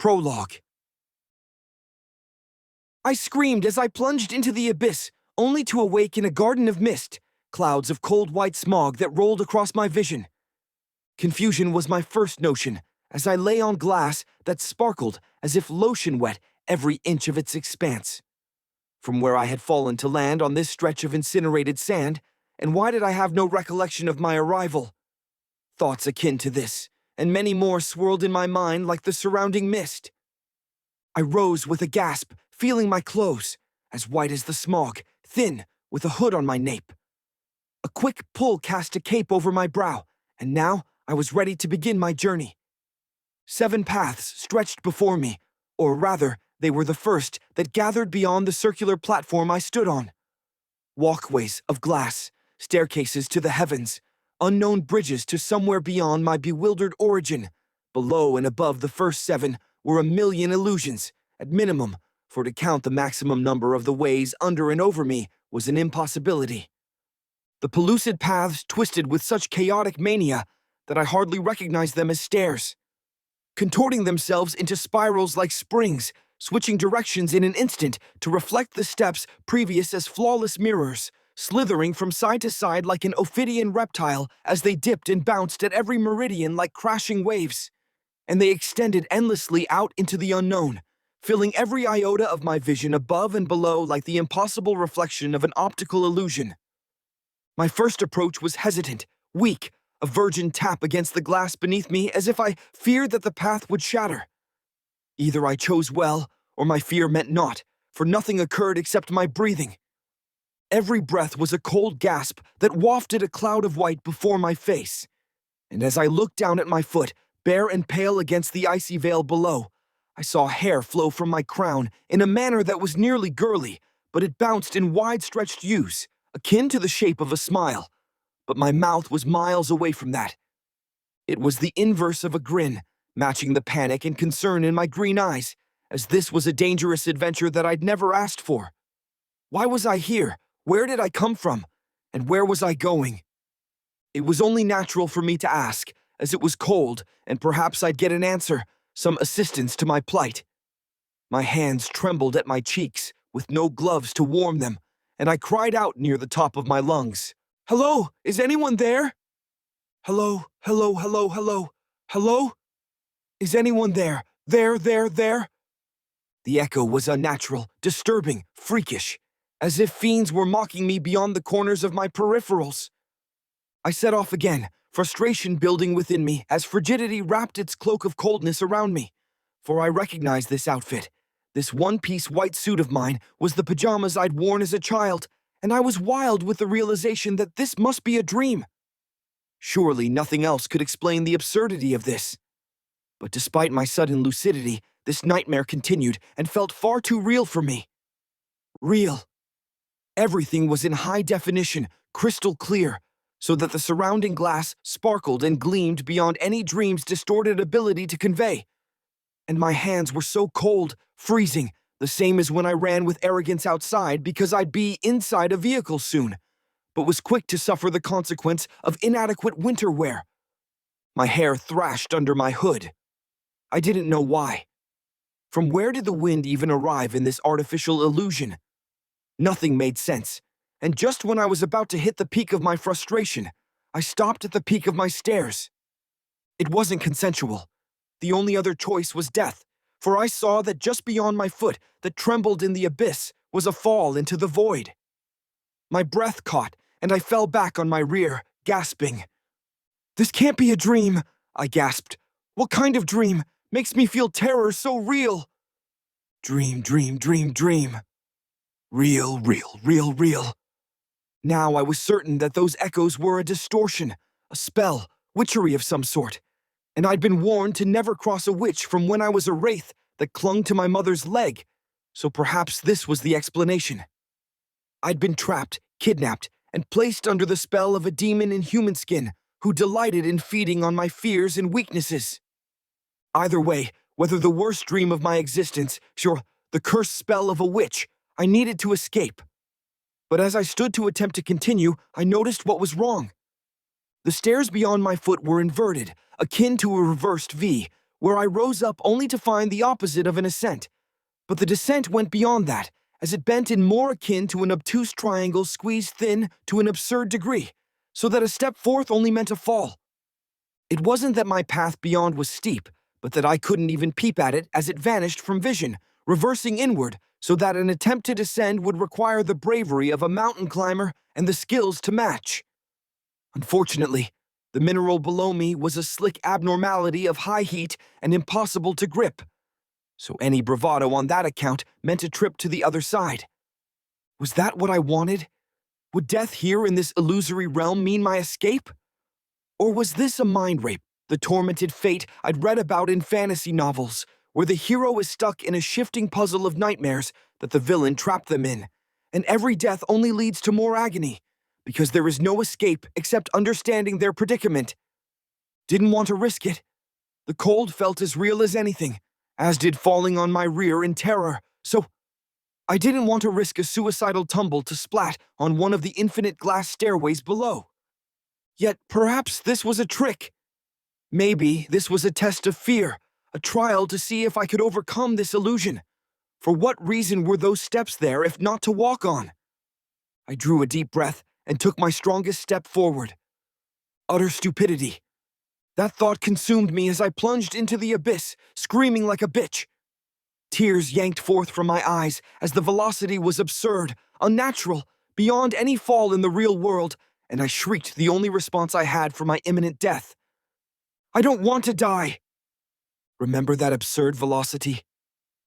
Prologue. I screamed as I plunged into the abyss, only to awake in a garden of mist, clouds of cold white smog that rolled across my vision. Confusion was my first notion, as I lay on glass that sparkled as if lotion wet every inch of its expanse. From where I had fallen to land on this stretch of incinerated sand, and why did I have no recollection of my arrival? Thoughts akin to this, and many more swirled in my mind like the surrounding mist. I rose with a gasp, feeling my clothes, as white as the smog, thin, with a hood on my nape. A quick pull cast a cape over my brow, and now I was ready to begin my journey. 7 paths stretched before me, or rather, they were the first that gathered beyond the circular platform I stood on. Walkways of glass, staircases to the heavens, unknown bridges to somewhere beyond my bewildered origin. Below and above the first 7 were a million illusions, at minimum, for to count the maximum number of the ways under and over me was an impossibility. The pellucid paths twisted with such chaotic mania that I hardly recognized them as stairs, contorting themselves into spirals like springs, switching directions in an instant to reflect the steps previous as flawless mirrors, slithering from side to side like an ophidian reptile as they dipped and bounced at every meridian like crashing waves. And they extended endlessly out into the unknown, filling every iota of my vision above and below like the impossible reflection of an optical illusion. My first approach was hesitant, weak, a virgin tap against the glass beneath me as if I feared that the path would shatter. Either I chose well, or my fear meant naught, for nothing occurred except my breathing. Every breath was a cold gasp that wafted a cloud of white before my face. And as I looked down at my foot, bare and pale against the icy veil below, I saw hair flow from my crown in a manner that was nearly girly, but it bounced in wide-stretched U's, akin to the shape of a smile. But my mouth was miles away from that. It was the inverse of a grin, matching the panic and concern in my green eyes, as this was a dangerous adventure that I'd never asked for. Why was I here? Where did I come from? And where was I going? It was only natural for me to ask, as it was cold, and perhaps I'd get an answer, some assistance to my plight. My hands trembled at my cheeks, with no gloves to warm them, and I cried out near the top of my lungs. "Hello, is anyone there? Hello, hello, hello, hello, hello? Is anyone there? There? The echo was unnatural, disturbing, freakish, as if fiends were mocking me beyond the corners of my peripherals. I set off again, frustration building within me as frigidity wrapped its cloak of coldness around me, for I recognized this outfit. This one-piece white suit of mine was the pajamas I'd worn as a child, and I was wild with the realization that this must be a dream. Surely nothing else could explain the absurdity of this. But despite my sudden lucidity, this nightmare continued and felt far too real for me. Real. Everything was in high definition, crystal clear, so that the surrounding glass sparkled and gleamed beyond any dream's distorted ability to convey. And my hands were so cold, freezing, the same as when I ran with arrogance outside because I'd be inside a vehicle soon, but was quick to suffer the consequence of inadequate winter wear. My hair thrashed under my hood. I didn't know why. From where did the wind even arrive in this artificial illusion? Nothing made sense, and just when I was about to hit the peak of my frustration, I stopped at the peak of my stairs. It wasn't consensual. The only other choice was death, for I saw that just beyond my foot that trembled in the abyss was a fall into the void. My breath caught, and I fell back on my rear, gasping. "This can't be a dream," I gasped. "What kind of dream? Makes me feel terror so real." Dream. Real. Now I was certain that those echoes were a distortion, a spell, witchery of some sort, and I'd been warned to never cross a witch from when I was a wraith that clung to my mother's leg, so perhaps this was the explanation. I'd been trapped, kidnapped, and placed under the spell of a demon in human skin who delighted in feeding on my fears and weaknesses. Either way, whether the worst dream of my existence, sure, the cursed spell of a witch, I needed to escape. But as I stood to attempt to continue, I noticed what was wrong. The stairs beyond my foot were inverted, akin to a reversed V, where I rose up only to find the opposite of an ascent. But the descent went beyond that, as it bent in more akin to an obtuse triangle squeezed thin to an absurd degree, so that a step forth only meant a fall. It wasn't that my path beyond was steep, but that I couldn't even peep at it as it vanished from vision, reversing inward, so that an attempt to descend would require the bravery of a mountain climber and the skills to match. Unfortunately, the mineral below me was a slick abnormality of high heat and impossible to grip, so any bravado on that account meant a trip to the other side. Was that what I wanted? Would death here in this illusory realm mean my escape? Or was this a mind rape, the tormented fate I'd read about in fantasy novels, where the hero is stuck in a shifting puzzle of nightmares that the villain trapped them in, and every death only leads to more agony, because there is no escape except understanding their predicament? Didn't want to risk it. The cold felt as real as anything, as did falling on my rear in terror, so I didn't want to risk a suicidal tumble to splat on one of the infinite glass stairways below. Yet perhaps this was a trick. Maybe this was a test of fear, a trial to see if I could overcome this illusion. For what reason were those steps there if not to walk on? I drew a deep breath and took my strongest step forward. Utter stupidity. That thought consumed me as I plunged into the abyss, screaming like a bitch. Tears yanked forth from my eyes as the velocity was absurd, unnatural, beyond any fall in the real world, and I shrieked the only response I had for my imminent death. I don't want to die. Remember that absurd velocity?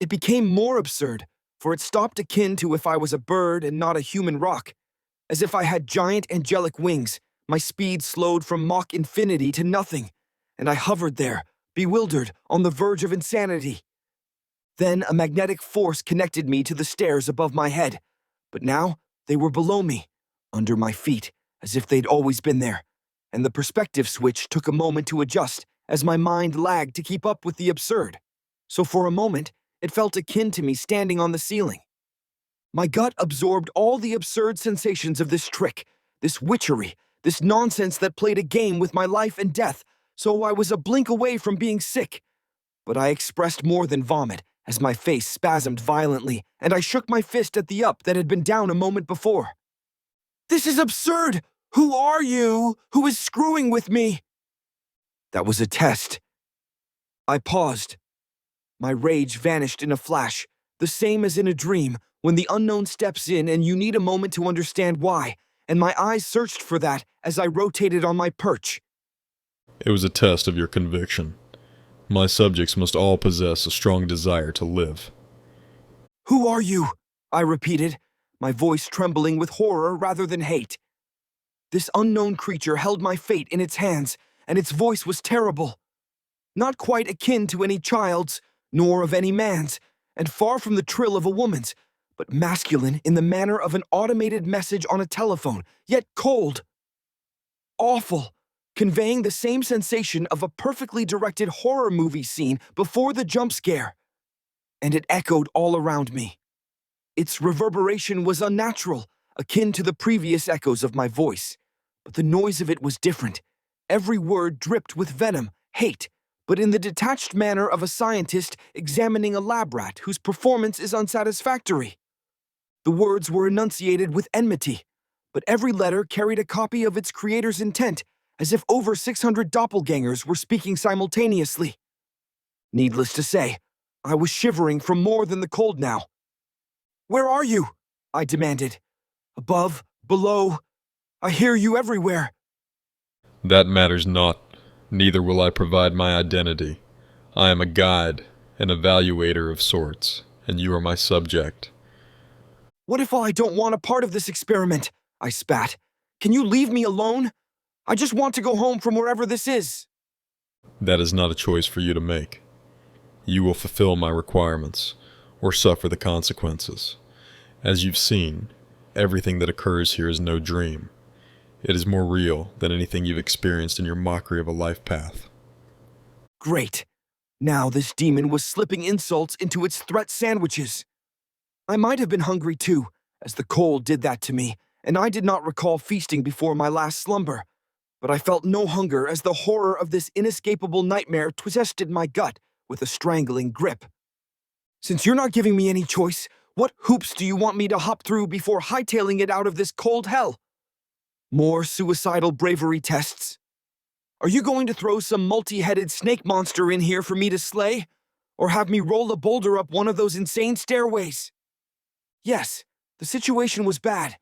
It became more absurd, for it stopped akin to if I was a bird and not a human rock. As if I had giant angelic wings, my speed slowed from Mach infinity to nothing, and I hovered there, bewildered, on the verge of insanity. Then a magnetic force connected me to the stairs above my head, but now they were below me, under my feet, as if they'd always been there, and the perspective switch took a moment to adjust as my mind lagged to keep up with the absurd. So for a moment, it felt akin to me standing on the ceiling. My gut absorbed all the absurd sensations of this trick, this witchery, this nonsense that played a game with my life and death, so I was a blink away from being sick. But I expressed more than vomit, as my face spasmed violently, and I shook my fist at the up that had been down a moment before. This is absurd! Who are you? Who is screwing with me? That was a test. I paused. My rage vanished in a flash, the same as in a dream, when the unknown steps in and you need a moment to understand why, and my eyes searched for that as I rotated on my perch. It was a test of your conviction. My subjects must all possess a strong desire to live. Who are you? I repeated, my voice trembling with horror rather than hate. This unknown creature held my fate in its hands, and its voice was terrible. Not quite akin to any child's, nor of any man's, and far from the trill of a woman's, but masculine in the manner of an automated message on a telephone, yet cold. Awful, conveying the same sensation of a perfectly directed horror movie scene before the jump scare. And it echoed all around me. Its reverberation was unnatural, akin to the previous echoes of my voice, but the noise of it was different. Every word dripped with venom, hate, but in the detached manner of a scientist examining a lab rat whose performance is unsatisfactory. The words were enunciated with enmity, but every letter carried a copy of its creator's intent, as if over 600 doppelgangers were speaking simultaneously. Needless to say, I was shivering from more than the cold now. Where are you? I demanded. Above, below, I hear you everywhere. That matters not. Neither will I provide my identity. I am a guide, an evaluator of sorts, and you are my subject. What if I don't want a part of this experiment? I spat. Can you leave me alone? I just want to go home from wherever this is. That is not a choice for you to make. You will fulfill my requirements, or suffer the consequences. As you've seen, everything that occurs here is no dream. It is more real than anything you've experienced in your mockery of a life path. Great. Now this demon was slipping insults into its threat sandwiches. I might have been hungry too, as the cold did that to me, and I did not recall feasting before my last slumber. But I felt no hunger as the horror of this inescapable nightmare twisted my gut, with a strangling grip. Since you're not giving me any choice, what hoops do you want me to hop through before hightailing it out of this cold hell? More suicidal bravery tests? Are you going to throw some multi-headed snake monster in here for me to slay? Or have me roll a boulder up one of those insane stairways? Yes, the situation was bad,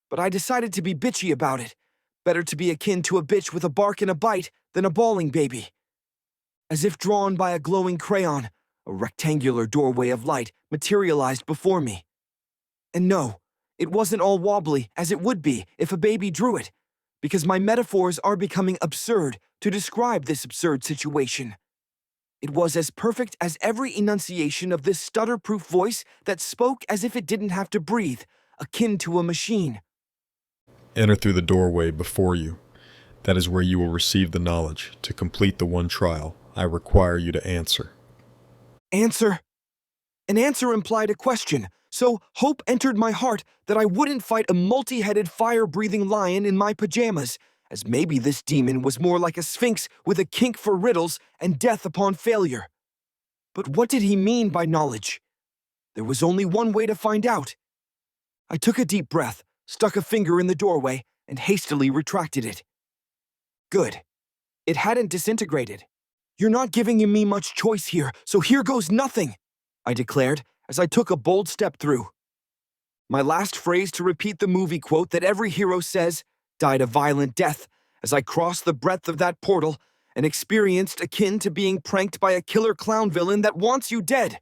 but I decided to be bitchy about it. Better to be akin to a bitch with a bark and a bite than a bawling baby. As if drawn by a glowing crayon, a rectangular doorway of light materialized before me. And no, it wasn't all wobbly as it would be if a baby drew it, because my metaphors are becoming absurd to describe this absurd situation. It was as perfect as every enunciation of this stutter-proof voice that spoke as if it didn't have to breathe, akin to a machine. Enter through the doorway before you. That is where you will receive the knowledge to complete the one trial I require you to answer. Answer? An answer implied a question, so hope entered my heart that I wouldn't fight a multi-headed fire-breathing lion in my pajamas, as maybe this demon was more like a sphinx with a kink for riddles and death upon failure. But what did he mean by knowledge? There was only one way to find out. I took a deep breath, stuck a finger in the doorway, and hastily retracted it. Good. It hadn't disintegrated. You're not giving me much choice here, so here goes nothing, I declared as I took a bold step through. My last phrase to repeat the movie quote that every hero says died a violent death as I crossed the breadth of that portal and experienced akin to being pranked by a killer clown villain that wants you dead.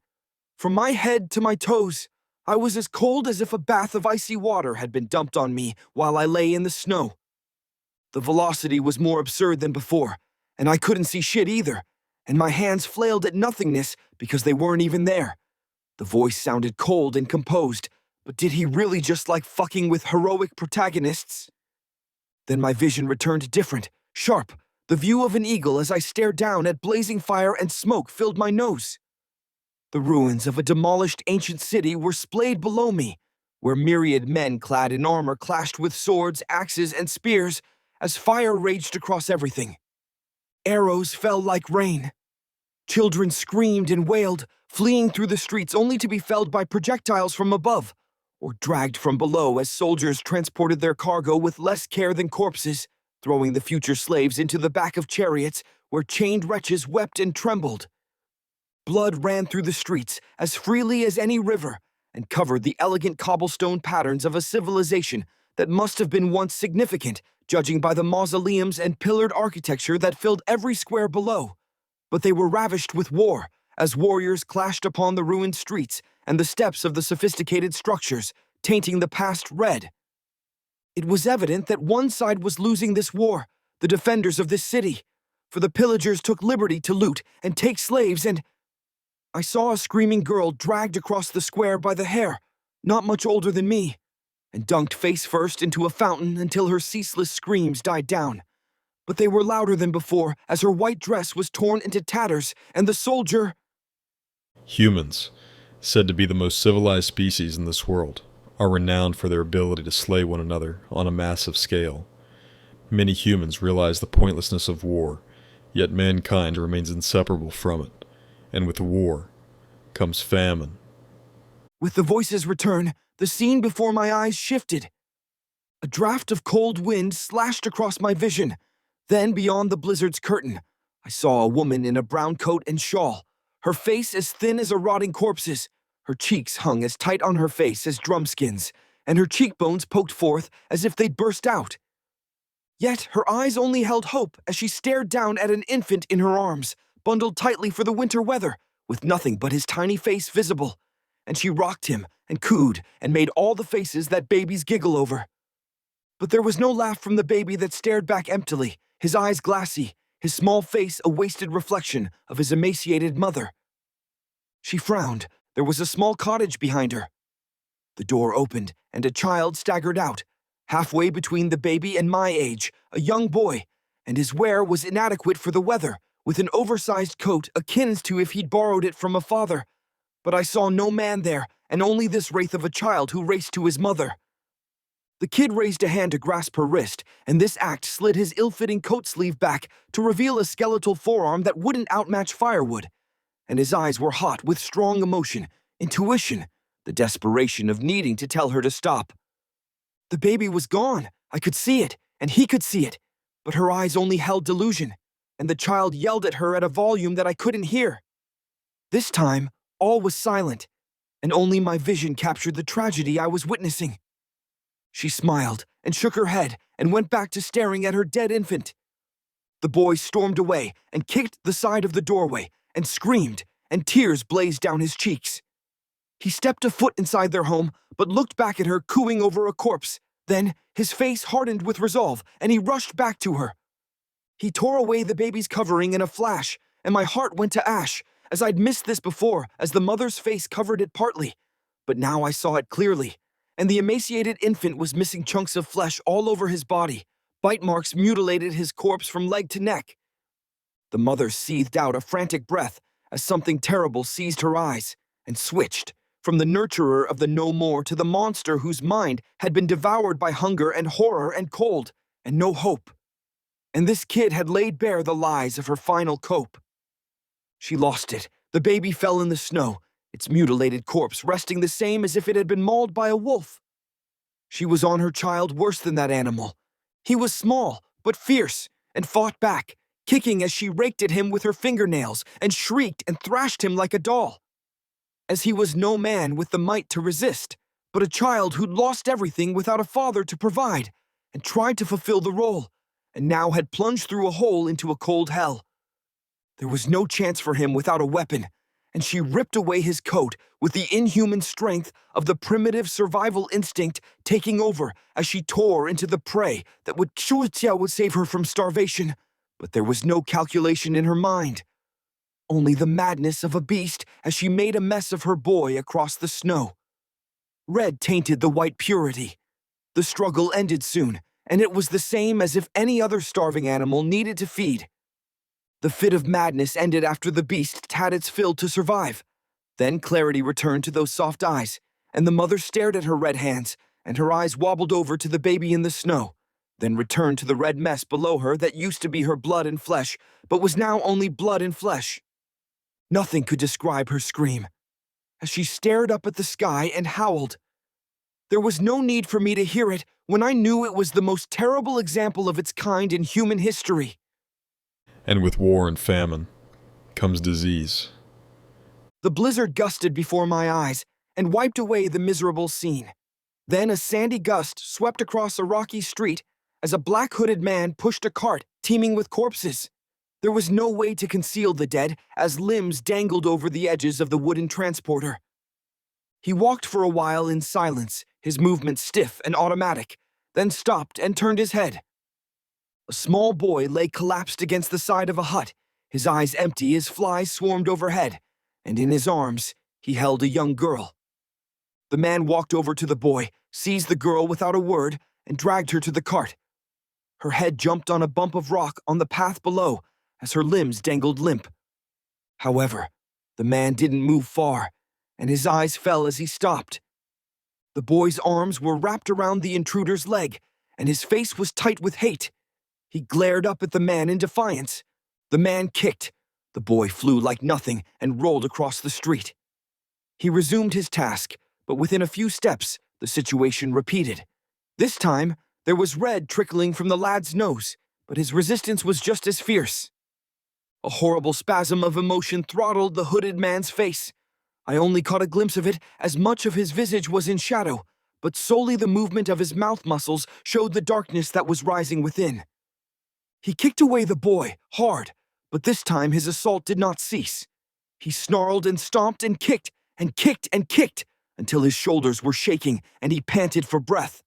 From my head to my toes, I was as cold as if a bath of icy water had been dumped on me while I lay in the snow. The velocity was more absurd than before, and I couldn't see shit either, and my hands flailed at nothingness because they weren't even there. The voice sounded cold and composed, but did he really just like fucking with heroic protagonists? Then my vision returned different, sharp, the view of an eagle as I stared down at blazing fire and smoke filled my nose. The ruins of a demolished ancient city were splayed below me, where myriad men clad in armor clashed with swords, axes, and spears as fire raged across everything. Arrows fell like rain. Children screamed and wailed, fleeing through the streets only to be felled by projectiles from above, or dragged from below as soldiers transported their cargo with less care than corpses, throwing the future slaves into the back of chariots where chained wretches wept and trembled. Blood ran through the streets as freely as any river and covered the elegant cobblestone patterns of a civilization that must have been once significant, judging by the mausoleums and pillared architecture that filled every square below. But they were ravished with war, as warriors clashed upon the ruined streets and the steps of the sophisticated structures, tainting the past red. It was evident that one side was losing this war, the defenders of this city, for the pillagers took liberty to loot and take slaves, and I saw a screaming girl dragged across the square by the hair, not much older than me, and dunked face first into a fountain until her ceaseless screams died down. But they were louder than before as her white dress was torn into tatters and the soldier— Humans, said to be the most civilized species in this world, are renowned for their ability to slay one another on a massive scale. Many humans realize the pointlessness of war, yet mankind remains inseparable from it, and with war comes famine. With the voice's return, the scene before my eyes shifted. A draft of cold wind slashed across my vision. Then, beyond the blizzard's curtain, I saw a woman in a brown coat and shawl, her face as thin as a rotting corpse's, her cheeks hung as tight on her face as drumskins, and her cheekbones poked forth as if they'd burst out. Yet her eyes only held hope as she stared down at an infant in her arms, bundled tightly for the winter weather, with nothing but his tiny face visible, and she rocked him and cooed and made all the faces that babies giggle over. But there was no laugh from the baby that stared back emptily, his eyes glassy, his small face a wasted reflection of his emaciated mother. She frowned. There was a small cottage behind her. The door opened, and a child staggered out, halfway between the baby and my age, a young boy, and his wear was inadequate for the weather, with an oversized coat akin to if he'd borrowed it from a father. But I saw no man there, and only this wraith of a child who raced to his mother. The kid raised a hand to grasp her wrist, and this act slid his ill-fitting coat sleeve back to reveal a skeletal forearm that wouldn't outmatch firewood. and his eyes were hot with strong emotion, intuition, the desperation of needing to tell her to stop. The baby was gone. I could see it, and he could see it, but her eyes only held delusion, and the child yelled at her at a volume that I couldn't hear. This time, all was silent, and only my vision captured the tragedy I was witnessing. She smiled and shook her head and went back to staring at her dead infant. The boy stormed away and kicked the side of the doorway and screamed, and tears blazed down his cheeks. He stepped a foot inside their home, but looked back at her cooing over a corpse. Then his face hardened with resolve, and he rushed back to her. He tore away the baby's covering in a flash, and my heart went to ash, as I'd missed this before, as the mother's face covered it partly. But now I saw it clearly, and the emaciated infant was missing chunks of flesh all over his body. Bite marks mutilated his corpse from leg to neck. The mother seethed out a frantic breath as something terrible seized her eyes and switched from the nurturer of the no more to the monster whose mind had been devoured by hunger and horror and cold and no hope. And this kid had laid bare the lies of her final cope. She lost it. The baby fell in the snow, its mutilated corpse resting the same as if it had been mauled by a wolf. She was on her child worse than that animal. He was small, but fierce, and fought back, kicking as she raked at him with her fingernails and shrieked and thrashed him like a doll. As he was no man with the might to resist, but a child who'd lost everything without a father to provide, and tried to fulfill the role, and now had plunged through a hole into a cold hell. There was no chance for him without a weapon, and she ripped away his coat with the inhuman strength of the primitive survival instinct taking over as she tore into the prey that would save her from starvation. But there was no calculation in her mind, only the madness of a beast as she made a mess of her boy across the snow. Red tainted the white purity. The struggle ended soon, and it was the same as if any other starving animal needed to feed. The fit of madness ended after the beast had its fill to survive. Then clarity returned to those soft eyes, and the mother stared at her red hands, and her eyes wobbled over to the baby in the snow, then returned to the red mess below her that used to be her blood and flesh, but was now only blood and flesh. Nothing could describe her scream, as she stared up at the sky and howled. There was no need for me to hear it when I knew it was the most terrible example of its kind in human history. And with war and famine comes disease. The blizzard gusted before my eyes and wiped away the miserable scene. Then a sandy gust swept across a rocky street as a black-hooded man pushed a cart teeming with corpses. There was no way to conceal the dead as limbs dangled over the edges of the wooden transporter. He walked for a while in silence, his movements stiff and automatic, then stopped and turned his head. A small boy lay collapsed against the side of a hut, his eyes empty as flies swarmed overhead, and in his arms he held a young girl. The man walked over to the boy, seized the girl without a word, and dragged her to the cart. Her head jumped on a bump of rock on the path below as her limbs dangled limp. However, the man didn't move far, and his eyes fell as he stopped. The boy's arms were wrapped around the intruder's leg, and his face was tight with hate. He glared up at the man in defiance. The man kicked. The boy flew like nothing and rolled across the street. He resumed his task, but within a few steps, the situation repeated. This time, there was red trickling from the lad's nose, but his resistance was just as fierce. A horrible spasm of emotion throttled the hooded man's face. I only caught a glimpse of it as much of his visage was in shadow, but solely the movement of his mouth muscles showed the darkness that was rising within. He kicked away the boy, hard, but this time his assault did not cease. He snarled and stomped and kicked and kicked and kicked until his shoulders were shaking and he panted for breath.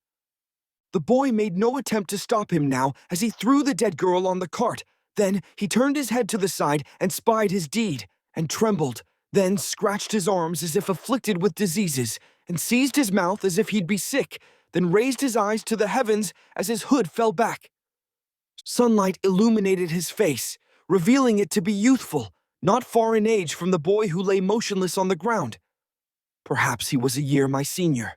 The boy made no attempt to stop him now as he threw the dead girl on the cart. Then he turned his head to the side and spied his deed, and trembled, then scratched his arms as if afflicted with diseases, and seized his mouth as if he'd be sick, then raised his eyes to the heavens as his hood fell back. Sunlight illuminated his face, revealing it to be youthful, not far in age from the boy who lay motionless on the ground. Perhaps he was a year my senior.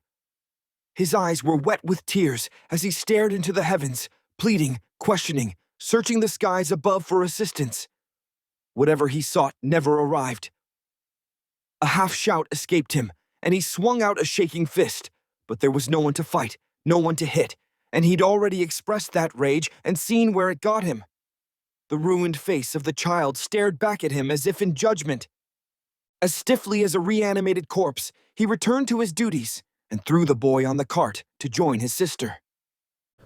His eyes were wet with tears as he stared into the heavens, pleading, questioning, searching the skies above for assistance. Whatever he sought never arrived. A half shout escaped him, and he swung out a shaking fist, but there was no one to fight, no one to hit, and he'd already expressed that rage and seen where it got him. The ruined face of the child stared back at him as if in judgment. As stiffly as a reanimated corpse, he returned to his duties and threw the boy on the cart to join his sister.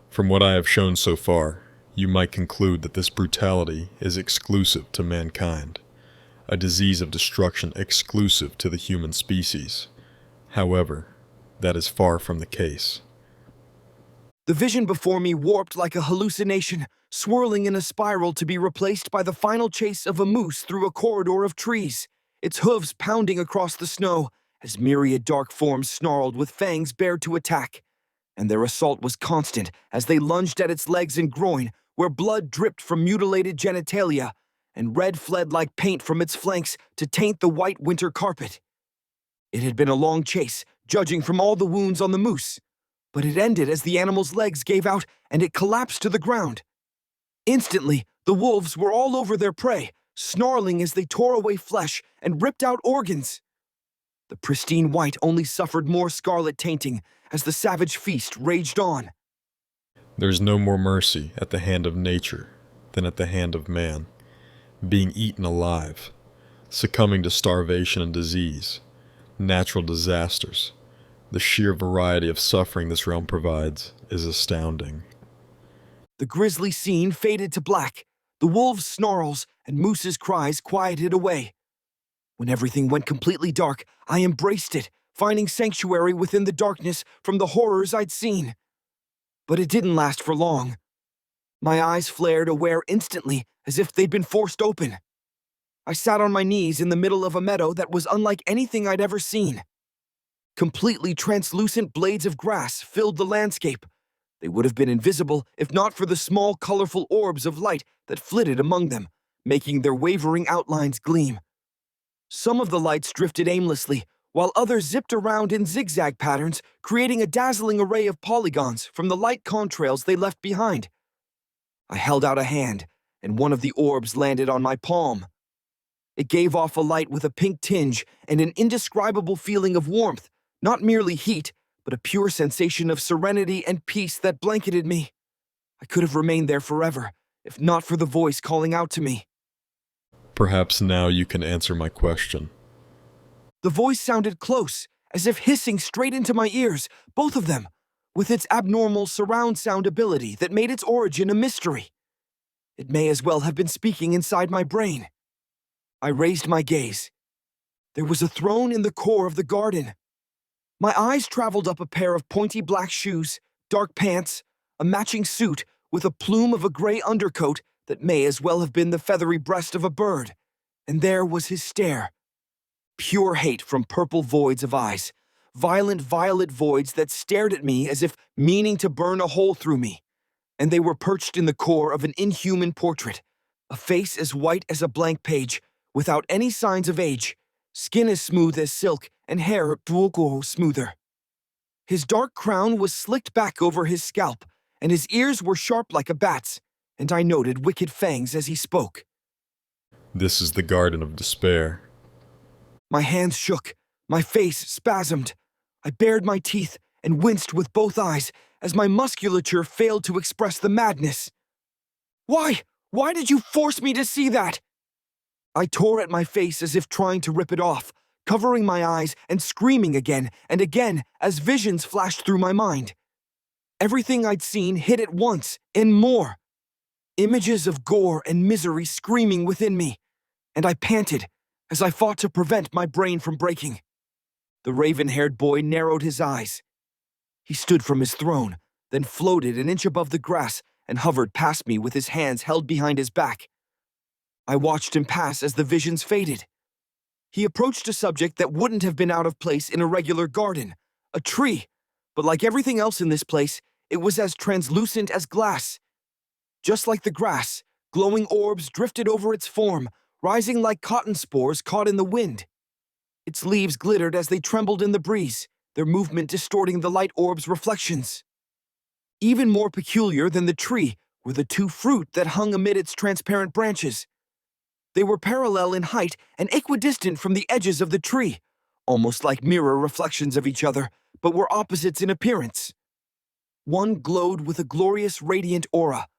From what I have shown so far, you might conclude that this brutality is exclusive to mankind, a disease of destruction exclusive to the human species. However, that is far from the case. The vision before me warped like a hallucination, swirling in a spiral to be replaced by the final chase of a moose through a corridor of trees, its hooves pounding across the snow as myriad dark forms snarled with fangs bared to attack. And their assault was constant as they lunged at its legs and groin, where blood dripped from mutilated genitalia, and red fled like paint from its flanks to taint the white winter carpet. It had been a long chase, judging from all the wounds on the moose, but it ended as the animal's legs gave out and it collapsed to the ground. Instantly, the wolves were all over their prey, snarling as they tore away flesh and ripped out organs. The pristine white only suffered more scarlet tainting as the savage feast raged on. There's no more mercy at the hand of nature than at the hand of man, being eaten alive, succumbing to starvation and disease, natural disasters. The sheer variety of suffering this realm provides is astounding. The grisly scene faded to black, the wolves' snarls and moose's cries quieted away. When everything went completely dark, I embraced it, finding sanctuary within the darkness from the horrors I'd seen. But it didn't last for long. My eyes flared aware instantly, as if they'd been forced open. I sat on my knees in the middle of a meadow that was unlike anything I'd ever seen. Completely translucent blades of grass filled the landscape. They would have been invisible if not for the small, colorful orbs of light that flitted among them, making their wavering outlines gleam. Some of the lights drifted aimlessly, while others zipped around in zigzag patterns, creating a dazzling array of polygons from the light contrails they left behind. I held out a hand, and one of the orbs landed on my palm. It gave off a light with a pink tinge and an indescribable feeling of warmth, not merely heat, but a pure sensation of serenity and peace that blanketed me. I could have remained there forever, if not for the voice calling out to me. Perhaps now you can answer my question. The voice sounded close, as if hissing straight into my ears, both of them, with its abnormal surround sound ability that made its origin a mystery. It may as well have been speaking inside my brain. I raised my gaze. There was a throne in the core of the garden. My eyes traveled up a pair of pointy black shoes, dark pants, a matching suit with a plume of a gray undercoat that may as well have been the feathery breast of a bird, and there was his stare. Pure hate from purple voids of eyes, violent violet voids that stared at me as if meaning to burn a hole through me, and they were perched in the core of an inhuman portrait, a face as white as a blank page, without any signs of age, skin as smooth as silk, and hair smoother. His dark crown was slicked back over his scalp, and his ears were sharp like a bat's, and I noted wicked fangs as he spoke. This is the Garden of Despair. My hands shook, my face spasmed. I bared my teeth and winced with both eyes as my musculature failed to express the madness. Why? Why did you force me to see that? I tore at my face as if trying to rip it off, covering my eyes and screaming again and again as visions flashed through my mind. Everything I'd seen hit at once and more. Images of gore and misery screaming within me, and I panted as I fought to prevent my brain from breaking. The raven-haired boy narrowed his eyes. He stood from his throne, then floated an inch above the grass and hovered past me with his hands held behind his back. I watched him pass as the visions faded. He approached a subject that wouldn't have been out of place in a regular garden, a tree, but like everything else in this place, it was as translucent as glass. Just like the grass, glowing orbs drifted over its form, rising like cotton spores caught in the wind. Its leaves glittered as they trembled in the breeze, their movement distorting the light orb's reflections. Even more peculiar than the tree were the two fruit that hung amid its transparent branches. They were parallel in height and equidistant from the edges of the tree, almost like mirror reflections of each other, but were opposites in appearance. One glowed with a glorious radiant aura,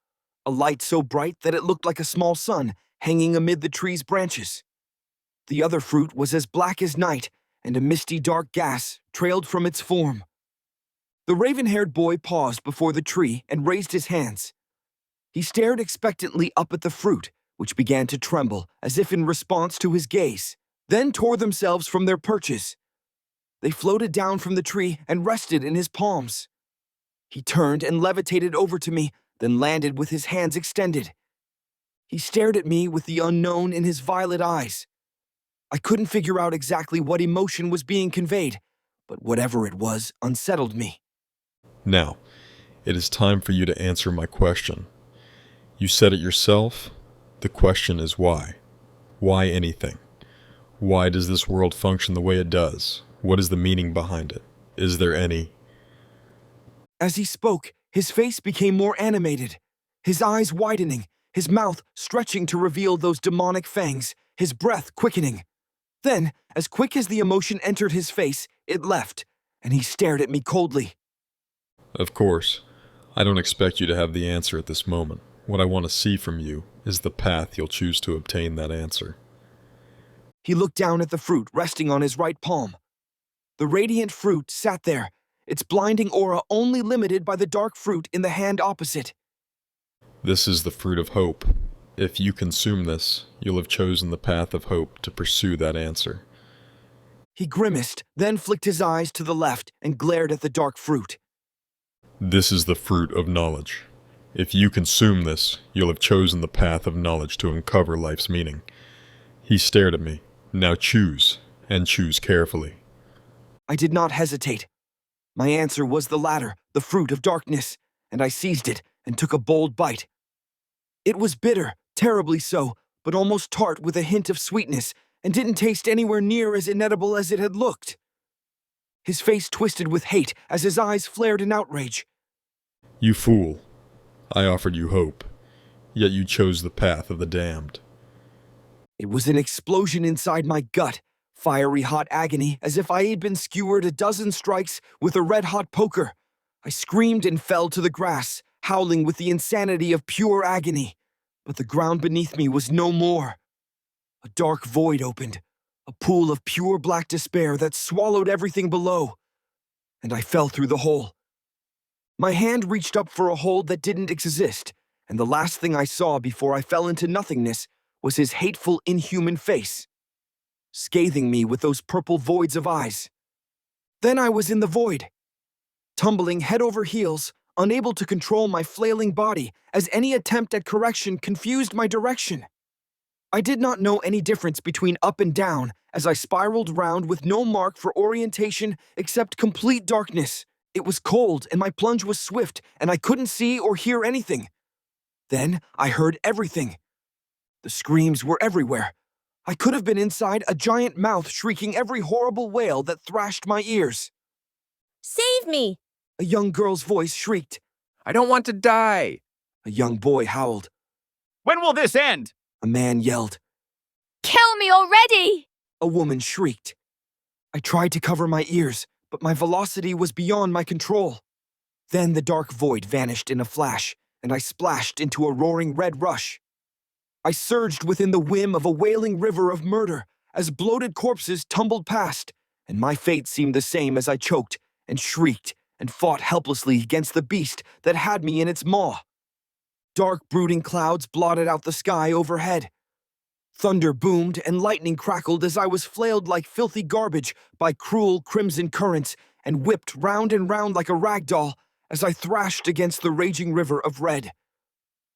a light so bright that it looked like a small sun hanging amid the tree's branches. The other fruit was as black as night, and a misty dark gas trailed from its form. The raven-haired boy paused before the tree and raised his hands. He stared expectantly up at the fruit, which began to tremble as if in response to his gaze, then tore themselves from their perches. They floated down from the tree and rested in his palms. He turned and levitated over to me, then landed with his hands extended. He stared at me with the unknown in his violet eyes. I couldn't figure out exactly what emotion was being conveyed, but whatever it was unsettled me. Now, it is time for you to answer my question. You said it yourself. The question is why? Why anything? Why does this world function the way it does? What is the meaning behind it? Is there any? As he spoke, his face became more animated, his eyes widening, his mouth stretching to reveal those demonic fangs, his breath quickening. Then, as quick as the emotion entered his face, it left, and he stared at me coldly. Of course, I don't expect you to have the answer at this moment. What I want to see from you is the path you'll choose to obtain that answer. He looked down at the fruit resting on his right palm. The radiant fruit sat there, its blinding aura only limited by the dark fruit in the hand opposite. This is the fruit of hope. If you consume this, you'll have chosen the path of hope to pursue that answer. He grimaced, then flicked his eyes to the left and glared at the dark fruit. This is the fruit of knowledge. If you consume this, you'll have chosen the path of knowledge to uncover life's meaning. He stared at me. Now choose, and choose carefully. I did not hesitate. My answer was the latter, the fruit of darkness, and I seized it and took a bold bite. It was bitter, terribly so, but almost tart with a hint of sweetness, and didn't taste anywhere near as inedible as it had looked. His face twisted with hate as his eyes flared in outrage. You fool. I offered you hope, yet you chose the path of the damned. It was an explosion inside my gut, fiery hot agony as if I had been skewered a dozen strikes with a red-hot poker. I screamed and fell to the grass, howling with the insanity of pure agony. But the ground beneath me was no more. A dark void opened, a pool of pure black despair that swallowed everything below. And I fell through the hole. My hand reached up for a hold that didn't exist, and the last thing I saw before I fell into nothingness was his hateful, inhuman face, scathing me with those purple voids of eyes. Then I was in the void, tumbling head over heels, unable to control my flailing body as any attempt at correction confused my direction. I did not know any difference between up and down as I spiraled round with no mark for orientation except complete darkness. It was cold and my plunge was swift and I couldn't see or hear anything. Then I heard everything. The screams were everywhere. I could have been inside a giant mouth shrieking every horrible wail that thrashed my ears. Save me! A young girl's voice shrieked. I don't want to die. A young boy howled. When will this end? A man yelled. Kill me already! A woman shrieked. I tried to cover my ears, but my velocity was beyond my control. Then the dark void vanished in a flash, and I splashed into a roaring red rush. I surged within the whim of a wailing river of murder as bloated corpses tumbled past, and my fate seemed the same as I choked and shrieked and fought helplessly against the beast that had me in its maw. Dark, brooding clouds blotted out the sky overhead. Thunder boomed and lightning crackled as I was flailed like filthy garbage by cruel crimson currents and whipped round and round like a rag doll as I thrashed against the raging river of red.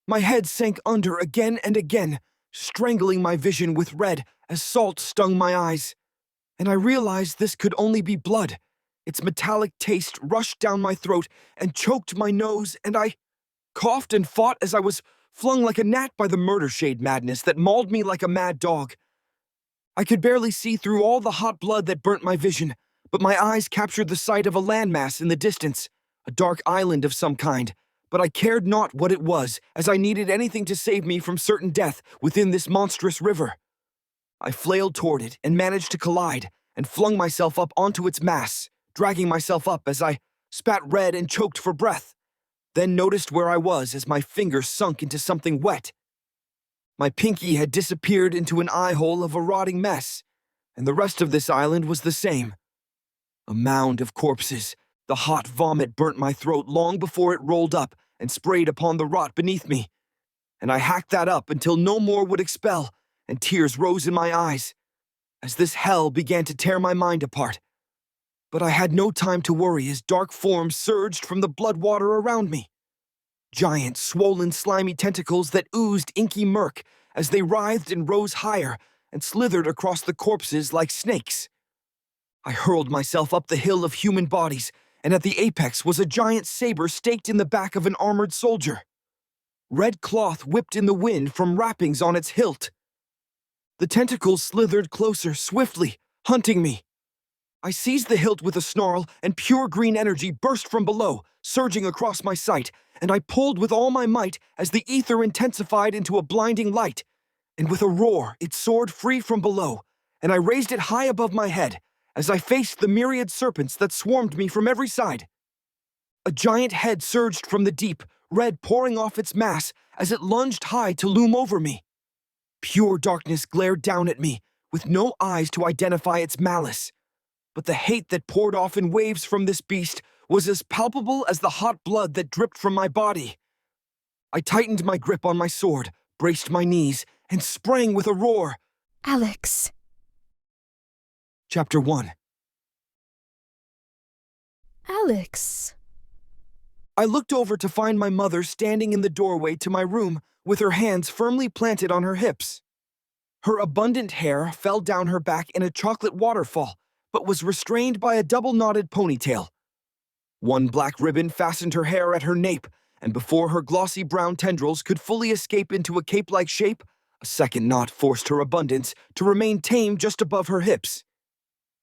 My head sank under again and again, strangling my vision with red as salt stung my eyes. And I realized this could only be blood. Its metallic taste rushed down my throat and choked my nose, and I coughed and fought as I was flung like a gnat by the murder shade madness that mauled me like a mad dog. I could barely see through all the hot blood that burnt my vision, but my eyes captured the sight of a landmass in the distance, a dark island of some kind, but I cared not what it was, as I needed anything to save me from certain death within this monstrous river. I flailed toward it and managed to collide, and flung myself up onto its mass, dragging myself up as I spat red and choked for breath, then noticed where I was as my fingers sunk into something wet. My pinky had disappeared into an eye-hole of a rotting mess, and the rest of this island was the same. A mound of corpses. The hot vomit burnt my throat long before it rolled up and sprayed upon the rot beneath me, and I hacked that up until no more would expel, and tears rose in my eyes, as this hell began to tear my mind apart. But I had no time to worry as dark forms surged from the blood water around me. Giant, swollen, slimy tentacles that oozed inky murk as they writhed and rose higher and slithered across the corpses like snakes. I hurled myself up the hill of human bodies, and at the apex was a giant saber staked in the back of an armored soldier. Red cloth whipped in the wind from wrappings on its hilt. The tentacles slithered closer, swiftly, hunting me. I seized the hilt with a snarl, and pure green energy burst from below, surging across my sight, and I pulled with all my might as the ether intensified into a blinding light, and with a roar it soared free from below, and I raised it high above my head as I faced the myriad serpents that swarmed me from every side. A giant head surged from the deep, red pouring off its mass as it lunged high to loom over me. Pure darkness glared down at me, with no eyes to identify its malice. But the hate that poured off in waves from this beast was as palpable as the hot blood that dripped from my body. I tightened my grip on my sword, braced my knees, and sprang with a roar. Alex. Chapter 1. Alex. I looked over to find my mother standing in the doorway to my room with her hands firmly planted on her hips. Her abundant hair fell down her back in a chocolate waterfall, but was restrained by a double-knotted ponytail. One black ribbon fastened her hair at her nape, and before her glossy brown tendrils could fully escape into a cape-like shape, a second knot forced her abundance to remain tame just above her hips.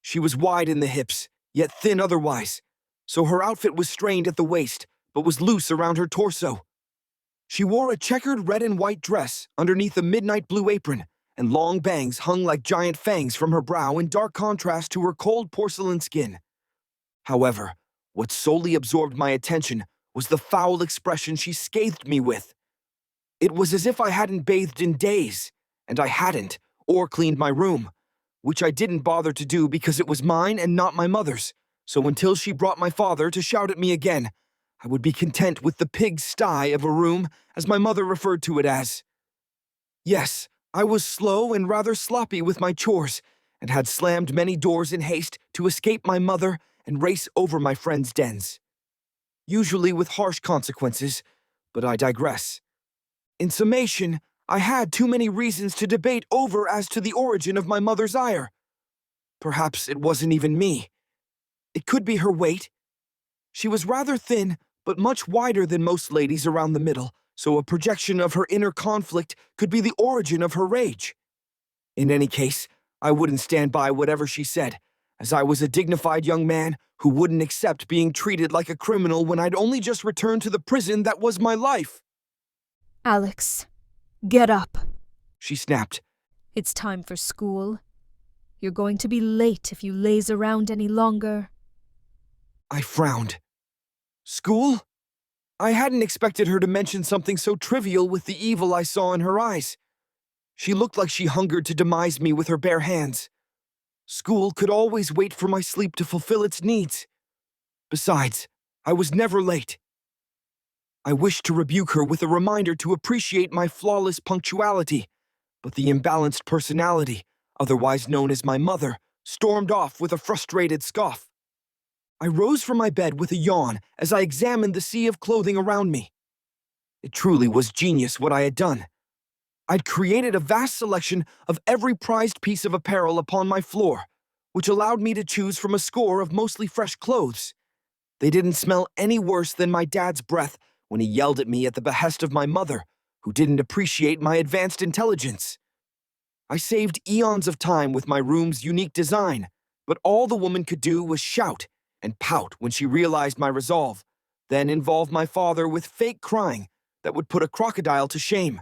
She was wide in the hips, yet thin otherwise, so her outfit was strained at the waist, but was loose around her torso. She wore a checkered red and white dress underneath a midnight blue apron, and long bangs hung like giant fangs from her brow in dark contrast to her cold porcelain skin. However, what solely absorbed my attention was the foul expression she scathed me with. It was as if I hadn't bathed in days, and I hadn't, or cleaned my room, which I didn't bother to do because it was mine and not my mother's, so until she brought my father to shout at me again, I would be content with the pigsty of a room, as my mother referred to it as. Yes, I was slow and rather sloppy with my chores, and had slammed many doors in haste to escape my mother and race over my friends' dens. Usually with harsh consequences, but I digress. In summation, I had too many reasons to debate over as to the origin of my mother's ire. Perhaps it wasn't even me. It could be her weight. She was rather thin, but much wider than most ladies around the middle, so a projection of her inner conflict could be the origin of her rage. In any case, I wouldn't stand by whatever she said, as I was a dignified young man who wouldn't accept being treated like a criminal when I'd only just returned to the prison that was my life. Alex, get up. She snapped. It's time for school. You're going to be late if you laze around any longer. I frowned. School? I hadn't expected her to mention something so trivial with the evil I saw in her eyes. She looked like she hungered to demise me with her bare hands. School could always wait for my sleep to fulfill its needs. Besides, I was never late. I wished to rebuke her with a reminder to appreciate my flawless punctuality, but the imbalanced personality, otherwise known as my mother, stormed off with a frustrated scoff. I rose from my bed with a yawn as I examined the sea of clothing around me. It truly was genius what I had done. I'd created a vast selection of every prized piece of apparel upon my floor, which allowed me to choose from a score of mostly fresh clothes. They didn't smell any worse than my dad's breath when he yelled at me at the behest of my mother, who didn't appreciate my advanced intelligence. I saved eons of time with my room's unique design, but all the woman could do was shout and pout when she realized my resolve, then involve my father with fake crying that would put a crocodile to shame,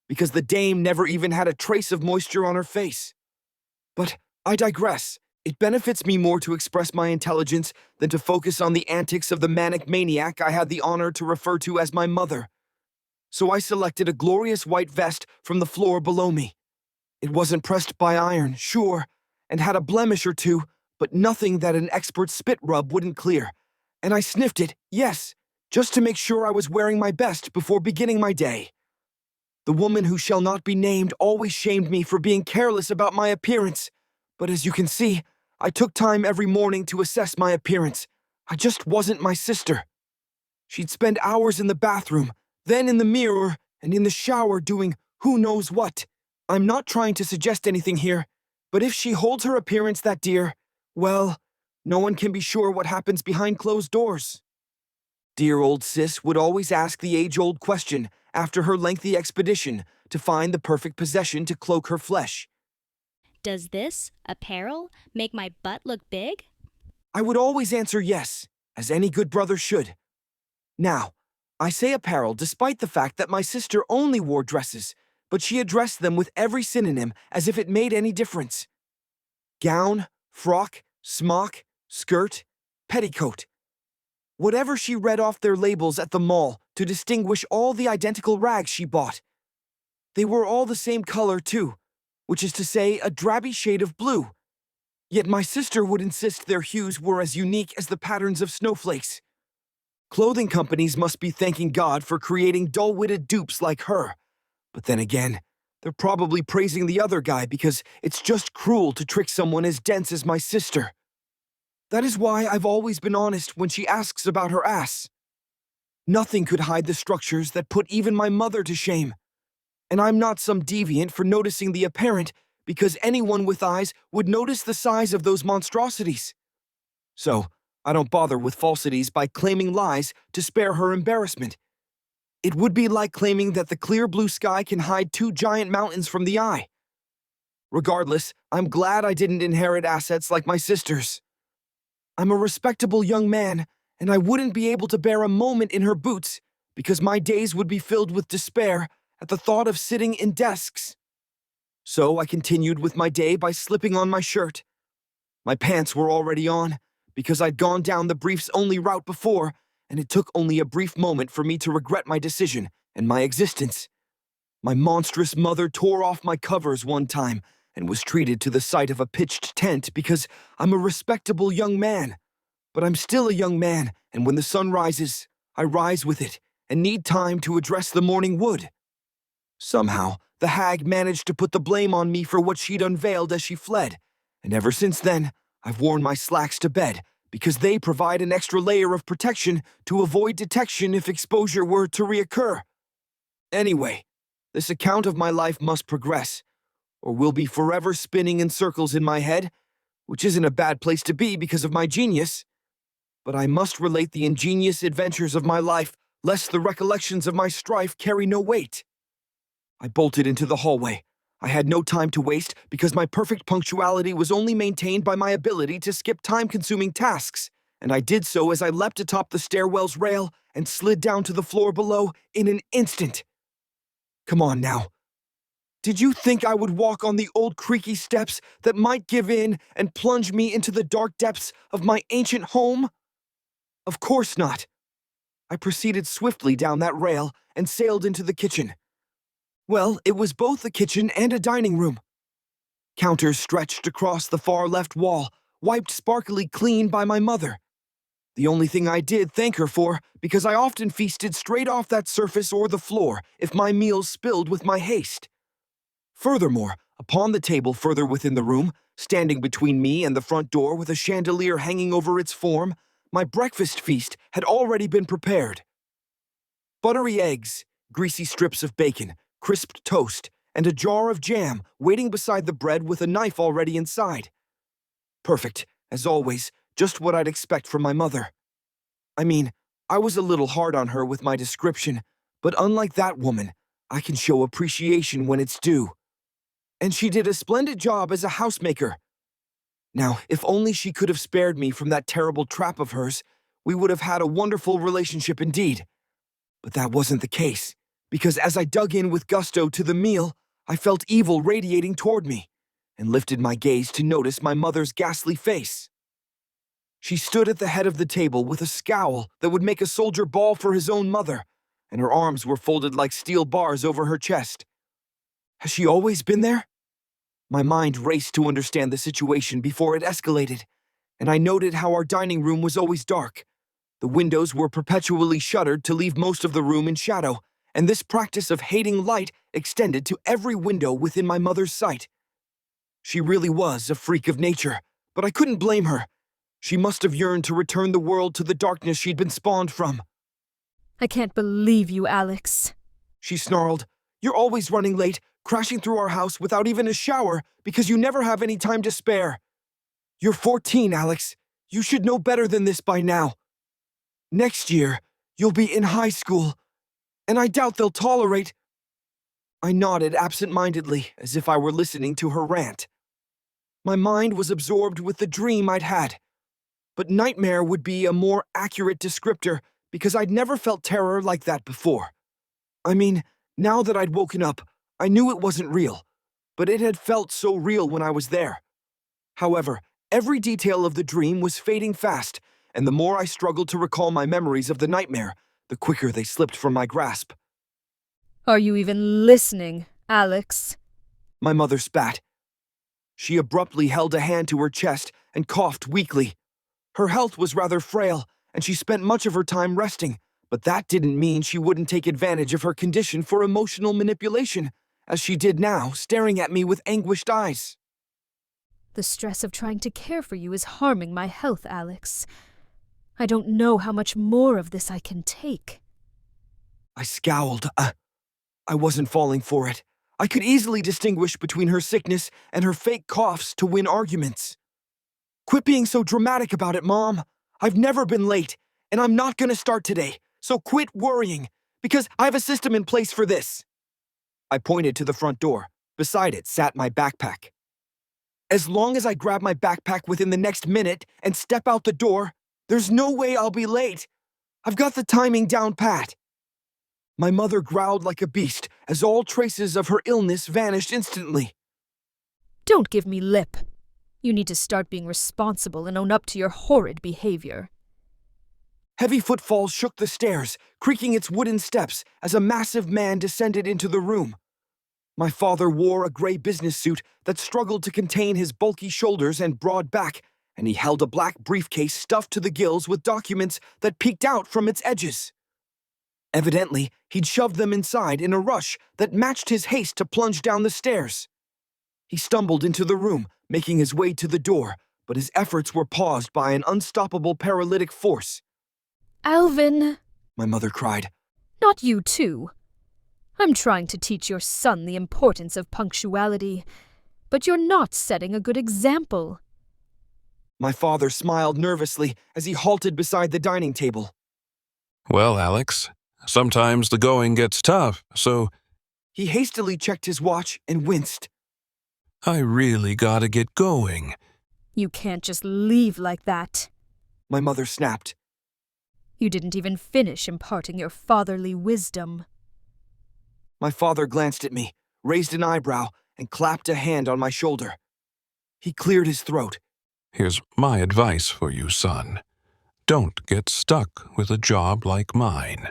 because the dame never even had a trace of moisture on her face. But I digress. It benefits me more to express my intelligence than to focus on the antics of the manic maniac I had the honor to refer to as my mother. So I selected a glorious white vest from the floor below me. It wasn't pressed by iron, sure, and had a blemish or two, but nothing that an expert spit rub wouldn't clear. And I sniffed it, yes, just to make sure I was wearing my best before beginning my day. The woman who shall not be named always shamed me for being careless about my appearance, but as you can see, I took time every morning to assess my appearance. I just wasn't my sister. She'd spend hours in the bathroom, then in the mirror, and in the shower doing who knows what. I'm not trying to suggest anything here, but if she holds her appearance that dear, well, no one can be sure what happens behind closed doors. Dear old sis would always ask the age-old question after her lengthy expedition to find the perfect possession to cloak her flesh. Does this, apparel, make my butt look big? I would always answer yes, as any good brother should. Now, I say apparel despite the fact that my sister only wore dresses, but she addressed them with every synonym as if it made any difference. Gown, frock, smock, skirt, petticoat. Whatever she read off their labels at the mall to distinguish all the identical rags she bought. They were all the same color, too, which is to say a drabby shade of blue. Yet my sister would insist their hues were as unique as the patterns of snowflakes. Clothing companies must be thanking God for creating dull-witted dupes like her. But then again, they're probably praising the other guy because it's just cruel to trick someone as dense as my sister. That is why I've always been honest when she asks about her ass. Nothing could hide the structures that put even my mother to shame. And I'm not some deviant for noticing the apparent, because anyone with eyes would notice the size of those monstrosities. So, I don't bother with falsities by claiming lies to spare her embarrassment. It would be like claiming that the clear blue sky can hide two giant mountains from the eye. Regardless, I'm glad I didn't inherit assets like my sister's. I'm a respectable young man, and I wouldn't be able to bear a moment in her boots because my days would be filled with despair at the thought of sitting in desks. So I continued with my day by slipping on my shirt. My pants were already on because I'd gone down the brief's only route before, and it took only a brief moment for me to regret my decision and my existence. My monstrous mother tore off my covers one time and was treated to the sight of a pitched tent because I'm a respectable young man. But I'm still a young man, and when the sun rises, I rise with it and need time to address the morning wood. Somehow, the hag managed to put the blame on me for what she'd unveiled as she fled, and ever since then, I've worn my slacks to bed because they provide an extra layer of protection to avoid detection if exposure were to reoccur. Anyway, this account of my life must progress, or will be forever spinning in circles in my head, which isn't a bad place to be because of my genius. But I must relate the ingenious adventures of my life, lest the recollections of my strife carry no weight. I bolted into the hallway. I had no time to waste because my perfect punctuality was only maintained by my ability to skip time-consuming tasks, and I did so as I leapt atop the stairwell's rail and slid down to the floor below in an instant. Come on now. Did you think I would walk on the old creaky steps that might give in and plunge me into the dark depths of my ancient home? Of course not. I proceeded swiftly down that rail and sailed into the kitchen. Well, it was both a kitchen and a dining room. Counters stretched across the far left wall, wiped sparkly clean by my mother. The only thing I did thank her for, because I often feasted straight off that surface or the floor if my meals spilled with my haste. Furthermore, upon the table further within the room, standing between me and the front door with a chandelier hanging over its form, my breakfast feast had already been prepared. Buttery eggs, greasy strips of bacon, crisped toast, and a jar of jam waiting beside the bread with a knife already inside. Perfect, as always, just what I'd expect from my mother. I mean, I was a little hard on her with my description, but unlike that woman, I can show appreciation when it's due. And she did a splendid job as a housemaker. Now, if only she could have spared me from that terrible trap of hers, We would have had a wonderful relationship indeed. But that wasn't the case, because as I dug in with gusto to the meal, I felt evil radiating toward me, and lifted my gaze to notice my mother's ghastly face. She stood at the head of the table with a scowl that would make a soldier bawl for his own mother, and her arms were folded like steel bars over her chest. Has she always been there? My mind raced to understand the situation before it escalated, and I noted how our dining room was always dark. The windows were perpetually shuttered to leave most of the room in shadow, and this practice of hating light extended to every window within my mother's sight. She really was a freak of nature, but I couldn't blame her. She must have yearned to return the world to the darkness she'd been spawned from. I can't believe you, Alex. She snarled. You're always running late, crashing through our house without even a shower because you never have any time to spare. You're 14, Alex. You should know better than this by now. Next year, you'll be in high school, and I doubt they'll tolerate... I nodded absent-mindedly, as if I were listening to her rant. My mind was absorbed with the dream I'd had, but nightmare would be a more accurate descriptor because I'd never felt terror like that before. I mean, now that I'd woken up, I knew it wasn't real, but it had felt so real when I was there. However, every detail of the dream was fading fast, and the more I struggled to recall my memories of the nightmare, the quicker they slipped from my grasp. Are you even listening, Alex? My mother spat. She abruptly held a hand to her chest and coughed weakly. Her health was rather frail, and she spent much of her time resting, but that didn't mean she wouldn't take advantage of her condition for emotional manipulation, as she did now, staring at me with anguished eyes. The stress of trying to care for you is harming my health, Alex. I don't know how much more of this I can take. I scowled. I wasn't falling for it. I could easily distinguish between her sickness and her fake coughs to win arguments. Quit being so dramatic about it, Mom. I've never been late, and I'm not gonna start today, so quit worrying, because I have a system in place for this. I pointed to the front door. Beside it sat my backpack. As long as I grab my backpack within the next minute and step out the door, there's no way I'll be late. I've got the timing down pat. My mother growled like a beast as all traces of her illness vanished instantly. Don't give me lip. You need to start being responsible and own up to your horrid behavior. Heavy footfalls shook the stairs, creaking its wooden steps as a massive man descended into the room. My father wore a gray business suit that struggled to contain his bulky shoulders and broad back, and he held a black briefcase stuffed to the gills with documents that peeked out from its edges. Evidently, he'd shoved them inside in a rush that matched his haste to plunge down the stairs. He stumbled into the room, making his way to the door, but his efforts were paused by an unstoppable paralytic force. Alvin! My mother cried. Not you too. I'm trying to teach your son the importance of punctuality, but you're not setting a good example. My father smiled nervously as he halted beside the dining table. Well, Alex, sometimes the going gets tough, so He hastily checked his watch and winced. I really gotta get going. You can't just leave like that. My mother snapped. You didn't even finish imparting your fatherly wisdom. My father glanced at me, raised an eyebrow, and clapped a hand on my shoulder. He cleared his throat. Here's my advice for you, son. Don't get stuck with a job like mine.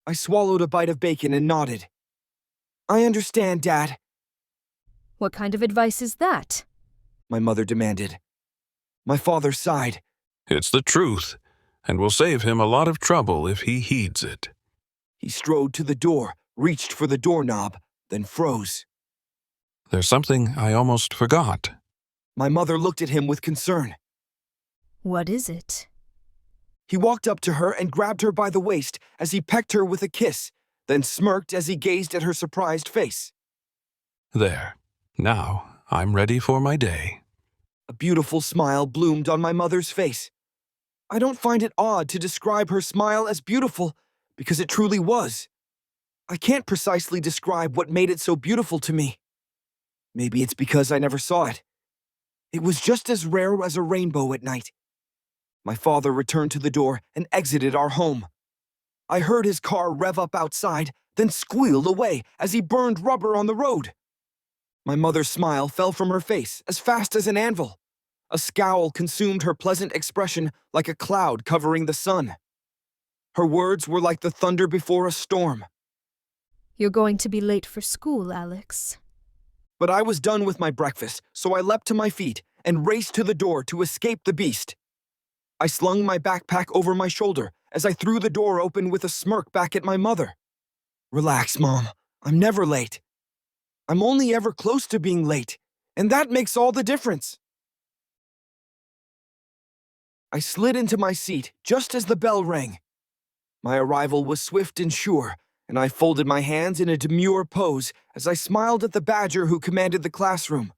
I swallowed a bite of bacon and nodded. I understand, Dad, What kind of advice is that? my mother demanded. My father sighed. It's the truth, and will save him a lot of trouble if he heeds it. He strode to the door, reached for the doorknob, then froze. There's something I almost forgot. My mother looked at him with concern. What is it? He walked up to her and grabbed her by the waist as he pecked her with a kiss, then smirked as he gazed at her surprised face. There. Now I'm ready for my day. A beautiful smile bloomed on my mother's face. I don't find it odd to describe her smile as beautiful, because it truly was. I can't precisely describe what made it so beautiful to me. Maybe it's because I never saw it. It was just as rare as a rainbow at night. My father returned to the door and exited our home. I heard his car rev up outside, then squeal away as he burned rubber on the road. My mother's smile fell from her face as fast as an anvil. A scowl consumed her pleasant expression like a cloud covering the sun. Her words were like the thunder before a storm. You're going to be late for school, Alex. But I was done with my breakfast, so I leapt to my feet and raced to the door to escape the beast. I slung my backpack over my shoulder as I threw the door open with a smirk back at my mother. Relax, Mom. I'm never late. I'm only ever close to being late, and that makes all the difference. I slid into my seat just as the bell rang. My arrival was swift and sure, and I folded my hands in a demure pose as I smiled at the badger who commanded the classroom.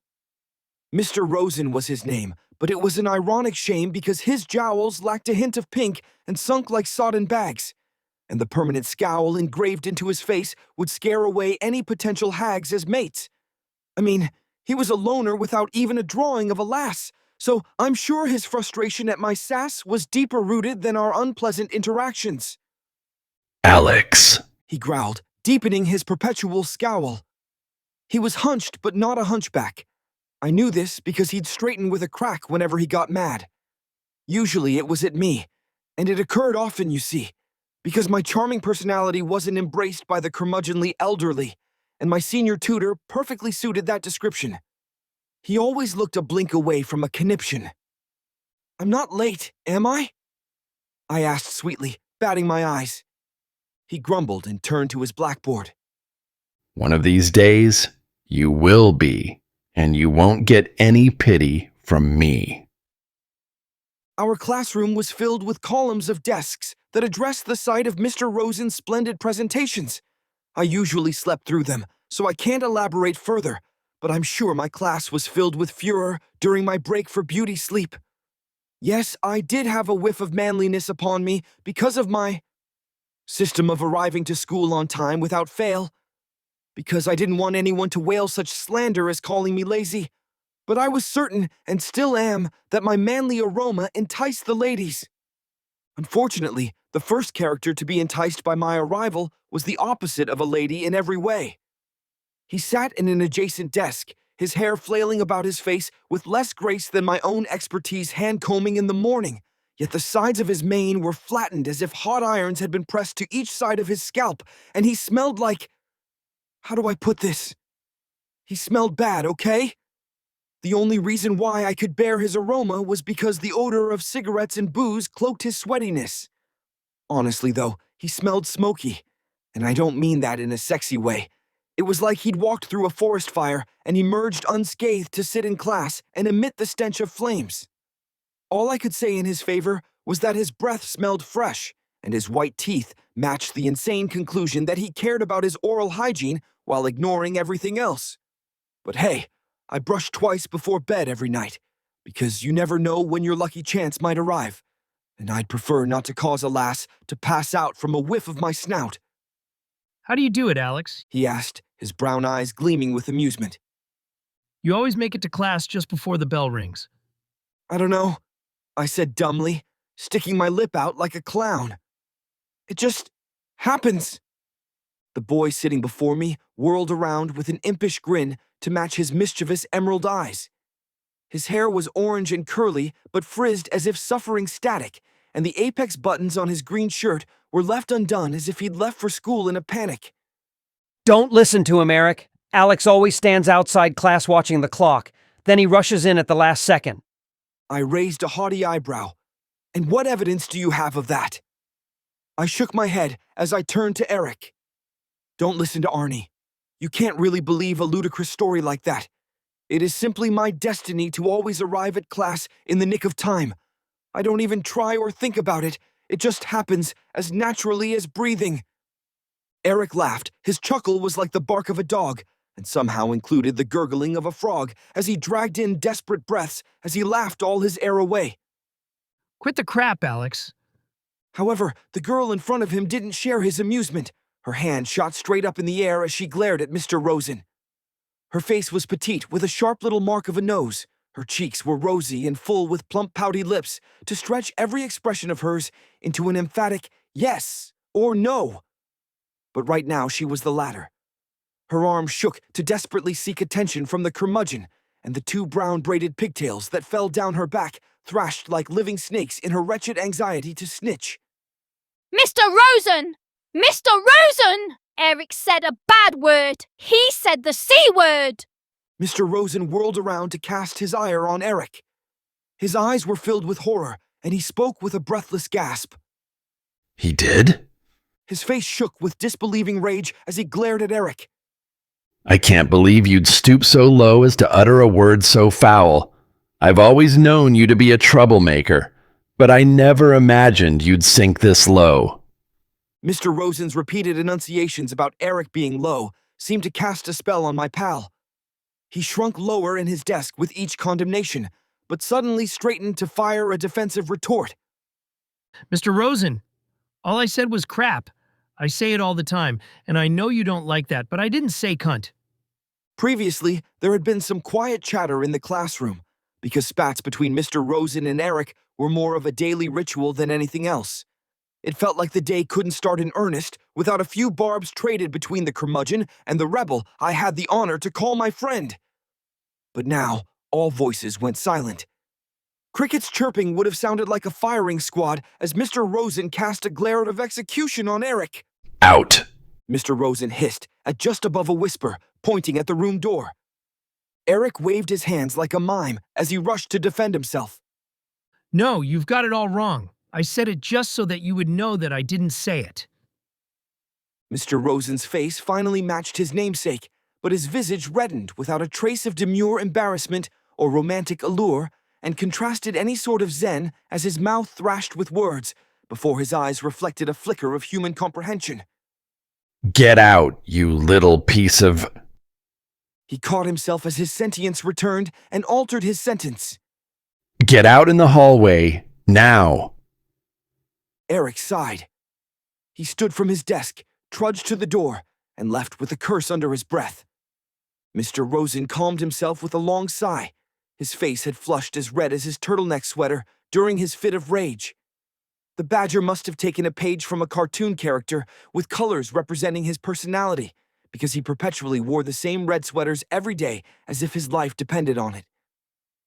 Mr. Rosen was his name, but it was an ironic shame because his jowls lacked a hint of pink and sunk like sodden bags, and the permanent scowl engraved into his face would scare away any potential hags as mates. I mean, he was a loner without even a drawing of a lass, so I'm sure his frustration at my sass was deeper rooted than our unpleasant interactions. Alex. He growled, deepening his perpetual scowl. He was hunched but not a hunchback. I knew this because he'd straighten with a crack whenever he got mad. Usually it was at me, and it occurred often, you see, because my charming personality wasn't embraced by the curmudgeonly elderly, and my senior tutor perfectly suited that description. He always looked a blink away from a conniption. I'm not late, am I? I asked sweetly, batting my eyes. He grumbled and turned to his blackboard. One of these days, you will be, and you won't get any pity from me. Our classroom was filled with columns of desks that addressed the site of Mr. Rosen's splendid presentations. I usually slept through them, so I can't elaborate further, but I'm sure my class was filled with furor during my break for beauty sleep. Yes, I did have a whiff of manliness upon me because of my system of arriving to school on time without fail, because I didn't want anyone to wail such slander as calling me lazy. But I was certain, and still am, that my manly aroma enticed the ladies. Unfortunately, the first character to be enticed by my arrival was the opposite of a lady in every way. He sat in an adjacent desk, his hair flailing about his face with less grace than my own expertise hand-combing in the morning, yet the sides of his mane were flattened as if hot irons had been pressed to each side of his scalp, and he smelled like— how do I put this? He smelled bad, okay? The only reason why I could bear his aroma was because the odor of cigarettes and booze cloaked his sweatiness. Honestly, though, he smelled smoky, and I don't mean that in a sexy way. It was like he'd walked through a forest fire and emerged unscathed to sit in class and emit the stench of flames. All I could say in his favor was that his breath smelled fresh, and his white teeth matched the insane conclusion that he cared about his oral hygiene while ignoring everything else. But hey, I brush twice before bed every night, because you never know when your lucky chance might arrive, and I'd prefer not to cause a lass to pass out from a whiff of my snout. How do you do it, Alex? He asked, his brown eyes gleaming with amusement. You always make it to class just before the bell rings. I don't know, I said dumbly, sticking my lip out like a clown. It just happens. The boy sitting before me whirled around with an impish grin to match his mischievous emerald eyes. His hair was orange and curly, but frizzed as if suffering static, and the apex buttons on his green shirt were left undone as if he'd left for school in a panic. Don't listen to him, Eric. Alex always stands outside class watching the clock. Then he rushes in at the last second. I raised a haughty eyebrow. And what evidence do you have of that? I shook my head as I turned to Eric. Don't listen to Arnie. You can't really believe a ludicrous story like that. It is simply my destiny to always arrive at class in the nick of time. I don't even try or think about it. It just happens as naturally as breathing. Eric laughed. His chuckle was like the bark of a dog, and somehow included the gurgling of a frog as he dragged in desperate breaths as he laughed all his air away. Quit the crap, Alex. However, the girl in front of him didn't share his amusement. Her hand shot straight up in the air as she glared at Mr. Rosen. Her face was petite with a sharp little mark of a nose. Her cheeks were rosy and full with plump pouty lips to stretch every expression of hers into an emphatic yes or no. But right now she was the latter. Her arm shook to desperately seek attention from the curmudgeon, and the two brown braided pigtails that fell down her back thrashed like living snakes in her wretched anxiety to snitch. Mr. Rosen! Mr. Rosen! Eric said a bad word. He said the C word. Mr. Rosen whirled around to cast his ire on Eric. His eyes were filled with horror, and he spoke with a breathless gasp. He did? His face shook with disbelieving rage as he glared at Eric. I can't believe you'd stoop so low as to utter a word so foul. I've always known you to be a troublemaker, but I never imagined you'd sink this low. Mr. Rosen's repeated enunciations about Eric being low seemed to cast a spell on my pal. He shrunk lower in his desk with each condemnation, but suddenly straightened to fire a defensive retort. Mr. Rosen, all I said was crap. I say it all the time, and I know you don't like that, but I didn't say cunt. Previously, there had been some quiet chatter in the classroom, because spats between Mr. Rosen and Eric were more of a daily ritual than anything else. It felt like the day couldn't start in earnest without a few barbs traded between the curmudgeon and the rebel I had the honor to call my friend. But now, all voices went silent. Cricket's chirping would have sounded like a firing squad as Mr. Rosen cast a glare of execution on Eric. Out! Mr. Rosen hissed at just above a whisper, pointing at the room door. Eric waved his hands like a mime as he rushed to defend himself. No, you've got it all wrong. I said it just so that you would know that I didn't say it. Mr. Rosen's face finally matched his namesake, but his visage reddened without a trace of demure embarrassment or romantic allure, and contrasted any sort of zen as his mouth thrashed with words before his eyes reflected a flicker of human comprehension. Get out, you little piece of... He caught himself as his sentience returned and altered his sentence. Get out in the hallway, now. Eric sighed. He stood from his desk, trudged to the door, and left with a curse under his breath. Mr. Rosen calmed himself with a long sigh. His face had flushed as red as his turtleneck sweater during his fit of rage. The badger must have taken a page from a cartoon character with colors representing his personality, because he perpetually wore the same red sweaters every day as if his life depended on it.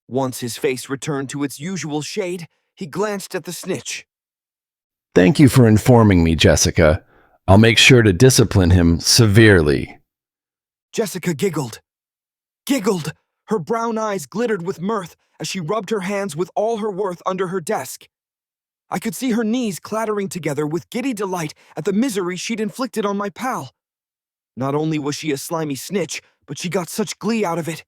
Once his face returned to its usual shade, he glanced at the snitch. Thank you for informing me, Jessica. I'll make sure to discipline him severely. Jessica giggled. Giggled! Her brown eyes glittered with mirth as she rubbed her hands with all her worth under her desk. I could see her knees clattering together with giddy delight at the misery she'd inflicted on my pal. Not only was she a slimy snitch, but she got such glee out of it.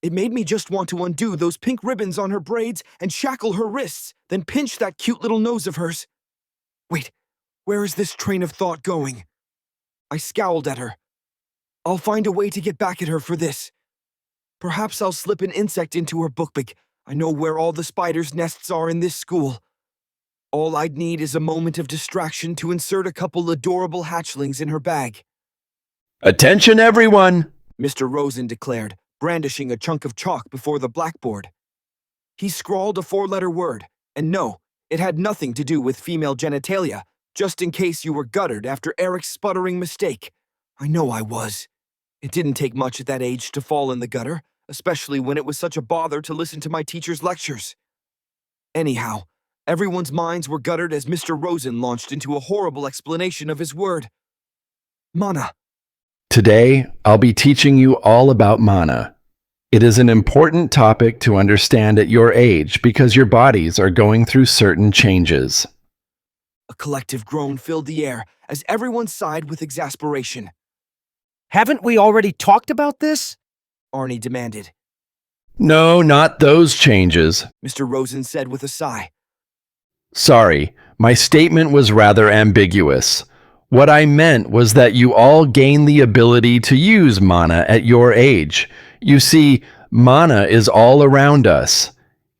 It made me just want to undo those pink ribbons on her braids and shackle her wrists, then pinch that cute little nose of hers. Wait, where is this train of thought going? I scowled at her. I'll find a way to get back at her for this. Perhaps I'll slip an insect into her bookbag. I know where all the spiders' nests are in this school. All I'd need is a moment of distraction to insert a couple adorable hatchlings in her bag. Attention, everyone! Mr. Rosen declared, brandishing a chunk of chalk before the blackboard. He scrawled a four-letter word, and no, it had nothing to do with female genitalia, just in case you were guttered after Eric's sputtering mistake. I know I was. It didn't take much at that age to fall in the gutter, especially when it was such a bother to listen to my teacher's lectures. Anyhow, everyone's minds were guttered as Mr. Rosen launched into a horrible explanation of his word. Mana. Today, I'll be teaching you all about mana. It is an important topic to understand at your age because your bodies are going through certain changes. A collective groan filled the air as everyone sighed with exasperation. Haven't we already talked about this? Arnie demanded. No, not those changes. Mr. Rosen said with a sigh. Sorry, my statement was rather ambiguous. What I meant was that you all gain the ability to use mana at your age. You see, mana is all around us.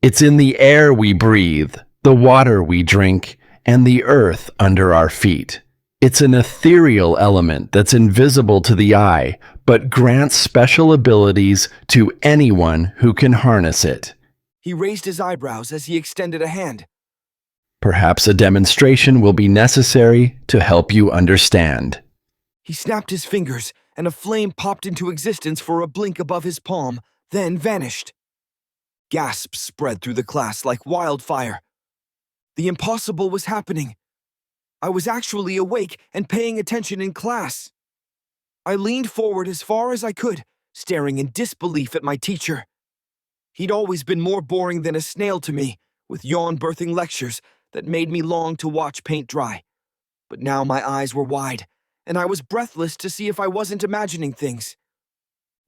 It's in the air we breathe, the water we drink, and the earth under our feet. It's an ethereal element that's invisible to the eye, but grants special abilities to anyone who can harness it. He raised his eyebrows as he extended a hand. Perhaps a demonstration will be necessary to help you understand. He snapped his fingers, and a flame popped into existence for a blink above his palm, then vanished. Gasps spread through the class like wildfire. The impossible was happening. I was actually awake and paying attention in class. I leaned forward as far as I could, staring in disbelief at my teacher. He'd always been more boring than a snail to me, with yawn-birthing lectures that made me long to watch paint dry. But now my eyes were wide, and I was breathless to see if I wasn't imagining things.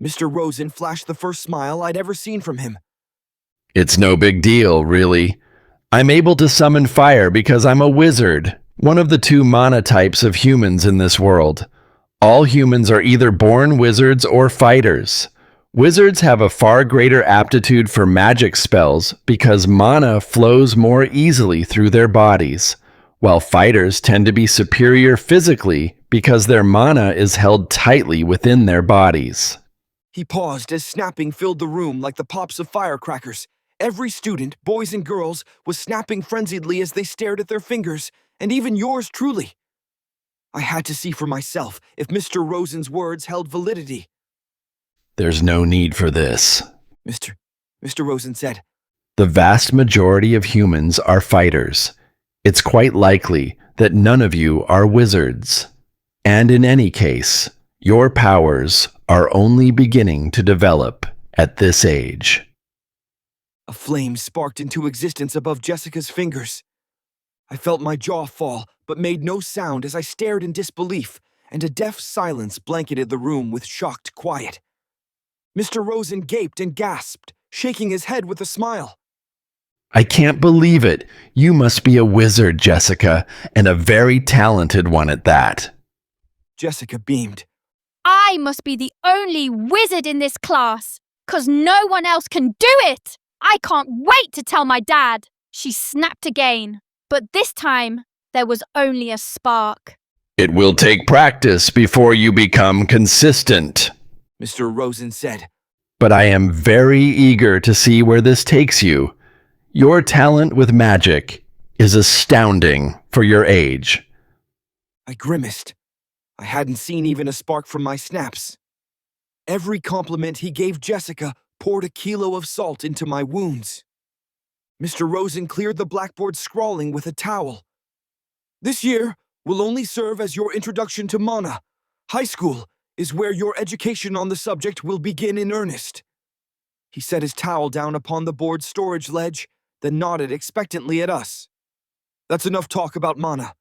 Mr. Rosen flashed the first smile I'd ever seen from him. It's no big deal, really. I'm able to summon fire because I'm a wizard, one of the two mana types of humans in this world. All humans are either born wizards or fighters. Wizards have a far greater aptitude for magic spells because mana flows more easily through their bodies, while fighters tend to be superior physically because their mana is held tightly within their bodies. He paused as snapping filled the room like the pops of firecrackers. Every student, boys and girls, was snapping frenziedly as they stared at their fingers, and even yours truly. I had to see for myself if Mr. Rosen's words held validity. There's no need for this, Mr. Rosen said. The vast majority of humans are fighters. It's quite likely that none of you are wizards. And in any case, your powers are only beginning to develop at this age. A flame sparked into existence above Jessica's fingers. I felt my jaw fall, but made no sound as I stared in disbelief, and a deaf silence blanketed the room with shocked quiet. Mr. Rosen gaped and gasped, shaking his head with a smile. I can't believe it. You must be a wizard, Jessica, and a very talented one at that. Jessica beamed. I must be the only wizard in this class, 'cause no one else can do it! I can't wait to tell my dad! She snapped again, but this time there was only a spark. It will take practice before you become consistent, Mr. Rosen said. But I am very eager to see where this takes you. Your talent with magic is astounding for your age. I grimaced. I hadn't seen even a spark from my snaps. Every compliment he gave Jessica poured a kilo of salt into my wounds. Mr. Rosen cleared the blackboard scrawling with a towel. This year will only serve as your introduction to mana. High school is where your education on the subject will begin in earnest. He set his towel down upon the board's storage ledge, then nodded expectantly at us. That's enough talk about mana.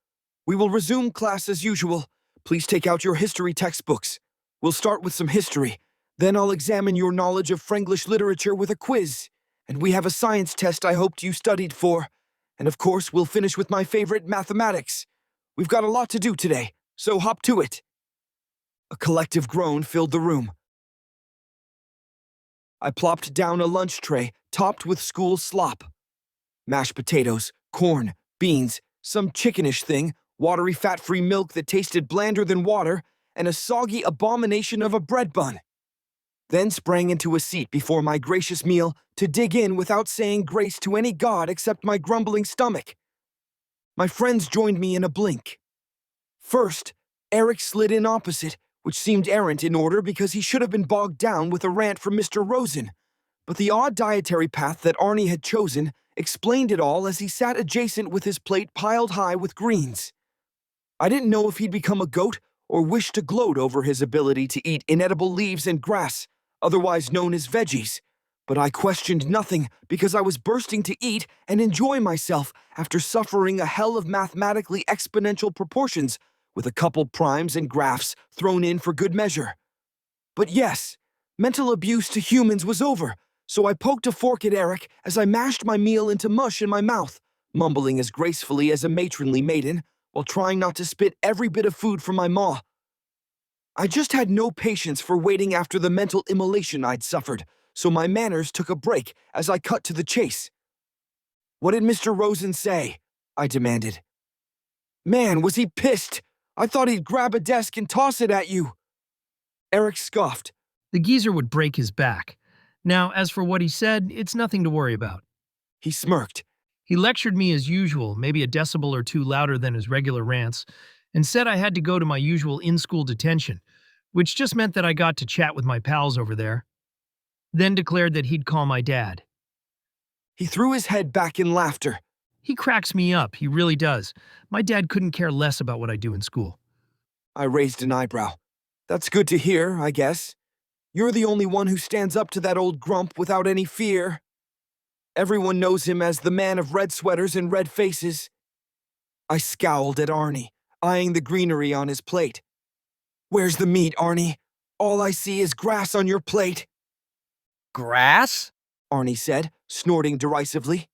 We will resume class as usual. Please take out your history textbooks. We'll start with some history. Then I'll examine your knowledge of Franglish literature with a quiz. And we have a science test I hoped you studied for. And of course, we'll finish with my favorite, mathematics. We've got a lot to do today, so hop to it. A collective groan filled the room. I plopped down a lunch tray topped with school slop. Mashed potatoes, corn, beans, some chickenish thing, watery fat-free milk that tasted blander than water, and a soggy abomination of a bread bun. Then sprang into a seat before my gracious meal to dig in without saying grace to any god except my grumbling stomach. My friends joined me in a blink. First, Eric slid in opposite, which seemed errant in order because he should have been bogged down with a rant from Mr. Rosen. But the odd dietary path that Arnie had chosen explained it all as he sat adjacent with his plate piled high with greens. I didn't know if he'd become a goat or wished to gloat over his ability to eat inedible leaves and grass, otherwise known as veggies, but I questioned nothing because I was bursting to eat and enjoy myself after suffering a hell of mathematically exponential proportions with a couple primes and graphs thrown in for good measure. But yes, mental abuse to humans was over, so I poked a fork at Eric as I mashed my meal into mush in my mouth, mumbling as gracefully as a matronly maiden, while trying not to spit every bit of food from my maw. I just had no patience for waiting after the mental immolation I'd suffered, so my manners took a break as I cut to the chase. What did Mr. Rosen say? I demanded. Man, was he pissed! I thought he'd grab a desk and toss it at you. Eric scoffed. The geezer would break his back. Now, as for what he said, it's nothing to worry about. He smirked. He lectured me as usual, maybe a decibel or two louder than his regular rants, and said I had to go to my usual in-school detention, which just meant that I got to chat with my pals over there. Then declared that he'd call my dad. He threw his head back in laughter. He cracks me up, he really does. My dad couldn't care less about what I do in school. I raised an eyebrow. That's good to hear, I guess. You're the only one who stands up to that old grump without any fear. Everyone knows him as the man of red sweaters and red faces. I scowled at Arnie, eyeing the greenery on his plate. Where's the meat, Arnie? All I see is grass on your plate. Grass? Arnie said, snorting derisively.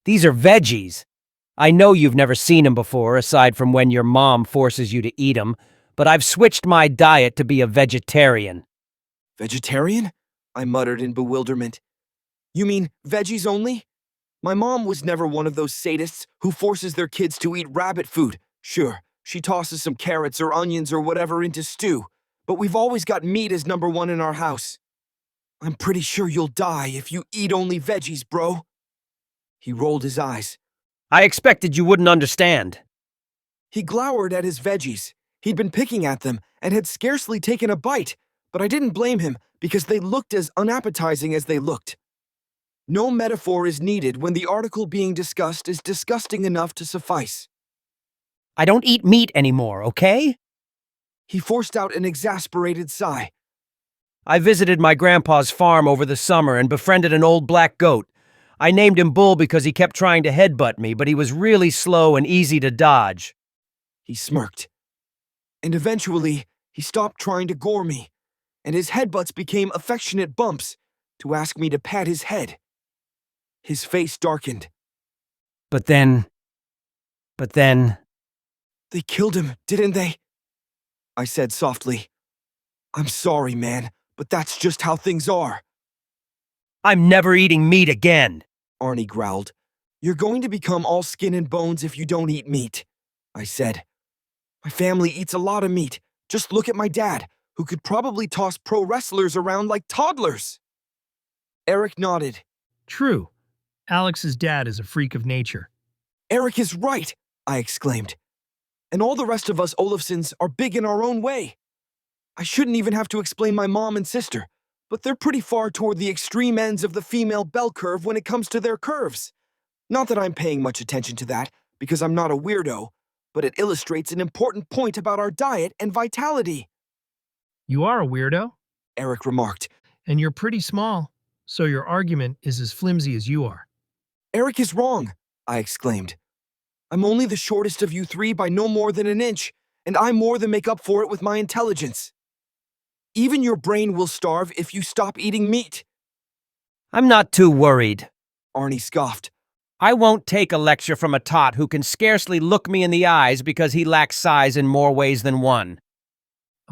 These are veggies. I know you've never seen them before, aside from when your mom forces you to eat them, but I've switched my diet to be a vegetarian. Vegetarian? I muttered in bewilderment. You mean veggies only? My mom was never one of those sadists who forces their kids to eat rabbit food. Sure, she tosses some carrots or onions or whatever into stew, but we've always got meat as number one in our house. I'm pretty sure you'll die if you eat only veggies, bro. He rolled his eyes. I expected you wouldn't understand. He glowered at his veggies. He'd been picking at them and had scarcely taken a bite, but I didn't blame him because they looked as unappetizing as they looked. No metaphor is needed when the article being discussed is disgusting enough to suffice. I don't eat meat anymore, okay? He forced out an exasperated sigh. I visited my grandpa's farm over the summer and befriended an old black goat. I named him Bull because he kept trying to headbutt me, but he was really slow and easy to dodge. He smirked. And eventually, he stopped trying to gore me, and his headbutts became affectionate bumps to ask me to pat his head. His face darkened. But then... They killed him, didn't they? I said softly. I'm sorry, man, but that's just how things are. I'm never eating meat again, Arnie growled. You're going to become all skin and bones if you don't eat meat, I said. My family eats a lot of meat. Just look at my dad, who could probably toss pro wrestlers around like toddlers. Eric nodded. True. Alex's dad is a freak of nature. Eric is right, I exclaimed. And all the rest of us Olafsons are big in our own way. I shouldn't even have to explain my mom and sister, but they're pretty far toward the extreme ends of the female bell curve when it comes to their curves. Not that I'm paying much attention to that, because I'm not a weirdo, but it illustrates an important point about our diet and vitality. You are a weirdo, Eric remarked. and you're pretty small, so your argument is as flimsy as you are. Eric is wrong, I exclaimed. I'm only the shortest of you three by no more than an inch, and I more than make up for it with my intelligence. Even your brain will starve if you stop eating meat. I'm not too worried. Arnie scoffed. I won't take a lecture from a tot who can scarcely look me in the eyes because he lacks size in more ways than one.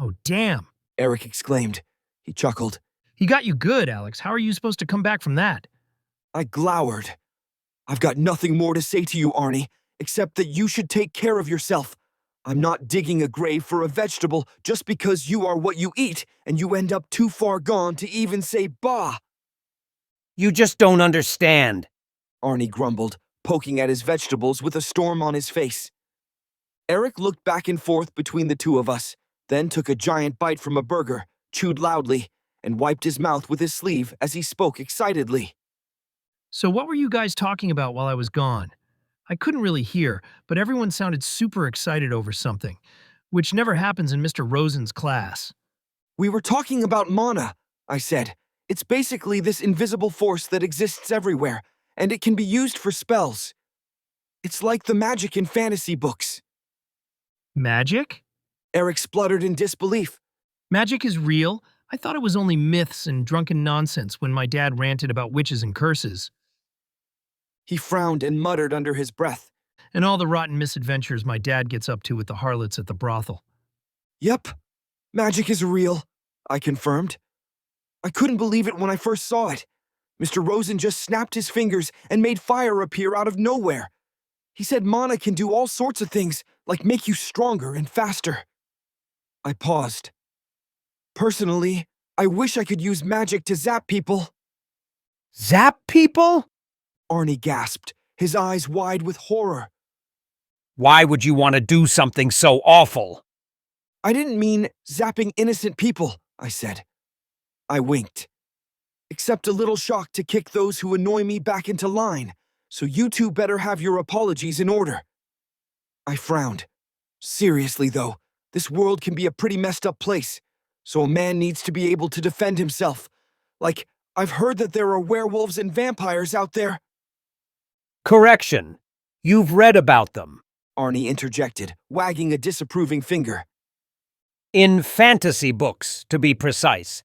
Oh, damn. Eric exclaimed. He chuckled. He got you good, Alex. How are you supposed to come back from that? I glowered. I've got nothing more to say to you, Arnie, except that you should take care of yourself. I'm not digging a grave for a vegetable just because you are what you eat and you end up too far gone to even say bah. You just don't understand, Arnie grumbled, poking at his vegetables with a storm on his face. Eric looked back and forth between the two of us, then took a giant bite from a burger, chewed loudly, and wiped his mouth with his sleeve as he spoke excitedly. So what were you guys talking about while I was gone? I couldn't really hear, but everyone sounded super excited over something, which never happens in Mr. Rosen's class. We were talking about mana, I said. It's basically this invisible force that exists everywhere, and it can be used for spells. It's like the magic in fantasy books. Magic? Eric spluttered in disbelief. Magic is real. I thought it was only myths and drunken nonsense when my dad ranted about witches and curses. He frowned and muttered under his breath. And all the rotten misadventures my dad gets up to with the harlots at the brothel. Yep, magic is real, I confirmed. I couldn't believe it when I first saw it. Mr. Rosen just snapped his fingers and made fire appear out of nowhere. He said mana can do all sorts of things, like make you stronger and faster. I paused. Personally, I wish I could use magic to zap people. Zap people? Arnie gasped, his eyes wide with horror. Why would you want to do something so awful? I didn't mean zapping innocent people, I said. I winked. Except a little shocked to kick those who annoy me back into line, so you two better have your apologies in order. I frowned. Seriously, though, this world can be a pretty messed up place, so a man needs to be able to defend himself. Like, I've heard that there are werewolves and vampires out there. Correction. You've read about them. Arnie interjected, wagging a disapproving finger. In fantasy books, to be precise.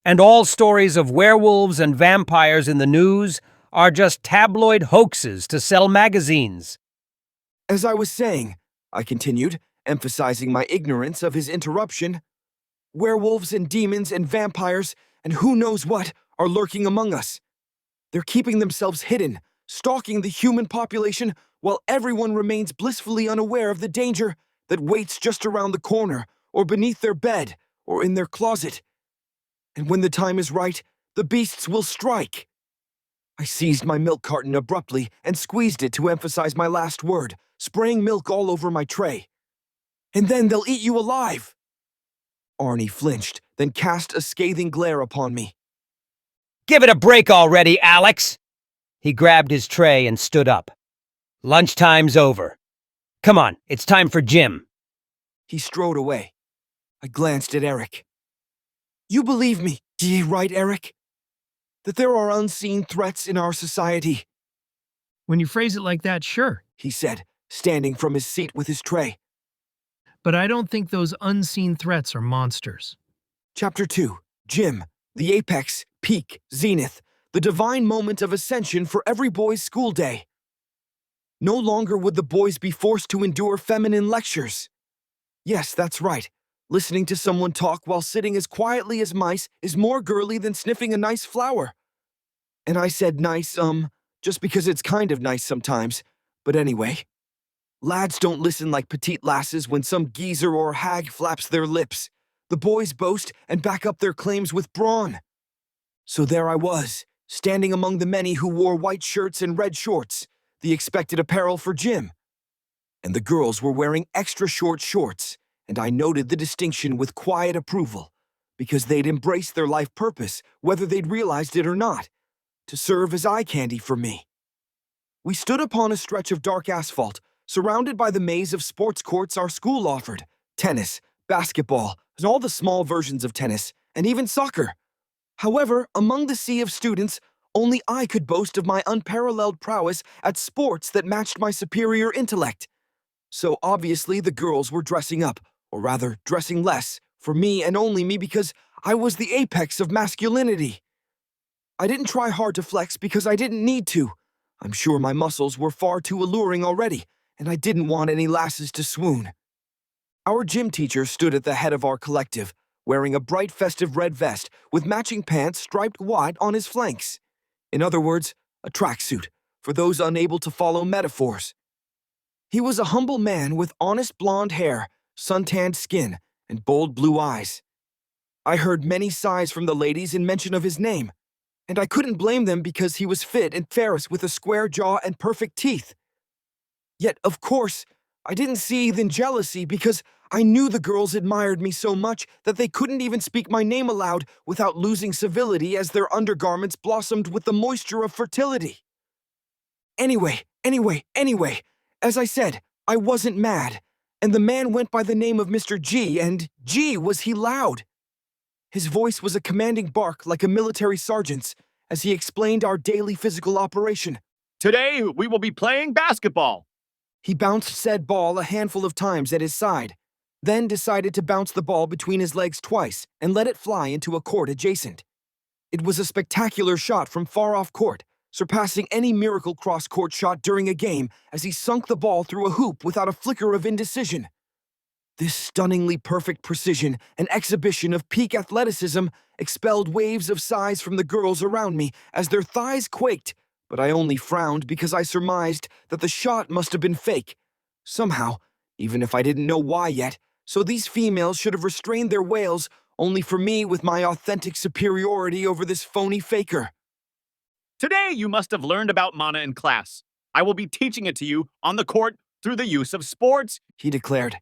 And all stories of werewolves and vampires in the news are just tabloid hoaxes to sell magazines. As I was saying, I continued, emphasizing my ignorance of his interruption, werewolves and demons and vampires and who knows what are lurking among us. They're keeping themselves hidden, stalking the human population while everyone remains blissfully unaware of the danger that waits just around the corner or beneath their bed or in their closet. And when the time is right, the beasts will strike. I seized my milk carton abruptly and squeezed it to emphasize my last word, spraying milk all over my tray. And then they'll eat you alive. Arnie flinched, then cast a scathing glare upon me. Give it a break already, Alex! He grabbed his tray and stood up. Lunchtime's over. Come on, it's time for gym. He strode away. I glanced at Eric. You believe me, right, Eric? That there are unseen threats in our society. When you phrase it like that, sure. He said, standing from his seat with his tray. But I don't think those unseen threats are monsters. Chapter 2. Gym. The apex, peak, zenith. The divine moment of ascension for every boy's school day. No longer would the boys be forced to endure feminine lectures. Yes, that's right. Listening to someone talk while sitting as quietly as mice is more girly than sniffing a nice flower. And I said nice, just because it's kind of nice sometimes. But anyway, lads don't listen like petite lasses when some geezer or hag flaps their lips. The boys boast and back up their claims with brawn. So there I was, standing among the many who wore white shirts and red shorts, the expected apparel for gym. And the girls were wearing extra short shorts, and I noted the distinction with quiet approval, because they'd embraced their life purpose, whether they'd realized it or not, to serve as eye candy for me. We stood upon a stretch of dark asphalt, surrounded by the maze of sports courts our school offered, tennis, basketball, and all the small versions of tennis, and even soccer. However, among the sea of students, only I could boast of my unparalleled prowess at sports that matched my superior intellect. So obviously the girls were dressing up, or rather dressing less, for me and only me because I was the apex of masculinity. I didn't try hard to flex because I didn't need to. I'm sure my muscles were far too alluring already, and I didn't want any lasses to swoon. Our gym teacher stood at the head of our collective, wearing a bright festive red vest with matching pants striped wide on his flanks. In other words, a tracksuit, for those unable to follow metaphors. He was a humble man with honest blonde hair, suntanned skin, and bold blue eyes. I heard many sighs from the ladies in mention of his name, and I couldn't blame them because he was fit and ferrous with a square jaw and perfect teeth. Yet, of course, I didn't seethe in jealousy because I knew the girls admired me so much that they couldn't even speak my name aloud without losing civility as their undergarments blossomed with the moisture of fertility. Anyway, as I said, I wasn't mad, and the man went by the name of Mr. G, and gee, was he loud. His voice was a commanding bark like a military sergeant's as he explained our daily physical operation. Today, we will be playing basketball. He bounced said ball a handful of times at his side, then decided to bounce the ball between his legs twice and let it fly into a court adjacent. It was a spectacular shot from far off court, surpassing any miracle cross-court shot during a game as he sunk the ball through a hoop without a flicker of indecision. This stunningly perfect precision and exhibition of peak athleticism expelled waves of sighs from the girls around me as their thighs quaked, but I only frowned because I surmised that the shot must have been fake. Somehow, even if I didn't know why yet, so these females should have restrained their wails only for me with my authentic superiority over this phony faker. Today, you must have learned about mana in class. I will be teaching it to you on the court through the use of sports, He declared.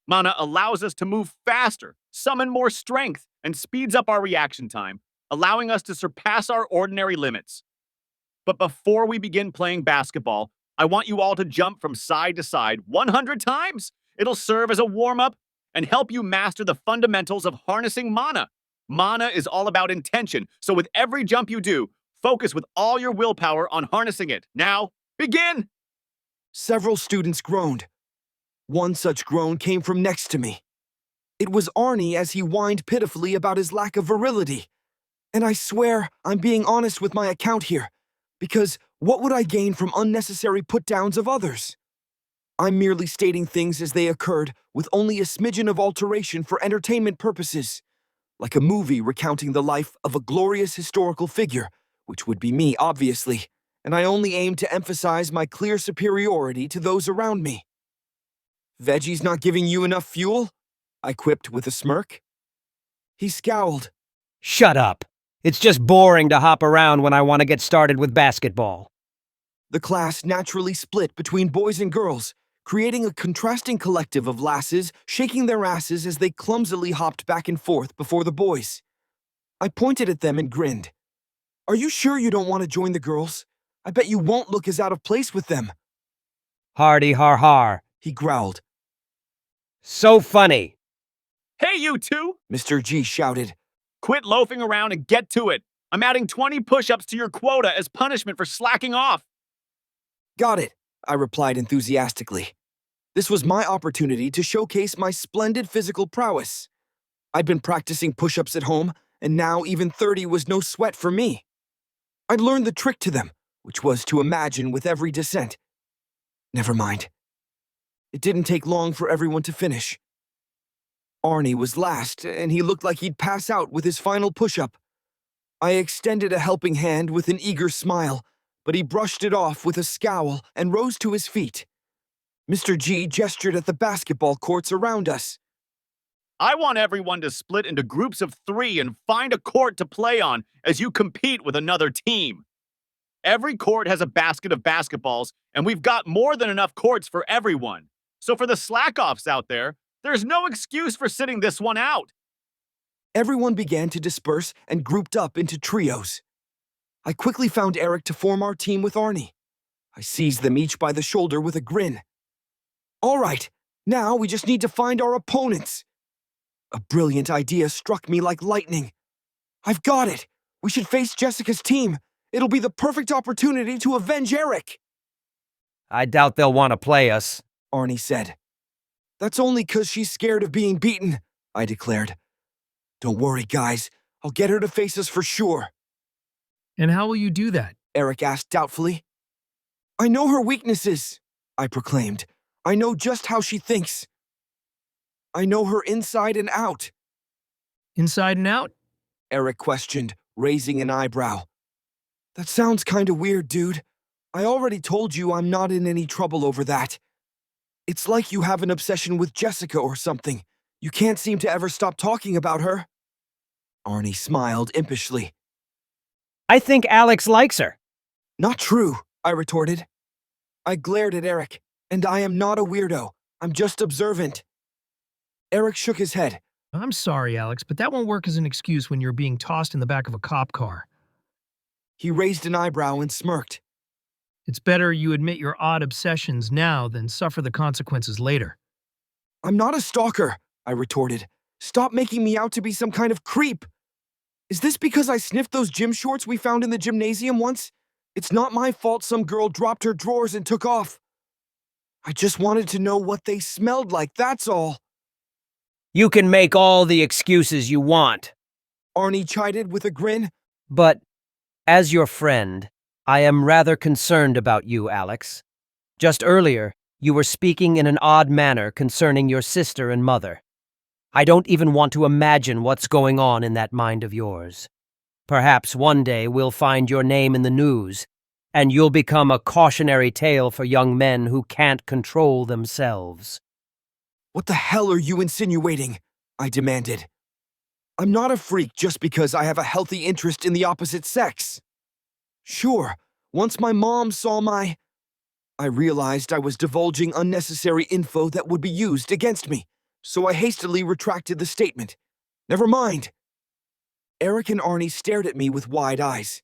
Mana allows us to move faster, summon more strength, and speeds up our reaction time, allowing us to surpass our ordinary limits. But before we begin playing basketball, I want you all to jump from side to side 100 times. It'll serve as a warm-up and help you master the fundamentals of harnessing mana. Mana is all about intention, so with every jump you do, focus with all your willpower on harnessing it. Now, begin! Several students groaned. One such groan came from next to me. It was Arnie as he whined pitifully about his lack of virility. And I swear I'm being honest with my account here, because what would I gain from unnecessary put-downs of others? I'm merely stating things as they occurred with only a smidgen of alteration for entertainment purposes, like a movie recounting the life of a glorious historical figure, which would be me, obviously, and I only aim to emphasize my clear superiority to those around me. Veggie's not giving you enough fuel? I quipped with a smirk. He scowled. Shut up. It's just boring to hop around when I want to get started with basketball. The class naturally split between boys and girls, creating a contrasting collective of lasses shaking their asses as they clumsily hopped back and forth before the boys. I pointed at them and grinned. Are you sure you don't want to join the girls? I bet you won't look as out of place with them. Hardy har har. He growled. So funny. Hey, you two! Mr. G shouted. Quit loafing around and get to it. I'm adding 20 push-ups to your quota as punishment for slacking off. Got it, I replied enthusiastically. This was my opportunity to showcase my splendid physical prowess. I'd been practicing push-ups at home, and now even 30 was no sweat for me. I'd learned the trick to them, which was to imagine with every descent. Never mind. It didn't take long for everyone to finish. Arnie was last, and he looked like he'd pass out with his final push-up. I extended a helping hand with an eager smile, but he brushed it off with a scowl and rose to his feet. Mr. G gestured at the basketball courts around us. I want everyone to split into groups of 3 and find a court to play on as you compete with another team. Every court has a basket of basketballs, and we've got more than enough courts for everyone. So for the slack-offs out there, there's no excuse for sitting this one out. Everyone began to disperse and grouped up into trios. I quickly found Eric to form our team with Arnie. I seized them each by the shoulder with a grin. All right, now we just need to find our opponents. A brilliant idea struck me like lightning. I've got it. We should face Jessica's team. It'll be the perfect opportunity to avenge Eric. I doubt they'll want to play us, Arnie said. That's only 'cause she's scared of being beaten, I declared. Don't worry, guys. I'll get her to face us for sure. And how will you do that? Eric asked doubtfully. I know her weaknesses, I proclaimed. I know just how she thinks. I know her inside and out. Inside and out? Eric questioned, raising an eyebrow. That sounds kinda weird, dude. I already told you I'm not in any trouble over that. It's like you have an obsession with Jessica or something. You can't seem to ever stop talking about her. Arnie smiled impishly. I think Alex likes her. Not true, I retorted. I glared at Eric, and I am not a weirdo. I'm just observant. Eric shook his head. I'm sorry, Alex, but that won't work as an excuse when you're being tossed in the back of a cop car. He raised an eyebrow and smirked. It's better you admit your odd obsessions now than suffer the consequences later. I'm not a stalker, I retorted. Stop making me out to be some kind of creep. Is this because I sniffed those gym shorts we found in the gymnasium once? It's not my fault some girl dropped her drawers and took off. I just wanted to know what they smelled like, that's all. You can make all the excuses you want. Arnie chided with a grin. But, as your friend, I am rather concerned about you, Alex. Just earlier, you were speaking in an odd manner concerning your sister and mother. I don't even want to imagine what's going on in that mind of yours. Perhaps one day we'll find your name in the news, and you'll become a cautionary tale for young men who can't control themselves. What the hell are you insinuating? I demanded. I'm not a freak just because I have a healthy interest in the opposite sex. Sure, once my mom saw I realized I was divulging unnecessary info that would be used against me, so I hastily retracted the statement. Never mind. Eric and Arnie stared at me with wide eyes.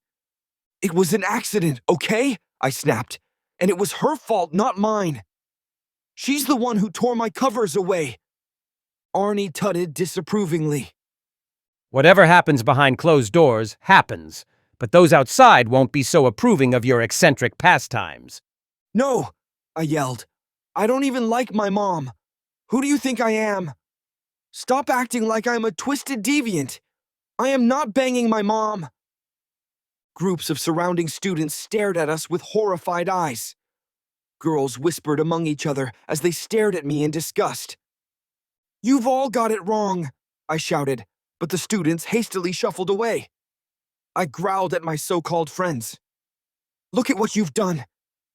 It was an accident, okay? I snapped. And it was her fault, not mine. She's the one who tore my covers away. Arnie tutted disapprovingly. Whatever happens behind closed doors happens, but those outside won't be so approving of your eccentric pastimes. No, I yelled. I don't even like my mom. Who do you think I am? Stop acting like I'm a twisted deviant. I am not banging my mom. Groups of surrounding students stared at us with horrified eyes. Girls whispered among each other as they stared at me in disgust. You've all got it wrong, I shouted, but the students hastily shuffled away. I growled at my so-called friends. Look at what you've done.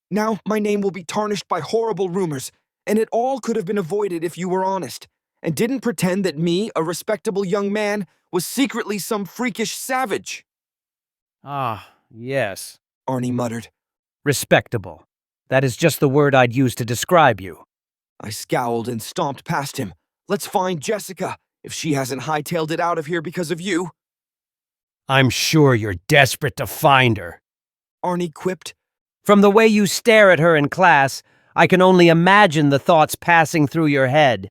Now my name will be tarnished by horrible rumors, and it all could have been avoided if you were honest, and didn't pretend that me, a respectable young man, was secretly some freakish savage. Ah, yes. Arnie muttered. Respectable. That is just the word I'd use to describe you. I scowled and stomped past him. Let's find Jessica, if she hasn't hightailed it out of here because of you. I'm sure you're desperate to find her. Arnie quipped. From the way you stare at her in class, I can only imagine the thoughts passing through your head.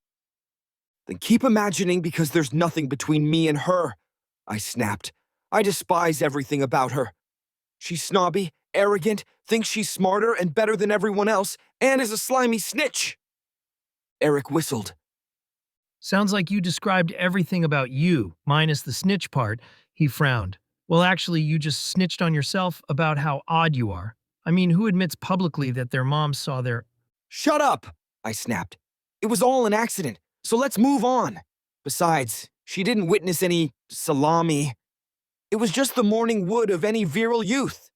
Then keep imagining because there's nothing between me and her, I snapped. I despise everything about her. She's snobby, arrogant, thinks she's smarter and better than everyone else, and is a slimy snitch. Eric whistled. Sounds like you described everything about you, minus the snitch part. He frowned. Well, actually, you just snitched on yourself about how odd you are. I mean, who admits publicly that their mom saw their— Shut up, I snapped. It was all an accident, so let's move on. Besides, she didn't witness any salami. It was just the morning wood of any virile youth.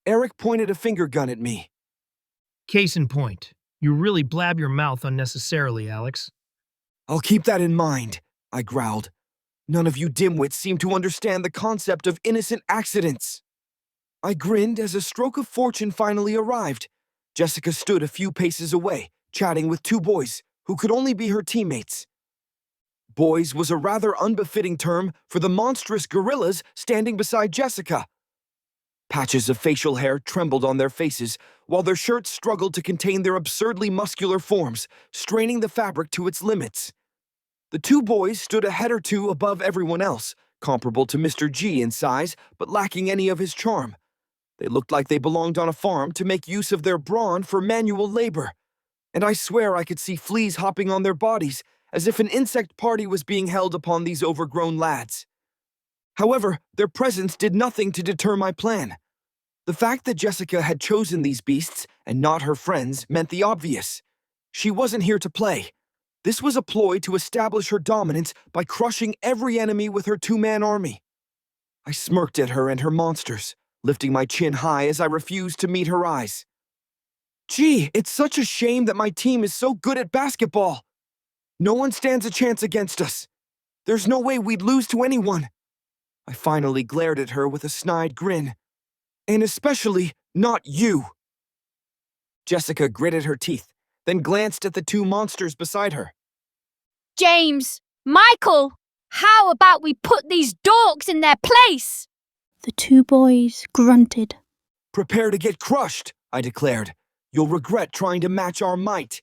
Eric pointed a finger gun at me. Case in point. You really blab your mouth unnecessarily, Alex. I'll keep that in mind, I growled. None of you dimwits seem to understand the concept of innocent accidents. I grinned as a stroke of fortune finally arrived. Jessica stood a few paces away, chatting with two boys, who could only be her teammates. Boys was a rather unbefitting term for the monstrous gorillas standing beside Jessica. Patches of facial hair trembled on their faces, while their shirts struggled to contain their absurdly muscular forms, straining the fabric to its limits. The two boys stood a head or two above everyone else, comparable to Mr. G in size, but lacking any of his charm. They looked like they belonged on a farm to make use of their brawn for manual labor. And I swear I could see fleas hopping on their bodies, as if an insect party was being held upon these overgrown lads. However, their presence did nothing to deter my plan. The fact that Jessica had chosen these beasts and not her friends meant the obvious. She wasn't here to play. This was a ploy to establish her dominance by crushing every enemy with her two-man army. I smirked at her and her monsters, lifting my chin high as I refused to meet her eyes. Gee, it's such a shame that my team is so good at basketball. No one stands a chance against us. There's no way we'd lose to anyone. I finally glared at her with a snide grin. And especially not you. Jessica gritted her teeth, then glanced at the two monsters beside her. James, Michael, how about we put these dorks in their place? The two boys grunted. Prepare to get crushed, I declared. You'll regret trying to match our might.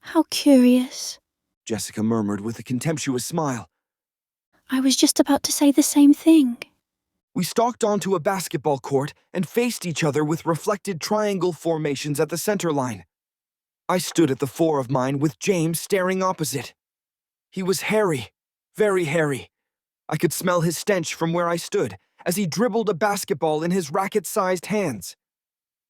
How curious. Jessica murmured with a contemptuous smile. I was just about to say the same thing. We stalked onto a basketball court and faced each other with reflected triangle formations at the center line. I stood at the fore of mine with James staring opposite. He was hairy, very hairy. I could smell his stench from where I stood as he dribbled a basketball in his racket-sized hands.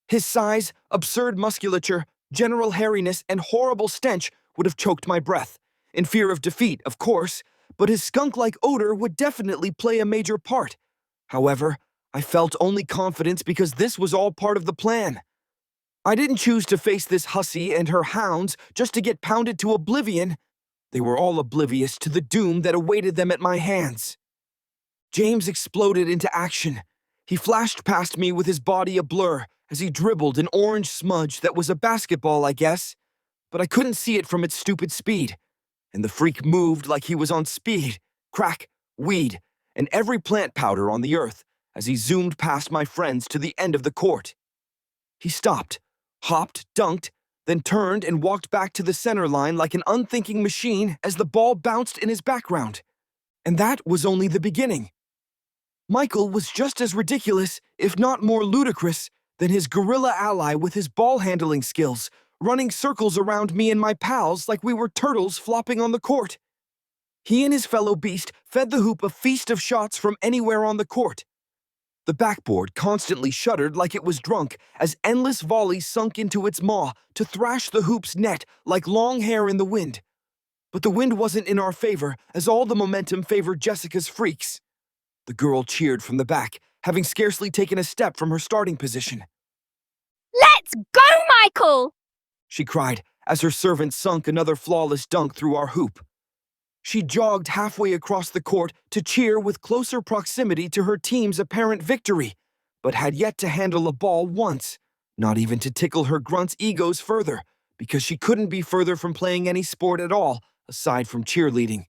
His size, absurd musculature, general hairiness, and horrible stench would have choked my breath, in fear of defeat, of course, but his skunk-like odor would definitely play a major part. However, I felt only confidence because this was all part of the plan. I didn't choose to face this hussy and her hounds just to get pounded to oblivion. They were all oblivious to the doom that awaited them at my hands. James exploded into action. He flashed past me with his body a blur as he dribbled an orange smudge that was a basketball, I guess, but I couldn't see it from its stupid speed. And the freak moved like he was on speed, crack, weed, and every plant powder on the earth as he zoomed past my friends to the end of the court. He stopped, hopped, dunked, then turned and walked back to the center line like an unthinking machine as the ball bounced in his background. And that was only the beginning. Michael was just as ridiculous, if not more ludicrous, than his gorilla ally with his ball handling skills, running circles around me and my pals like we were turtles flopping on the court. He and his fellow beast fed the hoop a feast of shots from anywhere on the court. The backboard constantly shuddered like it was drunk as endless volleys sunk into its maw to thrash the hoop's net like long hair in the wind. But the wind wasn't in our favor as all the momentum favored Jessica's freaks. The girl cheered from the back, having scarcely taken a step from her starting position. Let's go, Michael! She cried as her servant sunk another flawless dunk through our hoop. She jogged halfway across the court to cheer with closer proximity to her team's apparent victory, but had yet to handle a ball once, not even to tickle her grunt's egos further, because she couldn't be further from playing any sport at all, aside from cheerleading.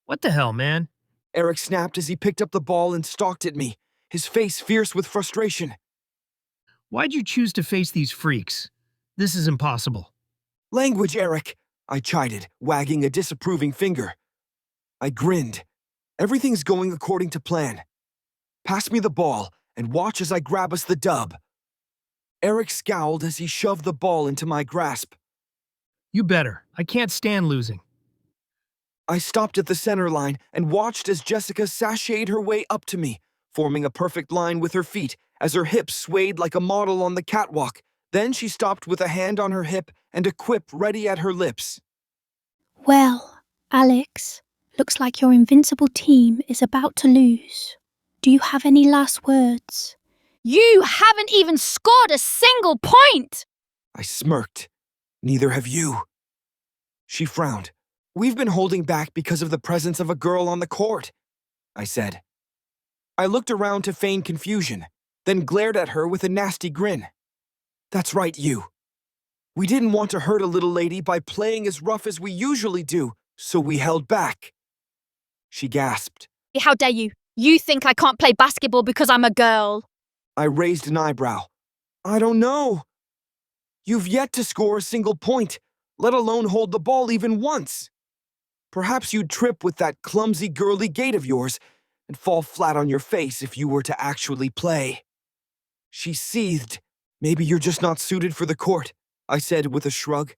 What the hell, man? Eric snapped as he picked up the ball and stalked at me, his face fierce with frustration. Why'd you choose to face these freaks? This is impossible. Language, Eric, I chided, wagging a disapproving finger. I grinned. Everything's going according to plan. Pass me the ball and watch as I grab us the dub. Eric scowled as he shoved the ball into my grasp. You better. I can't stand losing. I stopped at the center line and watched as Jessica sashayed her way up to me, forming a perfect line with her feet as her hips swayed like a model on the catwalk. Then she stopped with a hand on her hip and a quip ready at her lips. Well, Alex, looks like your invincible team is about to lose. Do you have any last words? You haven't even scored a single point! I smirked. Neither have you. She frowned. We've been holding back because of the presence of a girl on the court, I said. I looked around to feign confusion, then glared at her with a nasty grin. That's right, you. We didn't want to hurt a little lady by playing as rough as we usually do, so we held back. She gasped. How dare you? You think I can't play basketball because I'm a girl? I raised an eyebrow. I don't know. You've yet to score a single point, let alone hold the ball even once. Perhaps you'd trip with that clumsy girly gait of yours and fall flat on your face if you were to actually play. She seethed. Maybe you're just not suited for the court, I said with a shrug.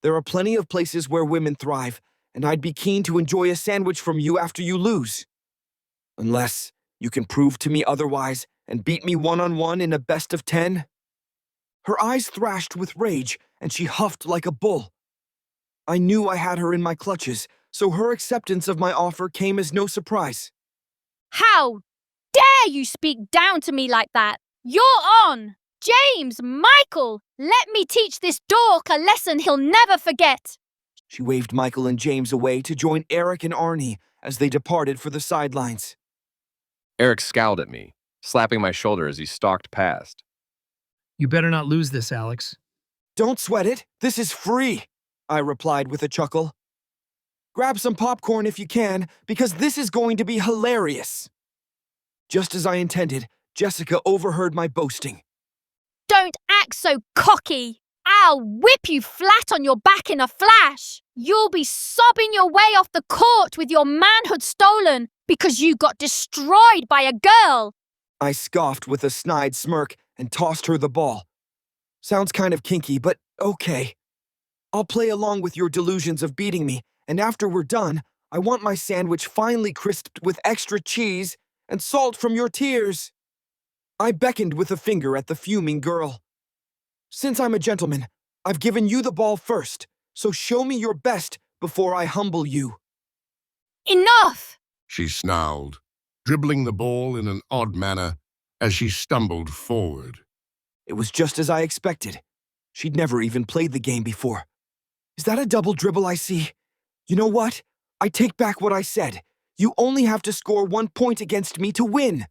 There are plenty of places where women thrive, and I'd be keen to enjoy a sandwich from you after you lose. Unless you can prove to me otherwise and beat me one-on-one in a best of 10. Her eyes thrashed with rage, and she huffed like a bull. I knew I had her in my clutches, so her acceptance of my offer came as no surprise. How dare you speak down to me like that? You're on! James, Michael, let me teach this dork a lesson he'll never forget. She waved Michael and James away to join Eric and Arnie as they departed for the sidelines. Eric scowled at me, slapping my shoulder as he stalked past. You better not lose this, Alex. Don't sweat it. This is free, I replied with a chuckle. Grab some popcorn if you can, because this is going to be hilarious. Just as I intended, Jessica overheard my boasting. Don't act so cocky. I'll whip you flat on your back in a flash. You'll be sobbing your way off the court with your manhood stolen because you got destroyed by a girl. I scoffed with a snide smirk and tossed her the ball. Sounds kind of kinky, but okay. I'll play along with your delusions of beating me, and after we're done, I want my sandwich finely crisped with extra cheese and salt from your tears. I beckoned with a finger at the fuming girl. Since I'm a gentleman, I've given you the ball first, so show me your best before I humble you. Enough! She snarled. dribbling the ball in an odd manner as she stumbled forward. It was just as I expected. She'd never even played the game before. Is that a double dribble I see? You know what? I take back what I said. You only have to score 1 point against me to win.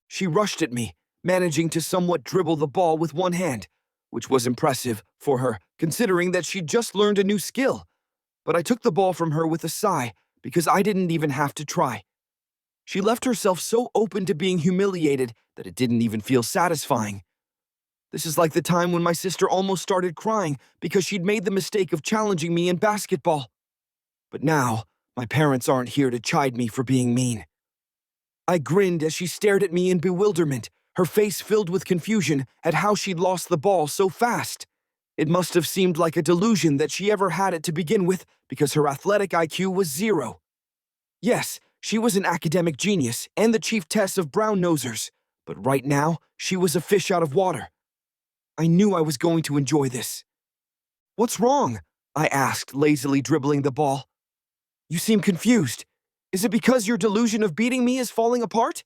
She rushed at me, managing to somewhat dribble the ball with one hand, which was impressive for her, considering that she'd just learned a new skill. But I took the ball from her with a sigh, because I didn't even have to try. She left herself so open to being humiliated that it didn't even feel satisfying. This is like the time when my sister almost started crying because she'd made the mistake of challenging me in basketball. But now, my parents aren't here to chide me for being mean. I grinned as she stared at me in bewilderment, her face filled with confusion at how she'd lost the ball so fast. It must have seemed like a delusion that she ever had it to begin with because her athletic IQ was 0. Yes, she was an academic genius and the chief Tess of brown nosers, but right now, she was a fish out of water. I knew I was going to enjoy this. "What's wrong?" I asked, lazily dribbling the ball. "You seem confused. Is it because your delusion of beating me is falling apart?"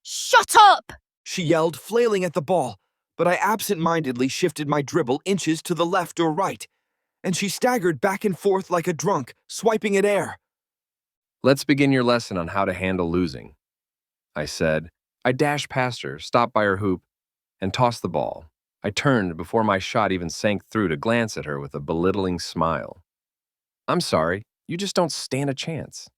Shut up! She yelled, flailing at the ball, but I absent-mindedly shifted my dribble inches to the left or right, and she staggered back and forth like a drunk, swiping at air. Let's begin your lesson on how to handle losing, I said. I dashed past her, stopped by her hoop, and tossed the ball. I turned before my shot even sank through to glance at her with a belittling smile. I'm sorry, you just don't stand a chance.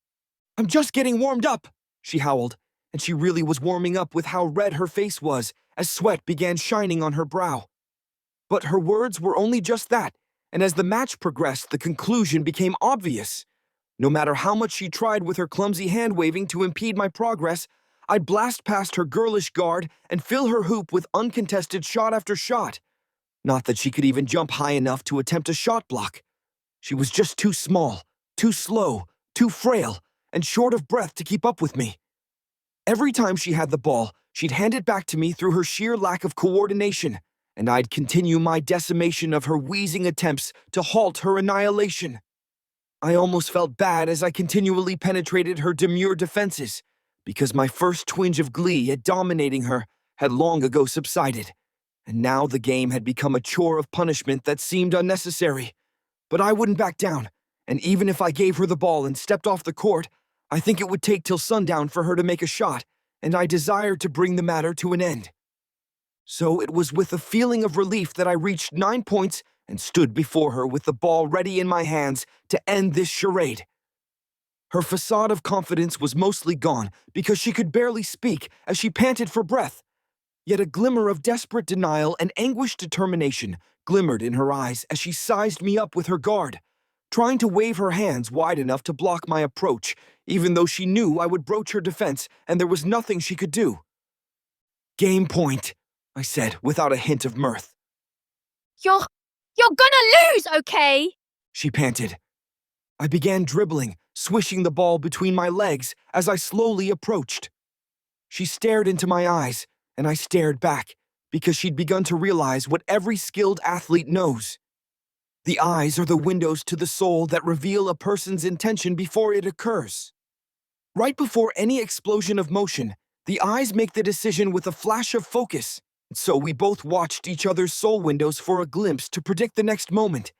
"I'm just getting warmed up," she howled, and she really was warming up with how red her face was as sweat began shining on her brow. But her words were only just that, and as the match progressed, the conclusion became obvious. No matter how much she tried with her clumsy hand-waving to impede my progress, I'd blast past her girlish guard and fill her hoop with uncontested shot after shot. Not that she could even jump high enough to attempt a shot block. She was just too small, too slow, too frail, and short of breath to keep up with me. Every time she had the ball, she'd hand it back to me through her sheer lack of coordination, and I'd continue my decimation of her wheezing attempts to halt her annihilation. I almost felt bad as I continually penetrated her demure defenses, because my first twinge of glee at dominating her had long ago subsided, and now the game had become a chore of punishment that seemed unnecessary. But I wouldn't back down, and even if I gave her the ball and stepped off the court, I think it would take till sundown for her to make a shot, and I desired to bring the matter to an end. So it was with a feeling of relief that I reached 9 points and stood before her with the ball ready in my hands to end this charade. Her facade of confidence was mostly gone because she could barely speak as she panted for breath. Yet a glimmer of desperate denial and anguished determination glimmered in her eyes as she sized me up with her guard, trying to wave her hands wide enough to block my approach, even though she knew I would broach her defense and there was nothing she could do. "Game point," I said without a hint of mirth. You're gonna lose, okay? She panted. I began dribbling, swishing the ball between my legs as I slowly approached. She stared into my eyes, and I stared back, because she'd begun to realize what every skilled athlete knows. The eyes are the windows to the soul that reveal a person's intention before it occurs. Right before any explosion of motion, the eyes make the decision with a flash of focus, so we both watched each other's soul windows for a glimpse to predict the next moment.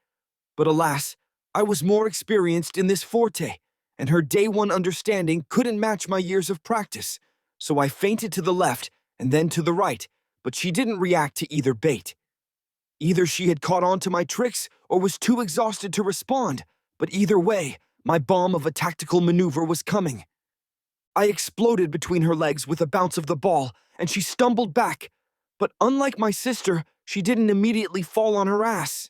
But alas, I was more experienced in this forte, and her day-one understanding couldn't match my years of practice, so I feinted to the left and then to the right, but she didn't react to either bait. Either she had caught on to my tricks or was too exhausted to respond, but either way, my bomb of a tactical maneuver was coming. I exploded between her legs with a bounce of the ball, and she stumbled back, but unlike my sister, she didn't immediately fall on her ass.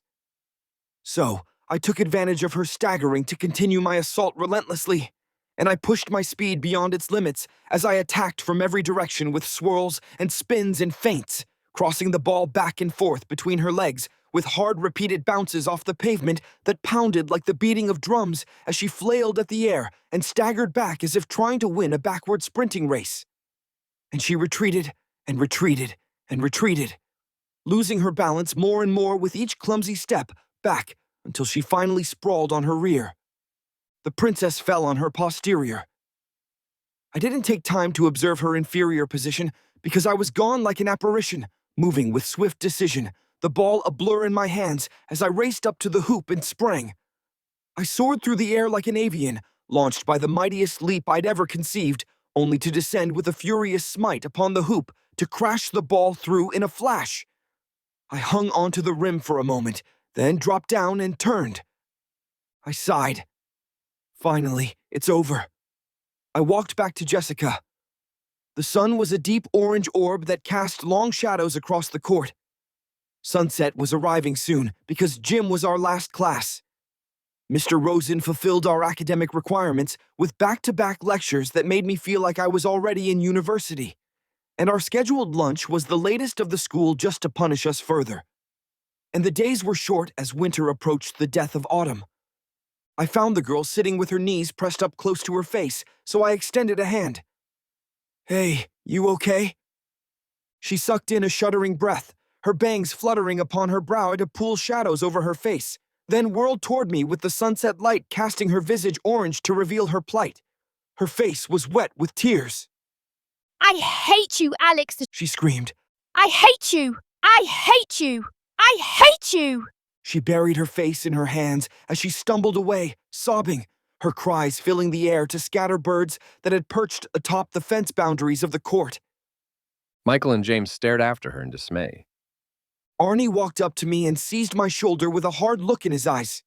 So, I took advantage of her staggering to continue my assault relentlessly, and I pushed my speed beyond its limits as I attacked from every direction with swirls and spins and feints, crossing the ball back and forth between her legs with hard repeated bounces off the pavement that pounded like the beating of drums as she flailed at the air and staggered back as if trying to win a backward sprinting race. And she retreated and retreated and retreated, losing her balance more and more with each clumsy step back until she finally sprawled on her rear. The princess fell on her posterior. I didn't take time to observe her inferior position because I was gone like an apparition, moving with swift decision, the ball a blur in my hands as I raced up to the hoop and sprang. I soared through the air like an avian, launched by the mightiest leap I'd ever conceived, only to descend with a furious smite upon the hoop to crash the ball through in a flash. I hung onto the rim for a moment, then dropped down and turned. I sighed. Finally, it's over. I walked back to Jessica. The sun was a deep orange orb that cast long shadows across the court. Sunset was arriving soon because gym was our last class. Mr. Rosen fulfilled our academic requirements with back-to-back lectures that made me feel like I was already in university. And our scheduled lunch was the latest of the school just to punish us further. And the days were short as winter approached the death of autumn. I found the girl sitting with her knees pressed up close to her face, so I extended a hand. "Hey, you okay?" She sucked in a shuddering breath, her bangs fluttering upon her brow to pool shadows over her face, then whirled toward me with the sunset light casting her visage orange to reveal her plight. Her face was wet with tears. I hate you, Alex, She screamed. I hate you! I hate you! I hate you! She buried her face in her hands as she stumbled away, sobbing, her cries filling the air to scatter birds that had perched atop the fence boundaries of the court. Michael and James stared after her in dismay. Arnie walked up to me and seized my shoulder with a hard look in his eyes.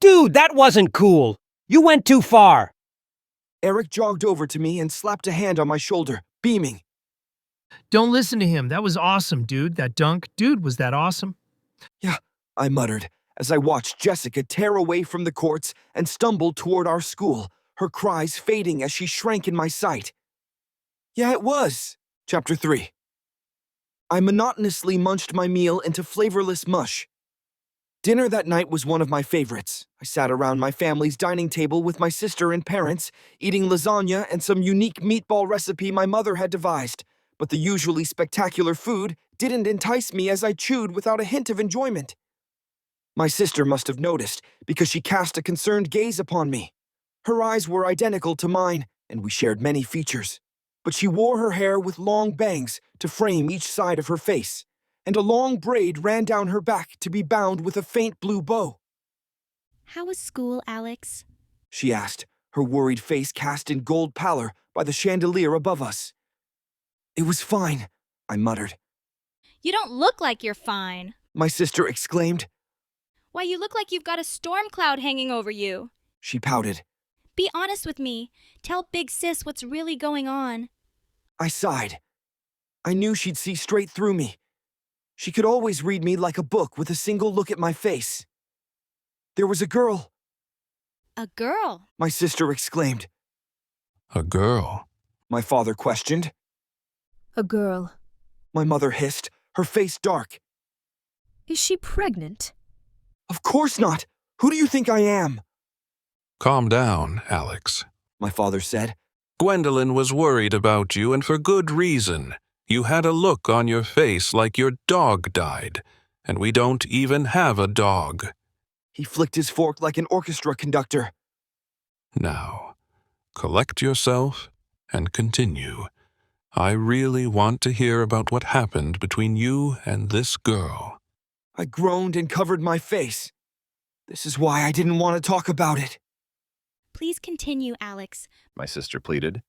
Dude, that wasn't cool. You went too far. Eric jogged over to me and slapped a hand on my shoulder, beaming. Don't listen to him. That was awesome, dude. That dunk. Dude, was that awesome? Yeah, I muttered as I watched Jessica tear away from the courts and stumble toward our school, her cries fading as she shrank in my sight. Yeah, it was. Chapter 3. I monotonously munched my meal into flavorless mush. Dinner that night was one of my favorites. I sat around my family's dining table with my sister and parents, eating lasagna and some unique meatball recipe my mother had devised, but the usually spectacular food didn't entice me as I chewed without a hint of enjoyment. My sister must have noticed, because she cast a concerned gaze upon me. Her eyes were identical to mine, and we shared many features. But she wore her hair with long bangs to frame each side of her face, and a long braid ran down her back to be bound with a faint blue bow. How was school, Alex? She asked, her worried face cast in gold pallor by the chandelier above us. It was fine, I muttered. You don't look like you're fine. My sister exclaimed. Why, you look like you've got a storm cloud hanging over you. She pouted. Be honest with me. Tell Big Sis what's really going on. I sighed. I knew she'd see straight through me. She could always read me like a book with a single look at my face. There was a girl. A girl? My sister exclaimed. A girl? My father questioned. A girl. My mother hissed, her face dark. Is she pregnant? Of course not. Who do you think I am? Calm down, Alex. My father said. Gwendolyn was worried about you, and for good reason. You had a look on your face like your dog died, and we don't even have a dog. He flicked his fork like an orchestra conductor. Now, collect yourself and continue. I really want to hear about what happened between you and this girl. I groaned and covered my face. This is why I didn't want to talk about it. Please continue, Alex. My sister pleaded.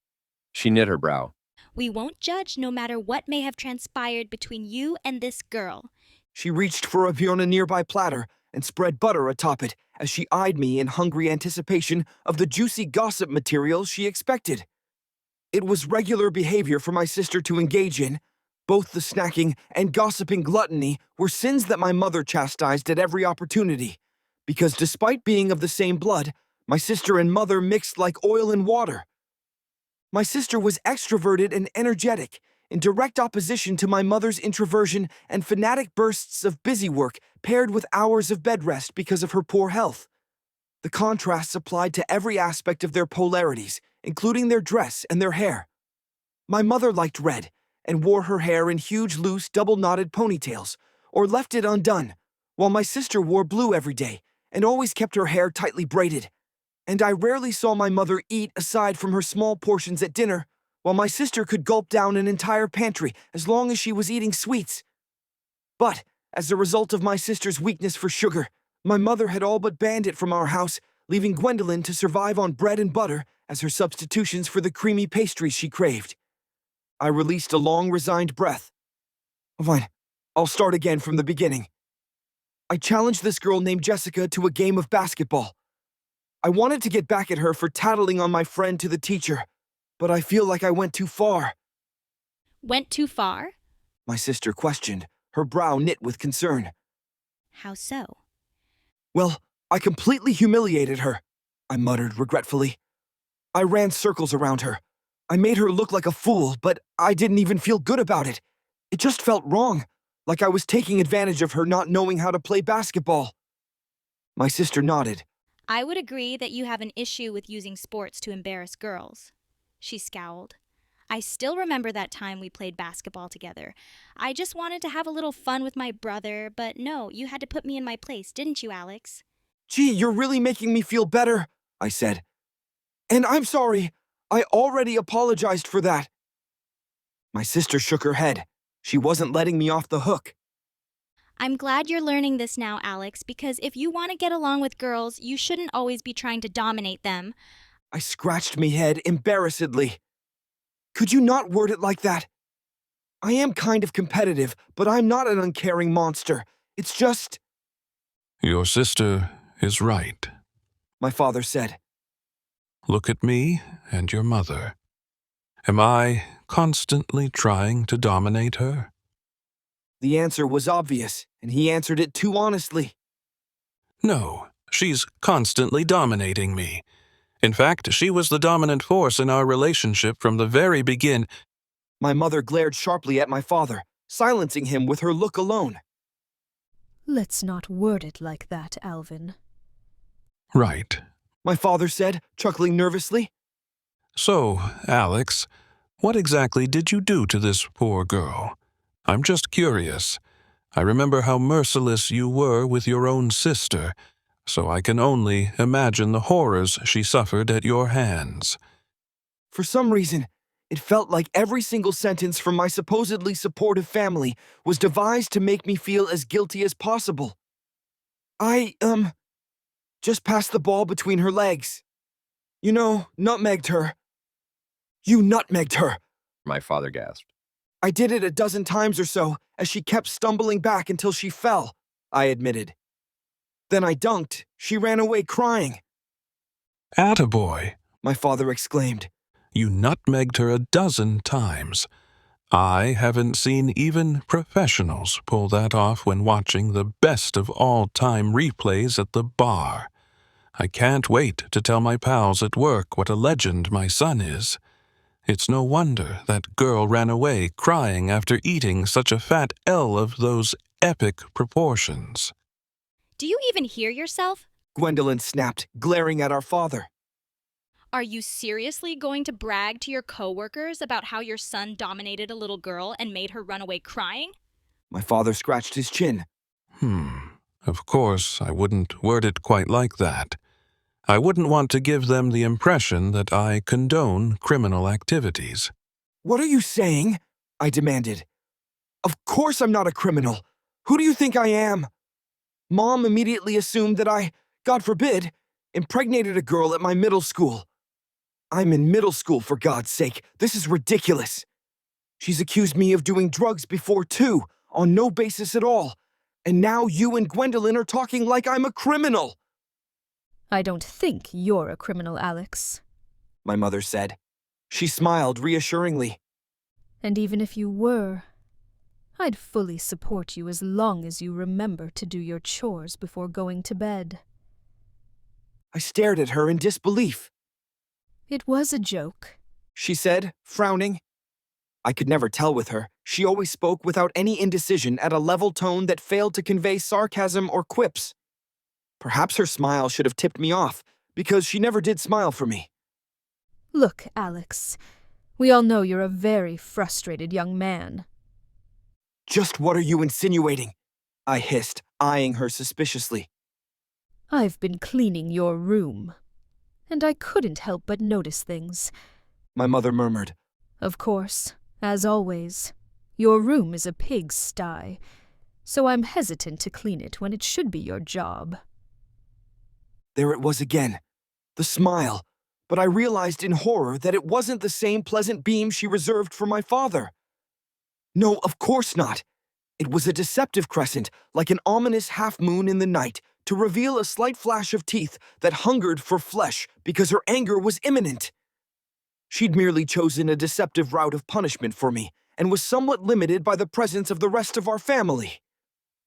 She knit her brow. We won't judge no matter what may have transpired between you and this girl. She reached for a nearby platter and spread butter atop it as she eyed me in hungry anticipation of the juicy gossip material she expected. It was regular behavior for my sister to engage in. Both the snacking and gossiping gluttony were sins that my mother chastised at every opportunity, because despite being of the same blood, my sister and mother mixed like oil and water. My sister was extroverted and energetic, in direct opposition to my mother's introversion and fanatic bursts of busy work paired with hours of bed rest because of her poor health. The contrasts applied to every aspect of their polarities, including their dress and their hair. My mother liked red and wore her hair in huge, loose, double-knotted ponytails, or left it undone, while my sister wore blue every day and always kept her hair tightly braided. and I rarely saw my mother eat aside from her small portions at dinner, while my sister could gulp down an entire pantry as long as she was eating sweets. But, as a result of my sister's weakness for sugar, my mother had all but banned it from our house, leaving Gwendolyn to survive on bread and butter as her substitutions for the creamy pastries she craved. I released a long, resigned breath. Fine, I'll start again from the beginning. I challenged this girl named Jessica to a game of basketball. I wanted to get back at her for tattling on my friend to the teacher, but I feel like I went too far. Went too far? My sister questioned, her brow knit with concern. How so? Well, I completely humiliated her, I muttered regretfully. I ran circles around her. I made her look like a fool, but I didn't even feel good about it. It just felt wrong, like I was taking advantage of her not knowing how to play basketball. My sister nodded. I would agree that you have an issue with using sports to embarrass girls. She scowled. I still remember that time we played basketball together. I just wanted to have a little fun with my brother, but no, you had to put me in my place, didn't you, Alex? Gee, you're really making me feel better, I said. And I'm sorry. I already apologized for that. My sister shook her head. She wasn't letting me off the hook. I'm glad you're learning this now, Alex, because if you want to get along with girls, you shouldn't always be trying to dominate them. I scratched me head embarrassedly. Could you not word it like that? I am kind of competitive, but I'm not an uncaring monster. It's just... Your sister is right. My father said. Look at me and your mother. Am I constantly trying to dominate her? The answer was obvious, and he answered it too honestly. No, she's constantly dominating me. In fact, she was the dominant force in our relationship from the very begin. My mother glared sharply at my father, silencing him with her look alone. Let's not word it like that, Alvin. Right. My father said, chuckling nervously. So, Alex, what exactly did you do to this poor girl? I'm just curious. I remember how merciless you were with your own sister, so I can only imagine the horrors she suffered at your hands. For some reason, it felt like every single sentence from my supposedly supportive family was devised to make me feel as guilty as possible. I, just passed the ball between her legs. You know, nutmegged her. You nutmegged her, My father gasped. I did it a dozen times or so, as she kept stumbling back until she fell, I admitted. Then I dunked. She ran away crying. Attaboy, My father exclaimed. you nutmegged her a dozen times. I haven't seen even professionals pull that off when watching the best of all-time replays at the bar. I can't wait to tell my pals at work what a legend my son is. It's no wonder that girl ran away crying after eating such a fat L of those epic proportions. Do you even hear yourself? Gwendolyn snapped, glaring at our father. Are you seriously going to brag to your coworkers about how your son dominated a little girl and made her run away crying? My father scratched his chin. Of course, I wouldn't word it quite like that. I wouldn't want to give them the impression that I condone criminal activities. What are you saying? I demanded. Of course I'm not a criminal. Who do you think I am? Mom immediately assumed that I, God forbid, impregnated a girl at my middle school. I'm in middle school, for God's sake. This is ridiculous. She's accused me of doing drugs before, too, on no basis at all. And now you and Gwendolyn are talking like I'm a criminal. I don't think you're a criminal, Alex. My mother said. She smiled reassuringly. And even if you were, I'd fully support you as long as you remember to do your chores before going to bed. I stared at her in disbelief. It was a joke, She said, frowning. I could never tell with her. She always spoke without any indecision at a level tone that failed to convey sarcasm or quips. Perhaps her smile should have tipped me off, because she never did smile for me. Look, Alex, we all know you're a very frustrated young man. Just what are you insinuating? I hissed, eyeing her suspiciously. I've been cleaning your room. and I couldn't help but notice things. My mother murmured. Of course, as always, your room is a pigsty, so I'm hesitant to clean it when it should be your job. There it was again, the smile, but I realized in horror that it wasn't the same pleasant beam she reserved for my father. No, of course not. It was a deceptive crescent, like an ominous half-moon in the night, to reveal a slight flash of teeth that hungered for flesh because her anger was imminent. She'd merely chosen a deceptive route of punishment for me, and was somewhat limited by the presence of the rest of our family.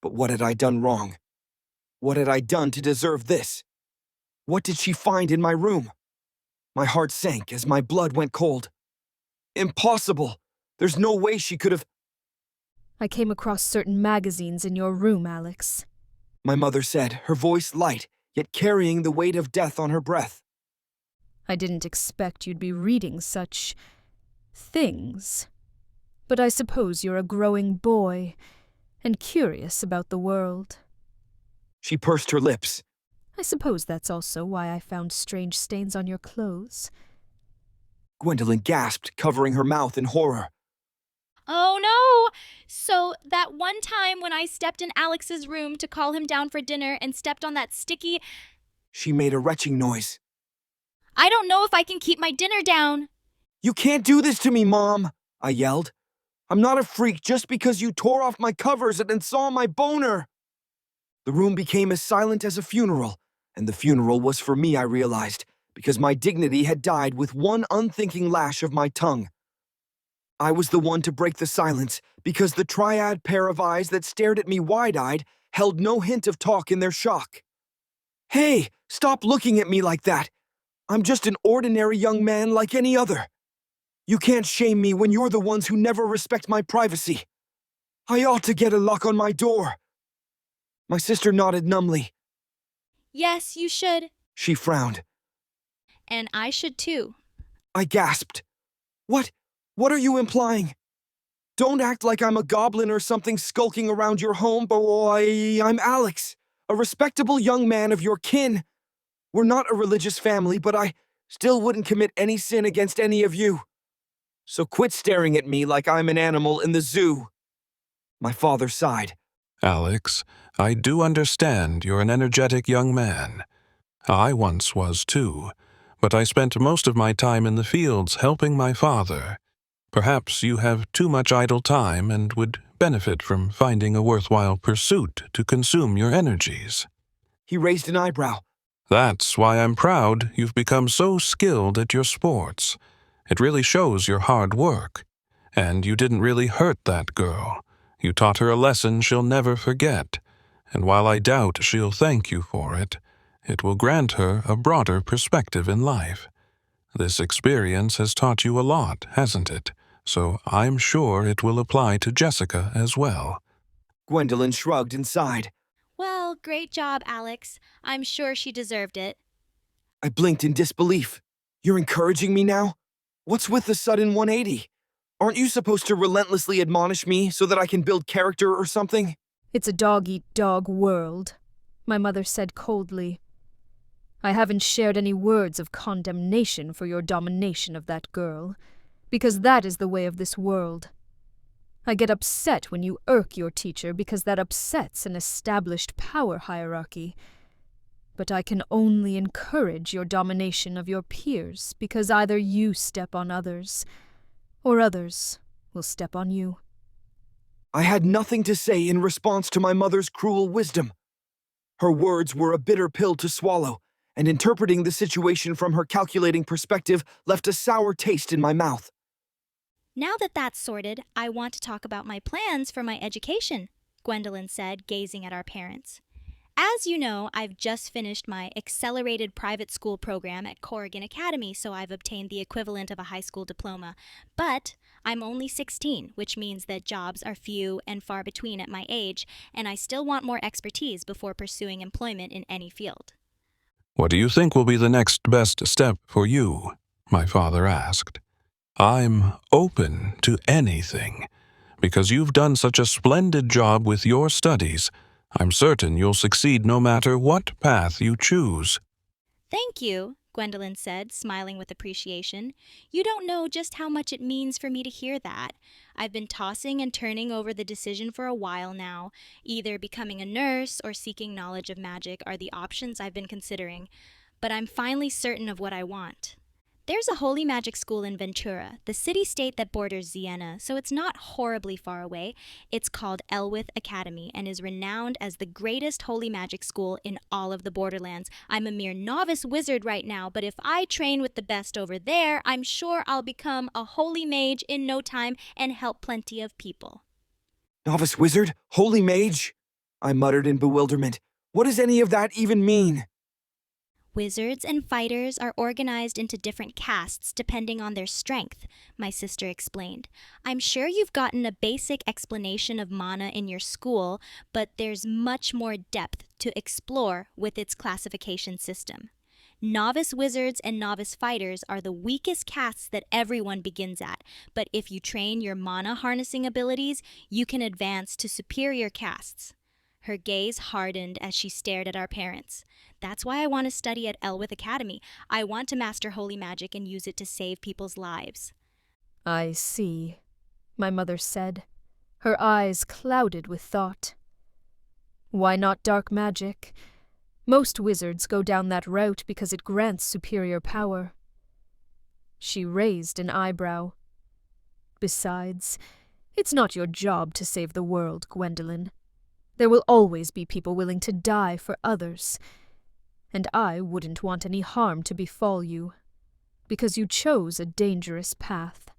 But what had I done wrong? What had I done to deserve this? What did she find in my room? My heart sank as my blood went cold. Impossible! There's no way she could have... I came across certain magazines in your room, Alex. My mother said, her voice light, yet carrying the weight of death on her breath. I didn't expect you'd be reading such... things. But I suppose you're a growing boy, and curious about the world. She pursed her lips. I suppose that's also why I found strange stains on your clothes. Gwendolyn gasped, covering her mouth in horror. Oh no! So that one time when I stepped in Alex's room to call him down for dinner and stepped on that sticky... She made a retching noise. I don't know if I can keep my dinner down. You can't do this to me, Mom, I yelled. I'm not a freak just because you tore off my covers and then saw my boner. The room became as silent as a funeral, and the funeral was for me, I realized, because my dignity had died with one unthinking lash of my tongue. I was the one to break the silence, because the triad pair of eyes that stared at me wide-eyed held no hint of talk in their shock. Hey, stop looking at me like that. I'm just an ordinary young man like any other. You can't shame me when you're the ones who never respect my privacy. I ought to get a lock on my door. My sister nodded numbly. Yes, you should. She frowned. And I should too. I gasped. What are you implying? Don't act like I'm a goblin or something skulking around your home, boy. I'm Alex, a respectable young man of your kin. We're not a religious family, but I still wouldn't commit any sin against any of you. So quit staring at me like I'm an animal in the zoo. My father sighed. Alex, I do understand you're an energetic young man. I once was too, but I spent most of my time in the fields helping my father. Perhaps you have too much idle time and would benefit from finding a worthwhile pursuit to consume your energies. He raised an eyebrow. That's why I'm proud you've become so skilled at your sports. It really shows your hard work. And you didn't really hurt that girl. You taught her a lesson she'll never forget. And while I doubt she'll thank you for it, it will grant her a broader perspective in life. This experience has taught you a lot, hasn't it? So I'm sure it will apply to Jessica as well. Gwendolyn shrugged and sighed. Well, great job, Alex. I'm sure she deserved it. I blinked in disbelief. You're encouraging me now? What's with the sudden 180? Aren't you supposed to relentlessly admonish me so that I can build character or something? It's a dog-eat-dog world, my mother said coldly. I haven't shared any words of condemnation for your domination of that girl, because that is the way of this world. I get upset when you irk your teacher because that upsets an established power hierarchy. But I can only encourage your domination of your peers because either you step on others, or others will step on you. I had nothing to say in response to my mother's cruel wisdom. Her words were a bitter pill to swallow, and interpreting the situation from her calculating perspective left a sour taste in my mouth. Now that that's sorted, I want to talk about my plans for my education, Gwendolyn said, gazing at our parents. As you know, I've just finished my accelerated private school program at Corrigan Academy, so I've obtained the equivalent of a high school diploma. But I'm only 16, which means that jobs are few and far between at my age, and I still want more expertise before pursuing employment in any field. What do you think will be the next best step for you? My father asked. I'm open to anything. Because you've done such a splendid job with your studies, I'm certain you'll succeed no matter what path you choose. Thank you, Gwendolyn said, smiling with appreciation. You don't know just how much it means for me to hear that. I've been tossing and turning over the decision for a while now. Either becoming a nurse or seeking knowledge of magic are the options I've been considering. But I'm finally certain of what I want. There's a holy magic school in Ventura, the city-state that borders Siena, so it's not horribly far away. It's called Elwith Academy and is renowned as the greatest holy magic school in all of the Borderlands. I'm a mere novice wizard right now, but if I train with the best over there, I'm sure I'll become a holy mage in no time and help plenty of people. Novice wizard? Holy mage? I muttered in bewilderment. What does any of that even mean? Wizards and fighters are organized into different castes depending on their strength, my sister explained. I'm sure you've gotten a basic explanation of mana in your school, but there's much more depth to explore with its classification system. Novice wizards and novice fighters are the weakest castes that everyone begins at, but if you train your mana harnessing abilities, you can advance to superior castes. Her gaze hardened as she stared at our parents. That's why I want to study at Elwith Academy. I want to master holy magic and use it to save people's lives. I see, my mother said, her eyes clouded with thought. Why not dark magic? Most wizards go down that route because it grants superior power. She raised an eyebrow. Besides, it's not your job to save the world, Gwendolyn. There will always be people willing to die for others, and I wouldn't want any harm to befall you, because you chose a dangerous path.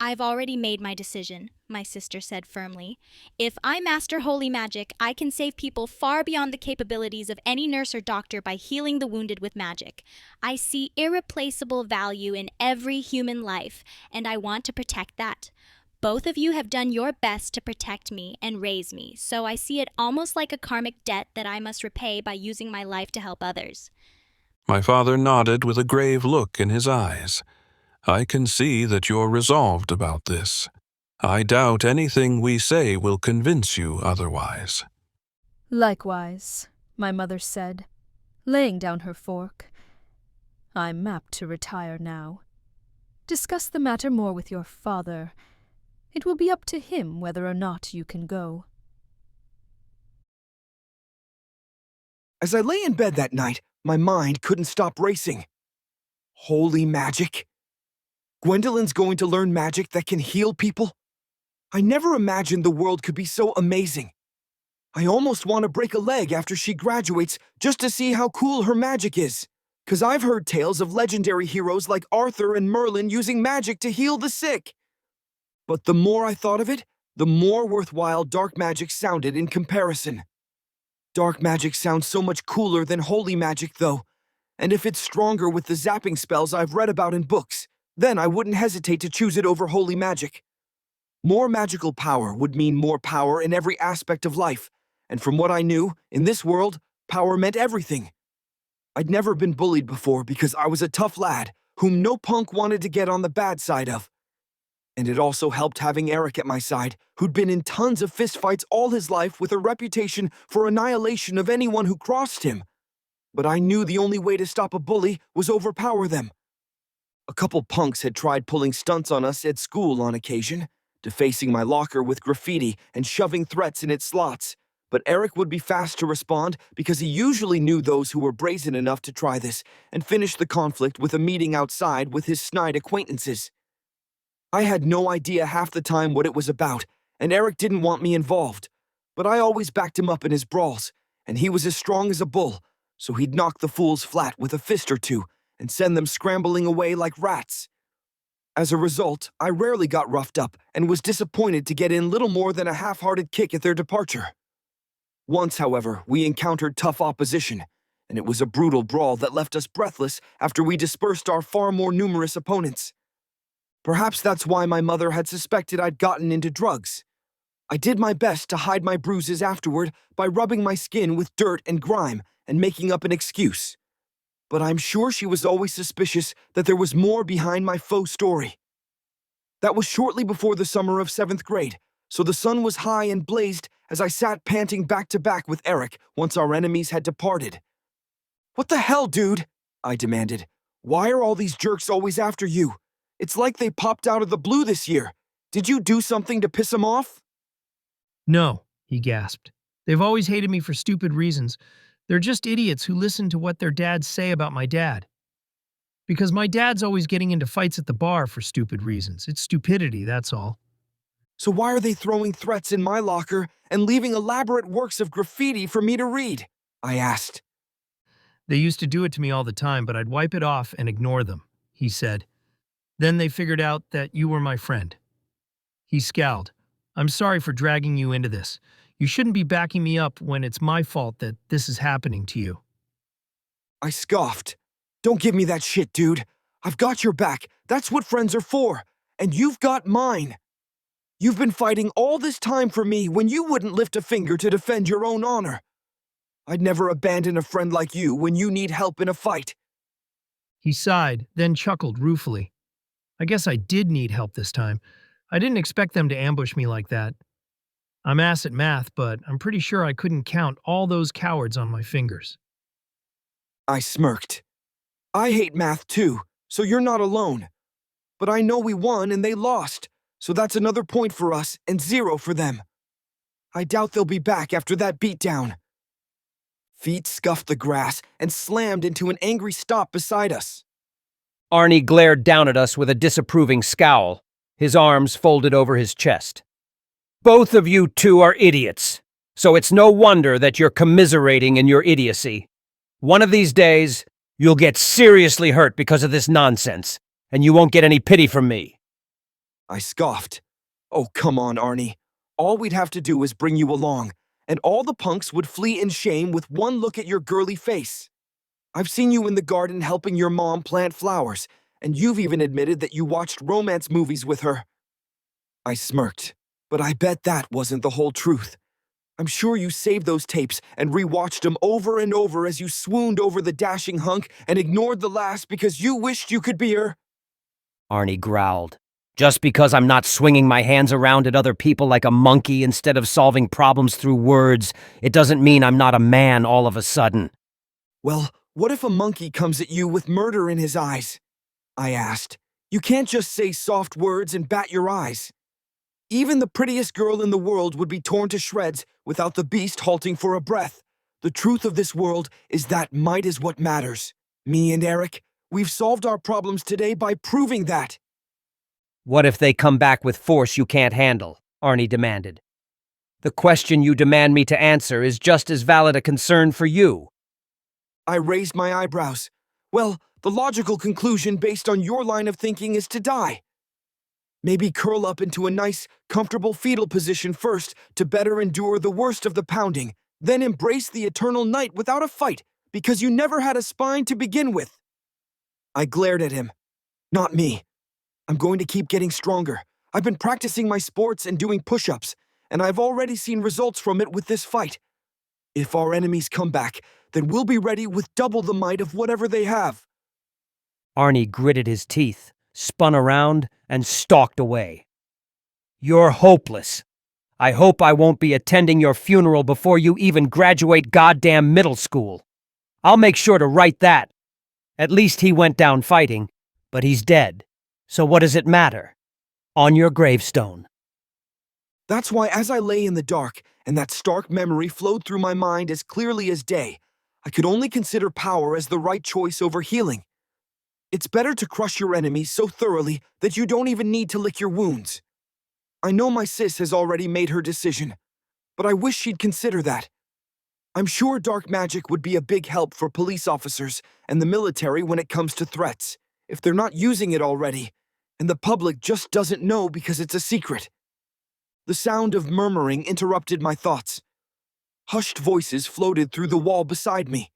I've already made my decision, my sister said firmly. If I master holy magic, I can save people far beyond the capabilities of any nurse or doctor by healing the wounded with magic. I see irreplaceable value in every human life, and I want to protect that. Both of you have done your best to protect me and raise me, so I see it almost like a karmic debt that I must repay by using my life to help others. My father nodded with a grave look in his eyes. I can see that you're resolved about this. I doubt anything we say will convince you otherwise. Likewise, my mother said, laying down her fork. I'm apt to retire now. Discuss the matter more with your father. It will be up to him whether or not you can go. As I lay in bed that night, my mind couldn't stop racing. Holy magic? Gwendolyn's going to learn magic that can heal people? I never imagined the world could be so amazing. I almost want to break a leg after she graduates just to see how cool her magic is. 'Cause I've heard tales of legendary heroes like Arthur and Merlin using magic to heal the sick. But the more I thought of it, the more worthwhile dark magic sounded in comparison. Dark magic sounds so much cooler than holy magic, though, and if it's stronger with the zapping spells I've read about in books, then I wouldn't hesitate to choose it over holy magic. More magical power would mean more power in every aspect of life, and from what I knew, in this world, power meant everything. I'd never been bullied before because I was a tough lad whom no punk wanted to get on the bad side of. And it also helped having Eric at my side, who'd been in tons of fistfights all his life with a reputation for annihilation of anyone who crossed him. But I knew the only way to stop a bully was overpower them. A couple punks had tried pulling stunts on us at school on occasion, defacing my locker with graffiti and shoving threats in its slots. But Eric would be fast to respond because he usually knew those who were brazen enough to try this and finish the conflict with a meeting outside with his snide acquaintances. I had no idea half the time what it was about, and Eric didn't want me involved. But I always backed him up in his brawls, and he was as strong as a bull, so he'd knock the fools flat with a fist or two and send them scrambling away like rats. As a result, I rarely got roughed up and was disappointed to get in little more than a half-hearted kick at their departure. Once, however, we encountered tough opposition, and it was a brutal brawl that left us breathless after we dispersed our far more numerous opponents. Perhaps that's why my mother had suspected I'd gotten into drugs. I did my best to hide my bruises afterward by rubbing my skin with dirt and grime and making up an excuse. But I'm sure she was always suspicious that there was more behind my faux story. That was shortly before the summer of 7th grade, so the sun was high and blazed as I sat panting back to back with Eric once our enemies had departed. "What the hell, dude?" I demanded. Why are all these jerks always after you? It's like they popped out of the blue this year. Did you do something to piss them off? No, he gasped. They've always hated me for stupid reasons. They're just idiots who listen to what their dads say about my dad. Because my dad's always getting into fights at the bar for stupid reasons. It's stupidity, that's all. So why are they throwing threats in my locker and leaving elaborate works of graffiti for me to read? I asked. They used to do it to me all the time, but I'd wipe it off and ignore them, he said. Then they figured out that you were my friend. He scowled. I'm sorry for dragging you into this. You shouldn't be backing me up when it's my fault that this is happening to you. I scoffed. Don't give me that shit, dude. I've got your back. That's what friends are for. And you've got mine. You've been fighting all this time for me when you wouldn't lift a finger to defend your own honor. I'd never abandon a friend like you when you need help in a fight. He sighed, then chuckled ruefully. I guess I did need help this time. I didn't expect them to ambush me like that. I'm ass at math, but I'm pretty sure I couldn't count all those cowards on my fingers. I smirked. I hate math too, so you're not alone. But I know we won and they lost, so that's another point for us and 0 for them. I doubt they'll be back after that beatdown. Feet scuffed the grass and slammed into an angry stop beside us. Arnie glared down at us with a disapproving scowl, his arms folded over his chest. Both of you two are idiots, so it's no wonder that you're commiserating in your idiocy. One of these days, you'll get seriously hurt because of this nonsense, and you won't get any pity from me. I scoffed. Oh, come on, Arnie. All we'd have to do is bring you along, and all the punks would flee in shame with one look at your girly face. I've seen you in the garden helping your mom plant flowers, and you've even admitted that you watched romance movies with her. I smirked, but I bet that wasn't the whole truth. I'm sure you saved those tapes and rewatched them over and over as you swooned over the dashing hunk and ignored the last because you wished you could be her. Arnie growled. Just because I'm not swinging my hands around at other people like a monkey instead of solving problems through words, it doesn't mean I'm not a man all of a sudden. Well, what if a monkey comes at you with murder in his eyes? I asked. You can't just say soft words and bat your eyes. Even the prettiest girl in the world would be torn to shreds without the beast halting for a breath. The truth of this world is that might is what matters. Me and Eric, we've solved our problems today by proving that. What if they come back with force you can't handle? Arnie demanded. The question you demand me to answer is just as valid a concern for you. I raised my eyebrows. Well, the logical conclusion based on your line of thinking is to die. Maybe curl up into a nice, comfortable fetal position first to better endure the worst of the pounding, then embrace the eternal night without a fight because you never had a spine to begin with. I glared at him. Not me. I'm going to keep getting stronger. I've been practicing my sports and doing push-ups, and I've already seen results from it with this fight. If our enemies come back, then we'll be ready with double the might of whatever they have. Arnie gritted his teeth, spun around, and stalked away. You're hopeless. I hope I won't be attending your funeral before you even graduate goddamn middle school. I'll make sure to write that. At least he went down fighting, but he's dead. So what does it matter? On your gravestone. That's why as I lay in the dark, and that stark memory flowed through my mind as clearly as day, I could only consider power as the right choice over healing. It's better to crush your enemies so thoroughly that you don't even need to lick your wounds. I know my sis has already made her decision, but I wish she'd consider that. I'm sure dark magic would be a big help for police officers and the military when it comes to threats, if they're not using it already, and the public just doesn't know because it's a secret. The sound of murmuring interrupted my thoughts. Hushed voices floated through the wall beside me.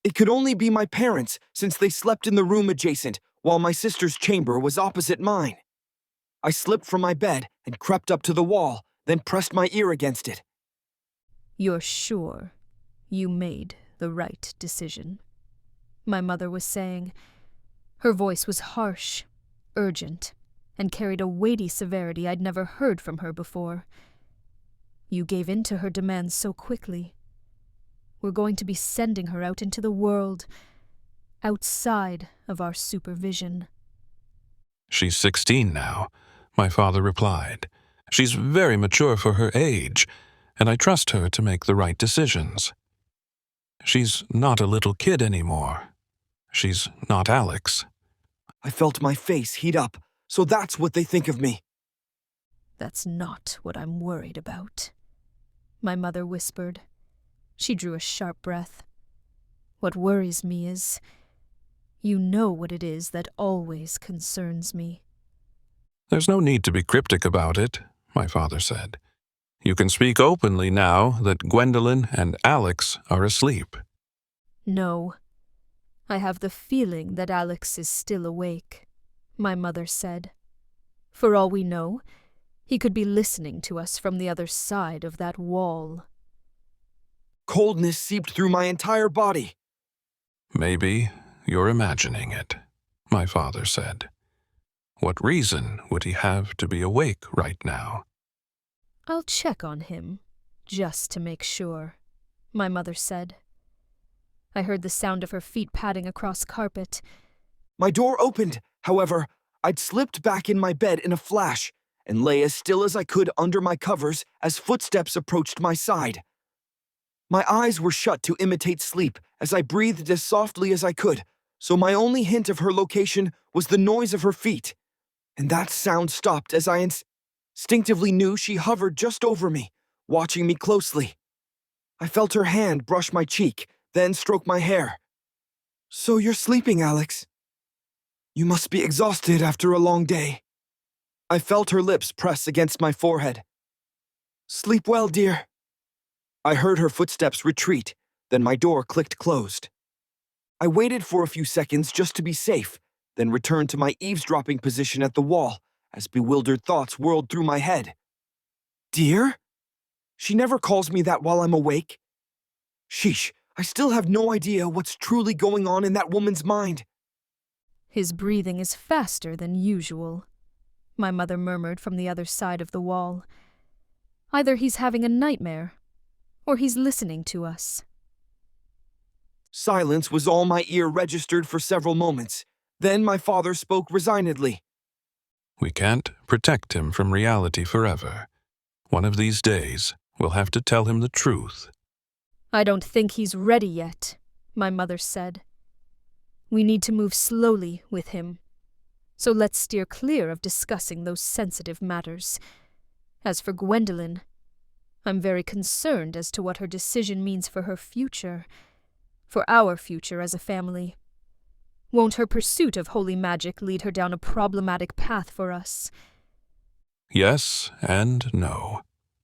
It could only be my parents, since they slept in the room adjacent, while my sister's chamber was opposite mine. I slipped from my bed and crept up to the wall, then pressed my ear against it. You're sure you made the right decision? My mother was saying. Her voice was harsh, urgent, and carried a weighty severity I'd never heard from her before. You gave in to her demands so quickly. We're going to be sending her out into the world, outside of our supervision. She's 16 now, my father replied. She's very mature for her age, and I trust her to make the right decisions. She's not a little kid anymore. She's not Alex. I felt my face heat up, so that's what they think of me. That's not what I'm worried about, my mother whispered. She drew a sharp breath. What worries me is, you know what it is that always concerns me. There's no need to be cryptic about it, my father said. You can speak openly now that Gwendolyn and Alex are asleep. No. I have the feeling that Alex is still awake, my mother said. For all we know, he could be listening to us from the other side of that wall. Coldness seeped through my entire body. Maybe you're imagining it, my father said. What reason would he have to be awake right now? I'll check on him, just to make sure, my mother said. I heard the sound of her feet padding across carpet. My door opened. However, I'd slipped back in my bed in a flash and lay as still as I could under my covers as footsteps approached my side. My eyes were shut to imitate sleep as I breathed as softly as I could, so my only hint of her location was the noise of her feet. And that sound stopped as I instinctively knew she hovered just over me, watching me closely. I felt her hand brush my cheek, then stroke my hair. So you're sleeping, Alex. You must be exhausted after a long day. I felt her lips press against my forehead. Sleep well, dear. I heard her footsteps retreat, then my door clicked closed. I waited for a few seconds just to be safe, then returned to my eavesdropping position at the wall as bewildered thoughts whirled through my head. Dear? She never calls me that while I'm awake. Sheesh, I still have no idea what's truly going on in that woman's mind. His breathing is faster than usual, my mother murmured from the other side of the wall. Either he's having a nightmare, or he's listening to us. Silence was all my ear registered for several moments. Then my father spoke resignedly. We can't protect him from reality forever. One of these days, we'll have to tell him the truth. I don't think he's ready yet, my mother said. We need to move slowly with him. So let's steer clear of discussing those sensitive matters. As for Gwendolyn, I'm very concerned as to what her decision means for her future, for our future as a family. Won't her pursuit of holy magic lead her down a problematic path for us? Yes and no,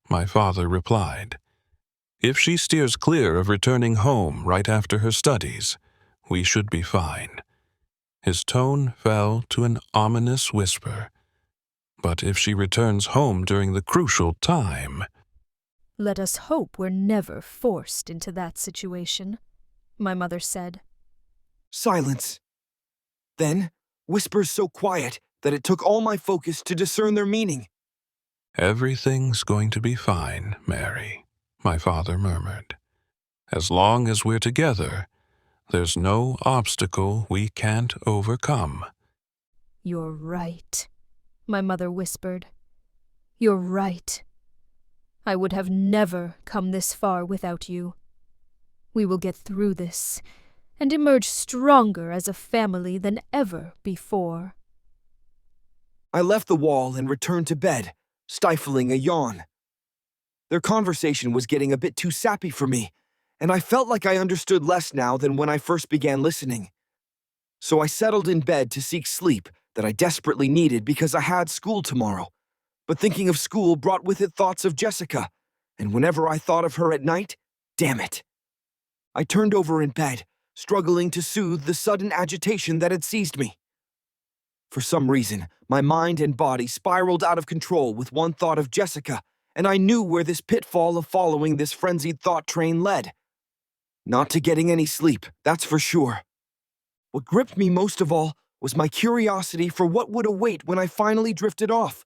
my father replied. If she steers clear of returning home right after her studies, we should be fine. His tone fell to an ominous whisper. But if she returns home during the crucial time... Let us hope we're never forced into that situation, my mother said. Silence. Then, whispers so quiet that it took all my focus to discern their meaning. Everything's going to be fine, Mary, my father murmured. As long as we're together, there's no obstacle we can't overcome. You're right, my mother whispered. You're right. I would have never come this far without you. We will get through this and emerge stronger as a family than ever before. I left the wall and returned to bed, stifling a yawn. Their conversation was getting a bit too sappy for me, and I felt like I understood less now than when I first began listening. So I settled in bed to seek sleep that I desperately needed because I had school tomorrow. But thinking of school brought with it thoughts of Jessica, and whenever I thought of her at night, damn it. I turned over in bed, struggling to soothe the sudden agitation that had seized me. For some reason, my mind and body spiraled out of control with one thought of Jessica, and I knew where this pitfall of following this frenzied thought train led. Not to getting any sleep, that's for sure. What gripped me most of all was my curiosity for what would await when I finally drifted off.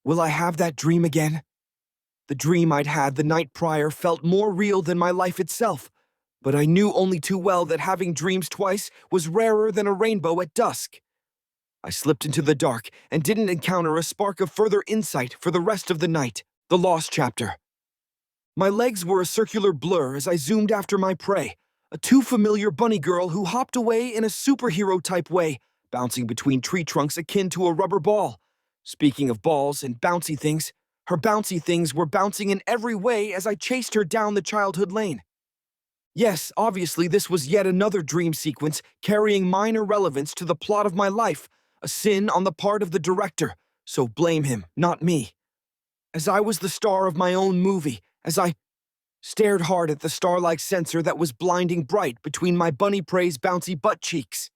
Will I have that dream again? The dream I'd had the night prior felt more real than my life itself, but I knew only too well that having dreams twice was rarer than a rainbow at dusk. I slipped into the dark and didn't encounter a spark of further insight for the rest of the night, the lost chapter. My legs were a circular blur as I zoomed after my prey, a too familiar bunny girl who hopped away in a superhero-type way, bouncing between tree trunks akin to a rubber ball. Speaking of balls and bouncy things, her bouncy things were bouncing in every way as I chased her down the childhood lane. Yes, obviously this was yet another dream sequence carrying minor relevance to the plot of my life, a sin on the part of the director, so blame him, not me. As I was the star of my own movie, as I stared hard at the star-like sensor that was blinding bright between my bunny prey's bouncy butt cheeks.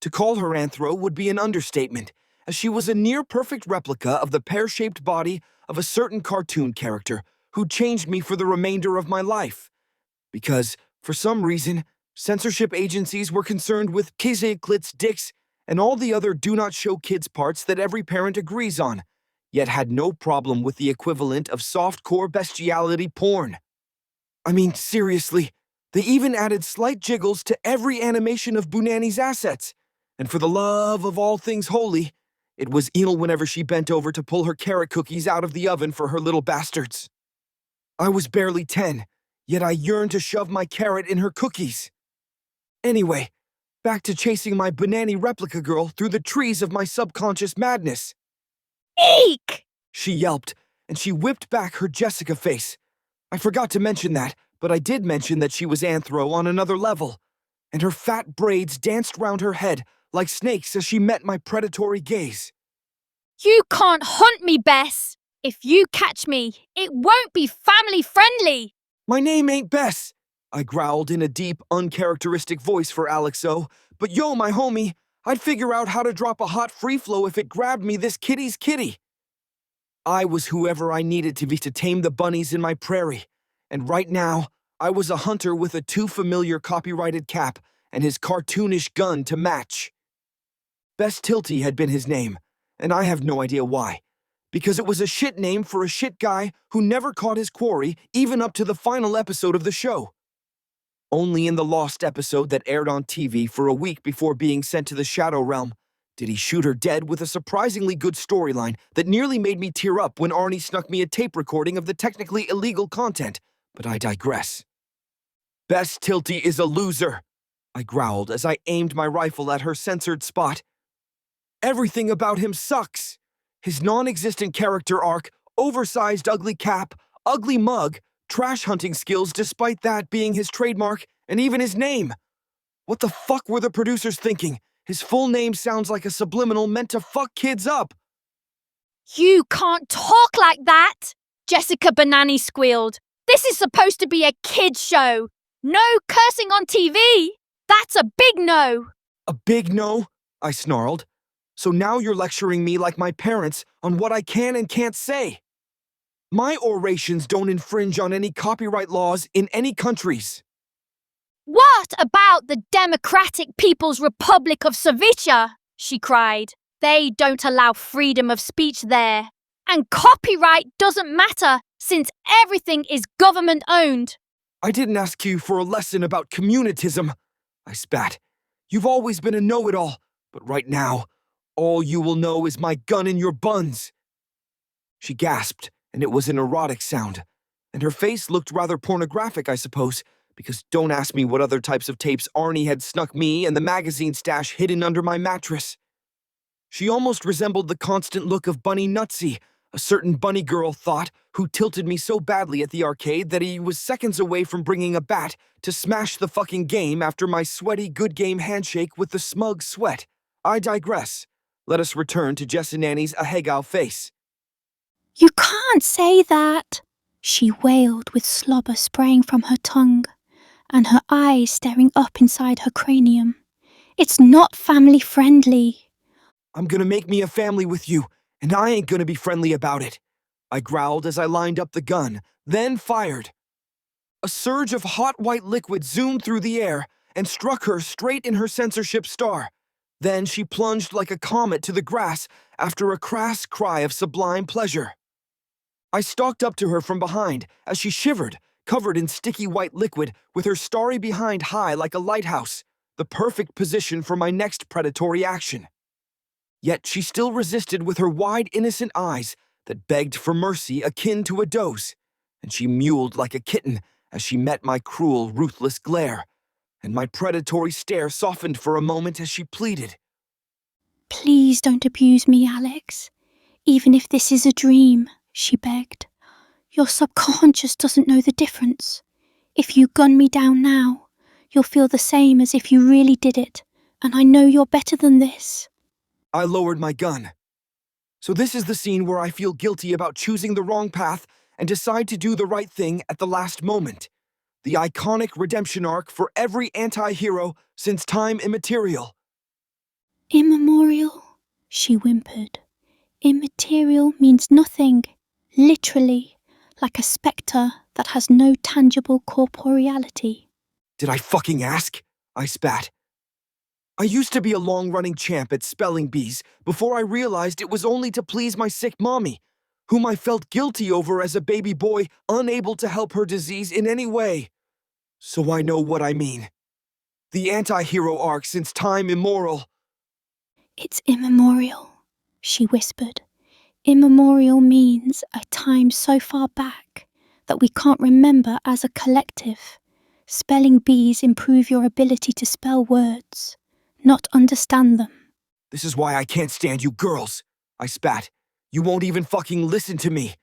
To call her anthro would be an understatement, as she was a near-perfect replica of the pear-shaped body of a certain cartoon character who changed me for the remainder of my life. Because, for some reason, censorship agencies were concerned with kizzy clits, dicks, and all the other do-not-show-kids parts that every parent agrees on, yet had no problem with the equivalent of soft-core bestiality porn. I mean, seriously, they even added slight jiggles to every animation of Bunani's assets, and for the love of all things holy, it was anal whenever she bent over to pull her carrot cookies out of the oven for her little bastards. I was barely 10, yet I yearned to shove my carrot in her cookies. Anyway, back to chasing my Bunani replica girl through the trees of my subconscious madness. Eek! She yelped, and she whipped back her Jessica face. I forgot to mention that, but I did mention that she was anthro on another level, and her fat braids danced round her head like snakes as she met my predatory gaze. You can't hunt me, Bess. If you catch me, it won't be family-friendly. My name ain't Bess, I growled in a deep, uncharacteristic voice for Alexo, but yo, my homie, I'd figure out how to drop a hot free flow if it grabbed me this kitty's kitty. I was whoever I needed to be to tame the bunnies in my prairie, and right now, I was a hunter with a too familiar copyrighted cap and his cartoonish gun to match. Bess Tilty had been his name, and I have no idea why, because it was a shit name for a shit guy who never caught his quarry even up to the final episode of the show. Only in the lost episode that aired on TV for a week before being sent to the Shadow Realm did he shoot her dead with a surprisingly good storyline that nearly made me tear up when Arnie snuck me a tape recording of the technically illegal content, but I digress. Bess Tilty is a loser, I growled as I aimed my rifle at her censored spot. Everything about him sucks. His non-existent character arc, oversized ugly cap, ugly mug, trash hunting skills despite that being his trademark, and even his name. What the fuck were the producers thinking? His full name sounds like a subliminal meant to fuck kids up. You can't talk like that, Jessica Banani squealed. This is supposed to be a kid's show. No cursing on TV. That's a big no. A big no? I snarled. So now you're lecturing me like my parents on what I can and can't say. My orations don't infringe on any copyright laws in any countries. What about the Democratic People's Republic of Savicha? She cried. They don't allow freedom of speech there. And copyright doesn't matter since everything is government-owned. I didn't ask you for a lesson about communitism, I spat. You've always been a know-it-all, but right now, all you will know is my gun in your buns. She gasped, and it was an erotic sound, and her face looked rather pornographic, I suppose, because don't ask me what other types of tapes Arnie had snuck me and the magazine stash hidden under my mattress. She almost resembled the constant look of Bunny Nutsy, a certain bunny girl thought, who tilted me so badly at the arcade that he was seconds away from bringing a bat to smash the fucking game after my sweaty good game handshake with the smug sweat. I digress. Let us return to Jessinanny's Ahegao face. You can't say that, she wailed with slobber spraying from her tongue, and her eyes staring up inside her cranium. It's not family-friendly. I'm gonna make me a family with you, and I ain't gonna be friendly about it. I growled as I lined up the gun, then fired. A surge of hot white liquid zoomed through the air and struck her straight in her censorship star. Then she plunged like a comet to the grass after a crass cry of sublime pleasure. I stalked up to her from behind as she shivered, covered in sticky white liquid with her starry behind high like a lighthouse, the perfect position for my next predatory action. Yet she still resisted with her wide, innocent eyes that begged for mercy akin to a doe's, and she mewed like a kitten as she met my cruel, ruthless glare, and my predatory stare softened for a moment as she pleaded. Please don't abuse me, Alex. Even if this is a dream, she begged. Your subconscious doesn't know the difference. If you gun me down now, you'll feel the same as if you really did it, and I know you're better than this. I lowered my gun. So this is the scene where I feel guilty about choosing the wrong path and decide to do the right thing at the last moment. The iconic redemption arc for every anti-hero since time immaterial. Immemorial, she whimpered. Immaterial means nothing, literally, like a spectre that has no tangible corporeality. Did I fucking ask? I spat. I used to be a long-running champ at spelling bees before I realized it was only to please my sick mommy, whom I felt guilty over as a baby boy unable to help her disease in any way. So I know what I mean. The anti-hero arc since time immemorial. It's immemorial, she whispered. Immemorial means a time so far back that we can't remember as a collective. Spelling bees improve your ability to spell words, not understand them. This is why I can't stand you girls, I spat. You won't even fucking listen to me.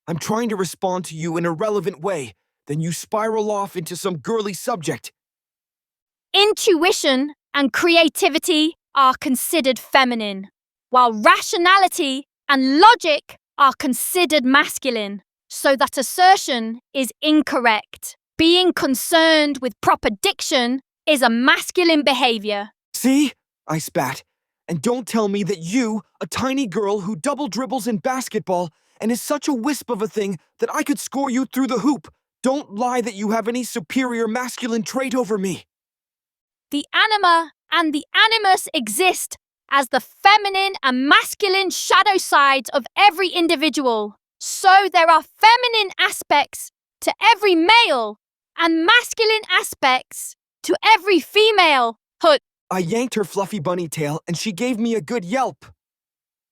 I'm trying to respond to you in a relevant way, then you spiral off into some girly subject. Intuition and creativity are considered feminine, while rationality and logic are considered masculine. So that assertion is incorrect. Being concerned with proper diction is a masculine behavior. See? I spat. And don't tell me that you, a tiny girl who double dribbles in basketball and is such a wisp of a thing that I could score you through the hoop, don't lie that you have any superior masculine trait over me. The anima and the animus exist as the feminine and masculine shadow sides of every individual. So there are feminine aspects to every male and masculine aspects to every female. Hood. I yanked her fluffy bunny tail and she gave me a good yelp.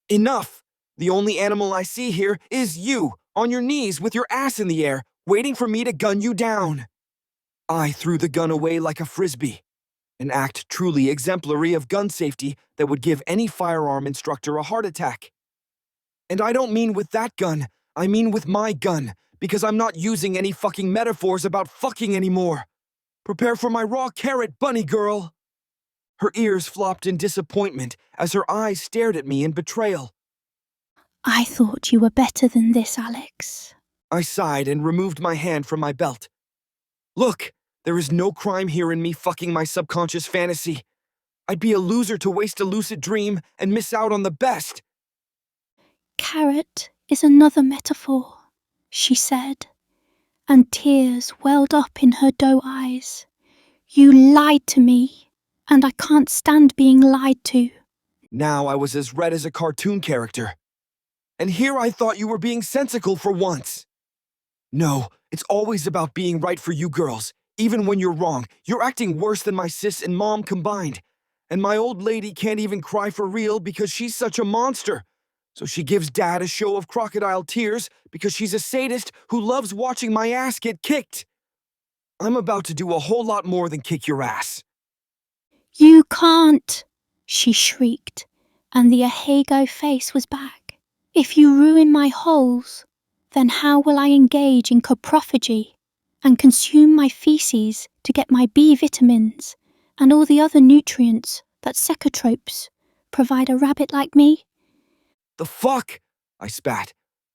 Enough! The only animal I see here is you, on your knees with your ass in the air, waiting for me to gun you down. I threw the gun away like a frisbee, an act truly exemplary of gun safety that would give any firearm instructor a heart attack. And I don't mean with that gun, I mean with my gun, because I'm not using any fucking metaphors about fucking anymore. Prepare for my raw carrot, bunny girl. Her ears flopped in disappointment as her eyes stared at me in betrayal. I thought you were better than this, Alex. I sighed and removed my hand from my belt. Look, there is no crime here in me fucking my subconscious fantasy. I'd be a loser to waste a lucid dream and miss out on the best. Carrot is another metaphor, she said, and tears welled up in her doe eyes. You lied to me, and I can't stand being lied to. Now I was as red as a cartoon character. And here I thought you were being sensical for once. No, it's always about being right for you girls. Even when you're wrong, you're acting worse than my sis and mom combined. And my old lady can't even cry for real because she's such a monster. So she gives Dad a show of crocodile tears because she's a sadist who loves watching my ass get kicked. I'm about to do a whole lot more than kick your ass. You can't, she shrieked, and the Ahego face was back. If you ruin my holes, then how will I engage in coprophagy and consume my feces to get my B vitamins and all the other nutrients that secotropes provide a rabbit like me? The fuck? I spat.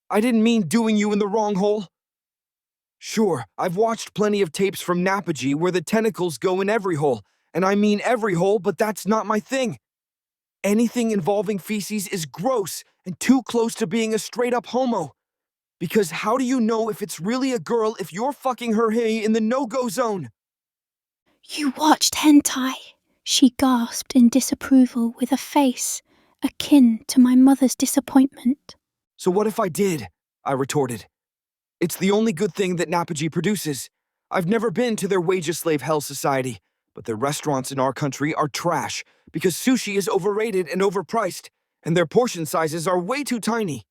I didn't mean doing you in the wrong hole. Sure, I've watched plenty of tapes from Napogee where the tentacles go in every hole, and I mean every hole, but that's not my thing. Anything involving feces is gross and too close to being a straight-up homo. Because how do you know if it's really a girl if you're fucking her hay in the no-go zone? You watched hentai, she gasped in disapproval with a face akin to my mother's disappointment. So what if I did? I retorted. It's the only good thing that Napaji produces. I've never been to their wage-a-slave hell society, but their restaurants in our country are trash because sushi is overrated and overpriced, and their portion sizes are way too tiny.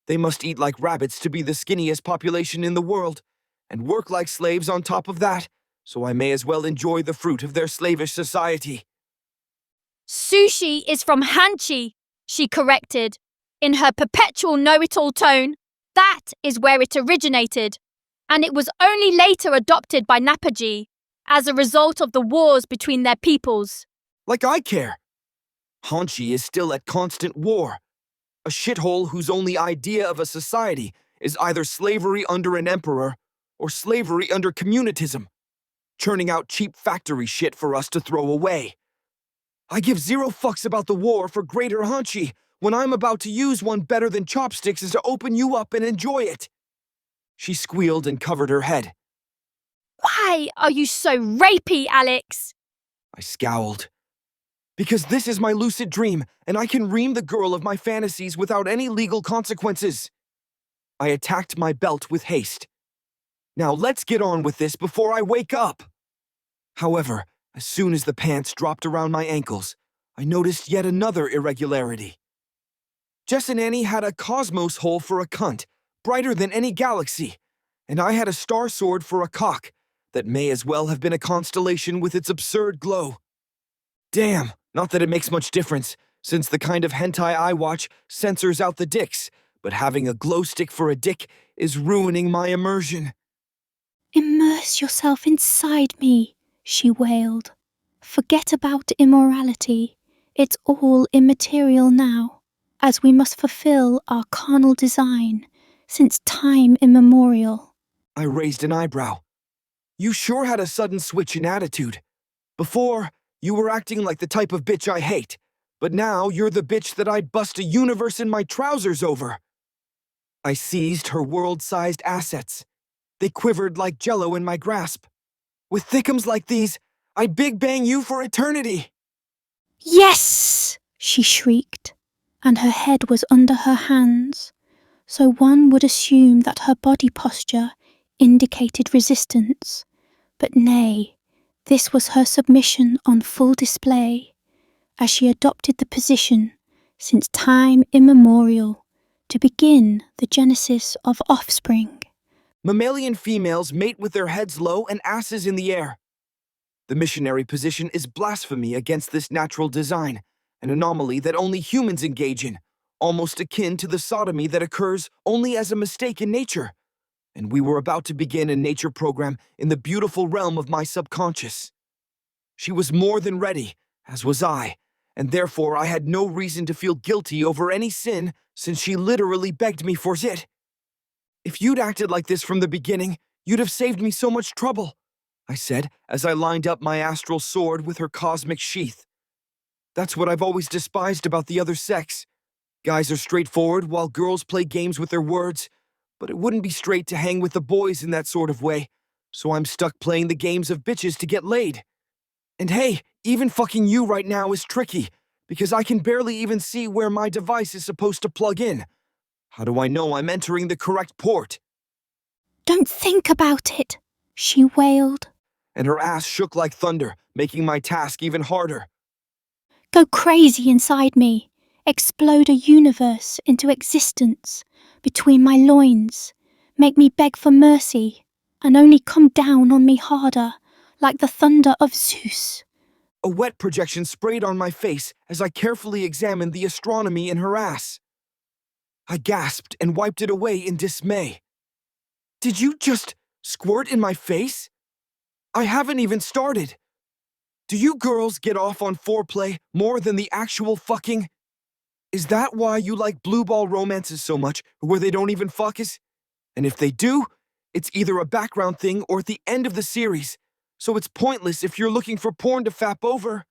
They must eat like rabbits to be the skinniest population in the world, and work like slaves on top of that, so I may as well enjoy the fruit of their slavish society. Sushi is from Hanchi, she corrected, in her perpetual know-it-all tone. That is where it originated, and it was only later adopted by Napaji as a result of the wars between their peoples. Like I care. Hanchi is still at constant war. A shithole whose only idea of a society is either slavery under an emperor or slavery under communitism, churning out cheap factory shit for us to throw away. I give zero fucks about the war for Greater Hanchi when I'm about to use one better than chopsticks is to open you up and enjoy it. She squealed and covered her head. Why are you so rapey, Alex? I scowled. Because this is my lucid dream, and I can ream the girl of my fantasies without any legal consequences. I attacked my belt with haste. Now let's get on with this before I wake up. However, as soon as the pants dropped around my ankles, I noticed yet another irregularity. Jess and Annie had a cosmos hole for a cunt, brighter than any galaxy, and I had a star sword for a cock that may as well have been a constellation with its absurd glow. Damn, not that it makes much difference, since the kind of hentai I watch censors out the dicks, but having a glow stick for a dick is ruining my immersion. Immerse yourself inside me, she wailed. Forget about immorality. It's all immaterial now, as we must fulfill our carnal design since time immemorial. I raised an eyebrow. You sure had a sudden switch in attitude. Before, you were acting like the type of bitch I hate, but now you're the bitch that I'd bust a universe in my trousers over. I seized her world-sized assets. They quivered like jello in my grasp. With thickums like these, I'd big bang you for eternity. Yes, she shrieked, and her head was under her hands, so one would assume that her body posture indicated resistance. But nay, this was her submission on full display, as she adopted the position, since time immemorial, to begin the genesis of offspring. Mammalian females mate with their heads low and asses in the air. The missionary position is blasphemy against this natural design, an anomaly that only humans engage in, almost akin to the sodomy that occurs only as a mistake in nature. And we were about to begin a nature program in the beautiful realm of my subconscious. She was more than ready, as was I, and therefore I had no reason to feel guilty over any sin since she literally begged me for it. If you'd acted like this from the beginning, you'd have saved me so much trouble, I said as I lined up my astral sword with her cosmic sheath. That's what I've always despised about the other sex. Guys are straightforward while girls play games with their words, but it wouldn't be straight to hang with the boys in that sort of way, so I'm stuck playing the games of bitches to get laid. And hey, even fucking you right now is tricky, because I can barely even see where my device is supposed to plug in. How do I know I'm entering the correct port? Don't think about it, she wailed. And her ass shook like thunder, making my task even harder. Go crazy inside me. Explode a universe into existence between my loins. Make me beg for mercy, and only come down on me harder, like the thunder of Zeus. A wet projection sprayed on my face as I carefully examined the astronomy in her ass. I gasped and wiped it away in dismay. Did you just squirt in my face? I haven't even started. Do you girls get off on foreplay more than the actual fucking? Is that why you like blue ball romances so much, where they don't even fuck us? And if they do, it's either a background thing or at the end of the series, so it's pointless if you're looking for porn to fap over.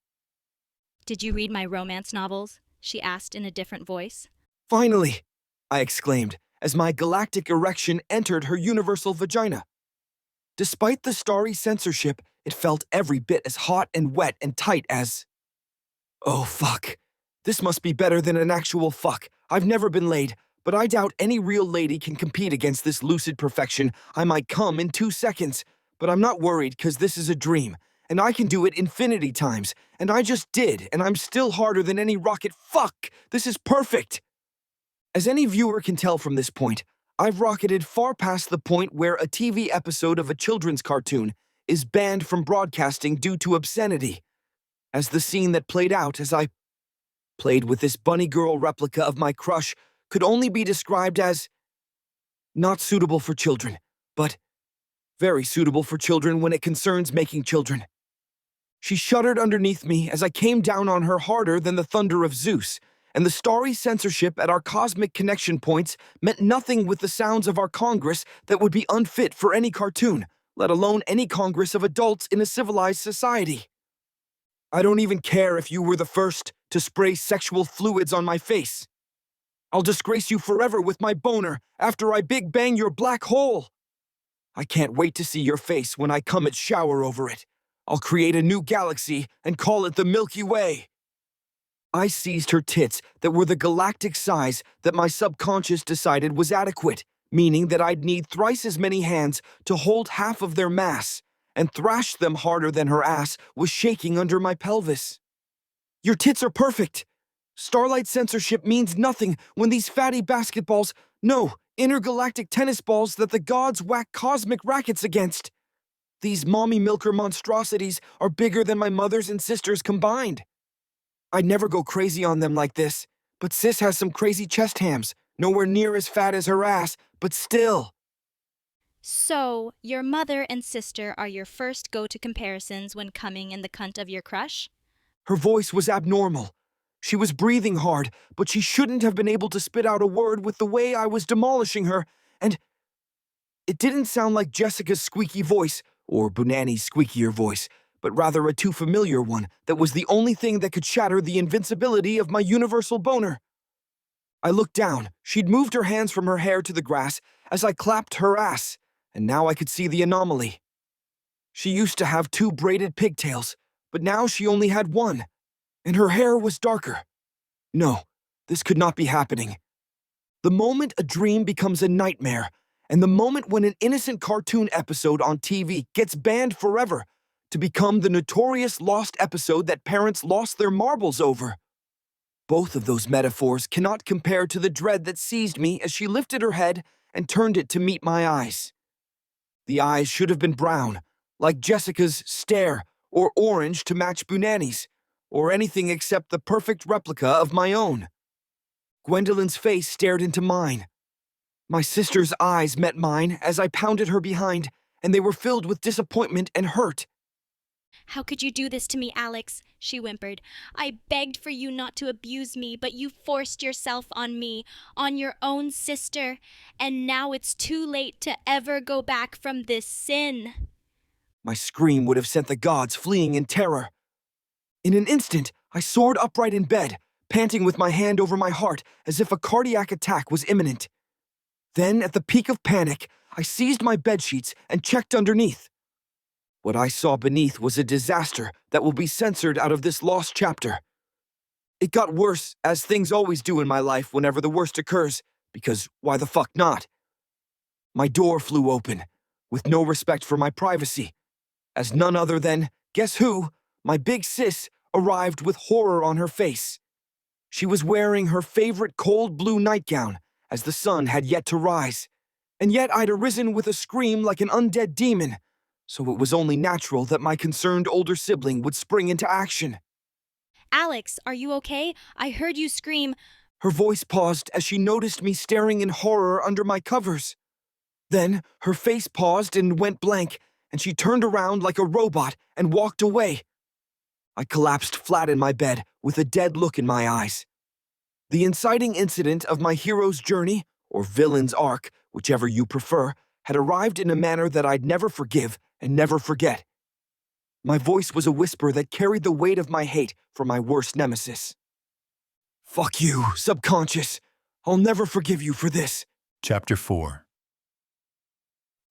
Did you read my romance novels? She asked in a different voice. Finally, I exclaimed, as my galactic erection entered her universal vagina. Despite the starry censorship, it felt every bit as hot and wet and tight as... Oh, fuck. This must be better than an actual fuck. I've never been laid, but I doubt any real lady can compete against this lucid perfection. I might come in 2 seconds, but I'm not worried because this is a dream, and I can do it infinity times, and I just did, and I'm still harder than any rocket. Fuck! This is perfect! As any viewer can tell from this point, I've rocketed far past the point where a TV episode of a children's cartoon is banned from broadcasting due to obscenity. As the scene that played out as I played with this bunny girl replica of my crush could only be described as not suitable for children, but very suitable for children when it concerns making children. She shuddered underneath me as I came down on her harder than the thunder of Zeus, and the starry censorship at our cosmic connection points meant nothing with the sounds of our Congress that would be unfit for any cartoon, let alone any Congress of adults in a civilized society. I don't even care if you were the first to spray sexual fluids on my face. I'll disgrace you forever with my boner after I big bang your black hole. I can't wait to see your face when I come and shower over it. I'll create a new galaxy and call it the Milky Way. I seized her tits that were the galactic size that my subconscious decided was adequate, meaning that I'd need thrice as many hands to hold half of their mass, and thrashed them harder than her ass was shaking under my pelvis. Your tits are perfect. Starlight censorship means nothing when these fatty basketballs, no, intergalactic tennis balls that the gods whack cosmic rackets against. These mommy milker monstrosities are bigger than my mother's and sister's combined. I'd never go crazy on them like this, but sis has some crazy chest hams, nowhere near as fat as her ass, but still. So, your mother and sister are your first go-to comparisons when coming in the cunt of your crush? Her voice was abnormal. She was breathing hard, but she shouldn't have been able to spit out a word with the way I was demolishing her, and it didn't sound like Jessica's squeaky voice, or Bunani's squeakier voice, but rather a too familiar one that was the only thing that could shatter the invincibility of my universal boner. I looked down. She'd moved her hands from her hair to the grass as I clapped her ass, and now I could see the anomaly. She used to have 2 braided pigtails, but now she only had 1, and her hair was darker. No, this could not be happening. The moment a dream becomes a nightmare, and the moment when an innocent cartoon episode on TV gets banned forever to become the notorious lost episode that parents lost their marbles over. Both of those metaphors cannot compare to the dread that seized me as she lifted her head and turned it to meet my eyes. The eyes should have been brown, like Jessica's stare, or orange to match Bunani's, or anything except the perfect replica of my own. Gwendolyn's face stared into mine. My sister's eyes met mine as I pounded her behind, and they were filled with disappointment and hurt. How could you do this to me, Alex? She whimpered. I begged for you not to abuse me, but you forced yourself on me, on your own sister, and now it's too late to ever go back from this sin. My scream would have sent the gods fleeing in terror. In an instant, I soared upright in bed, panting with my hand over my heart as if a cardiac attack was imminent. Then, at the peak of panic, I seized my bedsheets and checked underneath. What I saw beneath was a disaster that will be censored out of this lost chapter. It got worse, as things always do in my life whenever the worst occurs, because why the fuck not? My door flew open, with no respect for my privacy, as none other than, guess who, my big sis, arrived with horror on her face. She was wearing her favorite cold blue nightgown, as the sun had yet to rise, and yet I'd arisen with a scream like an undead demon, so it was only natural that my concerned older sibling would spring into action. Alex, are you okay? I heard you scream. Her voice paused as she noticed me staring in horror under my covers. Then her face paused and went blank, and she turned around like a robot and walked away. I collapsed flat in my bed with a dead look in my eyes. The inciting incident of my hero's journey, or villain's arc, whichever you prefer, had arrived in a manner that I'd never forgive and never forget. My voice was a whisper that carried the weight of my hate for my worst nemesis. Fuck you, subconscious. I'll never forgive you for this. Chapter 4.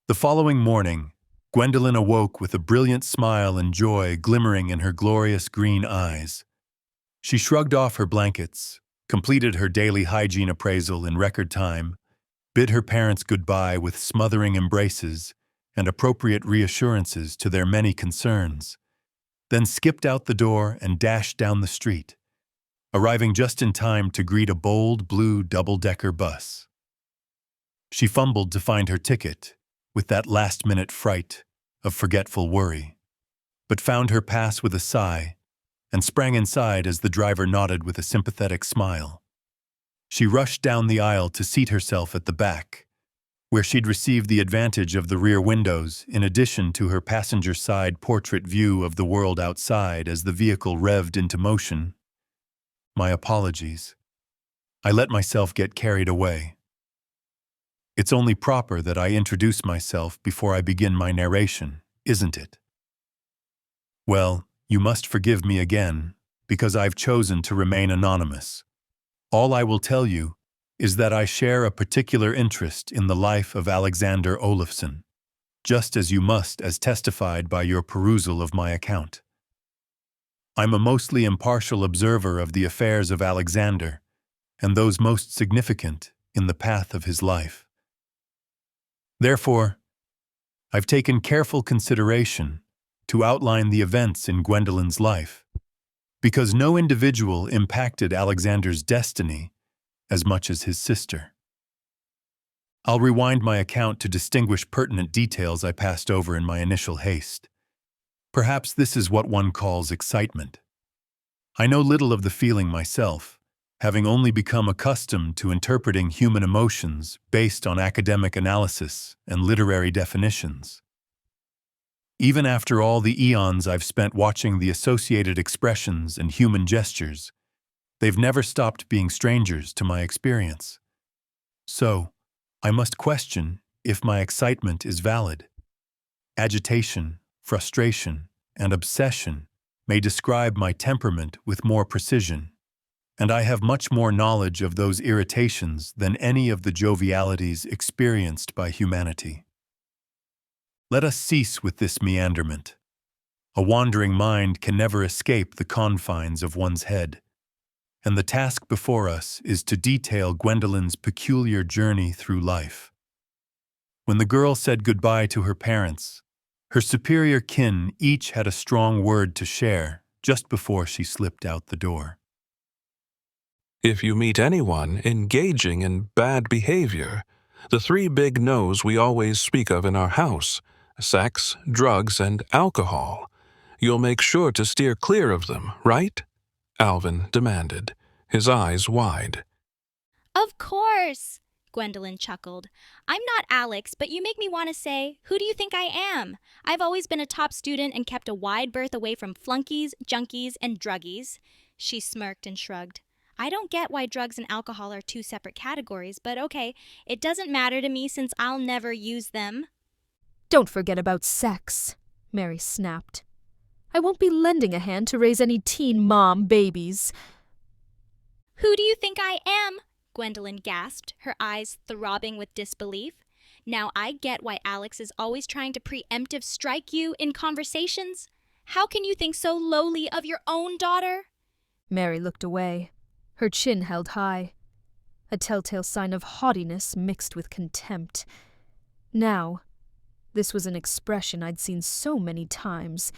The following morning, Gwendolyn awoke with a brilliant smile and joy glimmering in her glorious green eyes. She shrugged off her blankets, completed her daily hygiene appraisal in record time, bid her parents goodbye with smothering embraces and appropriate reassurances to their many concerns, then skipped out the door and dashed down the street, arriving just in time to greet a bold blue double-decker bus. She fumbled to find her ticket, with that last-minute fright of forgetful worry, but found her pass with a sigh and sprang inside as the driver nodded with a sympathetic smile. She rushed down the aisle to seat herself at the back, where she'd received the advantage of the rear windows in addition to her passenger side portrait view of the world outside as the vehicle revved into motion. My apologies. I let myself get carried away. It's only proper that I introduce myself before I begin my narration, isn't it? Well, you must forgive me again, because I've chosen to remain anonymous. All I will tell you is that I share a particular interest in the life of Alexander Olafsson, just as you must, as testified by your perusal of my account. I'm a mostly impartial observer of the affairs of Alexander, and those most significant in the path of his life. Therefore, I've taken careful consideration to outline the events in Gwendolen's life, because no individual impacted Alexander's destiny as much as his sister. I'll rewind my account to distinguish pertinent details I passed over in my initial haste. Perhaps this is what one calls excitement. I know little of the feeling myself, having only become accustomed to interpreting human emotions based on academic analysis and literary definitions. Even after all the eons I've spent watching the associated expressions and human gestures, they've never stopped being strangers to my experience. So, I must question if my excitement is valid. Agitation, frustration, and obsession may describe my temperament with more precision, and I have much more knowledge of those irritations than any of the jovialities experienced by humanity. Let us cease with this meanderment. A wandering mind can never escape the confines of one's head, and the task before us is to detail Gwendolen's peculiar journey through life. When the girl said goodbye to her parents, her superior kin each had a strong word to share just before she slipped out the door. If you meet anyone engaging in bad behavior, the three big no's we always speak of in our house, sex, drugs, and alcohol, you'll make sure to steer clear of them, right? Alvin demanded, his eyes wide. Of course, Gwendolyn chuckled. I'm not Alex, but you make me want to say, who do you think I am? I've always been a top student and kept a wide berth away from flunkies, junkies, and druggies. She smirked and shrugged. I don't get why drugs and alcohol are two separate categories, but okay, it doesn't matter to me since I'll never use them. Don't forget about sex, Mary snapped. I won't be lending a hand to raise any teen mom babies. Who do you think I am? Gwendolyn gasped, her eyes throbbing with disbelief. Now I get why Alex is always trying to preemptive strike you in conversations. How can you think so lowly of your own daughter? Mary looked away, her chin held high, a telltale sign of haughtiness mixed with contempt. Now, this was an expression I'd seen so many times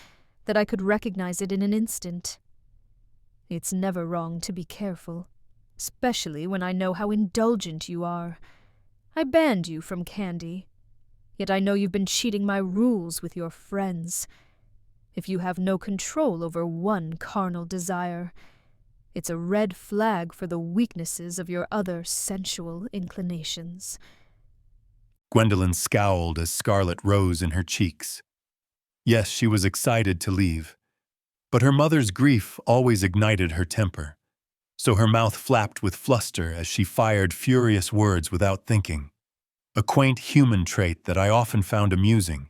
that I could recognize it in an instant. It's never wrong to be careful, especially when I know how indulgent you are. I banned you from candy, yet I know you've been cheating my rules with your friends. If you have no control over one carnal desire, it's a red flag for the weaknesses of your other sensual inclinations. Gwendolyn scowled as scarlet rose in her cheeks. Yes, she was excited to leave, but her mother's grief always ignited her temper, so her mouth flapped with fluster as she fired furious words without thinking, a quaint human trait that I often found amusing,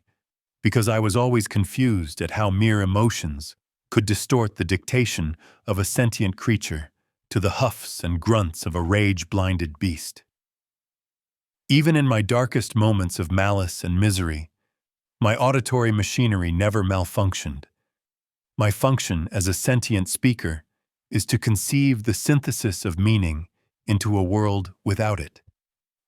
because I was always confused at how mere emotions could distort the dictation of a sentient creature to the huffs and grunts of a rage-blinded beast. Even in my darkest moments of malice and misery, my auditory machinery never malfunctioned. My function as a sentient speaker is to conceive the synthesis of meaning into a world without it.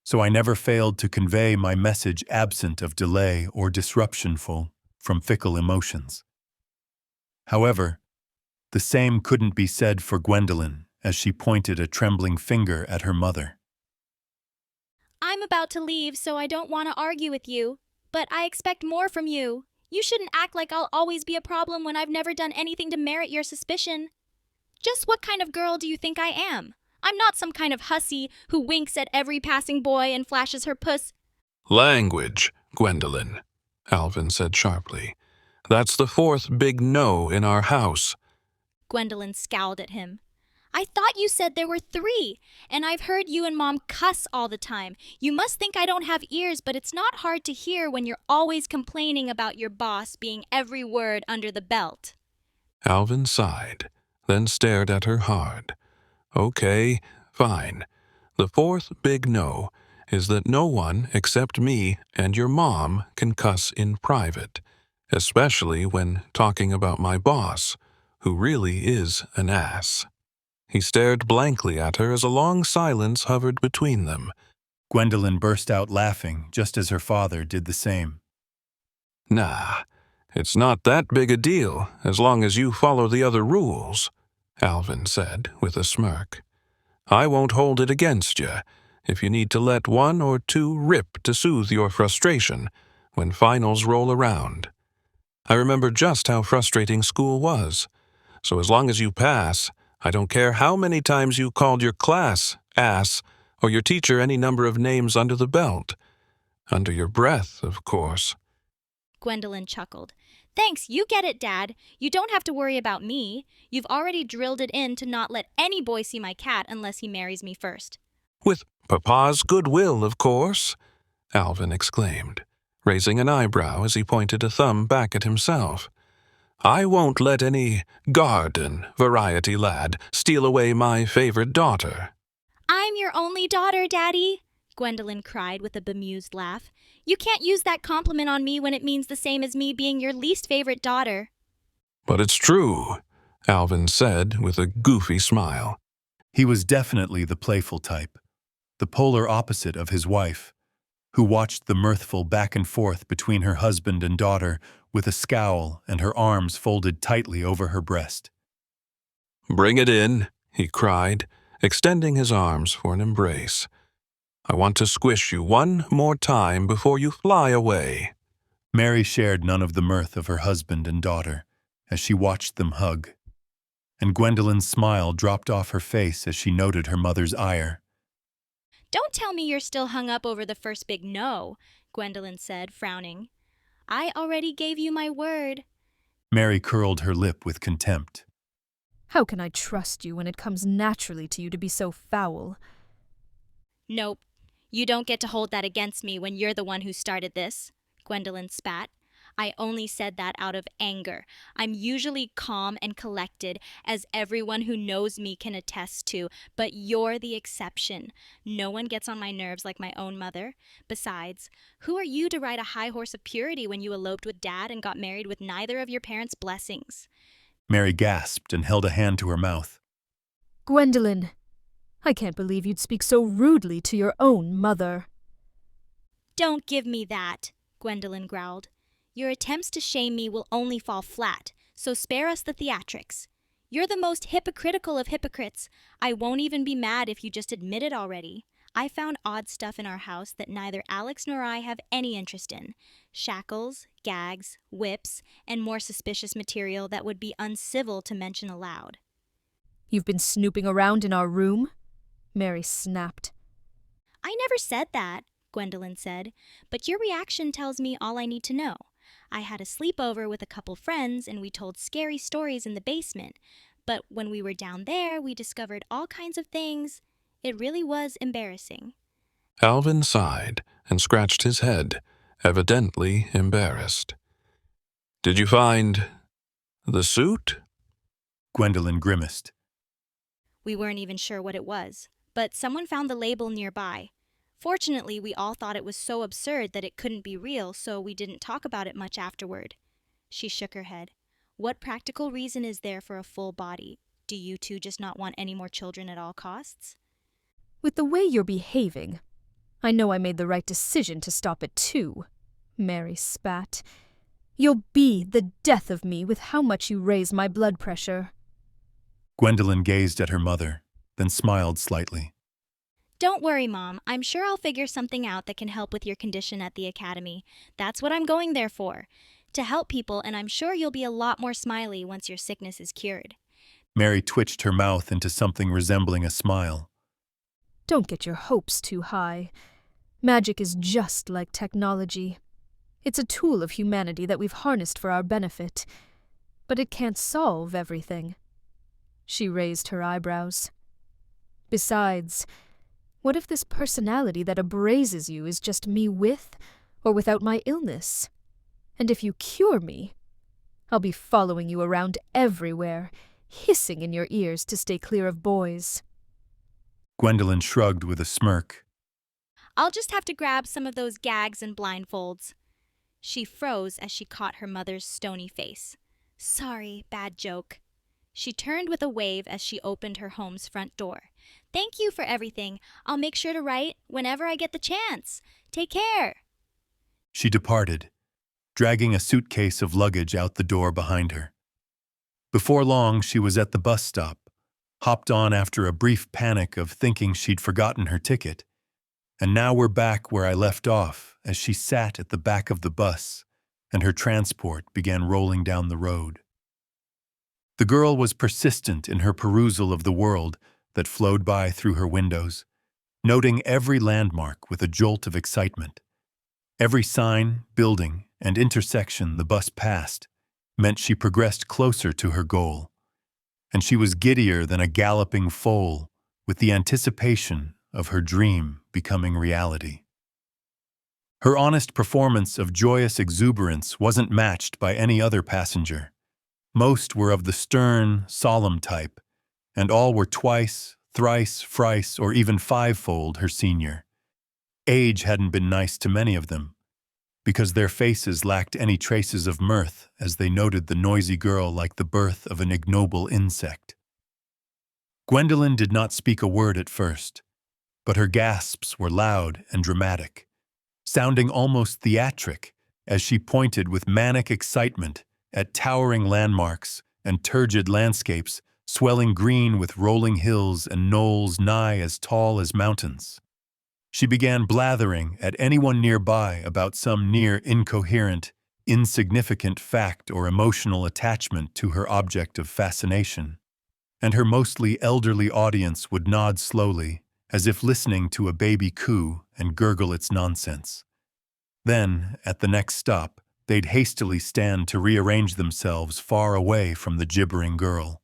So I never failed to convey my message absent of delay or disruptionful from fickle emotions. However, the same couldn't be said for Gwendolen as she pointed a trembling finger at her mother. I'm about to leave, so I don't want to argue with you, but I expect more from you. You shouldn't act like I'll always be a problem when I've never done anything to merit your suspicion. Just what kind of girl do you think I am? I'm not some kind of hussy who winks at every passing boy and flashes her puss. Language, Gwendolen, Alvin said sharply. That's the fourth big no in our house. Gwendolen scowled at him. I thought you said there were 3, and I've heard you and Mom cuss all the time. You must think I don't have ears, but it's not hard to hear when you're always complaining about your boss being every word under the belt. Alvin sighed, then stared at her hard. Okay, fine. The fourth big no is that no one except me and your mom can cuss in private, especially when talking about my boss, who really is an ass. He stared blankly at her as a long silence hovered between them. Gwendolen burst out laughing just as her father did the same. Nah, it's not that big a deal as long as you follow the other rules, Alvin said with a smirk. I won't hold it against you if you need to let 1 or 2 rip to soothe your frustration when finals roll around. I remember just how frustrating school was, so as long as you pass, I don't care how many times you called your class ass or your teacher any number of names under the belt. Under your breath, of course. Gwendolen chuckled. Thanks, you get it, Dad. You don't have to worry about me. You've already drilled it in to not let any boy see my cat unless he marries me first. With Papa's goodwill, of course, Alvin exclaimed, raising an eyebrow as he pointed a thumb back at himself. I won't let any garden variety lad steal away my favorite daughter. I'm your only daughter, Daddy, Gwendolen cried with a bemused laugh. You can't use that compliment on me when it means the same as me being your least favorite daughter. But it's true, Alvin said with a goofy smile. He was definitely the playful type, the polar opposite of his wife, who watched the mirthful back and forth between her husband and daughter with a scowl and her arms folded tightly over her breast. Bring it in, he cried, extending his arms for an embrace. I want to squish you one more time before you fly away. Mary shared none of the mirth of her husband and daughter as she watched them hug, and Gwendolen's smile dropped off her face as she noted her mother's ire. Don't tell me you're still hung up over the first big no, Gwendolen said, frowning. I already gave you my word. Mary curled her lip with contempt. How can I trust you when it comes naturally to you to be so foul? Nope. You don't get to hold that against me when you're the one who started this, Gwendolen spat. I only said that out of anger. I'm usually calm and collected, as everyone who knows me can attest to, but you're the exception. No one gets on my nerves like my own mother. Besides, who are you to ride a high horse of purity when you eloped with Dad and got married with neither of your parents' blessings? Mary gasped and held a hand to her mouth. Gwendolen, I can't believe you'd speak so rudely to your own mother. Don't give me that, Gwendolen growled. Your attempts to shame me will only fall flat, so spare us the theatrics. You're the most hypocritical of hypocrites. I won't even be mad if you just admit it already. I found odd stuff in our house that neither Alex nor I have any interest in. Shackles, gags, whips, and more suspicious material that would be uncivil to mention aloud. You've been snooping around in our room? Mary snapped. I never said that, Gwendolen said, but your reaction tells me all I need to know. I had a sleepover with a couple friends and we told scary stories in the basement, but when we were down there, we discovered all kinds of things. It really was embarrassing. Alvin sighed and scratched his head, evidently embarrassed. Did you find the suit? Gwendolen grimaced. We weren't even sure what it was, but someone found the label nearby. Fortunately, we all thought it was so absurd that it couldn't be real, so we didn't talk about it much afterward. She shook her head. What practical reason is there for a full body? Do you two just not want any more children at all costs? With the way you're behaving, I know I made the right decision to stop at 2. Mary spat. You'll be the death of me with how much you raise my blood pressure. Gwendolyn gazed at her mother, then smiled slightly. Don't worry, Mom. I'm sure I'll figure something out that can help with your condition at the academy. That's what I'm going there for. To help people, and I'm sure you'll be a lot more smiley once your sickness is cured. Mary twitched her mouth into something resembling a smile. Don't get your hopes too high. Magic is just like technology. It's a tool of humanity that we've harnessed for our benefit. But it can't solve everything. She raised her eyebrows. Besides, what if this personality that abraises you is just me with or without my illness? And if you cure me, I'll be following you around everywhere, hissing in your ears to stay clear of boys. Gwendolyn shrugged with a smirk. I'll just have to grab some of those gags and blindfolds. She froze as she caught her mother's stony face. Sorry, bad joke. She turned with a wave as she opened her home's front door. Thank you for everything. I'll make sure to write whenever I get the chance. Take care. She departed, dragging a suitcase of luggage out the door behind her. Before long, she was at the bus stop, hopped on after a brief panic of thinking she'd forgotten her ticket. And now we're back where I left off as she sat at the back of the bus and her transport began rolling down the road. The girl was persistent in her perusal of the world that flowed by through her windows, noting every landmark with a jolt of excitement. Every sign, building, and intersection the bus passed meant she progressed closer to her goal, and she was giddier than a galloping foal with the anticipation of her dream becoming reality. Her honest performance of joyous exuberance wasn't matched by any other passenger. Most were of the stern, solemn type, and all were twice, thrice, thrice, or even fivefold her senior. Age hadn't been nice to many of them, because their faces lacked any traces of mirth as they noted the noisy girl like the birth of an ignoble insect. Gwendolyn did not speak a word at first, but her gasps were loud and dramatic, sounding almost theatric as she pointed with manic excitement at towering landmarks and turgid landscapes swelling green with rolling hills and knolls nigh as tall as mountains. She began blathering at anyone nearby about some near incoherent, insignificant fact or emotional attachment to her object of fascination, and her mostly elderly audience would nod slowly, as if listening to a baby coo and gurgle its nonsense. Then, at the next stop, they'd hastily stand to rearrange themselves far away from the gibbering girl.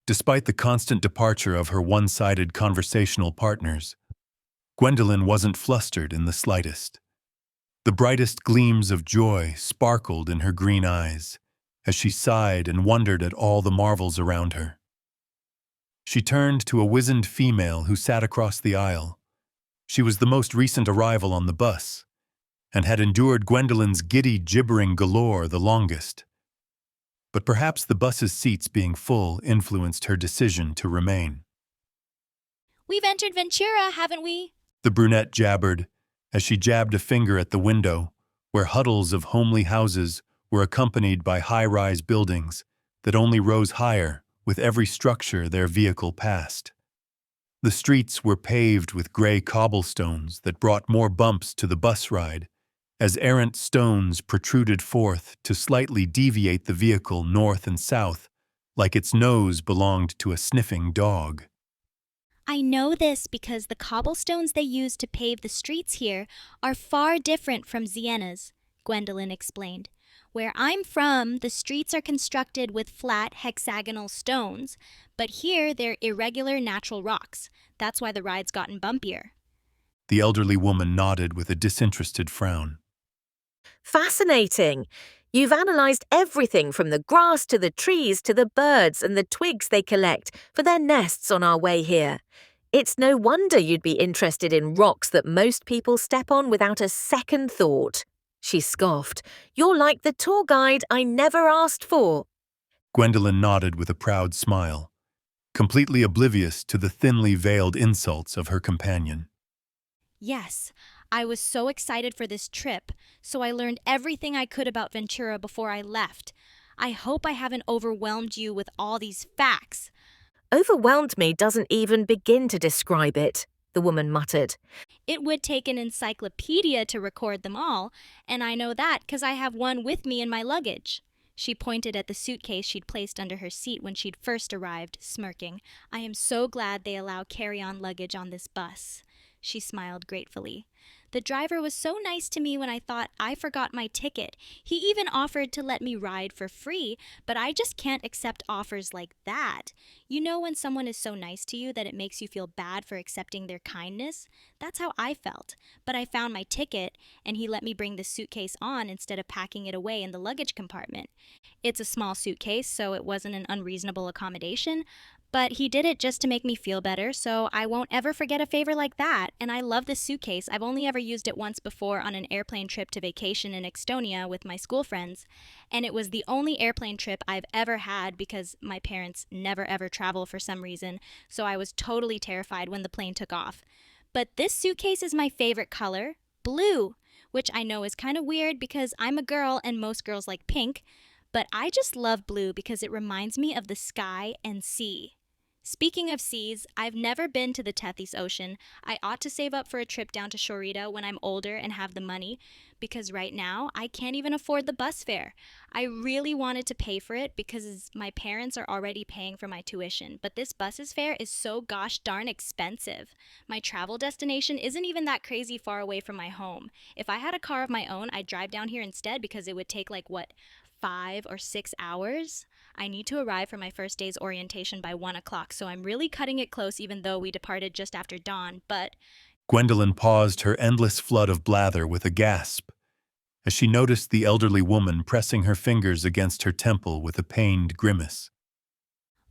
Despite the constant departure of her one-sided conversational partners, Gwendolyn wasn't flustered in the slightest. The brightest gleams of joy sparkled in her green eyes as she sighed and wondered at all the marvels around her. She turned to a wizened female who sat across the aisle. She was the most recent arrival on the bus, and had endured Gwendolyn's giddy gibbering galore the longest. But perhaps the bus's seats being full influenced her decision to remain. We've entered Ventura, haven't we? The brunette jabbered as she jabbed a finger at the window, where huddles of homely houses were accompanied by high-rise buildings that only rose higher with every structure their vehicle passed. The streets were paved with gray cobblestones that brought more bumps to the bus ride, as errant stones protruded forth to slightly deviate the vehicle north and south, like its nose belonged to a sniffing dog. I know this because the cobblestones they use to pave the streets here are far different from Sienna's, Gwendolyn explained. Where I'm from, the streets are constructed with flat, hexagonal stones, but here they're irregular natural rocks. That's why the ride's gotten bumpier. The elderly woman nodded with a disinterested frown. Fascinating. You've analysed everything from the grass to the trees to the birds and the twigs they collect for their nests on our way here. It's no wonder you'd be interested in rocks that most people step on without a second thought. She scoffed. You're like the tour guide I never asked for. Gwendolyn nodded with a proud smile, completely oblivious to the thinly veiled insults of her companion. Yes, I was so excited for this trip, so I learned everything I could about Ventura before I left. I hope I haven't overwhelmed you with all these facts. Overwhelmed me doesn't even begin to describe it, the woman muttered. It would take an encyclopedia to record them all, and I know that because I have one with me in my luggage. She pointed at the suitcase she'd placed under her seat when she'd first arrived, smirking. I am so glad they allow carry-on luggage on this bus. She smiled gratefully. The driver was so nice to me when I thought I forgot my ticket. He even offered to let me ride for free, but I just can't accept offers like that. You know when someone is so nice to you that it makes you feel bad for accepting their kindness? That's how I felt. But I found my ticket, and he let me bring the suitcase on instead of packing it away in the luggage compartment. It's a small suitcase, so it wasn't an unreasonable accommodation. But he did it just to make me feel better, so I won't ever forget a favor like that. And I love this suitcase. I've only ever used it once before on an airplane trip to vacation in Estonia with my school friends. And it was the only airplane trip I've ever had because my parents never ever travel for some reason, so I was totally terrified when the plane took off. But this suitcase is my favorite color, blue, which I know is kind of weird because I'm a girl and most girls like pink, but I just love blue because it reminds me of the sky and sea. Speaking of seas, I've never been to the Tethys Ocean. I ought to save up for a trip down to Shorita when I'm older and have the money, because right now I can't even afford the bus fare. I really wanted to pay for it because my parents are already paying for my tuition, but this bus's fare is so gosh darn expensive. My travel destination isn't even that crazy far away from my home. If I had a car of my own, I'd drive down here instead because it would take 5 or 6 hours? I need to arrive for my first day's orientation by 1 o'clock, so I'm really cutting it close even though we departed just after dawn, but... Gwendolyn paused her endless flood of blather with a gasp, as she noticed the elderly woman pressing her fingers against her temple with a pained grimace.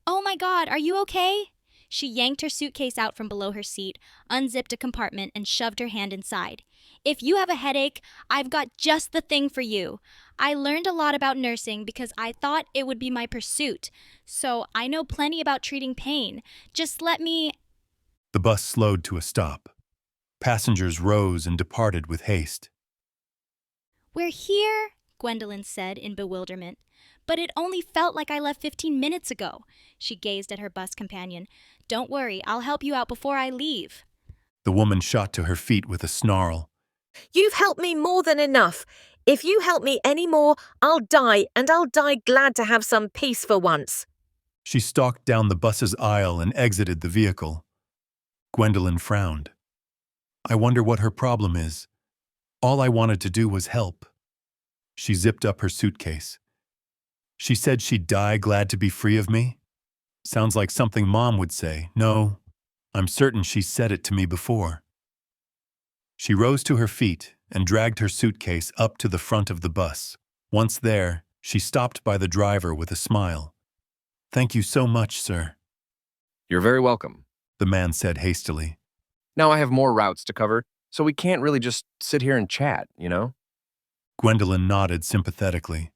Oh my God, are you okay? She yanked her suitcase out from below her seat, unzipped a compartment, and shoved her hand inside. If you have a headache, I've got just the thing for you. I learned a lot about nursing because I thought it would be my pursuit, so I know plenty about treating pain. Just let me... The bus slowed to a stop. Passengers rose and departed with haste. We're here, Gwendolyn said in bewilderment. But it only felt like I left 15 minutes ago. She gazed at her bus companion. Don't worry, I'll help you out before I leave. The woman shot to her feet with a snarl. You've helped me more than enough. If you help me any more, I'll die, and I'll die glad to have some peace for once. She stalked down the bus's aisle and exited the vehicle. Gwendolyn frowned. I wonder what her problem is. All I wanted to do was help. She zipped up her suitcase. She said she'd die glad to be free of me? Sounds like something Mom would say. No, I'm certain she said it to me before. She rose to her feet and dragged her suitcase up to the front of the bus. Once there, she stopped by the driver with a smile. Thank you so much, sir. You're very welcome, The man said hastily. Now I have more routes to cover, so we can't really just sit here and chat, you know? Gwendolyn nodded sympathetically.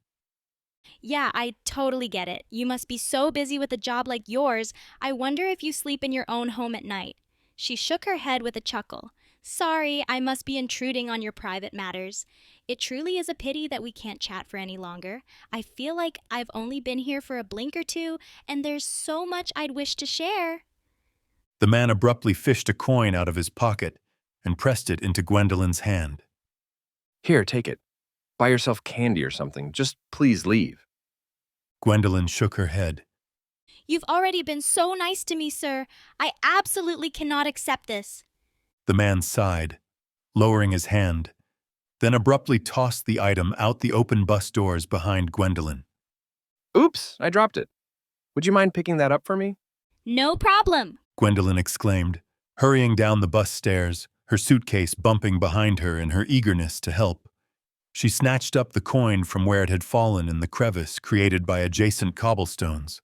Yeah, I totally get it. You must be so busy with a job like yours. I wonder if you sleep in your own home at night. She shook her head with a chuckle. Sorry, I must be intruding on your private matters. It truly is a pity that we can't chat for any longer. I feel like I've only been here for a blink or two, and there's so much I'd wish to share. The man abruptly fished a coin out of his pocket and pressed it into Gwendolyn's hand. Here, take it. Buy yourself candy or something. Just please leave. Gwendolyn shook her head. You've already been so nice to me, sir. I absolutely cannot accept this. The man sighed, lowering his hand, then abruptly tossed the item out the open bus doors behind Gwendolyn. Oops, I dropped it. Would you mind picking that up for me? No problem, Gwendolyn exclaimed, hurrying down the bus stairs, her suitcase bumping behind her in her eagerness to help. She snatched up the coin from where it had fallen in the crevice created by adjacent cobblestones.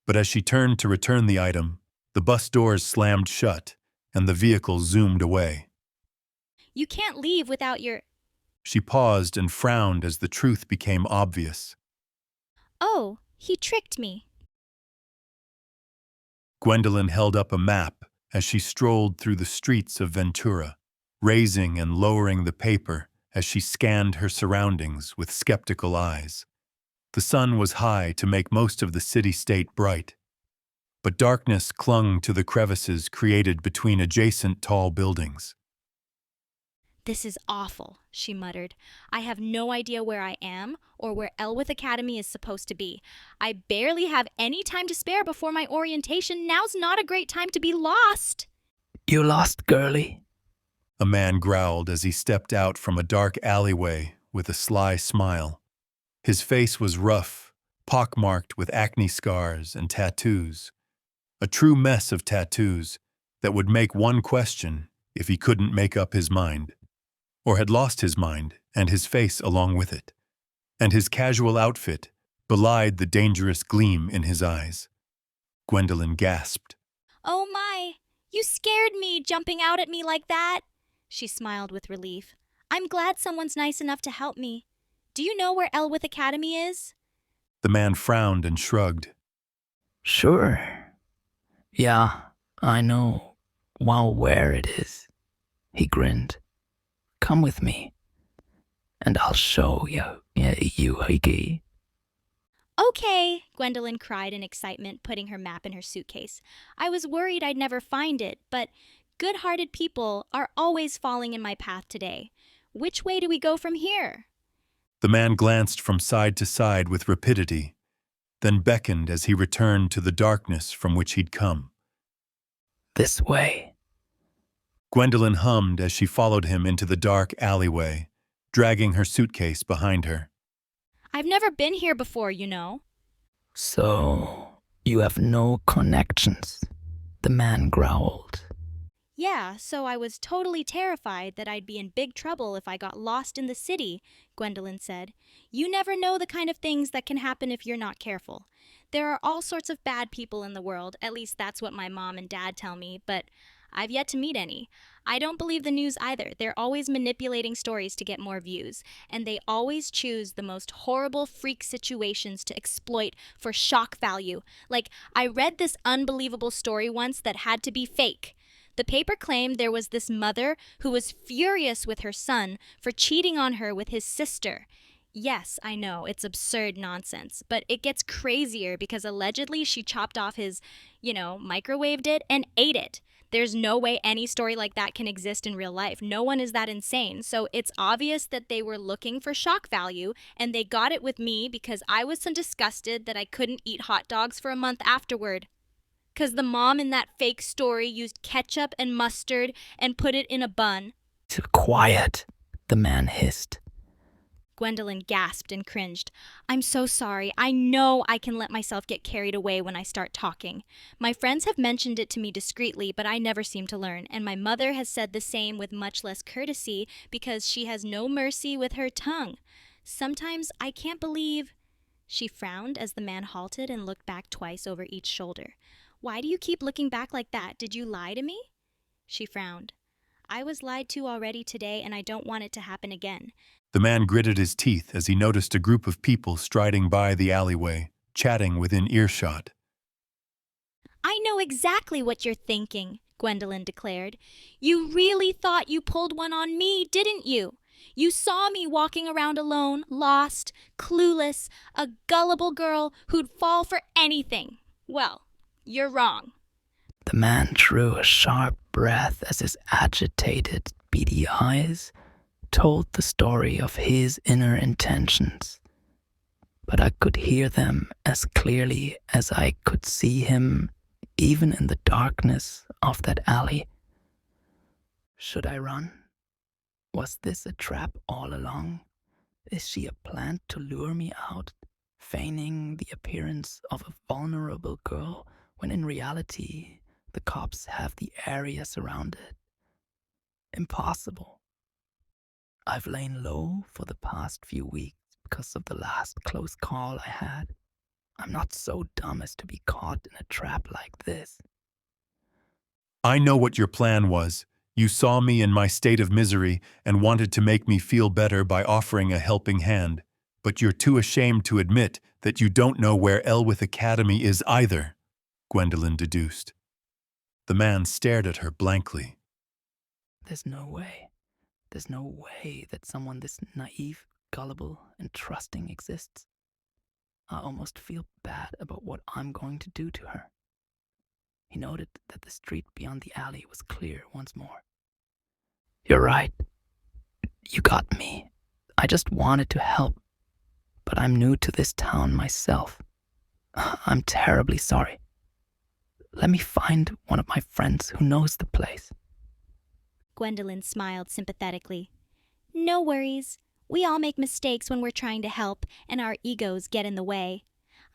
But as she turned to return the item, the bus doors slammed shut, and the vehicle zoomed away. You can't leave without your... She paused and frowned as the truth became obvious. Oh, He tricked me. Gwendolyn held up a map as she strolled through the streets of Ventura, raising and lowering the paper as she scanned her surroundings with skeptical eyes. The sun was high to make most of the city-state bright, but darkness clung to the crevices created between adjacent tall buildings. This is awful, she muttered. I have no idea where I am or where Elwith Academy is supposed to be. I barely have any time to spare before my orientation. Now's not a great time to be lost. You lost, girlie? A man growled as he stepped out from a dark alleyway with a sly smile. His face was rough, pockmarked with acne scars and tattoos. A true mess of tattoos that would make one question if he couldn't make up his mind, or had lost his mind and his face along with it. And his casual outfit belied the dangerous gleam in his eyes. Gwendolyn gasped. Oh my, you scared me jumping out at me like that. She smiled with relief. I'm glad someone's nice enough to help me. Do you know where Elwith Academy is? The man frowned and shrugged. Sure. Yeah, I know well where it is. He grinned. Come with me, and I'll show you, Higgy. Okay, Gwendolyn cried in excitement, putting her map in her suitcase. I was worried I'd never find it, but good-hearted people are always falling in my path today. Which way do we go from here? The man glanced from side to side with rapidity, then beckoned as he returned to the darkness from which he'd come. This way. Gwendolyn hummed as she followed him into the dark alleyway, dragging her suitcase behind her. I've never been here before, you know. So, you have no connections, the man growled. Yeah, so I was totally terrified that I'd be in big trouble if I got lost in the city, Gwendolyn said. You never know the kind of things that can happen if you're not careful. There are all sorts of bad people in the world, at least that's what my mom and dad tell me, but I've yet to meet any. I don't believe the news either. They're always manipulating stories to get more views, and they always choose the most horrible freak situations to exploit for shock value. Like, I read this unbelievable story once that had to be fake. The paper claimed there was this mother who was furious with her son for cheating on her with his sister. Yes, I know, it's absurd nonsense, but it gets crazier because allegedly she chopped off his, microwaved it and ate it. There's no way any story like that can exist in real life. No one is that insane. So it's obvious that they were looking for shock value, and they got it with me because I was so disgusted that I couldn't eat hot dogs for a month afterward. Because the mom in that fake story used ketchup and mustard and put it in a bun. Quiet, the man hissed. Gwendolyn gasped and cringed. I'm so sorry. I know I can let myself get carried away when I start talking. My friends have mentioned it to me discreetly, but I never seem to learn, and my mother has said the same with much less courtesy because she has no mercy with her tongue. Sometimes I can't believe... She frowned as the man halted and looked back twice over each shoulder. Why do you keep looking back like that? Did you lie to me? She frowned. I was lied to already today, and I don't want it to happen again. The man gritted his teeth as he noticed a group of people striding by the alleyway, chatting within earshot. I know exactly what you're thinking, Gwendolyn declared. You really thought you pulled one on me, didn't you? You saw me walking around alone, lost, clueless, a gullible girl who'd fall for anything. Well, you're wrong. The man drew a sharp breath as his agitated, beady eyes told the story of his inner intentions. But I could hear them as clearly as I could see him, even in the darkness of that alley. Should I run? Was this a trap all along? Is she a plant to lure me out, feigning the appearance of a vulnerable girl when in reality the cops have the area surrounded? Impossible. I've lain low for the past few weeks because of the last close call I had. I'm not so dumb as to be caught in a trap like this. I know what your plan was. You saw me in my state of misery and wanted to make me feel better by offering a helping hand. But you're too ashamed to admit that you don't know where Elwith Academy is either, Gwendolyn deduced. The man stared at her blankly. There's no way. There's no way that someone this naive, gullible, and trusting exists. I almost feel bad about what I'm going to do to her. He noted that the street beyond the alley was clear once more. You're right. You got me. I just wanted to help. But I'm new to this town myself. I'm terribly sorry. Let me find one of my friends who knows the place. Gwendolyn smiled sympathetically. No worries. We all make mistakes when we're trying to help, and our egos get in the way.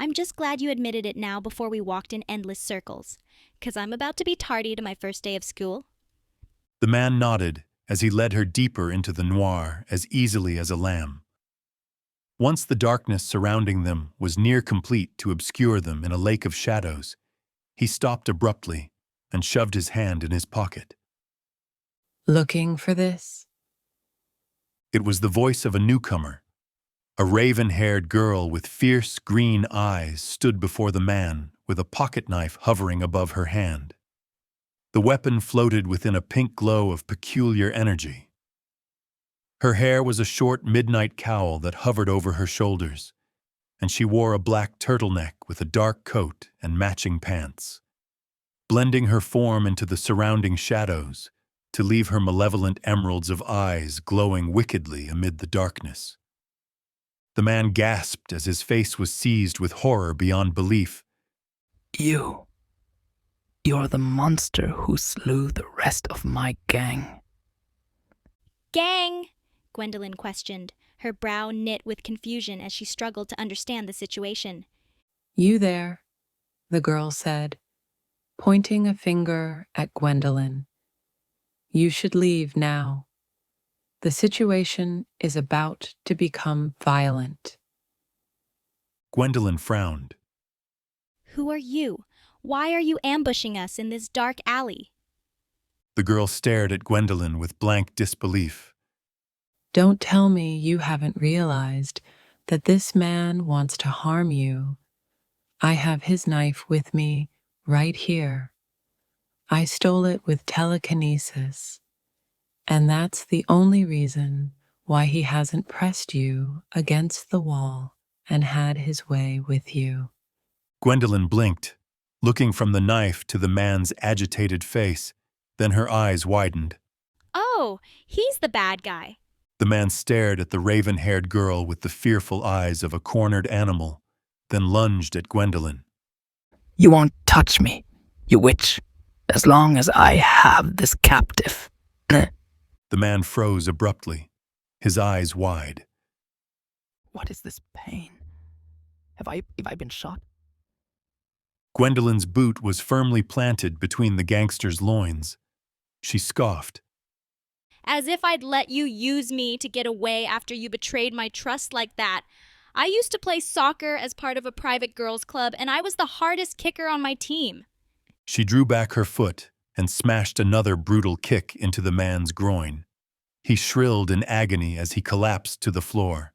I'm just glad you admitted it now before we walked in endless circles, 'cause I'm about to be tardy to my first day of school. The man nodded as he led her deeper into the noir as easily as a lamb. Once the darkness surrounding them was near complete to obscure them in a lake of shadows, he stopped abruptly and shoved his hand in his pocket. Looking for this? It was the voice of a newcomer. A raven-haired girl with fierce green eyes stood before the man with a pocket knife hovering above her hand. The weapon floated within a pink glow of peculiar energy. Her hair was a short midnight cowl that hovered over her shoulders, and she wore a black turtleneck with a dark coat and matching pants, blending her form into the surrounding shadows to leave her malevolent emeralds of eyes glowing wickedly amid the darkness. The man gasped as his face was seized with horror beyond belief. You're the monster who slew the rest of my gang. Gang? Gwendolyn questioned, her brow knit with confusion as she struggled to understand the situation. You there, the girl said, pointing a finger at Gwendolyn. You should leave now. The situation is about to become violent. Gwendolyn frowned. Who are you? Why are you ambushing us in this dark alley? The girl stared at Gwendolyn with blank disbelief. Don't tell me you haven't realized that this man wants to harm you. I have his knife with me right here. I stole it with telekinesis, and that's the only reason why he hasn't pressed you against the wall and had his way with you. Gwendolyn blinked, looking from the knife to the man's agitated face. Then her eyes widened. Oh, he's the bad guy. The man stared at the raven-haired girl with the fearful eyes of a cornered animal, then lunged at Gwendolyn. You won't touch me, you witch, as long as I have this captive. The man froze abruptly, his eyes wide. What is this pain? Have I been shot? Gwendolyn's boot was firmly planted between the gangster's loins. She scoffed. As if I'd let you use me to get away after you betrayed my trust like that. I used to play soccer as part of a private girls' club, and I was the hardest kicker on my team. She drew back her foot and smashed another brutal kick into the man's groin. He shrilled in agony as he collapsed to the floor,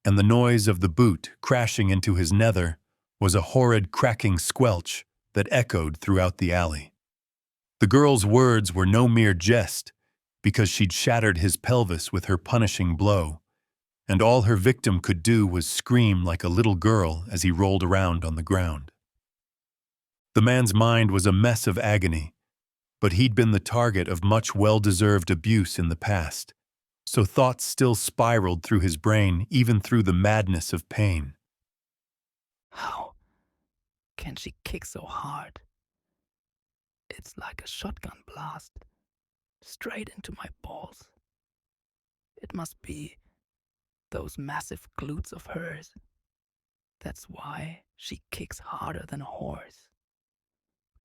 and the noise of the boot crashing into his nether was a horrid cracking squelch that echoed throughout the alley. The girl's words were no mere jest, because she'd shattered his pelvis with her punishing blow, and all her victim could do was scream like a little girl as he rolled around on the ground. The man's mind was a mess of agony, but he'd been the target of much well-deserved abuse in the past, so thoughts still spiraled through his brain even through the madness of pain. How can she kick so hard? It's like a shotgun blast, straight into my balls. It must be those massive glutes of hers. That's why she kicks harder than a horse.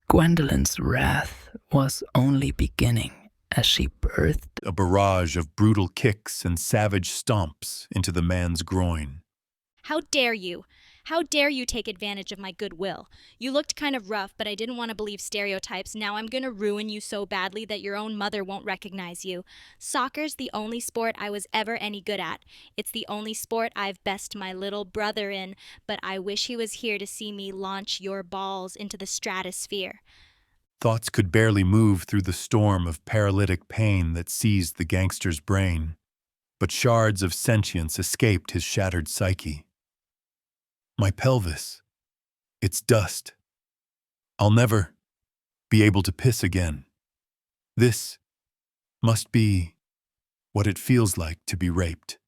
Gwendolyn's wrath was only beginning as she birthed a barrage of brutal kicks and savage stomps into the man's groin. How dare you? How dare you take advantage of my goodwill? You looked kind of rough, but I didn't want to believe stereotypes. Now I'm gonna ruin you so badly that your own mother won't recognize you. Soccer's the only sport I was ever any good at. It's the only sport I've best my little brother in, but I wish he was here to see me launch your balls into the stratosphere. Thoughts could barely move through the storm of paralytic pain that seized the gangster's brain, but shards of sentience escaped his shattered psyche. My pelvis. It's dust. I'll never be able to piss again. This must be what it feels like to be raped.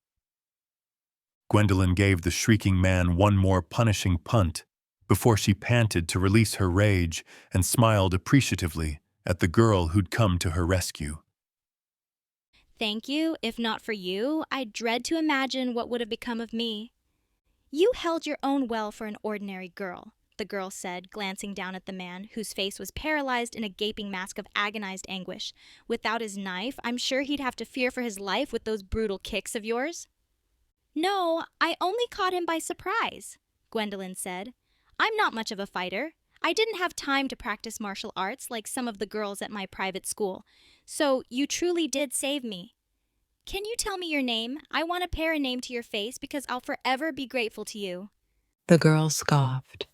Gwendolyn gave the shrieking man one more punishing punt before she panted to release her rage and smiled appreciatively at the girl who'd come to her rescue. Thank you. If not for you, I dread to imagine what would have become of me. You held your own well for an ordinary girl, the girl said, glancing down at the man, whose face was paralyzed in a gaping mask of agonized anguish. Without his knife, I'm sure he'd have to fear for his life with those brutal kicks of yours. No, I only caught him by surprise, Gwendolyn said. I'm not much of a fighter. I didn't have time to practice martial arts like some of the girls at my private school. So you truly did save me. Can you tell me your name? I want to pair a name to your face because I'll forever be grateful to you. The girl scoffed.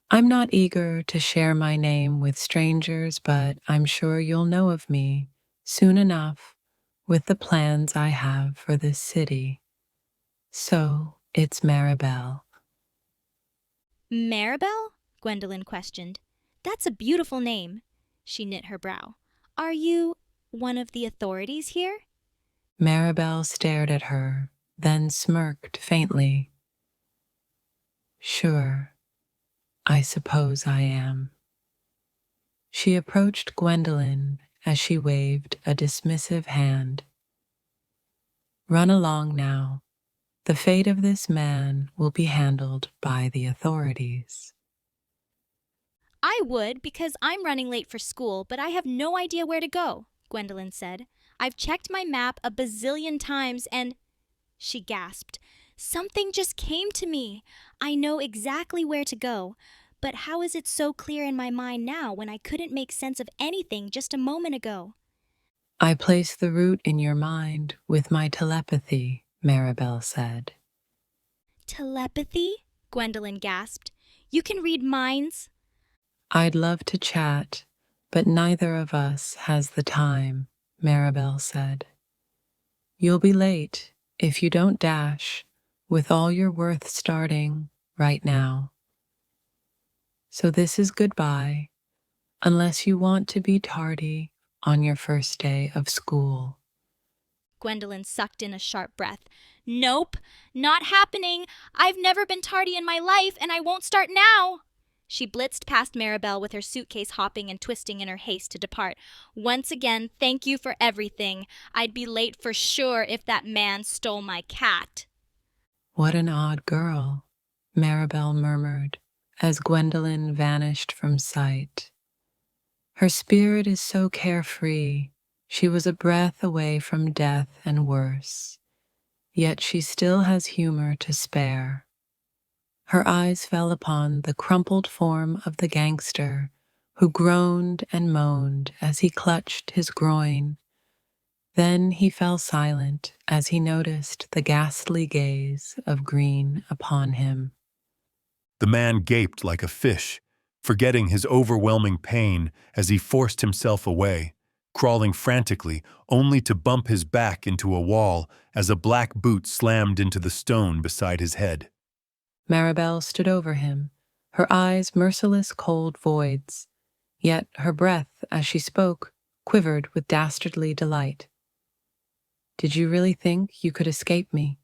I'm not eager to share my name with strangers, but I'm sure you'll know of me soon enough with the plans I have for this city. So, it's Maribel. Maribel? Gwendolyn questioned. That's a beautiful name. She knit her brow. Are you one of the authorities here? Maribel stared at her, then smirked faintly. Sure, I suppose I am. She approached Gwendolyn as she waved a dismissive hand. Run along now. The fate of this man will be handled by the authorities. I would, because I'm running late for school, but I have no idea where to go, Gwendolyn said. I've checked my map a bazillion times and... She gasped. Something just came to me. I know exactly where to go. But how is it so clear in my mind now when I couldn't make sense of anything just a moment ago? I place the route in your mind with my telepathy, Maribel said. Telepathy? Gwendolyn gasped. You can read minds? I'd love to chat, but neither of us has the time, Maribel said. You'll be late if you don't dash with all your worth starting right now. So this is goodbye, unless you want to be tardy on your first day of school. Gwendolyn sucked in a sharp breath. Nope, not happening. I've never been tardy in my life, and I won't start now. She blitzed past Maribel with her suitcase hopping and twisting in her haste to depart. Once again, thank you for everything. I'd be late for sure if that man stole my cat. What an odd girl, Maribel murmured as Gwendolyn vanished from sight. Her spirit is so carefree. She was a breath away from death and worse. Yet she still has humor to spare. Her eyes fell upon the crumpled form of the gangster who groaned and moaned as he clutched his groin. Then he fell silent as he noticed the ghastly gaze of Green upon him. The man gaped like a fish, forgetting his overwhelming pain as he forced himself away, crawling frantically only to bump his back into a wall as a black boot slammed into the stone beside his head. Maribel stood over him, her eyes merciless cold voids, yet her breath, as she spoke, quivered with dastardly delight. Did you really think you could escape me?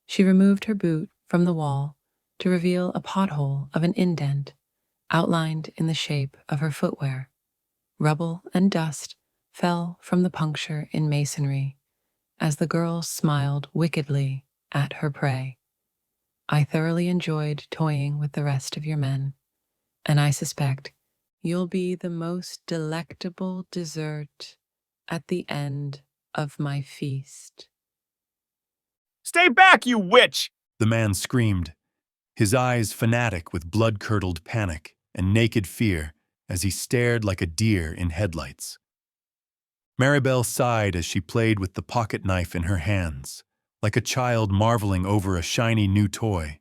She removed her boot from the wall to reveal a pothole of an indent outlined in the shape of her footwear. Rubble and dust fell from the puncture in masonry as the girl smiled wickedly at her prey. I thoroughly enjoyed toying with the rest of your men, and I suspect you'll be the most delectable dessert at the end of my feast. Stay back, you witch! The man screamed, his eyes fanatic with blood-curdled panic and naked fear as he stared like a deer in headlights. Maribel sighed as she played with the pocket knife in her hands, like a child marveling over a shiny new toy.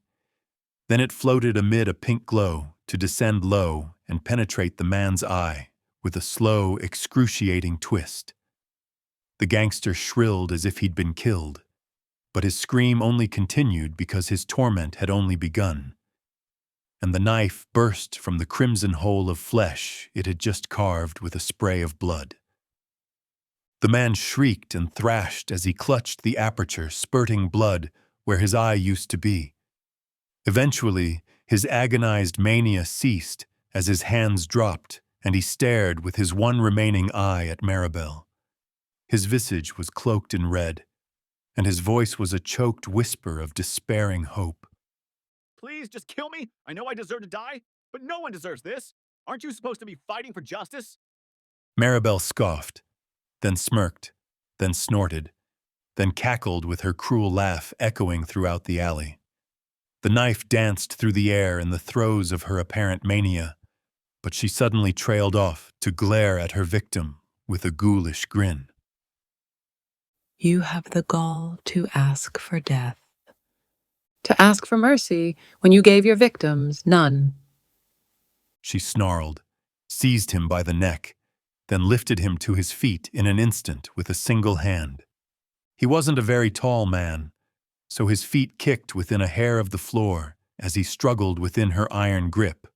Then it floated amid a pink glow to descend low and penetrate the man's eye with a slow, excruciating twist. The gangster shrilled as if he'd been killed, but his scream only continued because his torment had only begun. And the knife burst from the crimson hole of flesh it had just carved with a spray of blood. The man shrieked and thrashed as he clutched the aperture, spurting blood where his eye used to be. Eventually, his agonized mania ceased as his hands dropped and he stared with his one remaining eye at Maribel. His visage was cloaked in red, and his voice was a choked whisper of despairing hope. Please, just kill me. I know I deserve to die, but no one deserves this. Aren't you supposed to be fighting for justice? Maribel scoffed, then smirked, then snorted, then cackled with her cruel laugh echoing throughout the alley. The knife danced through the air in the throes of her apparent mania, but she suddenly trailed off to glare at her victim with a ghoulish grin. You have the gall to ask for death. To ask for mercy when you gave your victims none. She snarled, seized him by the neck, then lifted him to his feet in an instant with a single hand. He wasn't a very tall man, so his feet kicked within a hair of the floor as he struggled within her iron grip,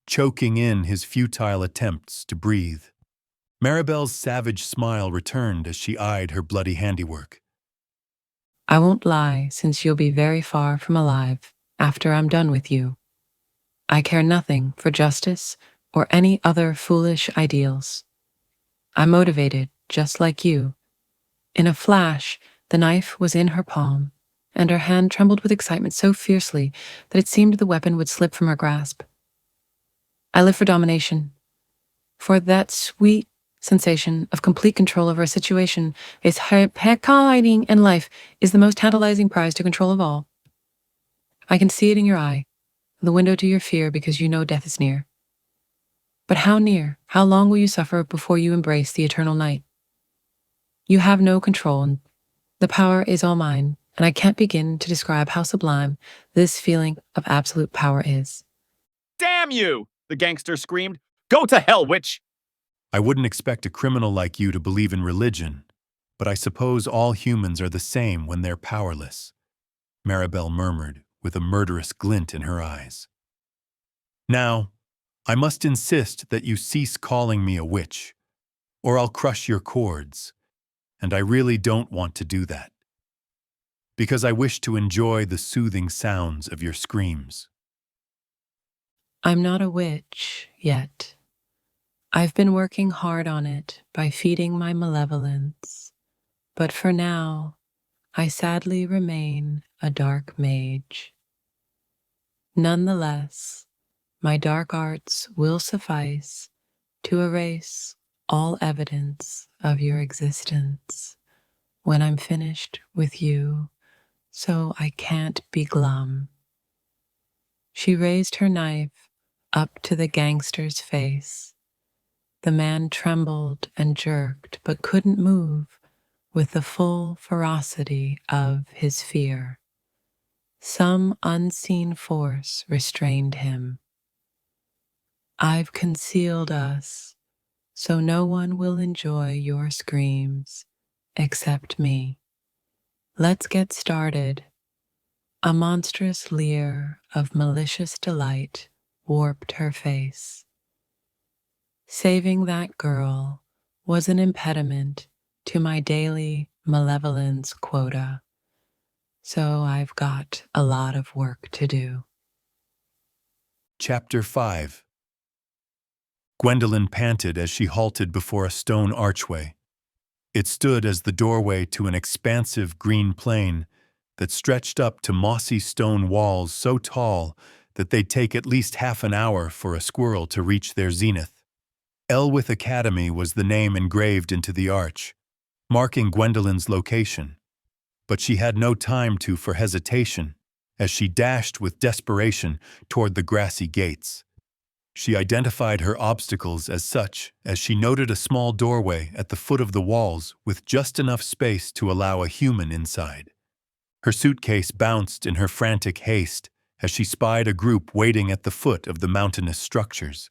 choking in his futile attempts to breathe. Maribel's savage smile returned as she eyed her bloody handiwork. I won't lie, since you'll be very far from alive after I'm done with you. I care nothing for justice or any other foolish ideals. I'm motivated, just like you. In a flash, the knife was in her palm, and her hand trembled with excitement so fiercely that it seemed the weapon would slip from her grasp. I live for domination, for that sweet sensation of complete control over a situation is hiding, and life is the most tantalizing prize to control of all. I can see it in your eye, the window to your fear because you know death is near. But how near, how long will you suffer before you embrace the eternal night? You have no control, and the power is all mine, and I can't begin to describe how sublime this feeling of absolute power is. Damn you! The gangster screamed. Go to hell, witch! I wouldn't expect a criminal like you to believe in religion, but I suppose all humans are the same when they're powerless, Maribel murmured with a murderous glint in her eyes. Now, I must insist that you cease calling me a witch, or I'll crush your cords, and I really don't want to do that, because I wish to enjoy the soothing sounds of your screams. I'm not a witch yet. I've been working hard on it by feeding my malevolence, but for now, I sadly remain a dark mage. Nonetheless, my dark arts will suffice to erase all evidence of your existence when I'm finished with you, so I can't be glum. She raised her knife up to the gangster's face. The man trembled and jerked, but couldn't move with the full ferocity of his fear. Some unseen force restrained him. I've concealed us, so no one will enjoy your screams except me. Let's get started. A monstrous leer of malicious delight warped her face. Saving that girl was an impediment to my daily malevolence quota, so I've got a lot of work to do. Chapter 5. Gwendolyn panted as she halted before a stone archway. It stood as the doorway to an expansive green plain that stretched up to mossy stone walls so tall that they'd take at least half an hour for a squirrel to reach their zenith. Elwith Academy was the name engraved into the arch, marking Gwendolyn's location, but she had no time for hesitation as she dashed with desperation toward the grassy gates. She identified her obstacles as such as she noted a small doorway at the foot of the walls with just enough space to allow a human inside. Her suitcase bounced in her frantic haste as she spied a group waiting at the foot of the mountainous structures.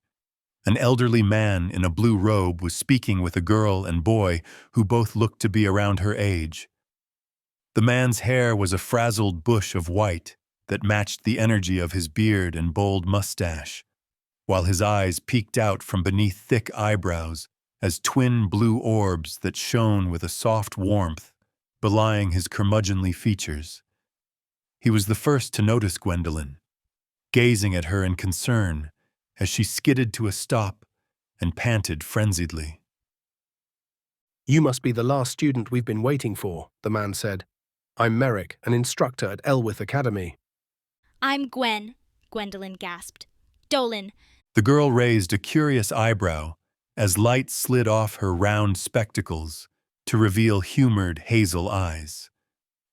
An elderly man in a blue robe was speaking with a girl and boy who both looked to be around her age. The man's hair was a frazzled bush of white that matched the energy of his beard and bold mustache, while his eyes peeked out from beneath thick eyebrows as twin blue orbs that shone with a soft warmth, belying his curmudgeonly features. He was the first to notice Gwendolyn, gazing at her in concern as she skidded to a stop and panted frenziedly. "You must be the last student we've been waiting for," the man said. "I'm Merrick, an instructor at Elwith Academy." I'm Gwen, Gwendolyn gasped. Dolan. The girl raised a curious eyebrow as light slid off her round spectacles to reveal humored hazel eyes.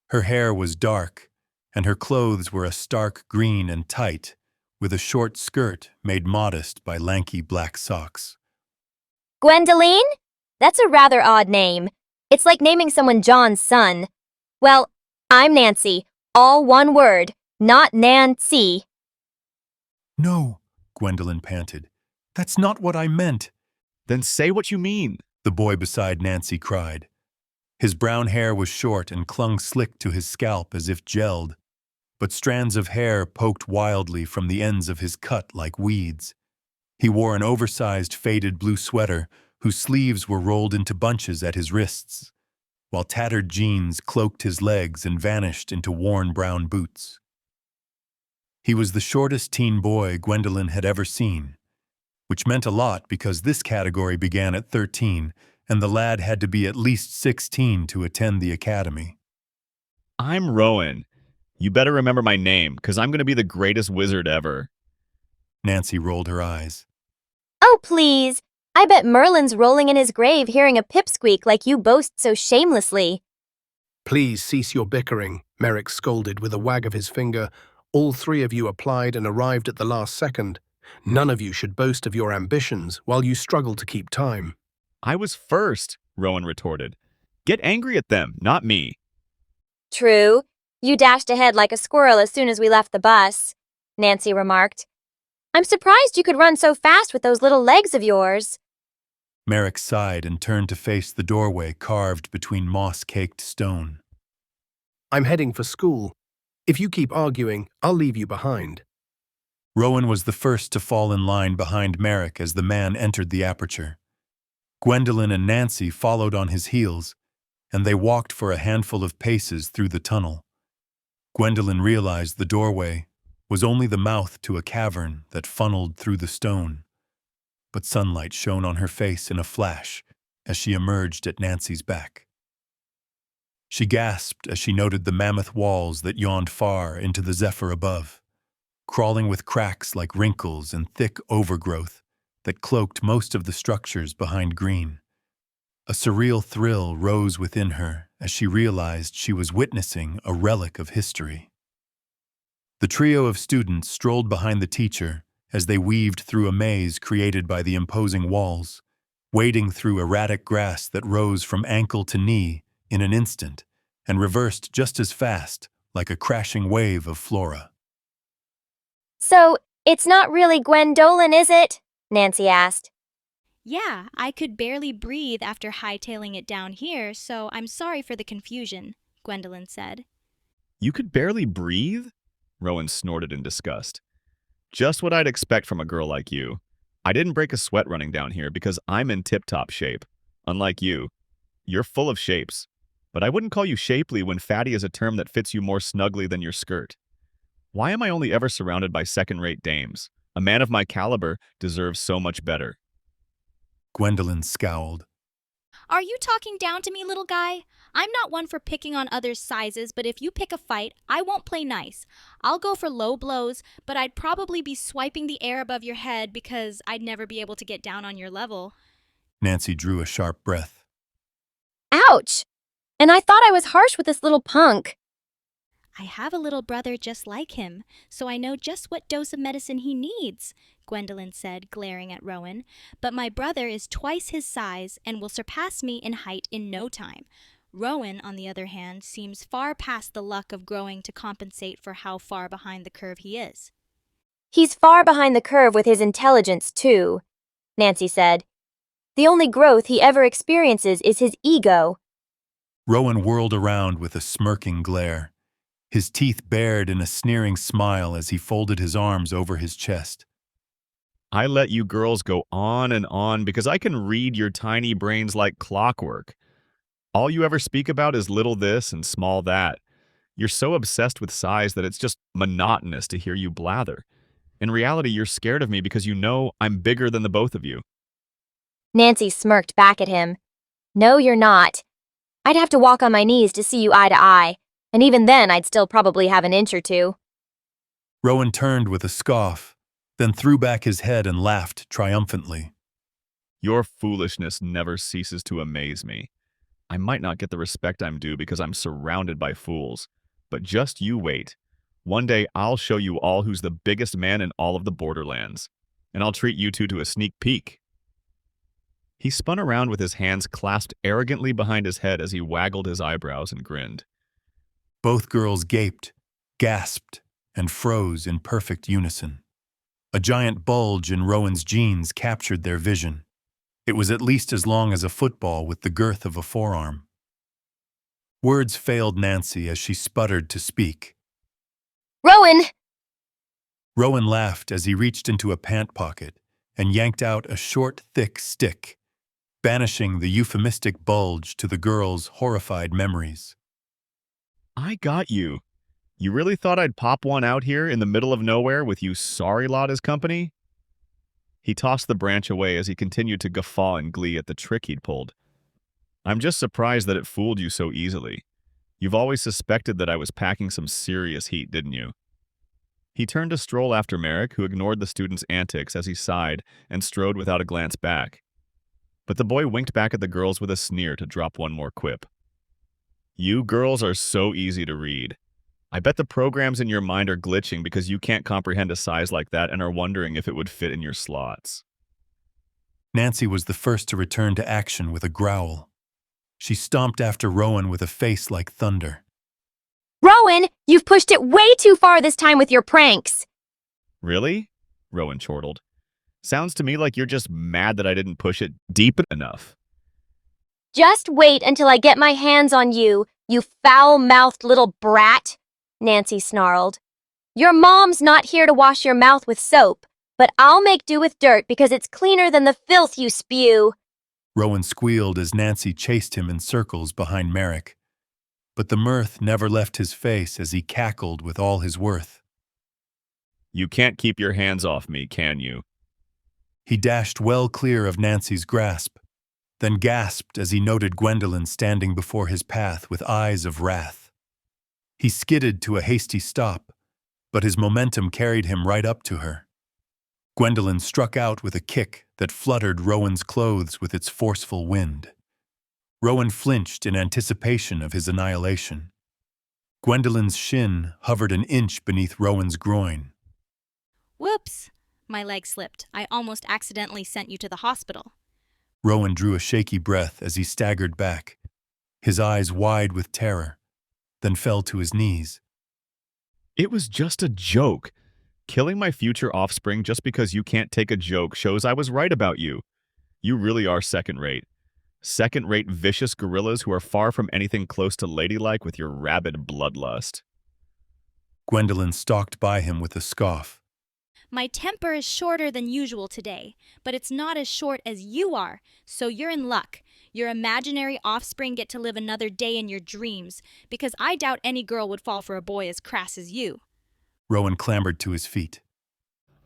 Her hair was dark, and her clothes were a stark green and tight, with a short skirt made modest by lanky black socks. Gwendoline? That's a rather odd name. It's like naming someone John's son. Well, I'm Nancy, all one word, not Nancy. "No," Gwendolyn panted. "That's not what I meant." "Then say what you mean," the boy beside Nancy cried. His brown hair was short and clung slick to his scalp as if gelled, but strands of hair poked wildly from the ends of his cut like weeds. He wore an oversized faded blue sweater whose sleeves were rolled into bunches at his wrists, while tattered jeans cloaked his legs and vanished into worn brown boots. He was the shortest teen boy Gwendolyn had ever seen, which meant a lot because this category began at 13, and the lad had to be at least 16 to attend the academy. "I'm Rowan. You better remember my name, because I'm going to be the greatest wizard ever." Nancy rolled her eyes. Oh, please. I bet Merlin's rolling in his grave hearing a pipsqueak like you boast so shamelessly. "Please cease your bickering," Merrick scolded with a wag of his finger. "All three of you applied and arrived at the last second. None of you should boast of your ambitions while you struggle to keep time." "I was first," Rowan retorted. "Get angry at them, not me." True. You dashed ahead like a squirrel as soon as we left the bus, Nancy remarked. I'm surprised you could run so fast with those little legs of yours. Merrick sighed and turned to face the doorway carved between moss-caked stone. "I'm heading for school. If you keep arguing, I'll leave you behind." Rowan was the first to fall in line behind Merrick as the man entered the aperture. Gwendolyn and Nancy followed on his heels, and they walked for a handful of paces through the tunnel. Gwendolyn realized the doorway was only the mouth to a cavern that funneled through the stone, but sunlight shone on her face in a flash as she emerged at Nancy's back. She gasped as she noted the mammoth walls that yawned far into the zephyr above, crawling with cracks like wrinkles and thick overgrowth that cloaked most of the structures behind green. A surreal thrill rose within her as she realized she was witnessing a relic of history. The trio of students strolled behind the teacher as they weaved through a maze created by the imposing walls, wading through erratic grass that rose from ankle to knee in an instant and reversed just as fast, like a crashing wave of flora. So, it's not really Gwendolen, is it? Nancy asked. Yeah, I could barely breathe after hightailing it down here, so I'm sorry for the confusion, Gwendolyn said. "You could barely breathe?" Rowan snorted in disgust. "Just what I'd expect from a girl like you. I didn't break a sweat running down here because I'm in tip-top shape. Unlike you. You're full of shapes. But I wouldn't call you shapely when fatty is a term that fits you more snugly than your skirt. Why am I only ever surrounded by second-rate dames? A man of my caliber deserves so much better." Gwendolyn scowled. Are you talking down to me, little guy? I'm not one for picking on others' sizes, but if you pick a fight, I won't play nice. I'll go for low blows, but I'd probably be swiping the air above your head because I'd never be able to get down on your level. Nancy drew a sharp breath. Ouch! And I thought I was harsh with this little punk. I have a little brother just like him, so I know just what dose of medicine he needs, Gwendolyn said, glaring at Rowan. But my brother is twice his size and will surpass me in height in no time. Rowan, on the other hand, seems far past the luck of growing to compensate for how far behind the curve he is. He's far behind the curve with his intelligence, too, Nancy said. The only growth he ever experiences is his ego. Rowan whirled around with a smirking glare, his teeth bared in a sneering smile as he folded his arms over his chest. I let you girls go on because I can read your tiny brains like clockwork. All you ever speak about is little this and small that. You're so obsessed with size that it's just monotonous to hear you blather. In reality, you're scared of me because you know I'm bigger than the both of you. Nancy smirked back at him. No, you're not. I'd have to walk on my knees to see you eye to eye, and even then I'd still probably have an inch or two. Rowan turned with a scoff, then threw back his head and laughed triumphantly. Your foolishness never ceases to amaze me. I might not get the respect I'm due because I'm surrounded by fools, but just you wait. One day I'll show you all who's the biggest man in all of the Borderlands, and I'll treat you two to a sneak peek. He spun around with his hands clasped arrogantly behind his head as he waggled his eyebrows and grinned. Both girls gaped, gasped, and froze in perfect unison. A giant bulge in Rowan's jeans captured their vision. It was at least as long as a football with the girth of a forearm. Words failed Nancy as she sputtered to speak. Rowan! Rowan laughed as he reached into a pant pocket and yanked out a short, thick stick, banishing the euphemistic bulge to the girl's horrified memories. I got you. You really thought I'd pop one out here in the middle of nowhere with you sorry lot as company? He tossed the branch away as he continued to guffaw in glee at the trick he'd pulled. I'm just surprised that it fooled you so easily. You've always suspected that I was packing some serious heat, didn't you? He turned to stroll after Merrick, who ignored the student's antics as he sighed and strode without a glance back. But the boy winked back at the girls with a sneer to drop one more quip. You girls are so easy to read. I bet the programs in your mind are glitching because you can't comprehend a size like that and are wondering if it would fit in your slots. Nancy was the first to return to action with a growl. She stomped after Rowan with a face like thunder. Rowan, you've pushed it way too far this time with your pranks. Really? Rowan chortled. Sounds to me like you're just mad that I didn't push it deep enough. Just wait until I get my hands on you, you foul-mouthed little brat, Nancy snarled. Your mom's not here to wash your mouth with soap, but I'll make do with dirt because it's cleaner than the filth you spew. Rowan squealed as Nancy chased him in circles behind Merrick. But the mirth never left his face as he cackled with all his worth. You can't keep your hands off me, can you? He dashed well clear of Nancy's grasp, then gasped as he noted Gwendolyn standing before his path with eyes of wrath. He skidded to a hasty stop, but his momentum carried him right up to her. Gwendolyn struck out with a kick that fluttered Rowan's clothes with its forceful wind. Rowan flinched in anticipation of his annihilation. Gwendolyn's shin hovered an inch beneath Rowan's groin. Whoops! My leg slipped. I almost accidentally sent you to the hospital. Rowan drew a shaky breath as he staggered back, his eyes wide with terror, then fell to his knees. It was just a joke. Killing my future offspring just because you can't take a joke shows I was right about you. You really are second-rate. Second-rate vicious gorillas who are far from anything close to ladylike with your rabid bloodlust. Gwendolyn stalked by him with a scoff. My temper is shorter than usual today, but it's not as short as you are, so you're in luck. Your imaginary offspring get to live another day in your dreams, because I doubt any girl would fall for a boy as crass as you. Rowan clambered to his feet.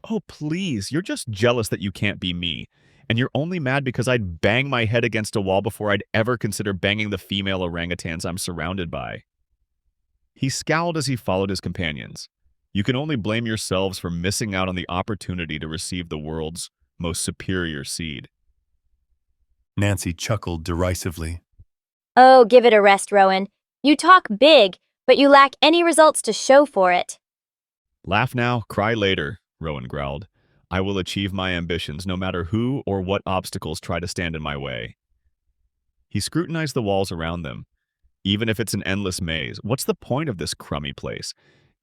Oh, please, you're just jealous that you can't be me. And you're only mad because I'd bang my head against a wall before I'd ever consider banging the female orangutans I'm surrounded by. He scowled as he followed his companions. You can only blame yourselves for missing out on the opportunity to receive the world's most superior seed. Nancy chuckled derisively. Oh, give it a rest, Rowan. You talk big, but you lack any results to show for it. Laugh now, cry later, Rowan growled. I will achieve my ambitions no matter who or what obstacles try to stand in my way. He scrutinized the walls around them. Even if it's an endless maze, what's the point of this crummy place?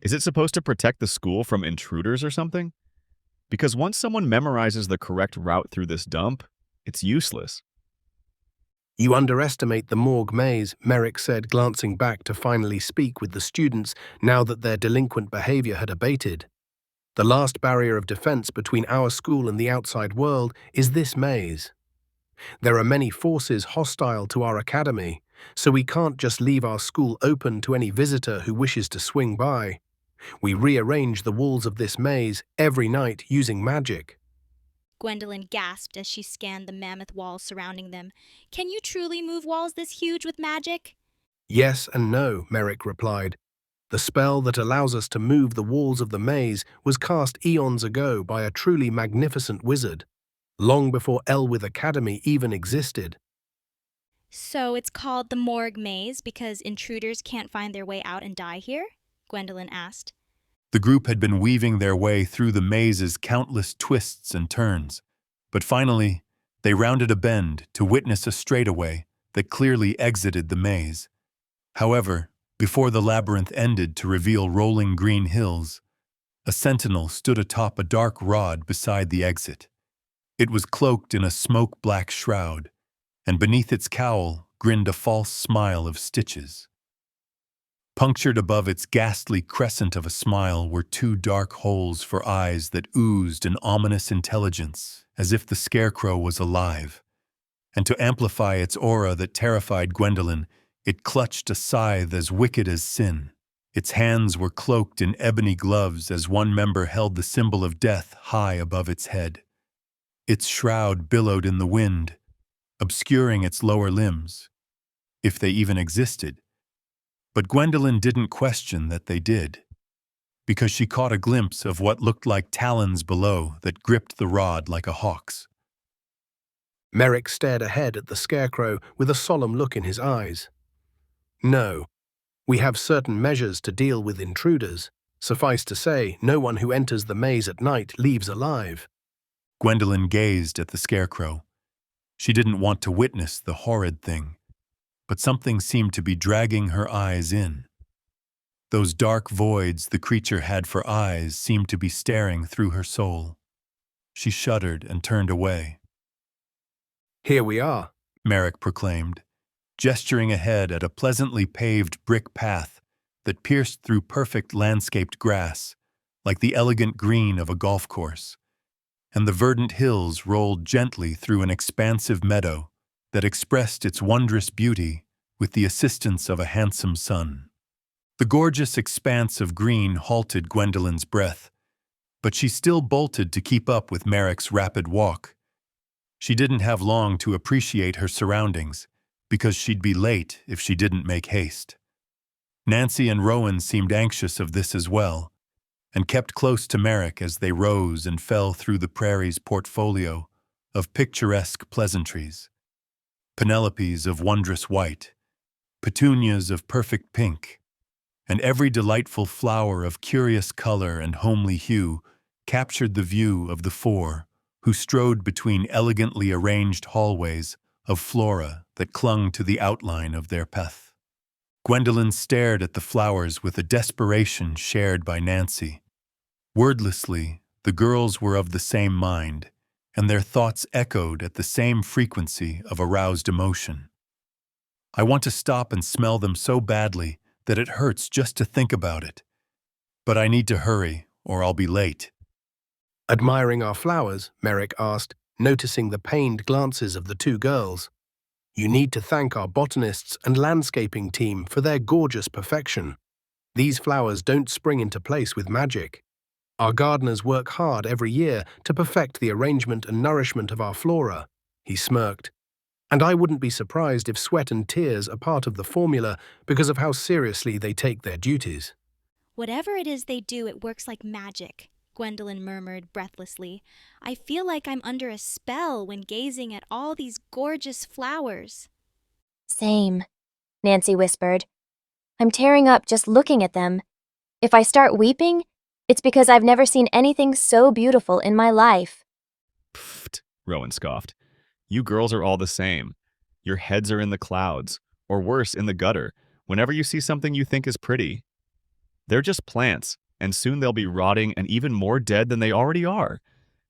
Is it supposed to protect the school from intruders or something? Because once someone memorizes the correct route through this dump, it's useless. You underestimate the morgue maze, Merrick said, glancing back to finally speak with the students now that their delinquent behavior had abated. The last barrier of defense between our school and the outside world is this maze. There are many forces hostile to our academy, so we can't just leave our school open to any visitor who wishes to swing by. We rearrange the walls of this maze every night using magic. Gwendolyn gasped as she scanned the mammoth walls surrounding them. Can you truly move walls this huge with magic? Yes and no, Merrick replied. The spell that allows us to move the walls of the maze was cast eons ago by a truly magnificent wizard, long before Elwith Academy even existed. So it's called the Morgue Maze because intruders can't find their way out and die here? Gwendolyn asked. The group had been weaving their way through the maze's countless twists and turns, but finally, they rounded a bend to witness a straightaway that clearly exited the maze. However, before the labyrinth ended to reveal rolling green hills, a sentinel stood atop a dark rod beside the exit. It was cloaked in a smoke-black shroud, and beneath its cowl grinned a false smile of stitches. Punctured above its ghastly crescent of a smile were two dark holes for eyes that oozed an ominous intelligence, as if the scarecrow was alive. And to amplify its aura that terrified Gwendolyn, it clutched a scythe as wicked as sin. Its hands were cloaked in ebony gloves as one member held the symbol of death high above its head. Its shroud billowed in the wind, obscuring its lower limbs, if they even existed. But Gwendolyn didn't question that they did, because she caught a glimpse of what looked like talons below that gripped the rod like a hawk's. Merrick stared ahead at the scarecrow with a solemn look in his eyes. No, we have certain measures to deal with intruders. Suffice to say, no one who enters the maze at night leaves alive. Gwendolyn gazed at the scarecrow. She didn't want to witness the horrid thing, but something seemed to be dragging her eyes in. Those dark voids the creature had for eyes seemed to be staring through her soul. She shuddered and turned away. Here we are, Merrick proclaimed, gesturing ahead at a pleasantly paved brick path that pierced through perfect landscaped grass, like the elegant green of a golf course, and the verdant hills rolled gently through an expansive meadow that expressed its wondrous beauty with the assistance of a handsome sun. The gorgeous expanse of green halted Gwendolyn's breath, but she still bolted to keep up with Merrick's rapid walk. She didn't have long to appreciate her surroundings, because she'd be late if she didn't make haste. Nancy and Rowan seemed anxious of this as well, and kept close to Merrick as they rose and fell through the prairie's portfolio of picturesque pleasantries. Penelopes of wondrous white, petunias of perfect pink, and every delightful flower of curious color and homely hue captured the view of the four who strode between elegantly arranged hallways of flora that clung to the outline of their path. Gwendolyn stared at the flowers with a desperation shared by Nancy. Wordlessly, the girls were of the same mind, and their thoughts echoed at the same frequency of aroused emotion. I want to stop and smell them so badly that it hurts just to think about it. But I need to hurry, or I'll be late. Admiring our flowers, Merrick asked, noticing the pained glances of the two girls. You need to thank our botanists and landscaping team for their gorgeous perfection. These flowers don't spring into place with magic. Our gardeners work hard every year to perfect the arrangement and nourishment of our flora, he smirked. And I wouldn't be surprised if sweat and tears are part of the formula because of how seriously they take their duties. Whatever it is they do, it works like magic, Gwendolyn murmured breathlessly. I feel like I'm under a spell when gazing at all these gorgeous flowers. Same, Nancy whispered. I'm tearing up just looking at them. If I start weeping, it's because I've never seen anything so beautiful in my life. Pfft, Rowan scoffed. You girls are all the same. Your heads are in the clouds, or worse, in the gutter, whenever you see something you think is pretty. They're just plants, and soon they'll be rotting and even more dead than they already are.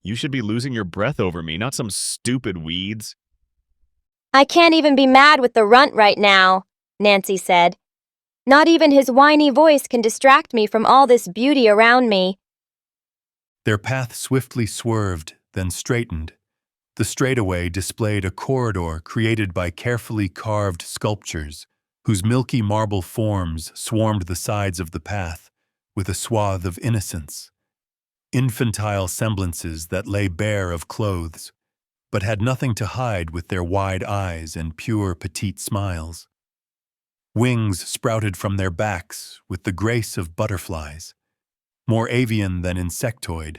You should be losing your breath over me, not some stupid weeds. I can't even be mad with the runt right now, Nancy said. Not even his whiny voice can distract me from all this beauty around me. Their path swiftly swerved, then straightened. The straightaway displayed a corridor created by carefully carved sculptures, whose milky marble forms swarmed the sides of the path with a swath of innocence. Infantile semblances that lay bare of clothes, but had nothing to hide with their wide eyes and pure petite smiles. Wings sprouted from their backs with the grace of butterflies, more avian than insectoid,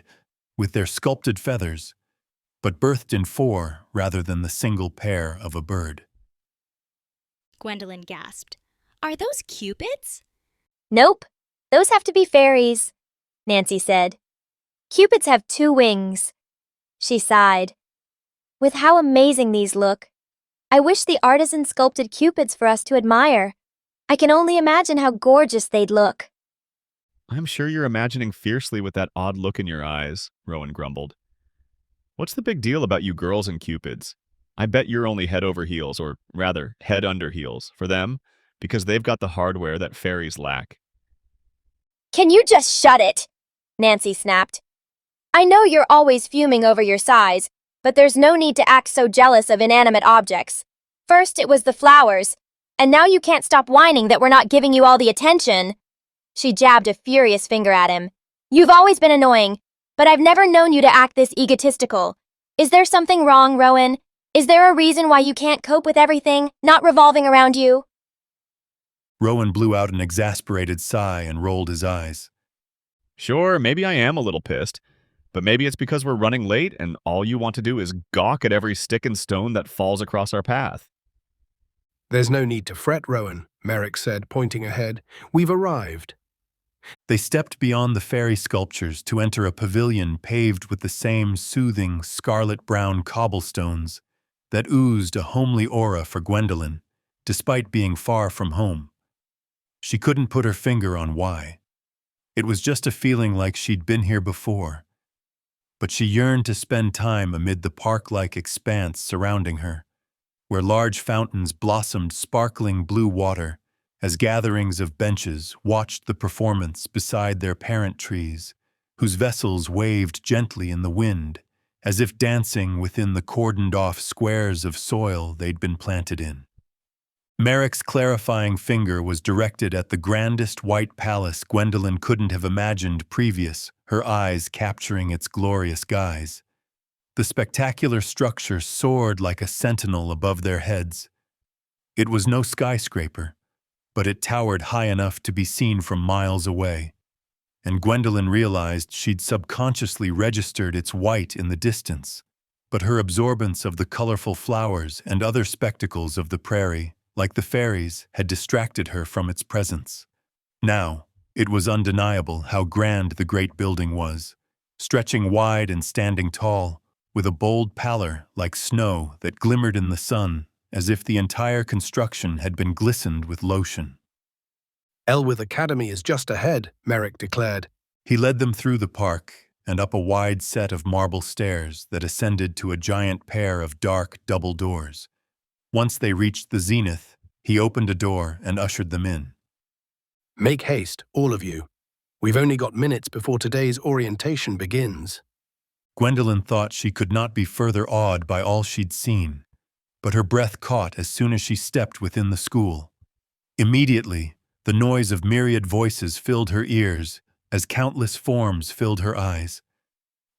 with their sculpted feathers, but birthed in four rather than the single pair of a bird. Gwendolyn gasped. Are those cupids? Nope, those have to be fairies, Nancy said. Cupids have 2 wings. She sighed. With how amazing these look, I wish the artisan sculpted cupids for us to admire. I can only imagine how gorgeous they'd look. I'm sure you're imagining fiercely with that odd look in your eyes, Rowan grumbled. What's the big deal about you girls and cupids? I bet you're only head over heels, or rather, head under heels, for them, because they've got the hardware that fairies lack. Can you just shut it? Nancy snapped. I know you're always fuming over your size, but there's no need to act so jealous of inanimate objects. First it was the flowers, and now you can't stop whining that we're not giving you all the attention. She jabbed a furious finger at him. You've always been annoying, but I've never known you to act this egotistical. Is there something wrong, Rowan? Is there a reason why you can't cope with everything, not revolving around you? Rowan blew out an exasperated sigh and rolled his eyes. Sure, maybe I am a little pissed, but maybe it's because we're running late and all you want to do is gawk at every stick and stone that falls across our path. There's no need to fret, Rowan, Merrick said, pointing ahead. We've arrived. They stepped beyond the fairy sculptures to enter a pavilion paved with the same soothing scarlet-brown cobblestones that oozed a homely aura for Gwendolyn, despite being far from home. She couldn't put her finger on why. It was just a feeling like she'd been here before. But she yearned to spend time amid the park-like expanse surrounding her, where large fountains blossomed sparkling blue water as gatherings of benches watched the performance beside their parent trees, whose vessels waved gently in the wind, as if dancing within the cordoned-off squares of soil they'd been planted in. Merrick's clarifying finger was directed at the grandest white palace Gwendolyn couldn't have imagined previous, her eyes capturing its glorious guise. The spectacular structure soared like a sentinel above their heads. It was no skyscraper, but it towered high enough to be seen from miles away, and Gwendolyn realized she'd subconsciously registered its white in the distance, but her absorbance of the colorful flowers and other spectacles of the prairie, like the fairies, had distracted her from its presence. Now, it was undeniable how grand the great building was, stretching wide and standing tall, with a bold pallor like snow that glimmered in the sun, as if the entire construction had been glistened with lotion. Elwith Academy is just ahead, Merrick declared. He led them through the park and up a wide set of marble stairs that ascended to a giant pair of dark double doors. Once they reached the zenith, he opened a door and ushered them in. Make haste, all of you. We've only got minutes before today's orientation begins. Gwendolyn thought she could not be further awed by all she'd seen, but her breath caught as soon as she stepped within the school. Immediately, the noise of myriad voices filled her ears as countless forms filled her eyes.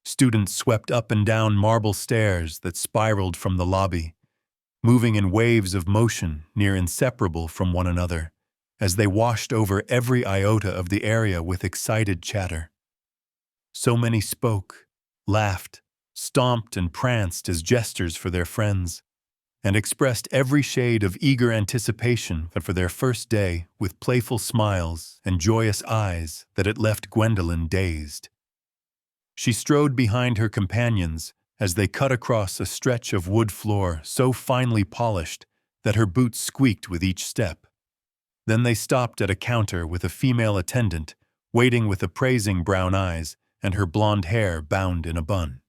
Students swept up and down marble stairs that spiraled from the lobby, moving in waves of motion near inseparable from one another, as they washed over every iota of the area with excited chatter. So many spoke, laughed, stomped and pranced as gestures for their friends, and expressed every shade of eager anticipation for their first day with playful smiles and joyous eyes that it left Gwendolen dazed. She strode behind her companions as they cut across a stretch of wood floor so finely polished that her boots squeaked with each step. Then they stopped at a counter with a female attendant, waiting with appraising brown eyes and her blonde hair bound in a bun.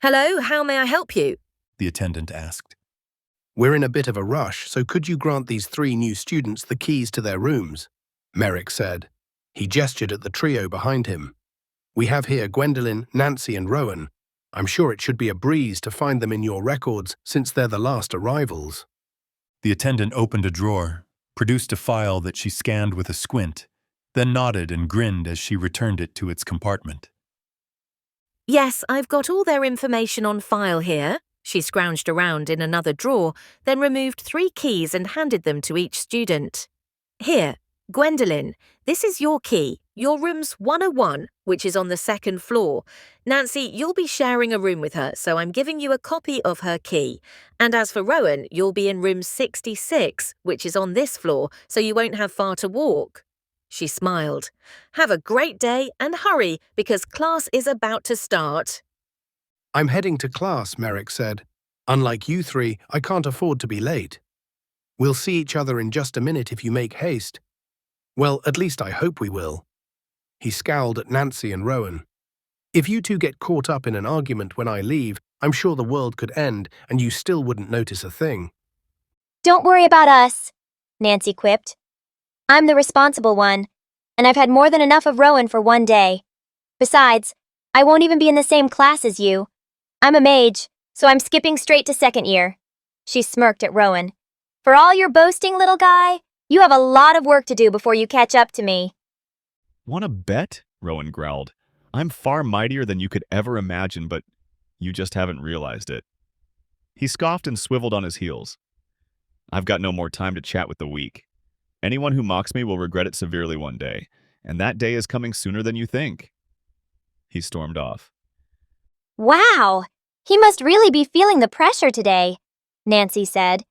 Hello, how may I help you? The attendant asked. We're in a bit of a rush, so could you grant these 3 new students the keys to their rooms? Merrick said. He gestured at the trio behind him. We have here Gwendolen, Nancy and Rowan. I'm sure it should be a breeze to find them in your records since they're the last arrivals. The attendant opened a drawer, produced a file that she scanned with a squint, then nodded and grinned as she returned it to its compartment. Yes, I've got all their information on file here. She scrounged around in another drawer, then removed 3 keys and handed them to each student. Here, Gwendolen, this is your key. Your room's 101, which is on the 2nd floor. Nancy, you'll be sharing a room with her, so I'm giving you a copy of her key. And as for Rowan, you'll be in room 66, which is on this floor, so you won't have far to walk. She smiled. Have a great day and hurry, because class is about to start. I'm heading to class, Merrick said. Unlike you 3, I can't afford to be late. We'll see each other in just a minute if you make haste. Well, at least I hope we will. He scowled at Nancy and Rowan. If you 2 get caught up in an argument when I leave, I'm sure the world could end and you still wouldn't notice a thing. Don't worry about us, Nancy quipped. I'm the responsible one, and I've had more than enough of Rowan for one day. Besides, I won't even be in the same class as you. I'm a mage, so I'm skipping straight to 2nd year. She smirked at Rowan. For all your boasting, little guy, you have a lot of work to do before you catch up to me. "Want to bet?" Rowan growled. "I'm far mightier than you could ever imagine, but you just haven't realized it." He scoffed and swiveled on his heels. "I've got no more time to chat with the weak. Anyone who mocks me will regret it severely one day, and that day is coming sooner than you think." He stormed off. Wow, he must really be feeling the pressure today, Nancy said.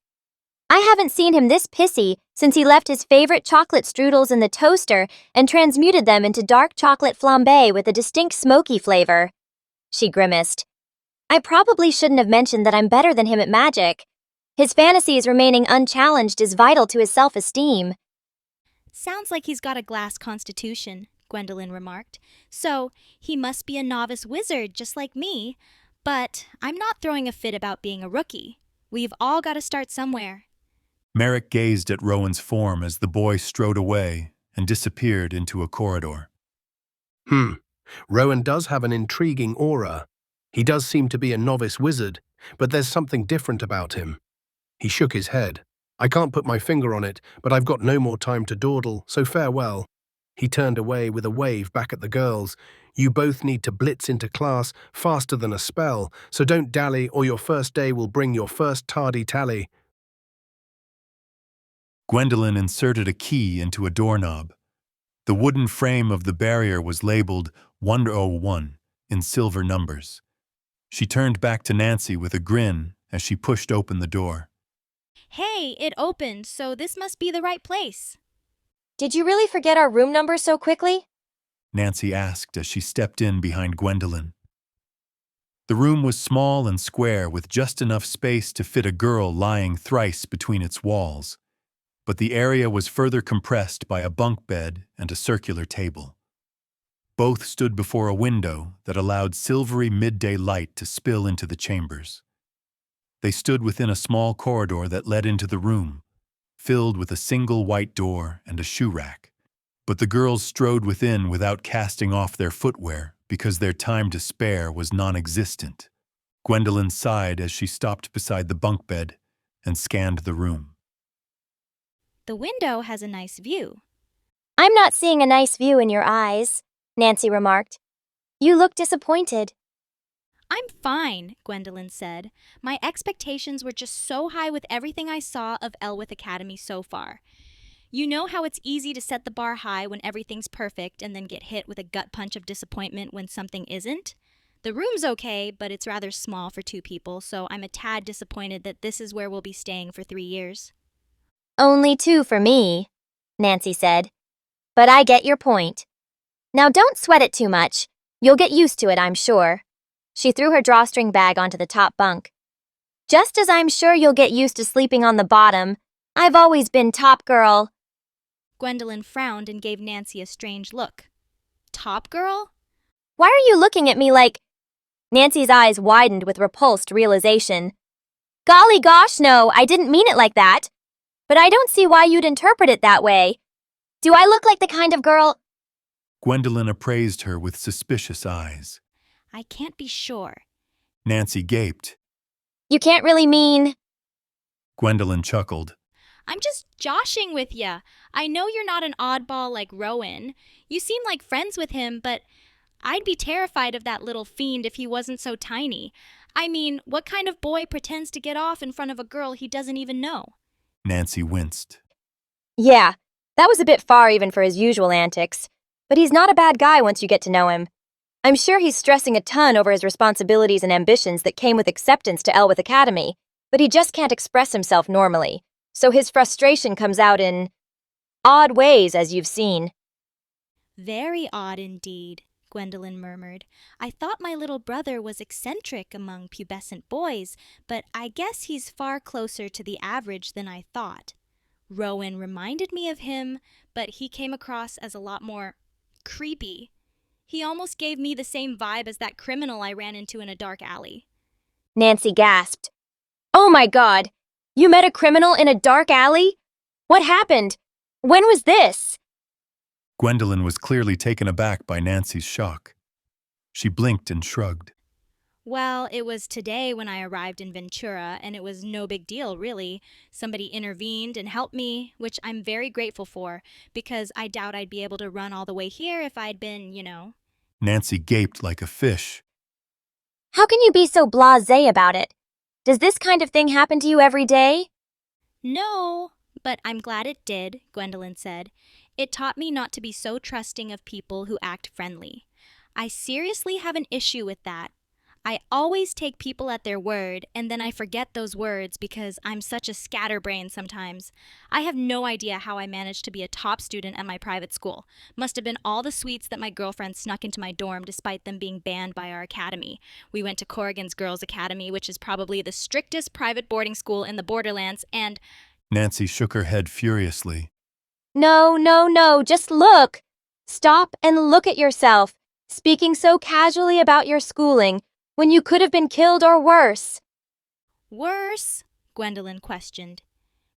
I haven't seen him this pissy since he left his favorite chocolate strudels in the toaster and transmuted them into dark chocolate flambé with a distinct smoky flavor. She grimaced. I probably shouldn't have mentioned that I'm better than him at magic. His fantasies remaining unchallenged is vital to his self-esteem. Sounds like he's got a glass constitution, Gwendolen remarked. So, he must be a novice wizard just like me. But I'm not throwing a fit about being a rookie. We've all got to start somewhere. Merrick gazed at Rowan's form as the boy strode away and disappeared into a corridor. Rowan does have an intriguing aura. He does seem to be a novice wizard, but there's something different about him. He shook his head. I can't put my finger on it, but I've got no more time to dawdle, so farewell. He turned away with a wave back at the girls. You both need to blitz into class faster than a spell, so don't dally or your first day will bring your first tardy tally. Gwendolen inserted a key into a doorknob. The wooden frame of the barrier was labeled 101 in silver numbers. She turned back to Nancy with a grin as she pushed open the door. Hey, it opened, so this must be the right place. Did you really forget our room number so quickly? Nancy asked as she stepped in behind Gwendolen. The room was small and square with just enough space to fit a girl lying thrice between its walls, but the area was further compressed by a bunk bed and a circular table. Both stood before a window that allowed silvery midday light to spill into the chambers. They stood within a small corridor that led into the room, filled with a single white door and a shoe rack. But the girls strode within without casting off their footwear because their time to spare was non-existent. Gwendolen sighed as she stopped beside the bunk bed and scanned the room. The window has a nice view. I'm not seeing a nice view in your eyes, Nancy remarked. You look disappointed. I'm fine, Gwendolen said. My expectations were just so high with everything I saw of Elwith Academy so far. You know how it's easy to set the bar high when everything's perfect and then get hit with a gut punch of disappointment when something isn't? The room's okay, but it's rather small for 2 people, so I'm a tad disappointed that this is where we'll be staying for 3 years. Only 2 for me, Nancy said. But I get your point. Now don't sweat it too much. You'll get used to it, I'm sure. She threw her drawstring bag onto the top bunk. Just as I'm sure you'll get used to sleeping on the bottom. I've always been top girl. Gwendolyn frowned and gave Nancy a strange look. Top girl? Why are you looking at me like... Nancy's eyes widened with repulsed realization. Golly gosh, no, I didn't mean it like that. But I don't see why you'd interpret it that way. Do I look like the kind of girl... Gwendolyn appraised her with suspicious eyes. I can't be sure. Nancy gaped. You can't really mean... Gwendolyn chuckled. I'm just joshing with ya. I know you're not an oddball like Rowan. You seem like friends with him, but I'd be terrified of that little fiend if he wasn't so tiny. I mean, what kind of boy pretends to get off in front of a girl he doesn't even know? Nancy winced. Yeah, that was a bit far even for his usual antics. But he's not a bad guy once you get to know him. I'm sure he's stressing a ton over his responsibilities and ambitions that came with acceptance to Elwith Academy, but he just can't express himself normally. So his frustration comes out in odd ways, as you've seen. Very odd indeed, Gwendolyn murmured. I thought my little brother was eccentric among pubescent boys, but I guess he's far closer to the average than I thought. Rowan reminded me of him, but he came across as a lot more creepy. He almost gave me the same vibe as that criminal I ran into in a dark alley. Nancy gasped. Oh my God! You met a criminal in a dark alley? What happened? When was this? Gwendolyn was clearly taken aback by Nancy's shock. She blinked and shrugged. Well, it was today when I arrived in Ventura, and it was no big deal, really. Somebody intervened and helped me, which I'm very grateful for, because I doubt I'd be able to run all the way here if I'd been, you know. Nancy gaped like a fish. How can you be so blasé about it? Does this kind of thing happen to you every day? No, but I'm glad it did, Gwendolyn said. It taught me not to be so trusting of people who act friendly. I seriously have an issue with that. I always take people at their word, and then I forget those words because I'm such a scatterbrain sometimes. I have no idea how I managed to be a top student at my private school. Must have been all the sweets that my girlfriend snuck into my dorm despite them being banned by our academy. We went to Corrigan's Girls Academy, which is probably the strictest private boarding school in the borderlands, and... Nancy shook her head furiously. No, just look. Stop and look at yourself, speaking so casually about your schooling, when you could have been killed or worse. Worse? Gwendolyn questioned.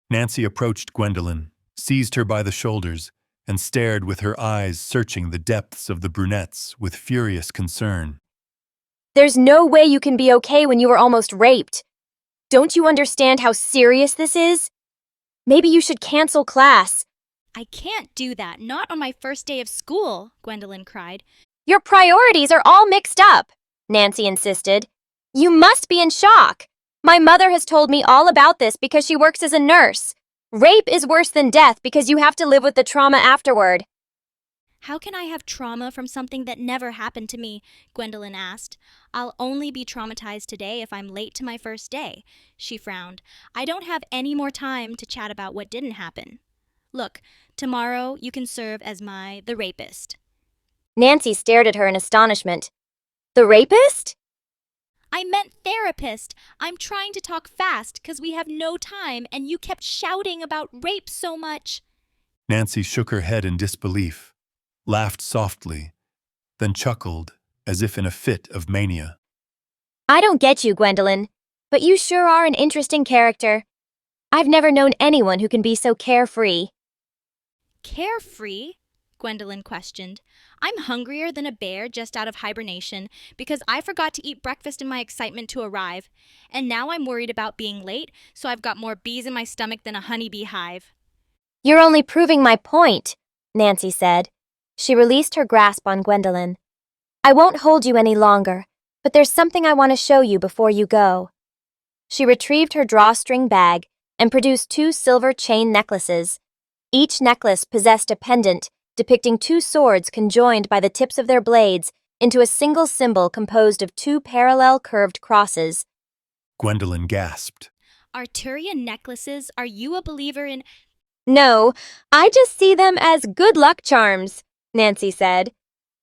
Nancy approached Gwendolyn, seized her by the shoulders, and stared with her eyes searching the depths of the brunette's with furious concern. There's no way you can be okay when you were almost raped. Don't you understand how serious this is? Maybe you should cancel class. I can't do that, not on my first day of school, Gwendolyn cried. Your priorities are all mixed up, Nancy insisted. You must be in shock. My mother has told me all about this because she works as a nurse. Rape is worse than death because you have to live with the trauma afterward. How can I have trauma from something that never happened to me? Gwendolyn asked. I'll only be traumatized today if I'm late to my first day. She frowned. I don't have any more time to chat about what didn't happen. Look, tomorrow you can serve as the rapist. Nancy stared at her in astonishment. The rapist? I meant therapist. I'm trying to talk fast because we have no time and you kept shouting about rape so much. Nancy shook her head in disbelief, laughed softly, then chuckled as if in a fit of mania. I don't get you, Gwendolyn, but you sure are an interesting character. I've never known anyone who can be so carefree. Carefree? Gwendolyn questioned. I'm hungrier than a bear just out of hibernation because I forgot to eat breakfast in my excitement to arrive. And now I'm worried about being late, so I've got more bees in my stomach than a honeybee hive. You're only proving my point, Nancy said. She released her grasp on Gwendolyn. I won't hold you any longer, but there's something I want to show you before you go. She retrieved her drawstring bag and produced 2 silver chain necklaces. Each necklace possessed a pendant depicting 2 swords conjoined by the tips of their blades into a single symbol composed of two parallel curved crosses. Gwendolyn gasped. Arturian necklaces? Are you a believer in... No, I just see them as good luck charms, Nancy said.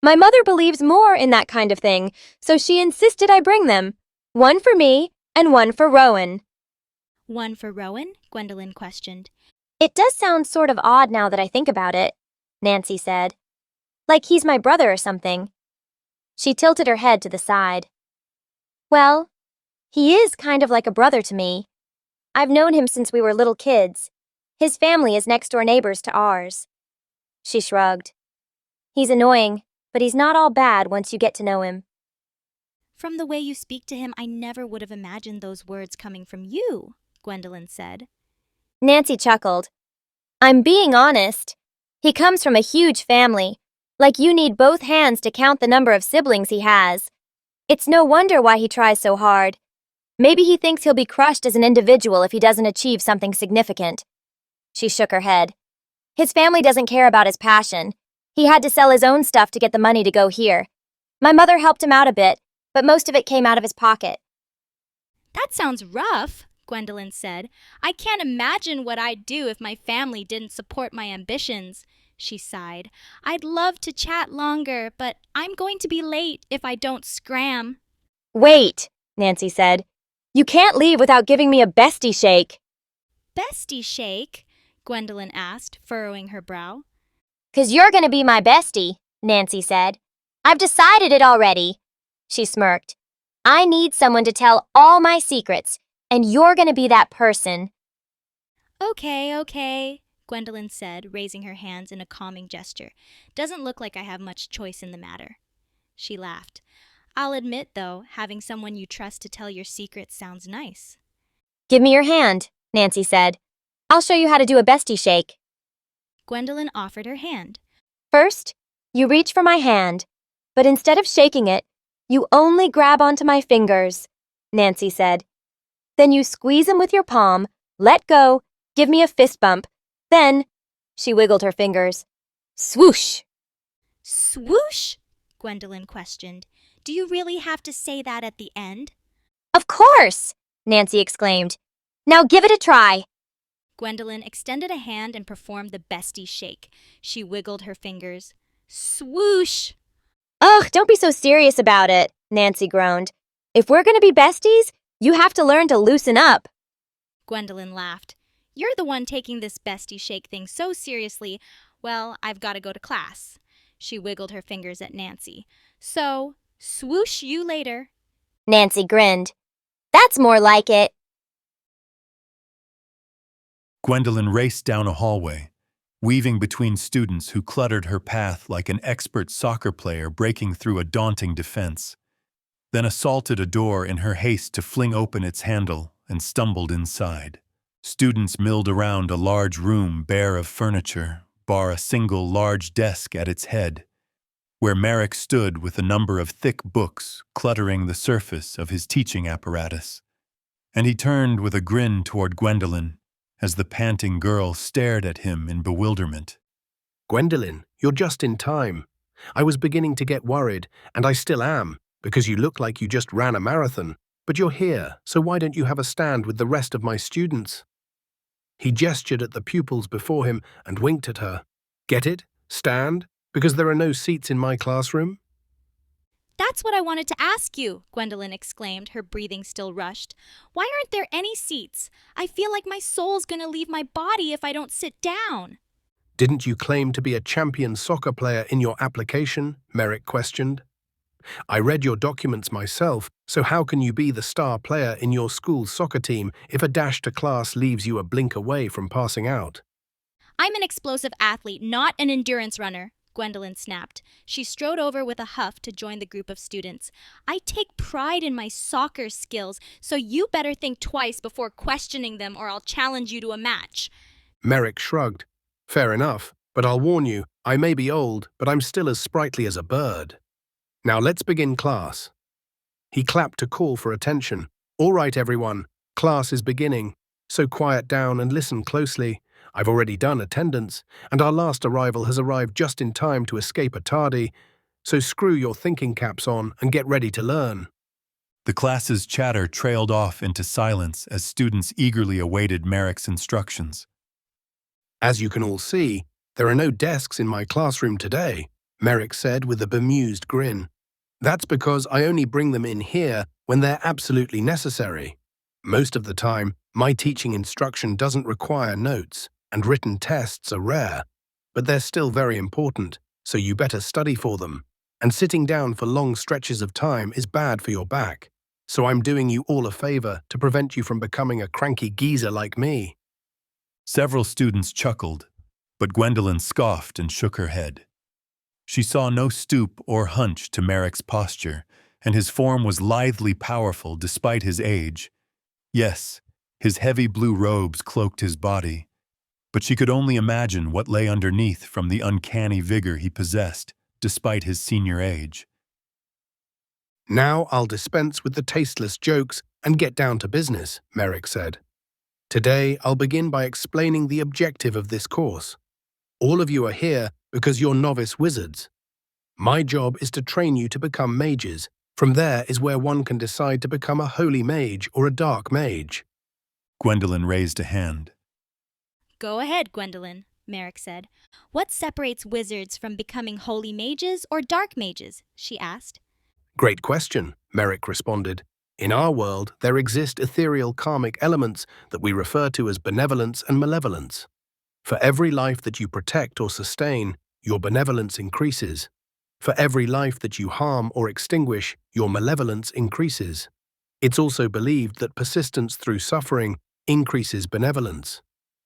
My mother believes more in that kind of thing, so she insisted I bring them. One for me and one for Rowan. One for Rowan? Gwendolyn questioned. It does sound sort of odd now that I think about it, Nancy said. Like he's my brother or something. She tilted her head to the side. Well, he is kind of like a brother to me. I've known him since we were little kids. His family is next-door neighbors to ours. She shrugged. He's annoying, but he's not all bad once you get to know him. From the way you speak to him, I never would have imagined those words coming from you, Gwendolyn said. Nancy chuckled. I'm being honest. He comes from a huge family. Like you need both hands to count the number of siblings he has. It's no wonder why he tries so hard. Maybe he thinks he'll be crushed as an individual if he doesn't achieve something significant. She shook her head. His family doesn't care about his passion. He had to sell his own stuff to get the money to go here. My mother helped him out a bit, but most of it came out of his pocket. That sounds rough, Gwendolyn said. I can't imagine what I'd do if my family didn't support my ambitions. She sighed. I'd love to chat longer, but I'm going to be late if I don't scram. Wait, Nancy said. You can't leave without giving me a bestie shake. Bestie shake? Gwendolyn asked, furrowing her brow. 'Cause you're gonna be my bestie, Nancy said. I've decided it already. She smirked. I need someone to tell all my secrets, and you're gonna be that person. Okay, Gwendolyn said, raising her hands in a calming gesture. Doesn't look like I have much choice in the matter. She laughed. I'll admit, though, having someone you trust to tell your secrets sounds nice. Give me your hand, Nancy said. I'll show you how to do a bestie shake. Gwendolyn offered her hand. First, you reach for my hand, but instead of shaking it, you only grab onto my fingers, Nancy said. Then you squeeze them with your palm, let go, give me a fist bump. Then, she wiggled her fingers. Swoosh! Swoosh? Gwendolyn questioned. Do you really have to say that at the end? Of course! Nancy exclaimed. Now give it a try. Gwendolyn extended a hand and performed the bestie shake. She wiggled her fingers. Swoosh! Ugh, don't be so serious about it, Nancy groaned. If we're gonna be besties, you have to learn to loosen up. Gwendolyn laughed. You're the one taking this bestie shake thing so seriously. Well, I've got to go to class. She wiggled her fingers at Nancy. So, swoosh you later. Nancy grinned. That's more like it. Gwendolyn raced down a hallway, weaving between students who cluttered her path like an expert soccer player breaking through a daunting defense, then assaulted a door in her haste to fling open its handle and stumbled inside. Students milled around a large room bare of furniture, bar a single large desk at its head, where Merrick stood with a number of thick books cluttering the surface of his teaching apparatus. And he turned with a grin toward Gwendolyn as the panting girl stared at him in bewilderment. Gwendolyn, you're just in time. I was beginning to get worried, and I still am, because you look like you just ran a marathon. But you're here, so why don't you have a stand with the rest of my students? He gestured at the pupils before him and winked at her. Get it? Stand? Because there are no seats in my classroom? That's what I wanted to ask you, Gwendolyn exclaimed, her breathing still rushed. Why aren't there any seats? I feel like my soul's gonna leave my body if I don't sit down. Didn't you claim to be a champion soccer player in your application? Merrick questioned. I read your documents myself, so how can you be the star player in your school's soccer team if a dash to class leaves you a blink away from passing out? I'm an explosive athlete, not an endurance runner, Gwendolyn snapped. She strode over with a huff to join the group of students. I take pride in my soccer skills, so you better think twice before questioning them or I'll challenge you to a match. Merrick shrugged. Fair enough, but I'll warn you, I may be old, but I'm still as sprightly as a bird. Now let's begin class. He clapped to call for attention. All right, everyone, class is beginning, so quiet down and listen closely. I've already done attendance, and our last arrival has arrived just in time to escape a tardy. so screw your thinking caps on and get ready to learn. The class's chatter trailed off into silence as students eagerly awaited Merrick's instructions. As you can all see, there are no desks in my classroom today, Merrick said with a bemused grin. That's because I only bring them in here when they're absolutely necessary. Most of the time, my teaching instruction doesn't require notes, and written tests are rare, but they're still very important, so you better study for them. And sitting down for long stretches of time is bad for your back, so I'm doing you all a favor to prevent you from becoming a cranky geezer like me. Several students chuckled, but Gwendolyn scoffed and shook her head. She saw no stoop or hunch to Merrick's posture, and his form was lithely powerful despite his age. Yes, his heavy blue robes cloaked his body, but she could only imagine what lay underneath from the uncanny vigor he possessed, despite his senior age. Now I'll dispense with the tasteless jokes and get down to business, Merrick said. Today I'll begin by explaining the objective of this course. All of you are here because you're novice wizards. My job is to train you to become mages. From there is where one can decide to become a holy mage or a dark mage. Gwendolyn raised a hand. Go ahead, Gwendolyn, Merrick said. What separates wizards from becoming holy mages or dark mages? She asked. Great question, Merrick responded. In our world, there exist ethereal karmic elements that we refer to as benevolence and malevolence. For every life that you protect or sustain, your benevolence increases. For every life that you harm or extinguish, your malevolence increases. It's also believed that persistence through suffering increases benevolence.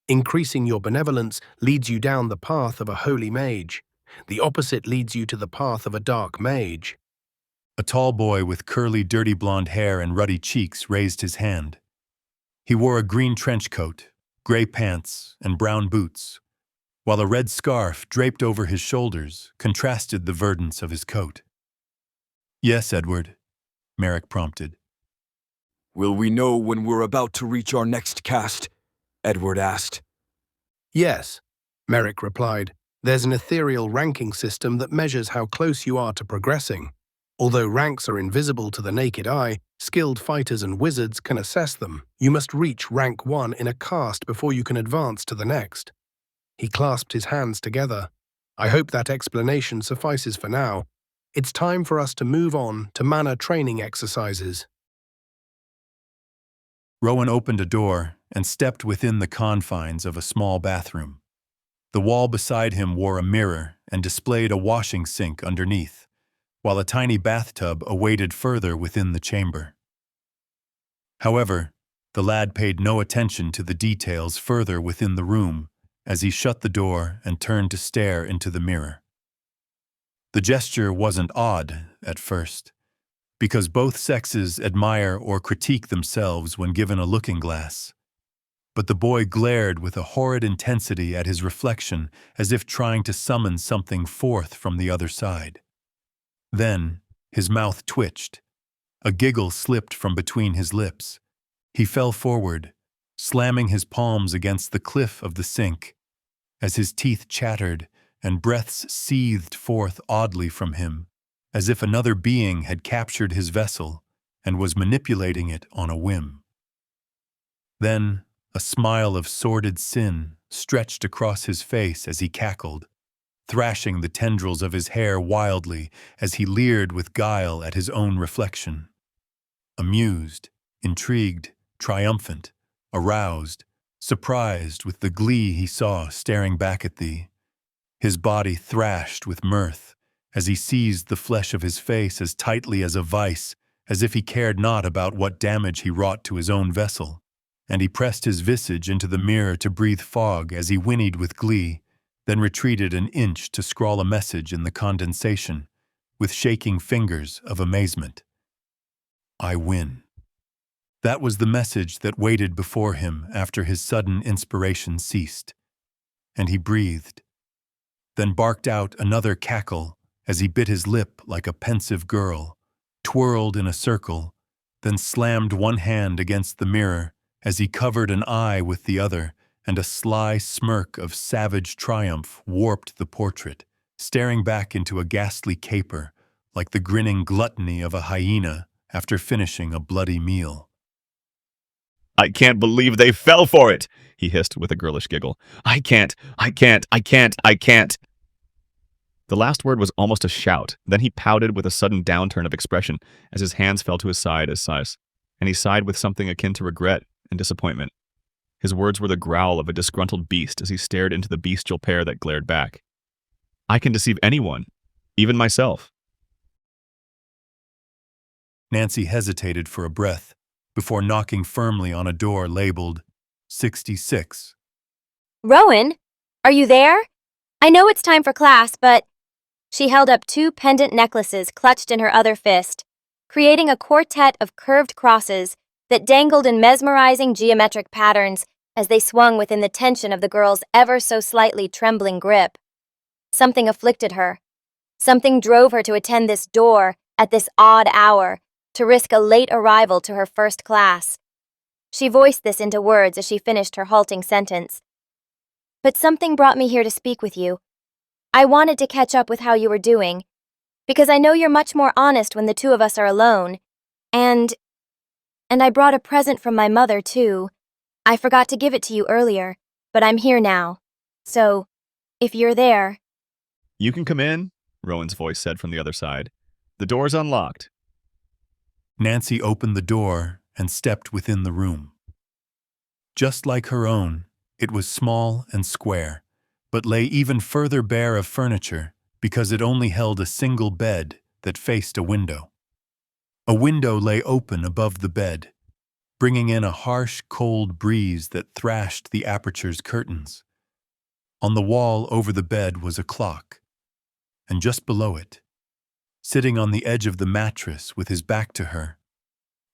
Increasing your benevolence leads you down the path of a holy mage. The opposite leads you to the path of a dark mage. A tall boy with curly, dirty blonde hair and ruddy cheeks raised his hand. He wore a green trench coat, gray pants, and brown boots, while a red scarf draped over his shoulders contrasted the verdance of his coat. Yes, Edward, Merrick prompted. Will we know when we're about to reach our next cast? Edward asked. Yes, Merrick replied. There's an ethereal ranking system that measures how close you are to progressing. Although ranks are invisible to the naked eye, skilled fighters and wizards can assess them. You must reach rank 1 in a cast before you can advance to the next. He clasped his hands together. I hope that explanation suffices for now. It's time for us to move on to mana training exercises. Rowan opened a door and stepped within the confines of a small bathroom. The wall beside him wore a mirror and displayed a washing sink underneath, while a tiny bathtub awaited further within the chamber. However, the lad paid no attention to the details further within the room as he shut the door and turned to stare into the mirror. The gesture wasn't odd at first, because both sexes admire or critique themselves when given a looking glass. But the boy glared with a horrid intensity at his reflection as if trying to summon something forth from the other side. Then, his mouth twitched. A giggle slipped from between his lips. He fell forward, slamming his palms against the cliff of the sink, as his teeth chattered and breaths seethed forth oddly from him, as if another being had captured his vessel and was manipulating it on a whim. Then, a smile of sordid sin stretched across his face as he cackled, thrashing the tendrils of his hair wildly as he leered with guile at his own reflection. Amused, intrigued, triumphant, aroused, surprised with the glee he saw staring back at thee. His body thrashed with mirth as he seized the flesh of his face as tightly as a vice, as if he cared not about what damage he wrought to his own vessel, and he pressed his visage into the mirror to breathe fog as he whinnied with glee, then retreated an inch to scrawl a message in the condensation, with shaking fingers of amazement. I win. That was the message that waited before him after his sudden inspiration ceased, and he breathed, then barked out another cackle as he bit his lip like a pensive girl, twirled in a circle, then slammed one hand against the mirror as he covered an eye with the other, and a sly smirk of savage triumph warped the portrait, staring back into a ghastly caper, like the grinning gluttony of a hyena after finishing a bloody meal. I can't believe they fell for it, he hissed with a girlish giggle. I can't. The last word was almost a shout. Then he pouted with a sudden downturn of expression as his hands fell to his side and he sighed with something akin to regret and disappointment. His words were the growl of a disgruntled beast as he stared into the bestial pair that glared back. I can deceive anyone, even myself. Nancy hesitated for a breath before knocking firmly on a door labeled 66. Rowan, are you there? I know it's time for class, but... She held up 2 pendant necklaces clutched in her other fist, creating a quartet of curved crosses that dangled in mesmerizing geometric patterns as they swung within the tension of the girl's ever so slightly trembling grip. Something afflicted her. Something drove her to attend this door at this odd hour to risk a late arrival to her first class. She voiced this into words as she finished her halting sentence. But something brought me here to speak with you. I wanted to catch up with how you were doing, because I know you're much more honest when the two of us are alone, and I brought a present from my mother, too. I forgot to give it to you earlier, but I'm here now. So, if you're there... You can come in, Rowan's voice said from the other side. The door's unlocked. Nancy opened the door and stepped within the room. Just like her own, it was small and square, but lay even further bare of furniture because it only held a single bed that faced a window. A window lay open above the bed, bringing in a harsh, cold breeze that thrashed the aperture's curtains. On the wall over the bed was a clock, and just below it, sitting on the edge of the mattress with his back to her,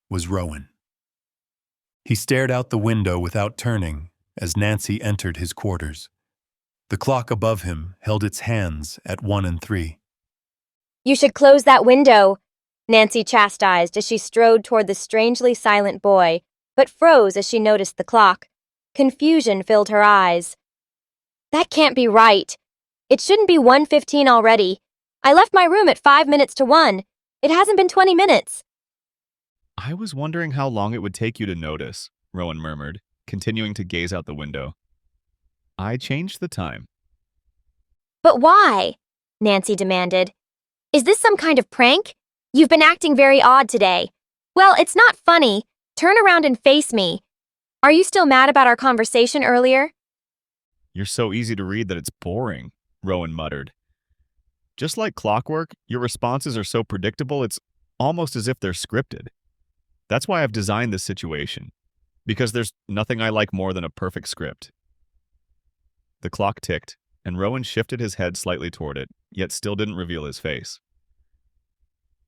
was Rowan. He stared out the window without turning as Nancy entered his quarters. The clock above him held its hands at 1 and 3. You should close that window, Nancy chastised as she strode toward the strangely silent boy, but froze as she noticed the clock. Confusion filled her eyes. That can't be right. It shouldn't be 1:15 already. I left my room at 5 minutes to 1. It hasn't been 20 minutes. I was wondering how long it would take you to notice, Rowan murmured, continuing to gaze out the window. I changed the time. But why? Nancy demanded. Is this some kind of prank? You've been acting very odd today. Well, it's not funny. Turn around and face me. Are you still mad about our conversation earlier? You're so easy to read that it's boring, Rowan muttered. Just like clockwork, your responses are so predictable it's almost as if they're scripted. That's why I've designed this situation, because there's nothing I like more than a perfect script. The clock ticked, and Rowan shifted his head slightly toward it, yet still didn't reveal his face.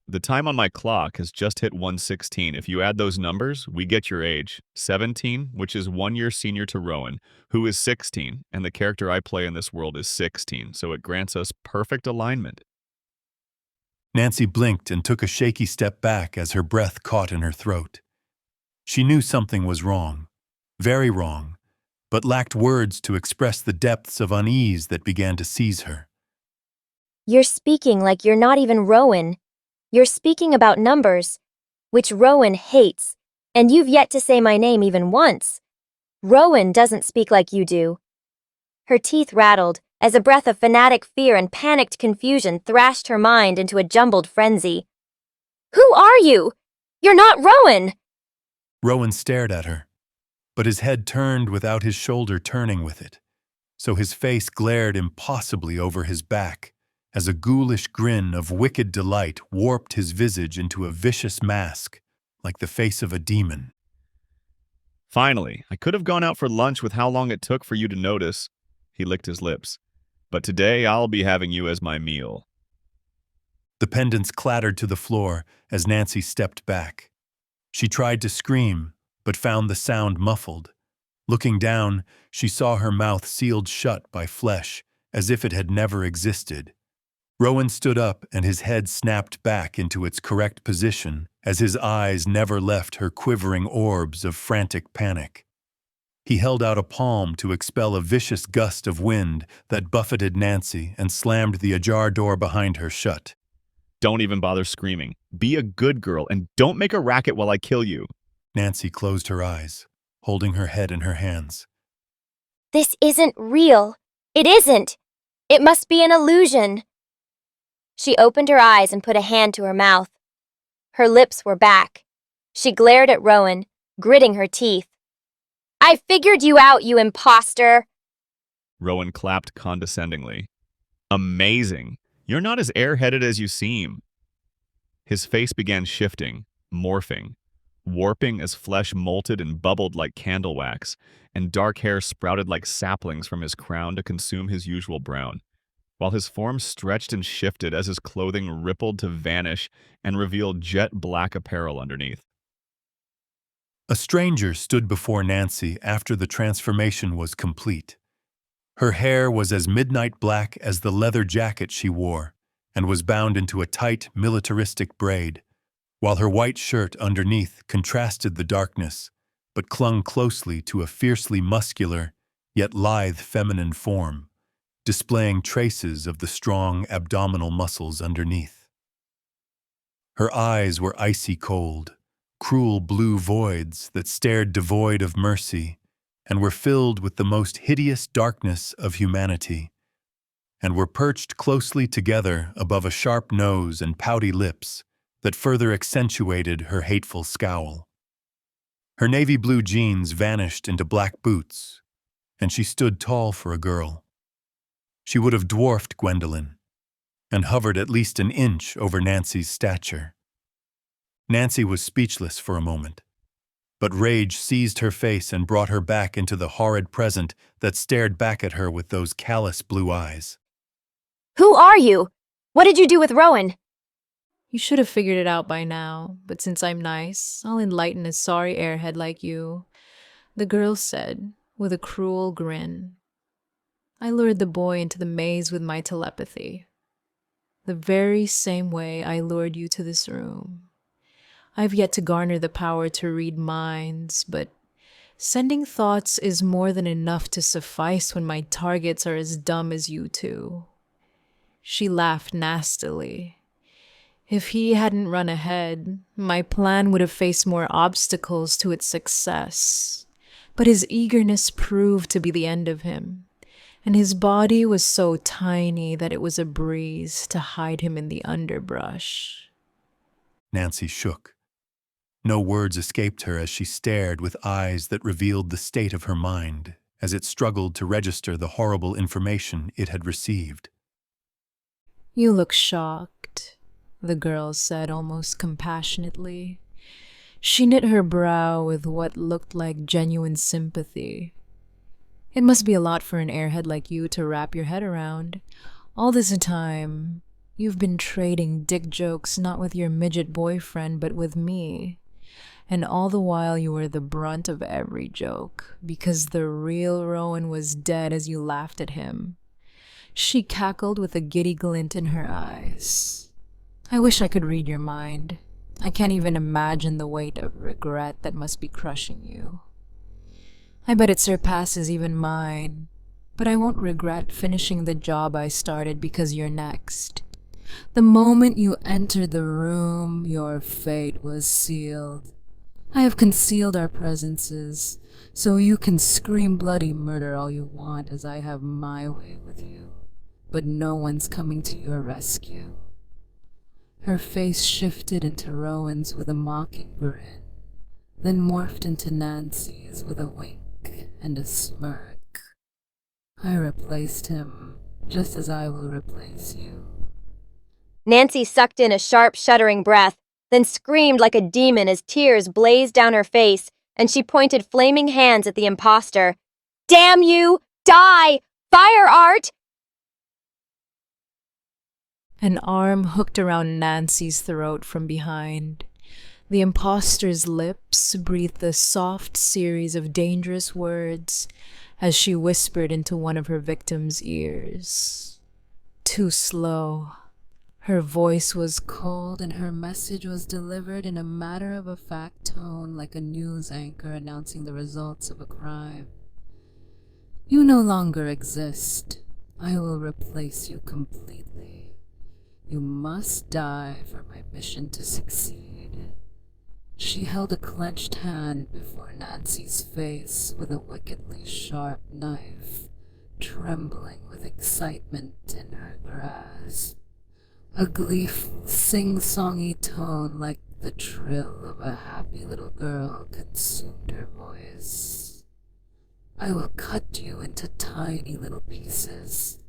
The time on my clock has just hit 1:16. If you add those numbers, we get your age. 17, which is 1 year senior to Rowan, who is 16, and the character I play in this world is 16, so it grants us perfect alignment. Nancy blinked and took a shaky step back as her breath caught in her throat. She knew something was wrong, very wrong, but lacked words to express the depths of unease that began to seize her. You're speaking like you're not even Rowan. You're speaking about numbers, which Rowan hates, and you've yet to say my name even once. Rowan doesn't speak like you do. Her teeth rattled as a breath of fanatic fear and panicked confusion thrashed her mind into a jumbled frenzy. Who are you? You're not Rowan! Rowan stared at her, but his head turned without his shoulder turning with it, so his face glared impossibly over his back as a ghoulish grin of wicked delight warped his visage into a vicious mask, like the face of a demon. Finally, I could have gone out for lunch with how long it took for you to notice. He licked his lips. But today I'll be having you as my meal. The pendants clattered to the floor as Nancy stepped back. She tried to scream, but found the sound muffled. Looking down, she saw her mouth sealed shut by flesh, as if it had never existed. Rowan stood up and his head snapped back into its correct position as his eyes never left her quivering orbs of frantic panic. He held out a palm to expel a vicious gust of wind that buffeted Nancy and slammed the ajar door behind her shut. Don't even bother screaming. Be a good girl and don't make a racket while I kill you. Nancy closed her eyes, holding her head in her hands. This isn't real. It isn't. It must be an illusion. She opened her eyes and put a hand to her mouth. Her lips were back. She glared at Rowan, gritting her teeth. I figured you out, you imposter. Rowan clapped condescendingly. Amazing. You're not as airheaded as you seem. His face began shifting, morphing, warping as flesh molted and bubbled like candle wax, and dark hair sprouted like saplings from his crown to consume his usual brown, while his form stretched and shifted as his clothing rippled to vanish and revealed jet black apparel underneath. A stranger stood before Nancy after the transformation was complete. Her hair was as midnight black as the leather jacket she wore, and was bound into a tight, militaristic braid, while her white shirt underneath contrasted the darkness, but clung closely to a fiercely muscular, yet lithe feminine form, displaying traces of the strong abdominal muscles underneath. Her eyes were icy cold, cruel blue voids that stared devoid of mercy, and were filled with the most hideous darkness of humanity, and were perched closely together above a sharp nose and pouty lips that further accentuated her hateful scowl. Her navy blue jeans vanished into black boots, and she stood tall for a girl. She would have dwarfed Gwendolyn, and hovered at least an inch over Nancy's stature. Nancy was speechless for a moment, but rage seized her face and brought her back into the horrid present that stared back at her with those callous blue eyes. Who are you? What did you do with Rowan? You should have figured it out by now, but since I'm nice, I'll enlighten a sorry airhead like you, the girl said, with a cruel grin. I lured the boy into the maze with my telepathy, the very same way I lured you to this room. I've yet to garner the power to read minds, but sending thoughts is more than enough to suffice when my targets are as dumb as you two. She laughed nastily. If he hadn't run ahead, my plan would have faced more obstacles to its success. But his eagerness proved to be the end of him, and his body was so tiny that it was a breeze to hide him in the underbrush. Nancy shook. No words escaped her as she stared with eyes that revealed the state of her mind as it struggled to register the horrible information it had received. You look shocked, the girl said almost compassionately. She knit her brow with what looked like genuine sympathy. It must be a lot for an airhead like you to wrap your head around. All this time, you've been trading dick jokes not with your midget boyfriend, but with me. And all the while you were the brunt of every joke, because the real Rowan was dead as you laughed at him. She cackled with a giddy glint in her eyes. I wish I could read your mind. I can't even imagine the weight of regret that must be crushing you. I bet it surpasses even mine, but I won't regret finishing the job I started because you're next. The moment you entered the room, your fate was sealed. I have concealed our presences, so you can scream bloody murder all you want as I have my way with you, but no one's coming to your rescue. Her face shifted into Rowan's with a mocking grin, then morphed into Nancy's with a wink and a smirk. I replaced him, just as I will replace you. Nancy sucked in a sharp, shuddering breath, then screamed like a demon as tears blazed down her face, and she pointed flaming hands at the imposter. Damn you! Die! Fire art! An arm hooked around Nancy's throat from behind. The imposter's lips breathed a soft series of dangerous words as she whispered into one of her victim's ears. Too slow. Her voice was cold and her message was delivered in a matter-of-fact tone like a news anchor announcing the results of a crime. You no longer exist. I will replace you completely. You must die for my mission to succeed. She held a clenched hand before Nancy's face with a wickedly sharp knife, trembling with excitement in her grasp. A gleeful, sing-songy tone like the trill of a happy little girl consumed her voice. I will cut you into tiny little pieces.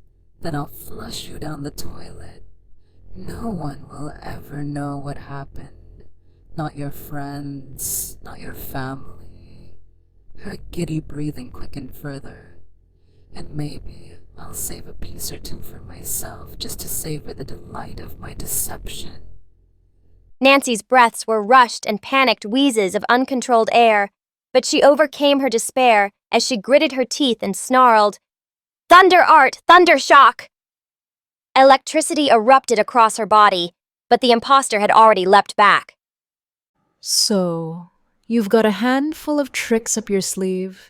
Then I'll flush you down the toilet. No one will ever know what happened. Not your friends, not your family. Her giddy breathing quickened further. And maybe I'll save a piece or two for myself just to savor the delight of my deception. Nancy's breaths were rushed and panicked wheezes of uncontrolled air, but she overcame her despair as she gritted her teeth and snarled, "Thunder art, thunder shock!" Electricity erupted across her body, but the imposter had already leapt back. So, you've got a handful of tricks up your sleeve,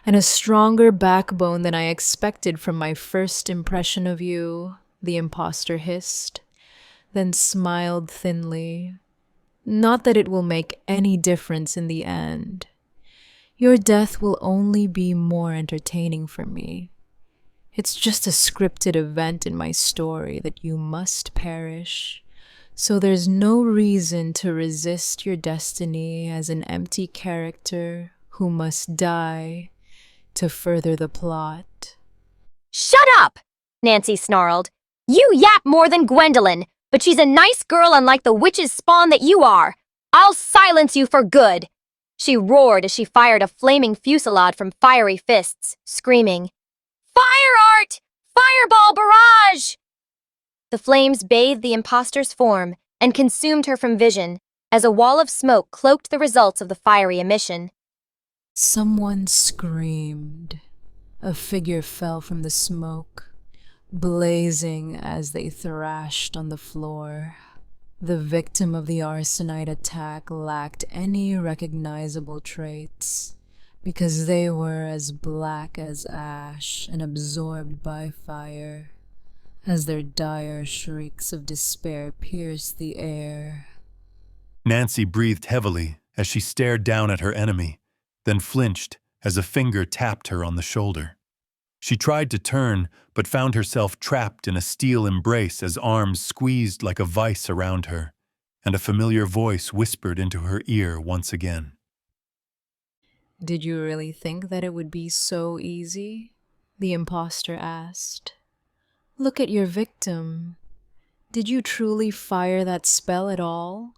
and a stronger backbone than I expected from my first impression of you, the imposter hissed, then smiled thinly. Not that it will make any difference in the end. Your death will only be more entertaining for me. It's just a scripted event in my story that you must perish. So there's no reason to resist your destiny as an empty character who must die to further the plot. "Shut up!" Nancy snarled. "You yap more than Gwendolyn, but she's a nice girl unlike the witch's spawn that you are. I'll silence you for good!" She roared as she fired a flaming fusillade from fiery fists, screaming, "Fire art! Fireball barrage!" The flames bathed the imposter's form and consumed her from vision as a wall of smoke cloaked the results of the fiery emission. Someone screamed. A figure fell from the smoke, blazing as they thrashed on the floor. The victim of the arsenite attack lacked any recognizable traits, because they were as black as ash and absorbed by fire, as their dire shrieks of despair pierced the air. Nancy breathed heavily as she stared down at her enemy, then flinched as a finger tapped her on the shoulder. She tried to turn, but found herself trapped in a steel embrace as arms squeezed like a vice around her, and a familiar voice whispered into her ear once again. Did you really think that it would be so easy? The imposter asked. Look at your victim. Did you truly fire that spell at all?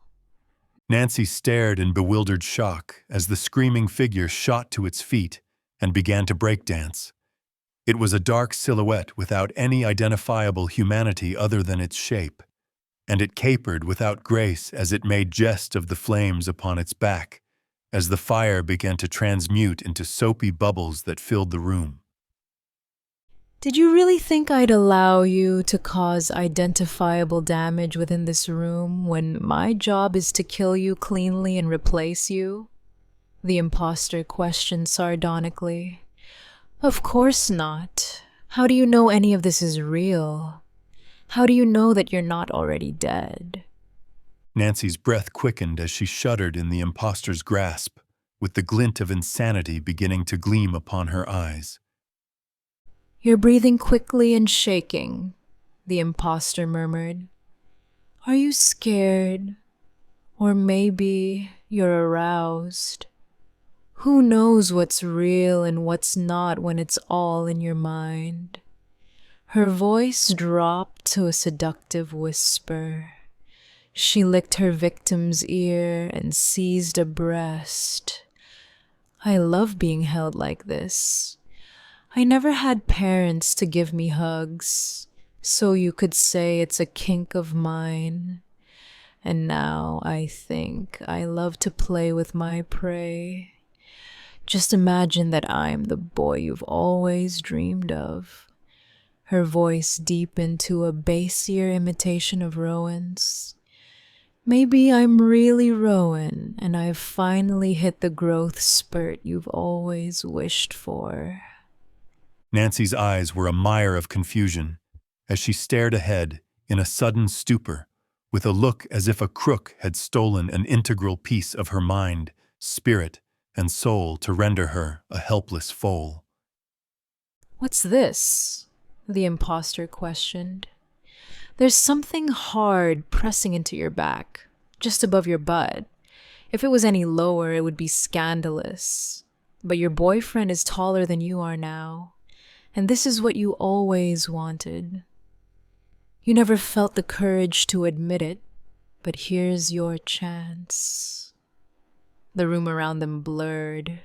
Nancy stared in bewildered shock as the screaming figure shot to its feet and began to breakdance. It was a dark silhouette without any identifiable humanity other than its shape, and it capered without grace as it made jest of the flames upon its back, as the fire began to transmute into soapy bubbles that filled the room. Did you really think I'd allow you to cause identifiable damage within this room when my job is to kill you cleanly and replace you? The imposter questioned sardonically. Of course not. How do you know any of this is real? How do you know that you're not already dead? Nancy's breath quickened as she shuddered in the imposter's grasp, with the glint of insanity beginning to gleam upon her eyes. You're breathing quickly and shaking, the imposter murmured. Are you scared? Or maybe you're aroused? Who knows what's real and what's not when it's all in your mind? Her voice dropped to a seductive whisper. She licked her victim's ear and seized a breast. I love being held like this. I never had parents to give me hugs, so you could say it's a kink of mine. And now I think I love to play with my prey. Just imagine that I'm the boy you've always dreamed of. her voice deep into a bassier imitation of Rowan's. Maybe I'm really Rowan, and I've finally hit the growth spurt you've always wished for. Nancy's eyes were a mire of confusion as she stared ahead in a sudden stupor, with a look as if a crook had stolen an integral piece of her mind, spirit, and soul to render her a helpless foal. What's this? The imposter questioned. There's something hard pressing into your back, just above your butt. If it was any lower, it would be scandalous. But your boyfriend is taller than you are now, and this is what you always wanted. You never felt the courage to admit it, but here's your chance. The room around them blurred,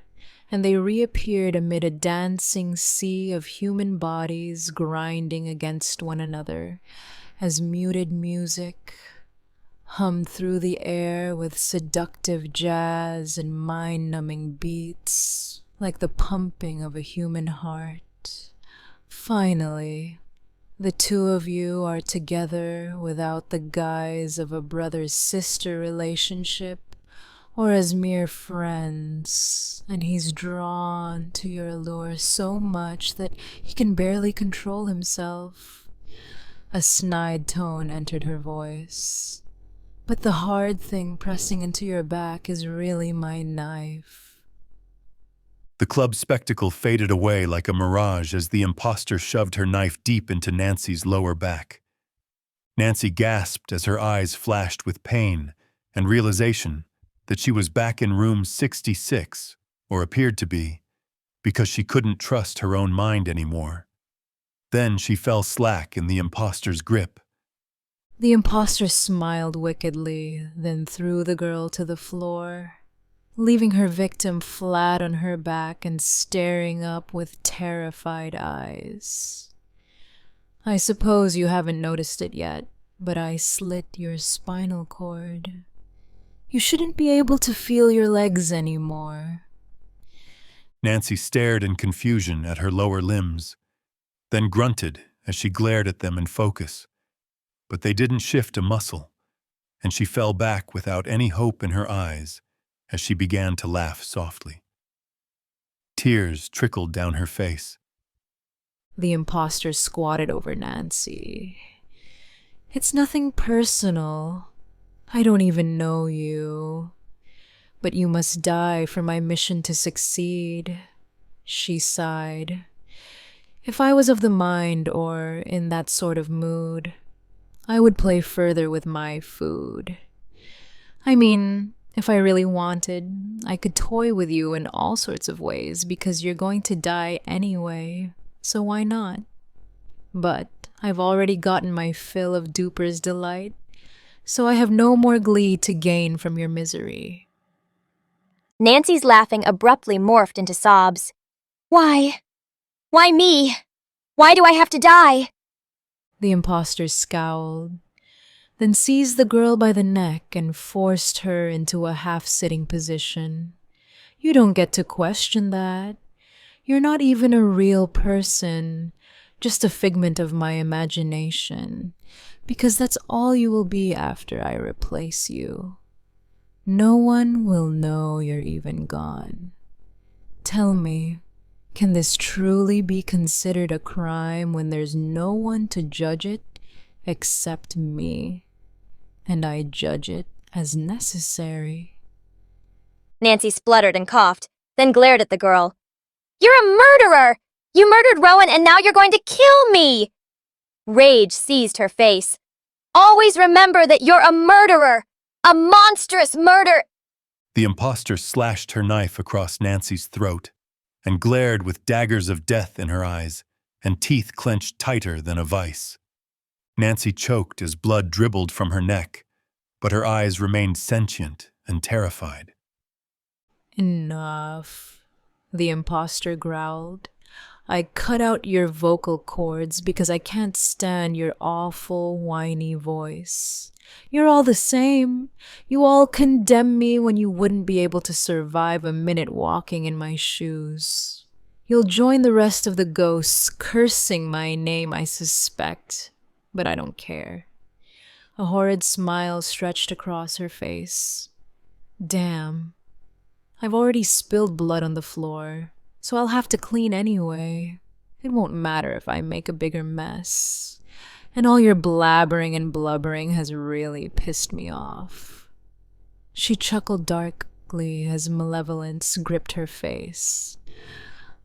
and they reappeared amid a dancing sea of human bodies grinding against one another as muted music hummed through the air with seductive jazz and mind-numbing beats like the pumping of a human heart. Finally, the two of you are together without the guise of a brother-sister relationship or as mere friends, and he's drawn to your allure so much that he can barely control himself. A snide tone entered her voice. But the hard thing pressing into your back is really my knife. The club spectacle faded away like a mirage as the imposter shoved her knife deep into Nancy's lower back. Nancy gasped as her eyes flashed with pain and realization that she was back in room 66, or appeared to be, because she couldn't trust her own mind anymore. Then she fell slack in the imposter's grip. The imposter smiled wickedly, then threw the girl to the floor, leaving her victim flat on her back and staring up with terrified eyes. I suppose you haven't noticed it yet, but I slit your spinal cord. You shouldn't be able to feel your legs anymore. Nancy stared in confusion at her lower limbs, then grunted as she glared at them in focus. But they didn't shift a muscle, and she fell back without any hope in her eyes as she began to laugh softly. Tears trickled down her face. The imposter squatted over Nancy. It's nothing personal. I don't even know you. But you must die for my mission to succeed. She sighed. If I was of the mind or in that sort of mood, I would play further with my food. I mean, if I really wanted, I could toy with you in all sorts of ways because you're going to die anyway, so why not? But I've already gotten my fill of Duper's delight, so I have no more glee to gain from your misery. Nancy's laughing abruptly morphed into sobs. Why? Why me? Why do I have to die? The imposter scowled, then seized the girl by the neck and forced her into a half-sitting position. You don't get to question that. You're not even a real person, just a figment of my imagination, because that's all you will be after I replace you. No one will know you're even gone. Tell me, can this truly be considered a crime when there's no one to judge it except me? And I judge it as necessary. Nancy spluttered and coughed, then glared at the girl. You're a murderer! You murdered Rowan and now you're going to kill me! Rage seized her face. Always remember that you're a murderer! A monstrous murder! The imposter slashed her knife across Nancy's throat and glared with daggers of death in her eyes and teeth clenched tighter than a vice. Nancy choked as blood dribbled from her neck, but her eyes remained sentient and terrified. Enough, the imposter growled. I cut out your vocal cords because I can't stand your awful, whiny voice. You're all the same. You all condemn me when you wouldn't be able to survive a minute walking in my shoes. You'll join the rest of the ghosts cursing my name, I suspect, but I don't care. A horrid smile stretched across her face. Damn. I've already spilled blood on the floor, so I'll have to clean anyway. It won't matter if I make a bigger mess. And all your blabbering and blubbering has really pissed me off. She chuckled darkly as malevolence gripped her face.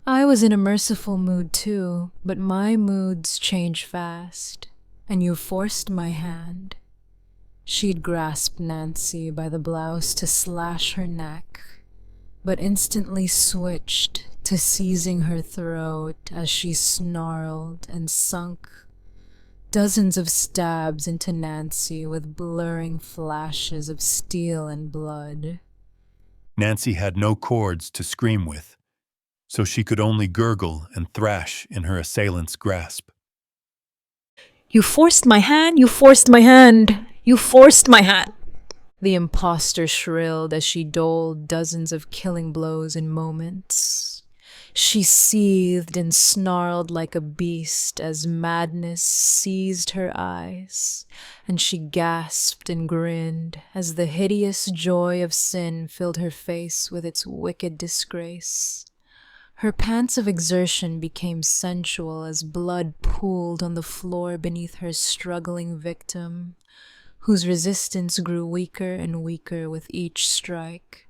I was in a merciful mood too, but my moods change fast, and you forced my hand. She'd grasped Nancy by the blouse to slash her neck, but instantly switched to seizing her throat as she snarled and sunk dozens of stabs into Nancy with blurring flashes of steel and blood. Nancy had no cords to scream with, so she could only gurgle and thrash in her assailant's grasp. You forced my hand! You forced my hand! You forced my hand! The imposter shrilled as she doled dozens of killing blows in moments. She seethed and snarled like a beast as madness seized her eyes, and she gasped and grinned as the hideous joy of sin filled her face with its wicked disgrace. Her pants of exertion became sensual as blood pooled on the floor beneath her struggling victim, whose resistance grew weaker and weaker with each strike.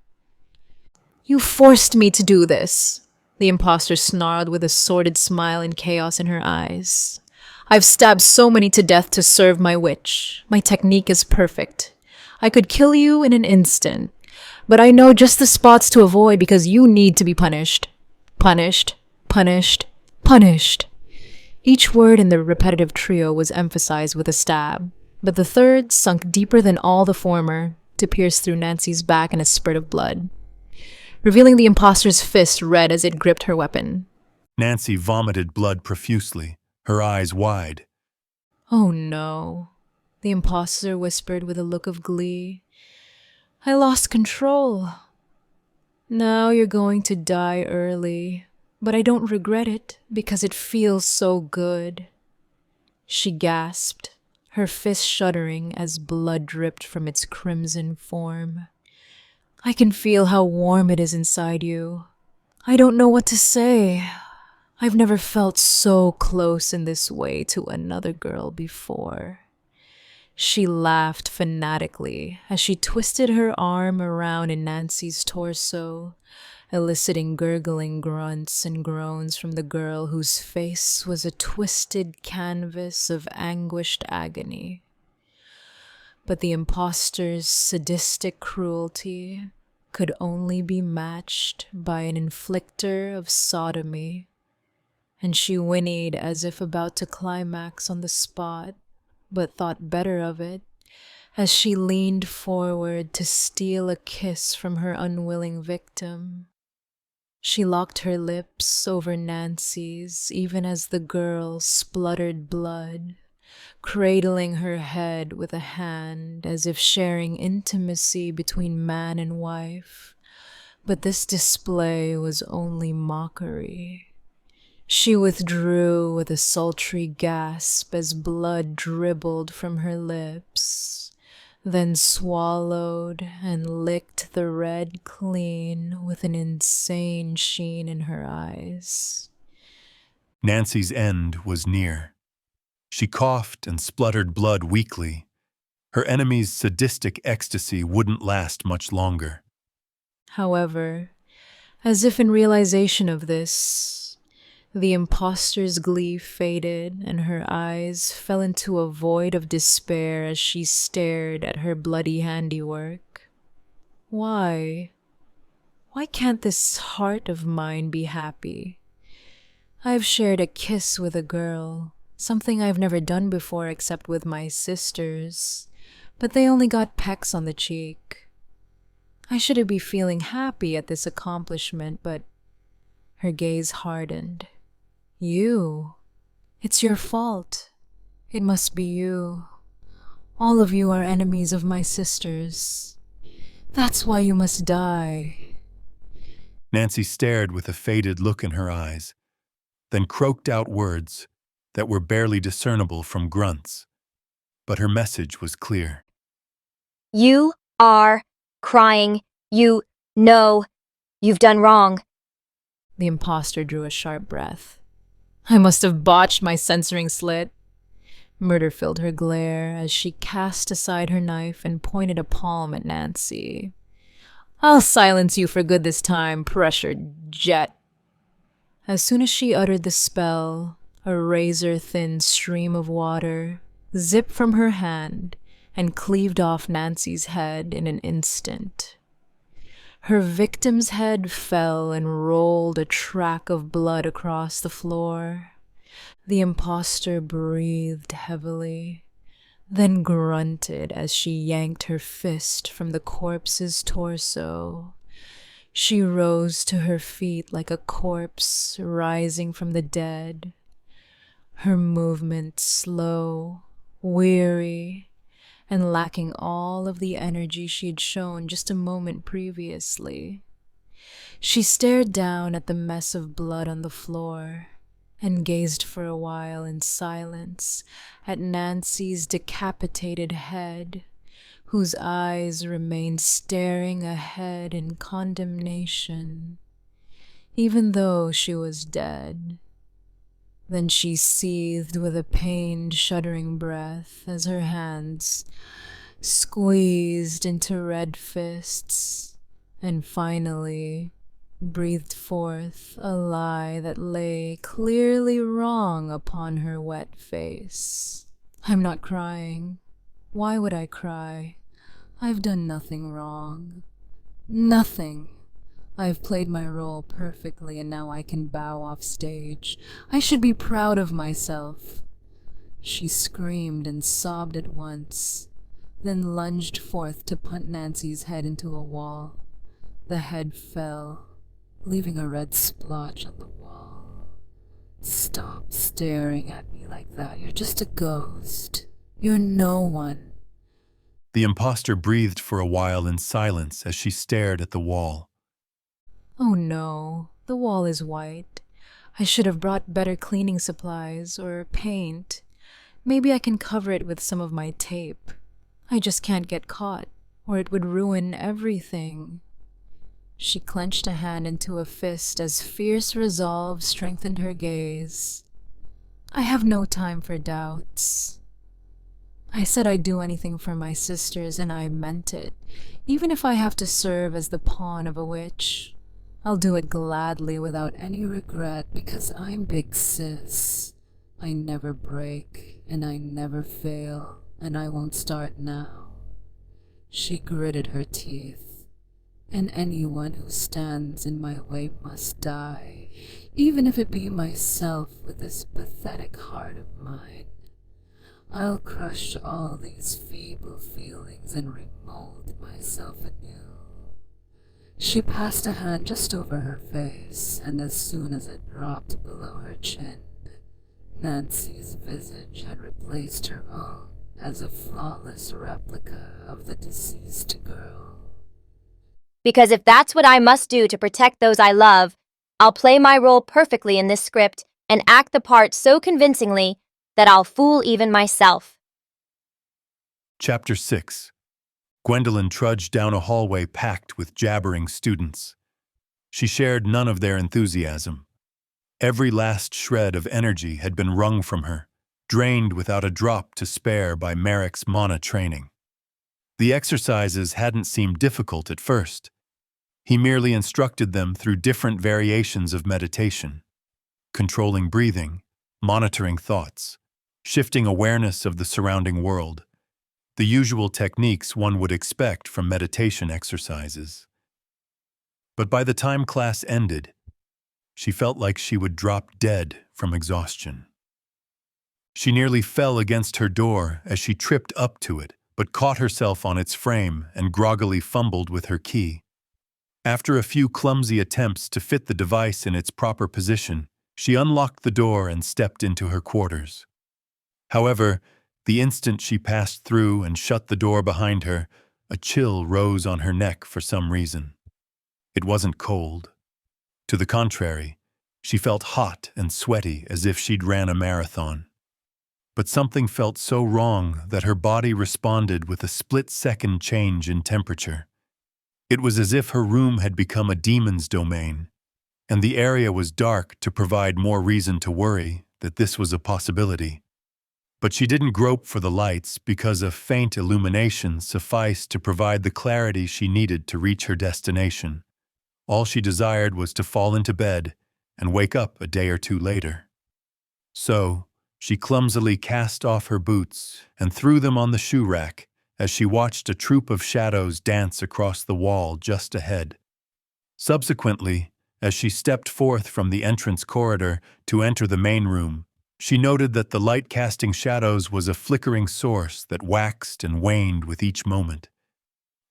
You forced me to do this, the imposter snarled with a sordid smile and chaos in her eyes. I've stabbed so many to death to serve my witch. My technique is perfect. I could kill you in an instant, but I know just the spots to avoid because you need to be punished. Punished, punished, punished. Each word in the repetitive trio was emphasized with a stab, but the third sunk deeper than all the former to pierce through Nancy's back in a spurt of blood, revealing the imposter's fist red as it gripped her weapon. Nancy vomited blood profusely, her eyes wide. Oh no, the imposter whispered with a look of glee. I lost control. Now you're going to die early, but I don't regret it because it feels so good. She gasped, her fist shuddering as blood dripped from its crimson form. I can feel how warm it is inside you. I don't know what to say. I've never felt so close in this way to another girl before. She laughed fanatically as she twisted her arm around in Nancy's torso, eliciting gurgling grunts and groans from the girl whose face was a twisted canvas of anguished agony. But the imposter's sadistic cruelty could only be matched by an inflictor of sodomy, and she whinnied as if about to climax on the spot, but thought better of it as she leaned forward to steal a kiss from her unwilling victim. She locked her lips over Nancy's even as the girl spluttered blood, cradling her head with a hand as if sharing intimacy between man and wife. But this display was only mockery. She withdrew with a sultry gasp as blood dribbled from her lips, then swallowed and licked the red clean with an insane sheen in her eyes. Nancy's end was near. She coughed and spluttered blood weakly. Her enemy's sadistic ecstasy wouldn't last much longer. However, as if in realization of this, the imposter's glee faded and her eyes fell into a void of despair as she stared at her bloody handiwork. Why? Why can't this heart of mine be happy? I've shared a kiss with a girl, something I've never done before except with my sisters, but they only got pecks on the cheek. I should be feeling happy at this accomplishment, but her gaze hardened. You. It's your fault. It must be you. All of you are enemies of my sisters. That's why you must die. Nancy stared with a faded look in her eyes, then croaked out words that were barely discernible from grunts. But her message was clear. You are crying. You know you've done wrong. The imposter drew a sharp breath. I must have botched my censoring slit. Murder filled her glare as she cast aside her knife and pointed a palm at Nancy. I'll silence you for good this time, pressured jet. As soon as she uttered the spell, a razor-thin stream of water zipped from her hand and cleaved off Nancy's head in an instant. Her victim's head fell and rolled a track of blood across the floor. The imposter breathed heavily, then grunted as she yanked her fist from the corpse's torso. She rose to her feet like a corpse rising from the dead, her movement slow, weary, and lacking all of the energy she'd shown just a moment previously. She stared down at the mess of blood on the floor and gazed for a while in silence at Nancy's decapitated head, whose eyes remained staring ahead in condemnation, even though she was dead. Then she seethed with a pained, shuddering breath as her hands squeezed into red fists, and finally breathed forth a lie that lay clearly wrong upon her wet face. I'm not crying. Why would I cry? I've done nothing wrong. Nothing. I've played my role perfectly and now I can bow off stage. I should be proud of myself. She screamed and sobbed at once, then lunged forth to punt Nancy's head into a wall. The head fell, leaving a red splotch on the wall. Stop staring at me like that. You're just a ghost. You're no one. The imposter breathed for a while in silence as she stared at the wall. Oh no, the wall is white. I should have brought better cleaning supplies or paint. Maybe I can cover it with some of my tape. I just can't get caught, or it would ruin everything. She clenched a hand into a fist as fierce resolve strengthened her gaze. I have no time for doubts. I said I'd do anything for my sisters, and I meant it. Even if I have to serve as the pawn of a witch, I'll do it gladly without any regret because I'm Big Sis. I never break, and I never fail, and I won't start now. She gritted her teeth. And anyone who stands in my way must die, even if it be myself with this pathetic heart of mine. I'll crush all these feeble feelings and remold myself anew. She passed a hand just over her face, and as soon as it dropped below her chin, Nancy's visage had replaced her own as a flawless replica of the deceased girl. Because if that's what I must do to protect those I love, I'll play my role perfectly in this script and act the part so convincingly that I'll fool even myself. Chapter 6. Gwendolyn trudged down a hallway packed with jabbering students. She shared none of their enthusiasm. Every last shred of energy had been wrung from her, drained without a drop to spare by Merrick's mana training. The exercises hadn't seemed difficult at first. He merely instructed them through different variations of meditation, controlling breathing, monitoring thoughts, shifting awareness of the surrounding world, the usual techniques one would expect from meditation exercises. But by the time class ended, she felt like she would drop dead from exhaustion. She nearly fell against her door as she tripped up to it, but caught herself on its frame and groggily fumbled with her key. After a few clumsy attempts to fit the device in its proper position, she unlocked the door and stepped into her quarters. However, the instant she passed through and shut the door behind her, a chill rose on her neck for some reason. It wasn't cold, To the contrary, she felt hot and sweaty as if she'd ran a marathon. But something felt so wrong that her body responded with a split-second change in temperature. It was as if her room had become a demon's domain, and the area was dark to provide more reason to worry that this was a possibility. But she didn't grope for the lights because a faint illumination sufficed to provide the clarity she needed to reach her destination. All she desired was to fall into bed and wake up a day or two later. So, she clumsily cast off her boots and threw them on the shoe rack as she watched a troop of shadows dance across the wall just ahead. Subsequently, as she stepped forth from the entrance corridor to enter the main room, she noted that the light-casting shadows was a flickering source that waxed and waned with each moment,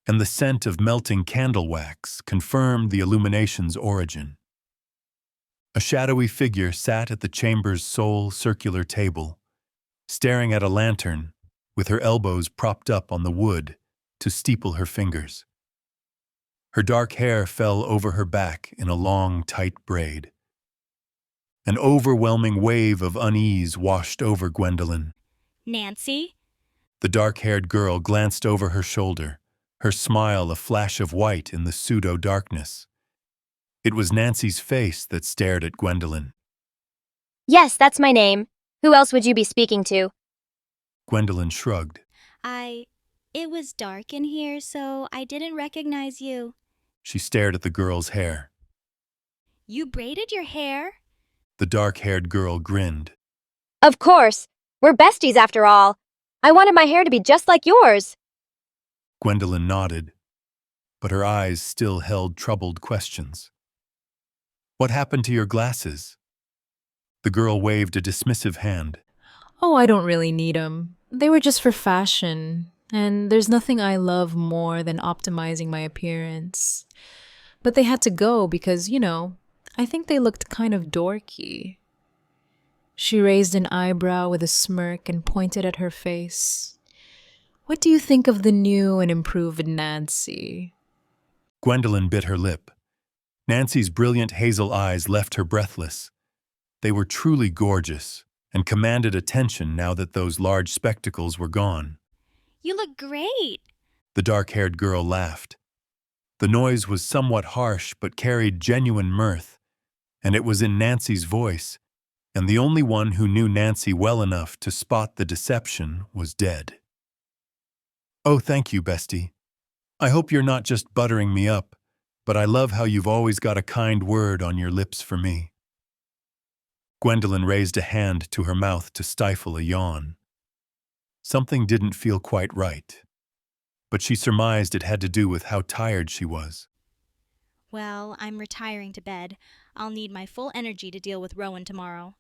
and the scent of melting candle wax confirmed the illumination's origin. A shadowy figure sat at the chamber's sole circular table, staring at a lantern with her elbows propped up on the wood to steeple her fingers. Her dark hair fell over her back in a long, tight braid. An overwhelming wave of unease washed over Gwendolyn. Nancy? The dark-haired girl glanced over her shoulder, her smile a flash of white in the pseudo-darkness. It was Nancy's face that stared at Gwendolyn. Yes, that's my name. Who else would you be speaking to? Gwendolyn shrugged. It was dark in here, so I didn't recognize you. She stared at the girl's hair. You braided your hair? The dark-haired girl grinned. Of course. We're besties after all. I wanted my hair to be just like yours. Gwendolyn nodded, but her eyes still held troubled questions. What happened to your glasses? The girl waved a dismissive hand. Oh, I don't really need 'em. They were just for fashion, and there's nothing I love more than optimizing my appearance. But they had to go because, I think they looked kind of dorky. She raised an eyebrow with a smirk and pointed at her face. What do you think of the new and improved Nancy? Gwendolyn bit her lip. Nancy's brilliant hazel eyes left her breathless. They were truly gorgeous and commanded attention now that those large spectacles were gone. You look great. The dark-haired girl laughed. The noise was somewhat harsh but carried genuine mirth, and it was in Nancy's voice, and the only one who knew Nancy well enough to spot the deception was dead. Oh, thank you, bestie. I hope you're not just buttering me up, but I love how you've always got a kind word on your lips for me. Gwendolyn raised a hand to her mouth to stifle a yawn. Something didn't feel quite right, but she surmised it had to do with how tired she was. Well, I'm retiring to bed. I'll need my full energy to deal with Rowan tomorrow.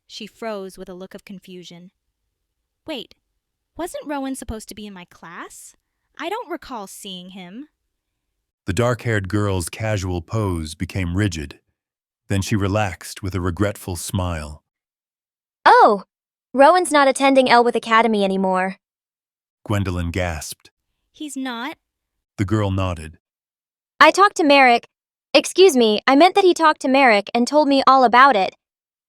She froze with a look of confusion. Wait, wasn't Rowan supposed to be in my class? I don't recall seeing him. The dark-haired girl's casual pose became rigid. Then she relaxed with a regretful smile. Oh, Rowan's not attending Elwood Academy anymore. Gwendolyn gasped. He's not? The girl nodded. I talked to Merrick. Excuse me, I meant that he talked to Merrick and told me all about it.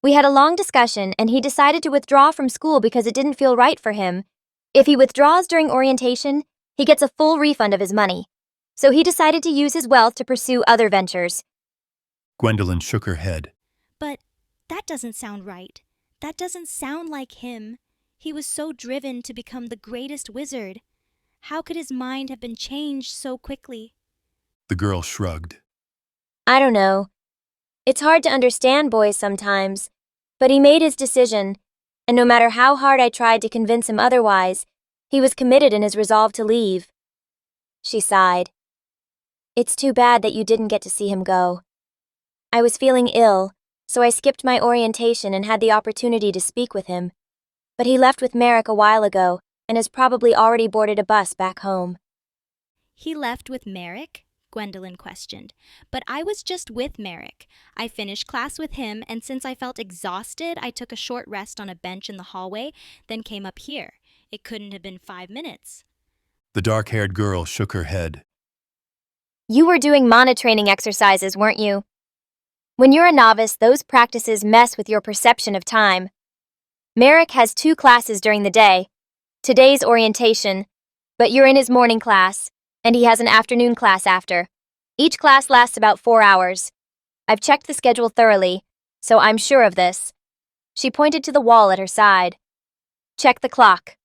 We had a long discussion and he decided to withdraw from school because it didn't feel right for him. If he withdraws during orientation, he gets a full refund of his money. So he decided to use his wealth to pursue other ventures. Gwendolyn shook her head. But that doesn't sound right. That doesn't sound like him. He was so driven to become the greatest wizard. How could his mind have been changed so quickly? The girl shrugged. I don't know. It's hard to understand boys sometimes, but he made his decision, and no matter how hard I tried to convince him otherwise, he was committed in his resolve to leave. She sighed. It's too bad that you didn't get to see him go. I was feeling ill, so I skipped my orientation and had the opportunity to speak with him. But he left with Merrick a while ago and has probably already boarded a bus back home. He left with Merrick? Gwendolyn questioned. But I was just with Merrick. I finished class with him, and since I felt exhausted, I took a short rest on a bench in the hallway, then came up here. It couldn't have been 5 minutes. The dark-haired girl shook her head. You were doing mana training exercises, weren't you? When you're a novice, those practices mess with your perception of time. Merrick has 2 classes during the day. Today's orientation, but you're in his morning class, and he has an afternoon class after. Each class lasts about 4 hours. I've checked the schedule thoroughly, so I'm sure of this. She pointed to the wall at her side. Check the clock.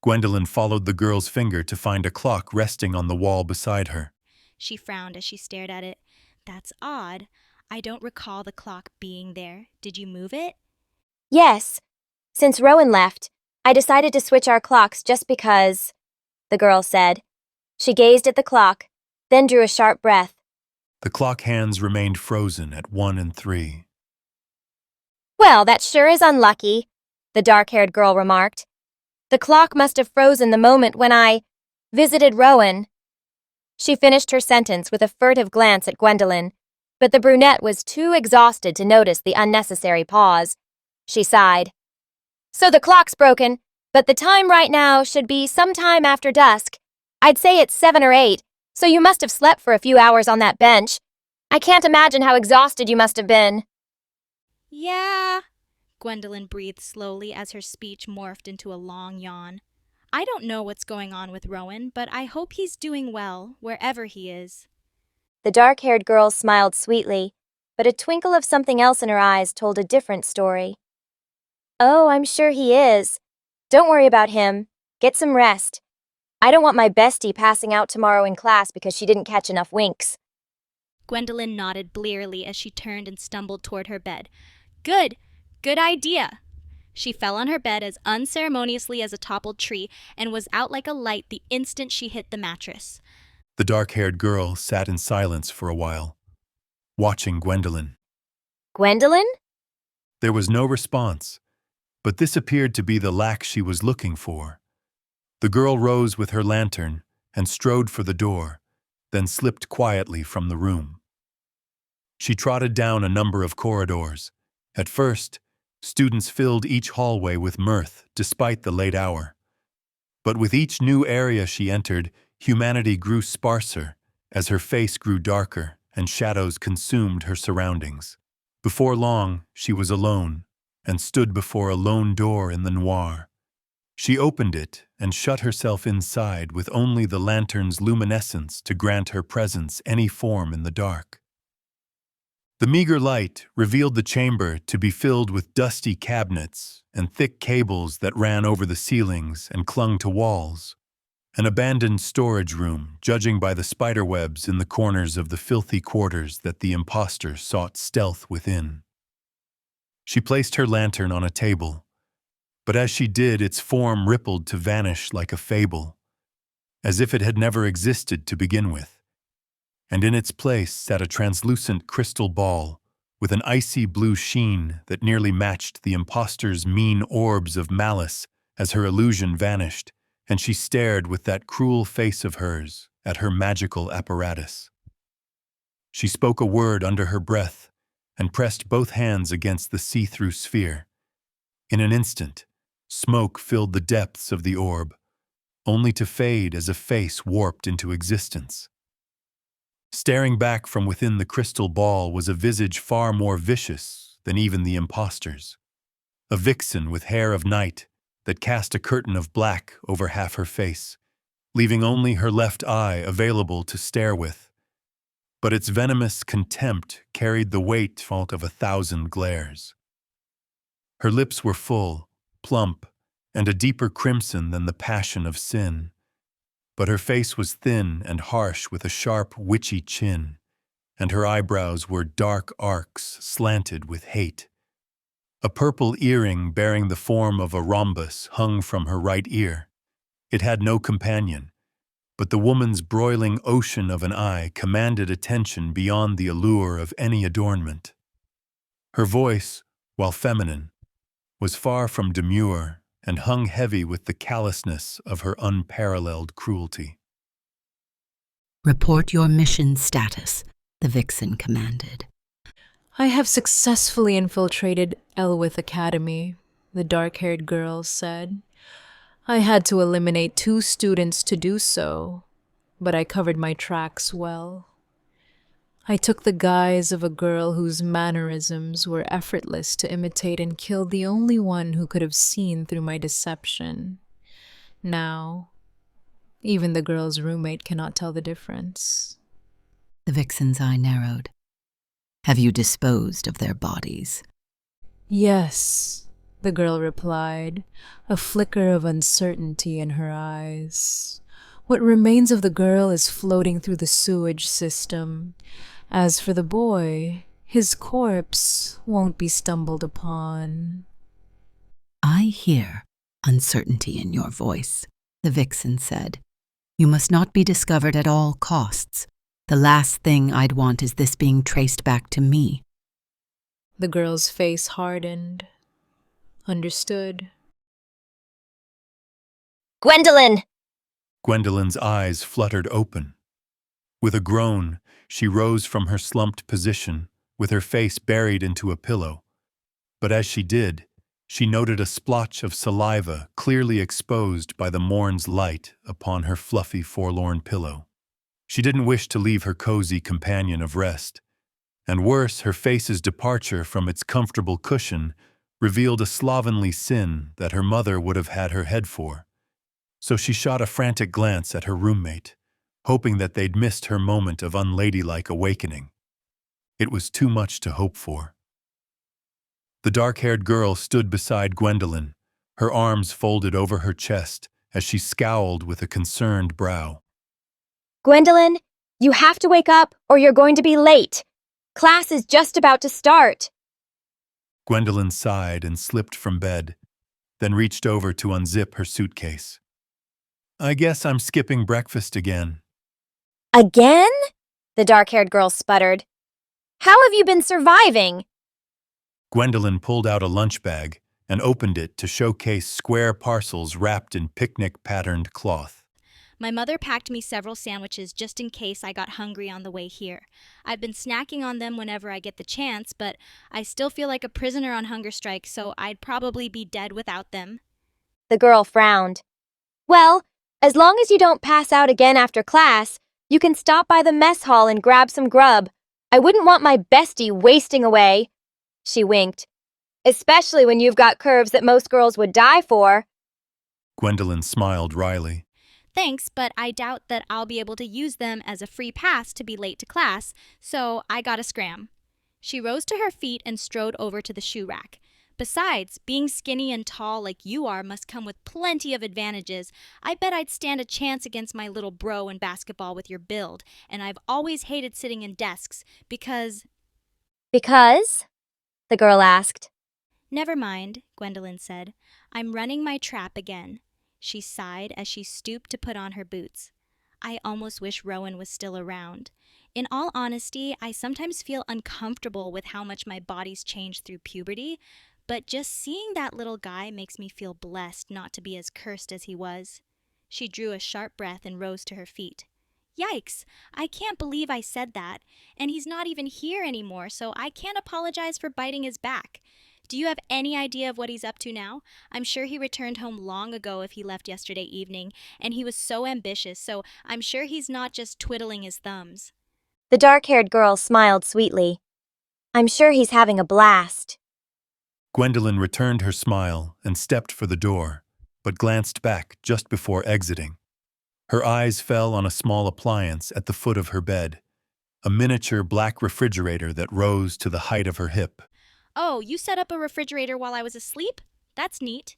Gwendolyn followed the girl's finger to find a clock resting on the wall beside her. She frowned as she stared at it. That's odd. I don't recall the clock being there. Did you move it? Yes. Since Rowan left, I decided to switch our clocks just because, the girl said. She gazed at the clock, then drew a sharp breath. The clock hands remained frozen at 1 and 3. Well, that sure is unlucky, the dark-haired girl remarked. The clock must have frozen the moment when I visited Rowan. She finished her sentence with a furtive glance at Gwendolyn, but the brunette was too exhausted to notice the unnecessary pause. She sighed. So the clock's broken, but the time right now should be sometime after dusk. I'd say it's 7 or 8, so you must have slept for a few hours on that bench. I can't imagine how exhausted you must have been. Yeah, Gwendolyn breathed slowly as her speech morphed into a long yawn. I don't know what's going on with Rowan, but I hope he's doing well, wherever he is. The dark-haired girl smiled sweetly, but a twinkle of something else in her eyes told a different story. Oh, I'm sure he is. Don't worry about him. Get some rest. I don't want my bestie passing out tomorrow in class because she didn't catch enough winks. Gwendolyn nodded blearily as she turned and stumbled toward her bed. Good idea. She fell on her bed as unceremoniously as a toppled tree and was out like a light the instant she hit the mattress. The dark-haired girl sat in silence for a while, watching Gwendolyn. Gwendolyn? There was no response, but this appeared to be the lack she was looking for. The girl rose with her lantern and strode for the door, then slipped quietly from the room. She trotted down a number of corridors. At first, students filled each hallway with mirth despite the late hour. But with each new area she entered, humanity grew sparser as her face grew darker and shadows consumed her surroundings. Before long, she was alone and stood before a lone door in the noir. She opened it and shut herself inside with only the lantern's luminescence to grant her presence any form in the dark. The meager light revealed the chamber to be filled with dusty cabinets and thick cables that ran over the ceilings and clung to walls. An abandoned storage room, judging by the spiderwebs in the corners of the filthy quarters that the impostor sought stealth within. She placed her lantern on a table, but as she did, its form rippled to vanish like a fable, as if it had never existed to begin with. And in its place sat a translucent crystal ball with an icy blue sheen that nearly matched the impostor's mean orbs of malice as her illusion vanished, and she stared with that cruel face of hers at her magical apparatus. She spoke a word under her breath and pressed both hands against the see-through sphere. In an instant, smoke filled the depths of the orb, only to fade as a face warped into existence. Staring back from within the crystal ball was a visage far more vicious than even the impostor's. A vixen with hair of night that cast a curtain of black over half her face, leaving only her left eye available to stare with. But its venomous contempt carried the weight of 1,000 glares. Her lips were full, plump, and a deeper crimson than the passion of sin. But her face was thin and harsh with a sharp, witchy chin, and her eyebrows were dark arcs slanted with hate. A purple earring bearing the form of a rhombus hung from her right ear. It had no companion, but the woman's broiling ocean of an eye commanded attention beyond the allure of any adornment. Her voice, while feminine, was far from demure and hung heavy with the callousness of her unparalleled cruelty. Report your mission status, the Vixen commanded. I have successfully infiltrated Elwith Academy, the dark-haired girl said. I had to eliminate 2 students to do so, but I covered my tracks well. I took the guise of a girl whose mannerisms were effortless to imitate and killed the only one who could have seen through my deception. Now, even the girl's roommate cannot tell the difference. The vixen's eye narrowed. Have you disposed of their bodies? Yes, the girl replied, a flicker of uncertainty in her eyes. What remains of the girl is floating through the sewage system. As for the boy, his corpse won't be stumbled upon. I hear uncertainty in your voice, the vixen said. You must not be discovered at all costs. The last thing I'd want is this being traced back to me. The girl's face hardened. Understood. Gwendolyn! Gwendolyn's eyes fluttered open. With a groan, she rose from her slumped position, with her face buried into a pillow. But as she did, she noted a splotch of saliva clearly exposed by the morn's light upon her fluffy, forlorn pillow. She didn't wish to leave her cozy companion of rest, and worse, her face's departure from its comfortable cushion revealed a slovenly sin that her mother would have had her head for. So she shot a frantic glance at her roommate, hoping that they'd missed her moment of unladylike awakening. It was too much to hope for. The dark-haired girl stood beside Gwendolyn, her arms folded over her chest as she scowled with a concerned brow. Gwendolyn, you have to wake up or you're going to be late. Class is just about to start. Gwendolyn sighed and slipped from bed, then reached over to unzip her suitcase. I guess I'm skipping breakfast again. Again? The dark-haired girl sputtered. How have you been surviving? Gwendolyn pulled out a lunch bag and opened it to showcase square parcels wrapped in picnic-patterned cloth. My mother packed me several sandwiches just in case I got hungry on the way here. I've been snacking on them whenever I get the chance, but I still feel like a prisoner on hunger strike, so I'd probably be dead without them. The girl frowned. Well, as long as you don't pass out again after class, you can stop by the mess hall and grab some grub. I wouldn't want my bestie wasting away. She winked. Especially when you've got curves that most girls would die for. Gwendolyn smiled wryly. Thanks, but I doubt that I'll be able to use them as a free pass to be late to class, so I gotta scram. She rose to her feet and strode over to the shoe rack. Besides, being skinny and tall like you are must come with plenty of advantages. I bet I'd stand a chance against my little bro in basketball with your build, and I've always hated sitting in desks because... Because? The girl asked. Never mind, Gwendolyn said. I'm running my trap again. She sighed as she stooped to put on her boots. I almost wish Rowan was still around. In all honesty, I sometimes feel uncomfortable with how much my body's changed through puberty, but just seeing that little guy makes me feel blessed not to be as cursed as he was. She drew a sharp breath and rose to her feet. Yikes, I can't believe I said that, and he's not even here anymore, so I can't apologize for biting his back. Do you have any idea of what he's up to now? I'm sure he returned home long ago if he left yesterday evening, and he was so ambitious, so I'm sure he's not just twiddling his thumbs. The dark-haired girl smiled sweetly. I'm sure he's having a blast. Gwendolyn returned her smile and stepped for the door, but glanced back just before exiting. Her eyes fell on a small appliance at the foot of her bed, a miniature black refrigerator that rose to the height of her hip. Oh, you set up a refrigerator while I was asleep? That's neat.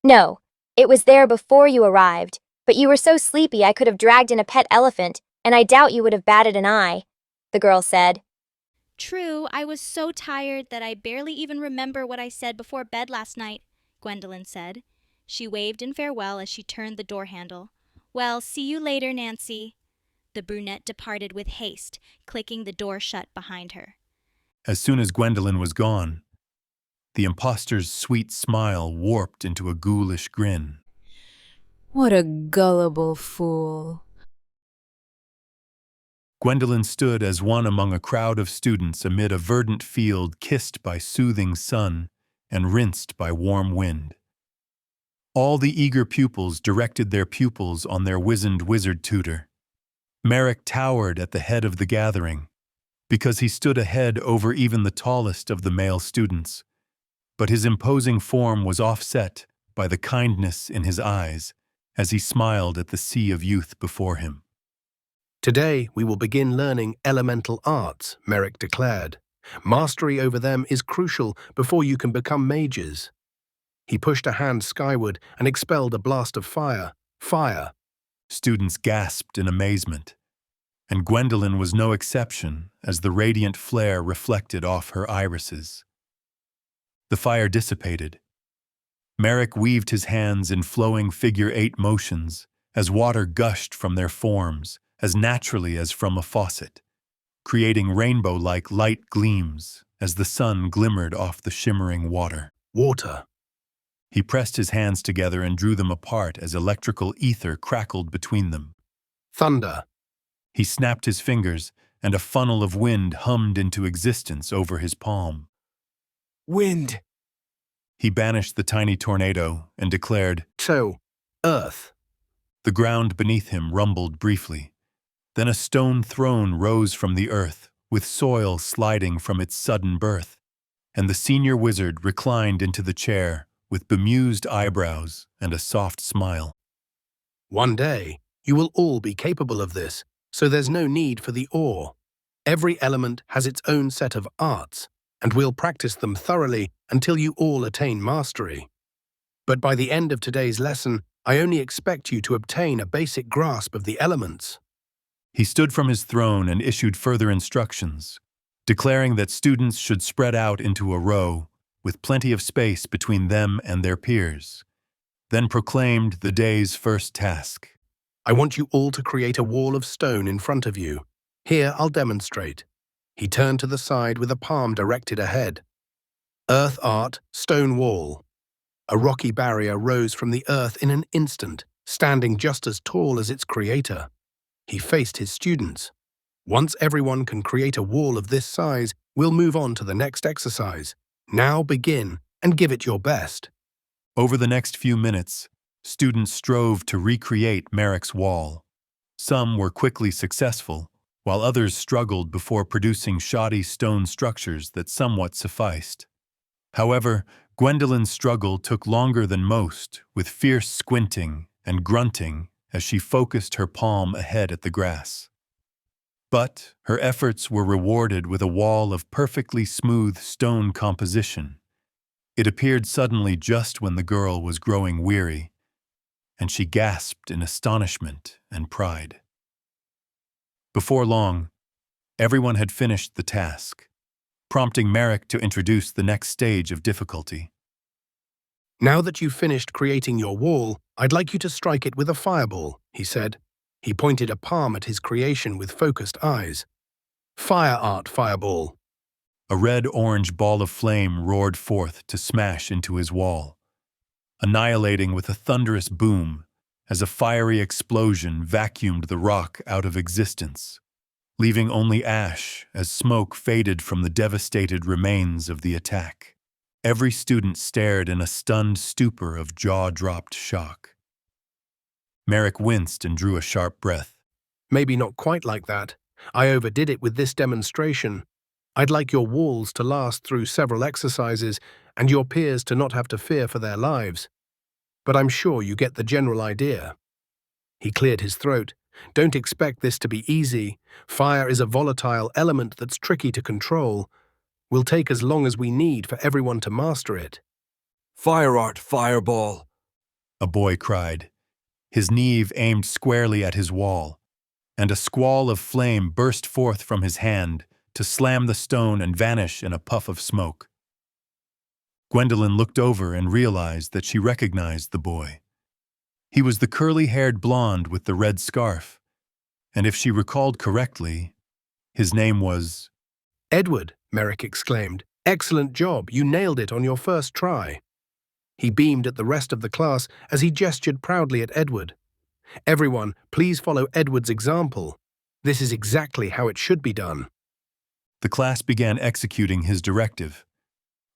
No, it was there before you arrived, but you were so sleepy I could have dragged in a pet elephant, and I doubt you would have batted an eye, the girl said. True, I was so tired that I barely even remember what I said before bed last night, Gwendolyn said. She waved in farewell as she turned the door handle. Well, see you later, Nancy. The brunette departed with haste, clicking the door shut behind her. As soon as Gwendolyn was gone, the impostor's sweet smile warped into a ghoulish grin. What a gullible fool. Gwendolyn stood as one among a crowd of students amid a verdant field kissed by soothing sun and rinsed by warm wind. All the eager pupils directed their pupils on their wizened wizard tutor. Merrick towered at the head of the gathering, because he stood ahead over even the tallest of the male students. But his imposing form was offset by the kindness in his eyes as he smiled at the sea of youth before him. Today, we will begin learning elemental arts, Merrick declared. Mastery over them is crucial before you can become mages. He pushed a hand skyward and expelled a blast of fire. Fire! Students gasped in amazement, and Gwendolyn was no exception as the radiant flare reflected off her irises. The fire dissipated. Merrick weaved his hands in flowing figure-8 motions as water gushed from their forms as naturally as from a faucet, creating rainbow-like light gleams as the sun glimmered off the shimmering water. Water. He pressed his hands together and drew them apart as electrical ether crackled between them. Thunder. He snapped his fingers, and a funnel of wind hummed into existence over his palm. Wind. He banished the tiny tornado and declared, So, Earth. The ground beneath him rumbled briefly. Then a stone throne rose from the earth, with soil sliding from its sudden birth, and the senior wizard reclined into the chair with bemused eyebrows and a soft smile. One day, you will all be capable of this, so there's no need for the awe. Every element has its own set of arts, and we'll practice them thoroughly until you all attain mastery. But by the end of today's lesson, I only expect you to obtain a basic grasp of the elements. He stood from his throne and issued further instructions, declaring that students should spread out into a row, with plenty of space between them and their peers, then proclaimed the day's first task. I want you all to create a wall of stone in front of you. Here, I'll demonstrate. He turned to the side with a palm directed ahead. Earth art, stone wall. A rocky barrier rose from the earth in an instant, standing just as tall as its creator. He faced his students. Once everyone can create a wall of this size, we'll move on to the next exercise. Now begin and give it your best. Over the next few minutes, students strove to recreate Merrick's wall. Some were quickly successful, while others struggled before producing shoddy stone structures that somewhat sufficed. However, Gwendolyn's struggle took longer than most, with fierce squinting and grunting as she focused her palm ahead at the grass. But her efforts were rewarded with a wall of perfectly smooth stone composition. It appeared suddenly just when the girl was growing weary, and she gasped in astonishment and pride. Before long, everyone had finished the task, prompting Merrick to introduce the next stage of difficulty. Now that you've finished creating your wall, I'd like you to strike it with a fireball, he said. He pointed a palm at his creation with focused eyes. Fire art fireball. A red-orange ball of flame roared forth to smash into his wall, annihilating with a thunderous boom as a fiery explosion vacuumed the rock out of existence, leaving only ash as smoke faded from the devastated remains of the attack. Every student stared in a stunned stupor of jaw-dropped shock. Merrick winced and drew a sharp breath. Maybe not quite like that. I overdid it with this demonstration. I'd like your walls to last through several exercises and your peers to not have to fear for their lives. But I'm sure you get the general idea. He cleared his throat. Don't expect this to be easy. Fire is a volatile element that's tricky to control. Will take as long as we need for everyone to master it. Fire art fireball. A boy cried, his Neve aimed squarely at his wall, and a squall of flame burst forth from his hand to slam the stone and vanish in a puff of smoke. Gwendolyn looked over and realized that she recognized the boy. He was the curly-haired blonde with the red scarf, and if she recalled correctly, his name was Edward, Merrick exclaimed. Excellent job, you nailed it on your first try. He beamed at the rest of the class as he gestured proudly at Edward. Everyone, please follow Edward's example. This is exactly how it should be done. The class began executing his directive.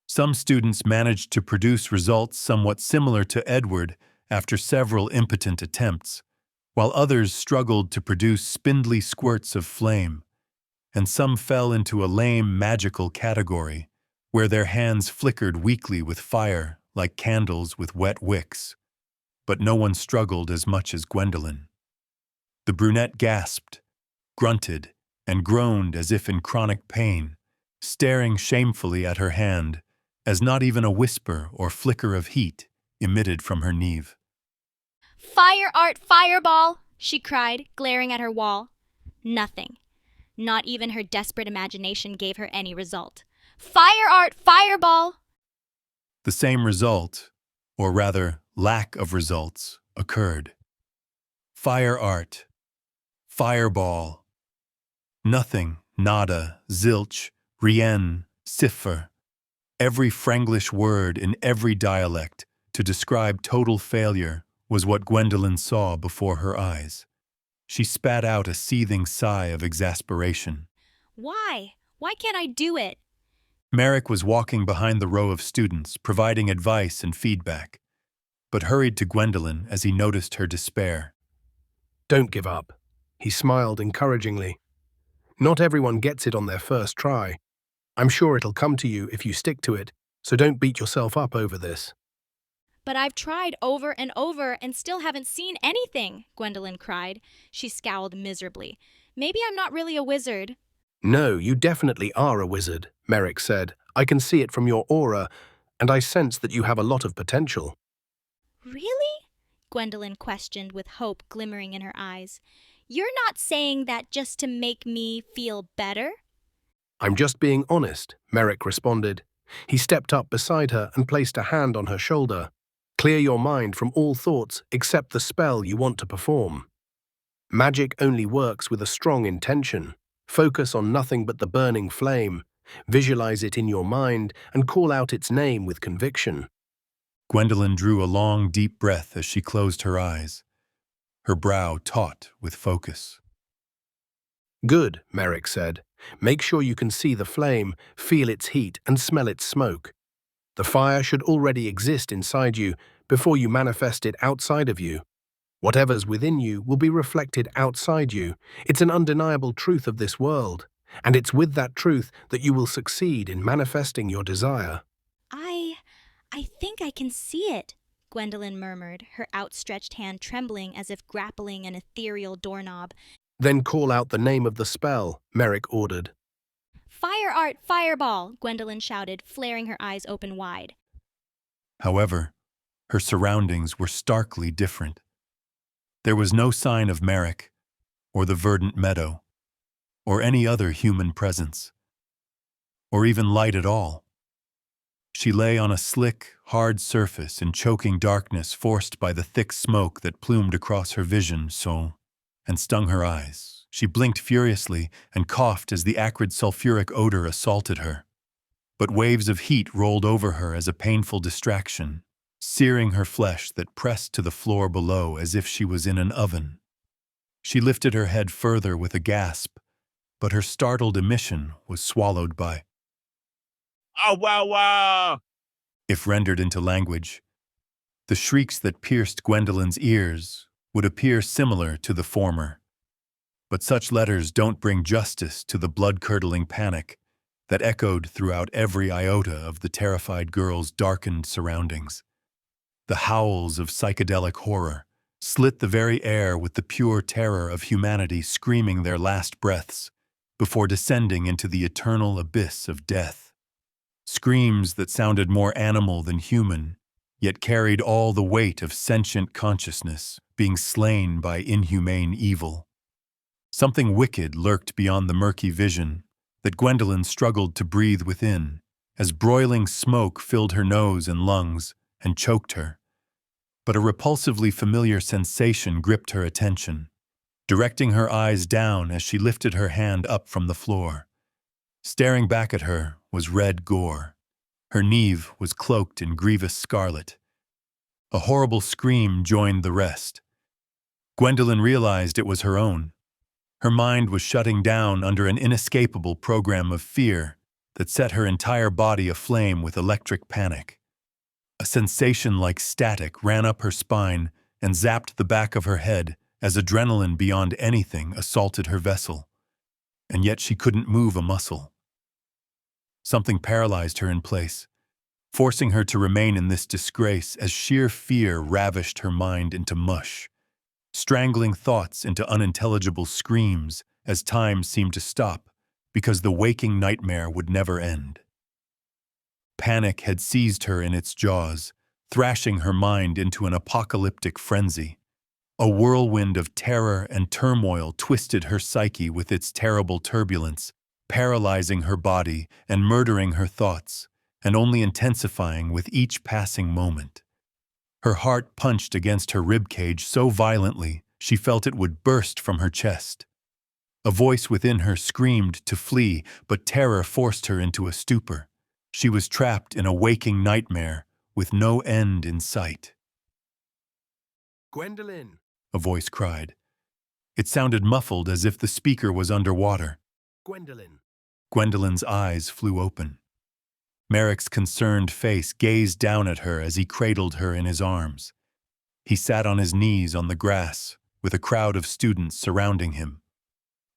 Some students managed to produce results somewhat similar to Edward after several impotent attempts, while others struggled to produce spindly squirts of flame, and some fell into a lame magical category, where their hands flickered weakly with fire like candles with wet wicks. But no one struggled as much as Gwendolyn. The brunette gasped, grunted, and groaned as if in chronic pain, staring shamefully at her hand, as not even a whisper or flicker of heat emitted from her Neve. Fire art fireball, she cried, glaring at her wall. Nothing. Not even her desperate imagination gave her any result. Fire art fireball! The same result, or rather lack of results, occurred. Fire art. Fireball. Nothing, nada, zilch, rien, cipher. Every Franglish word in every dialect to describe total failure was what Gwendolyn saw before her eyes. She spat out a seething sigh of exasperation. Why? Why can't I do it? Merrick was walking behind the row of students, providing advice and feedback, but hurried to Gwendolyn as he noticed her despair. Don't give up. He smiled encouragingly. Not everyone gets it on their first try. I'm sure it'll come to you if you stick to it, so don't beat yourself up over this. But I've tried over and over and still haven't seen anything, Gwendolyn cried. She scowled miserably. Maybe I'm not really a wizard. No, you definitely are a wizard, Merrick said. I can see it from your aura, and I sense that you have a lot of potential. Really? Gwendolyn questioned with hope glimmering in her eyes. You're not saying that just to make me feel better? I'm just being honest, Merrick responded. He stepped up beside her and placed a hand on her shoulder. Clear your mind from all thoughts except the spell you want to perform. Magic only works with a strong intention. Focus on nothing but the burning flame. Visualize it in your mind and call out its name with conviction. Gwendolyn drew a long, deep breath as she closed her eyes, her brow taut with focus. Good, Merrick said. Make sure you can see the flame, feel its heat, and smell its smoke. The fire should already exist inside you before you manifest it outside of you. Whatever's within you will be reflected outside you. It's an undeniable truth of this world, and it's with that truth that you will succeed in manifesting your desire. I think I can see it, Gwendolyn murmured, her outstretched hand trembling as if grappling an ethereal doorknob. Then call out the name of the spell, Merrick ordered. Fire art fireball, Gwendolyn shouted, flaring her eyes open wide. However, her surroundings were starkly different. There was no sign of Merrick, or the verdant meadow, or any other human presence, or even light at all. She lay on a slick, hard surface in choking darkness forced by the thick smoke that plumed across her vision and stung her eyes. She blinked furiously and coughed as the acrid sulfuric odor assaulted her. But waves of heat rolled over her as a painful distraction, searing her flesh that pressed to the floor below as if she was in an oven. She lifted her head further with a gasp, but her startled emission was swallowed by "Oh, wow, wow!" If rendered into language, the shrieks that pierced Gwendolyn's ears would appear similar to the former. But such letters don't bring justice to the blood-curdling panic that echoed throughout every iota of the terrified girl's darkened surroundings. The howls of psychedelic horror slit the very air with the pure terror of humanity screaming their last breaths before descending into the eternal abyss of death. Screams that sounded more animal than human, yet carried all the weight of sentient consciousness being slain by inhumane evil. Something wicked lurked beyond the murky vision that Gwendolyn struggled to breathe within, as broiling smoke filled her nose and lungs and choked her. But a repulsively familiar sensation gripped her attention, directing her eyes down as she lifted her hand up from the floor. Staring back at her was red gore. Her Neve was cloaked in grievous scarlet. A horrible scream joined the rest. Gwendolyn realized it was her own. Her mind was shutting down under an inescapable program of fear that set her entire body aflame with electric panic. A sensation like static ran up her spine and zapped the back of her head as adrenaline beyond anything assaulted her vessel. and yet she couldn't move a muscle. Something paralyzed her in place, forcing her to remain in this disgrace as sheer fear ravished her mind into mush, strangling thoughts into unintelligible screams as time seemed to stop because the waking nightmare would never end. Panic had seized her in its jaws, thrashing her mind into an apocalyptic frenzy. A whirlwind of terror and turmoil twisted her psyche with its terrible turbulence, paralyzing her body and murdering her thoughts, and only intensifying with each passing moment. Her heart punched against her ribcage so violently she felt it would burst from her chest. A voice within her screamed to flee, but terror forced her into a stupor. She was trapped in a waking nightmare with no end in sight. Gwendolyn! A voice cried. It sounded muffled as if the speaker was underwater. Gwendolyn! Gwendolyn's eyes flew open. Merrick's concerned face gazed down at her as he cradled her in his arms. He sat on his knees on the grass, with a crowd of students surrounding him.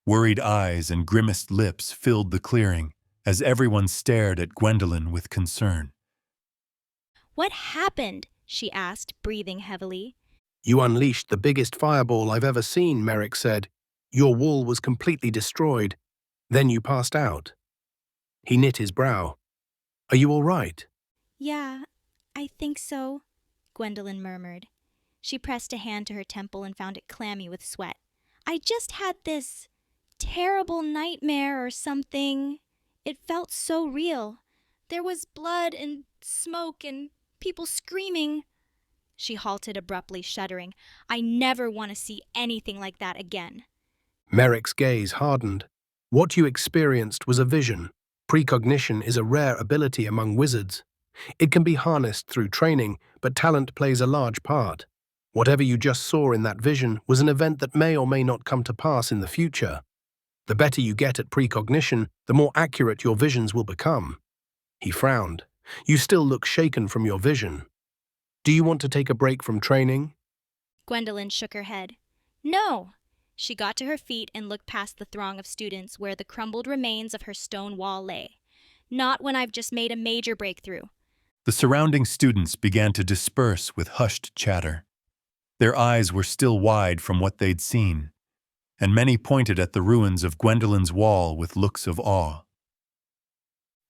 Worried eyes and grimaced lips filled the clearing as everyone stared at Gwendolyn with concern. What happened? She asked, breathing heavily. You unleashed the biggest fireball I've ever seen, Merrick said. Your wall was completely destroyed. Then you passed out. He knit his brow. Are you all right? Yeah, I think so, Gwendolyn murmured. She pressed a hand to her temple and found it clammy with sweat. I just had this terrible nightmare or something. It felt so real. There was blood and smoke and people screaming. She halted abruptly, shuddering. I never want to see anything like that again. Merrick's gaze hardened. What you experienced was a vision. Precognition is a rare ability among wizards. It can be harnessed through training, but talent plays a large part. Whatever you just saw in that vision was an event that may or may not come to pass in the future. The better you get at precognition, the more accurate your visions will become. He frowned. You still look shaken from your vision. Do you want to take a break from training? Gwendolyn shook her head. No. She got to her feet and looked past the throng of students where the crumbled remains of her stone wall lay. Not when I've just made a major breakthrough. The surrounding students began to disperse with hushed chatter. Their eyes were still wide from what they'd seen, and many pointed at the ruins of Gwendolyn's wall with looks of awe.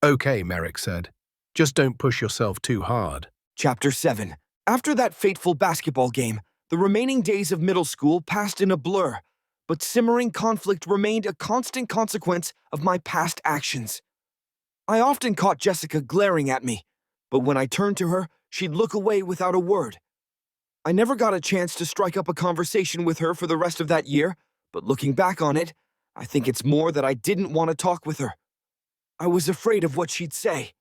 Okay, Merrick said. Just don't push yourself too hard. Chapter 7. After that fateful basketball game, the remaining days of middle school passed in a blur, but simmering conflict remained a constant consequence of my past actions. I often caught Jessica glaring at me, but when I turned to her, she'd look away without a word. I never got a chance to strike up a conversation with her for the rest of that year, but looking back on it, I think it's more that I didn't want to talk with her. I was afraid of what she'd say.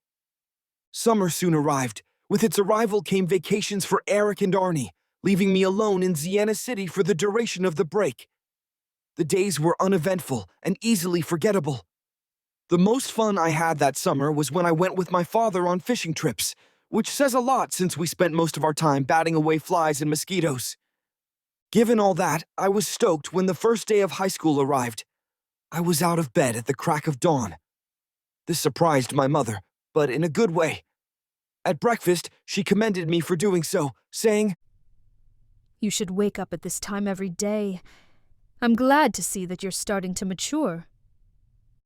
Summer soon arrived. With its arrival came vacations for Eric and Arnie, leaving me alone in Sienna City for the duration of the break. The days were uneventful and easily forgettable. The most fun I had that summer was when I went with my father on fishing trips, which says a lot since we spent most of our time batting away flies and mosquitoes. Given all that, I was stoked when the first day of high school arrived. I was out of bed at the crack of dawn. This surprised my mother, but in a good way. At breakfast, she commended me for doing so, saying, You should wake up at this time every day. I'm glad to see that you're starting to mature.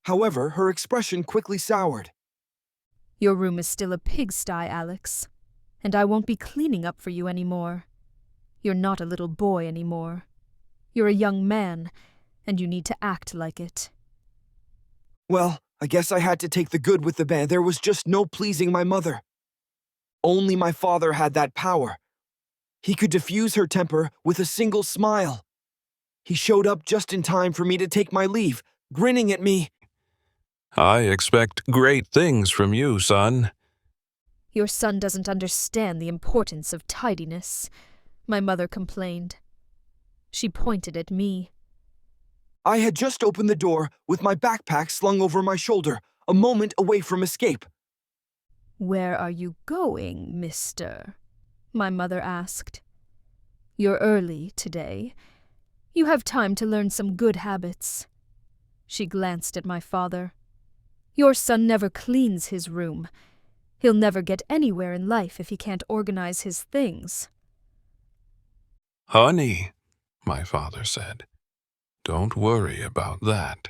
However, her expression quickly soured. Your room is still a pigsty, Alex, and I won't be cleaning up for you anymore. You're not a little boy anymore. You're a young man, and you need to act like it. Well, I guess I had to take the good with the bad. There was just no pleasing my mother. Only my father had that power. He could diffuse her temper with a single smile. He showed up just in time for me to take my leave, grinning at me. I expect great things from you, son. Your son doesn't understand the importance of tidiness, my mother complained. She pointed at me. I had just opened the door with my backpack slung over my shoulder, a moment away from escape. Where are you going, mister? My mother asked. You're early today. You have time to learn some good habits. She glanced at my father. Your son never cleans his room. He'll never get anywhere in life if he can't organize his things. Honey, my father said, don't worry about that.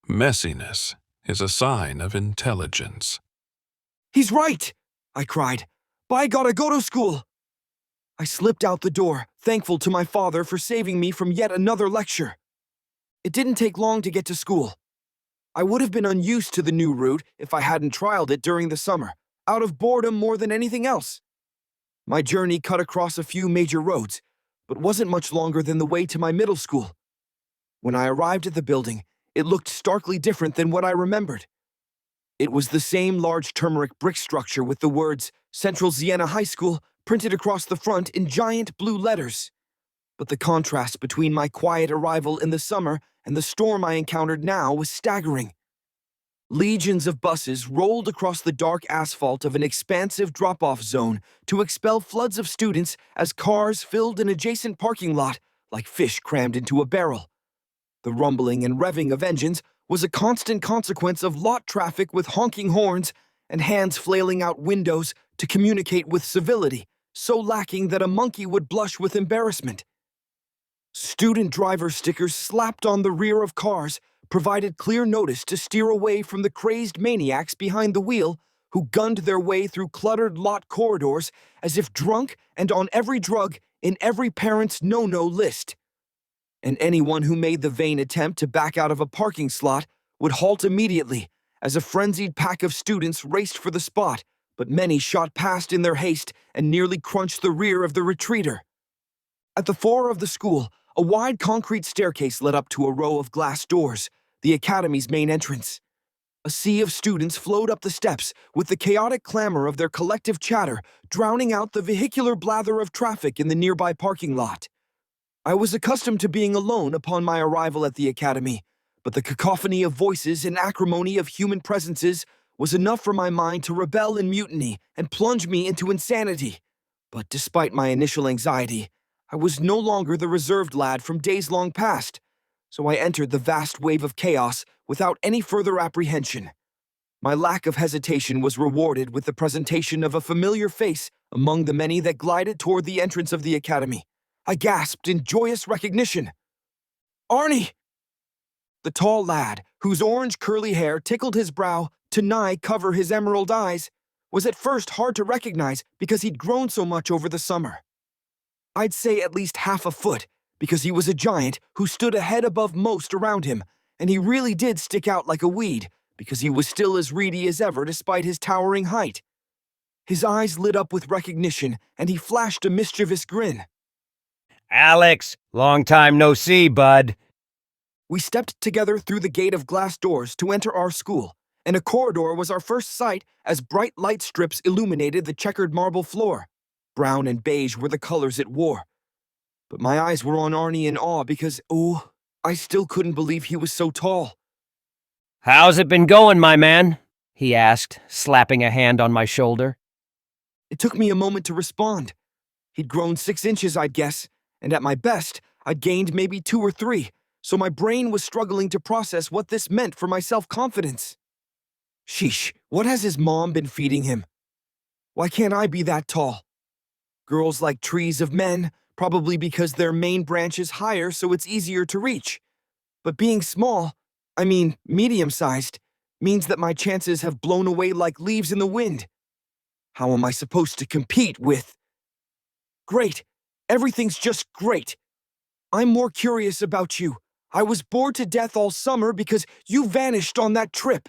Messiness is a sign of intelligence. He's right, I cried. By God, I go to school. I slipped out the door, thankful to my father for saving me from yet another lecture. It didn't take long to get to school. I would have been unused to the new route if I hadn't trialed it during the summer, out of boredom more than anything else. My journey cut across a few major roads, but wasn't much longer than the way to my middle school. When I arrived at the building, it looked starkly different than what I remembered. It was the same large turmeric brick structure with the words Central Siena High School printed across the front in giant blue letters. But the contrast between my quiet arrival in the summer and the storm I encountered now was staggering. Legions of buses rolled across the dark asphalt of an expansive drop-off zone to expel floods of students as cars filled an adjacent parking lot like fish crammed into a barrel. The rumbling and revving of engines was a constant consequence of lot traffic with honking horns and hands flailing out windows to communicate with civility, so lacking that a monkey would blush with embarrassment. Student driver stickers slapped on the rear of cars provided clear notice to steer away from the crazed maniacs behind the wheel who gunned their way through cluttered lot corridors as if drunk and on every drug in every parent's no-no list. And anyone who made the vain attempt to back out of a parking slot would halt immediately as a frenzied pack of students raced for the spot, but many shot past in their haste and nearly crunched the rear of the retreater. At the fore of the school, a wide concrete staircase led up to a row of glass doors, the academy's main entrance. A sea of students flowed up the steps with the chaotic clamor of their collective chatter, drowning out the vehicular blather of traffic in the nearby parking lot. I was accustomed to being alone upon my arrival at the academy, but the cacophony of voices and acrimony of human presences was enough for my mind to rebel in mutiny and plunge me into insanity. But despite my initial anxiety, I was no longer the reserved lad from days long past, so I entered the vast wave of chaos without any further apprehension. My lack of hesitation was rewarded with the presentation of a familiar face among the many that glided toward the entrance of the academy. I gasped in joyous recognition. Arnie! The tall lad, whose orange curly hair tickled his brow to nigh cover his emerald eyes, was at first hard to recognize because he'd grown so much over the summer. I'd say at least half a foot, because he was a giant who stood a head above most around him, and he really did stick out like a weed, because he was still as reedy as ever despite his towering height. His eyes lit up with recognition, and he flashed a mischievous grin. Alex, long time no see, bud. We stepped together through the gate of glass doors to enter our school, and a corridor was our first sight as bright light strips illuminated the checkered marble floor. Brown and beige were the colors it wore. But my eyes were on Arnie in awe because, I still couldn't believe he was so tall. How's it been going, my man? He asked, slapping a hand on my shoulder. It took me a moment to respond. He'd grown 6 inches, I'd guess, and at my best, I'd gained maybe 2 or 3, so my brain was struggling to process what this meant for my self-confidence. Sheesh, what has his mom been feeding him? Why can't I be that tall? Girls like trees of men, probably because their main branch is higher so it's easier to reach. But being small, medium-sized, means that my chances have blown away like leaves in the wind. How am I supposed to compete with? Great. Everything's just great. I'm more curious about you. I was bored to death all summer because you vanished on that trip.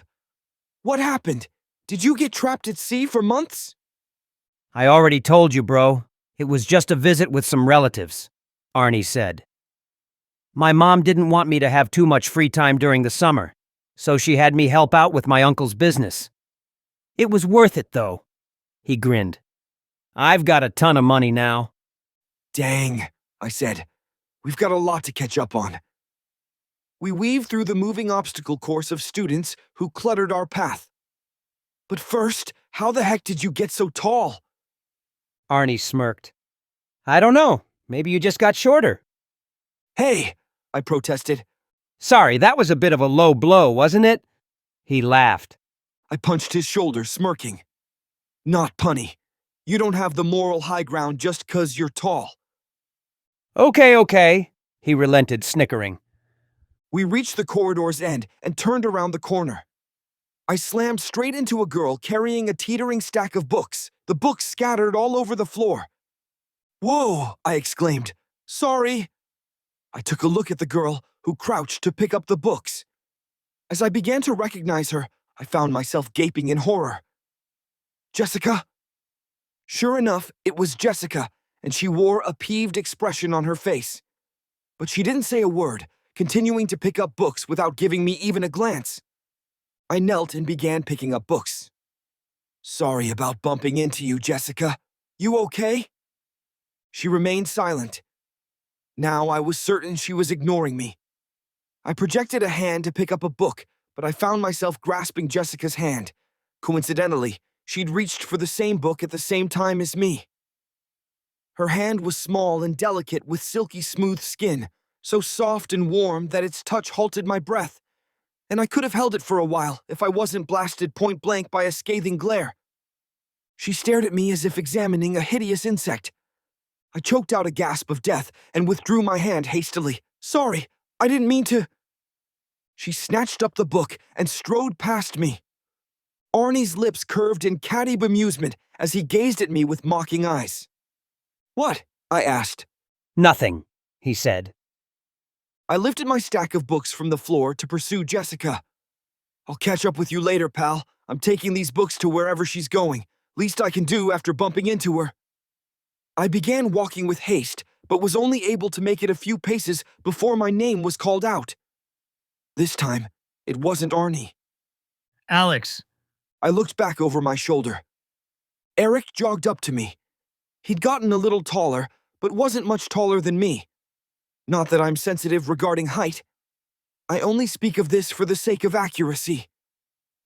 What happened? Did you get trapped at sea for months? I already told you, bro. It was just a visit with some relatives, Arnie said. My mom didn't want me to have too much free time during the summer, so she had me help out with my uncle's business. It was worth it, though. He grinned. I've got a ton of money now. Dang, I said. We've got a lot to catch up on. We weaved through the moving obstacle course of students who cluttered our path. But first, how the heck did you get so tall? Arnie smirked. I don't know. Maybe you just got shorter. Hey, I protested. Sorry, that was a bit of a low blow, wasn't it? He laughed. I punched his shoulder, smirking. Not punny. You don't have the moral high ground just 'cause you're tall. Okay, he relented, snickering. We reached the corridor's end and turned around the corner. I slammed straight into a girl carrying a teetering stack of books, the books scattered all over the floor. Whoa, I exclaimed. Sorry. I took a look at the girl, who crouched to pick up the books. As I began to recognize her, I found myself gaping in horror. Jessica? Sure enough, it was Jessica, and she wore a peeved expression on her face. But she didn't say a word, continuing to pick up books without giving me even a glance. I knelt and began picking up books. Sorry about bumping into you, Jessica. You okay? She remained silent. Now I was certain she was ignoring me. I projected a hand to pick up a book, but I found myself grasping Jessica's hand. Coincidentally, she'd reached for the same book at the same time as me. Her hand was small and delicate with silky smooth skin, so soft and warm that its touch halted my breath, and I could have held it for a while if I wasn't blasted point blank by a scathing glare. She stared at me as if examining a hideous insect. I choked out a gasp of death and withdrew my hand hastily. Sorry, I didn't mean to. She snatched up the book and strode past me. Arnie's lips curved in catty bemusement as he gazed at me with mocking eyes. What? I asked. Nothing, he said. I lifted my stack of books from the floor to pursue Jessica. I'll catch up with you later, pal. I'm taking these books to wherever she's going. Least I can do after bumping into her. I began walking with haste, but was only able to make it a few paces before my name was called out. This time, it wasn't Arnie. Alex. I looked back over my shoulder. Eric jogged up to me. He'd gotten a little taller, but wasn't much taller than me. Not that I'm sensitive regarding height. I only speak of this for the sake of accuracy.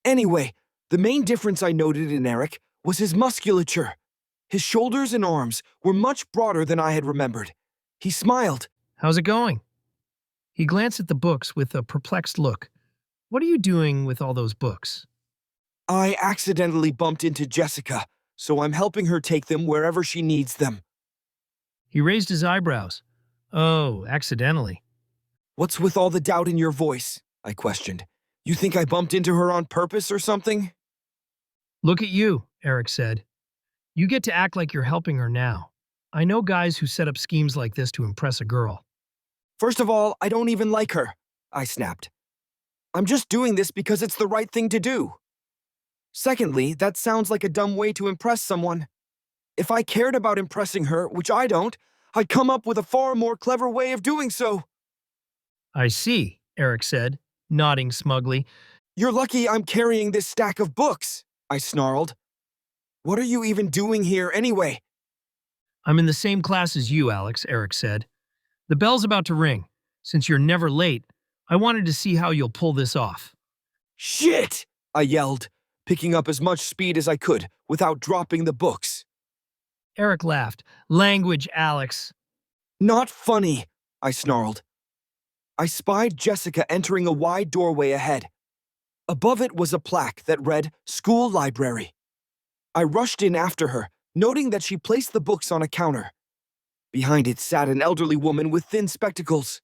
Anyway, the main difference I noted in Eric was his musculature. His shoulders and arms were much broader than I had remembered. He smiled. How's it going? He glanced at the books with a perplexed look. What are you doing with all those books? I accidentally bumped into Jessica, so I'm helping her take them wherever she needs them. He raised his eyebrows. Oh, accidentally. What's with all the doubt in your voice? I questioned. You think I bumped into her on purpose or something? Look at you, Eric said. You get to act like you're helping her now. I know guys who set up schemes like this to impress a girl. First of all, I don't even like her, I snapped. I'm just doing this because it's the right thing to do. Secondly, that sounds like a dumb way to impress someone. If I cared about impressing her, which I don't, I'd come up with a far more clever way of doing so. I see, Eric said, nodding smugly. You're lucky I'm carrying this stack of books, I snarled. What are you even doing here anyway? I'm in the same class as you, Alex, Eric said. The bell's about to ring. Since you're never late, I wanted to see how you'll pull this off. Shit! I yelled, picking up as much speed as I could without dropping the books. Eric laughed. Language, Alex. Not funny, I snarled. I spied Jessica entering a wide doorway ahead. Above it was a plaque that read, School Library. I rushed in after her, noting that she placed the books on a counter. Behind it sat an elderly woman with thin spectacles.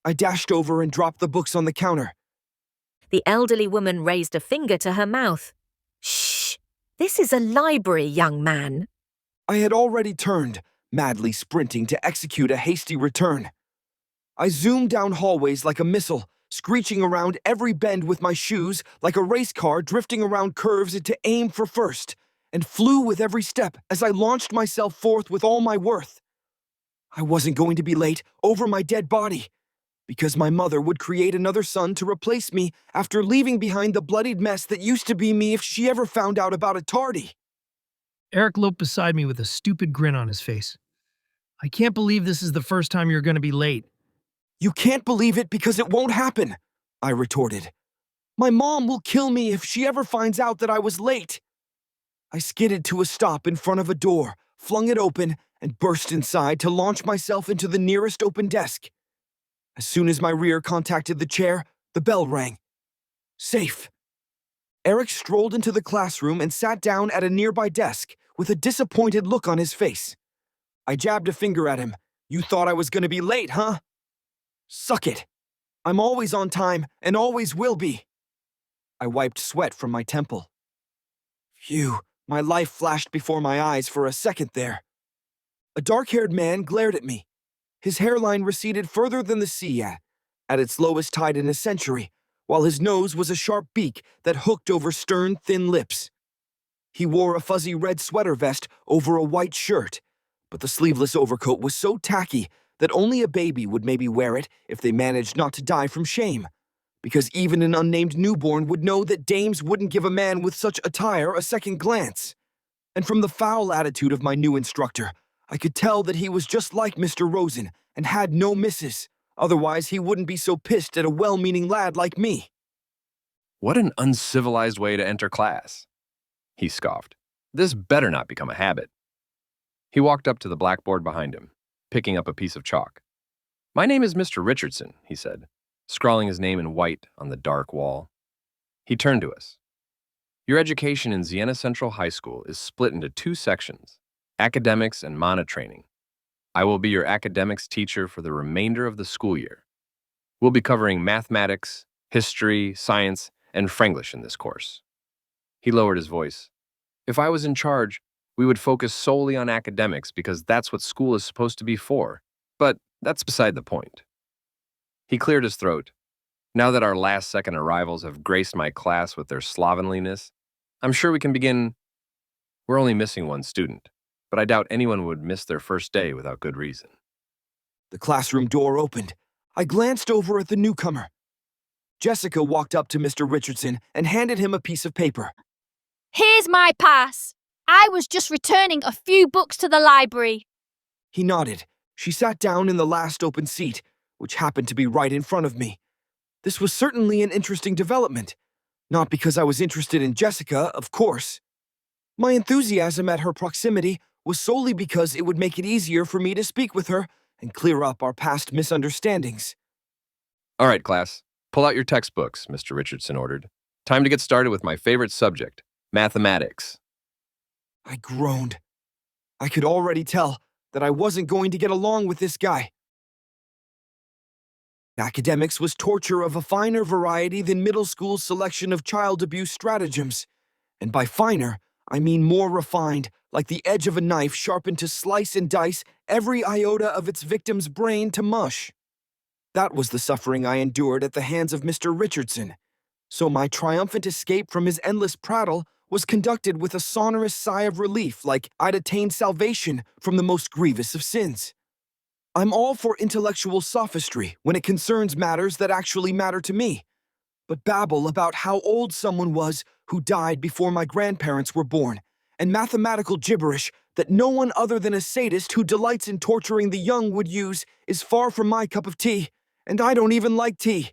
I dashed over and dropped the books on the counter. The elderly woman raised a finger to her mouth. Shh! This is a library, young man. I had already turned, madly sprinting to execute a hasty return. I zoomed down hallways like a missile, screeching around every bend with my shoes like a race car drifting around curves to aim for first, and flew with every step as I launched myself forth with all my worth. I wasn't going to be late over my dead body, because my mother would create another son to replace me after leaving behind the bloodied mess that used to be me if she ever found out about a tardy. Eric loped beside me with a stupid grin on his face. I can't believe this is the first time you're going to be late. You can't believe it because it won't happen, I retorted. My mom will kill me if she ever finds out that I was late. I skidded to a stop in front of a door, flung it open, and burst inside to launch myself into the nearest open desk. As soon as my rear contacted the chair, the bell rang. Safe. Eric strolled into the classroom and sat down at a nearby desk with a disappointed look on his face. I jabbed a finger at him. You thought I was going to be late, huh? Suck it. I'm always on time and always will be. I wiped sweat from my temple. Phew, my life flashed before my eyes for a second there. A dark-haired man glared at me. His hairline receded further than the sea at its lowest tide in a century, while his nose was a sharp beak that hooked over stern, thin lips. He wore a fuzzy red sweater vest over a white shirt, but the sleeveless overcoat was so tacky that only a baby would maybe wear it if they managed not to die from shame, because even an unnamed newborn would know that dames wouldn't give a man with such attire a second glance. And from the foul attitude of my new instructor, I could tell that he was just like Mr. Rosen and had no misses. Otherwise, he wouldn't be so pissed at a well-meaning lad like me. What an uncivilized way to enter class, he scoffed. This better not become a habit. He walked up to the blackboard behind him, picking up a piece of chalk. My name is Mr. Richardson, he said, scrawling his name in white on the dark wall. He turned to us. Your education in Siena Central High School is split into 2 sections, academics and mana training. I will be your academics teacher for the remainder of the school year. We'll be covering mathematics, history, science, and Franglish in this course. He lowered his voice. If I was in charge, we would focus solely on academics because that's what school is supposed to be for, but that's beside the point. He cleared his throat. Now that our last-second arrivals have graced my class with their slovenliness, I'm sure we can begin. We're only missing 1 student, but I doubt anyone would miss their first day without good reason. The classroom door opened. I glanced over at the newcomer. Jessica walked up to Mr. Richardson and handed him a piece of paper. Here's my pass. I was just returning a few books to the library. He nodded. She sat down in the last open seat, which happened to be right in front of me. This was certainly an interesting development. Not because I was interested in Jessica, of course. My enthusiasm at her proximity was solely because it would make it easier for me to speak with her and clear up our past misunderstandings. All right, class. Pull out your textbooks, Mr. Richardson ordered. Time to get started with my favorite subject, mathematics. I groaned. I could already tell that I wasn't going to get along with this guy. Academics was torture of a finer variety than middle school's selection of child abuse stratagems. And by finer, I mean more refined, like the edge of a knife sharpened to slice and dice every iota of its victim's brain to mush. That was the suffering I endured at the hands of Mr. Richardson. So my triumphant escape from his endless prattle was conducted with a sonorous sigh of relief, like I'd attained salvation from the most grievous of sins. I'm all for intellectual sophistry when it concerns matters that actually matter to me, but babble about how old someone was who died before my grandparents were born, and mathematical gibberish that no one other than a sadist who delights in torturing the young would use is far from my cup of tea, and I don't even like tea.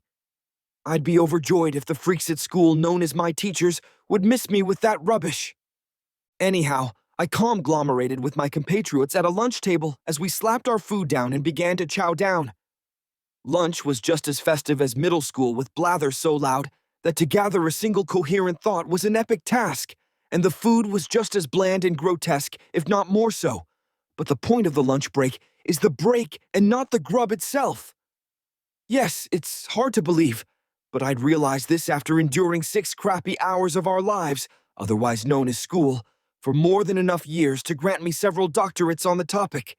I'd be overjoyed if the freaks at school known as my teachers would miss me with that rubbish. Anyhow, I conglomerated with my compatriots at a lunch table as we slapped our food down and began to chow down. Lunch was just as festive as middle school with blather so loud that to gather a single coherent thought was an epic task, and the food was just as bland and grotesque, if not more so. But the point of the lunch break is the break and not the grub itself. Yes, it's hard to believe, but I'd realized this after enduring 6 crappy hours of our lives, otherwise known as school, for more than enough years to grant me several doctorates on the topic.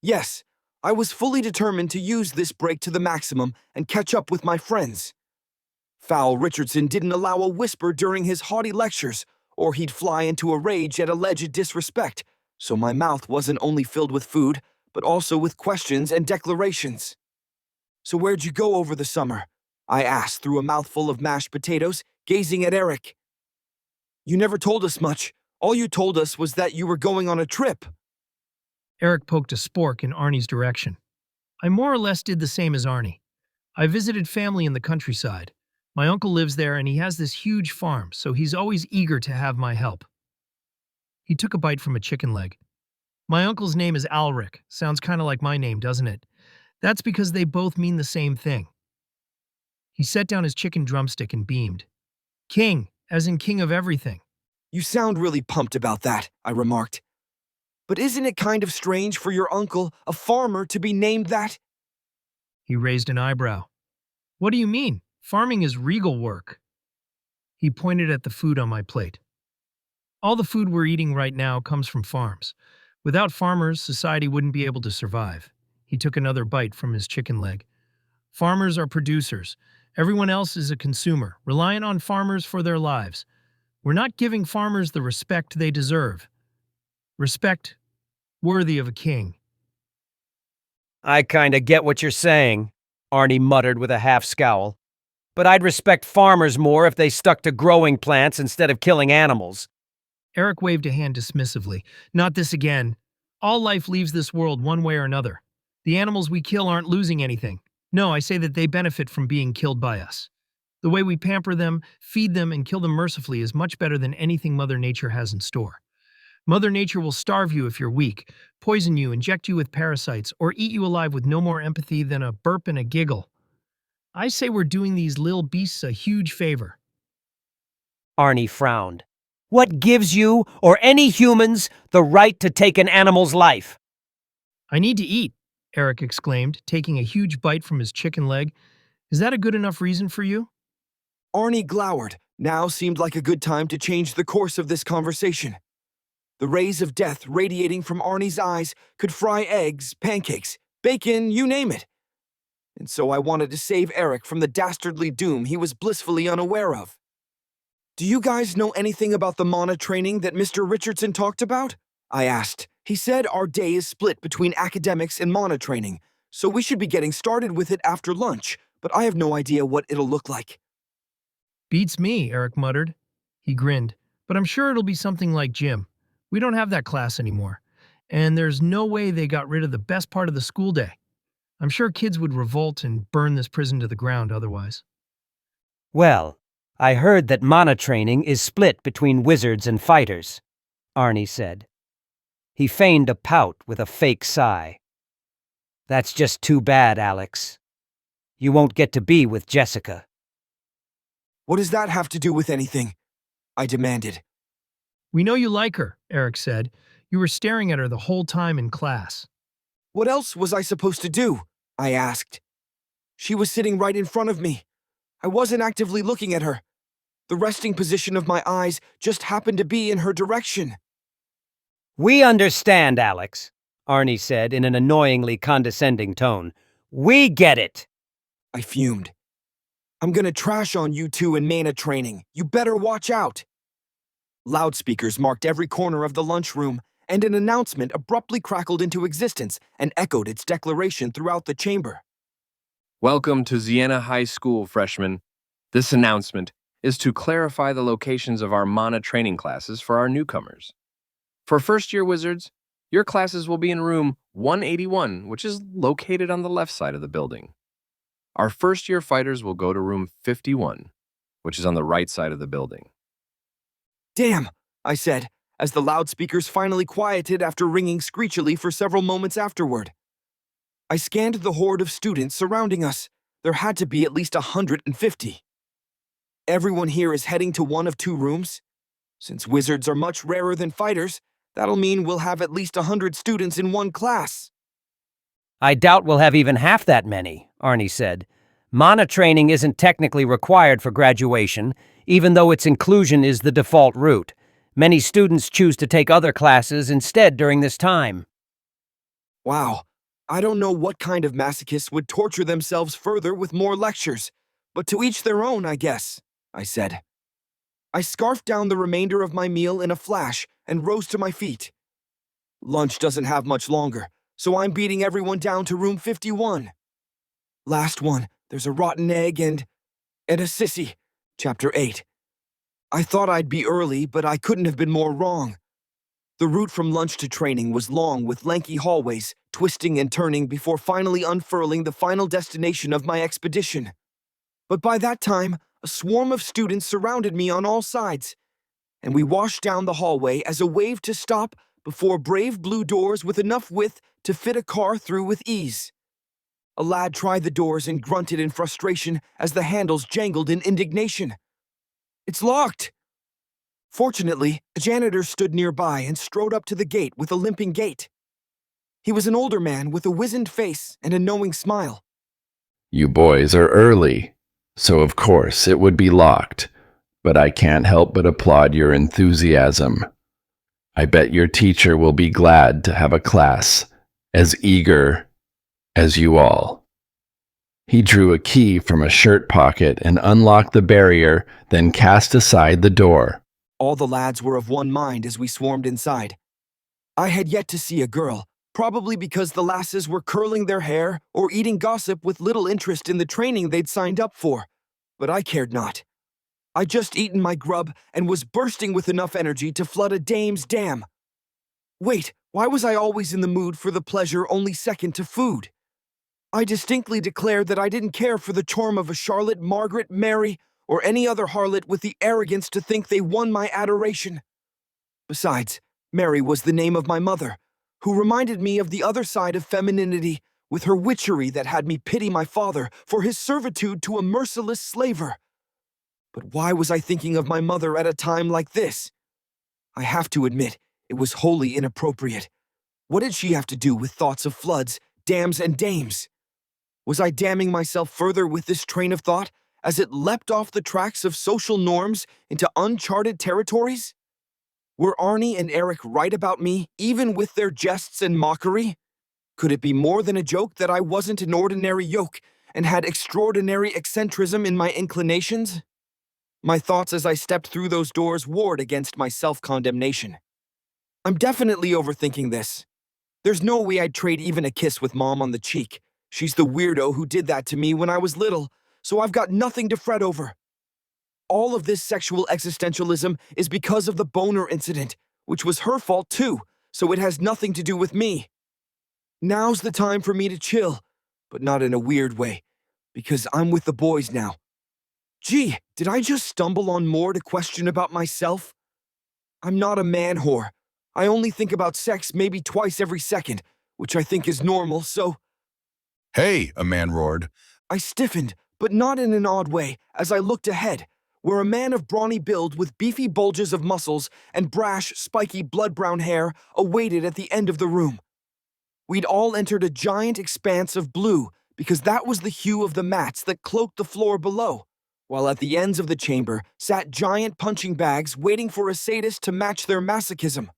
Yes, I was fully determined to use this break to the maximum and catch up with my friends. Foul Richardson didn't allow a whisper during his haughty lectures, or he'd fly into a rage at alleged disrespect, so my mouth wasn't only filled with food, but also with questions and declarations. So where'd you go over the summer? I asked through a mouthful of mashed potatoes, gazing at Eric. You never told us much. All you told us was that you were going on a trip. Eric poked a spork in Arnie's direction. I more or less did the same as Arnie. I visited family in the countryside. My uncle lives there and he has this huge farm, so he's always eager to have my help. He took a bite from a chicken leg. My uncle's name is Alric. Sounds kind of like my name, doesn't it? That's because they both mean the same thing. He set down his chicken drumstick and beamed. King, as in king of everything. You sound really pumped about that, I remarked. But isn't it kind of strange for your uncle, a farmer, to be named that? He raised an eyebrow. What do you mean? Farming is regal work. He pointed at the food on my plate. All the food we're eating right now comes from farms. Without farmers, society wouldn't be able to survive. He took another bite from his chicken leg. Farmers are producers. Everyone else is a consumer, reliant on farmers for their lives. We're not giving farmers the respect they deserve. Respect worthy of a king. I kinda get what you're saying, Arnie muttered with a half scowl. But I'd respect farmers more if they stuck to growing plants instead of killing animals. Eric waved a hand dismissively. Not this again. All life leaves this world one way or another. The animals we kill aren't losing anything. No, I say that they benefit from being killed by us. The way we pamper them, feed them, and kill them mercifully is much better than anything Mother Nature has in store. Mother Nature will starve you if you're weak, poison you, inject you with parasites, or eat you alive with no more empathy than a burp and a giggle. I say we're doing these little beasts a huge favor. Arnie frowned. What gives you, or any humans, the right to take an animal's life? I need to eat, Eric exclaimed, taking a huge bite from his chicken leg. Is that a good enough reason for you? Arnie glowered. Now seemed like a good time to change the course of this conversation. The rays of death radiating from Arnie's eyes could fry eggs, pancakes, bacon, you name it. And so I wanted to save Eric from the dastardly doom he was blissfully unaware of. Do you guys know anything about the mana training that Mr. Richardson talked about? I asked. He said our day is split between academics and mana training, so we should be getting started with it after lunch, but I have no idea what it'll look like. Beats me, Eric muttered. He grinned. But I'm sure it'll be something like gym. We don't have that class anymore. And there's no way they got rid of the best part of the school day. I'm sure kids would revolt and burn this prison to the ground otherwise. Well, I heard that mana training is split between wizards and fighters, Arnie said. He feigned a pout with a fake sigh. That's just too bad, Alex. You won't get to be with Jessica. What does that have to do with anything? I demanded. We know you like her, Eric said. You were staring at her the whole time in class. What else was I supposed to do? I asked. She was sitting right in front of me. I wasn't actively looking at her. The resting position of my eyes just happened to be in her direction. We understand, Alex, Arnie said in an annoyingly condescending tone. We get it. I fumed. I'm gonna trash on you two in mana training. You better watch out. Loudspeakers marked every corner of the lunchroom, and an announcement abruptly crackled into existence and echoed its declaration throughout the chamber. Welcome to Siena High School, freshmen. This announcement is to clarify the locations of our mana training classes for our newcomers. For first-year wizards, your classes will be in room 181, which is located on the left side of the building. Our first-year fighters will go to room 51, which is on the right side of the building. Damn, I said, as the loudspeakers finally quieted after ringing screechily for several moments afterward. I scanned the horde of students surrounding us. There had to be at least 150. Everyone here is heading to one of two rooms. Since wizards are much rarer than fighters, that'll mean we'll have at least 100 students in one class. I doubt we'll have even half that many, Arnie said. Mana training isn't technically required for graduation, even though its inclusion is the default route. Many students choose to take other classes instead during this time. Wow, I don't know what kind of masochists would torture themselves further with more lectures, but to each their own, I guess, I said. I scarfed down the remainder of my meal in a flash and rose to my feet. Lunch doesn't have much longer, so I'm beating everyone down to room 51. Last one, there's a rotten egg and a sissy. Chapter 8. I thought I'd be early, but I couldn't have been more wrong. The route from lunch to training was long with lanky hallways, twisting and turning before finally unfurling the final destination of my expedition. But by that time, a swarm of students surrounded me on all sides, and we washed down the hallway as a wave to stop before brave blue doors with enough width to fit a car through with ease. A lad tried the doors and grunted in frustration as the handles jangled in indignation. "It's locked!" Fortunately, a janitor stood nearby and strode up to the gate with a limping gait. He was an older man with a wizened face and a knowing smile. You boys are early, so of course it would be locked, but I can't help but applaud your enthusiasm. I bet your teacher will be glad to have a class as eager as you all. He drew a key from a shirt pocket and unlocked the barrier, then cast aside the door. All the lads were of one mind as we swarmed inside. I had yet to see a girl, probably because the lasses were curling their hair or eating gossip with little interest in the training they'd signed up for, but I cared not. I'd just eaten my grub and was bursting with enough energy to flood a dame's dam. Wait, why was I always in the mood for the pleasure only second to food? I distinctly declared that I didn't care for the charm of a Charlotte, Margaret, Mary, or any other harlot with the arrogance to think they won my adoration. Besides, Mary was the name of my mother, who reminded me of the other side of femininity, with her witchery that had me pity my father for his servitude to a merciless slaver. But why was I thinking of my mother at a time like this? I have to admit, it was wholly inappropriate. What did she have to do with thoughts of floods, dams, and dames? Was I damning myself further with this train of thought as it leapt off the tracks of social norms into uncharted territories? Were Arnie and Eric right about me, even with their jests and mockery? Could it be more than a joke that I wasn't an ordinary yoke and had extraordinary eccentricism in my inclinations? My thoughts as I stepped through those doors warred against my self-condemnation. I'm definitely overthinking this. There's no way I'd trade even a kiss with Mom on the cheek. She's the weirdo who did that to me when I was little, so I've got nothing to fret over. All of this sexual existentialism is because of the boner incident, which was her fault too, so it has nothing to do with me. Now's the time for me to chill, but not in a weird way, because I'm with the boys now. Gee, did I just stumble on more to question about myself? I'm not a man whore. I only think about sex maybe twice every second, which I think is normal, so... "Hey," a man roared. I stiffened, but not in an odd way, as I looked ahead, where a man of brawny build with beefy bulges of muscles and brash, spiky, blood-brown hair awaited at the end of the room. We'd all entered a giant expanse of blue, because that was the hue of the mats that cloaked the floor below, while at the ends of the chamber sat giant punching bags waiting for a sadist to match their masochism.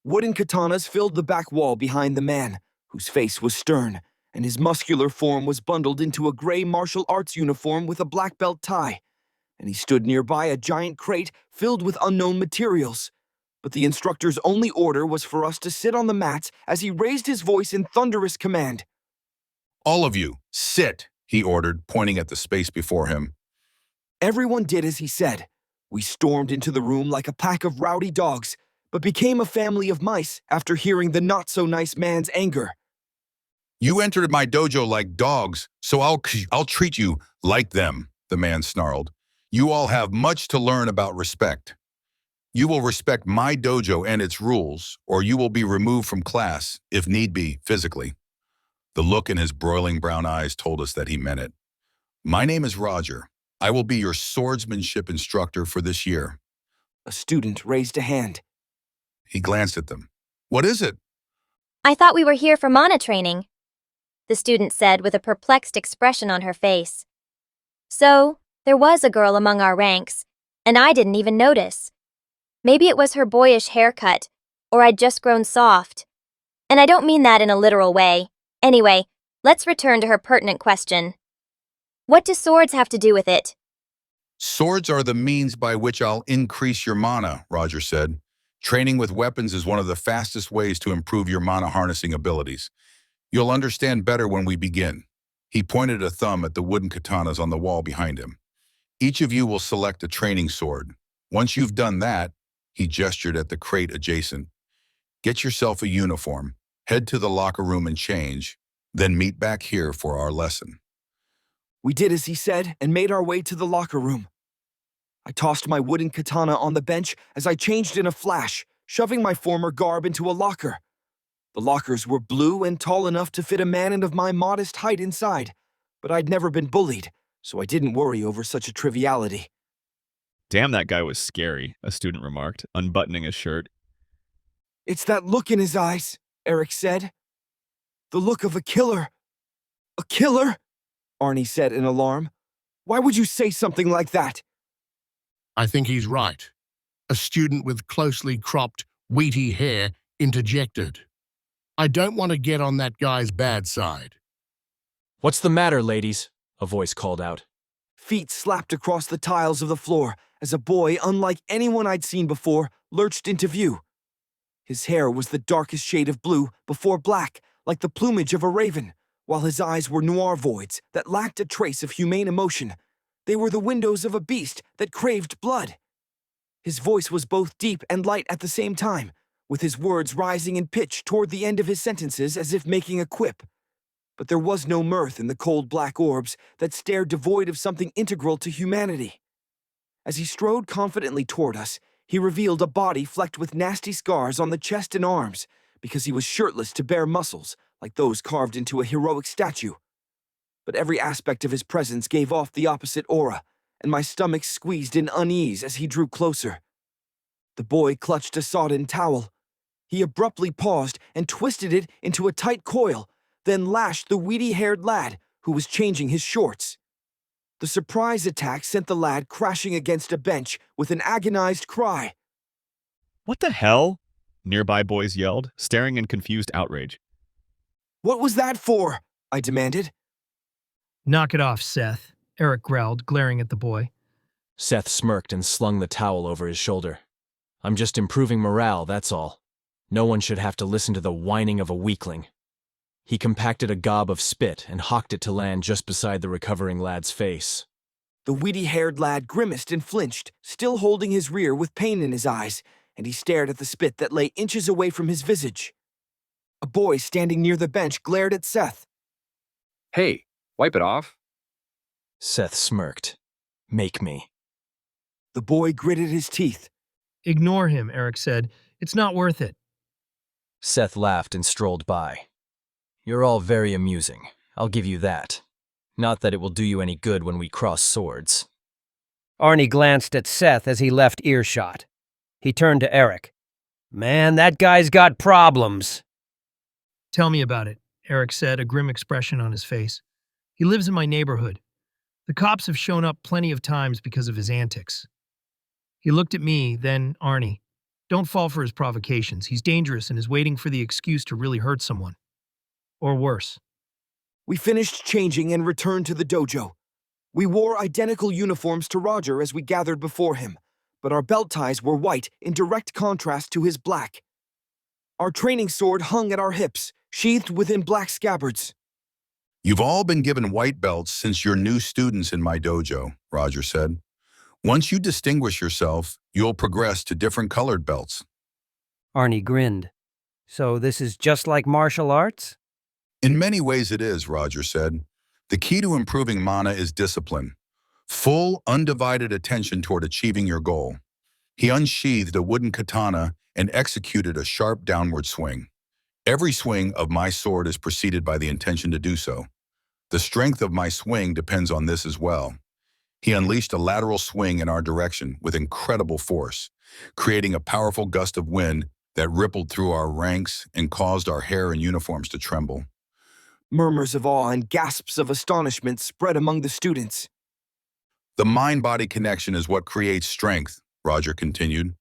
Wooden katanas filled the back wall behind the man, whose face was stern, and his muscular form was bundled into a gray martial arts uniform with a black belt tie, and he stood nearby a giant crate filled with unknown materials. But the instructor's only order was for us to sit on the mats as he raised his voice in thunderous command. "All of you, sit," he ordered, pointing at the space before him. Everyone did as he said. We stormed into the room like a pack of rowdy dogs, but became a family of mice after hearing the not-so-nice man's anger. "You entered my dojo like dogs, so I'll treat you like them," the man snarled. "You all have much to learn about respect. You will respect my dojo and its rules, or you will be removed from class, if need be, physically." The look in his broiling brown eyes told us that he meant it. "My name is Roger. I will be your swordsmanship instructor for this year." A student raised a hand. He glanced at them. "What is it?" I thought we were here for mana training," the student said with a perplexed expression on her face. So, there was a girl among our ranks, and I didn't even notice. Maybe it was her boyish haircut, or I'd just grown soft. And I don't mean that in a literal way. Anyway, let's return to her pertinent question. What do swords have to do with it? "Swords are the means by which I'll increase your mana," Roger said. "Training with weapons is one of the fastest ways to improve your mana harnessing abilities. You'll understand better when we begin." He pointed a thumb at the wooden katanas on the wall behind him. "Each of you will select a training sword. Once you've done that," he gestured at the crate adjacent, "get yourself a uniform, head to the locker room and change, then meet back here for our lesson." We did as he said and made our way to the locker room. I tossed my wooden katana on the bench as I changed in a flash, shoving my former garb into a locker. The lockers were blue and tall enough to fit a man of my modest height inside, but I'd never been bullied, so I didn't worry over such a triviality. Damn, that guy was scary, a student remarked, unbuttoning his shirt. It's that look in his eyes, Eric said. The look of a killer. A killer? Arnie said in alarm. Why would you say something like that? I think he's right. A student with closely cropped, wheaty hair interjected. I don't want to get on that guy's bad side. What's the matter, ladies? A voice called out. Feet slapped across the tiles of the floor as a boy, unlike anyone I'd seen before, lurched into view. His hair was the darkest shade of blue before black, like the plumage of a raven, while his eyes were noir voids that lacked a trace of humane emotion. They were the windows of a beast that craved blood. His voice was both deep and light at the same time, with his words rising in pitch toward the end of his sentences as if making a quip. But there was no mirth in the cold black orbs that stared devoid of something integral to humanity. As he strode confidently toward us, he revealed a body flecked with nasty scars on the chest and arms, because he was shirtless to bare muscles, like those carved into a heroic statue. But every aspect of his presence gave off the opposite aura, and my stomach squeezed in unease as he drew closer. The boy clutched a sodden towel. He abruptly paused and twisted it into a tight coil, then lashed the weedy-haired lad, who was changing his shorts. The surprise attack sent the lad crashing against a bench with an agonized cry. What the hell? Nearby boys yelled, staring in confused outrage. What was that for? I demanded. Knock it off, Seth, Eric growled, glaring at the boy. Seth smirked and slung the towel over his shoulder. I'm just improving morale, that's all. No one should have to listen to the whining of a weakling. He compacted a gob of spit and hawked it to land just beside the recovering lad's face. The weedy-haired lad grimaced and flinched, still holding his rear with pain in his eyes, and he stared at the spit that lay inches away from his visage. A boy standing near the bench glared at Seth. Hey, wipe it off. Seth smirked. Make me. The boy gritted his teeth. Ignore him, Eric said. It's not worth it. Seth laughed and strolled by. You're all very amusing, I'll give you that. Not that it will do you any good when we cross swords. Arnie glanced at Seth as he left earshot. He turned to Eric. Man, that guy's got problems. Tell me about it, Eric said, a grim expression on his face. He lives in my neighborhood. The cops have shown up plenty of times because of his antics. He looked at me, then Arnie. Don't fall for his provocations. He's dangerous and is waiting for the excuse to really hurt someone. Or worse. We finished changing and returned to the dojo. We wore identical uniforms to Roger as we gathered before him, but our belt ties were white in direct contrast to his black. Our training sword hung at our hips, sheathed within black scabbards. You've all been given white belts since you're new students in my dojo, Roger said. Once you distinguish yourself, you'll progress to different colored belts. Arnie grinned. So this is just like martial arts? In many ways it is, Roger said. The key to improving mana is discipline. Full, undivided attention toward achieving your goal. He unsheathed a wooden katana and executed a sharp downward swing. Every swing of my sword is preceded by the intention to do so. The strength of my swing depends on this as well. He unleashed a lateral swing in our direction with incredible force, creating a powerful gust of wind that rippled through our ranks and caused our hair and uniforms to tremble. Murmurs of awe and gasps of astonishment spread among the students. The mind-body connection is what creates strength, Roger continued.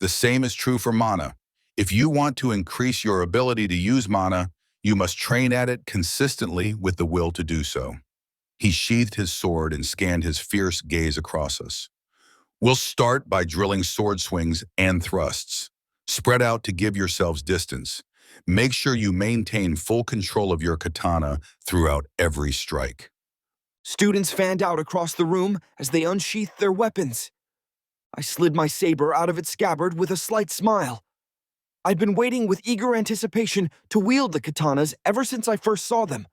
The same is true for mana. If you want to increase your ability to use mana, you must train at it consistently with the will to do so. He sheathed his sword and scanned his fierce gaze across us. We'll start by drilling sword swings and thrusts. Spread out to give yourselves distance. Make sure you maintain full control of your katana throughout every strike. Students fanned out across the room as they unsheathed their weapons. I slid my saber out of its scabbard with a slight smile. I'd been waiting with eager anticipation to wield the katanas ever since I first saw them.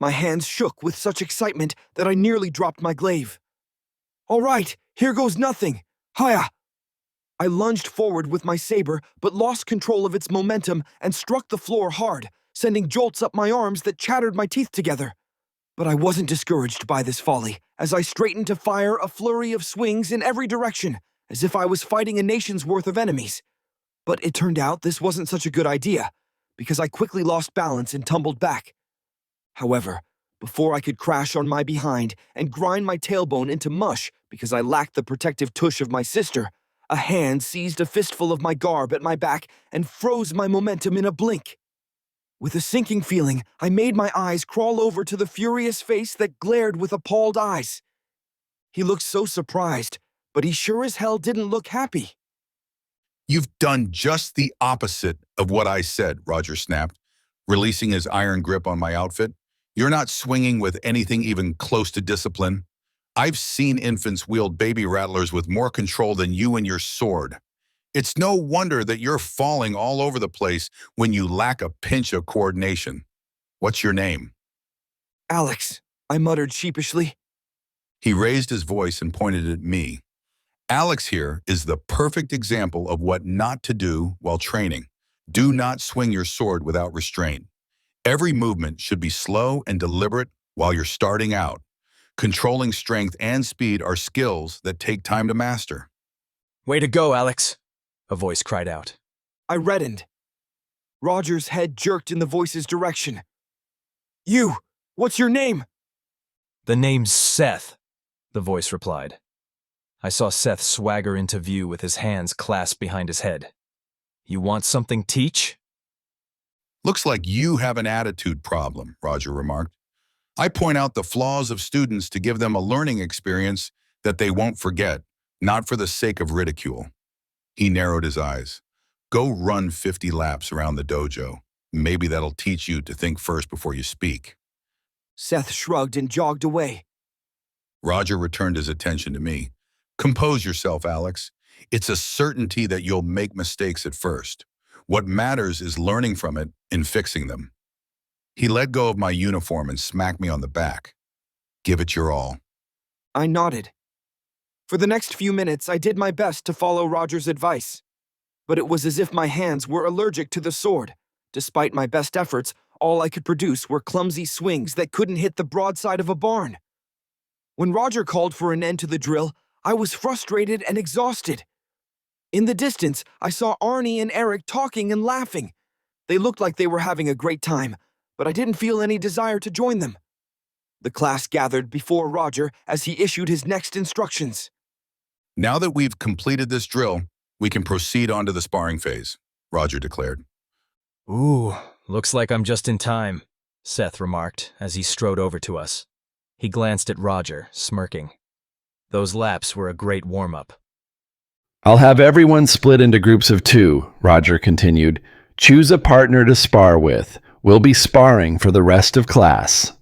My hands shook with such excitement that I nearly dropped my glaive. All right, here goes nothing. Hiya! I lunged forward with my saber, but lost control of its momentum and struck the floor hard, sending jolts up my arms that chattered my teeth together. But I wasn't discouraged by this folly, as I straightened to fire a flurry of swings in every direction, as if I was fighting a nation's worth of enemies. But it turned out this wasn't such a good idea, because I quickly lost balance and tumbled back. However, before I could crash on my behind and grind my tailbone into mush because I lacked the protective tush of my sister, a hand seized a fistful of my garb at my back and froze my momentum in a blink. With a sinking feeling, I made my eyes crawl over to the furious face that glared with appalled eyes. He looked so surprised, but he sure as hell didn't look happy. You've done just the opposite of what I said, Roger snapped, releasing his iron grip on my outfit. You're not swinging with anything even close to discipline. I've seen infants wield baby rattlers with more control than you and your sword. It's no wonder that you're falling all over the place when you lack a pinch of coordination. What's your name? Alex, I muttered sheepishly. He raised his voice and pointed at me. Alex here is the perfect example of what not to do while training. Do not swing your sword without restraint. Every movement should be slow and deliberate while you're starting out. Controlling strength and speed are skills that take time to master. Way to go, Alex, a voice cried out. I reddened. Roger's head jerked in the voice's direction. You! What's your name? The name's Seth, the voice replied. I saw Seth swagger into view with his hands clasped behind his head. You want something, Teach? Looks like you have an attitude problem, Roger remarked. I point out the flaws of students to give them a learning experience that they won't forget, not for the sake of ridicule. He narrowed his eyes. Go run 50 laps around the dojo. Maybe that'll teach you to think first before you speak. Seth shrugged and jogged away. Roger returned his attention to me. Compose yourself, Alex. It's a certainty that you'll make mistakes at first. What matters is learning from it and fixing them. He let go of my uniform and smacked me on the back. Give it your all. I nodded. For the next few minutes, I did my best to follow Roger's advice. But it was as if my hands were allergic to the sword. Despite my best efforts, all I could produce were clumsy swings that couldn't hit the broadside of a barn. When Roger called for an end to the drill, I was frustrated and exhausted. In the distance, I saw Arnie and Eric talking and laughing. They looked like they were having a great time, but I didn't feel any desire to join them. The class gathered before Roger as he issued his next instructions. Now that we've completed this drill, we can proceed on to the sparring phase, Roger declared. Ooh, looks like I'm just in time, Seth remarked as he strode over to us. He glanced at Roger, smirking. Those laps were a great warm-up. I'll have everyone split into groups of 2, Roger continued. Choose a partner to spar with. We'll be sparring for the rest of class.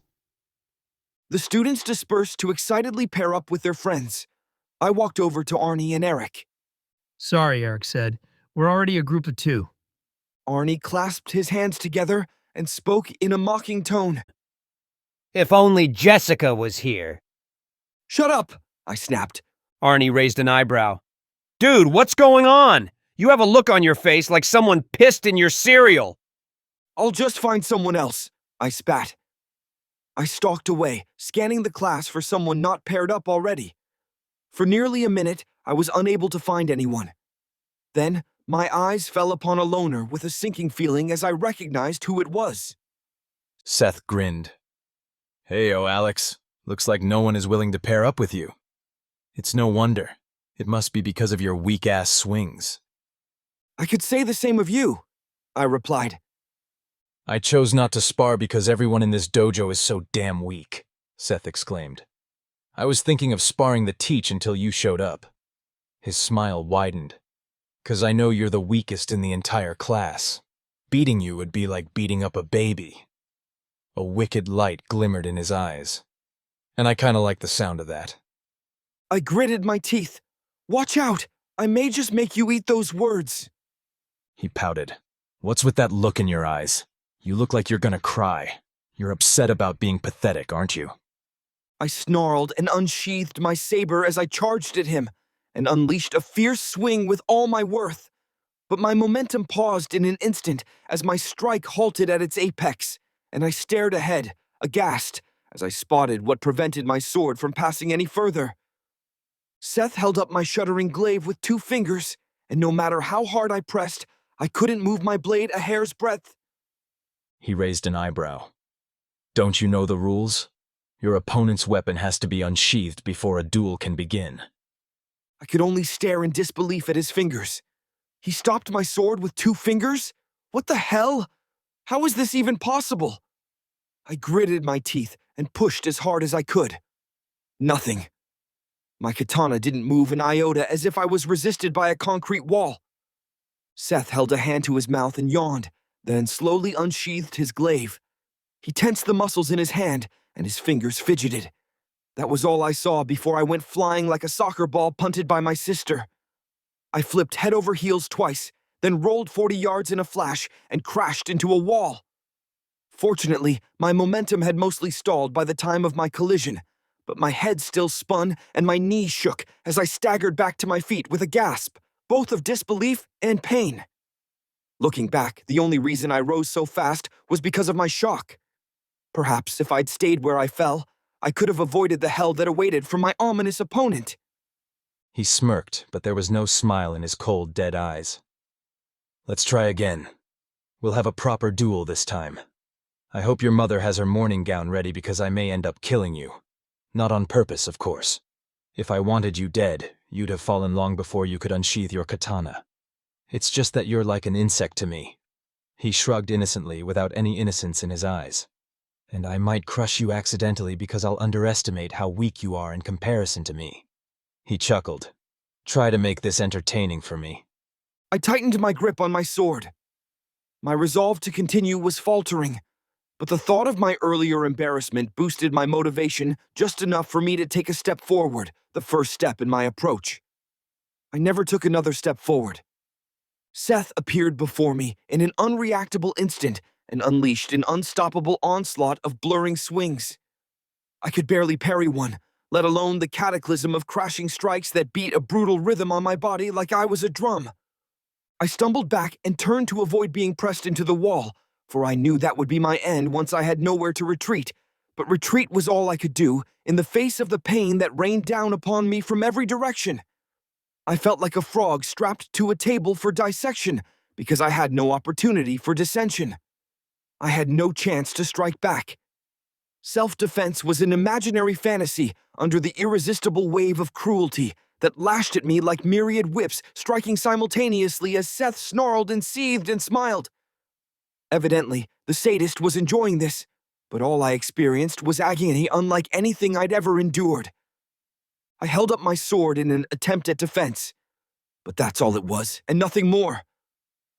The students dispersed to excitedly pair up with their friends. I walked over to Arnie and Eric. Sorry, Eric said. We're already a group of 2. Arnie clasped his hands together and spoke in a mocking tone. If only Jessica was here. Shut up, I snapped. Arnie raised an eyebrow. Dude, what's going on? You have a look on your face like someone pissed in your cereal. I'll just find someone else, I spat. I stalked away, scanning the class for someone not paired up already. For nearly a minute, I was unable to find anyone. Then, my eyes fell upon a loner with a sinking feeling as I recognized who it was. Seth grinned. Hey-o, Alex. Looks like no one is willing to pair up with you. It's no wonder. It must be because of your weak-ass swings. I could say the same of you, I replied. I chose not to spar because everyone in this dojo is so damn weak, Seth exclaimed. I was thinking of sparring the Teach until you showed up. His smile widened. 'Cause I know you're the weakest in the entire class. Beating you would be like beating up a baby. A wicked light glimmered in his eyes. And I kinda like the sound of that. I gritted my teeth. Watch out! I may just make you eat those words. He pouted. What's with that look in your eyes? You look like you're gonna cry. You're upset about being pathetic, aren't you? I snarled and unsheathed my saber as I charged at him. and unleashed a fierce swing with all my worth. But my momentum paused in an instant as my strike halted at its apex, and I stared ahead, aghast, as I spotted what prevented my sword from passing any further. Seth held up my shuddering glaive with 2 fingers, and no matter how hard I pressed, I couldn't move my blade a hair's breadth. He raised an eyebrow. Don't you know the rules? Your opponent's weapon has to be unsheathed before a duel can begin. I could only stare in disbelief at his fingers. He stopped my sword with 2 fingers? What the hell? How is this even possible? I gritted my teeth and pushed as hard as I could. Nothing. My katana didn't move an iota, as if I was resisted by a concrete wall. Seth held a hand to his mouth and yawned, then slowly unsheathed his glaive. He tensed the muscles in his hand, and his fingers fidgeted. That was all I saw before I went flying like a soccer ball punted by my sister. I flipped head over heels twice, then rolled 40 yards in a flash and crashed into a wall. Fortunately, my momentum had mostly stalled by the time of my collision, but my head still spun and my knees shook as I staggered back to my feet with a gasp, both of disbelief and pain. Looking back, the only reason I rose so fast was because of my shock. Perhaps if I'd stayed where I fell, I could have avoided the hell that awaited from my ominous opponent. He smirked, but there was no smile in his cold, dead eyes. Let's try again. We'll have a proper duel this time. I hope your mother has her morning gown ready because I may end up killing you. Not on purpose, of course. If I wanted you dead, you'd have fallen long before you could unsheath your katana. It's just that you're like an insect to me. He shrugged innocently without any innocence in his eyes. And I might crush you accidentally because I'll underestimate how weak you are in comparison to me. He chuckled. Try to make this entertaining for me. I tightened my grip on my sword. My resolve to continue was faltering, but the thought of my earlier embarrassment boosted my motivation just enough for me to take a step forward, the first step in my approach. I never took another step forward. Seth appeared before me in an unreactable instant and unleashed an unstoppable onslaught of blurring swings. I could barely parry one, let alone the cataclysm of crashing strikes that beat a brutal rhythm on my body like I was a drum. I stumbled back and turned to avoid being pressed into the wall, for I knew that would be my end once I had nowhere to retreat. But retreat was all I could do in the face of the pain that rained down upon me from every direction. I felt like a frog strapped to a table for dissection because I had no opportunity for dissension. I had no chance to strike back. Self-defense was an imaginary fantasy under the irresistible wave of cruelty that lashed at me like myriad whips striking simultaneously as Seth snarled and seethed and smiled. Evidently, the sadist was enjoying this, but all I experienced was agony unlike anything I'd ever endured. I held up my sword in an attempt at defense, but that's all it was, and nothing more.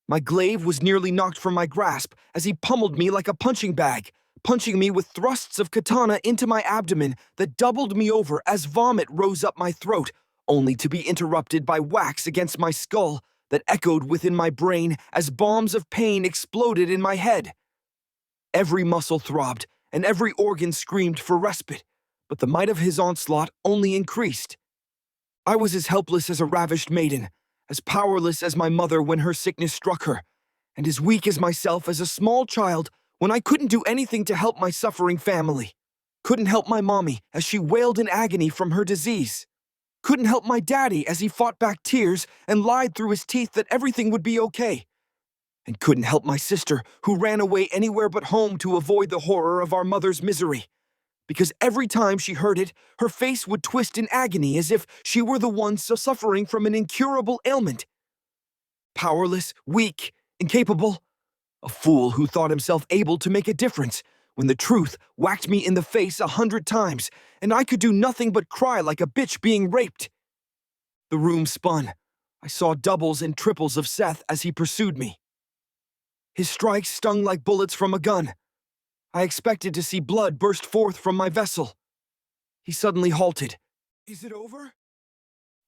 My glaive was nearly knocked from my grasp as he pummeled me like a punching bag, punching me with thrusts of katana into my abdomen that doubled me over as vomit rose up my throat, only to be interrupted by whacks against my skull that echoed within my brain as bombs of pain exploded in my head. Every muscle throbbed, and every organ screamed for respite, but the might of his onslaught only increased. I was as helpless as a ravished maiden, as powerless as my mother when her sickness struck her, and as weak as myself as a small child when I couldn't do anything to help my suffering family. Couldn't help my mommy as she wailed in agony from her disease. Couldn't help my daddy as he fought back tears and lied through his teeth that everything would be okay. And couldn't help my sister who ran away anywhere but home to avoid the horror of our mother's misery. Because every time she heard it, her face would twist in agony as if she were the one so suffering from an incurable ailment. Powerless, weak, incapable. A fool who thought himself able to make a difference when the truth whacked me in the face 100 times and I could do nothing but cry like a bitch being raped. The room spun. I saw doubles and triples of Seth as he pursued me. His strikes stung like bullets from a gun. I expected to see blood burst forth from my vessel. He suddenly halted. Is it over?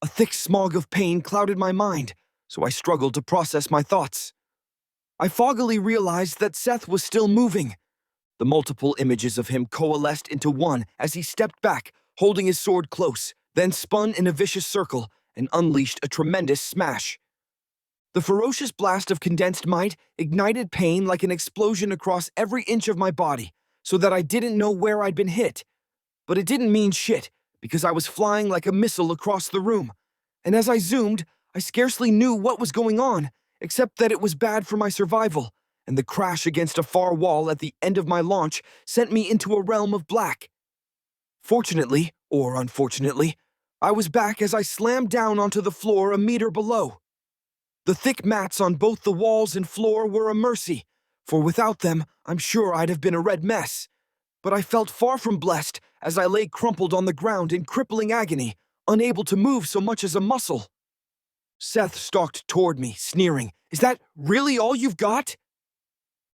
A thick smog of pain clouded my mind, so I struggled to process my thoughts. I foggily realized that Seth was still moving. The multiple images of him coalesced into one as he stepped back, holding his sword close, then spun in a vicious circle and unleashed a tremendous smash. The ferocious blast of condensed might ignited pain like an explosion across every inch of my body, so that I didn't know where I'd been hit. But it didn't mean shit, because I was flying like a missile across the room. And as I zoomed, I scarcely knew what was going on, except that it was bad for my survival, and the crash against a far wall at the end of my launch sent me into a realm of black. Fortunately, or unfortunately, I was back as I slammed down onto the floor a meter below. The thick mats on both the walls and floor were a mercy, for without them, I'm sure I'd have been a red mess. But I felt far from blessed as I lay crumpled on the ground in crippling agony, unable to move so much as a muscle. Seth stalked toward me, sneering. "Is that really all you've got?"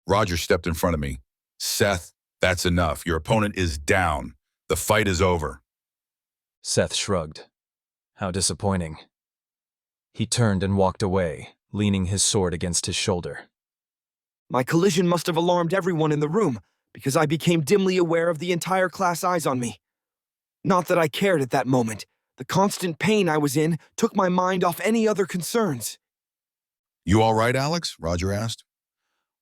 Roger stepped in front of me. "Seth, that's enough. Your opponent is down. The fight is over." Seth shrugged. How disappointing. He turned and walked away, leaning his sword against his shoulder. My collision must have alarmed everyone in the room, because I became dimly aware of the entire class eyes on me. Not that I cared at that moment. The constant pain I was in took my mind off any other concerns. "You all right, Alex?" Roger asked.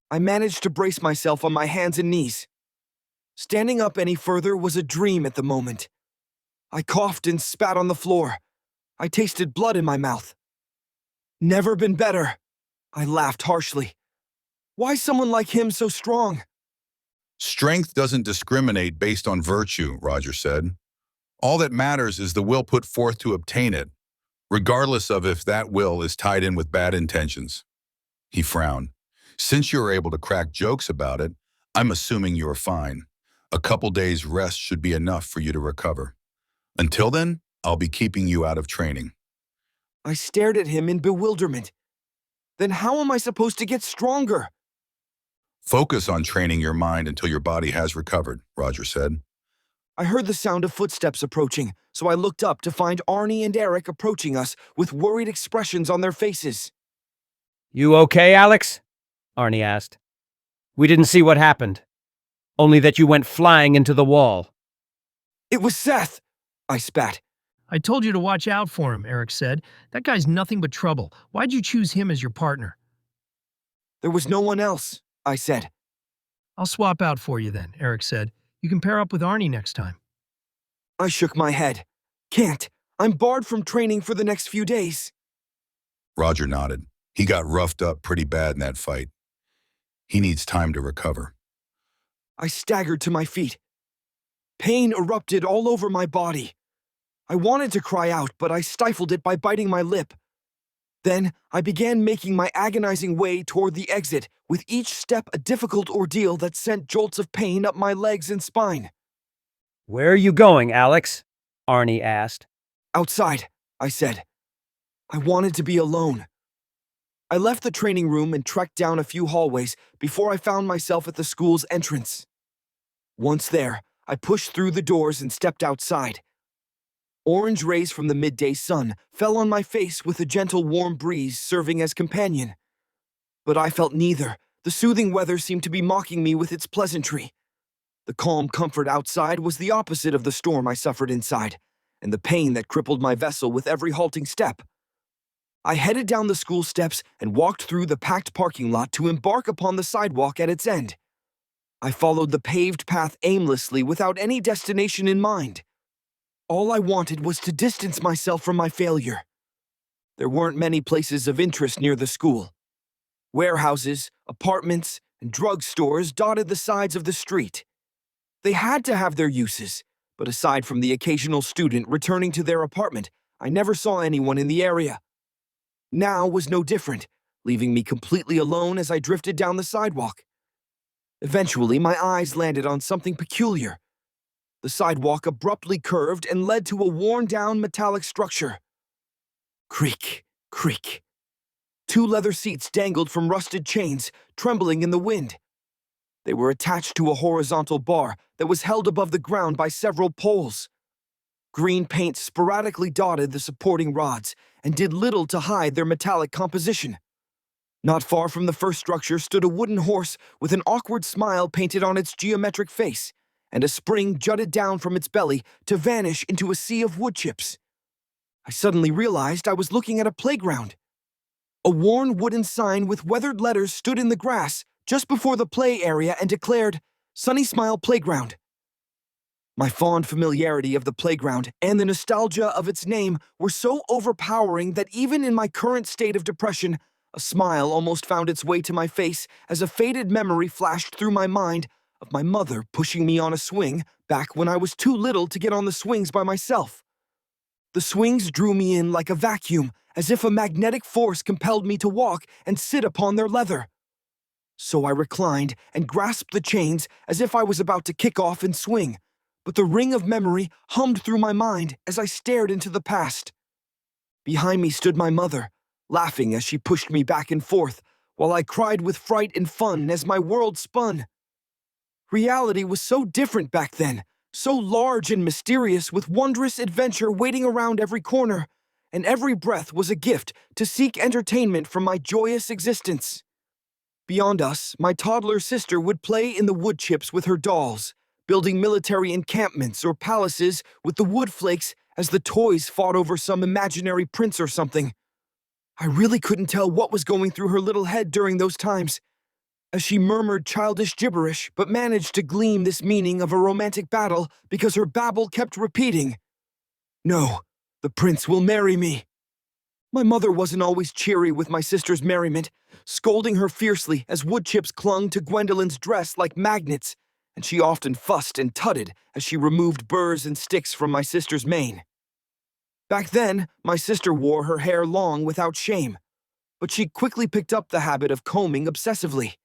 I managed to brace myself on my hands and knees. Standing up any further was a dream at the moment. I coughed and spat on the floor. I tasted blood in my mouth. "Never been better." I laughed harshly. "Why someone like him so strong?" "Strength doesn't discriminate based on virtue," Roger said. "All that matters is the will put forth to obtain it, regardless of if that will is tied in with bad intentions." He frowned. "Since you were able to crack jokes about it, I'm assuming you're fine. A couple days rest should be enough for you to recover. Until then, I'll be keeping you out of training." I stared at him in bewilderment. Then how am I supposed to get stronger? "Focus on training your mind until your body has recovered," Roger said. I heard the sound of footsteps approaching, so I looked up to find Arnie and Eric approaching us with worried expressions on their faces. "You okay, Alex?" Arnie asked. "We didn't see what happened. Only that you went flying into the wall." "It was Seth!" I spat. I told you to watch out for him, Eric said. That guy's nothing but trouble. Why'd you choose him as your partner? "There was no one else," I said. I'll swap out for you then, Eric said. You can pair up with Arnie next time. I shook my head. "Can't. I'm barred from training for the next few days." Roger nodded. "He got roughed up pretty bad in that fight. He needs time to recover." I staggered to my feet. Pain erupted all over my body. I wanted to cry out, but I stifled it by biting my lip. Then I began making my agonizing way toward the exit, with each step a difficult ordeal that sent jolts of pain up my legs and spine. "Where are you going, Alex?" Arnie asked. "Outside," I said. I wanted to be alone. I left the training room and trekked down a few hallways before I found myself at the school's entrance. Once there, I pushed through the doors and stepped outside. Orange rays from the midday sun fell on my face with a gentle warm breeze serving as companion. But I felt neither. The soothing weather seemed to be mocking me with its pleasantry. The calm comfort outside was the opposite of the storm I suffered inside, and the pain that crippled my vessel with every halting step. I headed down the school steps and walked through the packed parking lot to embark upon the sidewalk at its end. I followed the paved path aimlessly without any destination in mind. All I wanted was to distance myself from my failure. There weren't many places of interest near the school. Warehouses, apartments, and drugstores dotted the sides of the street. They had to have their uses, but aside from the occasional student returning to their apartment, I never saw anyone in the area. Now was no different, leaving me completely alone as I drifted down the sidewalk. Eventually, my eyes landed on something peculiar. The sidewalk abruptly curved and led to a worn-down metallic structure. Creak, creak. Two leather seats dangled from rusted chains, trembling in the wind. They were attached to a horizontal bar that was held above the ground by several poles. Green paint sporadically dotted the supporting rods and did little to hide their metallic composition. Not far from the first structure stood a wooden horse with an awkward smile painted on its geometric face, and a spring jutted down from its belly to vanish into a sea of wood chips. I suddenly realized I was looking at a playground. A worn wooden sign with weathered letters stood in the grass just before the play area and declared, "Sunny Smile Playground." My fond familiarity of the playground and the nostalgia of its name were so overpowering that even in my current state of depression, a smile almost found its way to my face as a faded memory flashed through my mind of my mother pushing me on a swing back when I was too little to get on the swings by myself. The swings drew me in like a vacuum, as if a magnetic force compelled me to walk and sit upon their leather. So I reclined and grasped the chains as if I was about to kick off and swing, but the ring of memory hummed through my mind as I stared into the past. Behind me stood my mother, laughing as she pushed me back and forth, while I cried with fright and fun as my world spun. Reality was so different back then, so large and mysterious, with wondrous adventure waiting around every corner, and every breath was a gift to seek entertainment from my joyous existence. Beyond us, my toddler sister would play in the wood chips with her dolls, building military encampments or palaces with the wood flakes as the toys fought over some imaginary prince or something. I really couldn't tell what was going through her little head during those times, as she murmured childish gibberish but managed to glean this meaning of a romantic battle because her babble kept repeating, "No, the prince will marry me." My mother wasn't always cheery with my sister's merriment, scolding her fiercely as wood chips clung to Gwendolyn's dress like magnets, and she often fussed and tutted as she removed burrs and sticks from my sister's mane. Back then, my sister wore her hair long without shame, but she quickly picked up the habit of combing obsessively.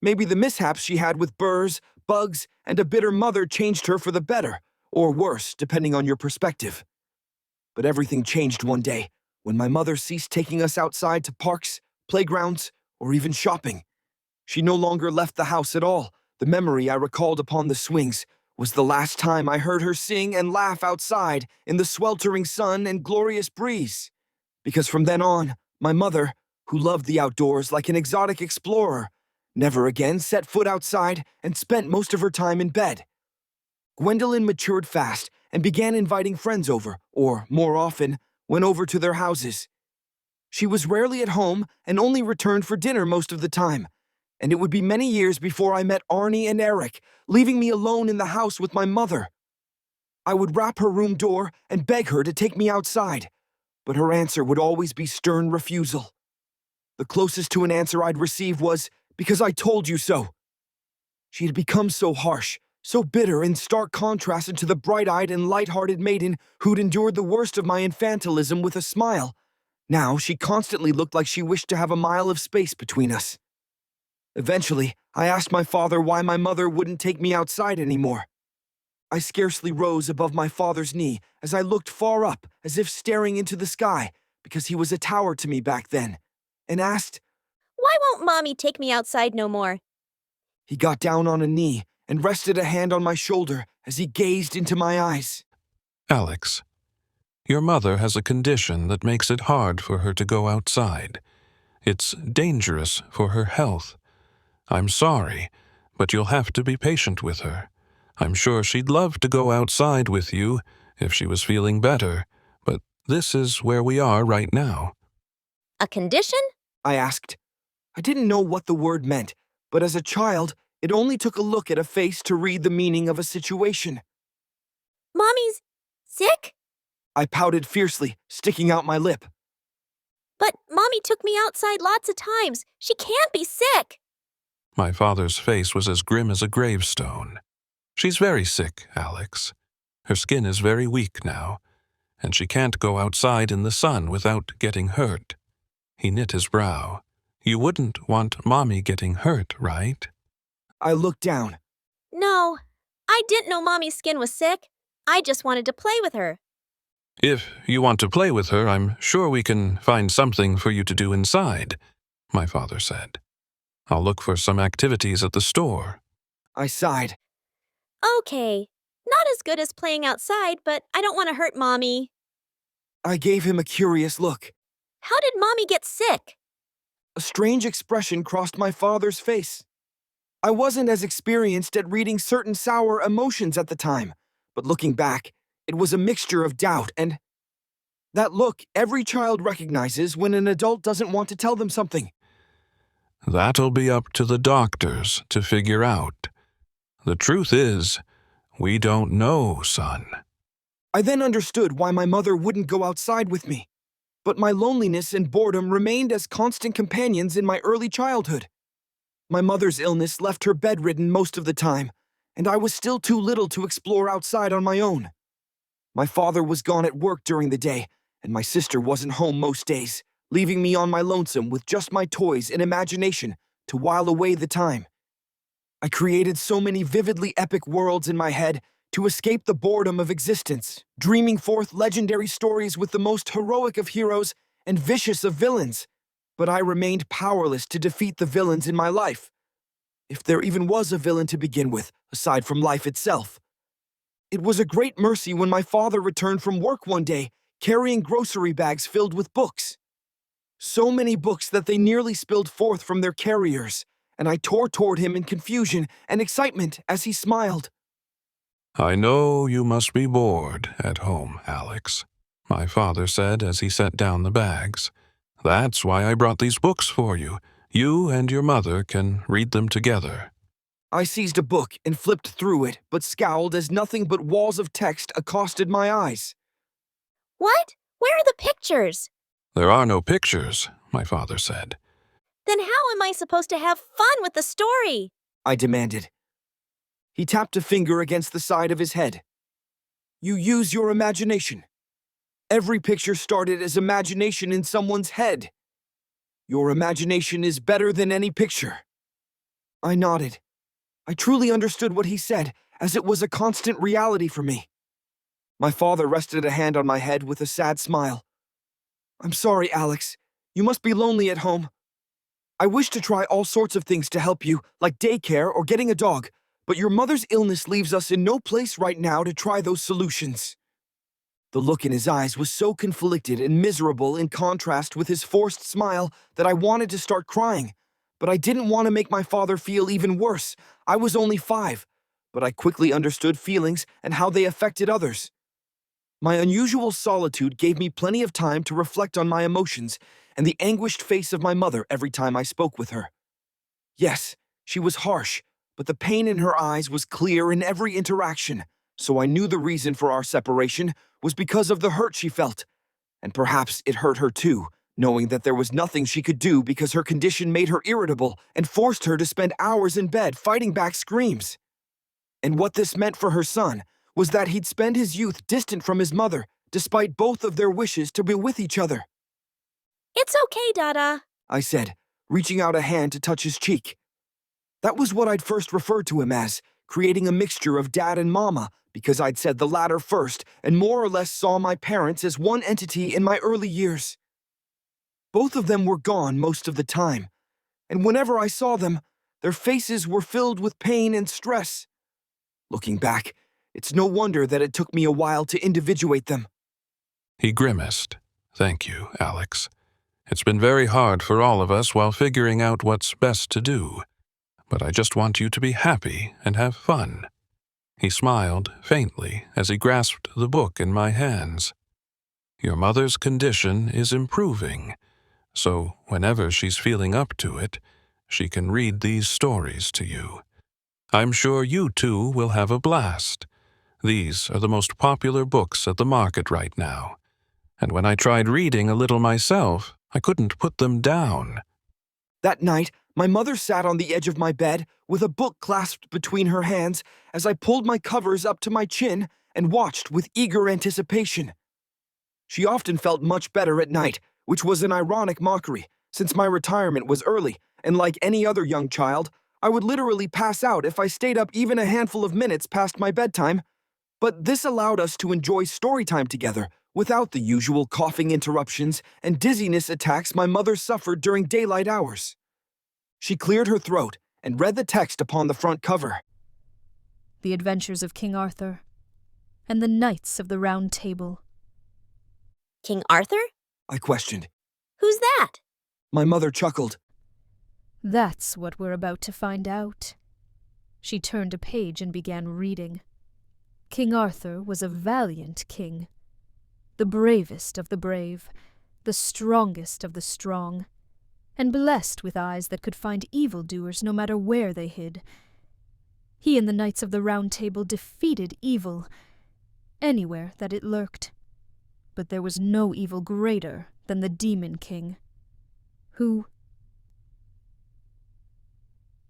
Maybe the mishaps she had with burrs, bugs, and a bitter mother changed her for the better, or worse, depending on your perspective. But everything changed one day when my mother ceased taking us outside to parks, playgrounds, or even shopping. She no longer left the house at all. The memory I recalled upon the swings was the last time I heard her sing and laugh outside in the sweltering sun and glorious breeze. Because from then on, my mother, who loved the outdoors like an exotic explorer, never again set foot outside and spent most of her time in bed. Gwendolyn matured fast and began inviting friends over, or, more often, went over to their houses. She was rarely at home and only returned for dinner most of the time, and it would be many years before I met Arnie and Eric, leaving me alone in the house with my mother. I would rap her room door and beg her to take me outside, but her answer would always be stern refusal. The closest to an answer I'd receive was, "Because I told you so." She had become so harsh, so bitter, in stark contrast to the bright-eyed and light-hearted maiden who'd endured the worst of my infantilism with a smile. Now she constantly looked like she wished to have a mile of space between us. Eventually, I asked my father why my mother wouldn't take me outside anymore. I scarcely rose above my father's knee as I looked far up, as if staring into the sky, because he was a tower to me back then, and asked, "Why won't Mommy take me outside no more?" He got down on a knee and rested a hand on my shoulder as he gazed into my eyes. Alex, your mother has a condition that makes it hard for her to go outside. It's dangerous for her health. I'm sorry, but you'll have to be patient with her. I'm sure she'd love to go outside with you if she was feeling better, but this is where we are right now. "A condition?" I asked. I didn't know what the word meant, but as a child, it only took a look at a face to read the meaning of a situation. "Mommy's sick?" I pouted fiercely, sticking out my lip. "But Mommy took me outside lots of times. She can't be sick." My father's face was as grim as a gravestone. She's very sick, Alex. Her skin is very weak now, and she can't go outside in the sun without getting hurt. He knit his brow. You wouldn't want Mommy getting hurt, right? I looked down. "No, I didn't know Mommy's skin was sick. I just wanted to play with her." If you want to play with her, I'm sure we can find something for you to do inside, my father said. I'll look for some activities at the store. I sighed. "Okay, not as good as playing outside, but I don't want to hurt Mommy." I gave him a curious look. "How did Mommy get sick?" A strange expression crossed my father's face. I wasn't as experienced at reading certain sour emotions at the time, but looking back, it was a mixture of doubt and That look every child recognizes when an adult doesn't want to tell them something. That'll be up to the doctors to figure out. The truth is, we don't know, son. I then understood why my mother wouldn't go outside with me. But my loneliness and boredom remained as constant companions in my early childhood. My mother's illness left her bedridden most of the time, and I was still too little to explore outside on my own. My father was gone at work during the day, and my sister wasn't home most days, leaving me on my lonesome with just my toys and imagination to while away the time. I created so many vividly epic worlds in my head to escape the boredom of existence, dreaming forth legendary stories with the most heroic of heroes and vicious of villains. But I remained powerless to defeat the villains in my life, if there even was a villain to begin with, aside from life itself. It was a great mercy when my father returned from work one day, carrying grocery bags filled with books. So many books that they nearly spilled forth from their carriers, and I tore toward him in confusion and excitement as he smiled. I know you must be bored at home, Alex, my father said as he set down the bags. That's why I brought these books for you. You and your mother can read them together. I seized a book and flipped through it, but scowled as nothing but walls of text accosted my eyes. What? Where are the pictures? There are no pictures, my father said. Then how am I supposed to have fun with the story? I demanded. He tapped a finger against the side of his head. You use your imagination. Every picture started as imagination in someone's head. Your imagination is better than any picture. I nodded. I truly understood what he said, as it was a constant reality for me. My father rested a hand on my head with a sad smile. I'm sorry, Alex. You must be lonely at home. I wish to try all sorts of things to help you, like daycare or getting a dog, but your mother's illness leaves us in no place right now to try those solutions. The look in his eyes was so conflicted and miserable in contrast with his forced smile that I wanted to start crying, but I didn't want to make my father feel even worse. I was only 5, but I quickly understood feelings and how they affected others. My unusual solitude gave me plenty of time to reflect on my emotions and the anguished face of my mother every time I spoke with her. Yes, she was harsh, but the pain in her eyes was clear in every interaction, so I knew the reason for our separation was because of the hurt she felt, and perhaps it hurt her too, knowing that there was nothing she could do because her condition made her irritable and forced her to spend hours in bed fighting back screams. And what this meant for her son was that he'd spend his youth distant from his mother, despite both of their wishes to be with each other. It's okay, Dada, I said, reaching out a hand to touch his cheek. That was what I'd first referred to him as, creating a mixture of dad and mama, because I'd said the latter first and more or less saw my parents as one entity in my early years. Both of them were gone most of the time, and whenever I saw them, their faces were filled with pain and stress. Looking back, it's no wonder that it took me a while to individuate them. He grimaced. Thank you, Alex. It's been very hard for all of us while figuring out what's best to do. But I just want you to be happy and have fun. He smiled faintly as he grasped the book in my hands. Your mother's condition is improving, so whenever she's feeling up to it, she can read these stories to you. I'm sure you two will have a blast. These are the most popular books at the market right now. And when I tried reading a little myself, I couldn't put them down. That night, my mother sat on the edge of my bed with a book clasped between her hands as I pulled my covers up to my chin and watched with eager anticipation. She often felt much better at night, which was an ironic mockery, since my retirement was early, and like any other young child, I would literally pass out if I stayed up even a handful of minutes past my bedtime. But this allowed us to enjoy story time together, without the usual coughing interruptions and dizziness attacks my mother suffered during daylight hours. She cleared her throat and read the text upon the front cover. The Adventures of King Arthur and the Knights of the Round Table. King Arthur? I questioned. Who's that? My mother chuckled. That's what we're about to find out. She turned a page and began reading. King Arthur was a valiant king. the bravest of the brave, the strongest of the strong, and blessed with eyes that could find evildoers no matter where they hid. He and the Knights of the Round Table defeated evil, anywhere that it lurked. But there was no evil greater than the Demon King, who...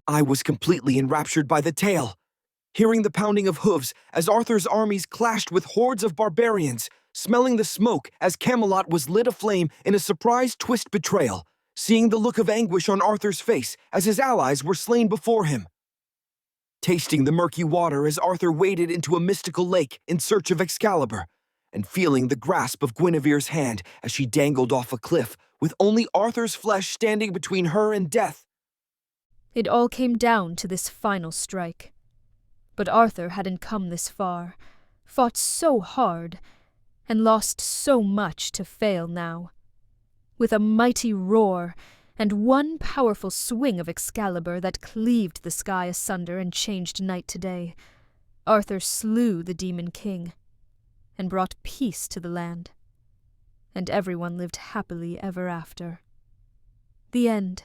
I was completely enraptured by the tale, hearing the pounding of hooves as Arthur's armies clashed with hordes of barbarians, smelling the smoke as Camelot was lit aflame in a surprise twist betrayal, seeing the look of anguish on Arthur's face as his allies were slain before him. Tasting the murky water as Arthur waded into a mystical lake in search of Excalibur, and feeling the grasp of Guinevere's hand as she dangled off a cliff, with only Arthur's flesh standing between her and death. It all came down to this final strike. But Arthur hadn't come this far, fought so hard, and lost so much to fail now. With a mighty roar, and one powerful swing of Excalibur that cleaved the sky asunder and changed night to day, Arthur slew the Demon King, and brought peace to the land. And everyone lived happily ever after. The end.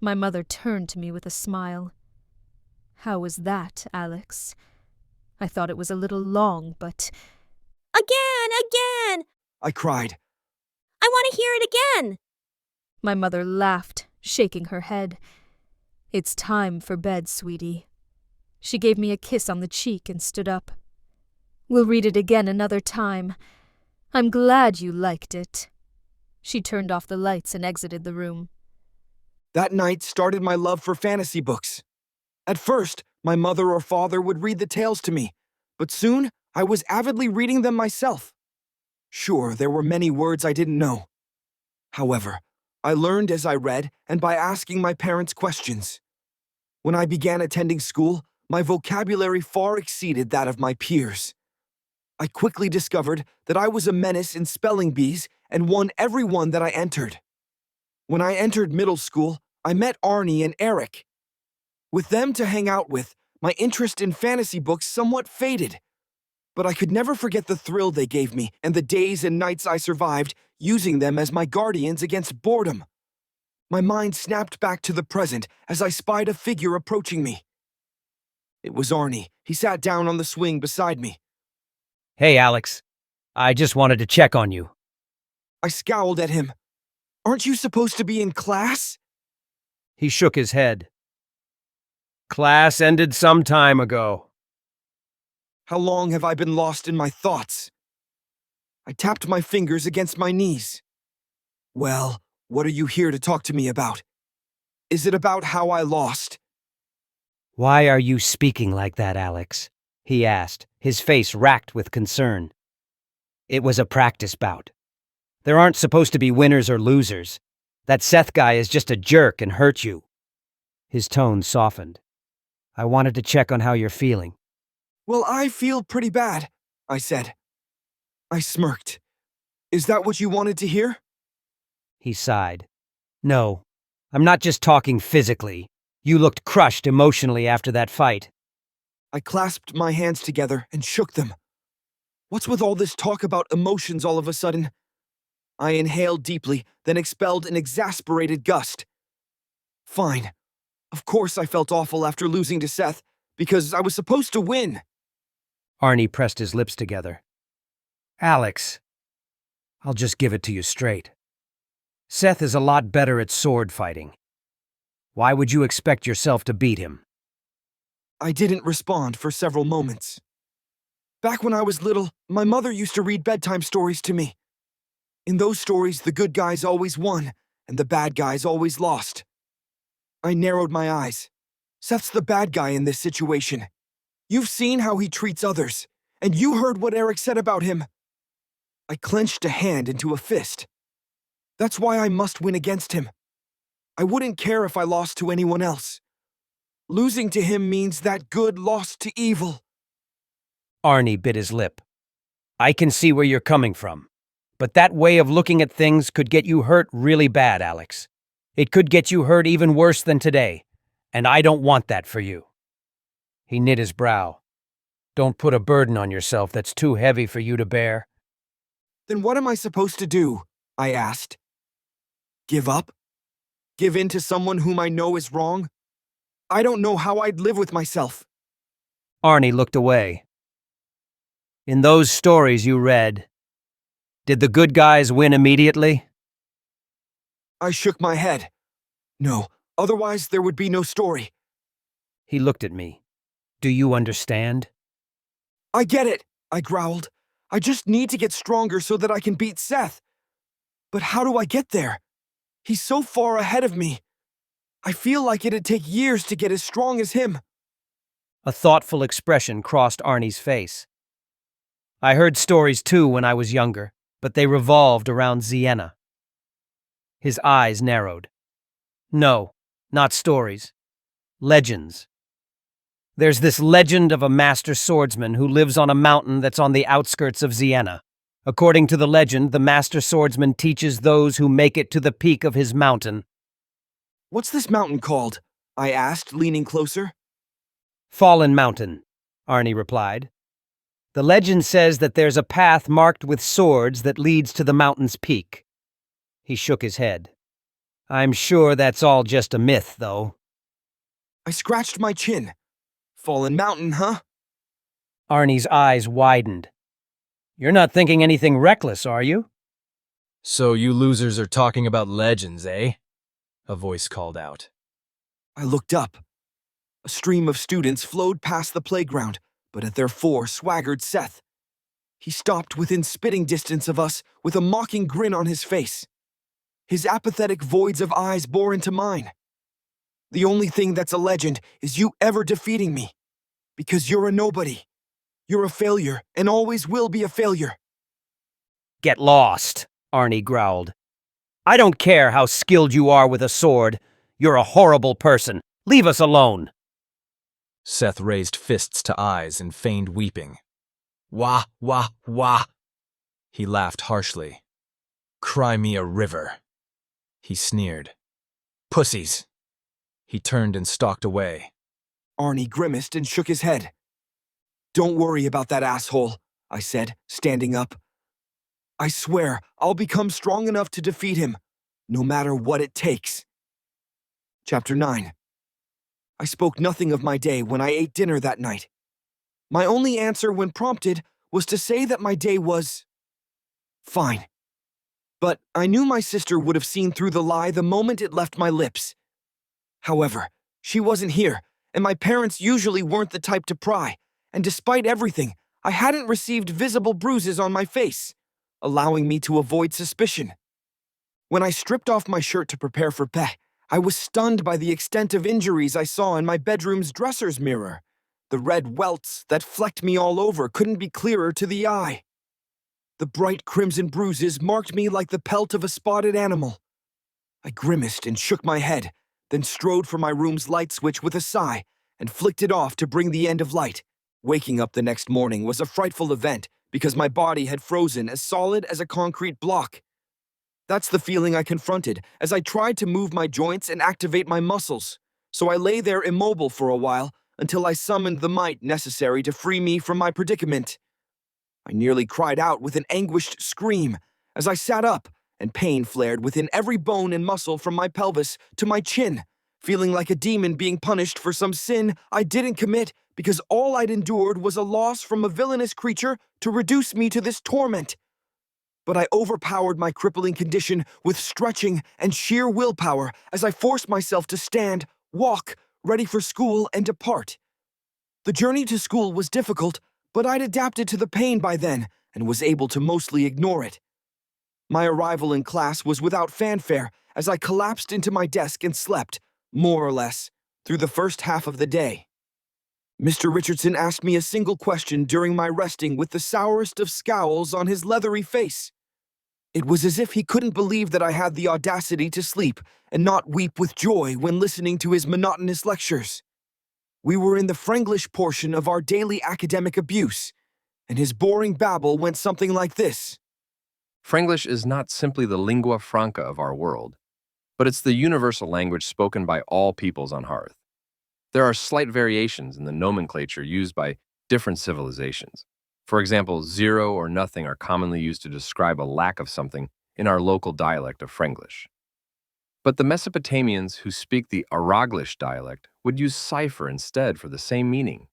My mother turned to me with a smile. How was that, Alex? I thought it was a little long, but... Again! I cried. I want to hear it again! My mother laughed, shaking her head. It's time for bed, sweetie. She gave me a kiss on the cheek and stood up. We'll read it again another time. I'm glad you liked it. She turned off the lights and exited the room. That night started my love for fantasy books. At first, my mother or father would read the tales to me, but soon I was avidly reading them myself. Sure, there were many words I didn't know. However, I learned as I read and by asking my parents questions. When I began attending school, my vocabulary far exceeded that of my peers. I quickly discovered that I was a menace in spelling bees and won every one that I entered. When I entered middle school, I met Arnie and Eric. With them to hang out with, my interest in fantasy books somewhat faded. But I could never forget the thrill they gave me and the days and nights I survived using them as my guardians against boredom. My mind snapped back to the present as I spied a figure approaching me. It was Arnie. He sat down on the swing beside me. Hey, Alex. I just wanted to check on you. I scowled at him. Aren't you supposed to be in class? He shook his head. Class ended some time ago. How long have I been lost in my thoughts? I tapped my fingers against my knees. Well, what are you here to talk to me about? Is it about how I lost? Why are you speaking like that, Alex? He asked, his face racked with concern. It was a practice bout. There aren't supposed to be winners or losers. That Seth guy is just a jerk and hurt you. His tone softened. I wanted to check on how you're feeling. Well, I feel pretty bad, I said. I smirked. Is that what you wanted to hear? He sighed. No, I'm not just talking physically. You looked crushed emotionally after that fight. I clasped my hands together and shook them. What's with all this talk about emotions all of a sudden? I inhaled deeply, then expelled an exasperated gust. Fine. Of course I felt awful after losing to Seth, because I was supposed to win. Arnie pressed his lips together. Alex, I'll just give it to you straight. Seth is a lot better at sword fighting. Why would you expect yourself to beat him? I didn't respond for several moments. Back when I was little, my mother used to read bedtime stories to me. In those stories, the good guys always won, and the bad guys always lost. I narrowed my eyes. Seth's the bad guy in this situation. You've seen how he treats others, and you heard what Eric said about him. I clenched a hand into a fist. That's why I must win against him. I wouldn't care if I lost to anyone else. Losing to him means that good lost to evil. Arnie bit his lip. I can see where you're coming from. But that way of looking at things could get you hurt really bad, Alex. It could get you hurt even worse than today, and I don't want that for you. He knit his brow. Don't put a burden on yourself that's too heavy for you to bear. Then what am I supposed to do? I asked. Give up? Give in to someone whom I know is wrong? I don't know how I'd live with myself. Arnie looked away. In those stories you read, did the good guys win immediately? I shook my head. No, otherwise there would be no story. He looked at me. Do you understand? I get it, I growled. I just need to get stronger so that I can beat Seth. But how do I get there? He's so far ahead of me. I feel like it'd take years to get as strong as him. A thoughtful expression crossed Arnie's face. I heard stories too when I was younger, but they revolved around Sienna. His eyes narrowed. No, not stories. Legends. There's this legend of a master swordsman who lives on a mountain that's on the outskirts of Sienna. According to the legend, the master swordsman teaches those who make it to the peak of his mountain. What's this mountain called? I asked, leaning closer. Fallen Mountain, Arnie replied. The legend says that there's a path marked with swords that leads to the mountain's peak. He shook his head. I'm sure that's all just a myth, though. I scratched my chin. Fallen Mountain, huh? Arnie's eyes widened. You're not thinking anything reckless, are you? So you losers are talking about legends, eh? A voice called out. I looked up. A stream of students flowed past the playground, but at their fore swaggered Seth. He stopped within spitting distance of us with a mocking grin on his face. His apathetic voids of eyes bore into mine. The only thing that's a legend is you ever defeating me. Because you're a nobody. You're a failure, and always will be a failure. Get lost, Arnie growled. I don't care how skilled you are with a sword. You're a horrible person. Leave us alone. Seth raised fists to eyes and feigned weeping. Wah, wah, wah. He laughed harshly. Cry me a river. He sneered. Pussies. He turned and stalked away. Arnie grimaced and shook his head. Don't worry about that asshole, I said, standing up. I swear I'll become strong enough to defeat him, no matter what it takes. Chapter 9. I spoke nothing of my day when I ate dinner that night. My only answer when prompted was to say that my day was fine. But I knew my sister would have seen through the lie the moment it left my lips. However, she wasn't here, and my parents usually weren't the type to pry, and despite everything, I hadn't received visible bruises on my face, allowing me to avoid suspicion. When I stripped off my shirt to prepare for bed, I was stunned by the extent of injuries I saw in my bedroom's dresser's mirror. The red welts that flecked me all over couldn't be clearer to the eye. The bright crimson bruises marked me like the pelt of a spotted animal. I grimaced and shook my head, then strode for my room's light switch with a sigh and flicked it off to bring the end of light. Waking up the next morning was a frightful event because my body had frozen as solid as a concrete block. That's the feeling I confronted as I tried to move my joints and activate my muscles, so I lay there immobile for a while until I summoned the might necessary to free me from my predicament. I nearly cried out with an anguished scream as I sat up, and pain flared within every bone and muscle from my pelvis to my chin, feeling like a demon being punished for some sin I didn't commit because all I'd endured was a loss from a villainous creature to reduce me to this torment. But I overpowered my crippling condition with stretching and sheer willpower as I forced myself to stand, walk, ready for school, and depart. The journey to school was difficult, but I'd adapted to the pain by then and was able to mostly ignore it. My arrival in class was without fanfare as I collapsed into my desk and slept, more or less, through the first half of the day. Mr. Richardson asked me a single question during my resting with the sourest of scowls on his leathery face. It was as if he couldn't believe that I had the audacity to sleep and not weep with joy when listening to his monotonous lectures. We were in the Franglish portion of our daily academic abuse, and his boring babble went something like this. Franglish is not simply the lingua franca of our world, but it's the universal language spoken by all peoples on Hearth. There are slight variations in the nomenclature used by different civilizations, For example, zero or nothing are commonly used to describe a lack of something in our local dialect of Franglish. But the Mesopotamians who speak the Araglish dialect would use cipher instead for the same meaning.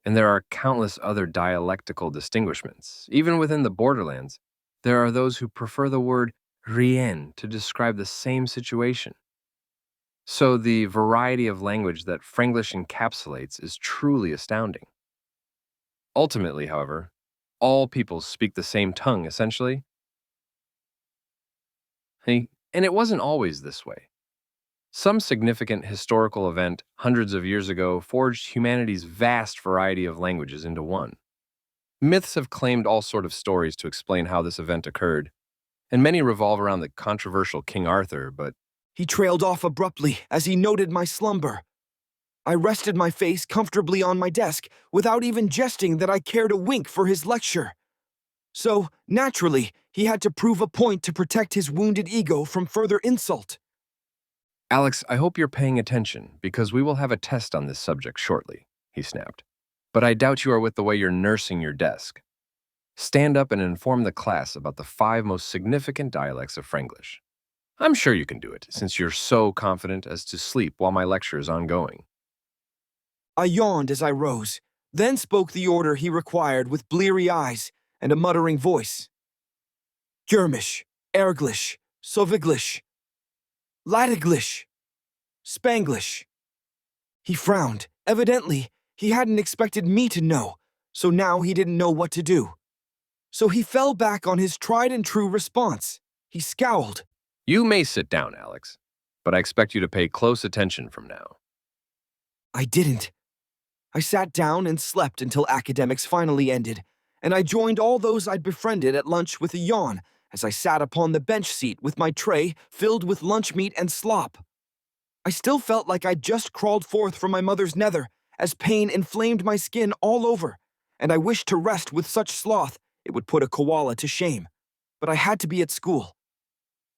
And there are countless other dialectical distinguishments. Even within the borderlands, there are those who prefer the word rien to describe the same situation. So the variety of language that Franglish encapsulates is truly astounding. Ultimately, however, all peoples speak the same tongue, essentially. And it wasn't always this way. Some significant historical event hundreds of years ago forged humanity's vast variety of languages into one. Myths have claimed all sorts of stories to explain how this event occurred, and many revolve around the controversial King Arthur, but He trailed off abruptly as he noted my slumber. I rested my face comfortably on my desk without even jesting that I cared a wink for his lecture. So, naturally, he had to prove a point to protect his wounded ego from further insult. Alex, I hope you're paying attention, because we will have a test on this subject shortly, he snapped. But I doubt you are with the way you're nursing your desk. Stand up and inform the class about the 5 most significant dialects of Franglish. I'm sure you can do it, since you're so confident as to sleep while my lecture is ongoing. I yawned as I rose, then spoke the order he required with bleary eyes and a muttering voice. Germish, Erglish, Soviglish, Latiglish, Spanglish. He frowned. Evidently, he hadn't expected me to know, so now he didn't know what to do. So he fell back on his tried-and-true response. He scowled. You may sit down, Alex, but I expect you to pay close attention from now. I didn't. I sat down and slept until academics finally ended, and I joined all those I'd befriended at lunch with a yawn as I sat upon the bench seat with my tray filled with lunch meat and slop. I still felt like I'd just crawled forth from my mother's nether as pain inflamed my skin all over, and I wished to rest with such sloth it would put a koala to shame. But I had to be at school.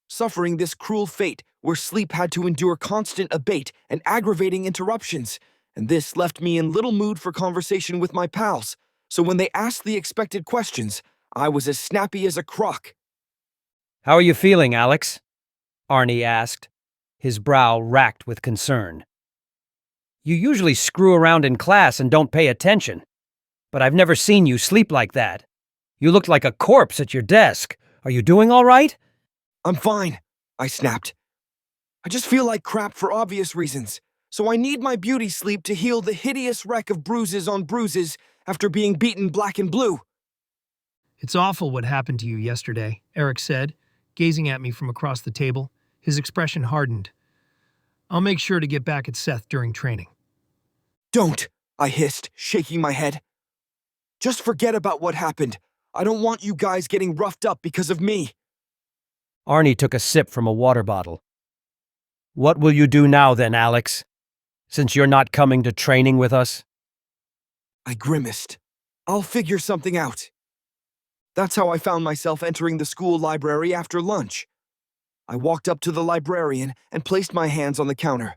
Suffering this cruel fate where sleep had to endure constant abate and aggravating interruptions, and this left me in little mood for conversation with my pals, so when they asked the expected questions, I was as snappy as a croc. How are you feeling, Alex? Arnie asked, his brow racked with concern. You usually screw around in class and don't pay attention, but I've never seen you sleep like that. You looked like a corpse at your desk. Are you doing all right? I'm fine, I snapped. I just feel like crap for obvious reasons, so I need my beauty sleep to heal the hideous wreck of bruises on bruises after being beaten black and blue. It's awful what happened to you yesterday, Eric said, gazing at me from across the table. His expression hardened. I'll make sure to get back at Seth during training. Don't, I hissed, shaking my head. Just forget about what happened. I don't want you guys getting roughed up because of me. Arnie took a sip from a water bottle. What will you do now then, Alex? Since you're not coming to training with us? I grimaced. I'll figure something out. That's how I found myself entering the school library after lunch. I walked up to the librarian and placed my hands on the counter.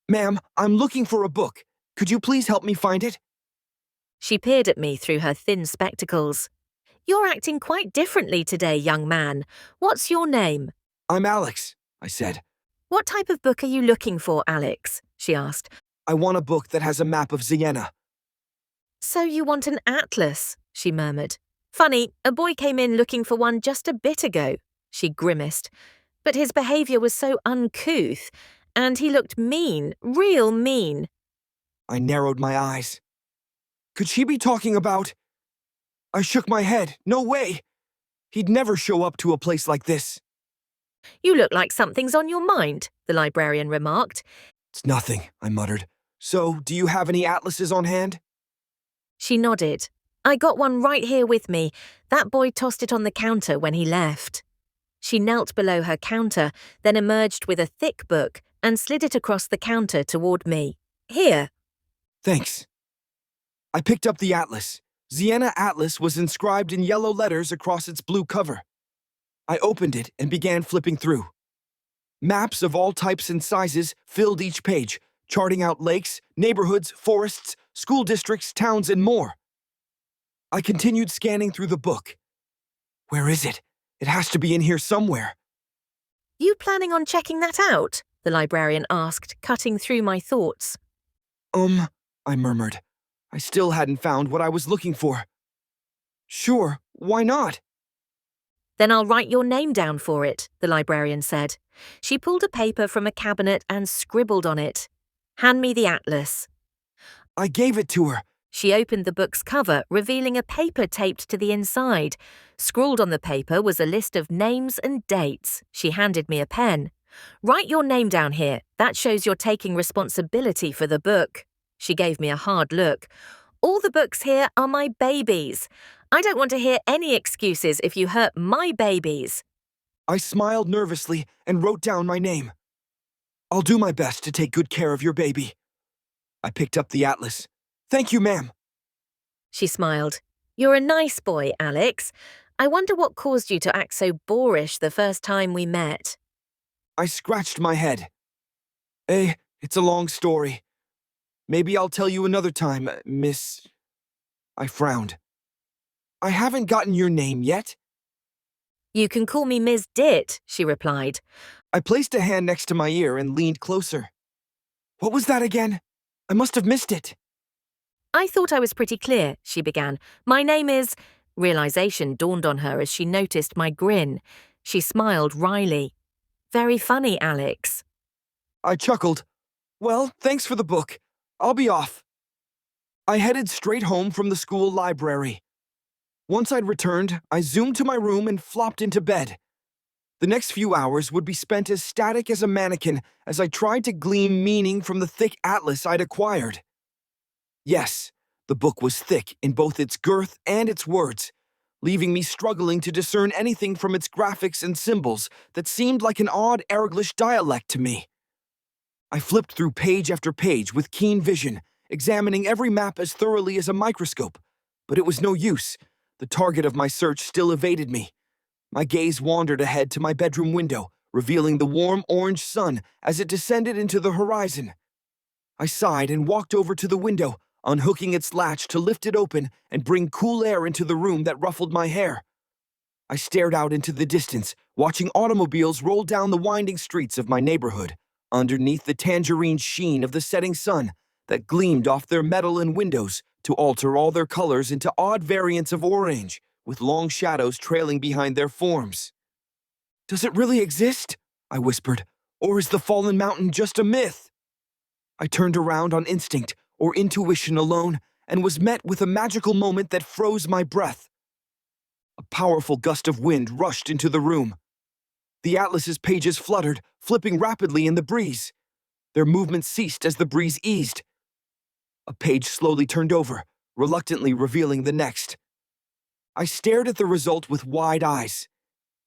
Ma'am, I'm looking for a book. Could you please help me find it? She peered at me through her thin spectacles. You're acting quite differently today, young man. What's your name? I'm Alex, I said. What type of book are you looking for, Alex? She asked. I want a book that has a map of Zienna. So you want an atlas, she murmured. Funny, a boy came in looking for one just a bit ago, she grimaced. But his behaviour was so uncouth, and he looked mean, real mean. I narrowed my eyes. Could she be talking about... I shook my head. No way! He'd never show up to a place like this. You look like something's on your mind, the librarian remarked. It's nothing, I muttered. So, do you have any atlases on hand? She nodded. I got one right here with me. That boy tossed it on the counter when he left. She knelt below her counter, then emerged with a thick book and slid it across the counter toward me. Here. Thanks. I picked up the atlas. Zienna Atlas was inscribed in yellow letters across its blue cover. I opened it and began flipping through. Maps of all types and sizes filled each page, charting out lakes, neighborhoods, forests, school districts, towns, and more. I continued scanning through the book. Where is it? It has to be in here somewhere. You planning on checking that out? The librarian asked, cutting through my thoughts. I murmured. I still hadn't found what I was looking for. Sure, why not? Then I'll write your name down for it, the librarian said. She pulled a paper from a cabinet and scribbled on it. Hand me the atlas. I gave it to her. She opened the book's cover, revealing a paper taped to the inside. Scrawled on the paper was a list of names and dates. She handed me a pen. Write your name down here. That shows you're taking responsibility for the book. She gave me a hard look. All the books here are my babies. I don't want to hear any excuses if you hurt my babies. I smiled nervously and wrote down my name. I'll do my best to take good care of your baby. I picked up the atlas. Thank you, ma'am. She smiled. You're a nice boy, Alex. I wonder what caused you to act so boorish the first time we met. I scratched my head. It's a long story. Maybe I'll tell you another time, Miss... I frowned. I haven't gotten your name yet. You can call me Ms. Ditt, she replied. I placed a hand next to my ear and leaned closer. What was that again? I must have missed it. I thought I was pretty clear, she began. My name is... Realization dawned on her as she noticed my grin. She smiled wryly. Very funny, Alex. I chuckled. Well, thanks for the book. I'll be off. I headed straight home from the school library. Once I'd returned, I zoomed to my room and flopped into bed. The next few hours would be spent as static as a mannequin as I tried to glean meaning from the thick atlas I'd acquired. Yes, the book was thick in both its girth and its words, leaving me struggling to discern anything from its graphics and symbols that seemed like an odd Araglish dialect to me. I flipped through page after page with keen vision, examining every map as thoroughly as a microscope, but it was no use. The target of my search still evaded me. My gaze wandered ahead to my bedroom window, revealing the warm orange sun as it descended into the horizon. I sighed and walked over to the window, unhooking its latch to lift it open and bring cool air into the room that ruffled my hair. I stared out into the distance, watching automobiles roll down the winding streets of my neighborhood, underneath the tangerine sheen of the setting sun that gleamed off their metal and windows to alter all their colors into odd variants of orange, with long shadows trailing behind their forms. Does it really exist? I whispered. Or is the fallen mountain just a myth? I turned around on instinct or intuition alone and was met with a magical moment that froze my breath. A powerful gust of wind rushed into the room. The atlas's pages fluttered, flipping rapidly in the breeze. Their movement ceased as the breeze eased. A page slowly turned over, reluctantly revealing the next. I stared at the result with wide eyes.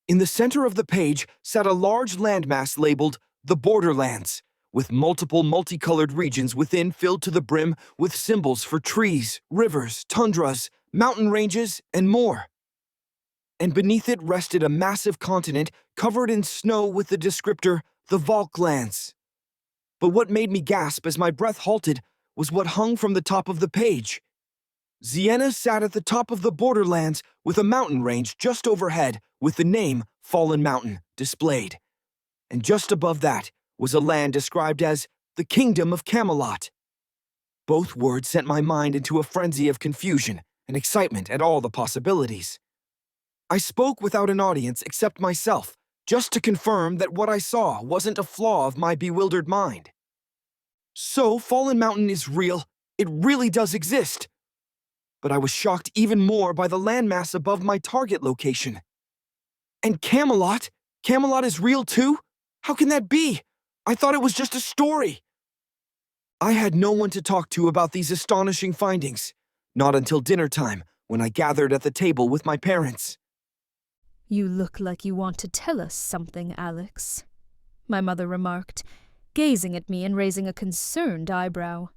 In the center of the page sat a large landmass labeled the Borderlands, with multiple multicolored regions within filled to the brim with symbols for trees, rivers, tundras, mountain ranges, and more. And beneath it rested a massive continent covered in snow with the descriptor, the Volklands. But what made me gasp as my breath halted was what hung from the top of the page. Sienna sat at the top of the Borderlands with a mountain range just overhead with the name Fallen Mountain displayed. And just above that was a land described as the Kingdom of Camelot. Both words sent my mind into a frenzy of confusion and excitement at all the possibilities. I spoke without an audience except myself, just to confirm that what I saw wasn't a flaw of my bewildered mind. So, Fallen Mountain is real. It really does exist. But I was shocked even more by the landmass above my target location. And Camelot? Camelot is real too? How can that be? I thought it was just a story. I had no one to talk to about these astonishing findings, not until dinner time, when I gathered at the table with my parents. You look like you want to tell us something, Alex, my mother remarked, gazing at me and raising a concerned eyebrow.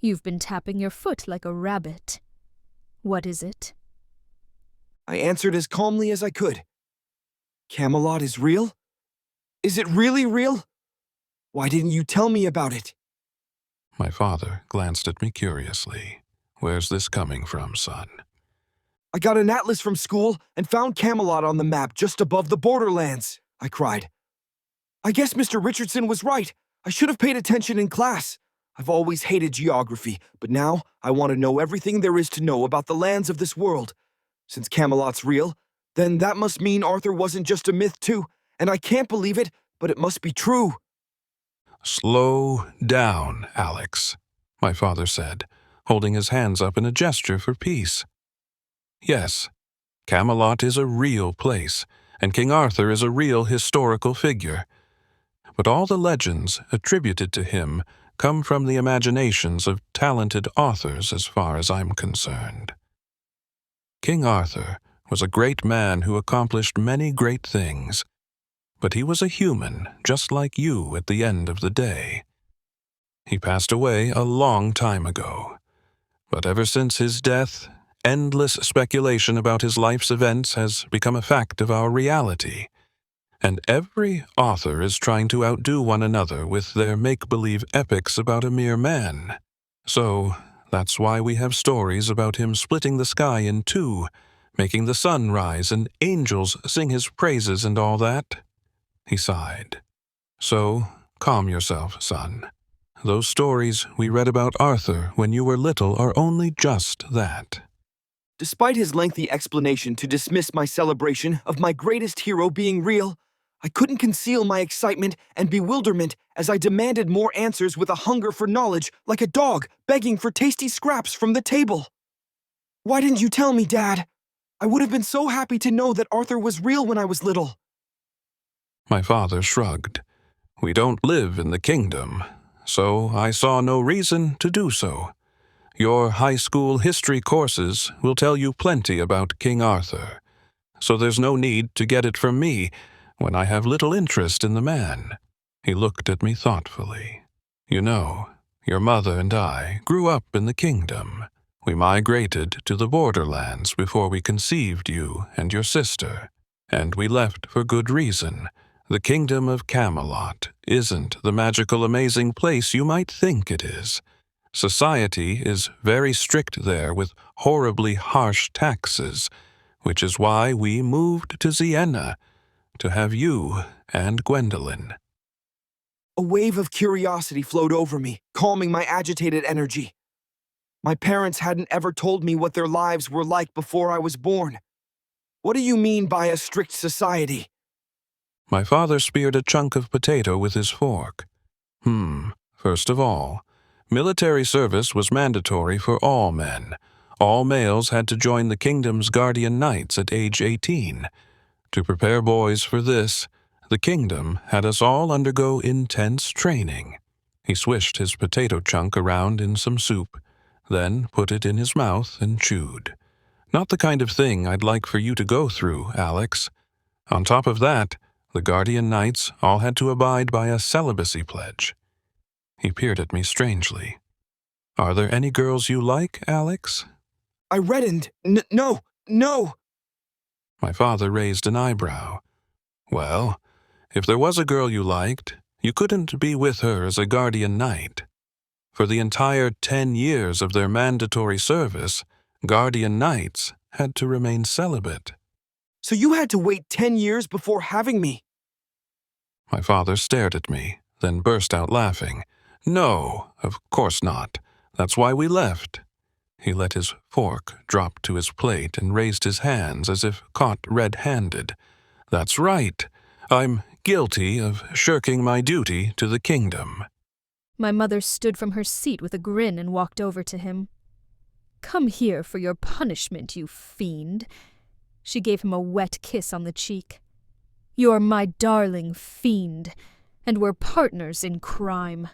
You've been tapping your foot like a rabbit. What is it? I answered as calmly as I could. Camelot is real? Is it really real? Why didn't you tell me about it? My father glanced at me curiously. Where's this coming from, son? I got an atlas from school and found Camelot on the map just above the borderlands, I cried. I guess Mr. Richardson was right. I should have paid attention in class. I've always hated geography, but now I want to know everything there is to know about the lands of this world. Since Camelot's real, then that must mean Arthur wasn't just a myth too, and I can't believe it, but it must be true. Slow down, Alex, my father said, holding his hands up in a gesture for peace. Yes, Camelot is a real place, and King Arthur is a real historical figure. But all the legends attributed to him come from the imaginations of talented authors as far as I'm concerned. King Arthur was a great man who accomplished many great things, but he was a human just like you at the end of the day. He passed away a long time ago, but ever since his death, endless speculation about his life's events has become a fact of our reality, and every author is trying to outdo one another with their make-believe epics about a mere man. So, that's why we have stories about him splitting the sky in two, making the sun rise and angels sing his praises and all that. He sighed. So, calm yourself, son. Those stories we read about Arthur when you were little are only just that. Despite his lengthy explanation to dismiss my celebration of my greatest hero being real, I couldn't conceal my excitement and bewilderment as I demanded more answers with a hunger for knowledge like a dog begging for tasty scraps from the table. Why didn't you tell me, Dad? I would have been so happy to know that Arthur was real when I was little. My father shrugged. We don't live in the kingdom, so I saw no reason to do so. Your high school history courses will tell you plenty about King Arthur, so there's no need to get it from me when I have little interest in the man. He looked at me thoughtfully. You know, your mother and I grew up in the kingdom. We migrated to the borderlands before we conceived you and your sister, and we left for good reason. The kingdom of Camelot isn't the magical, amazing place you might think it is. Society is very strict there with horribly harsh taxes, which is why we moved to Siena to have you and Gwendolyn. A wave of curiosity flowed over me, calming my agitated energy. My parents hadn't ever told me what their lives were like before I was born. What do you mean by a strict society? My father speared a chunk of potato with his fork. First of all, military service was mandatory for all men. All males had to join the kingdom's guardian knights at age 18. To prepare boys for this, the kingdom had us all undergo intense training. He swished his potato chunk around in some soup, then put it in his mouth and chewed. Not the kind of thing I'd like for you to go through, Alex. On top of that, the guardian knights all had to abide by a celibacy pledge. He peered at me strangely. Are there any girls you like, Alex? I reddened. No. My father raised an eyebrow. Well, if there was a girl you liked, you couldn't be with her as a guardian knight. For the entire 10 years of their mandatory service, guardian knights had to remain celibate. So you had to wait 10 years before having me? My father stared at me, then burst out laughing. No, of course not. That's why we left. He let his fork drop to his plate and raised his hands as if caught red-handed. That's right. I'm guilty of shirking my duty to the kingdom. My mother stood from her seat with a grin and walked over to him. Come here for your punishment, you fiend. She gave him a wet kiss on the cheek. You're my darling fiend, and we're partners in crime.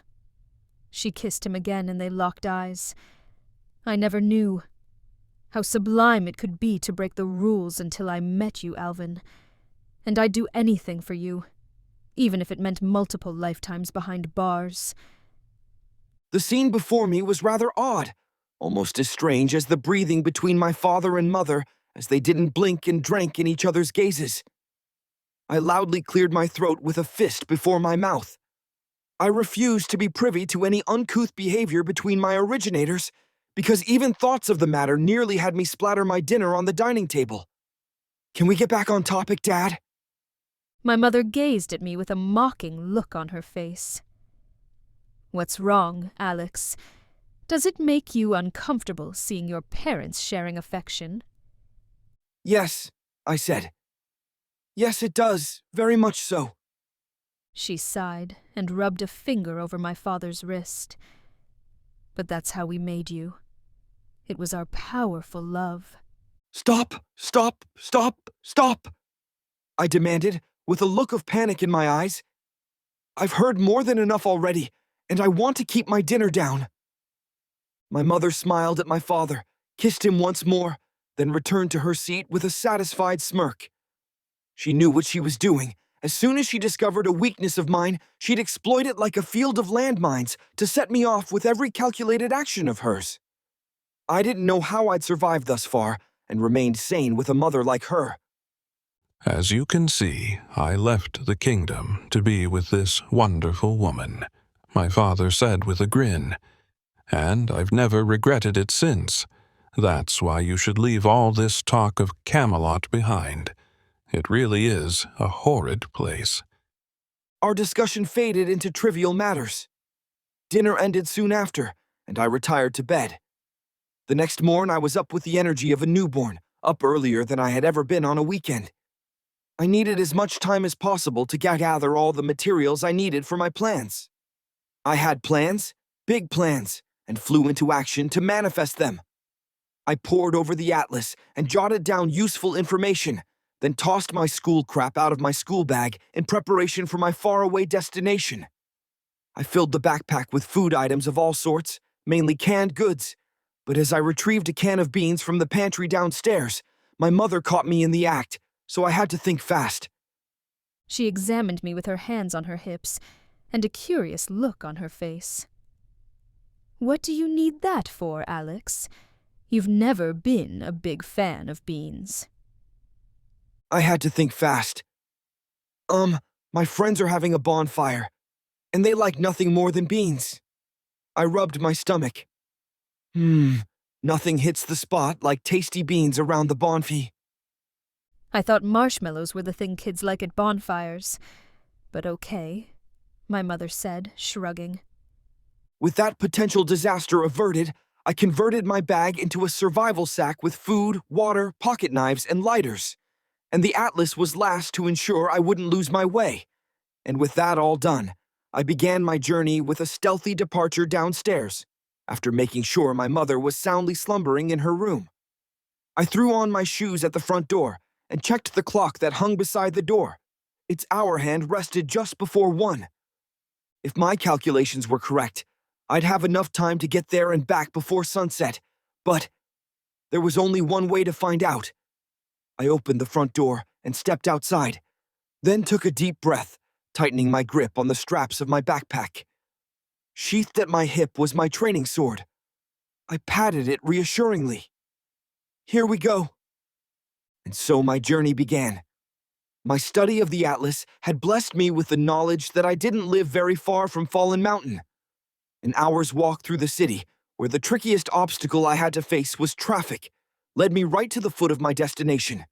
She kissed him again and they locked eyes. I never knew how sublime it could be to break the rules until I met you, Alvin. And I'd do anything for you, even if it meant multiple lifetimes behind bars. The scene before me was rather odd, almost as strange as the breathing between my father and mother as they didn't blink and drank in each other's gazes. I loudly cleared my throat with a fist before my mouth. I refused to be privy to any uncouth behavior between my originators because even thoughts of the matter nearly had me splatter my dinner on the dining table. Can we get back on topic, Dad? My mother gazed at me with a mocking look on her face. What's wrong, Alex? Does it make you uncomfortable seeing your parents sharing affection? Yes, I said. Yes, it does, very much so. She sighed and rubbed a finger over my father's wrist. But that's how we made you. It was our powerful love. Stop! Stop! Stop! Stop! I demanded, with a look of panic in my eyes. I've heard more than enough already, and I want to keep my dinner down. My mother smiled at my father, kissed him once more, then returned to her seat with a satisfied smirk. She knew what she was doing. As soon as she discovered a weakness of mine, she'd exploit it like a field of landmines to set me off with every calculated action of hers. I didn't know how I'd survived thus far and remained sane with a mother like her. As you can see, I left the kingdom to be with this wonderful woman, my father said with a grin, and I've never regretted it since. That's why you should leave all this talk of Camelot behind. It really is a horrid place. Our discussion faded into trivial matters. Dinner ended soon after, and I retired to bed. The next morn I was up with the energy of a newborn, up earlier than I had ever been on a weekend. I needed as much time as possible to gather all the materials I needed for my plans. I had plans, big plans, and flew into action to manifest them. I pored over the atlas and jotted down useful information, then tossed my school crap out of my school bag in preparation for my faraway destination. I filled the backpack with food items of all sorts, mainly canned goods, but as I retrieved a can of beans from the pantry downstairs, my mother caught me in the act, so I had to think fast. She examined me with her hands on her hips and a curious look on her face. What do you need that for, Alex? You've never been a big fan of beans. I had to think fast. My friends are having a bonfire, and they like nothing more than beans. I rubbed my stomach. Nothing hits the spot like tasty beans around the bonfire. I thought marshmallows were the thing kids like at bonfires. But okay, my mother said, shrugging. With that potential disaster averted, I converted my bag into a survival sack with food, water, pocket knives, and lighters. And the atlas was last to ensure I wouldn't lose my way. And with that all done, I began my journey with a stealthy departure downstairs, after making sure my mother was soundly slumbering in her room. I threw on my shoes at the front door and checked the clock that hung beside the door. Its hour hand rested just before 1. If my calculations were correct, I'd have enough time to get there and back before sunset, but there was only one way to find out. I opened the front door and stepped outside, then took a deep breath, tightening my grip on the straps of my backpack. Sheathed at my hip was my training sword. I patted it reassuringly. Here we go. And so my journey began. My study of the atlas had blessed me with the knowledge that I didn't live very far from Fallen Mountain. An hour's walk through the city, where the trickiest obstacle I had to face was traffic, led me right to the foot of my destination.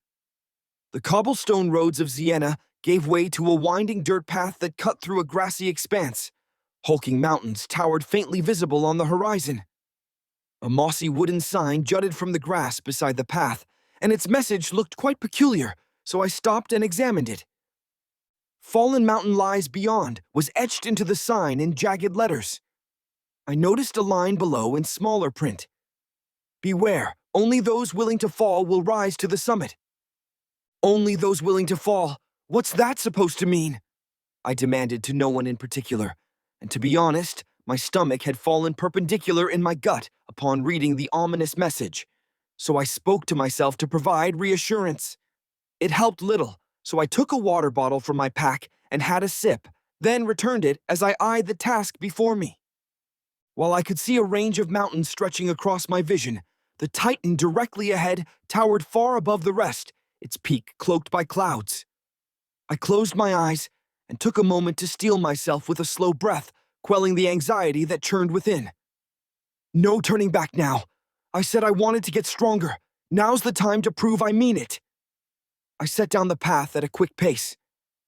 The cobblestone roads of Siena gave way to a winding dirt path that cut through a grassy expanse. Hulking mountains towered faintly visible on the horizon. A mossy wooden sign jutted from the grass beside the path, and its message looked quite peculiar, so I stopped and examined it. Fallen Mountain Lies Beyond was etched into the sign in jagged letters. I noticed a line below in smaller print. Beware, only those willing to fall will rise to the summit. Only those willing to fall. What's that supposed to mean? I demanded to no one in particular, and to be honest, my stomach had fallen perpendicular in my gut upon reading the ominous message, so I spoke to myself to provide reassurance. It helped little, so I took a water bottle from my pack and had a sip, then returned it as I eyed the task before me. While I could see a range of mountains stretching across my vision, the Titan directly ahead towered far above the rest, its peak cloaked by clouds. I closed my eyes and took a moment to steel myself with a slow breath, quelling the anxiety that churned within. No turning back now. I said I wanted to get stronger. Now's the time to prove I mean it. I set down the path at a quick pace.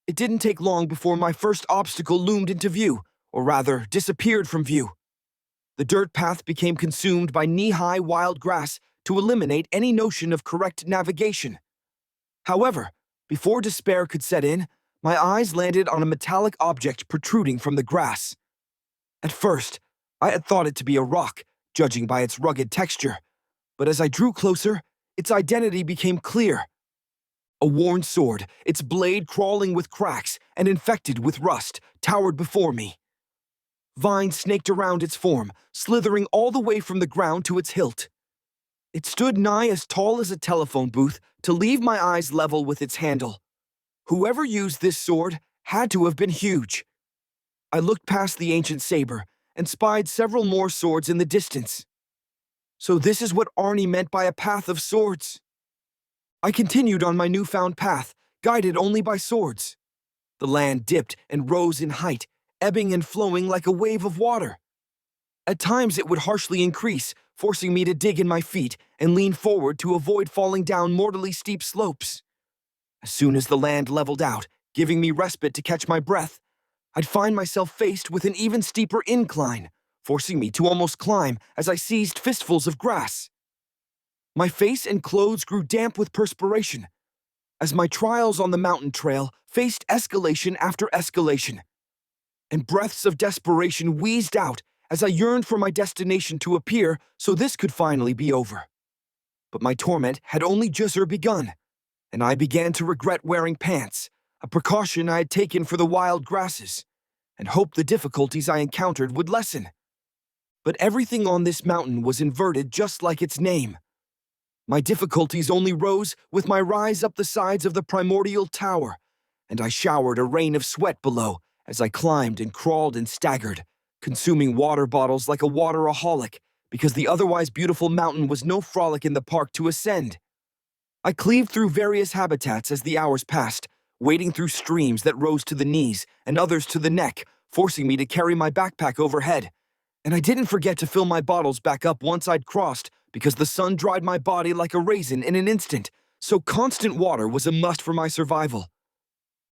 It didn't take long before my first obstacle loomed into view, or rather, disappeared from view. The dirt path became consumed by knee-high wild grass to eliminate any notion of correct navigation. However, before despair could set in, my eyes landed on a metallic object protruding from the grass. At first, I had thought it to be a rock, judging by its rugged texture, but as I drew closer, its identity became clear. A worn sword, its blade crawling with cracks and infected with rust, towered before me. Vines snaked around its form, slithering all the way from the ground to its hilt. It stood nigh as tall as a telephone booth to leave my eyes level with its handle. Whoever used this sword had to have been huge. I looked past the ancient saber and spied several more swords in the distance. So this is what Arnie meant by a path of swords. I continued on my newfound path, guided only by swords. The land dipped and rose in height, ebbing and flowing like a wave of water. At times it would harshly increase, forcing me to dig in my feet and lean forward to avoid falling down mortally steep slopes. As soon as the land leveled out, giving me respite to catch my breath, I'd find myself faced with an even steeper incline, forcing me to almost climb as I seized fistfuls of grass. My face and clothes grew damp with perspiration, as my trials on the mountain trail faced escalation after escalation, and breaths of desperation wheezed out as I yearned for my destination to appear so this could finally be over. But my torment had only just begun, and I began to regret wearing pants, a precaution I had taken for the wild grasses, and hoped the difficulties I encountered would lessen. But everything on this mountain was inverted just like its name. My difficulties only rose with my rise up the sides of the primordial tower, and I showered a rain of sweat below as I climbed and crawled and staggered, consuming water bottles like a wateraholic, because the otherwise beautiful mountain was no frolic in the park to ascend. I cleaved through various habitats as the hours passed, wading through streams that rose to the knees and others to the neck, forcing me to carry my backpack overhead. And I didn't forget to fill my bottles back up once I'd crossed, because the sun dried my body like a raisin in an instant, so constant water was a must for my survival.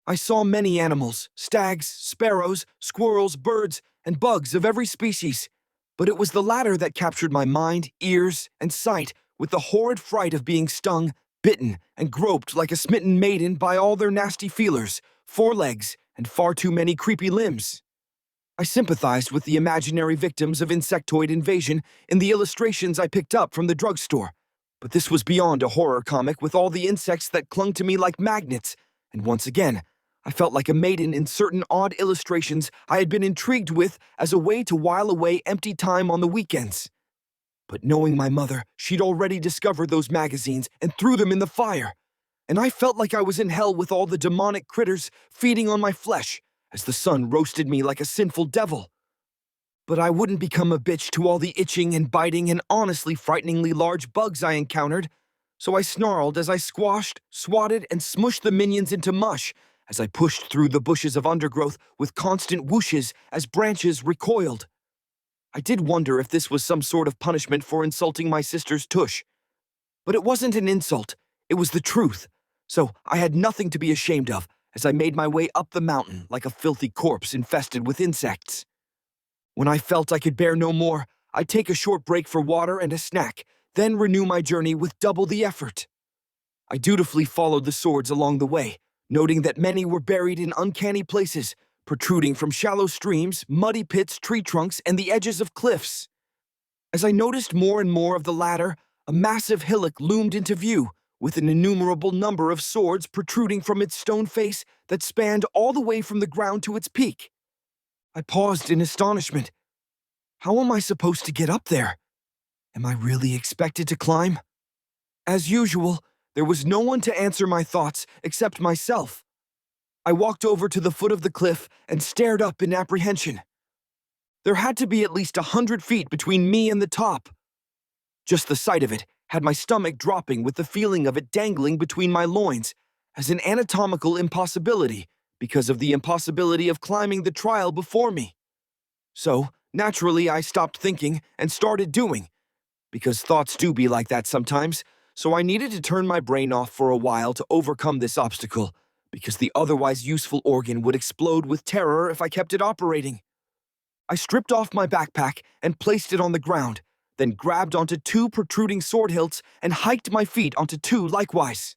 I saw many animals, stags, sparrows, squirrels, birds, and bugs of every species, but it was the latter that captured my mind, ears, and sight with the horrid fright of being stung, bitten, and groped like a smitten maiden by all their nasty feelers, forelegs, and far too many creepy limbs. I sympathized with the imaginary victims of insectoid invasion in the illustrations I picked up from the drugstore, but this was beyond a horror comic with all the insects that clung to me like magnets, and once again, I felt like a maiden in certain odd illustrations I had been intrigued with as a way to while away empty time on the weekends. But knowing my mother, she'd already discovered those magazines and threw them in the fire, and I felt like I was in hell with all the demonic critters feeding on my flesh, as the sun roasted me like a sinful devil. But I wouldn't become a bitch to all the itching and biting and honestly frighteningly large bugs I encountered, so I snarled as I squashed, swatted, and smushed the minions into mush as I pushed through the bushes of undergrowth with constant whooshes as branches recoiled. I did wonder if this was some sort of punishment for insulting my sister's tush. But it wasn't an insult, it was the truth, so I had nothing to be ashamed of as I made my way up the mountain like a filthy corpse infested with insects. When I felt I could bear no more, I'd take a short break for water and a snack, then renew my journey with double the effort. I dutifully followed the swords along the way, noting that many were buried in uncanny places, protruding from shallow streams, muddy pits, tree trunks, and the edges of cliffs. As I noticed more and more of the latter, a massive hillock loomed into view, with an innumerable number of swords protruding from its stone face that spanned all the way from the ground to its peak. I paused in astonishment. How am I supposed to get up there? Am I really expected to climb? As usual, there was no one to answer my thoughts except myself. I walked over to the foot of the cliff and stared up in apprehension. There had to be at least 100 feet between me and the top. Just the sight of it had my stomach dropping with the feeling of it dangling between my loins as an anatomical impossibility because of the impossibility of climbing the trial before me. So, naturally, I stopped thinking and started doing, because thoughts do be like that sometimes, so I needed to turn my brain off for a while to overcome this obstacle, because the otherwise useful organ would explode with terror if I kept it operating. I stripped off my backpack and placed it on the ground, then grabbed onto 2 protruding sword hilts and hiked my feet onto 2 likewise.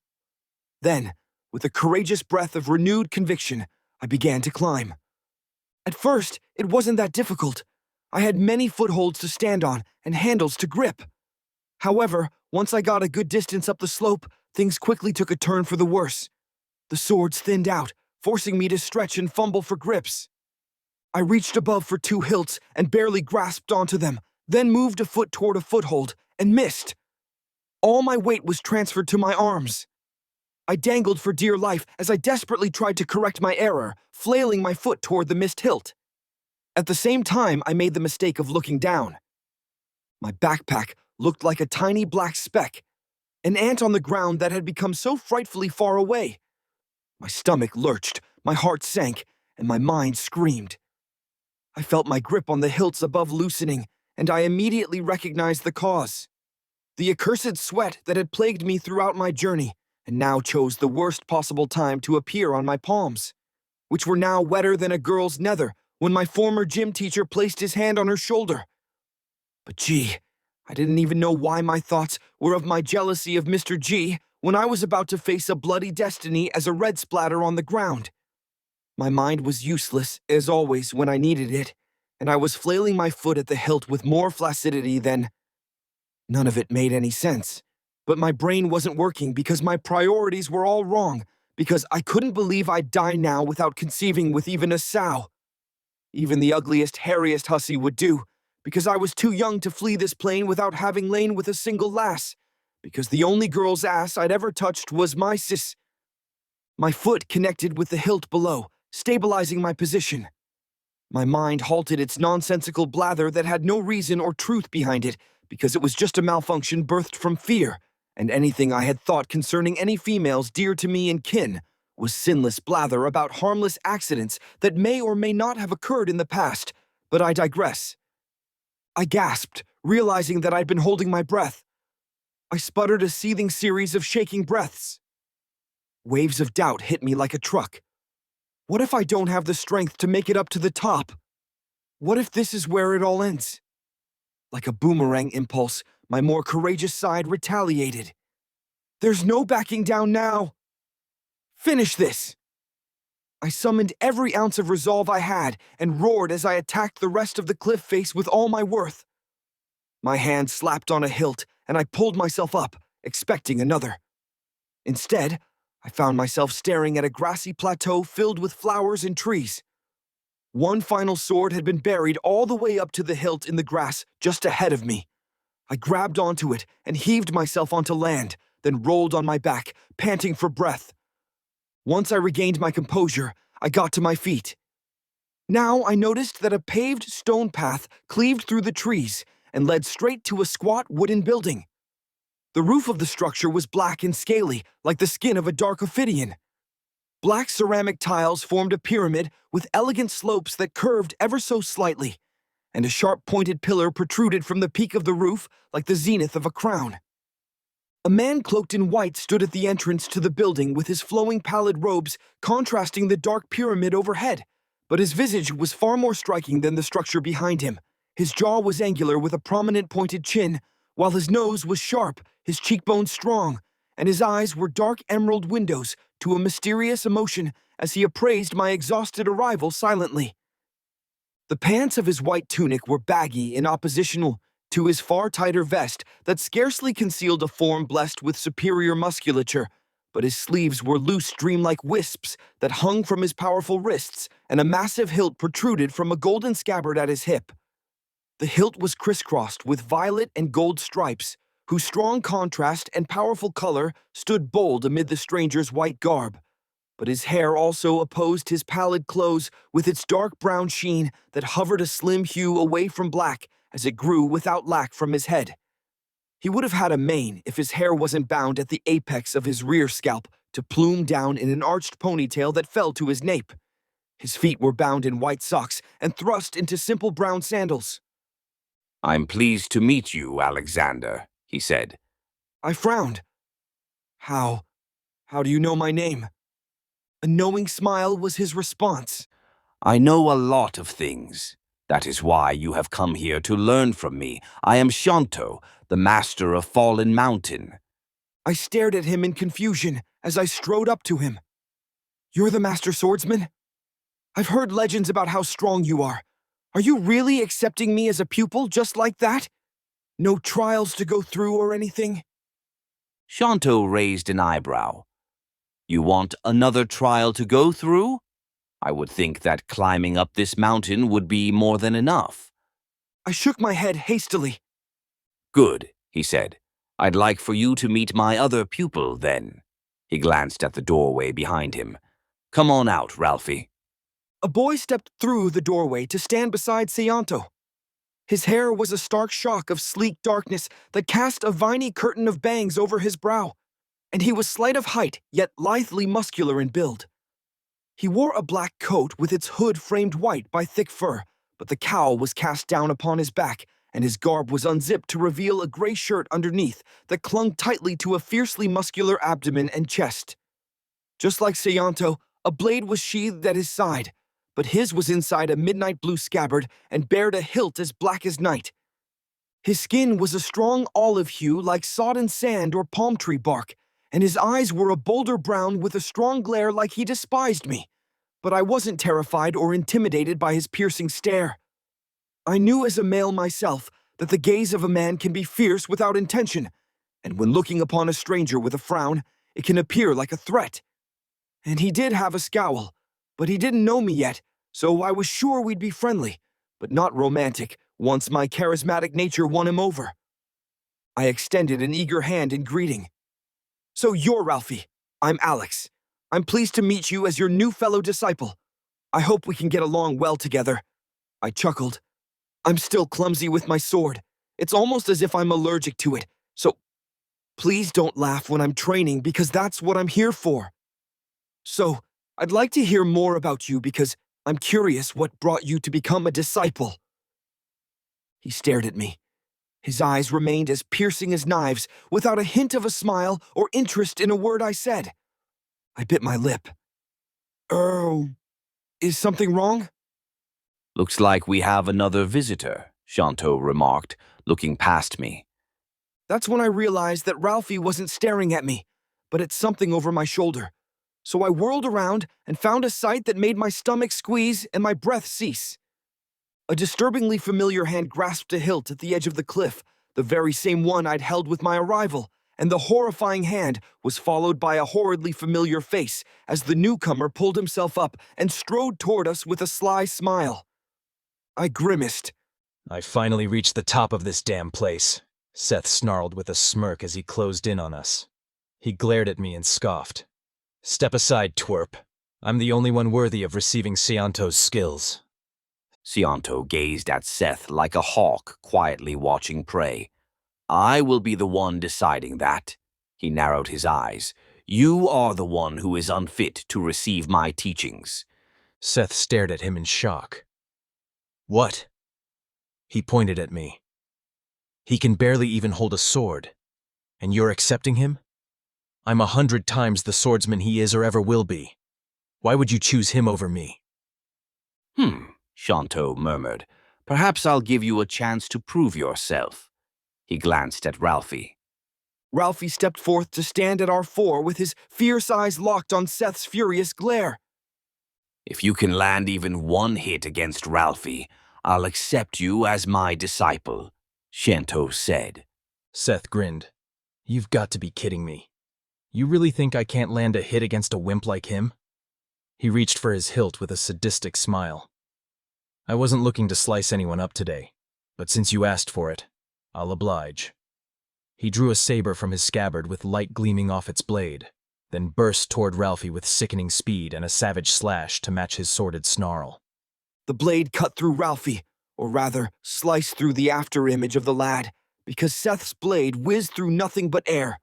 Then, with a courageous breath of renewed conviction, I began to climb. At first, it wasn't that difficult. I had many footholds to stand on and handles to grip. However, once I got a good distance up the slope, things quickly took a turn for the worse. The swords thinned out, forcing me to stretch and fumble for grips. I reached above for 2 hilts and barely grasped onto them, then moved a foot toward a foothold and missed. All my weight was transferred to my arms. I dangled for dear life as I desperately tried to correct my error, flailing my foot toward the missed hilt. At the same time, I made the mistake of looking down. My backpack looked like a tiny black speck, an ant on the ground that had become so frightfully far away. My stomach lurched, my heart sank, and my mind screamed. I felt my grip on the hilts above loosening, and I immediately recognized the cause. The accursed sweat that had plagued me throughout my journey, and now chose the worst possible time to appear on my palms, which were now wetter than a girl's nether when my former gym teacher placed his hand on her shoulder. But gee, I didn't even know why my thoughts were of my jealousy of Mr. G when I was about to face a bloody destiny as a red splatter on the ground. My mind was useless, as always, when I needed it, and I was flailing my foot at the hilt with more flaccidity than... None of it made any sense, but my brain wasn't working because my priorities were all wrong, because I couldn't believe I'd die now without conceiving with even a sow. Even the ugliest, hairiest hussy would do, because I was too young to flee this plane without having lain with a single lass, because the only girl's ass I'd ever touched was my sis. My foot connected with the hilt below, stabilizing my position. My mind halted its nonsensical blather that had no reason or truth behind it, because it was just a malfunction birthed from fear, and anything I had thought concerning any females dear to me and kin was sinless blather about harmless accidents that may or may not have occurred in the past, but I digress. I gasped, realizing that I'd been holding my breath. I sputtered a seething series of shaking breaths. Waves of doubt hit me like a truck. What if I don't have the strength to make it up to the top? What if this is where it all ends? Like a boomerang impulse, my more courageous side retaliated. There's no backing down now. Finish this! I summoned every ounce of resolve I had and roared as I attacked the rest of the cliff face with all my worth. My hand slapped on a hilt and I pulled myself up, expecting another. Instead, I found myself staring at a grassy plateau filled with flowers and trees. One final sword had been buried all the way up to the hilt in the grass just ahead of me. I grabbed onto it and heaved myself onto land, then rolled on my back, panting for breath. Once I regained my composure, I got to my feet. Now I noticed that a paved stone path cleaved through the trees and led straight to a squat wooden building. The roof of the structure was black and scaly, like the skin of a dark ophidian. Black ceramic tiles formed a pyramid with elegant slopes that curved ever so slightly, and a sharp-pointed pillar protruded from the peak of the roof like the zenith of a crown. A man cloaked in white stood at the entrance to the building with his flowing pallid robes contrasting the dark pyramid overhead, but his visage was far more striking than the structure behind him. His jaw was angular with a prominent pointed chin, while his nose was sharp, his cheekbones strong, and his eyes were dark emerald windows to a mysterious emotion as he appraised my exhausted arrival silently. The pants of his white tunic were baggy in oppositional to his far tighter vest that scarcely concealed a form blessed with superior musculature, but his sleeves were loose dreamlike wisps that hung from his powerful wrists, and a massive hilt protruded from a golden scabbard at his hip. The hilt was crisscrossed with violet and gold stripes, whose strong contrast and powerful color stood bold amid the stranger's white garb. But his hair also opposed his pallid clothes with its dark brown sheen that hovered a slim hue away from black as it grew without lack from his head. He would have had a mane if his hair wasn't bound at the apex of his rear scalp to plume down in an arched ponytail that fell to his nape. His feet were bound in white socks and thrust into simple brown sandals. I'm pleased to meet you, Alexander, he said. I frowned. How do you know my name? A knowing smile was his response. I know a lot of things. That is why you have come here to learn from me. I am Shanto, the master of Fallen Mountain. I stared at him in confusion as I strode up to him. You're the master swordsman? I've heard legends about how strong you are. Are you really accepting me as a pupil just like that? No trials to go through or anything? Shanto raised an eyebrow. You want another trial to go through? I would think that climbing up this mountain would be more than enough. I shook my head hastily. Good, he said. I'd like for you to meet my other pupil, then. He glanced at the doorway behind him. Come on out, Ralphie. A boy stepped through the doorway to stand beside Sayanto. His hair was a stark shock of sleek darkness that cast a viny curtain of bangs over his brow, and he was slight of height, yet lithely muscular in build. He wore a black coat with its hood framed white by thick fur, but the cowl was cast down upon his back, and his garb was unzipped to reveal a gray shirt underneath that clung tightly to a fiercely muscular abdomen and chest. Just like Sayanto, a blade was sheathed at his side, but his was inside a midnight blue scabbard and bared a hilt as black as night. His skin was a strong olive hue like sodden sand or palm tree bark, and his eyes were a bolder brown with a strong glare like he despised me. But I wasn't terrified or intimidated by his piercing stare. I knew as a male myself that the gaze of a man can be fierce without intention, and when looking upon a stranger with a frown, it can appear like a threat. And he did have a scowl, but he didn't know me yet, so I was sure we'd be friendly, but not romantic, once my charismatic nature won him over. I extended an eager hand in greeting. So you're Ralphie. I'm Alex. I'm pleased to meet you as your new fellow disciple. I hope we can get along well together. I chuckled. I'm still clumsy with my sword. It's almost as if I'm allergic to it, so please don't laugh when I'm training because that's what I'm here for. So, I'd like to hear more about you because I'm curious what brought you to become a disciple. He stared at me. His eyes remained as piercing as knives, without a hint of a smile or interest in a word I said. I bit my lip. Is something wrong? Looks like we have another visitor, Shanto remarked, looking past me. That's when I realized that Ralphie wasn't staring at me, but at something over my shoulder. So I whirled around and found a sight that made my stomach squeeze and my breath cease. A disturbingly familiar hand grasped a hilt at the edge of the cliff, the very same one I'd held with my arrival, and the horrifying hand was followed by a horridly familiar face as the newcomer pulled himself up and strode toward us with a sly smile. I grimaced. I finally reached the top of this damn place, Seth snarled with a smirk as he closed in on us. He glared at me and scoffed. Step aside, twerp. I'm the only one worthy of receiving Sayanto's skills. Sayanto gazed at Seth like a hawk quietly watching prey. I will be the one deciding that. He narrowed his eyes. You are the one who is unfit to receive my teachings. Seth stared at him in shock. What? He pointed at me. He can barely even hold a sword. And you're accepting him? I'm 100 times the swordsman he is or ever will be. Why would you choose him over me? Shanto murmured. Perhaps I'll give you a chance to prove yourself. He glanced at Ralphie. Ralphie stepped forth to stand at our fore with his fierce eyes locked on Seth's furious glare. If you can land even one hit against Ralphie, I'll accept you as my disciple, Shanto said. Seth grinned. You've got to be kidding me. You really think I can't land a hit against a wimp like him? He reached for his hilt with a sadistic smile. I wasn't looking to slice anyone up today, but since you asked for it, I'll oblige. He drew a saber from his scabbard with light gleaming off its blade, then burst toward Ralphie with sickening speed and a savage slash to match his sordid snarl. The blade cut through Ralphie, or rather, sliced through the after-image of the lad, because Seth's blade whizzed through nothing but air.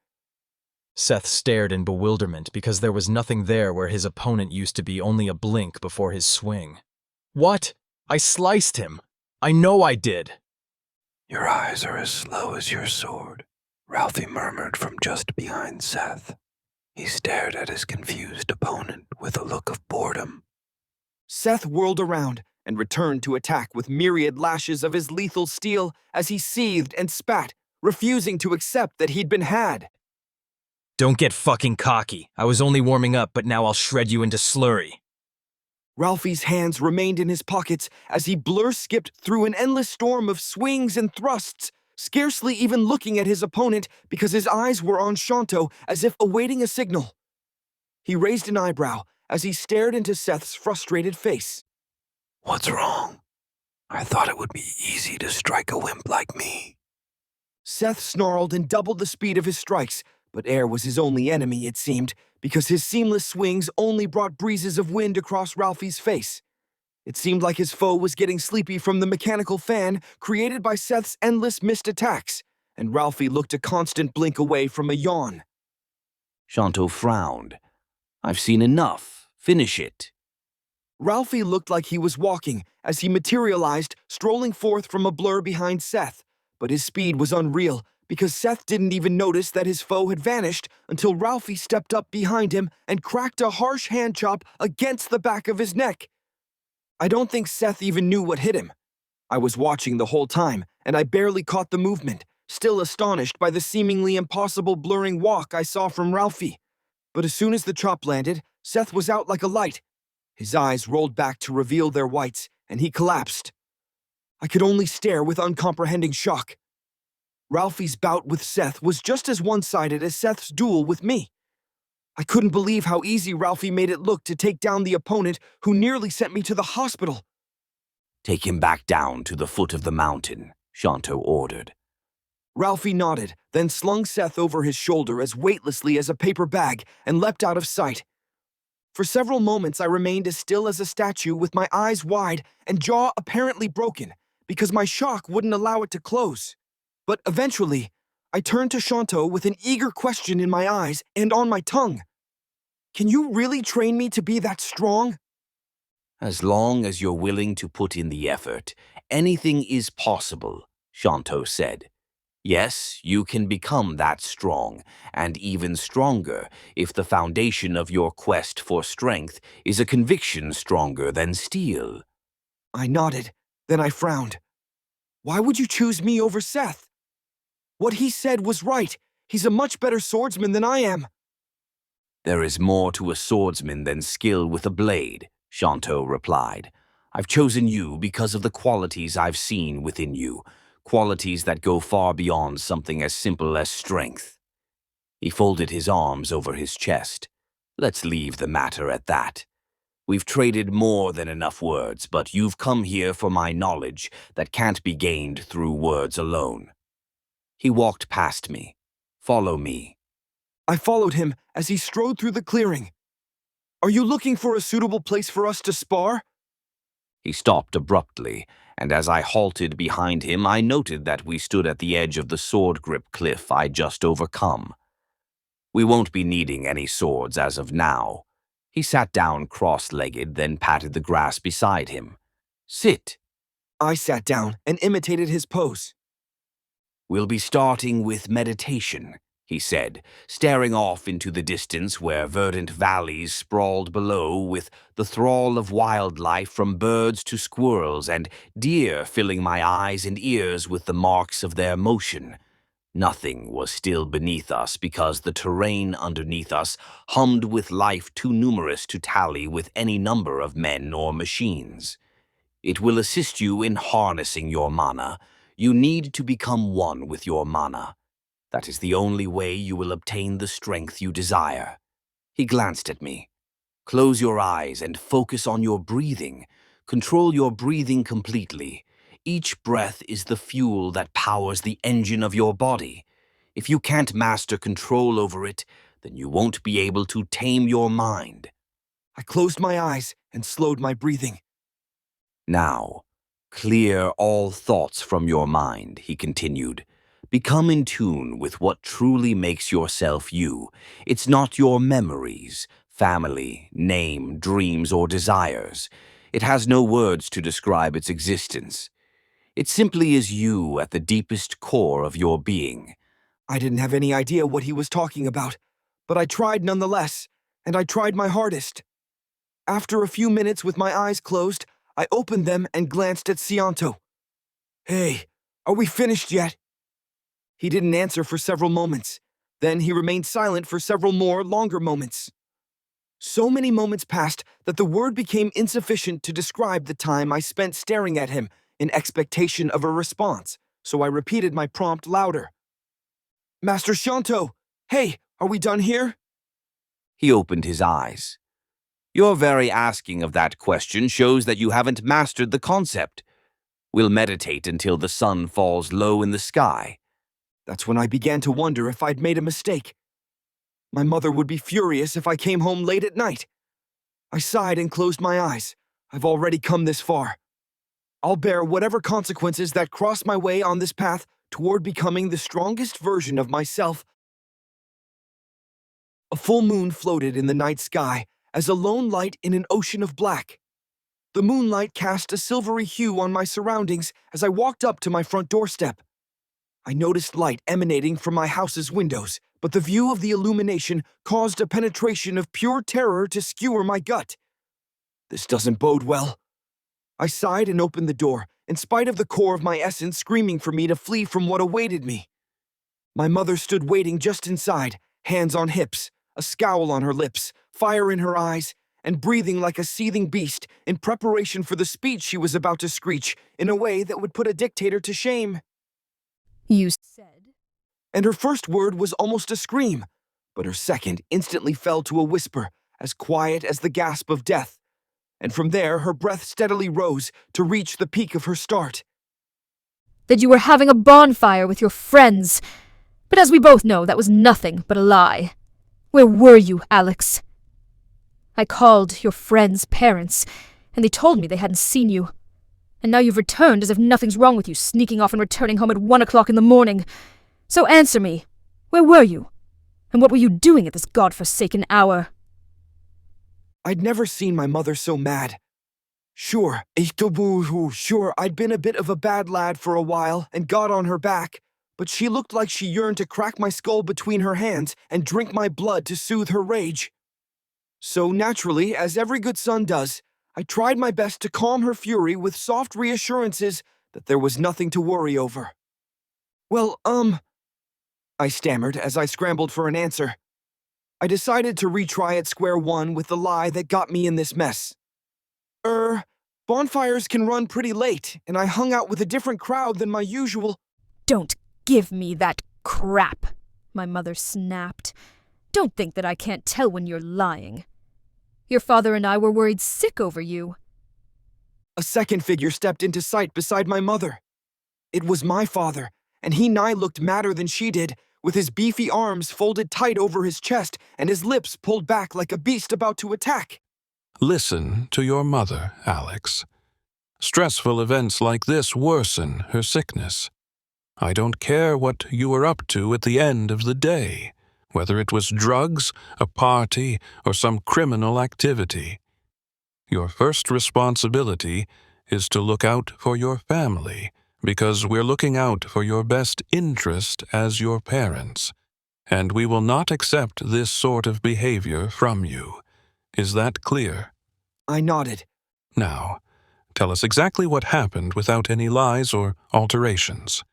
Seth stared in bewilderment because there was nothing there where his opponent used to be, only a blink before his swing. What? I sliced him. I know I did. Your eyes are as slow as your sword, Ralphie murmured from just behind Seth. He stared at his confused opponent with a look of boredom. Seth whirled around and returned to attack with myriad lashes of his lethal steel as he seethed and spat, refusing to accept that he'd been had. Don't get fucking cocky. I was only warming up, but now I'll shred you into slurry. Ralphie's hands remained in his pockets as he blur-skipped through an endless storm of swings and thrusts, scarcely even looking at his opponent because his eyes were on Shanto as if awaiting a signal. He raised an eyebrow as he stared into Seth's frustrated face. What's wrong? I thought it would be easy to strike a wimp like me. Seth snarled and doubled the speed of his strikes, but air was his only enemy, it seemed, because his seamless swings only brought breezes of wind across Ralphie's face. It seemed like his foe was getting sleepy from the mechanical fan created by Seth's endless missed attacks, and Ralphie looked a constant blink away from a yawn. Shanto frowned. I've seen enough. Finish it. Ralphie looked like he was walking as he materialized, strolling forth from a blur behind Seth, but his speed was unreal because Seth didn't even notice that his foe had vanished until Ralphie stepped up behind him and cracked a harsh hand chop against the back of his neck. I don't think Seth even knew what hit him. I was watching the whole time, and I barely caught the movement, still astonished by the seemingly impossible blurring walk I saw from Ralphie. But as soon as the chop landed, Seth was out like a light. His eyes rolled back to reveal their whites, and he collapsed. I could only stare with uncomprehending shock. Ralphie's bout with Seth was just as one-sided as Seth's duel with me. I couldn't believe how easy Ralphie made it look to take down the opponent who nearly sent me to the hospital. Take him back down to the foot of the mountain, Shanto ordered. Ralphie nodded, then slung Seth over his shoulder as weightlessly as a paper bag and leapt out of sight. For several moments I remained as still as a statue with my eyes wide and jaw apparently broken because my shock wouldn't allow it to close. But eventually, I turned to Shanto with an eager question in my eyes and on my tongue. Can you really train me to be that strong? As long as you're willing to put in the effort, anything is possible, Shanto said. Yes, you can become that strong, and even stronger if the foundation of your quest for strength is a conviction stronger than steel. I nodded, then I frowned. Why would you choose me over Seth? What he said was right. He's a much better swordsman than I am. There is more to a swordsman than skill with a blade, Shanto replied. I've chosen you because of the qualities I've seen within you. Qualities that go far beyond something as simple as strength. He folded his arms over his chest. Let's leave the matter at that. We've traded more than enough words, but you've come here for my knowledge that can't be gained through words alone. He walked past me. Follow me. I followed him as he strode through the clearing. Are you looking for a suitable place for us to spar? He stopped abruptly, and as I halted behind him, I noted that we stood at the edge of the sword grip cliff I'd just overcome. We won't be needing any swords as of now. He sat down cross-legged, then patted the grass beside him. Sit. I sat down and imitated his pose. We'll be starting with meditation, he said, staring off into the distance where verdant valleys sprawled below with the thrall of wildlife from birds to squirrels and deer filling my eyes and ears with the marks of their motion. Nothing was still beneath us because the terrain underneath us hummed with life too numerous to tally with any number of men or machines. It will assist you in harnessing your mana. You need to become one with your mana. That is the only way you will obtain the strength you desire. He glanced at me. Close your eyes and focus on your breathing. Control your breathing completely. Each breath is the fuel that powers the engine of your body. If you can't master control over it, then you won't be able to tame your mind. I closed my eyes and slowed my breathing. Now, clear all thoughts from your mind, he continued. Become in tune with what truly makes yourself you. It's not your memories, family, name, dreams, or desires. It has no words to describe its existence. It simply is you at the deepest core of your being. I didn't have any idea what he was talking about, but I tried nonetheless, and I tried my hardest. After a few minutes with my eyes closed, I opened them and glanced at Cianto. "Hey, are we finished yet?" He didn't answer for several moments. Then he remained silent for several more longer moments. So many moments passed that the word became insufficient to describe the time I spent staring at him in expectation of a response, so I repeated my prompt louder. "Master Shanto, hey, are we done here?" He opened his eyes. Your very asking of that question shows that you haven't mastered the concept. We'll meditate until the sun falls low in the sky. That's when I began to wonder if I'd made a mistake. My mother would be furious if I came home late at night. I sighed and closed my eyes. I've already come this far. I'll bear whatever consequences that cross my way on this path toward becoming the strongest version of myself. A full moon floated in the night sky as a lone light in an ocean of black. The moonlight cast a silvery hue on my surroundings as I walked up to my front doorstep. I noticed light emanating from my house's windows, but the view of the illumination caused a penetration of pure terror to skewer my gut. This doesn't bode well. I sighed and opened the door, in spite of the core of my essence screaming for me to flee from what awaited me. My mother stood waiting just inside, hands on hips, a scowl on her lips, fire in her eyes, and breathing like a seething beast in preparation for the speech she was about to screech in a way that would put a dictator to shame. You said? And her first word was almost a scream, but her second instantly fell to a whisper, as quiet as the gasp of death. And from there, her breath steadily rose to reach the peak of her start. That you were having a bonfire with your friends. But as we both know, that was nothing but a lie. Where were you, Alex? I called your friends' parents, and they told me they hadn't seen you. And now you've returned as if nothing's wrong with you, sneaking off and returning home at 1 o'clock in the morning. So answer me, where were you? And what were you doing at this godforsaken hour? I'd never seen my mother so mad. Sure, I'd been a bit of a bad lad for a while and got on her back, but she looked like she yearned to crack my skull between her hands and drink my blood to soothe her rage. So naturally, as every good son does, I tried my best to calm her fury with soft reassurances that there was nothing to worry over. Well, I stammered as I scrambled for an answer. I decided to retry at square one with the lie that got me in this mess. Bonfires can run pretty late, and I hung out with a different crowd than my usual. Don't give me that crap, my mother snapped. Don't think that I can't tell when you're lying. Your father and I were worried sick over you. A second figure stepped into sight beside my mother. It was my father, and he nigh looked madder than she did, with his beefy arms folded tight over his chest and his lips pulled back like a beast about to attack. Listen to your mother, Alex. Stressful events like this worsen her sickness. I don't care what you were up to at the end of the day, whether it was drugs, a party, or some criminal activity. Your first responsibility is to look out for your family, because we're looking out for your best interest as your parents, and we will not accept this sort of behavior from you. Is that clear? I nodded. Now, tell us exactly what happened without any lies or alterations,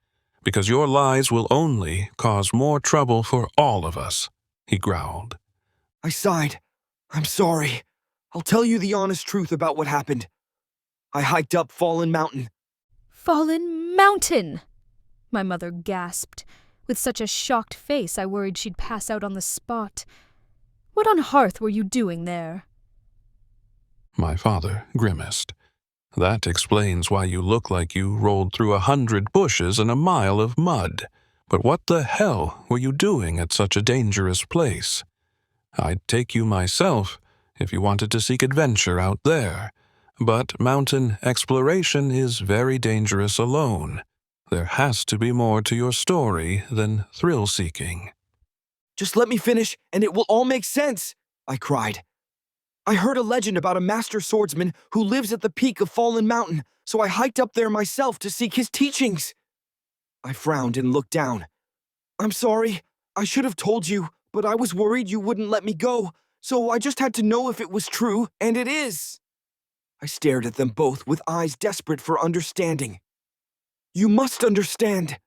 because your lies will only cause more trouble for all of us, he growled. I sighed. I'm sorry. I'll tell you the honest truth about what happened. I hiked up Fallen Mountain. Fallen Mountain! My mother gasped. With such a shocked face, I worried she'd pass out on the spot. What on hearth were you doing there? My father grimaced. That explains why you look like you rolled through 100 bushes and a mile of mud. But what the hell were you doing at such a dangerous place? I'd take you myself if you wanted to seek adventure out there. But mountain exploration is very dangerous alone. There has to be more to your story than thrill-seeking. Just let me finish, and it will all make sense, I cried. I heard a legend about a master swordsman who lives at the peak of Fallen Mountain, so I hiked up there myself to seek his teachings. I frowned and looked down. I'm sorry, I should have told you, but I was worried you wouldn't let me go, so I just had to know if it was true, and it is. I stared at them both with eyes desperate for understanding. You must understand.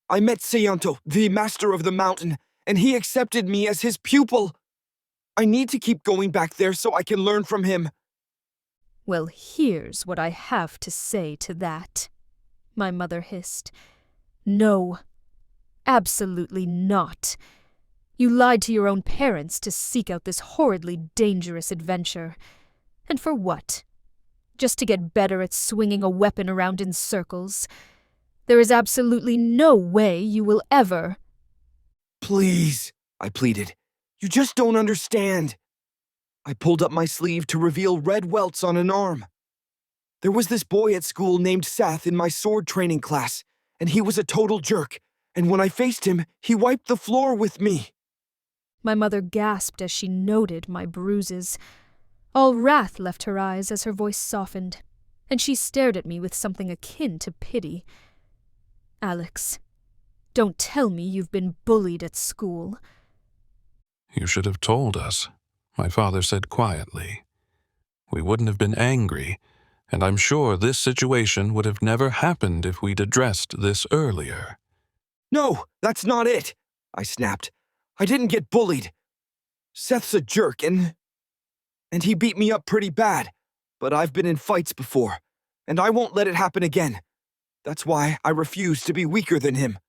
I met Sayanto, the master of the mountain, and he accepted me as his pupil. I need to keep going back there so I can learn from him. Well, here's what I have to say to that, my mother hissed. No, absolutely not. You lied to your own parents to seek out this horridly dangerous adventure. And for what? Just to get better at swinging a weapon around in circles? There is absolutely no way you will ever— Please, I pleaded. You just don't understand. I pulled up my sleeve to reveal red welts on an arm. There was this boy at school named Seth in my sword training class, and he was a total jerk, and when I faced him, he wiped the floor with me. My mother gasped as she noted my bruises. All wrath left her eyes as her voice softened, and she stared at me with something akin to pity. Alex, don't tell me you've been bullied at school. You should have told us, my father said quietly. We wouldn't have been angry, and I'm sure this situation would have never happened if we'd addressed this earlier. No, that's not it, I snapped. I didn't get bullied. Seth's a jerk, and he beat me up pretty bad, but I've been in fights before, and I won't let it happen again. That's why I refuse to be weaker than him,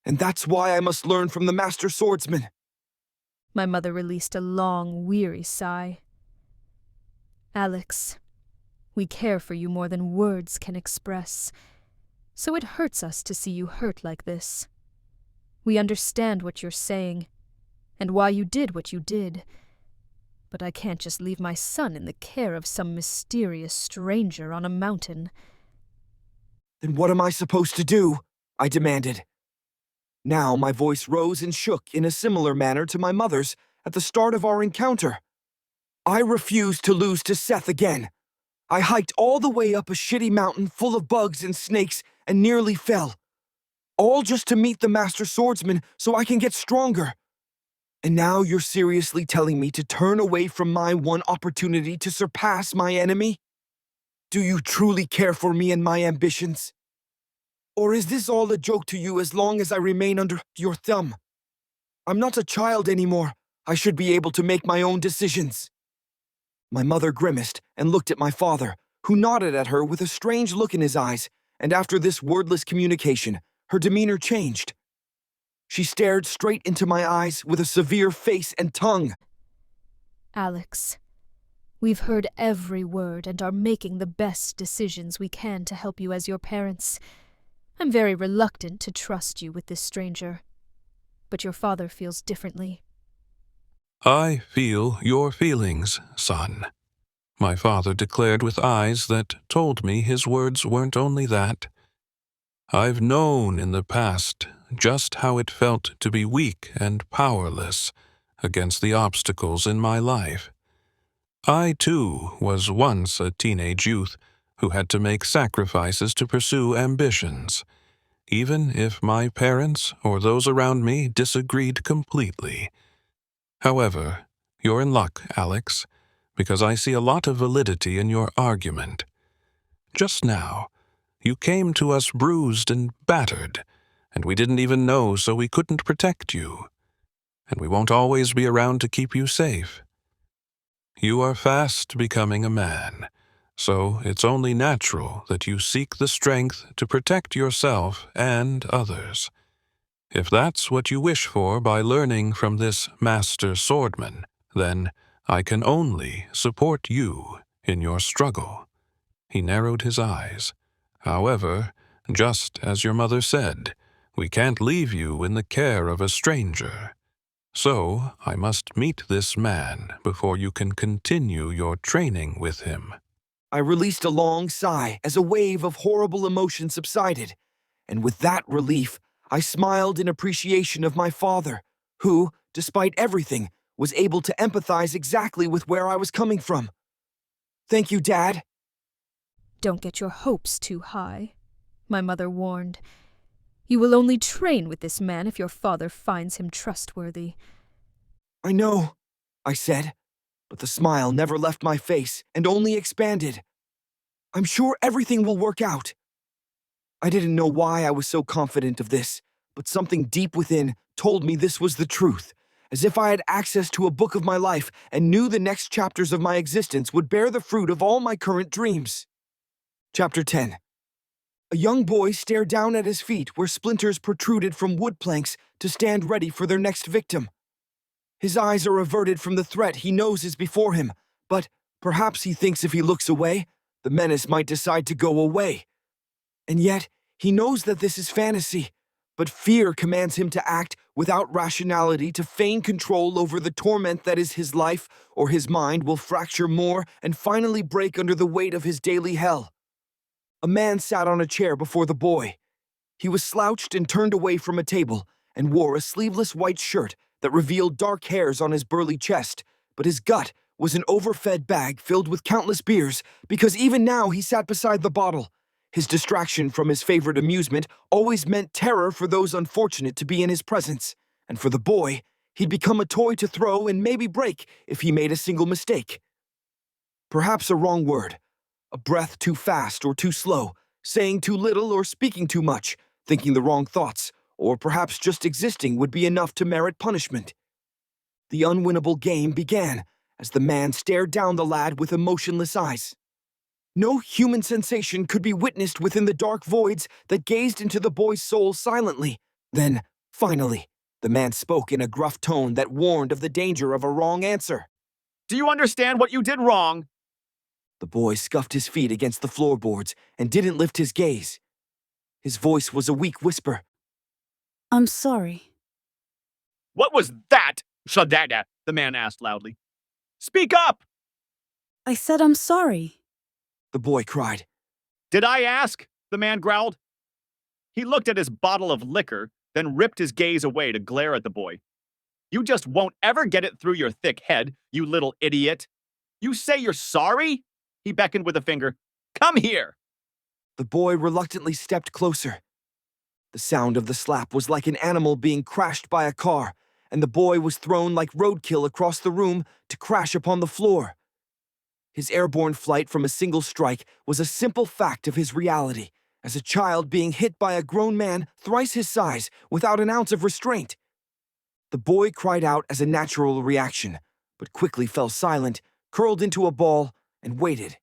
and that's why I must learn from the master swordsman. My mother released a long, weary sigh. Alex, we care for you more than words can express, so it hurts us to see you hurt like this. We understand what you're saying, and why you did what you did, but I can't just leave my son in the care of some mysterious stranger on a mountain. Then what am I supposed to do? I demanded. Now my voice rose and shook in a similar manner to my mother's at the start of our encounter. I refuse to lose to Seth again. I hiked all the way up a shitty mountain full of bugs and snakes and nearly fell. All just to meet the master swordsman so I can get stronger. And now you're seriously telling me to turn away from my one opportunity to surpass my enemy? Do you truly care for me and my ambitions? Or is this all a joke to you as long as I remain under your thumb? I'm not a child anymore. I should be able to make my own decisions. My mother grimaced and looked at my father, who nodded at her with a strange look in his eyes, and after this wordless communication, her demeanor changed. She stared straight into my eyes with a severe face and tongue. Alex, we've heard every word and are making the best decisions we can to help you as your parents. I'm very reluctant to trust you with this stranger, but your father feels differently. I feel your feelings, son, my father declared with eyes that told me his words weren't only that. I've known in the past just how it felt to be weak and powerless against the obstacles in my life. I, too, was once a teenage youth who had to make sacrifices to pursue ambitions, even if my parents or those around me disagreed completely. However, you're in luck, Alex, because I see a lot of validity in your argument. Just now, you came to us bruised and battered, and we didn't even know, so we couldn't protect you. And we won't always be around to keep you safe. You are fast becoming a man, so it's only natural that you seek the strength to protect yourself and others. If that's what you wish for by learning from this master swordman, then I can only support you in your struggle. He narrowed his eyes. However, just as your mother said, we can't leave you in the care of a stranger. So I must meet this man before you can continue your training with him. I released a long sigh as a wave of horrible emotion subsided, and with that relief, I smiled in appreciation of my father, who, despite everything, was able to empathize exactly with where I was coming from. Thank you, Dad. Don't get your hopes too high, my mother warned. You will only train with this man if your father finds him trustworthy. I know, I said, but the smile never left my face and only expanded. I'm sure everything will work out. I didn't know why I was so confident of this, but something deep within told me this was the truth, as if I had access to a book of my life and knew the next chapters of my existence would bear the fruit of all my current dreams. Chapter 10. A young boy stared down at his feet where splinters protruded from wood planks to stand ready for their next victim. His eyes are averted from the threat he knows is before him, but perhaps he thinks if he looks away, the menace might decide to go away. And yet, he knows that this is fantasy, but fear commands him to act without rationality to feign control over the torment that is his life, or his mind will fracture more and finally break under the weight of his daily hell. A man sat on a chair before the boy. He was slouched and turned away from a table and wore a sleeveless white shirt that revealed dark hairs on his burly chest, but his gut was an overfed bag filled with countless beers because even now he sat beside the bottle. His distraction from his favorite amusement always meant terror for those unfortunate to be in his presence, and for the boy, he'd become a toy to throw and maybe break if he made a single mistake. Perhaps a wrong word, a breath too fast or too slow, saying too little or speaking too much, thinking the wrong thoughts, or perhaps just existing would be enough to merit punishment. The unwinnable game began as the man stared down the lad with emotionless eyes. No human sensation could be witnessed within the dark voids that gazed into the boy's soul silently. Then, finally, the man spoke in a gruff tone that warned of the danger of a wrong answer. Do you understand what you did wrong? The boy scuffed his feet against the floorboards and didn't lift his gaze. His voice was a weak whisper. I'm sorry. What was that, Shadada? The man asked loudly. Speak up! I said I'm sorry. The boy cried. Did I ask? The man growled. He looked at his bottle of liquor, then ripped his gaze away to glare at the boy. You just won't ever get it through your thick head, you little idiot. You say you're sorry? He beckoned with a finger. Come here! The boy reluctantly stepped closer. The sound of the slap was like an animal being crashed by a car, and the boy was thrown like roadkill across the room to crash upon the floor. His airborne flight from a single strike was a simple fact of his reality, as a child being hit by a grown man thrice his size without an ounce of restraint. The boy cried out as a natural reaction, but quickly fell silent, curled into a ball, and waited.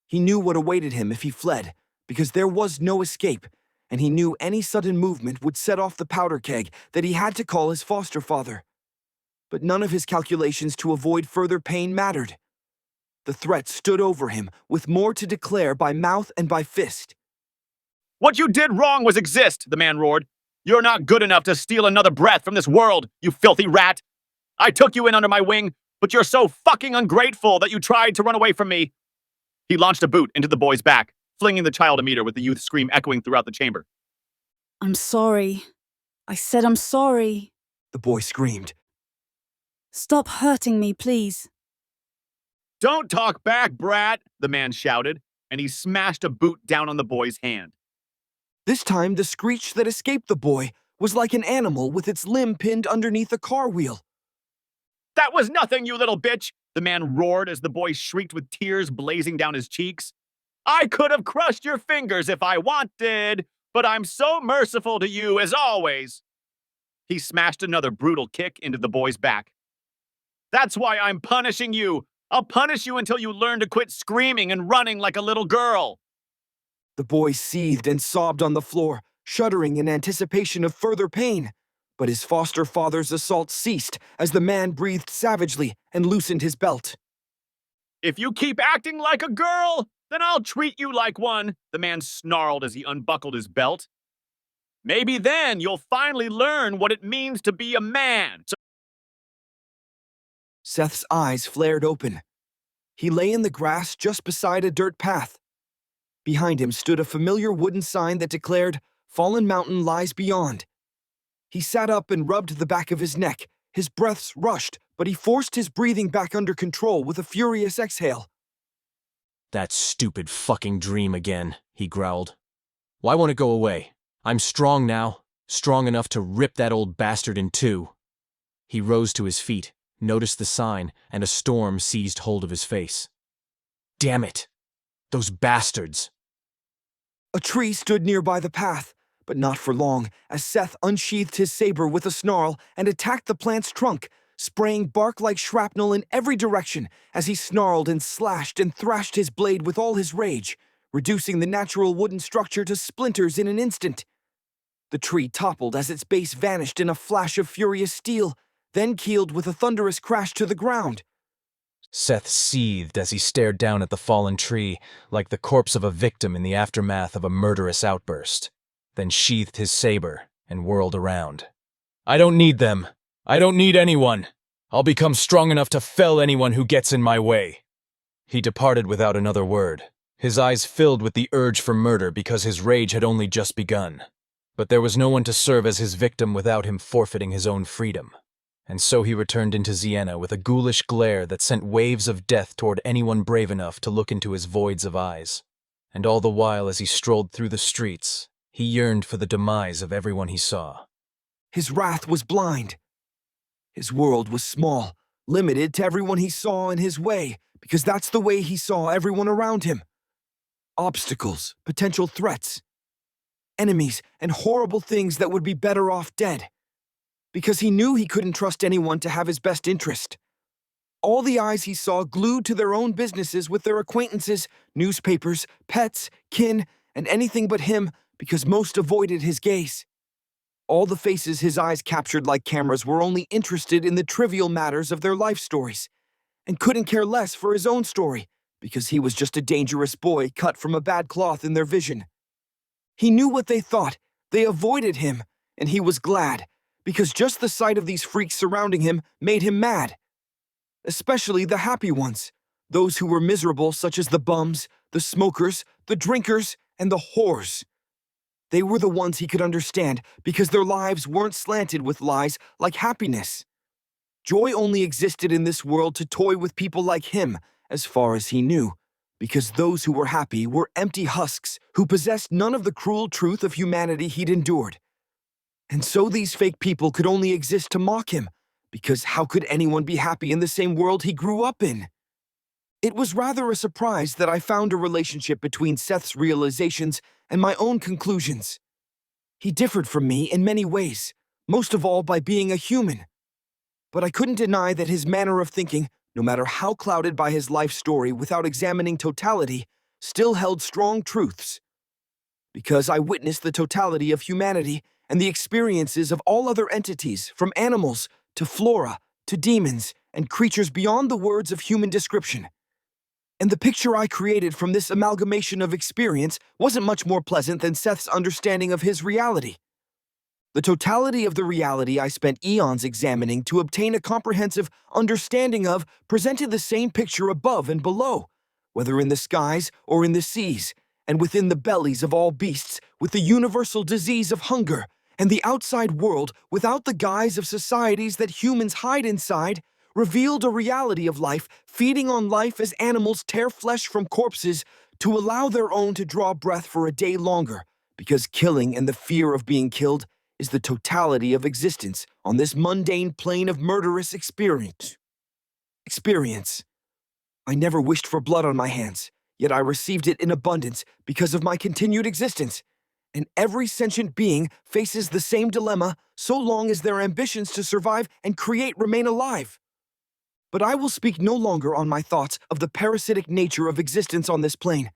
He knew what awaited him if he fled, because there was no escape, and he knew any sudden movement would set off the powder keg that he had to call his foster father. But none of his calculations to avoid further pain mattered. The threat stood over him, with more to declare by mouth and by fist. What you did wrong was exist, the man roared. You're not good enough to steal another breath from this world, you filthy rat. I took you in under my wing, but you're so fucking ungrateful that you tried to run away from me. He launched a boot into the boy's back, flinging the child a meter with the youth's scream echoing throughout the chamber. I'm sorry. I said I'm sorry. The boy screamed. Stop hurting me, please. Don't talk back, brat, the man shouted, and he smashed a boot down on the boy's hand. This time, the screech that escaped the boy was like an animal with its limb pinned underneath a car wheel. That was nothing, you little bitch, the man roared as the boy shrieked with tears blazing down his cheeks. I could have crushed your fingers if I wanted, but I'm so merciful to you as always. He smashed another brutal kick into the boy's back. That's why I'm punishing you. I'll punish you until you learn to quit screaming and running like a little girl. The boy seethed and sobbed on the floor, shuddering in anticipation of further pain. But his foster father's assault ceased as the man breathed savagely and loosened his belt. If you keep acting like a girl, then I'll treat you like one, the man snarled as he unbuckled his belt. Maybe then you'll finally learn what it means to be a man. Seth's eyes flared open. He lay in the grass just beside a dirt path. Behind him stood a familiar wooden sign that declared, "Fallen Mountain lies beyond." He sat up and rubbed the back of his neck. His breaths rushed, but he forced his breathing back under control with a furious exhale. That stupid fucking dream again, he growled. Why won't it go away? I'm strong now, strong enough to rip that old bastard in two. He rose to his feet, noticed the sign, and a storm seized hold of his face. Damn it! Those bastards! A tree stood nearby the path, but not for long, as Seth unsheathed his saber with a snarl and attacked the plant's trunk, spraying bark like shrapnel in every direction as he snarled and slashed and thrashed his blade with all his rage, reducing the natural wooden structure to splinters in an instant. The tree toppled as its base vanished in a flash of furious steel, then keeled with a thunderous crash to the ground. Seth seethed as he stared down at the fallen tree, like the corpse of a victim in the aftermath of a murderous outburst, then sheathed his saber and whirled around. I don't need them. I don't need anyone. I'll become strong enough to fell anyone who gets in my way. He departed without another word, his eyes filled with the urge for murder because his rage had only just begun. But there was no one to serve as his victim without him forfeiting his own freedom. And so he returned into Zienna with a ghoulish glare that sent waves of death toward anyone brave enough to look into his voids of eyes. And all the while as he strolled through the streets, he yearned for the demise of everyone he saw. His wrath was blind. His world was small, limited to everyone he saw in his way, because that's the way he saw everyone around him. Obstacles, potential threats, enemies, and horrible things that would be better off dead. Because he knew he couldn't trust anyone to have his best interest. All the eyes he saw glued to their own businesses with their acquaintances, newspapers, pets, kin, and anything but him, because most avoided his gaze. All the faces his eyes captured like cameras were only interested in the trivial matters of their life stories, and couldn't care less for his own story, because he was just a dangerous boy cut from a bad cloth in their vision. He knew what they thought. They avoided him, and he was glad, because just the sight of these freaks surrounding him made him mad. Especially the happy ones, those who were miserable, such as the bums, the smokers, the drinkers, and the whores. They were the ones he could understand because their lives weren't slanted with lies like happiness. Joy only existed in this world to toy with people like him, as far as he knew, because those who were happy were empty husks who possessed none of the cruel truth of humanity he'd endured. And so these fake people could only exist to mock him, because how could anyone be happy in the same world he grew up in? It was rather a surprise that I found a relationship between Seth's realizations and my own conclusions. He differed from me in many ways, most of all by being a human. But I couldn't deny that his manner of thinking, no matter how clouded by his life story without examining totality, still held strong truths. Because I witnessed the totality of humanity and the experiences of all other entities, from animals to flora to demons and creatures beyond the words of human description. And the picture I created from this amalgamation of experience wasn't much more pleasant than Seth's understanding of his reality. The totality of the reality I spent eons examining to obtain a comprehensive understanding of presented the same picture above and below, whether in the skies or in the seas, and within the bellies of all beasts, with the universal disease of hunger, and the outside world, without the guise of societies that humans hide inside, revealed a reality of life, feeding on life as animals tear flesh from corpses to allow their own to draw breath for a day longer, because killing and the fear of being killed is the totality of existence on this mundane plane of murderous experience. I never wished for blood on my hands, yet I received it in abundance because of my continued existence. And every sentient being faces the same dilemma so long as their ambitions to survive and create remain alive. But I will speak no longer on my thoughts of the parasitic nature of existence on this plane,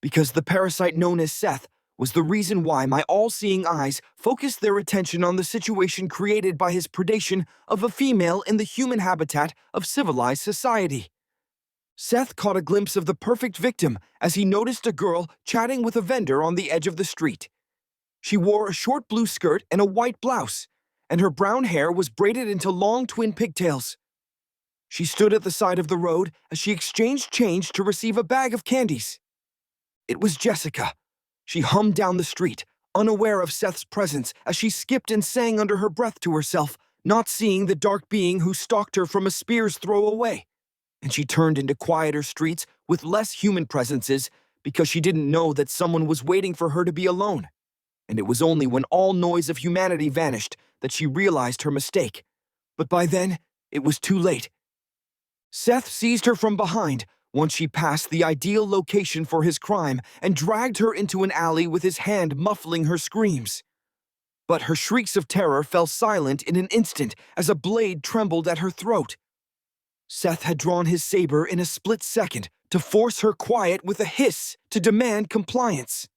because the parasite known as Seth was the reason why my all-seeing eyes focused their attention on the situation created by his predation of a female in the human habitat of civilized society. Seth caught a glimpse of the perfect victim as he noticed a girl chatting with a vendor on the edge of the street. She wore a short blue skirt and a white blouse, and her brown hair was braided into long twin pigtails. She stood at the side of the road as she exchanged change to receive a bag of candies. It was Jessica. She hummed down the street, unaware of Seth's presence as she skipped and sang under her breath to herself, not seeing the dark being who stalked her from a spear's throw away. And she turned into quieter streets with less human presences because she didn't know that someone was waiting for her to be alone. And it was only when all noise of humanity vanished that she realized her mistake. But by then, it was too late. Seth seized her from behind once she passed the ideal location for his crime and dragged her into an alley with his hand muffling her screams. But her shrieks of terror fell silent in an instant as a blade trembled at her throat. Seth had drawn his saber in a split second to force her quiet with a hiss to demand compliance.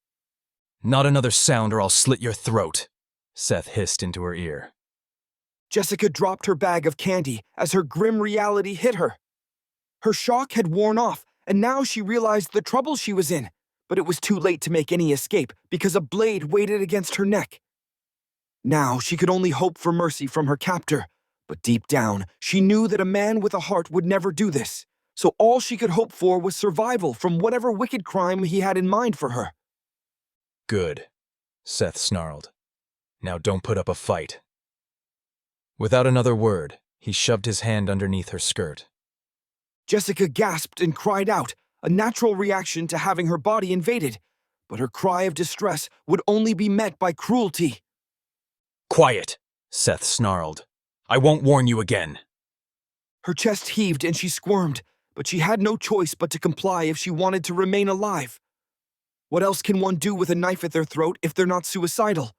Not another sound or I'll slit your throat, Seth hissed into her ear. Jessica dropped her bag of candy as her grim reality hit her. Her shock had worn off, and now she realized the trouble she was in, but it was too late to make any escape because a blade waited against her neck. Now she could only hope for mercy from her captor, but deep down she knew that a man with a heart would never do this, so all she could hope for was survival from whatever wicked crime he had in mind for her. Good, Seth snarled. Now don't put up a fight. Without another word, he shoved his hand underneath her skirt. Jessica gasped and cried out, a natural reaction to having her body invaded, but her cry of distress would only be met by cruelty. Quiet, Seth snarled. I won't warn you again. Her chest heaved and she squirmed, but she had no choice but to comply if she wanted to remain alive. What else can one do with a knife at their throat if they're not suicidal?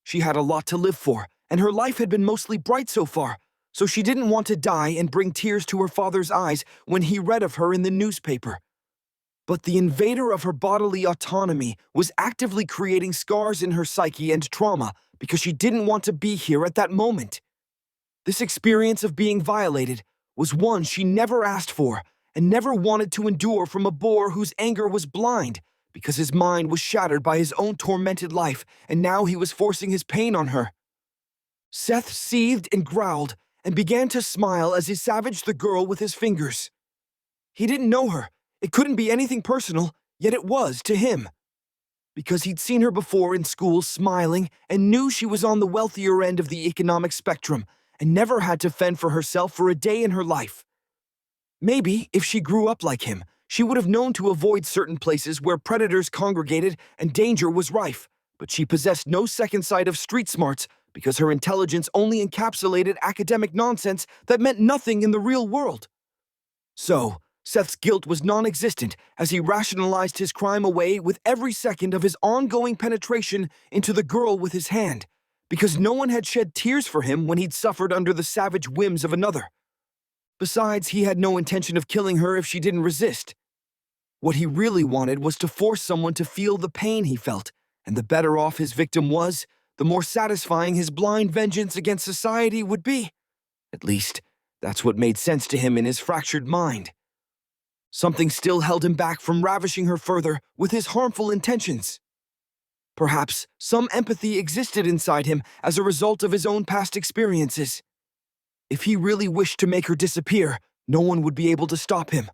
She had a lot to live for, and her life had been mostly bright so far, so she didn't want to die and bring tears to her father's eyes when he read of her in the newspaper. But the invader of her bodily autonomy was actively creating scars in her psyche and trauma because she didn't want to be here at that moment. This experience of being violated was one she never asked for and never wanted to endure from a boar whose anger was blind because his mind was shattered by his own tormented life, and now he was forcing his pain on her. Seth seethed and growled and began to smile as he savaged the girl with his fingers. He didn't know her. It couldn't be anything personal, yet it was to him. Because he'd seen her before in school smiling and knew she was on the wealthier end of the economic spectrum and never had to fend for herself for a day in her life. Maybe, if she grew up like him, she would have known to avoid certain places where predators congregated and danger was rife, but she possessed no second sight of street smarts because her intelligence only encapsulated academic nonsense that meant nothing in the real world. So, Seth's guilt was non-existent as he rationalized his crime away with every second of his ongoing penetration into the girl with his hand, because no one had shed tears for him when he'd suffered under the savage whims of another. Besides, he had no intention of killing her if she didn't resist. What he really wanted was to force someone to feel the pain he felt, and the better off his victim was, the more satisfying his blind vengeance against society would be. At least, that's what made sense to him in his fractured mind. Something still held him back from ravishing her further with his harmful intentions. Perhaps some empathy existed inside him as a result of his own past experiences. If he really wished to make her disappear, no one would be able to stop him.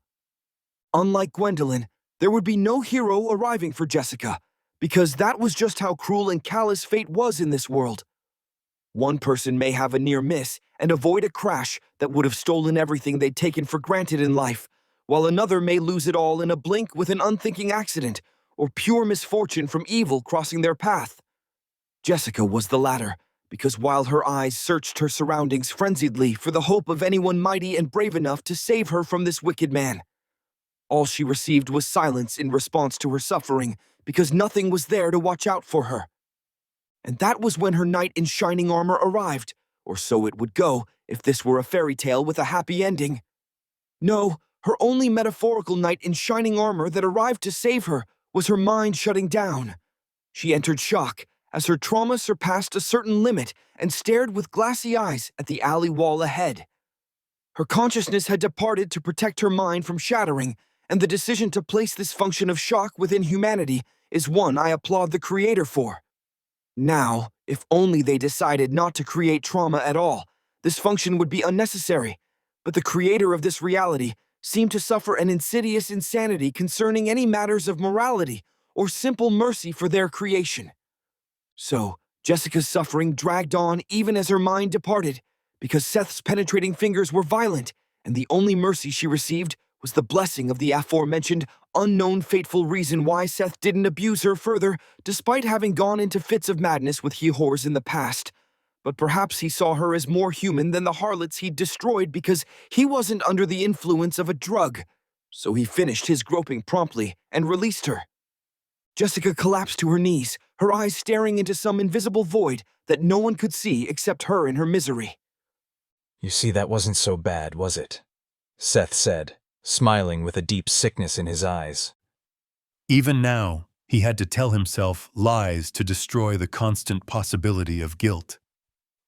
Unlike Gwendolyn, there would be no hero arriving for Jessica, because that was just how cruel and callous fate was in this world. One person may have a near miss and avoid a crash that would have stolen everything they'd taken for granted in life, while another may lose it all in a blink with an unthinking accident or pure misfortune from evil crossing their path. Jessica was the latter, because while her eyes searched her surroundings frenziedly for the hope of anyone mighty and brave enough to save her from this wicked man, all she received was silence in response to her suffering, because nothing was there to watch out for her. And that was when her knight in shining armor arrived, or so it would go if this were a fairy tale with a happy ending. No, her only metaphorical knight in shining armor that arrived to save her was her mind shutting down. She entered shock as her trauma surpassed a certain limit and stared with glassy eyes at the alley wall ahead. Her consciousness had departed to protect her mind from shattering, and the decision to place this function of shock within humanity is one I applaud the creator for. Now, if only they decided not to create trauma at all, this function would be unnecessary, but the creator of this reality seemed to suffer an insidious insanity concerning any matters of morality or simple mercy for their creation. So, Jessica's suffering dragged on even as her mind departed, because Seth's penetrating fingers were violent, and the only mercy she received was the blessing of the aforementioned unknown fateful reason why Seth didn't abuse her further, despite having gone into fits of madness with he-whores in the past. But perhaps he saw her as more human than the harlots he'd destroyed because he wasn't under the influence of a drug. So he finished his groping promptly and released her. Jessica collapsed to her knees, her eyes staring into some invisible void that no one could see except her in her misery. You see, that wasn't so bad, was it? Seth said, smiling with a deep sickness in his eyes. Even now, he had to tell himself lies to destroy the constant possibility of guilt.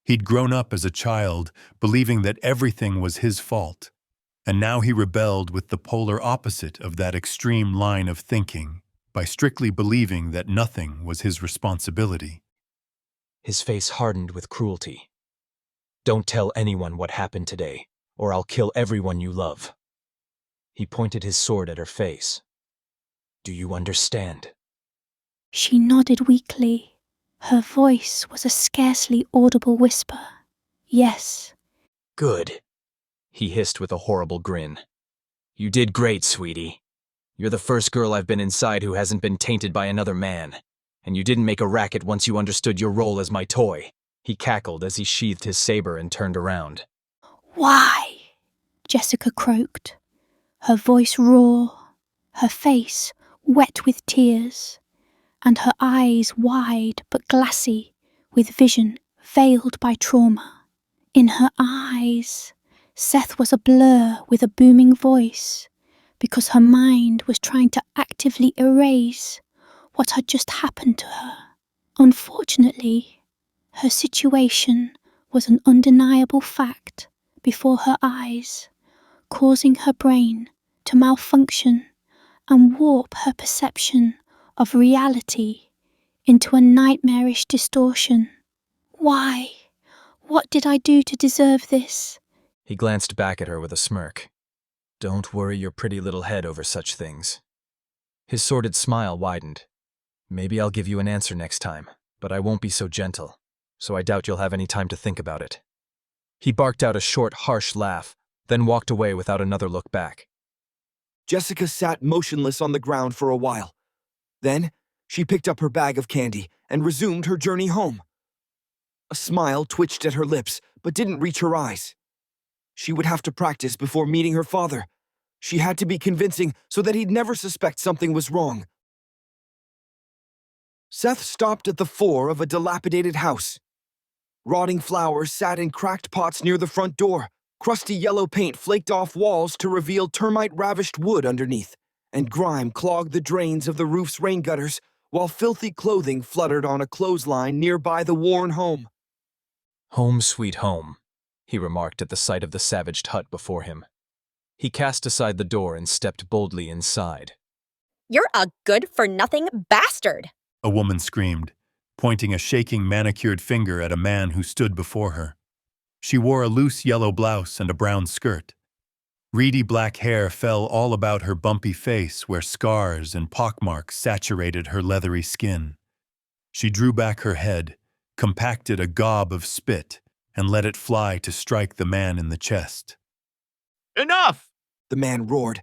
He'd grown up as a child, believing that everything was his fault, and now he rebelled with the polar opposite of that extreme line of thinking, by strictly believing that nothing was his responsibility. His face hardened with cruelty. Don't tell anyone what happened today, or I'll kill everyone you love. He pointed his sword at her face. Do you understand? She nodded weakly. Her voice was a scarcely audible whisper. Yes. Good, he hissed with a horrible grin. You did great, sweetie. You're the first girl I've been inside who hasn't been tainted by another man. And you didn't make a racket once you understood your role as my toy. He cackled as he sheathed his saber and turned around. Why? Jessica croaked, her voice raw, her face wet with tears, and her eyes wide but glassy with vision veiled by trauma. In her eyes, Seth was a blur with a booming voice, because her mind was trying to actively erase what had just happened to her. Unfortunately, her situation was an undeniable fact before her eyes, causing her brain to malfunction and warp her perception of reality into a nightmarish distortion. Why? What did I do to deserve this? He glanced back at her with a smirk. Don't worry your pretty little head over such things. His sordid smile widened. Maybe I'll give you an answer next time, but I won't be so gentle, so I doubt you'll have any time to think about it. He barked out a short, harsh laugh, then walked away without another look back. Jessica sat motionless on the ground for a while. Then, she picked up her bag of candy and resumed her journey home. A smile twitched at her lips, but didn't reach her eyes. She would have to practice before meeting her father. She had to be convincing so that he'd never suspect something was wrong. Seth stopped at the fore of a dilapidated house. Rotting flowers sat in cracked pots near the front door. Crusty yellow paint flaked off walls to reveal termite-ravished wood underneath, and grime clogged the drains of the roof's rain gutters, while filthy clothing fluttered on a clothesline nearby the worn home. Home sweet home, he remarked at the sight of the savaged hut before him. He cast aside the door and stepped boldly inside. You're a good-for-nothing bastard! A woman screamed, pointing a shaking manicured finger at a man who stood before her. She wore a loose yellow blouse and a brown skirt. Reedy black hair fell all about her bumpy face where scars and pockmarks saturated her leathery skin. She drew back her head, compacted a gob of spit, and let it fly to strike the man in the chest. Enough! The man roared.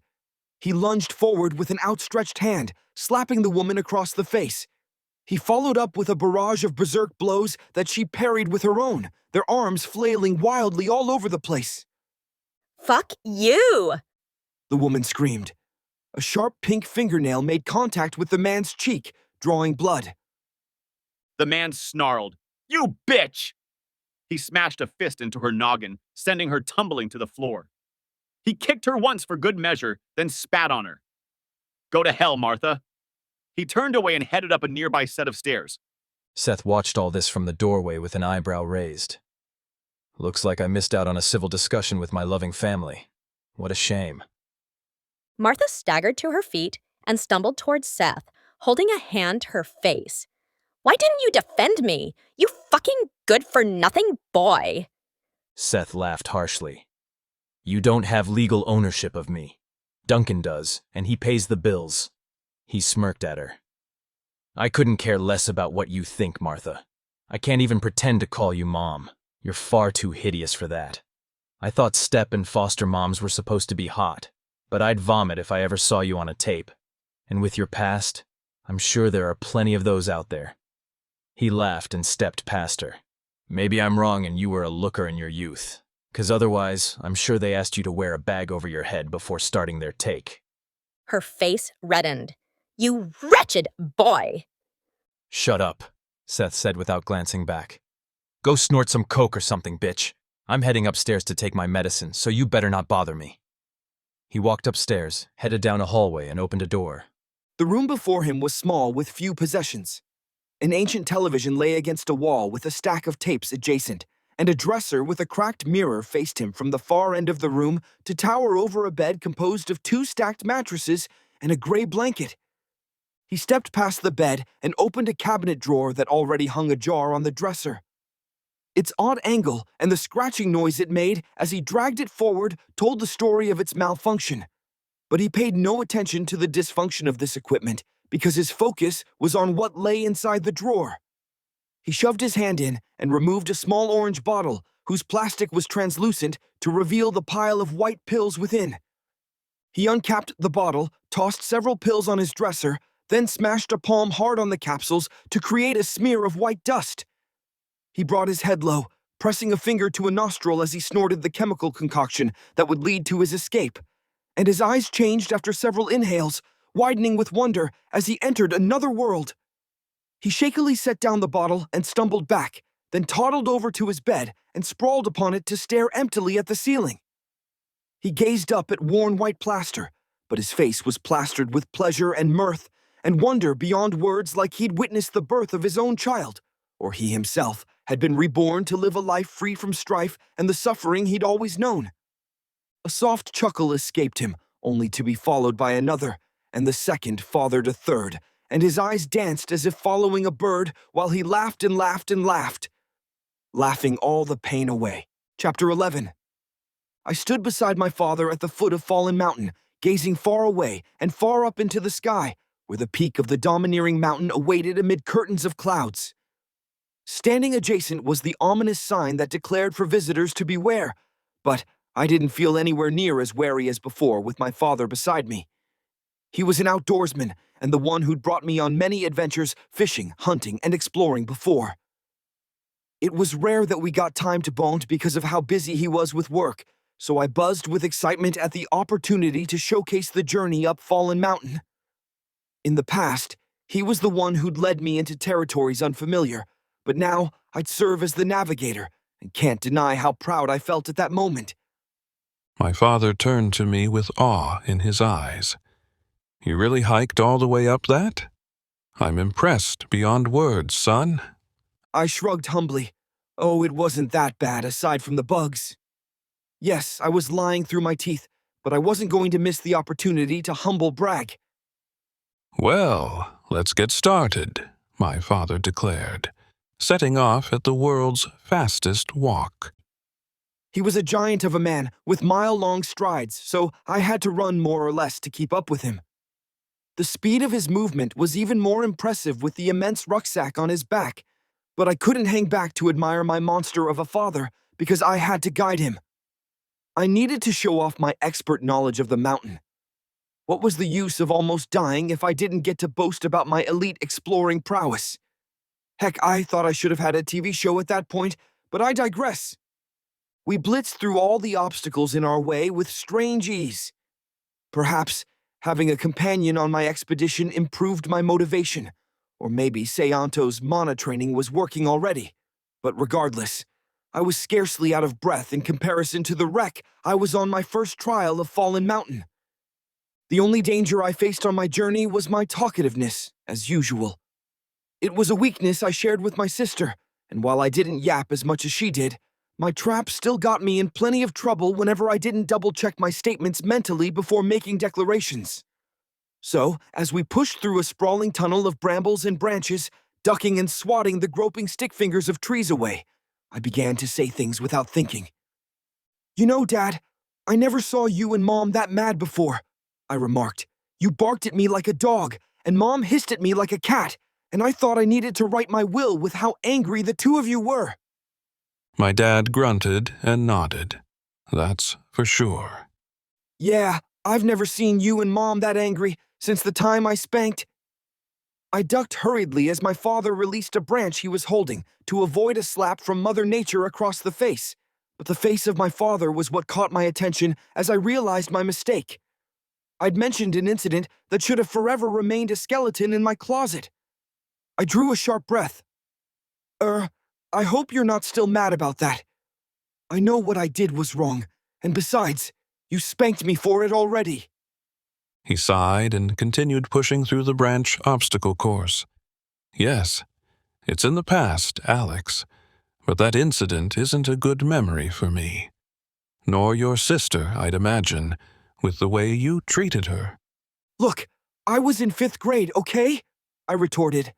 He lunged forward with an outstretched hand, slapping the woman across the face. He followed up with a barrage of berserk blows that she parried with her own, their arms flailing wildly all over the place. Fuck you! The woman screamed. A sharp pink fingernail made contact with the man's cheek, drawing blood. The man snarled. You bitch! He smashed a fist into her noggin, sending her tumbling to the floor. He kicked her once for good measure, then spat on her. Go to hell, Martha. He turned away and headed up a nearby set of stairs. Seth watched all this from the doorway with an eyebrow raised. Looks like I missed out on a civil discussion with my loving family. What a shame. Martha staggered to her feet and stumbled towards Seth, holding a hand to her face. Why didn't you defend me, you fucking good-for-nothing boy? Seth laughed harshly. You don't have legal ownership of me. Duncan does, and he pays the bills. He smirked at her. I couldn't care less about what you think, Martha. I can't even pretend to call you Mom. You're far too hideous for that. I thought step and foster moms were supposed to be hot, but I'd vomit if I ever saw you on a tape. And with your past, I'm sure there are plenty of those out there. He laughed and stepped past her. Maybe I'm wrong and you were a looker in your youth, 'cause otherwise, I'm sure they asked you to wear a bag over your head before starting their take. Her face reddened. You wretched boy! Shut up, Seth said without glancing back. Go snort some coke or something, bitch. I'm heading upstairs to take my medicine, so you better not bother me. He walked upstairs, headed down a hallway, and opened a door. The room before him was small with few possessions. An ancient television lay against a wall with a stack of tapes adjacent, and a dresser with a cracked mirror faced him from the far end of the room to tower over a bed composed of 2 stacked mattresses and a gray blanket. He stepped past the bed and opened a cabinet drawer that already hung ajar on the dresser. Its odd angle and the scratching noise it made as he dragged it forward told the story of its malfunction. But he paid no attention to the dysfunction of this equipment because his focus was on what lay inside the drawer. He shoved his hand in and removed a small orange bottle whose plastic was translucent to reveal the pile of white pills within. He uncapped the bottle, tossed several pills on his dresser, then smashed a palm hard on the capsules to create a smear of white dust. He brought his head low, pressing a finger to a nostril as he snorted the chemical concoction that would lead to his escape, and his eyes changed after several inhales, widening with wonder as he entered another world. He shakily set down the bottle and stumbled back, then toddled over to his bed and sprawled upon it to stare emptily at the ceiling. He gazed up at worn white plaster, but his face was plastered with pleasure and mirth and wonder beyond words, like he'd witnessed the birth of his own child, or he himself had been reborn to live a life free from strife and the suffering he'd always known. A soft chuckle escaped him, only to be followed by another, and the second fathered a third, and his eyes danced as if following a bird while he laughed and laughed and laughed, laughing all the pain away. Chapter 11. I stood beside my father at the foot of Fallen Mountain, gazing far away and far up into the sky, where the peak of the domineering mountain awaited amid curtains of clouds. Standing adjacent was the ominous sign that declared for visitors to beware, but I didn't feel anywhere near as wary as before with my father beside me. He was an outdoorsman and the one who'd brought me on many adventures, fishing, hunting, and exploring before. It was rare that we got time to bond because of how busy he was with work, so I buzzed with excitement at the opportunity to showcase the journey up Fallen Mountain. In the past, he was the one who'd led me into territories unfamiliar, but now I'd serve as the navigator, and can't deny how proud I felt at that moment. My father turned to me with awe in his eyes. You really hiked all the way up that? I'm impressed beyond words, son. I shrugged humbly. Oh, it wasn't that bad aside from the bugs. Yes, I was lying through my teeth, but I wasn't going to miss the opportunity to humble brag. Well, let's get started, my father declared, setting off at the world's fastest walk. He was a giant of a man with mile-long strides, so I had to run more or less to keep up with him. The speed of his movement was even more impressive with the immense rucksack on his back, but I couldn't hang back to admire my monster of a father because I had to guide him. I needed to show off my expert knowledge of the mountain. What was the use of almost dying if I didn't get to boast about my elite exploring prowess? Heck, I thought I should have had a TV show at that point, but I digress. We blitzed through all the obstacles in our way with strange ease. Perhaps having a companion on my expedition improved my motivation, or maybe Seanto's mana training was working already. But regardless, I was scarcely out of breath in comparison to the wreck I was on my first trial of Fallen Mountain. The only danger I faced on my journey was my talkativeness, as usual. It was a weakness I shared with my sister, and while I didn't yap as much as she did, my trap still got me in plenty of trouble whenever I didn't double-check my statements mentally before making declarations. So, as we pushed through a sprawling tunnel of brambles and branches, ducking and swatting the groping stick fingers of trees away, I began to say things without thinking. You know, Dad, I never saw you and Mom that mad before, I remarked. You barked at me like a dog, and Mom hissed at me like a cat, and I thought I needed to write my will with how angry the two of you were. My dad grunted and nodded. That's for sure. Yeah, I've never seen you and Mom that angry since the time I spanked. I ducked hurriedly as my father released a branch he was holding to avoid a slap from Mother Nature across the face. But the face of my father was what caught my attention as I realized my mistake. I'd mentioned an incident that should have forever remained a skeleton in my closet. I drew a sharp breath. I hope you're not still mad about that. I know what I did was wrong, and besides, you spanked me for it already. He sighed and continued pushing through the branch obstacle course. Yes, it's in the past, Alex, but that incident isn't a good memory for me. Nor your sister, I'd imagine, with the way you treated her. Look, I was in 5th grade, okay? I retorted.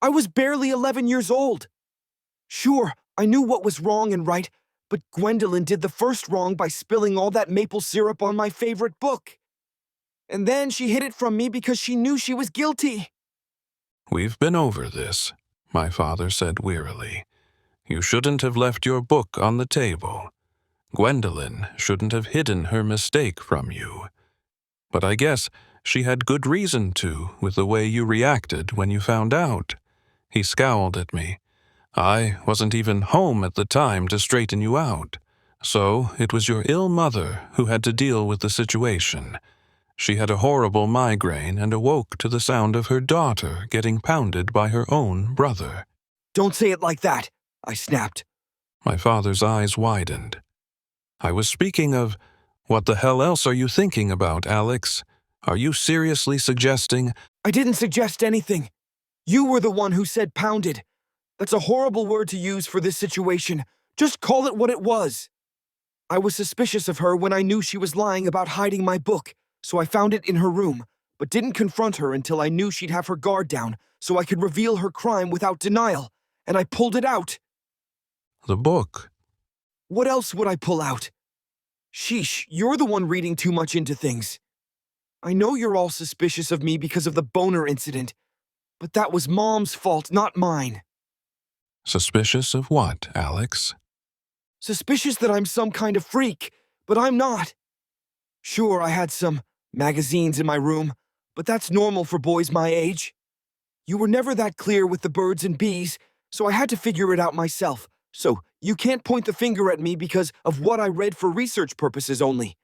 I was barely 11 years old. Sure, I knew what was wrong and right, but Gwendolyn did the first wrong by spilling all that maple syrup on my favorite book. And then she hid it from me because she knew she was guilty. We've been over this, my father said wearily. You shouldn't have left your book on the table. Gwendolyn shouldn't have hidden her mistake from you. But I guess she had good reason to, with the way you reacted when you found out. He scowled at me. I wasn't even home at the time to straighten you out. So it was your ill mother who had to deal with the situation. She had a horrible migraine and awoke to the sound of her daughter getting pounded by her own brother. Don't say it like that, I snapped. My father's eyes widened. I was speaking of, what the hell else are you thinking about, Alex? Are you seriously suggesting— I didn't suggest anything. You were the one who said pounded. That's a horrible word to use for this situation. Just call it what it was. I was suspicious of her when I knew she was lying about hiding my book, so I found it in her room, but didn't confront her until I knew she'd have her guard down so I could reveal her crime without denial, and I pulled it out. The book? What else would I pull out? Sheesh, you're the one reading too much into things. I know you're all suspicious of me because of the boner incident, but that was Mom's fault, not mine. Suspicious of what, Alex? Suspicious that I'm some kind of freak, but I'm not. Sure, I had some magazines in my room, but that's normal for boys my age. You were never that clear with the birds and bees, so I had to figure it out myself. So you can't point the finger at me because of what I read for research purposes only.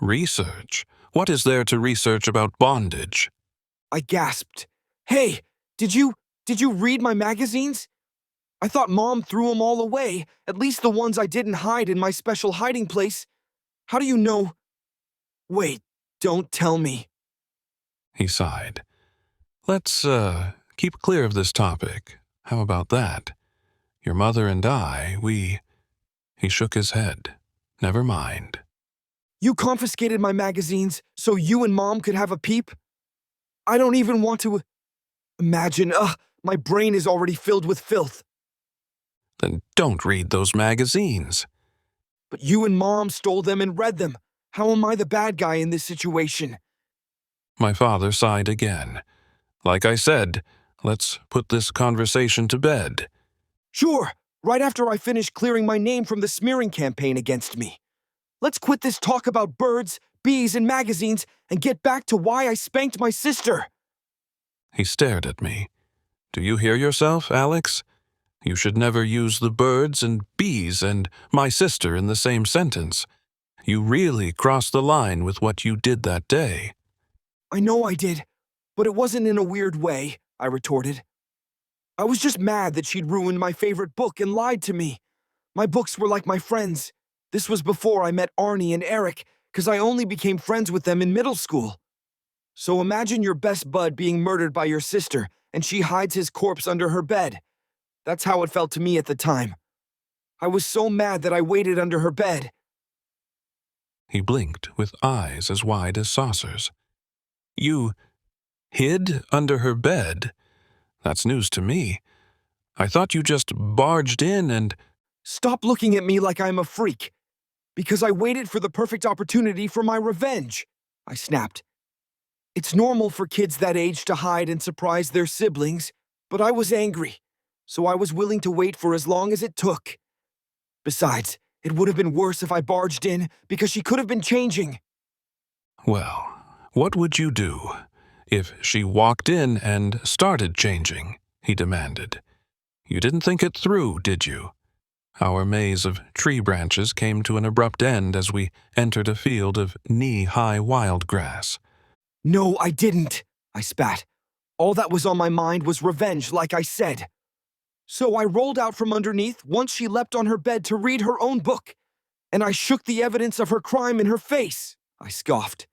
Research? What is there to research about bondage? I gasped. Hey, did you read my magazines? I thought Mom threw them all away, at least the ones I didn't hide in my special hiding place. How do you know? Wait, don't tell me. He sighed. Let's, keep clear of this topic. How about that? Your mother and I, He shook his head. Never mind. You confiscated my magazines so you and Mom could have a peep? I don't even want to imagine. My brain is already filled with filth. Then don't read those magazines. But you and Mom stole them and read them. How am I the bad guy in this situation? My father sighed again. Like I said, let's put this conversation to bed. Sure, right after I finish clearing my name from the smearing campaign against me. Let's quit this talk about birds, bees, and magazines and get back to why I spanked my sister. He stared at me. Do you hear yourself, Alex? You should never use the birds and bees and my sister in the same sentence. You really crossed the line with what you did that day. I know I did, but it wasn't in a weird way, I retorted. I was just mad that she'd ruined my favorite book and lied to me. My books were like my friends. This was before I met Arnie and Eric, because I only became friends with them in middle school. So imagine your best bud being murdered by your sister, and she hides his corpse under her bed. That's how it felt to me at the time. I was so mad that I waited under her bed. He blinked with eyes as wide as saucers. You hid under her bed? That's news to me. I thought you just barged in and— Stop looking at me like I'm a freak. Because I waited for the perfect opportunity for my revenge, I snapped. It's normal for kids that age to hide and surprise their siblings, but I was angry. so I was willing to wait for as long as it took. Besides, it would have been worse if I barged in, because she could have been changing. Well, what would you do if she walked in and started changing? He demanded. You didn't think it through, did you? Our maze of tree branches came to an abrupt end as we entered a field of knee-high wild grass. No, I didn't, I spat. All that was on my mind was revenge, like I said. So I rolled out from underneath once she leapt on her bed to read her own book, and I shook the evidence of her crime in her face, I scoffed.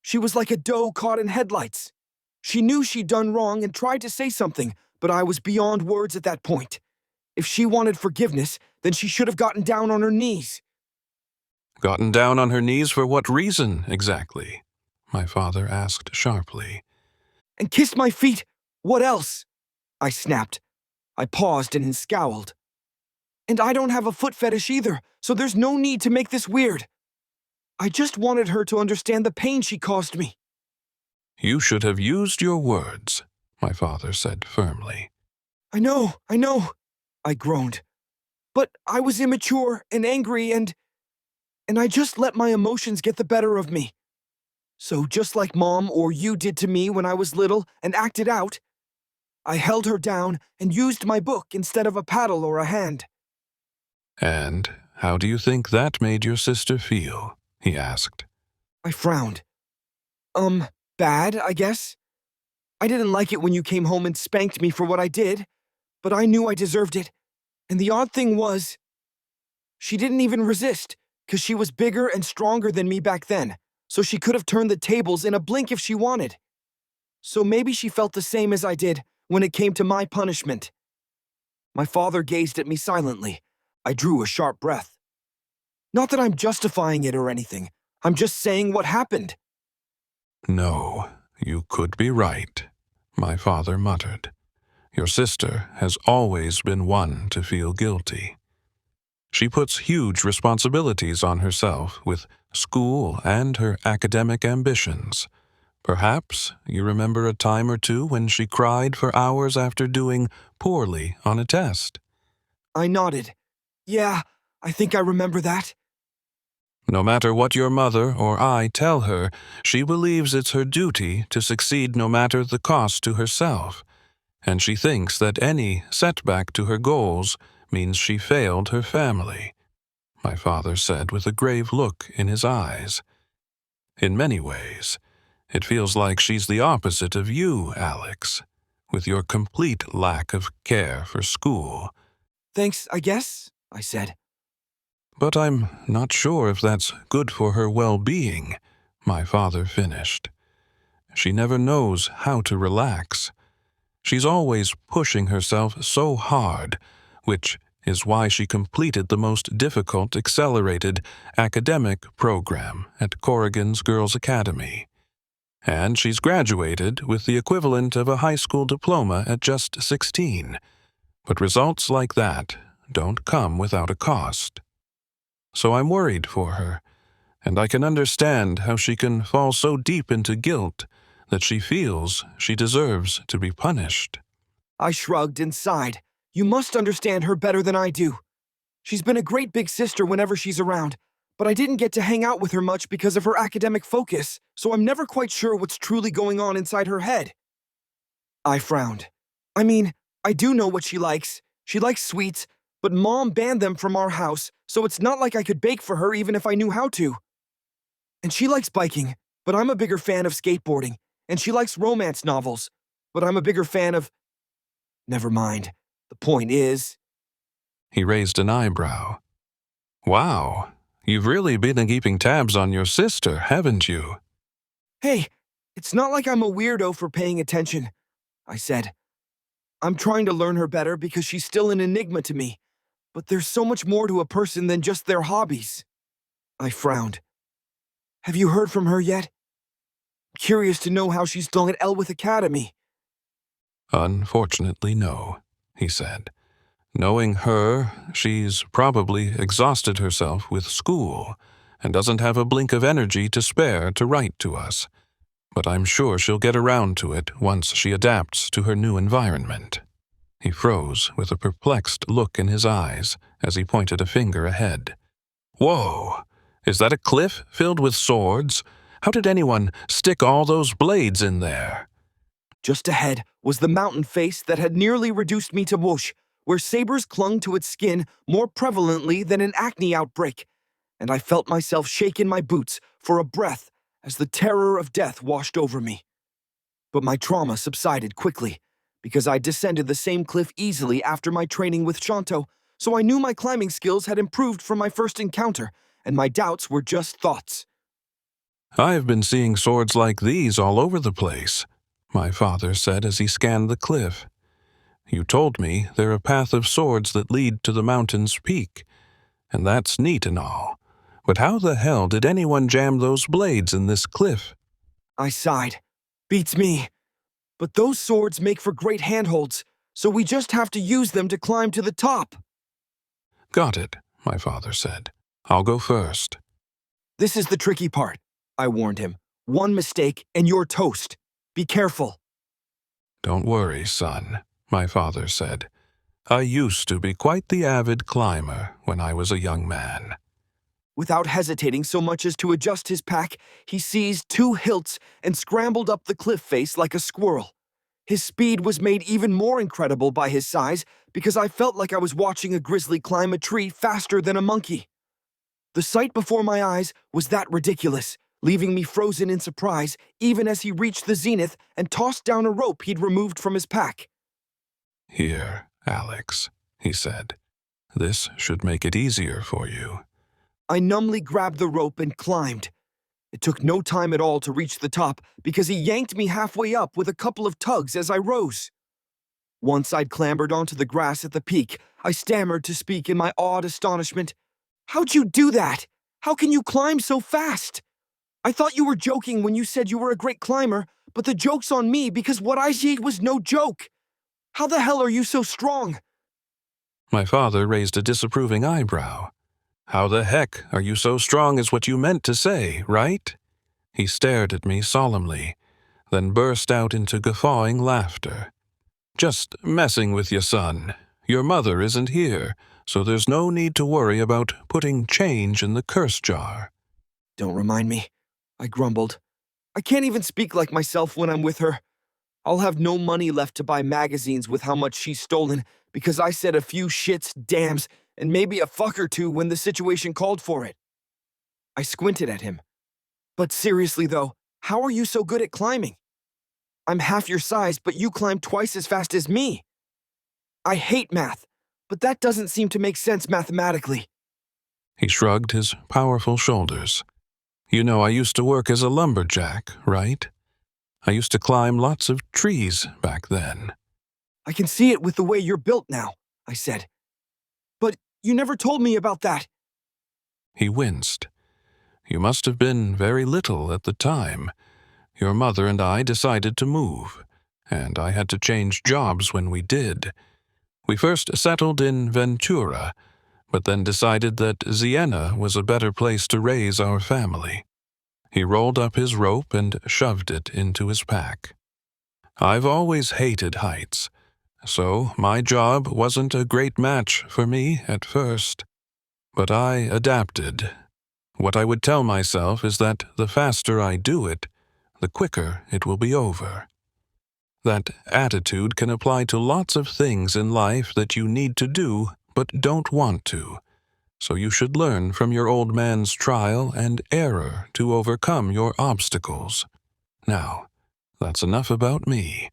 She was like a doe caught in headlights. She knew she'd done wrong and tried to say something, but I was beyond words at that point. If she wanted forgiveness, then she should have gotten down on her knees. Gotten down on her knees for what reason, exactly? My father asked sharply. And kissed my feet. What else? I snapped. I paused and scowled. And I don't have a foot fetish either, so there's no need to make this weird. I just wanted her to understand the pain she caused me. You should have used your words, my father said firmly. I know, I groaned. But I was immature and angry and I just let my emotions get the better of me. So just like Mom or you did to me when I was little and acted out, I held her down and used my book instead of a paddle or a hand. And how do you think that made your sister feel? He asked. I frowned. Bad, I guess. I didn't like it when you came home and spanked me for what I did, but I knew I deserved it. And the odd thing was, she didn't even resist, because she was bigger and stronger than me back then, so she could have turned the tables in a blink if she wanted. So maybe she felt the same as I did when it came to my punishment. My father gazed at me silently. I drew a sharp breath. Not that I'm justifying it or anything. I'm just saying what happened. No, you could be right, my father muttered. Your sister has always been one to feel guilty. She puts huge responsibilities on herself with school and her academic ambitions. Perhaps you remember a time or two when she cried for hours after doing poorly on a test. I nodded. Yeah, I think I remember that. No matter what your mother or I tell her, she believes it's her duty to succeed no matter the cost to herself, and she thinks that any setback to her goals means she failed her family, my father said with a grave look in his eyes. In many ways, it feels like she's the opposite of you, Alex, with your complete lack of care for school. Thanks, I guess, I said. But I'm not sure if that's good for her well-being, my father finished. She never knows how to relax. She's always pushing herself so hard, which is why she completed the most difficult accelerated academic program at Corrigan's Girls' Academy. And she's graduated with the equivalent of a high school diploma at just 16. But results like that don't come without a cost. So I'm worried for her, and I can understand how she can fall so deep into guilt that she feels she deserves to be punished. I shrugged and sighed. You must understand her better than I do. She's been a great big sister whenever she's around, but I didn't get to hang out with her much because of her academic focus, so I'm never quite sure what's truly going on inside her head. I frowned. I mean, I do know what she likes. She likes sweets, but Mom banned them from our house, so it's not like I could bake for her even if I knew how to. And she likes biking, but I'm a bigger fan of skateboarding, and she likes romance novels, but I'm a bigger fan of... Never mind. The point is... He raised an eyebrow. Wow, you've really been keeping tabs on your sister, haven't you? Hey, it's not like I'm a weirdo for paying attention, I said. I'm trying to learn her better because she's still an enigma to me, but there's so much more to a person than just their hobbies. I frowned. Have you heard from her yet? Curious to know how she's doing at Elwith Academy. Unfortunately, no, he said. Knowing her, she's probably exhausted herself with school and doesn't have a blink of energy to spare to write to us. But I'm sure she'll get around to it once she adapts to her new environment. He froze with a perplexed look in his eyes as he pointed a finger ahead. Whoa! Is that a cliff filled with swords? How did anyone stick all those blades in there? Just ahead was the mountain face that had nearly reduced me to mush, where sabers clung to its skin more prevalently than an acne outbreak, and I felt myself shake in my boots for a breath as the terror of death washed over me. But my trauma subsided quickly, because I descended the same cliff easily after my training with Shanto, so I knew my climbing skills had improved from my first encounter, and my doubts were just thoughts. I've been seeing swords like these all over the place, my father said as he scanned the cliff. You told me they're a path of swords that lead to the mountain's peak, and that's neat and all. But how the hell did anyone jam those blades in this cliff? I sighed. Beats me. But those swords make for great handholds, so we just have to use them to climb to the top. Got it, my father said. I'll go first. This is the tricky part, I warned him. One mistake and you're toast. Be careful. Don't worry, son, my father said. I used to be quite the avid climber when I was a young man. Without hesitating so much as to adjust his pack, he seized 2 hilts and scrambled up the cliff face like a squirrel. His speed was made even more incredible by his size because I felt like I was watching a grizzly climb a tree faster than a monkey. The sight before my eyes was that ridiculous, leaving me frozen in surprise even as he reached the zenith and tossed down a rope he'd removed from his pack. Here, Alex, he said. This should make it easier for you. I numbly grabbed the rope and climbed. It took no time at all to reach the top because he yanked me halfway up with a couple of tugs as I rose. Once I'd clambered onto the grass at the peak, I stammered to speak in my awed astonishment. How'd you do that? How can you climb so fast? I thought you were joking when you said you were a great climber, but the joke's on me because what I did was no joke. How the hell are you so strong? My father raised a disapproving eyebrow. How the heck are you so strong is what you meant to say, right? He stared at me solemnly, then burst out into guffawing laughter. Just messing with you, son. Your mother isn't here, so there's no need to worry about putting change in the curse jar. Don't remind me, I grumbled. I can't even speak like myself when I'm with her. I'll have no money left to buy magazines with how much she's stolen because I said a few shits, damns, and maybe a fuck or two when the situation called for it. I squinted at him. But seriously though, how are you so good at climbing? I'm half your size, but you climb twice as fast as me. I hate math, but that doesn't seem to make sense mathematically. He shrugged his powerful shoulders. You know, I used to work as a lumberjack, right? I used to climb lots of trees back then. I can see it with the way you're built now, I said. But you never told me about that. He winced. You must have been very little at the time. Your mother and I decided to move, and I had to change jobs when we did. We first settled in Ventura, but then decided that Siena was a better place to raise our family. He rolled up his rope and shoved it into his pack. I've always hated heights, so my job wasn't a great match for me at first. But I adapted. What I would tell myself is that the faster I do it, the quicker it will be over. That attitude can apply to lots of things in life that you need to do but don't want to. So you should learn from your old man's trial and error to overcome your obstacles. Now, that's enough about me.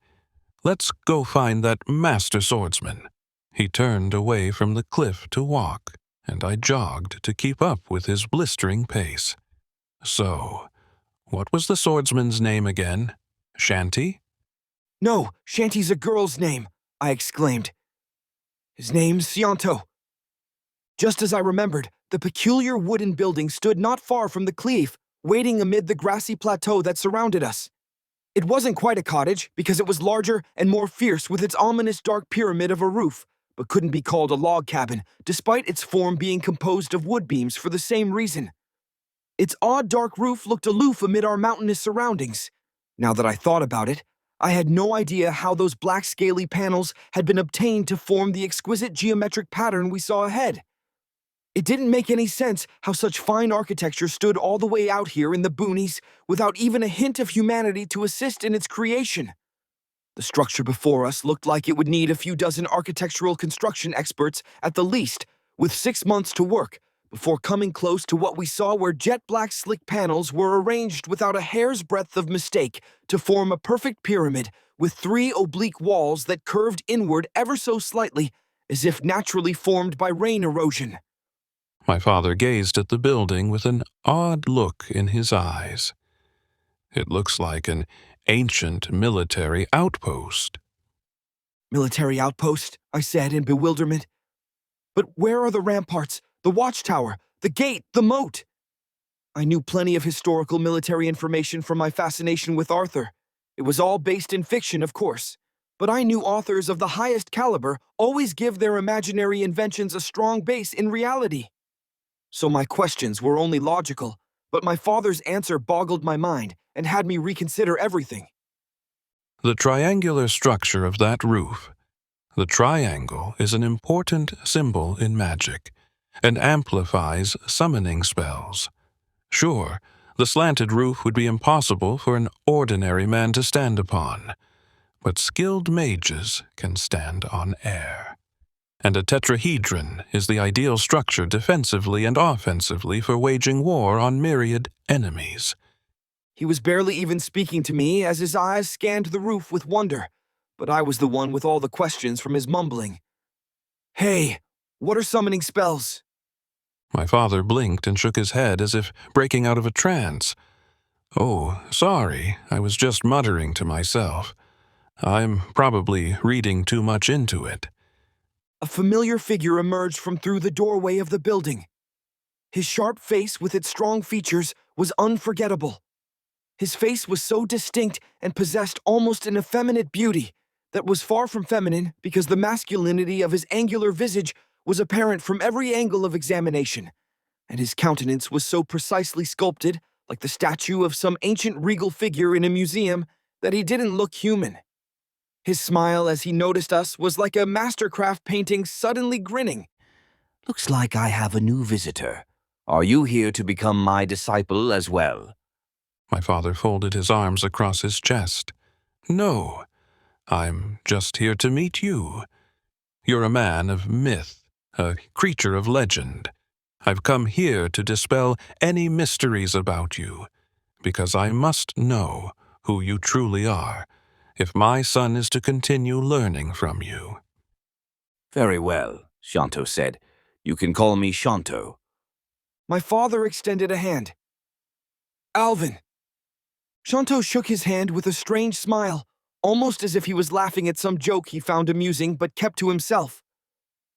Let's go find that master swordsman. He turned away from the cliff to walk, and I jogged to keep up with his blistering pace. So, what was the swordsman's name again? Shanty? No, Shanty's a girl's name, I exclaimed. His name's Scianto. Just as I remembered, the peculiar wooden building stood not far from the cleave, waiting amid the grassy plateau that surrounded us. It wasn't quite a cottage, because it was larger and more fierce with its ominous dark pyramid of a roof, but couldn't be called a log cabin, despite its form being composed of wood beams for the same reason. Its odd dark roof looked aloof amid our mountainous surroundings. Now that I thought about it, I had no idea how those black scaly panels had been obtained to form the exquisite geometric pattern we saw ahead. It didn't make any sense how such fine architecture stood all the way out here in the boonies without even a hint of humanity to assist in its creation. The structure before us looked like it would need a few dozen architectural construction experts at the least, with 6 months to work, before coming close to what we saw where jet black slick panels were arranged without a hair's breadth of mistake to form a perfect pyramid with 3 oblique walls that curved inward ever so slightly, as if naturally formed by rain erosion. My father gazed at the building with an odd look in his eyes. It looks like an ancient military outpost. Military outpost, I said in bewilderment. But where are the ramparts, the watchtower, the gate, the moat? I knew plenty of historical military information from my fascination with Arthur. It was all based in fiction, of course. But I knew authors of the highest caliber always give their imaginary inventions a strong base in reality. So my questions were only logical, but my father's answer boggled my mind and had me reconsider everything. The triangular structure of that roof. The triangle is an important symbol in magic and amplifies summoning spells. Sure, the slanted roof would be impossible for an ordinary man to stand upon, but skilled mages can stand on air. And a tetrahedron is the ideal structure defensively and offensively for waging war on myriad enemies. He was barely even speaking to me as his eyes scanned the roof with wonder, but I was the one with all the questions from his mumbling. Hey, what are summoning spells? My father blinked and shook his head as if breaking out of a trance. Oh, sorry, I was just muttering to myself. I'm probably reading too much into it. A familiar figure emerged from through the doorway of the building. His sharp face with its strong features was unforgettable. His face was so distinct and possessed almost an effeminate beauty that was far from feminine because the masculinity of his angular visage was apparent from every angle of examination, and his countenance was so precisely sculpted, like the statue of some ancient regal figure in a museum, that he didn't look human. His smile as he noticed us was like a mastercraft painting suddenly grinning. Looks like I have a new visitor. Are you here to become my disciple as well? My father folded his arms across his chest. No, I'm just here to meet you. You're a man of myth, a creature of legend. I've come here to dispel any mysteries about you, because I must know who you truly are, if my son is to continue learning from you. Very well, Shanto said. You can call me Shanto. My father extended a hand. Alvin. Shanto shook his hand with a strange smile, almost as if he was laughing at some joke he found amusing but kept to himself.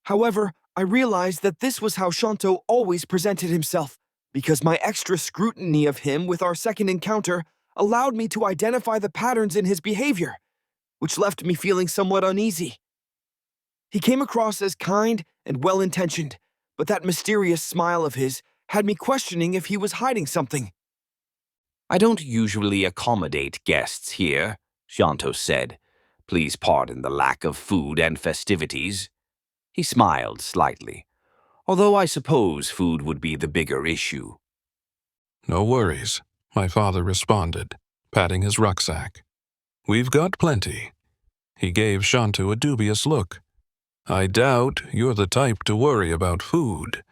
However, I realized that this was how Shanto always presented himself, because my extra scrutiny of him with our second encounter allowed me to identify the patterns in his behavior, which left me feeling somewhat uneasy. He came across as kind and well-intentioned, but that mysterious smile of his had me questioning if he was hiding something. I don't usually accommodate guests here, Shanto said. Please pardon the lack of food and festivities. He smiled slightly, although I suppose food would be the bigger issue. No worries, my father responded, patting his rucksack. We've got plenty. He gave Shanto a dubious look. I doubt you're the type to worry about food.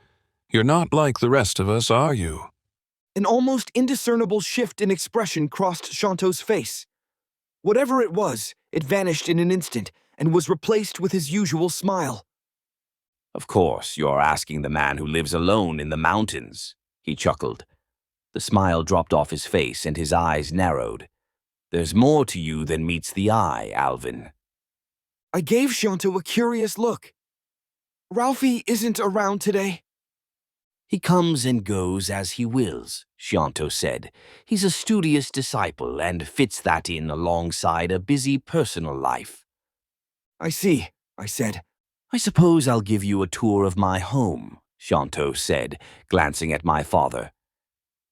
You're not like the rest of us, are you? An almost indiscernible shift in expression crossed Shanto's face. Whatever it was, it vanished in an instant and was replaced with his usual smile. Of course, you're asking the man who lives alone in the mountains, he chuckled. The smile dropped off his face and his eyes narrowed. There's more to you than meets the eye, Alvin. I gave Shanto a curious look. Ralphie isn't around today. He comes and goes as he wills, Shanto said. He's a studious disciple and fits that in alongside a busy personal life. I see, I said. I suppose I'll give you a tour of my home, Shanto said, glancing at my father.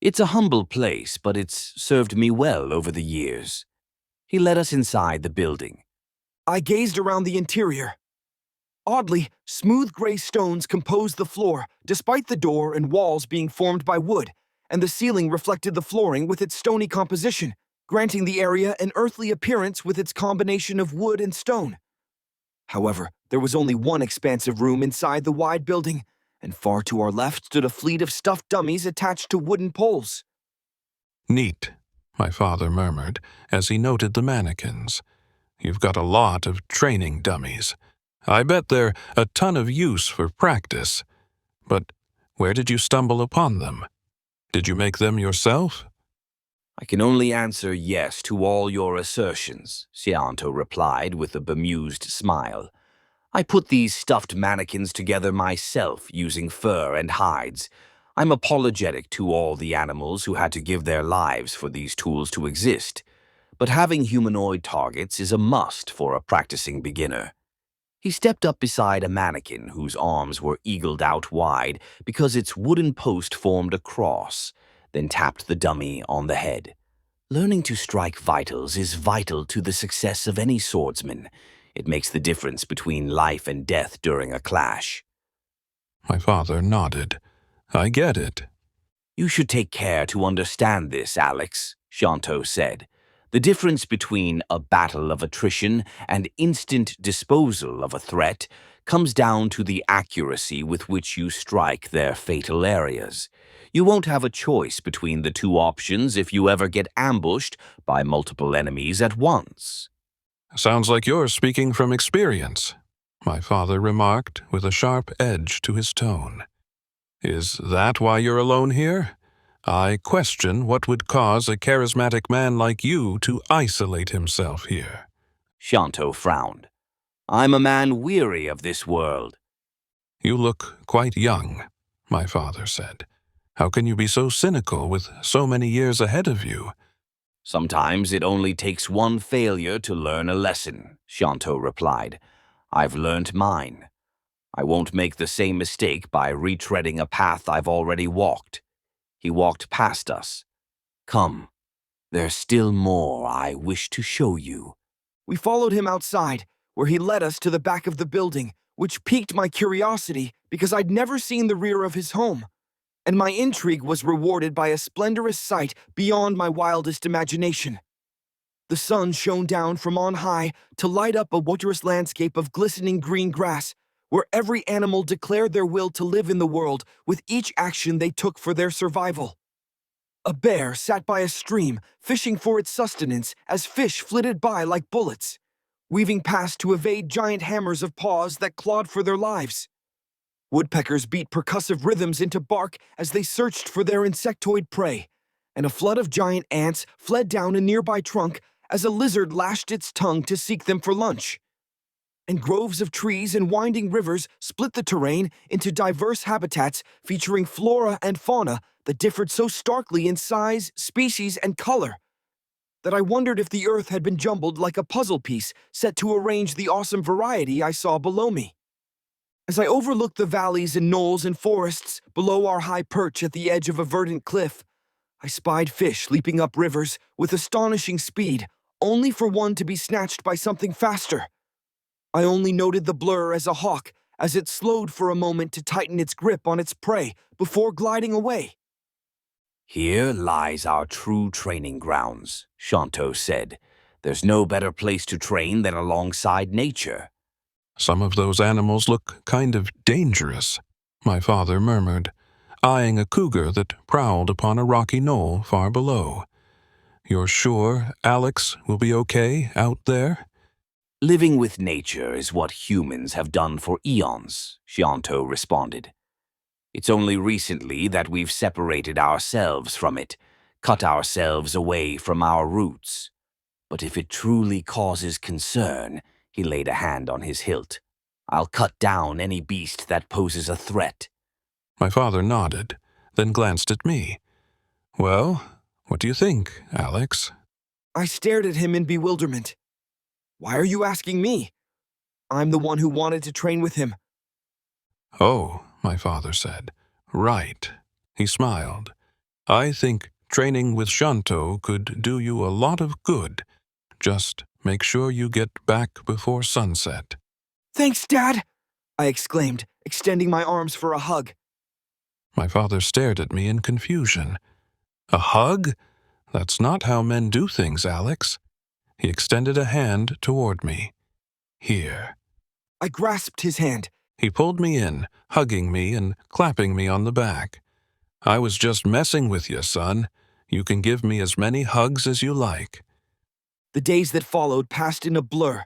It's a humble place, but it's served me well over the years. He led us inside the building. I gazed around the interior. Oddly, smooth gray stones composed the floor, despite the door and walls being formed by wood, and the ceiling reflected the flooring with its stony composition, granting the area an earthly appearance with its combination of wood and stone. However, there was only one expansive room inside the wide building, and far to our left stood a fleet of stuffed dummies attached to wooden poles. Neat, my father murmured as he noted the mannequins. You've got a lot of training dummies. I bet they're a ton of use for practice. But where did you stumble upon them? Did you make them yourself? I can only answer yes to all your assertions, Xianto replied with a bemused smile. I put these stuffed mannequins together myself using fur and hides. I'm apologetic to all the animals who had to give their lives for these tools to exist, but having humanoid targets is a must for a practicing beginner. He stepped up beside a mannequin whose arms were eagled out wide because its wooden post formed a cross, then tapped the dummy on the head. Learning to strike vitals is vital to the success of any swordsman. It makes the difference between life and death during a clash. My father nodded. I get it. You should take care to understand this, Alex, Xianto said. The difference between a battle of attrition and instant disposal of a threat comes down to the accuracy with which you strike their fatal areas. You won't have a choice between the two options if you ever get ambushed by multiple enemies at once. Sounds like you're speaking from experience, my father remarked with a sharp edge to his tone. Is that why you're alone here? I question what would cause a charismatic man like you to isolate himself here. Xianto frowned. I'm a man weary of this world. You look quite young, my father said. How can you be so cynical with so many years ahead of you? Sometimes it only takes one failure to learn a lesson, Xianto replied. I've learned mine. I won't make the same mistake by retreading a path I've already walked. He walked past us. Come, there's still more I wish to show you. We followed him outside, where he led us to the back of the building, which piqued my curiosity because I'd never seen the rear of his home. And my intrigue was rewarded by a splendorous sight beyond my wildest imagination. The sun shone down from on high to light up a wondrous landscape of glistening green grass, where every animal declared their will to live in the world with each action they took for their survival. A bear sat by a stream, fishing for its sustenance as fish flitted by like bullets, weaving past to evade giant hammers of paws that clawed for their lives. Woodpeckers beat percussive rhythms into bark as they searched for their insectoid prey, and a flood of giant ants fled down a nearby trunk as a lizard lashed its tongue to seek them for lunch. And groves of trees and winding rivers split the terrain into diverse habitats featuring flora and fauna that differed so starkly in size, species, and color that I wondered if the earth had been jumbled like a puzzle piece set to arrange the awesome variety I saw below me. As I overlooked the valleys and knolls and forests below our high perch at the edge of a verdant cliff, I spied fish leaping up rivers with astonishing speed, only for one to be snatched by something faster. I only noted the blur as a hawk as it slowed for a moment to tighten its grip on its prey before gliding away. Here lies our true training grounds, Xianto said. There's no better place to train than alongside nature. Some of those animals look kind of dangerous, my father murmured, eyeing a cougar that prowled upon a rocky knoll far below. You're sure Alex will be okay out there? Living with nature is what humans have done for eons, Xianto responded. It's only recently that we've separated ourselves from it, cut ourselves away from our roots. But if it truly causes concern, he laid a hand on his hilt, I'll cut down any beast that poses a threat. My father nodded, then glanced at me. Well, what do you think, Alex? I stared at him in bewilderment. Why are you asking me? I'm the one who wanted to train with him. Oh, my father said. Right. He smiled. I think training with Xianto could do you a lot of good. Just make sure you get back before sunset." Thanks, Dad, I exclaimed, extending my arms for a hug. My father stared at me in confusion. "A hug? That's not how men do things, Alex." He extended a hand toward me. "Here." I grasped his hand. He pulled me in, hugging me and clapping me on the back. "I was just messing with you, son. You can give me as many hugs as you like." The days that followed passed in a blur.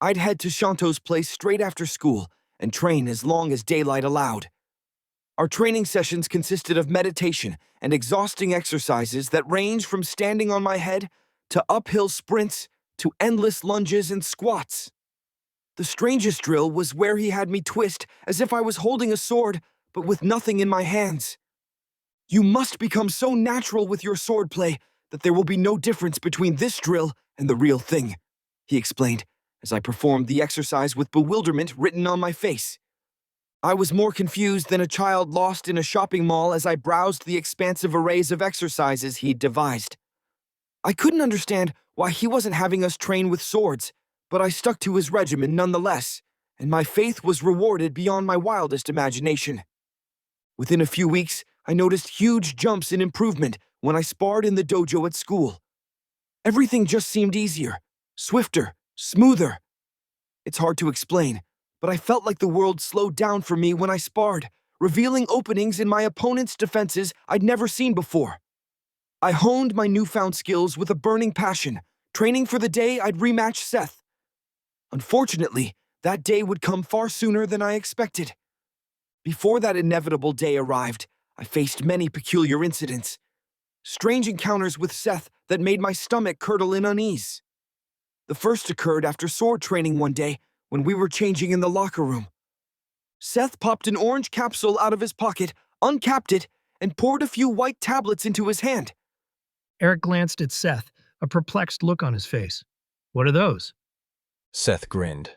I'd head to Shanto's place straight after school and train as long as daylight allowed. Our training sessions consisted of meditation and exhausting exercises that ranged from standing on my head to uphill sprints to endless lunges and squats. The strangest drill was where he had me twist as if I was holding a sword, but with nothing in my hands. "You must become so natural with your swordplay that there will be no difference between this drill and the real thing," he explained as I performed the exercise with bewilderment written on my face. I was more confused than a child lost in a shopping mall as I browsed the expansive arrays of exercises he'd devised. I couldn't understand why he wasn't having us train with swords, but I stuck to his regimen nonetheless, and my faith was rewarded beyond my wildest imagination. Within a few weeks, I noticed huge jumps in improvement when I sparred in the dojo at school. Everything just seemed easier, swifter, smoother. It's hard to explain, but I felt like the world slowed down for me when I sparred, revealing openings in my opponent's defenses I'd never seen before. I honed my newfound skills with a burning passion, training for the day I'd rematch Seth. Unfortunately, that day would come far sooner than I expected. Before that inevitable day arrived, I faced many peculiar incidents. Strange encounters with Seth that made my stomach curdle in unease. The first occurred after sword training one day when we were changing in the locker room. Seth popped an orange capsule out of his pocket, uncapped it, and poured a few white tablets into his hand. Eric glanced at Seth, a perplexed look on his face. "What are those?" Seth grinned.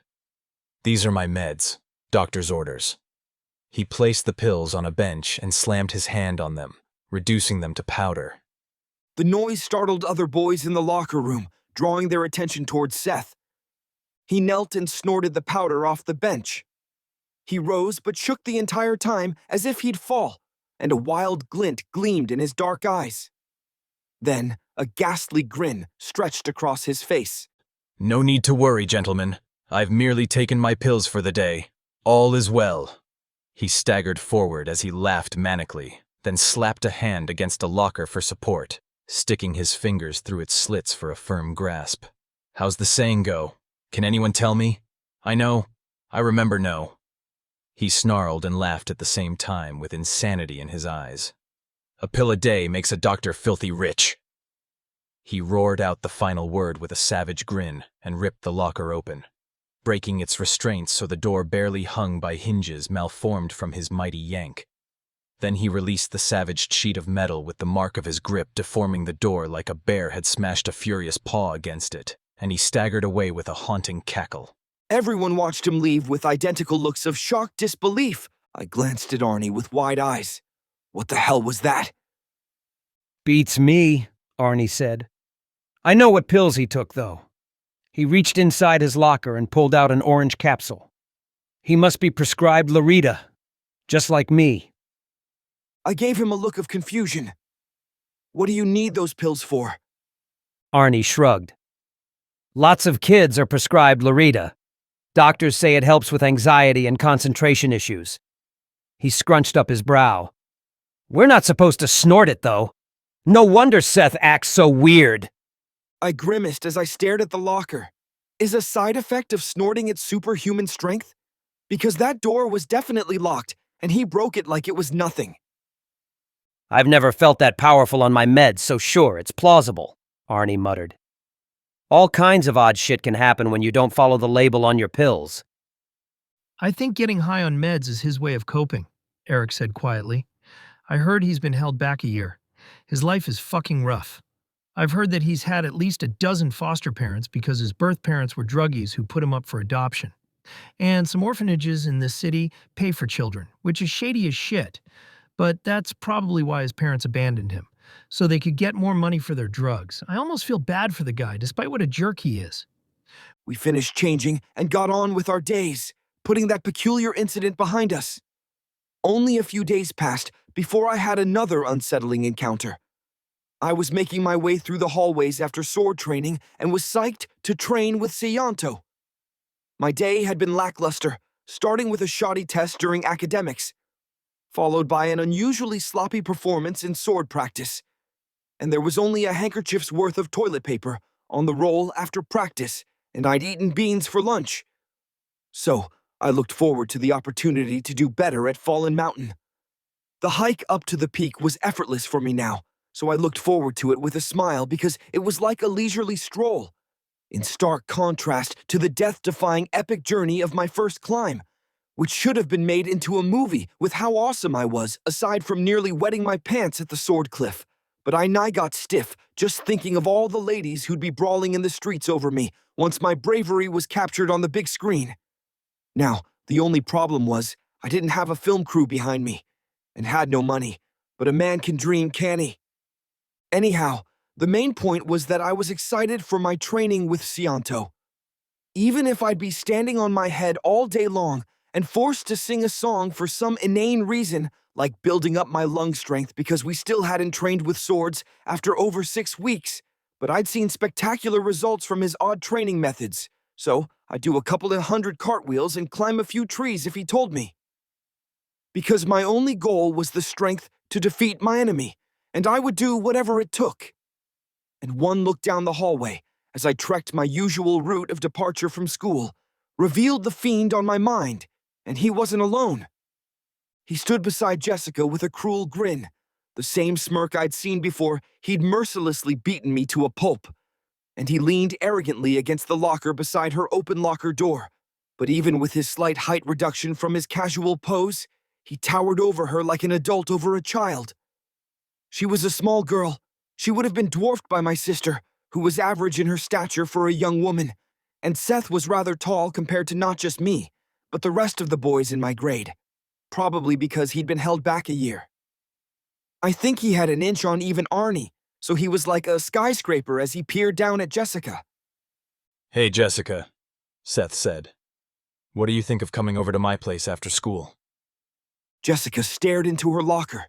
"These are my meds, doctor's orders." He placed the pills on a bench and slammed his hand on them, reducing them to powder. The noise startled other boys in the locker room, drawing their attention towards Seth. He knelt and snorted the powder off the bench. He rose but shook the entire time as if he'd fall, and a wild glint gleamed in his dark eyes. Then, a ghastly grin stretched across his face. "No need to worry, gentlemen. I've merely taken my pills for the day. All is well." He staggered forward as he laughed manically, then slapped a hand against a locker for support, sticking his fingers through its slits for a firm grasp. "How's the saying go? Can anyone tell me? I know. I remember no." He snarled and laughed at the same time with insanity in his eyes. "A pill a day makes a doctor filthy rich." He roared out the final word with a savage grin and ripped the locker open, breaking its restraints so the door barely hung by hinges malformed from his mighty yank. Then he released the savaged sheet of metal with the mark of his grip deforming the door like a bear had smashed a furious paw against it, and he staggered away with a haunting cackle. Everyone watched him leave with identical looks of shocked disbelief. I glanced at Arnie with wide eyes. What the hell was that? "Beats me," Arnie said. "I know what pills he took, though." He reached inside his locker and pulled out an orange capsule. "He must be prescribed Lurita, just like me." I gave him a look of confusion. "What do you need those pills for?" Arnie shrugged. "Lots of kids are prescribed Lurita. Doctors say it helps with anxiety and concentration issues." He scrunched up his brow. "We're not supposed to snort it, though. No wonder Seth acts so weird." I grimaced as I stared at the locker. Is a side effect of snorting its superhuman strength? Because that door was definitely locked, and he broke it like it was nothing. "I've never felt that powerful on my meds, so sure, it's plausible," Arnie muttered. "All kinds of odd shit can happen when you don't follow the label on your pills." "I think getting high on meds is his way of coping," Eric said quietly. "I heard he's been held back a year. His life is fucking rough. I've heard that he's had at least a dozen foster parents because his birth parents were druggies who put him up for adoption. And some orphanages in this city pay for children, which is shady as shit. But that's probably why his parents abandoned him, so they could get more money for their drugs. I almost feel bad for the guy, despite what a jerk he is. We finished changing and got on with our days, putting that peculiar incident behind us. Only a few days passed before I had another unsettling encounter. I was making my way through the hallways after sword training and was psyched to train with Sianto. My day had been lackluster, starting with a shoddy test during academics, followed by an unusually sloppy performance in sword practice. And there was only a handkerchief's worth of toilet paper on the roll after practice, and I'd eaten beans for lunch. So, I looked forward to the opportunity to do better at Fallen Mountain. The hike up to the peak was effortless for me now, so I looked forward to it with a smile because it was like a leisurely stroll, in stark contrast to the death-defying epic journey of my first climb, which should have been made into a movie with how awesome I was, aside from nearly wetting my pants at the sword cliff. But I nigh got stiff just thinking of all the ladies who'd be brawling in the streets over me once my bravery was captured on the big screen. Now, the only problem was I didn't have a film crew behind me and had no money, but a man can dream, can he? Anyhow, the main point was that I was excited for my training with Sianto. Even if I'd be standing on my head all day long and forced to sing a song for some inane reason, like building up my lung strength because we still hadn't trained with swords after over 6 weeks, but I'd seen spectacular results from his odd training methods, so I'd do a couple of 100 cartwheels and climb a few trees if he told me. Because my only goal was the strength to defeat my enemy, and I would do whatever it took. And one look down the hallway, as I trekked my usual route of departure from school, revealed the fiend on my mind, and he wasn't alone. He stood beside Jessica with a cruel grin, the same smirk I'd seen before he'd mercilessly beaten me to a pulp, and he leaned arrogantly against the locker beside her open locker door. But even with his slight height reduction from his casual pose, he towered over her like an adult over a child. She was a small girl. She would have been dwarfed by my sister, who was average in her stature for a young woman, and Seth was rather tall compared to not just me, but the rest of the boys in my grade, probably because he'd been held back a year. I think he had an inch on even Arnie, so he was like a skyscraper as he peered down at Jessica. "Hey, Jessica," Seth said. "What do you think of coming over to my place after school?" Jessica stared into her locker.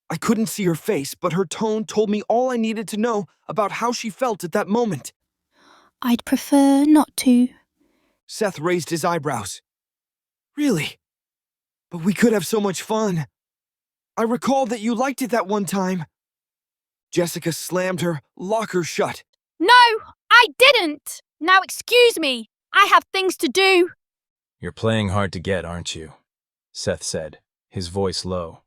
I couldn't see her face, but her tone told me all I needed to know about how she felt at that moment. I'd prefer not to. Seth raised his eyebrows. Really? But we could have so much fun. I recall that you liked it that one time. Jessica slammed her locker shut. No, I didn't! Now excuse me, I have things to do. "You're playing hard to get, aren't you?" Seth said, his voice low.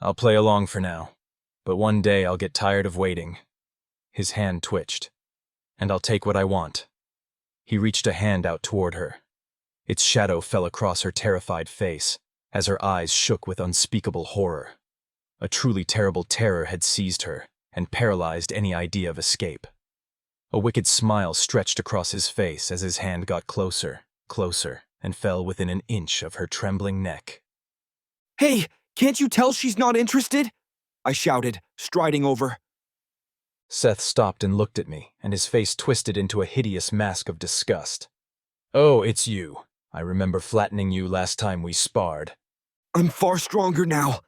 "I'll play along for now, but one day I'll get tired of waiting." His hand twitched. "And I'll take what I want." He reached a hand out toward her. Its shadow fell across her terrified face as her eyes shook with unspeakable horror. A truly terrible terror had seized her and paralyzed any idea of escape. A wicked smile stretched across his face as his hand got closer, closer, and fell within an inch of her trembling neck. "Hey, can't you tell she's not interested?" I shouted, striding over. Seth stopped and looked at me, and his face twisted into a hideous mask of disgust. "Oh, it's you. I remember flattening you last time we sparred." "I'm far stronger now,"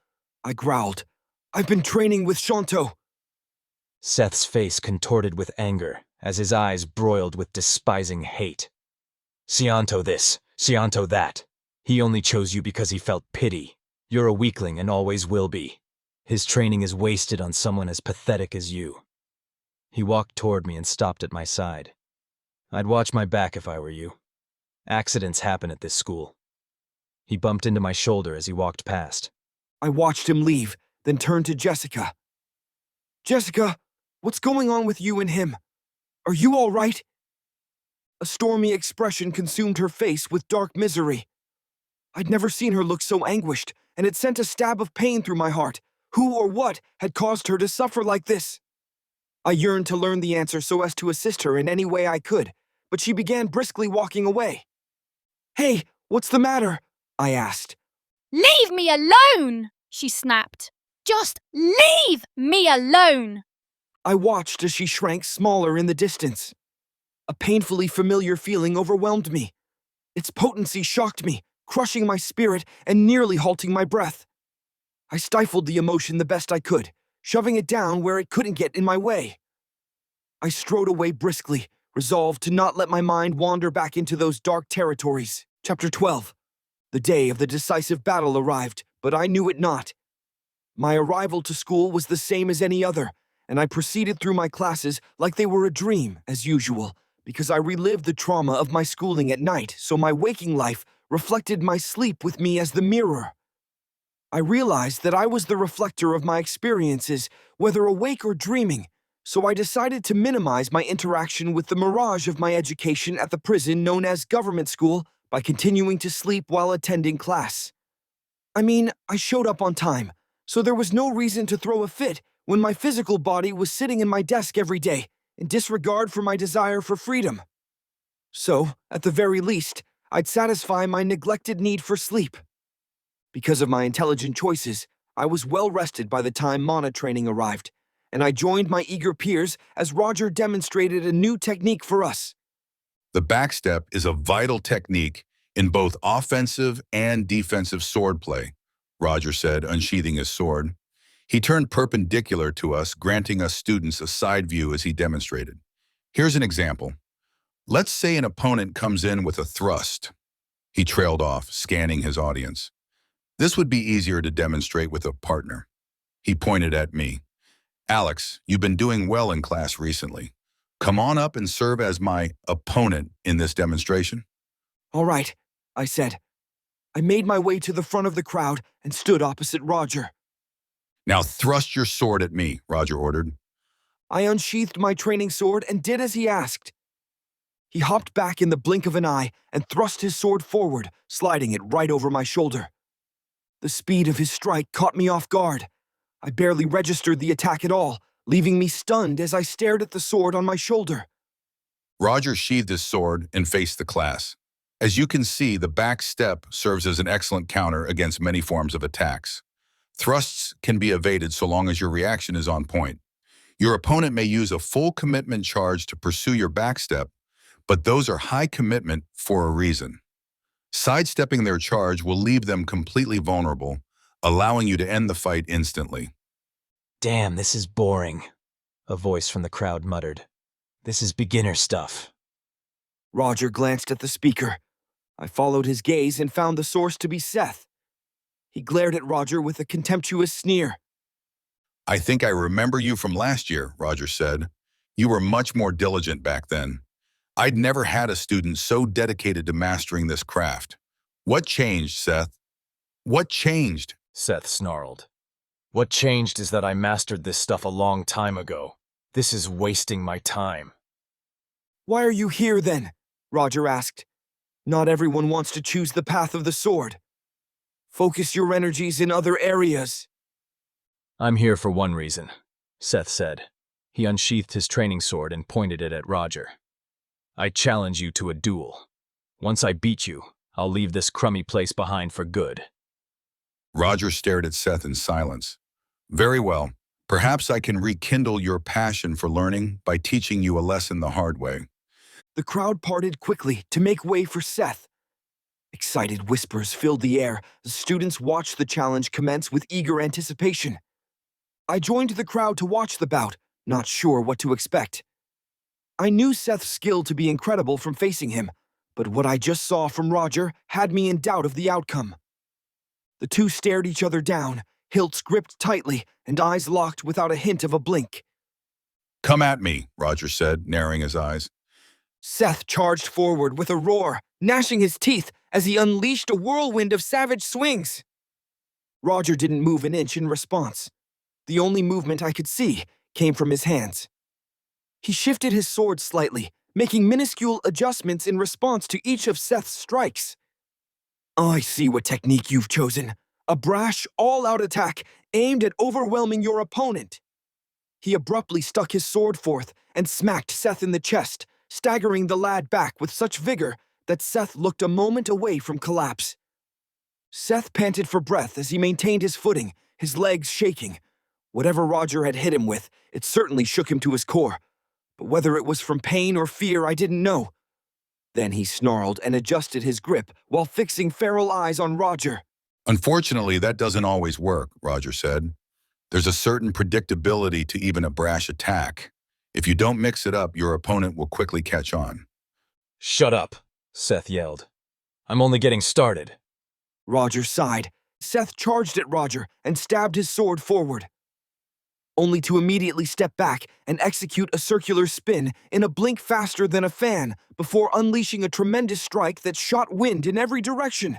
I growled. "I've been training with Shanto." Seth's face contorted with anger as his eyes broiled with despising hate. "Sianto this, Sianto that. He only chose you because he felt pity. You're a weakling and always will be. His training is wasted on someone as pathetic as you." He walked toward me and stopped at my side. "I'd watch my back if I were you. Accidents happen at this school." He bumped into my shoulder as he walked past. I watched him leave, then turned to Jessica. "Jessica, what's going on with you and him? Are you all right?" A stormy expression consumed her face with dark misery. I'd never seen her look so anguished, and it sent a stab of pain through my heart. Who or what had caused her to suffer like this? I yearned to learn the answer so as to assist her in any way I could, but she began briskly walking away. "Hey, what's the matter?" I asked. Leave me alone, she snapped. Just leave me alone! I watched as she shrank smaller in the distance. A painfully familiar feeling overwhelmed me. Its potency shocked me, crushing my spirit and nearly halting my breath. I stifled the emotion the best I could, shoving it down where it couldn't get in my way. I strode away briskly, resolved to not let my mind wander back into those dark territories. Chapter 12. The day of the decisive battle arrived, but I knew it not. My arrival to school was the same as any other, and I proceeded through my classes like they were a dream, as usual, because I relived the trauma of my schooling at night, so my waking life reflected my sleep with me as the mirror. I realized that I was the reflector of my experiences, whether awake or dreaming, so I decided to minimize my interaction with the mirage of my education at the prison known as government school by continuing to sleep while attending class. I mean, I showed up on time, so there was no reason to throw a fit when my physical body was sitting in my desk every day, in disregard for my desire for freedom. So, at the very least, I'd satisfy my neglected need for sleep. Because of my intelligent choices, I was well rested by the time mana training arrived, and I joined my eager peers as Roger demonstrated a new technique for us. The backstep is a vital technique in both offensive and defensive sword play, Roger said, unsheathing his sword. He turned perpendicular to us, granting us students a side view as he demonstrated. Here's an example. Let's say an opponent comes in with a thrust. He trailed off, scanning his audience. This would be easier to demonstrate with a partner. He pointed at me. Alex, you've been doing well in class recently. Come on up and serve as my opponent in this demonstration. All right, I said. I made my way to the front of the crowd and stood opposite Roger. Now thrust your sword at me, Roger ordered. I unsheathed my training sword and did as he asked. He hopped back in the blink of an eye and thrust his sword forward, sliding it right over my shoulder. The speed of his strike caught me off guard. I barely registered the attack at all, leaving me stunned as I stared at the sword on my shoulder. Roger sheathed his sword and faced the class. As you can see, the back step serves as an excellent counter against many forms of attacks. Thrusts can be evaded so long as your reaction is on point. Your opponent may use a full commitment charge to pursue your backstep, but those are high commitment for a reason. Sidestepping their charge will leave them completely vulnerable, allowing you to end the fight instantly. Damn, this is boring, a voice from the crowd muttered. This is beginner stuff. Roger glanced at the speaker. I followed his gaze and found the source to be Seth. He glared at Roger with a contemptuous sneer. I think I remember you from last year, Roger said. You were much more diligent back then. I'd never had a student so dedicated to mastering this craft. What changed, Seth? What changed? Seth snarled. What changed is that I mastered this stuff a long time ago. This is wasting my time. Why are you here then? Roger asked. Not everyone wants to choose the path of the sword. Focus your energies in other areas. I'm here for one reason, Seth said. He unsheathed his training sword and pointed it at Roger. I challenge you to a duel. Once I beat you, I'll leave this crummy place behind for good. Roger stared at Seth in silence. Very well. Perhaps I can rekindle your passion for learning by teaching you a lesson the hard way. The crowd parted quickly to make way for Seth. Excited whispers filled the air. The students watched the challenge commence with eager anticipation. I joined the crowd to watch the bout, not sure what to expect. I knew Seth's skill to be incredible from facing him, but what I just saw from Roger had me in doubt of the outcome. The two stared each other down, hilts gripped tightly and eyes locked without a hint of a blink. Come at me, Roger said, narrowing his eyes. Seth charged forward with a roar, gnashing his teeth as he unleashed a whirlwind of savage swings. Roger didn't move an inch in response. The only movement I could see came from his hands. He shifted his sword slightly, making minuscule adjustments in response to each of Seth's strikes. I see what technique you've chosen. A brash, all-out attack aimed at overwhelming your opponent. He abruptly stuck his sword forth and smacked Seth in the chest, staggering the lad back with such vigor that Seth looked a moment away from collapse. Seth panted for breath as he maintained his footing, his legs shaking. Whatever Roger had hit him with, it certainly shook him to his core. But whether it was from pain or fear, I didn't know. Then he snarled and adjusted his grip while fixing feral eyes on Roger. Unfortunately, that doesn't always work, Roger said. There's a certain predictability to even a brash attack. If you don't mix it up, your opponent will quickly catch on. Shut up, Seth yelled. I'm only getting started. Roger sighed. Seth charged at Roger and stabbed his sword forward, only to immediately step back and execute a circular spin in a blink faster than a fan before unleashing a tremendous strike that shot wind in every direction.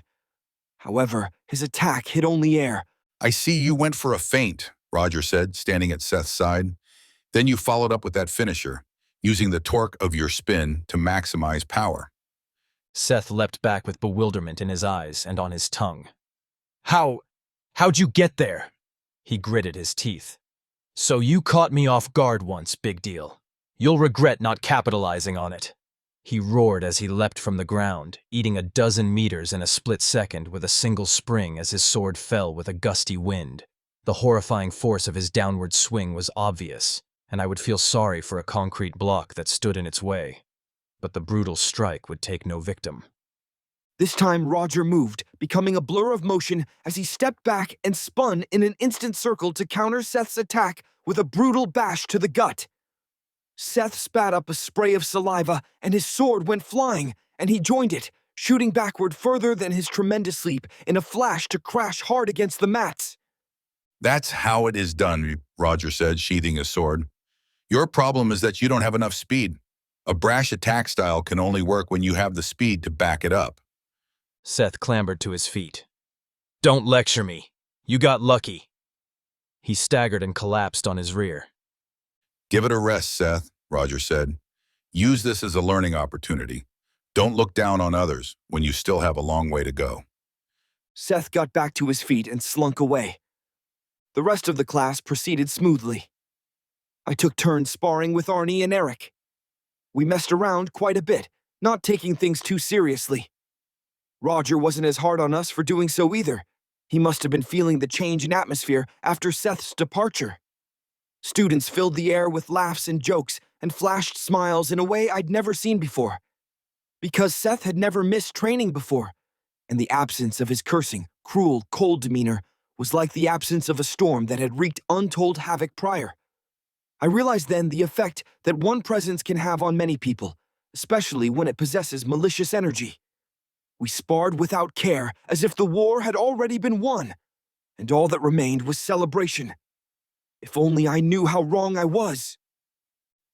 However, his attack hit only air. I see you went for a feint, Roger said, standing at Seth's side. Then you followed up with that finisher, using the torque of your spin to maximize power. Seth leapt back with bewilderment in his eyes and on his tongue. How'd you get there? He gritted his teeth. So you caught me off guard once, big deal. You'll regret not capitalizing on it. He roared as he leapt from the ground, eating a dozen meters in a split second with a single spring as his sword fell with a gusty wind. The horrifying force of his downward swing was obvious, and I would feel sorry for a concrete block that stood in its way. But the brutal strike would take no victim. This time Roger moved, becoming a blur of motion as he stepped back and spun in an instant circle to counter Seth's attack with a brutal bash to the gut. Seth spat up a spray of saliva and his sword went flying, and he joined it, shooting backward further than his tremendous leap in a flash to crash hard against the mats. That's how it is done, Roger said, sheathing his sword. Your problem is that you don't have enough speed. A brash attack style can only work when you have the speed to back it up. Seth clambered to his feet. Don't lecture me. You got lucky. He staggered and collapsed on his rear. Give it a rest, Seth, Roger said. Use this as a learning opportunity. Don't look down on others when you still have a long way to go. Seth got back to his feet and slunk away. The rest of the class proceeded smoothly. I took turns sparring with Arnie and Eric. We messed around quite a bit, not taking things too seriously. Roger wasn't as hard on us for doing so either. He must have been feeling the change in atmosphere after Seth's departure. Students filled the air with laughs and jokes and flashed smiles in a way I'd never seen before. Because Seth had never missed training before, and the absence of his cursing, cruel, cold demeanor was like the absence of a storm that had wreaked untold havoc prior. I realized then the effect that one presence can have on many people, especially when it possesses malicious energy. We sparred without care, as if the war had already been won, and all that remained was celebration. If only I knew how wrong I was.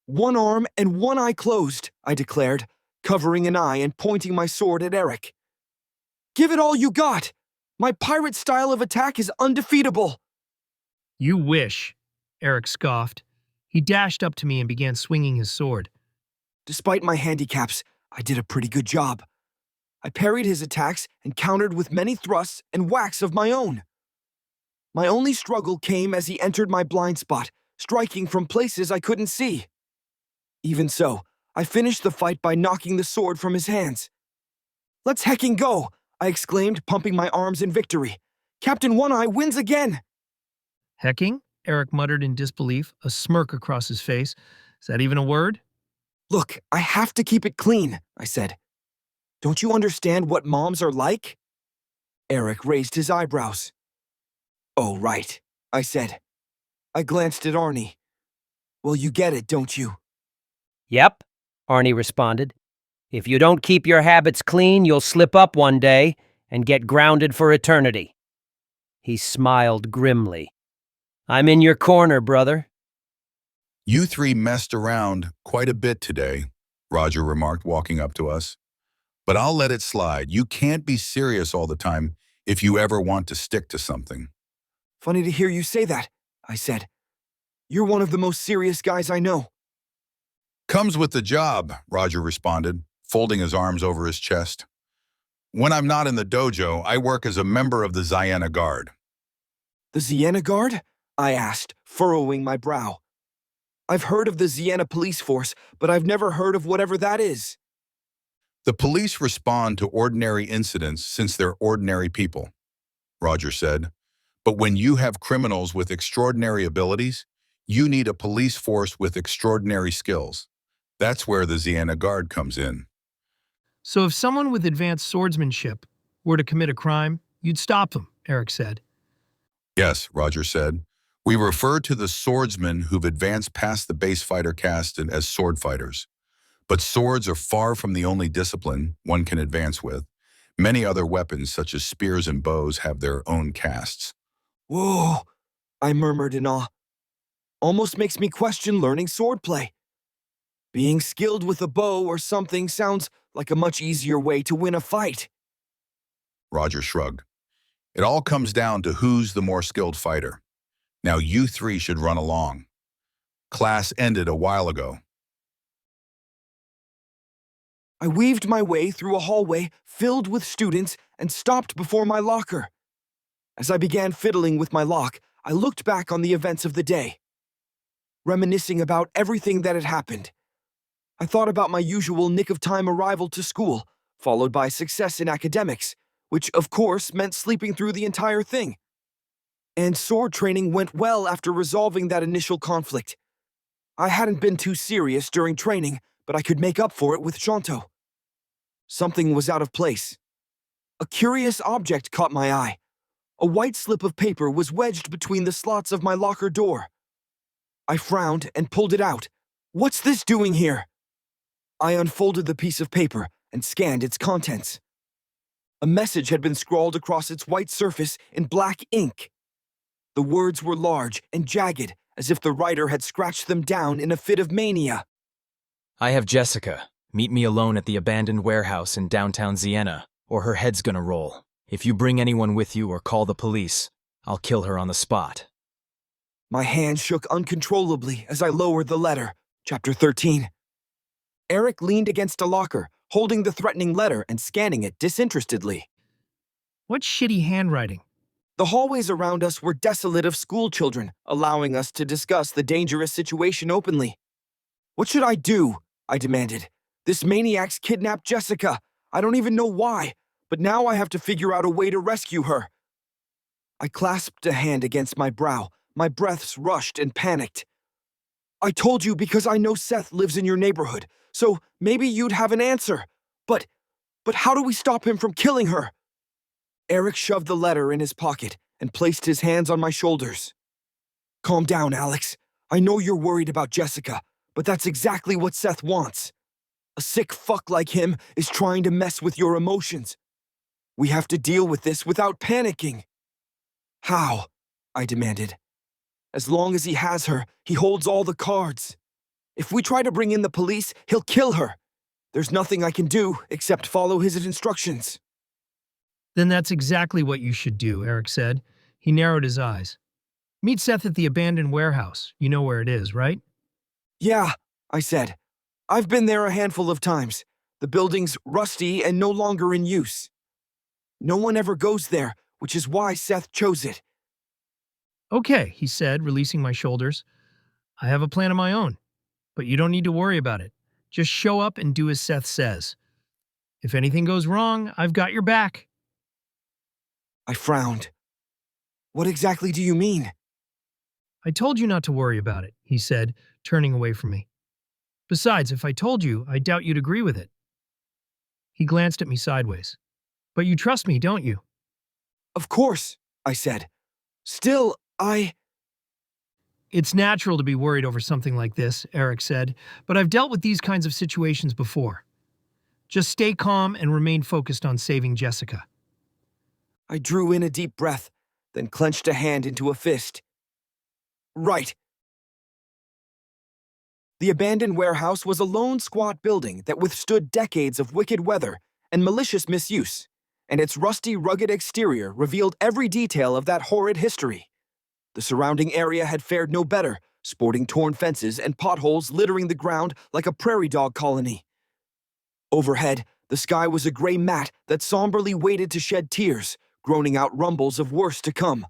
One arm and one eye closed, I declared, covering an eye and pointing my sword at Eric. Give it all you got! My pirate style of attack is undefeatable! You wish, Eric scoffed. He dashed up to me and began swinging his sword. Despite my handicaps, I did a pretty good job. I parried his attacks and countered with many thrusts and whacks of my own. My only struggle came as he entered my blind spot, striking from places I couldn't see. Even so, I finished the fight by knocking the sword from his hands. Let's hecking go, I exclaimed, pumping my arms in victory. Captain One-Eye wins again! Hecking? Eric muttered in disbelief, a smirk across his face. Is that even a word? Look, I have to keep it clean, I said. Don't you understand what moms are like? Eric raised his eyebrows. Oh, right, I said. I glanced at Arnie. Well, you get it, don't you? Yep, Arnie responded. If you don't keep your habits clean, you'll slip up one day and get grounded for eternity. He smiled grimly. I'm in your corner, brother. You three messed around quite a bit today, Roger remarked, walking up to us. But I'll let it slide. You can't be serious all the time if you ever want to stick to something. Funny to hear you say that, I said. You're one of the most serious guys I know. Comes with the job, Roger responded, folding his arms over his chest. When I'm not in the dojo, I work as a member of the Ziena Guard. The Ziena Guard? I asked, furrowing my brow. I've heard of the Ziena police force, but I've never heard of whatever that is. The police respond to ordinary incidents since they're ordinary people, Roger said. But when you have criminals with extraordinary abilities, you need a police force with extraordinary skills. That's where the Ziena Guard comes in. So if someone with advanced swordsmanship were to commit a crime, you'd stop them, Eric said. Yes, Roger said. We refer to the swordsmen who've advanced past the base fighter caste as sword fighters. But swords are far from the only discipline one can advance with. Many other weapons, such as spears and bows, have their own castes. Whoa, I murmured in awe. Almost makes me question learning swordplay. Being skilled with a bow or something sounds like a much easier way to win a fight. Roger shrugged. It all comes down to who's the more skilled fighter. Now you three should run along. Class ended a while ago. I weaved my way through a hallway filled with students and stopped before my locker. As I began fiddling with my lock, I looked back on the events of the day, reminiscing about everything that had happened. I thought about my usual nick-of-time arrival to school, followed by success in academics, which of course meant sleeping through the entire thing. And sword training went well after resolving that initial conflict. I hadn't been too serious during training, but I could make up for it with Shanto. Something was out of place. A curious object caught my eye. A white slip of paper was wedged between the slots of my locker door. I frowned and pulled it out. What's this doing here? I unfolded the piece of paper and scanned its contents. A message had been scrawled across its white surface in black ink. The words were large and jagged, as if the writer had scratched them down in a fit of mania. I have Jessica. Meet me alone at the abandoned warehouse in downtown Ziena, or her head's gonna roll. If you bring anyone with you or call the police, I'll kill her on the spot. My hand shook uncontrollably as I lowered the letter. Chapter 13. Eric leaned against a locker, holding the threatening letter and scanning it disinterestedly. What shitty handwriting? The hallways around us were desolate of school children, allowing us to discuss the dangerous situation openly. What should I do? I demanded. This maniac's kidnapped Jessica. I don't even know why, but now I have to figure out a way to rescue her. I clasped a hand against my brow, my breaths rushed and panicked. I told you because I know Seth lives in your neighborhood, so maybe you'd have an answer. But how do we stop him from killing her? Eric shoved the letter in his pocket and placed his hands on my shoulders. Calm down, Alex. I know you're worried about Jessica, but that's exactly what Seth wants. A sick fuck like him is trying to mess with your emotions. We have to deal with this without panicking. How? I demanded. As long as he has her, he holds all the cards. If we try to bring in the police, he'll kill her. There's nothing I can do except follow his instructions. Then that's exactly what you should do, Eric said. He narrowed his eyes. Meet Seth at the abandoned warehouse. You know where it is, right? Yeah, I said. I've been there a handful of times. The building's rusty and no longer in use. No one ever goes there, which is why Seth chose it. Okay, he said, releasing my shoulders. I have a plan of my own, but you don't need to worry about it. Just show up and do as Seth says. If anything goes wrong, I've got your back. I frowned. What exactly do you mean? I told you not to worry about it, he said, turning away from me. Besides, if I told you, I doubt you'd agree with it. He glanced at me sideways. But you trust me, don't you? Of course, I said. Still, It's natural to be worried over something like this, Eric said, but I've dealt with these kinds of situations before. Just stay calm and remain focused on saving Jessica. I drew in a deep breath, then clenched a hand into a fist. Right. The abandoned warehouse was a lone squat building that withstood decades of wicked weather and malicious misuse, and its rusty, rugged exterior revealed every detail of that horrid history. The surrounding area had fared no better, sporting torn fences and potholes littering the ground like a prairie dog colony. Overhead, the sky was a gray mat that somberly waited to shed tears, groaning out rumbles of worse to come.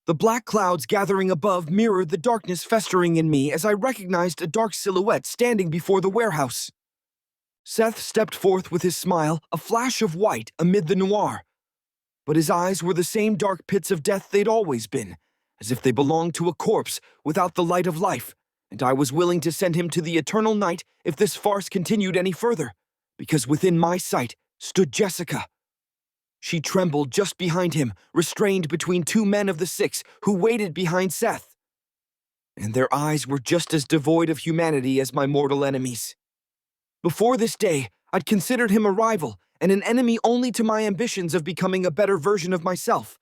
The black clouds gathering above mirrored the darkness festering in me as I recognized a dark silhouette standing before the warehouse. Seth stepped forth with his smile, a flash of white amid the noir. but his eyes were the same dark pits of death they'd always been, as if they belonged to a corpse without the light of life, and I was willing to send him to the eternal night if this farce continued any further, because within my sight stood Jessica. She trembled just behind him, restrained between two men of the six who waited behind Seth. And their eyes were just as devoid of humanity as my mortal enemies. Before this day, I'd considered him a rival and an enemy only to my ambitions of becoming a better version of myself,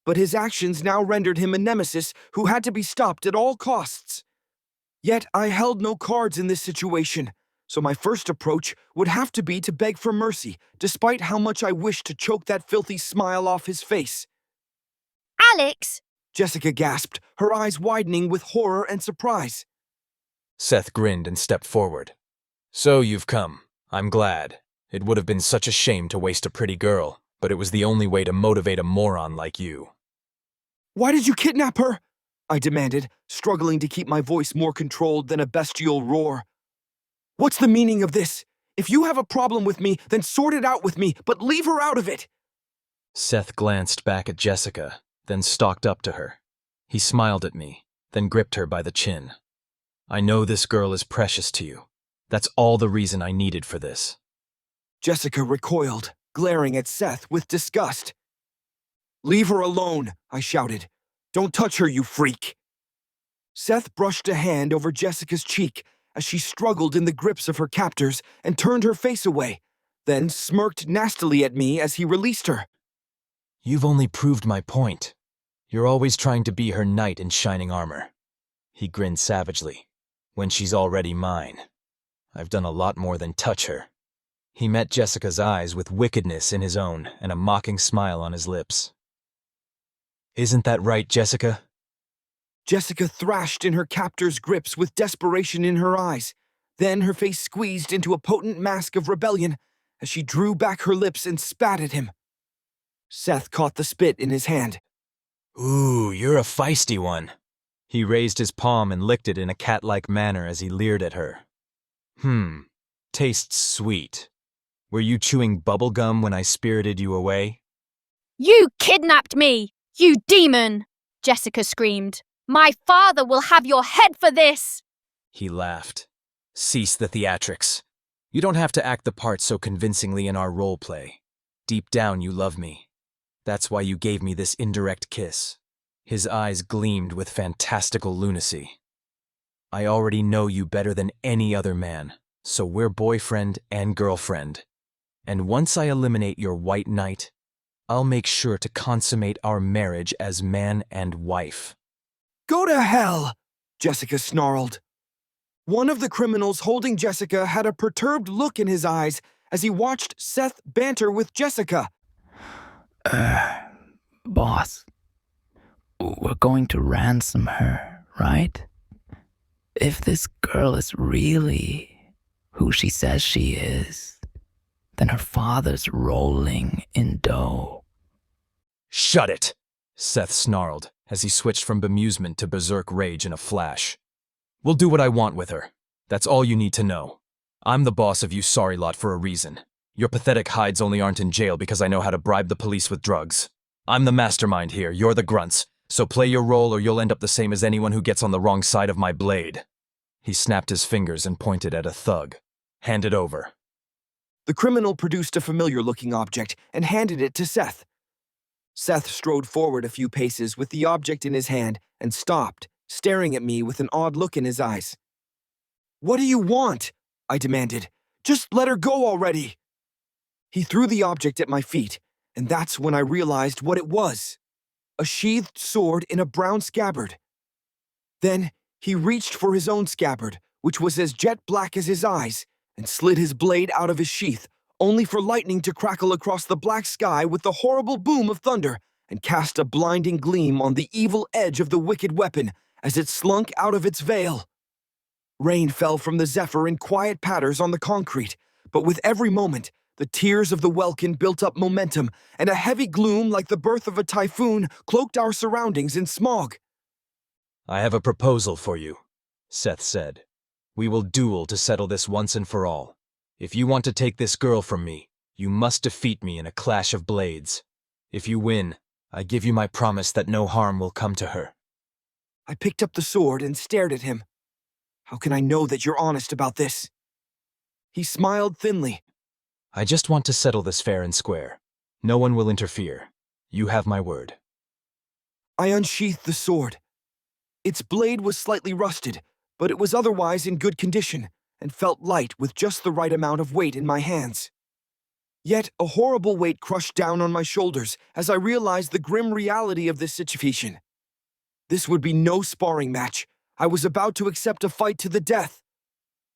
but his actions now rendered him a nemesis who had to be stopped at all costs. Yet I held no cards in this situation, so my first approach would have to be to beg for mercy, despite how much I wished to choke that filthy smile off his face. Alex! Jessica gasped, her eyes widening with horror and surprise. Seth grinned and stepped forward. So you've come. I'm glad. It would have been such a shame to waste a pretty girl, but it was the only way to motivate a moron like you. Why did you kidnap her? I demanded, struggling to keep my voice more controlled than a bestial roar. What's the meaning of this? If you have a problem with me, then sort it out with me, but leave her out of it. Seth glanced back at Jessica, then stalked up to her. He smiled at me, then gripped her by the chin. I know this girl is precious to you. That's all the reason I needed for this. Jessica recoiled, glaring at Seth with disgust. Leave her alone, I shouted. Don't touch her, you freak. Seth brushed a hand over Jessica's cheek as she struggled in the grips of her captors and turned her face away, then smirked nastily at me as he released her. You've only proved my point. You're always trying to be her knight in shining armor. He grinned savagely. When she's already mine. I've done a lot more than touch her. He met Jessica's eyes with wickedness in his own and a mocking smile on his lips. Isn't that right, Jessica? Jessica thrashed in her captor's grips with desperation in her eyes. Then her face squeezed into a potent mask of rebellion as she drew back her lips and spat at him. Seth caught the spit in his hand. Ooh, you're a feisty one. He raised his palm and licked it in a cat-like manner as he leered at her. Tastes sweet. Were you chewing bubble gum when I spirited you away? You kidnapped me, you demon! Jessica screamed. My father will have your head for this! He laughed. Cease the theatrics. You don't have to act the part so convincingly in our role play. Deep down you love me. That's why you gave me this indirect kiss. His eyes gleamed with fantastical lunacy. I already know you better than any other man, so we're boyfriend and girlfriend. And once I eliminate your white knight, I'll make sure to consummate our marriage as man and wife. Go to hell, Jessica snarled. One of the criminals holding Jessica had a perturbed look in his eyes as he watched Seth banter with Jessica. Boss, we're going to ransom her, right? If this girl is really who she says she is, then her father's rolling in dough. Shut it, Seth snarled as he switched from bemusement to berserk rage in a flash. We'll do what I want with her. That's all you need to know. I'm the boss of you sorry lot for a reason. Your pathetic hides only aren't in jail because I know how to bribe the police with drugs. I'm the mastermind here, you're the grunts, so play your role or you'll end up the same as anyone who gets on the wrong side of my blade. He snapped his fingers and pointed at a thug. Hand it over. The criminal produced a familiar-looking object and handed it to Seth. Seth strode forward a few paces with the object in his hand and stopped, staring at me with an odd look in his eyes. What do you want? I demanded. Just let her go already. He threw the object at my feet, and that's when I realized what it was. A sheathed sword in a brown scabbard. Then he reached for his own scabbard, which was as jet black as his eyes, and slid his blade out of his sheath, only for lightning to crackle across the black sky with the horrible boom of thunder and cast a blinding gleam on the evil edge of the wicked weapon as it slunk out of its veil. Rain fell from the zephyr in quiet patters on the concrete, but with every moment, the tears of the welkin built up momentum, and a heavy gloom like the birth of a typhoon cloaked our surroundings in smog. I have a proposal for you, Seth said. We will duel to settle this once and for all. If you want to take this girl from me, you must defeat me in a clash of blades. If you win, I give you my promise that no harm will come to her. I picked up the sword and stared at him. How can I know that you're honest about this? He smiled thinly. I just want to settle this fair and square. No one will interfere. You have my word. I unsheathed the sword. Its blade was slightly rusted, but it was otherwise in good condition and felt light with just the right amount of weight in my hands. Yet a horrible weight crushed down on my shoulders as I realized the grim reality of this situation. This would be no sparring match. I was about to accept a fight to the death.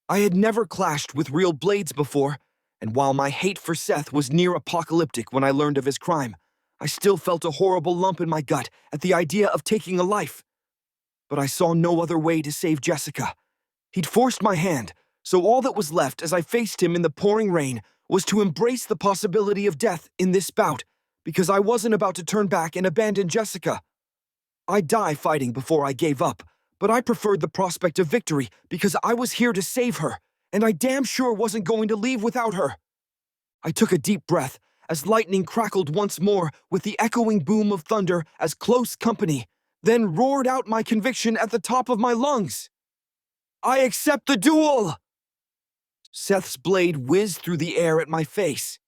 I had never clashed with real blades before, and while my hate for Seth was near apocalyptic when I learned of his crime, I still felt a horrible lump in my gut at the idea of taking a life. But I saw no other way to save Jessica. He'd forced my hand, so all that was left as I faced him in the pouring rain was to embrace the possibility of death in this bout, because I wasn't about to turn back and abandon Jessica. I'd die fighting before I gave up, but I preferred the prospect of victory because I was here to save her, and I damn sure wasn't going to leave without her. I took a deep breath as lightning crackled once more with the echoing boom of thunder as close company, then roared out my conviction at the top of my lungs. I accept the duel! Seth's blade whizzed through the air at my face.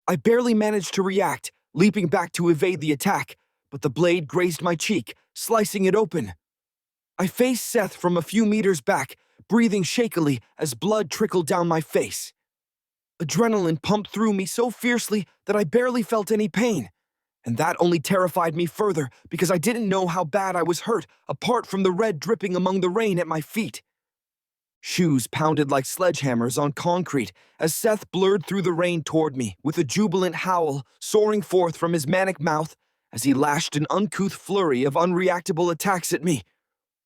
I barely managed to react, leaping back to evade the attack, but the blade grazed my cheek, slicing it open. I faced Seth from a few meters back, breathing shakily as blood trickled down my face. Adrenaline pumped through me so fiercely that I barely felt any pain, and that only terrified me further because I didn't know how bad I was hurt apart from the red dripping among the rain at my feet. Shoes pounded like sledgehammers on concrete as Seth blurred through the rain toward me with a jubilant howl soaring forth from his manic mouth as he lashed an uncouth flurry of unreactable attacks at me.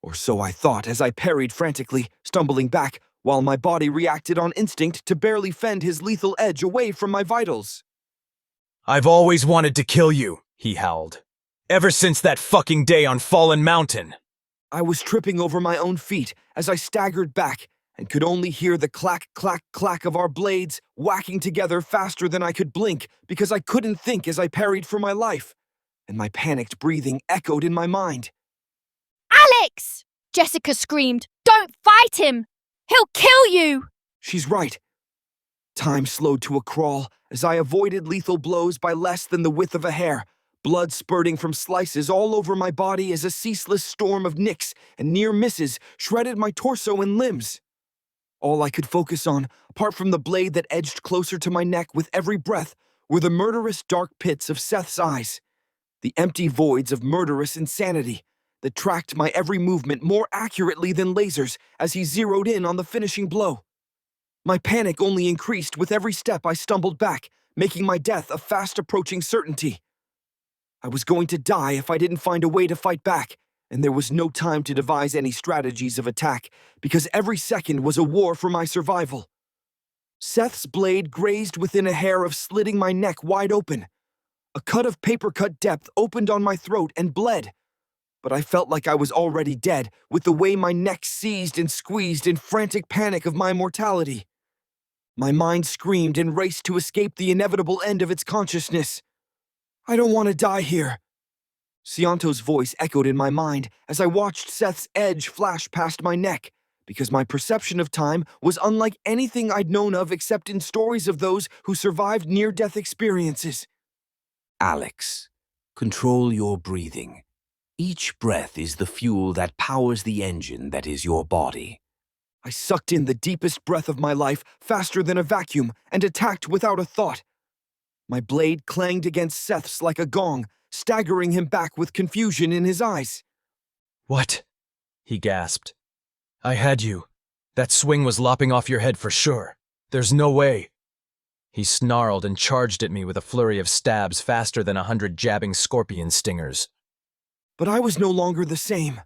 Or so I thought as I parried frantically, stumbling back, while my body reacted on instinct to barely fend his lethal edge away from my vitals. I've always wanted to kill you, he howled. Ever since that fucking day on Fallen Mountain. I was tripping over my own feet as I staggered back and could only hear the clack, clack, clack of our blades whacking together faster than I could blink because I couldn't think as I parried for my life, and my panicked breathing echoed in my mind. Alex! Jessica screamed. Don't fight him! He'll kill you! She's right. Time slowed to a crawl as I avoided lethal blows by less than the width of a hair, blood spurting from slices all over my body as a ceaseless storm of nicks and near misses shredded my torso and limbs. All I could focus on, apart from the blade that edged closer to my neck with every breath, were the murderous dark pits of Seth's eyes, the empty voids of murderous insanity that tracked my every movement more accurately than lasers as he zeroed in on the finishing blow. My panic only increased with every step I stumbled back, making my death a fast-approaching certainty. I was going to die if I didn't find a way to fight back, and there was no time to devise any strategies of attack, because every second was a war for my survival. Seth's blade grazed within a hair of slitting my neck wide open. A cut of paper-cut depth opened on my throat and bled, but I felt like I was already dead with the way my neck seized and squeezed in frantic panic of my mortality. My mind screamed and raced to escape the inevitable end of its consciousness. I don't want to die here. Sianto's voice echoed in my mind as I watched Seth's edge flash past my neck, because my perception of time was unlike anything I'd known of except in stories of those who survived near-death experiences. Alex, control your breathing. Each breath is the fuel that powers the engine that is your body. I sucked in the deepest breath of my life faster than a vacuum and attacked without a thought. My blade clanged against Seth's like a gong, staggering him back with confusion in his eyes. What? He gasped. I had you. That swing was lopping off your head for sure. There's no way. He snarled and charged at me with a flurry of stabs faster than 100 jabbing scorpion stingers. But I was no longer the same.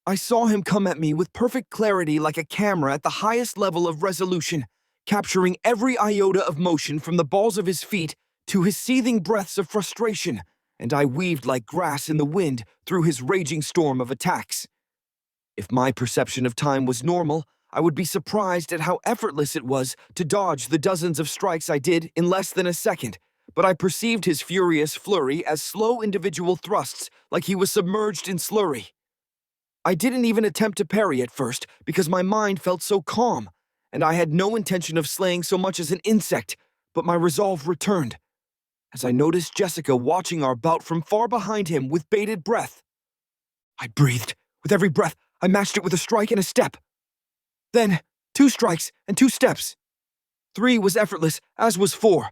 I saw him come at me with perfect clarity like a camera at the highest level of resolution, capturing every iota of motion from the balls of his feet to his seething breaths of frustration, and I weaved like grass in the wind through his raging storm of attacks. If my perception of time was normal, I would be surprised at how effortless it was to dodge the dozens of strikes I did in less than a second, but I perceived his furious flurry as slow individual thrusts, like he was submerged in slurry. I didn't even attempt to parry at first because my mind felt so calm, and I had no intention of slaying so much as an insect, but my resolve returned as I noticed Jessica watching our bout from far behind him with bated breath. I breathed. With every breath, I matched it with a strike and a step. Then, 2 strikes and 2 steps. 3 was effortless, as was 4.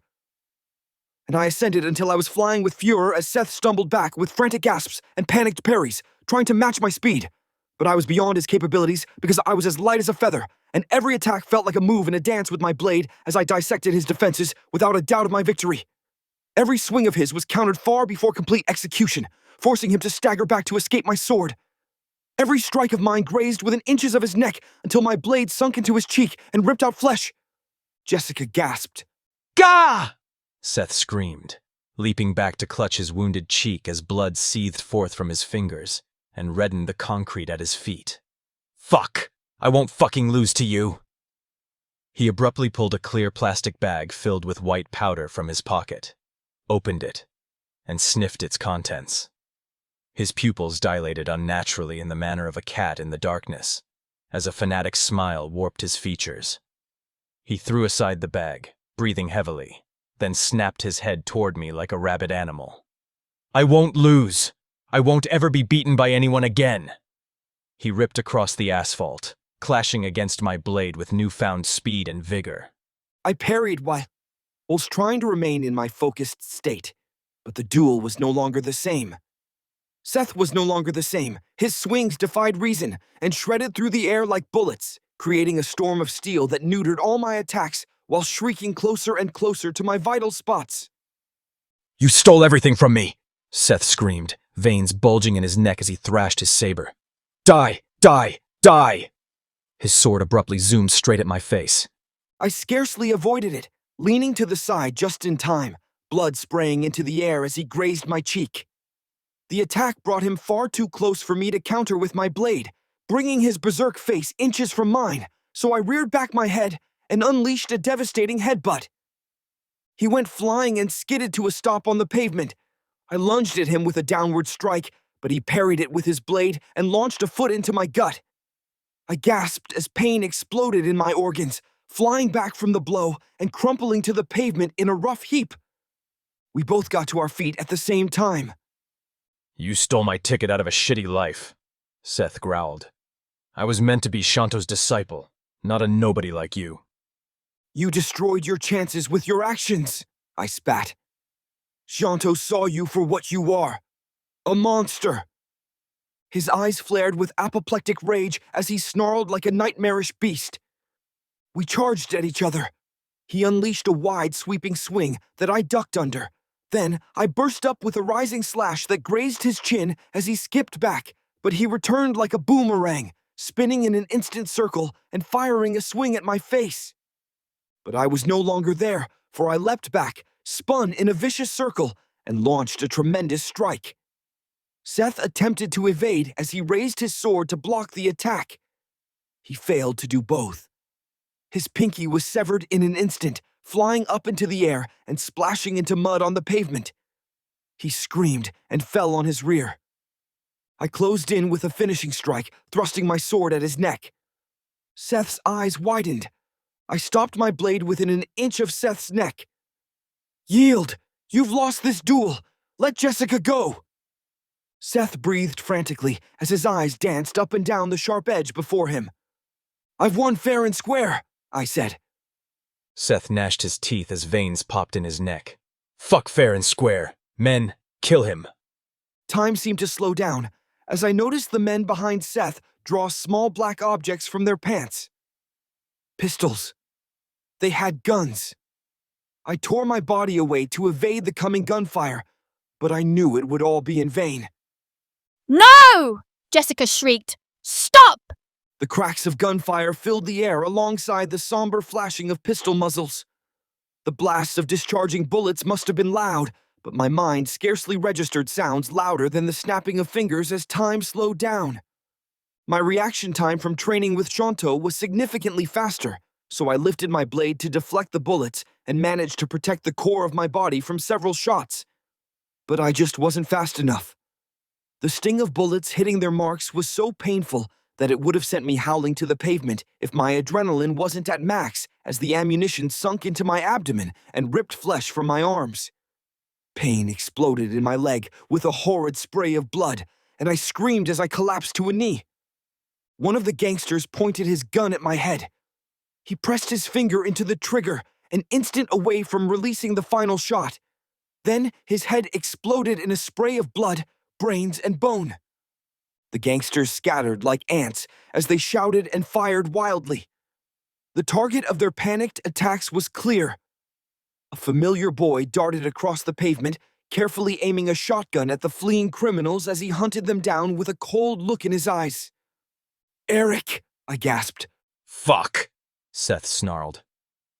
And I ascended until I was flying with furor as Seth stumbled back with frantic gasps and panicked parries, trying to match my speed. But I was beyond his capabilities because I was as light as a feather, and every attack felt like a move in a dance with my blade as I dissected his defenses without a doubt of my victory. Every swing of his was countered far before complete execution, forcing him to stagger back to escape my sword. Every strike of mine grazed within inches of his neck until my blade sunk into his cheek and ripped out flesh. Jessica gasped. Gah! Seth screamed, leaping back to clutch his wounded cheek as blood seethed forth from his fingers and reddened the concrete at his feet. Fuck! I won't fucking lose to you! He abruptly pulled a clear plastic bag filled with white powder from his pocket, opened it, and sniffed its contents. His pupils dilated unnaturally in the manner of a cat in the darkness, as a fanatic smile warped his features. He threw aside the bag, breathing heavily, then snapped his head toward me like a rabid animal. I won't lose! I won't ever be beaten by anyone again! He ripped across the asphalt, clashing against my blade with newfound speed and vigor. I parried whilst trying to remain in my focused state, but the duel was no longer the same. Seth was no longer the same. His swings defied reason and shredded through the air like bullets, creating a storm of steel that neutered all my attacks while shrieking closer and closer to my vital spots. You stole everything from me! Seth screamed, veins bulging in his neck as he thrashed his saber. Die! Die! Die! His sword abruptly zoomed straight at my face. I scarcely avoided it, leaning to the side just in time, blood spraying into the air as he grazed my cheek. The attack brought him far too close for me to counter with my blade, bringing his berserk face inches from mine, so I reared back my head and unleashed a devastating headbutt. He went flying and skidded to a stop on the pavement. I lunged at him with a downward strike, but he parried it with his blade and launched a foot into my gut. I gasped as pain exploded in my organs, flying back from the blow and crumpling to the pavement in a rough heap. We both got to our feet at the same time. You stole my ticket out of a shitty life, Seth growled. I was meant to be Shanto's disciple, not a nobody like you. You destroyed your chances with your actions, I spat. Shanto saw you for what you are, a monster. His eyes flared with apoplectic rage as he snarled like a nightmarish beast. We charged at each other. He unleashed a wide, sweeping swing that I ducked under. Then I burst up with a rising slash that grazed his chin as he skipped back, but he returned like a boomerang, spinning in an instant circle and firing a swing at my face. But I was no longer there, for I leapt back, spun in a vicious circle, and launched a tremendous strike. Seth attempted to evade as he raised his sword to block the attack. He failed to do both. His pinky was severed in an instant, flying up into the air and splashing into mud on the pavement. He screamed and fell on his rear. I closed in with a finishing strike, thrusting my sword at his neck. Seth's eyes widened. I stopped my blade within an inch of Seth's neck. Yield! You've lost this duel! Let Jessica go! Seth breathed frantically as his eyes danced up and down the sharp edge before him. I've won fair and square, I said. Seth gnashed his teeth as veins popped in his neck. Fuck fair and square. Men, kill him. Time seemed to slow down as I noticed the men behind Seth draw small black objects from their pants. Pistols. They had guns. I tore my body away to evade the coming gunfire, but I knew it would all be in vain. No! Jessica shrieked. Stop! The cracks of gunfire filled the air alongside the somber flashing of pistol muzzles. The blasts of discharging bullets must have been loud, but my mind scarcely registered sounds louder than the snapping of fingers as time slowed down. My reaction time from training with Shanto was significantly faster, so I lifted my blade to deflect the bullets and managed to protect the core of my body from several shots. But I just wasn't fast enough. The sting of bullets hitting their marks was so painful that it would have sent me howling to the pavement if my adrenaline wasn't at max as the ammunition sunk into my abdomen and ripped flesh from my arms. Pain exploded in my leg with a horrid spray of blood, and I screamed as I collapsed to a knee. One of the gangsters pointed his gun at my head. He pressed his finger into the trigger, an instant away from releasing the final shot. Then his head exploded in a spray of blood, brains, and bone. The gangsters scattered like ants as they shouted and fired wildly. The target of their panicked attacks was clear. A familiar boy darted across the pavement, carefully aiming a shotgun at the fleeing criminals as he hunted them down with a cold look in his eyes. "Eric," I gasped. Fuck, Seth snarled.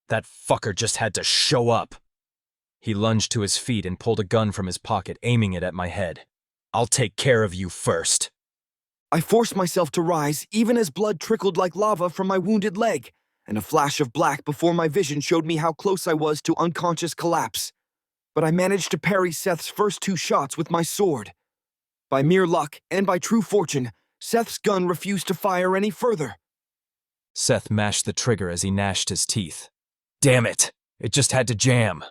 That fucker just had to show up. He lunged to his feet and pulled a gun from his pocket, aiming it at my head. I'll take care of you first. I forced myself to rise, even as blood trickled like lava from my wounded leg, and a flash of black before my vision showed me how close I was to unconscious collapse. But I managed to parry Seth's first 2 shots with my sword. By mere luck, and by true fortune, Seth's gun refused to fire any further. Seth mashed the trigger as he gnashed his teeth. Damn it! It just had to jam.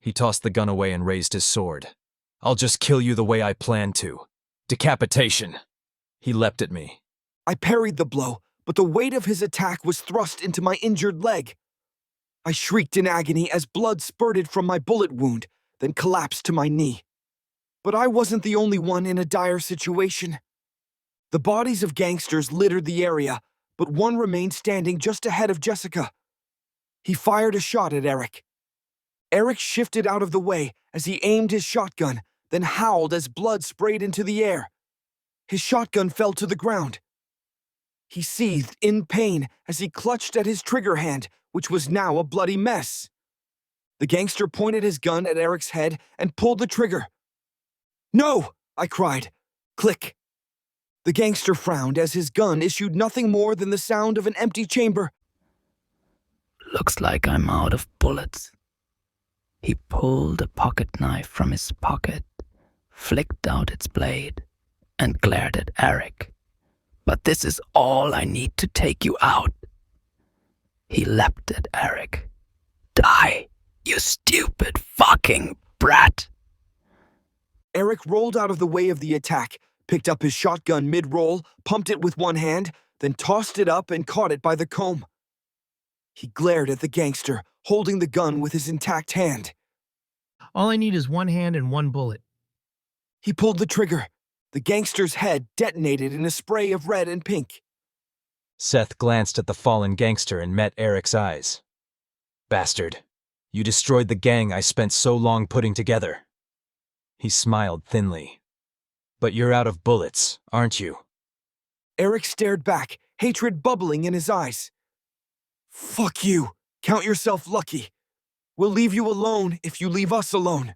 He tossed the gun away and raised his sword. I'll just kill you the way I planned to. Decapitation. He leapt at me. I parried the blow, but the weight of his attack was thrust into my injured leg. I shrieked in agony as blood spurted from my bullet wound, then collapsed to my knee. But I wasn't the only one in a dire situation. The bodies of gangsters littered the area, but one remained standing just ahead of Jessica. He fired a shot at Eric. Eric shifted out of the way as he aimed his shotgun, then howled as blood sprayed into the air. His shotgun fell to the ground. He seethed in pain as he clutched at his trigger hand, which was now a bloody mess. The gangster pointed his gun at Eric's head and pulled the trigger. "No!" I cried. Click. The gangster frowned as his gun issued nothing more than the sound of an empty chamber. Looks like I'm out of bullets. He pulled a pocket knife from his pocket, flicked out its blade, and glared at Eric. But this is all I need to take you out. He leapt at Eric. Die, you stupid fucking brat. Eric rolled out of the way of the attack, picked up his shotgun mid-roll, pumped it with one hand, then tossed it up and caught it by the comb. He glared at the gangster, holding the gun with his intact hand. All I need is one hand and one bullet. He pulled the trigger. The gangster's head detonated in a spray of red and pink. Seth glanced at the fallen gangster and met Eric's eyes. Bastard, you destroyed the gang I spent so long putting together. He smiled thinly. But you're out of bullets, aren't you? Eric stared back, hatred bubbling in his eyes. Fuck you. Count yourself lucky. We'll leave you alone if you leave us alone.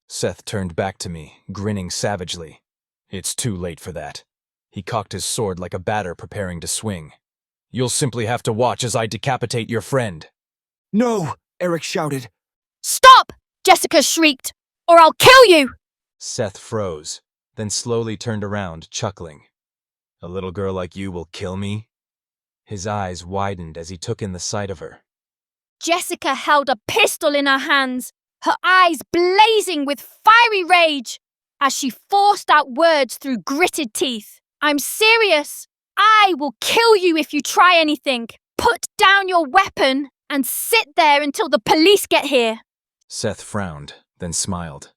Seth turned back to me, grinning savagely. It's too late for that. He cocked his sword like a batter preparing to swing. You'll simply have to watch as I decapitate your friend. No, Eric shouted. Stop! Jessica shrieked. Or I'll kill you! Seth froze, then slowly turned around, chuckling. A little girl like you will kill me? His eyes widened as he took in the sight of her. Jessica held a pistol in her hands, her eyes blazing with fiery rage, as she forced out words through gritted teeth. I'm serious. I will kill you if you try anything. Put down your weapon and sit there until the police get here. Seth frowned, then smiled.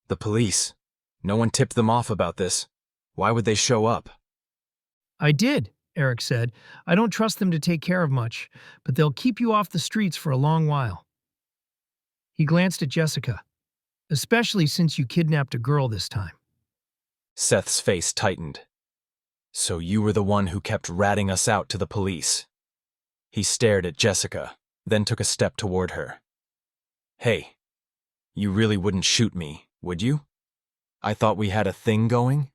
The police? No one tipped them off about this. Why would they show up? I did, Eric said. I don't trust them to take care of much, but they'll keep you off the streets for a long while. He glanced at Jessica, especially since you kidnapped a girl this time. Seth's face tightened. So you were the one who kept ratting us out to the police. He stared at Jessica, then took a step toward her. Hey, you really wouldn't shoot me, would you? I thought we had a thing going?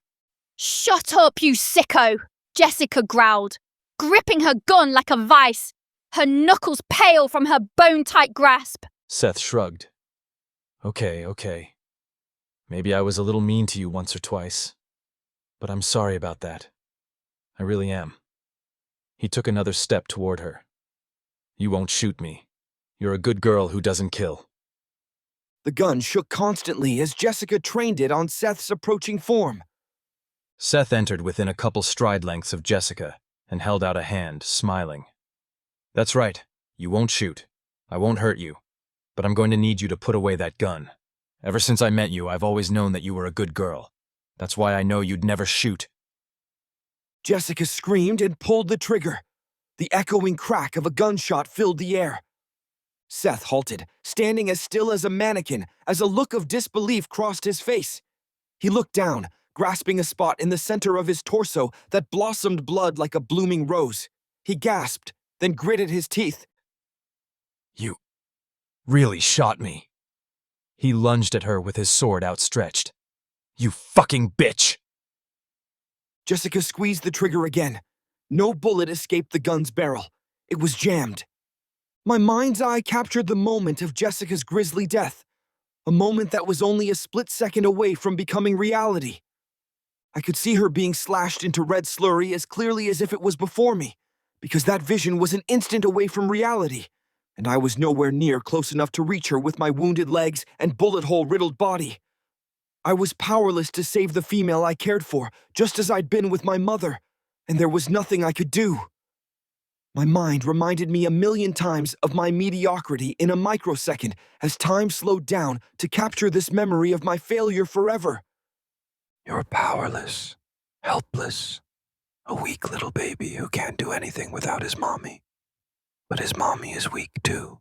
Shut up, you sicko! Jessica growled, gripping her gun like a vice. her knuckles pale from her bone-tight grasp. Seth shrugged. Okay. Maybe I was a little mean to you once or twice, but I'm sorry about that. I really am. He took another step toward her. You won't shoot me. You're a good girl who doesn't kill. The gun shook constantly as Jessica trained it on Seth's approaching form. Seth entered within a couple stride lengths of Jessica and held out a hand, smiling. That's right. You won't shoot. I won't hurt you. But I'm going to need you to put away that gun. Ever since I met you, I've always known that you were a good girl. That's why I know you'd never shoot. Jessica screamed and pulled the trigger. The echoing crack of a gunshot filled the air. Seth halted, standing as still as a mannequin, as a look of disbelief crossed his face. He looked down, grasping a spot in the center of his torso that blossomed blood like a blooming rose. He gasped, then gritted his teeth. You really shot me. He lunged at her with his sword outstretched. You fucking bitch! Jessica squeezed the trigger again. No bullet escaped the gun's barrel. It was jammed. My mind's eye captured the moment of Jessica's grisly death, a moment that was only a split second away from becoming reality. I could see her being slashed into red slurry as clearly as if it was before me, because that vision was an instant away from reality, and I was nowhere near close enough to reach her with my wounded legs and bullet-hole-riddled body. I was powerless to save the female I cared for, just as I'd been with my mother, and there was nothing I could do. My mind reminded me a million times of my mediocrity in a microsecond as time slowed down to capture this memory of my failure forever. You're powerless, helpless, a weak little baby who can't do anything without his mommy. But his mommy is weak too,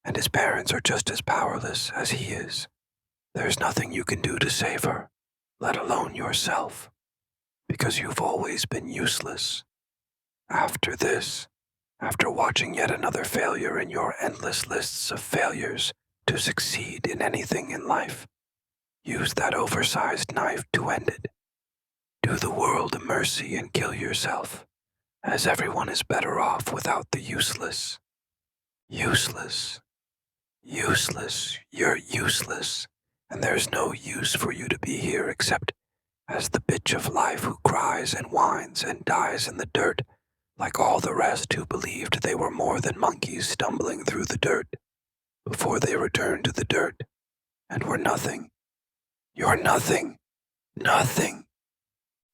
and his parents are just as powerless as he is. There's nothing you can do to save her, let alone yourself, because you've always been useless. After this, after watching yet another failure in your endless lists of failures to succeed in anything in life, use that oversized knife to end it. Do the world a mercy and kill yourself, as everyone is better off without the useless. Useless. Useless. You're useless, and there's no use for you to be here except as the bitch of life who cries and whines and dies in the dirt, like all the rest who believed they were more than monkeys stumbling through the dirt, before they returned to the dirt, and were nothing. You're nothing. Nothing.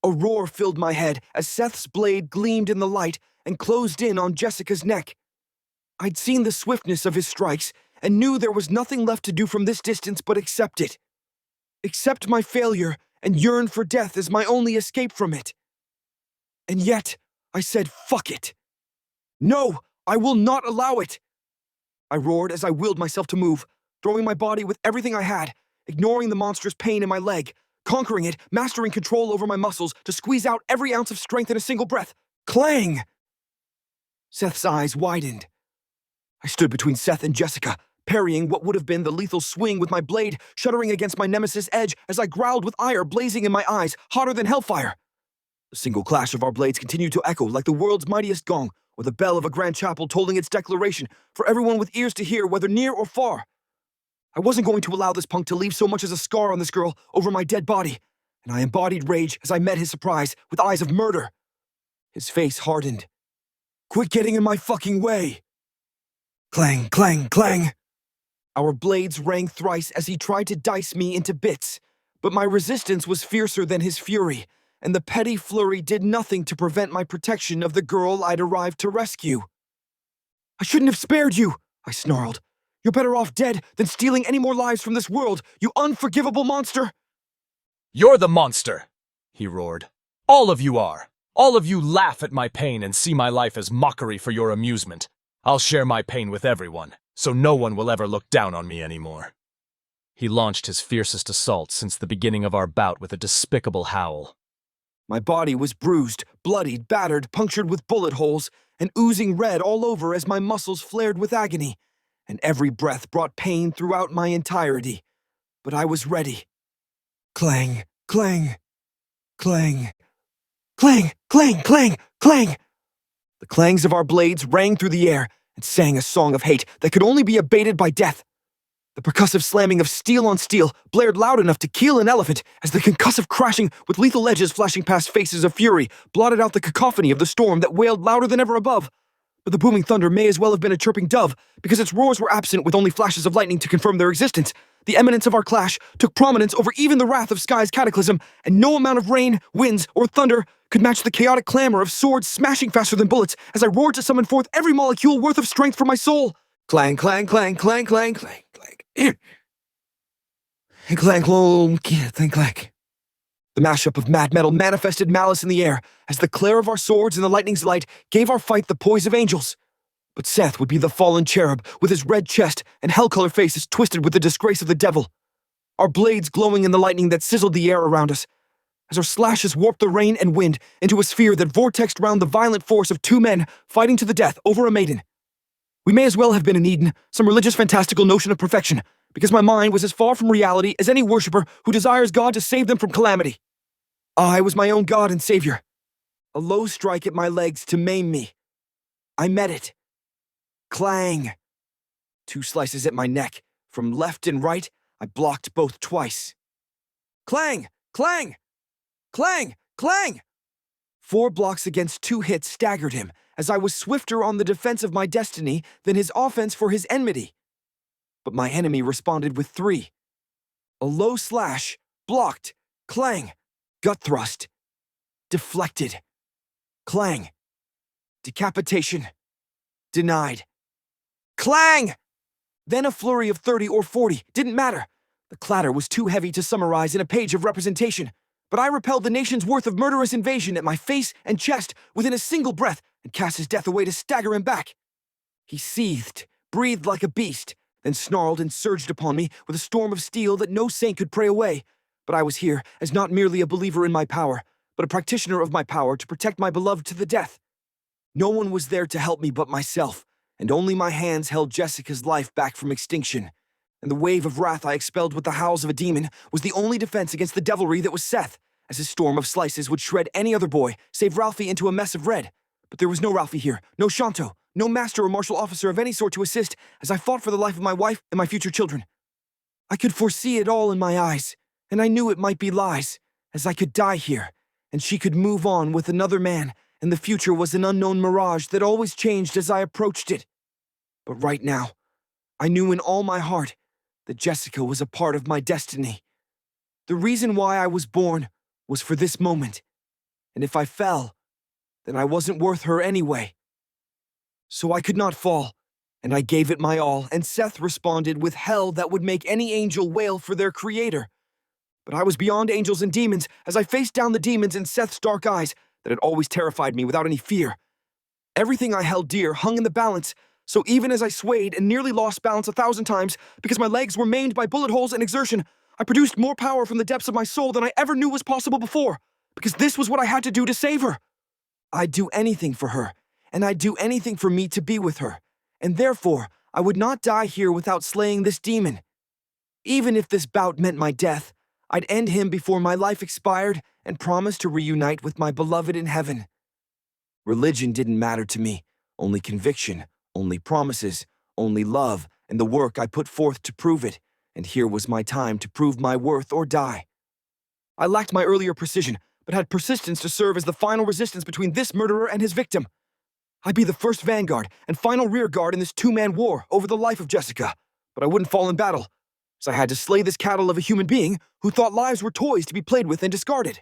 A roar filled my head as Seth's blade gleamed in the light and closed in on Jessica's neck. I'd seen the swiftness of his strikes and knew there was nothing left to do from this distance but accept it. Accept my failure and yearn for death as my only escape from it. And yet, I said, fuck it. No, I will not allow it. I roared as I willed myself to move, throwing my body with everything I had, ignoring the monstrous pain in my leg, conquering it, mastering control over my muscles to squeeze out every ounce of strength in a single breath. Clang! Seth's eyes widened. I stood between Seth and Jessica, parrying what would have been the lethal swing with my blade, shuddering against my nemesis' edge as I growled with ire blazing in my eyes, hotter than hellfire. The single clash of our blades continued to echo like the world's mightiest gong, or the bell of a grand chapel tolling its declaration for everyone with ears to hear, whether near or far. I wasn't going to allow this punk to leave so much as a scar on this girl over my dead body, and I embodied rage as I met his surprise with eyes of murder. His face hardened. Quit getting in my fucking way! Clang, clang, clang! Our blades rang thrice as he tried to dice me into bits, but my resistance was fiercer than his fury, and the petty flurry did nothing to prevent my protection of the girl I'd arrived to rescue. I shouldn't have spared you, I snarled. You're better off dead than stealing any more lives from this world, you unforgivable monster! You're the monster, he roared. All of you are. All of you laugh at my pain and see my life as mockery for your amusement. I'll share my pain with everyone, so no one will ever look down on me anymore. He launched his fiercest assault since the beginning of our bout with a despicable howl. My body was bruised, bloodied, battered, punctured with bullet holes, and oozing red all over as my muscles flared with agony, and every breath brought pain throughout my entirety. But I was ready. Clang, clang, clang, clang, clang, clang, clang! The clangs of our blades rang through the air and sang a song of hate that could only be abated by death. The percussive slamming of steel on steel blared loud enough to kill an elephant as the concussive crashing with lethal edges flashing past faces of fury blotted out the cacophony of the storm that wailed louder than ever above. But the booming thunder may as well have been a chirping dove, because its roars were absent with only flashes of lightning to confirm their existence. The eminence of our clash took prominence over even the wrath of sky's cataclysm, and no amount of rain, winds, or thunder could match the chaotic clamor of swords smashing faster than bullets as I roared to summon forth every molecule worth of strength from my soul. Clang, clang, clang, clang, clang, clang, clang. Clang, clang, clang, clang. The mashup of mad metal manifested malice in the air as the glare of our swords and the lightning's light gave our fight the poise of angels. But Seth would be the fallen cherub with his red chest and hell-color faces twisted with the disgrace of the devil. Our blades glowing in the lightning that sizzled the air around us as our slashes warped the rain and wind into a sphere that vortexed round the violent force of two men fighting to the death over a maiden. We may as well have been in Eden, some religious fantastical notion of perfection, because my mind was as far from reality as any worshiper who desires God to save them from calamity. I was my own God and Savior. A low strike at my legs to maim me. I met it. Clang. 2 slices at my neck. From left and right, I blocked both twice. Clang! Clang! Clang! Clang! 4 blocks against 2 hits staggered him, as I was swifter on the defense of my destiny than his offense for his enmity. But my enemy responded with 3. A low slash, blocked, clang, gut thrust, deflected, clang, decapitation, denied, clang! Then a flurry of 30 or 40, didn't matter. The clatter was too heavy to summarize in a page of representation, but I repelled the nation's worth of murderous invasion at my face and chest within a single breath and cast his death away to stagger him back. He seethed, breathed like a beast, then snarled and surged upon me with a storm of steel that no saint could pray away. But I was here as not merely a believer in my power, but a practitioner of my power to protect my beloved to the death. No one was there to help me but myself, and only my hands held Jessica's life back from extinction. And the wave of wrath I expelled with the howls of a demon was the only defense against the devilry that was Seth, as his storm of slices would shred any other boy, save Ralphie into a mess of red. But there was no Ralphie here, no Shanto, no master or martial officer of any sort to assist as I fought for the life of my wife and my future children. I could foresee it all in my eyes, and I knew it might be lies, as I could die here, and she could move on with another man, and the future was an unknown mirage that always changed as I approached it. But right now, I knew in all my heart that Jessica was a part of my destiny. The reason why I was born was for this moment, and if I fell, then I wasn't worth her anyway. So I could not fall, and I gave it my all, and Seth responded with hell that would make any angel wail for their creator. But I was beyond angels and demons as I faced down the demons in Seth's dark eyes that had always terrified me without any fear. Everything I held dear hung in the balance, so even as I swayed and nearly lost balance 1,000 times because my legs were maimed by bullet holes and exertion, I produced more power from the depths of my soul than I ever knew was possible before, because this was what I had to do to save her. I'd do anything for her, and I'd do anything for me to be with her, and therefore I would not die here without slaying this demon. Even if this bout meant my death, I'd end him before my life expired and promise to reunite with my beloved in heaven. Religion didn't matter to me, only conviction, only promises, only love, and the work I put forth to prove it, and here was my time to prove my worth or die. I lacked my earlier precision, but had persistence to serve as the final resistance between this murderer and his victim. I'd be the first vanguard and final rearguard in this 2-man war over the life of Jessica, but I wouldn't fall in battle, so I had to slay this cattle of a human being who thought lives were toys to be played with and discarded.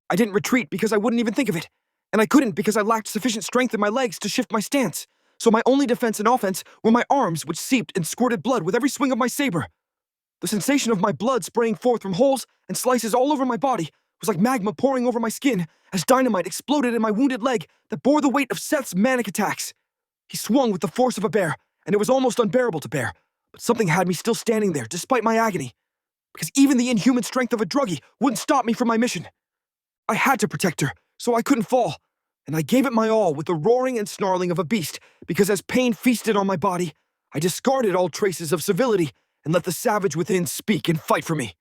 I didn't retreat because I wouldn't even think of it, and I couldn't because I lacked sufficient strength in my legs to shift my stance, so my only defense and offense were my arms, which seeped and squirted blood with every swing of my saber. The sensation of my blood spraying forth from holes and slices all over my body was like magma pouring over my skin as dynamite exploded in my wounded leg that bore the weight of Seth's manic attacks. He swung with the force of a bear, and it was almost unbearable to bear, but something had me still standing there despite my agony, because even the inhuman strength of a druggie wouldn't stop me from my mission. I had to protect her, so I couldn't fall, and I gave it my all with the roaring and snarling of a beast, because as pain feasted on my body, I discarded all traces of civility and let the savage within speak and fight for me.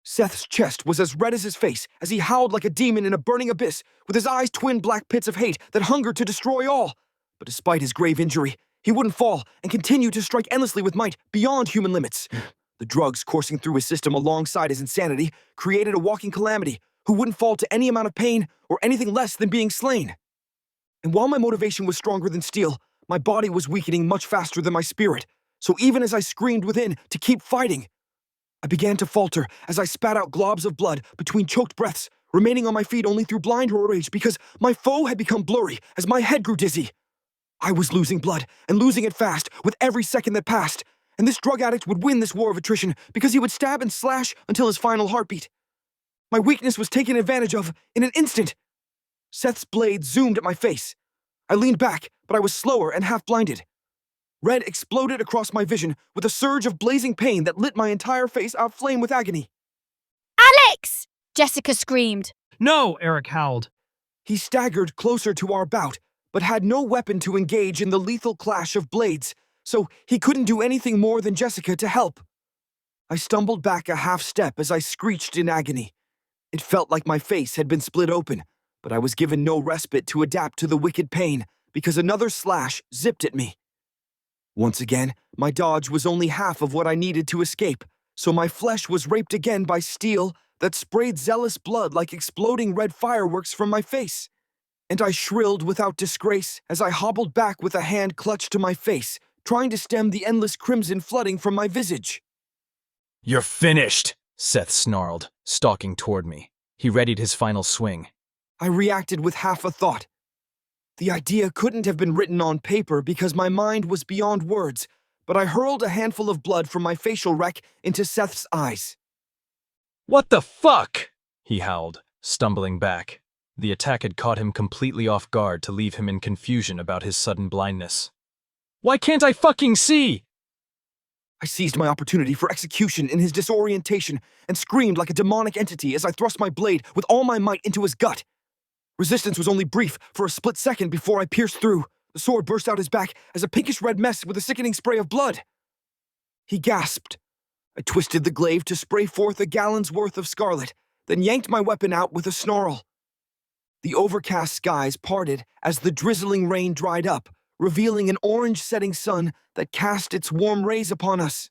Seth's chest was as red as his face as he howled like a demon in a burning abyss, with his eyes twin black pits of hate that hungered to destroy all. But despite his grave injury, He wouldn't fall and continued to strike endlessly with might beyond human limits. The drugs coursing through his system alongside his insanity created a walking calamity who wouldn't fall to any amount of pain or anything less than being slain. And while my motivation was stronger than steel, my body was weakening much faster than my spirit. So even as I screamed within to keep fighting, I began to falter as I spat out globs of blood between choked breaths, remaining on my feet only through blind rage because my foe had become blurry as my head grew dizzy. I was losing blood, and losing it fast with every second that passed, and this drug addict would win this war of attrition because he would stab and slash until his final heartbeat. My weakness was taken advantage of in an instant. Seth's blade zoomed at my face. I leaned back, but I was slower and half-blinded. Red exploded across my vision with a surge of blazing pain that lit my entire face aflame with agony. Alex! Jessica screamed. No, Eric howled. He staggered closer to our bout, but had no weapon to engage in the lethal clash of blades, so he couldn't do anything more than Jessica to help. I stumbled back a half step as I screeched in agony. It felt like my face had been split open, but I was given no respite to adapt to the wicked pain because another slash zipped at me. Once again, my dodge was only half of what I needed to escape, so my flesh was raped again by steel that sprayed zealous blood like exploding red fireworks from my face. And I shrilled without disgrace as I hobbled back with a hand clutched to my face, trying to stem the endless crimson flooding from my visage. You're finished, Seth snarled, stalking toward me. He readied his final swing. I reacted with half a thought. The idea couldn't have been written on paper because my mind was beyond words, but I hurled a handful of blood from my facial wreck into Seth's eyes. What the fuck? He howled, stumbling back. The attack had caught him completely off guard to leave him in confusion about his sudden blindness. Why can't I fucking see? I seized my opportunity for execution in his disorientation and screamed like a demonic entity as I thrust my blade with all my might into his gut. Resistance was only brief for a split second before I pierced through. The sword burst out his back as a pinkish-red mess with a sickening spray of blood. He gasped. I twisted the glaive to spray forth a gallon's worth of scarlet, then yanked my weapon out with a snarl. The overcast skies parted as the drizzling rain dried up, revealing an orange setting sun that cast its warm rays upon us.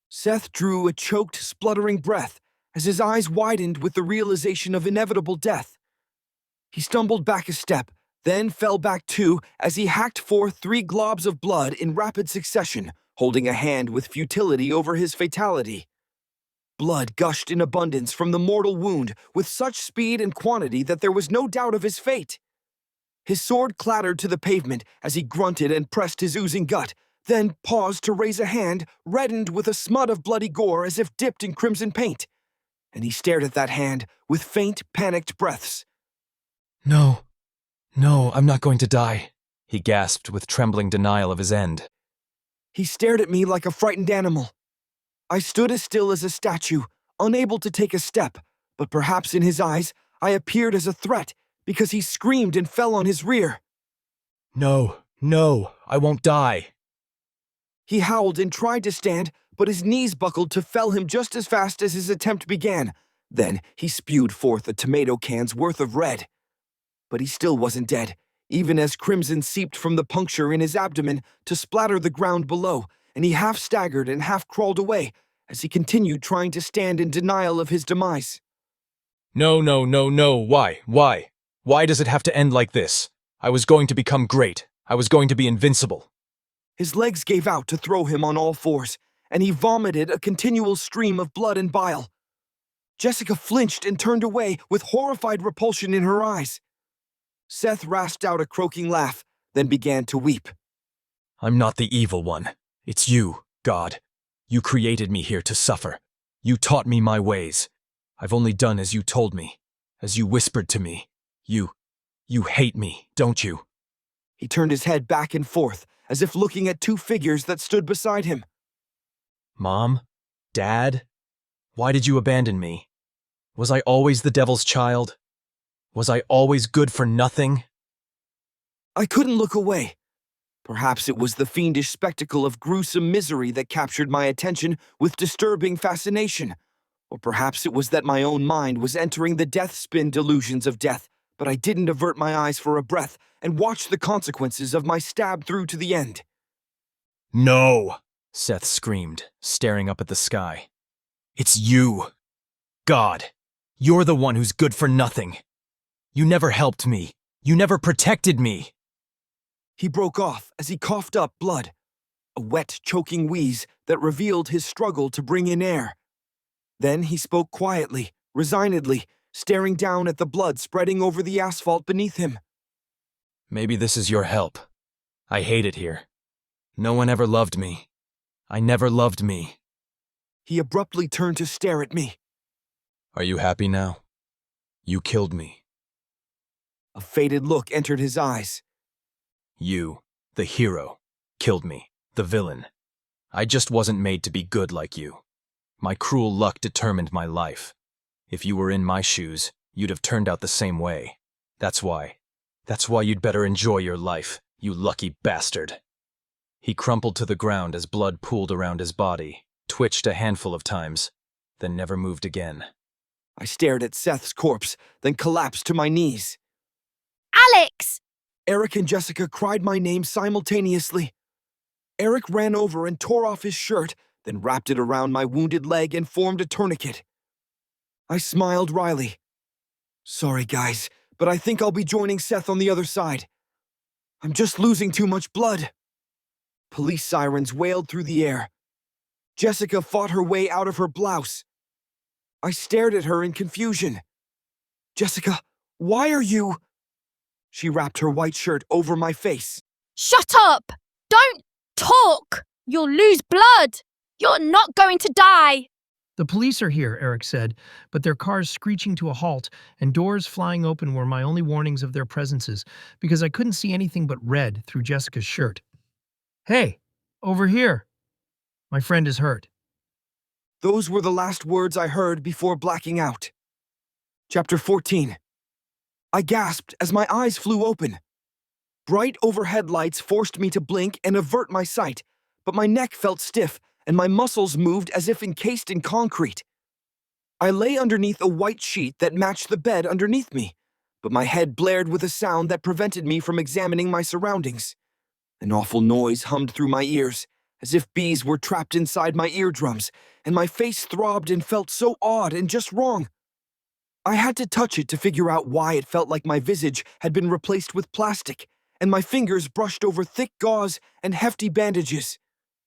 Seth drew a choked, spluttering breath as his eyes widened with the realization of inevitable death. He stumbled back a step, then fell back too as he hacked forth 3 globs of blood in rapid succession, holding a hand with futility over his fatality. Blood gushed in abundance from the mortal wound with such speed and quantity that there was no doubt of his fate. His sword clattered to the pavement as he grunted and pressed his oozing gut, then paused to raise a hand, reddened with a smut of bloody gore as if dipped in crimson paint. And he stared at that hand with faint, panicked breaths. No, I'm not going to die, he gasped with trembling denial of his end. He stared at me like a frightened animal. I stood as still as a statue, unable to take a step, but perhaps in his eyes I appeared as a threat because he screamed and fell on his rear. No, I won't die. He howled and tried to stand, but his knees buckled to fell him just as fast as his attempt began. Then he spewed forth a tomato can's worth of red. But he still wasn't dead, even as crimson seeped from the puncture in his abdomen to splatter the ground below, and he half staggered and half crawled away as he continued trying to stand in denial of his demise. No, why? Why does it have to end like this? I was going to become great. I was going to be invincible. His legs gave out to throw him on all fours, and he vomited a continual stream of blood and bile. Jessica flinched and turned away with horrified repulsion in her eyes. Seth rasped out a croaking laugh, then began to weep. I'm not the evil one. It's you, God. You created me here to suffer. You taught me my ways. I've only done as you told me, as you whispered to me. You hate me, don't you? He turned his head back and forth, as if looking at 2 figures that stood beside him. Mom? Dad? Why did you abandon me? Was I always the devil's child? Was I always good for nothing? I couldn't look away. Perhaps it was the fiendish spectacle of gruesome misery that captured my attention with disturbing fascination. Or perhaps it was that my own mind was entering the death-spin delusions of death, but I didn't avert my eyes for a breath and watch the consequences of my stab through to the end. No, Seth screamed, staring up at the sky. It's you. God, you're the one who's good for nothing. You never helped me. You never protected me. He broke off as he coughed up blood, a wet, choking wheeze that revealed his struggle to bring in air. Then he spoke quietly, resignedly, staring down at the blood spreading over the asphalt beneath him. Maybe this is your help. I hate it here. No one ever loved me. I never loved me. He abruptly turned to stare at me. Are you happy now? You killed me. A faded look entered his eyes. You, the hero, killed me, the villain. I just wasn't made to be good like you. My cruel luck determined my life. If you were in my shoes, you'd have turned out the same way. That's why you'd better enjoy your life, you lucky bastard. He crumpled to the ground as blood pooled around his body, twitched a handful of times, then never moved again. I stared at Seth's corpse, then collapsed to my knees. Alex! Eric and Jessica cried my name simultaneously. Eric ran over and tore off his shirt, then wrapped it around my wounded leg and formed a tourniquet. I smiled wryly. Sorry, guys, but I think I'll be joining Seth on the other side. I'm just losing too much blood. Police sirens wailed through the air. Jessica fought her way out of her blouse. I stared at her in confusion. Jessica, why are you... She wrapped her white shirt over my face. Shut up! Don't talk! You'll lose blood! You're not going to die! The police are here, Eric said, but their cars screeching to a halt and doors flying open were my only warnings of their presences because I couldn't see anything but red through Jessica's shirt. Hey, over here. My friend is hurt. Those were the last words I heard before blacking out. Chapter 14. I gasped as my eyes flew open. Bright overhead lights forced me to blink and avert my sight, but my neck felt stiff and my muscles moved as if encased in concrete. I lay underneath a white sheet that matched the bed underneath me, but my head blared with a sound that prevented me from examining my surroundings. An awful noise hummed through my ears, as if bees were trapped inside my eardrums, and my face throbbed and felt so odd and just wrong. I had to touch it to figure out why it felt like my visage had been replaced with plastic, and my fingers brushed over thick gauze and hefty bandages.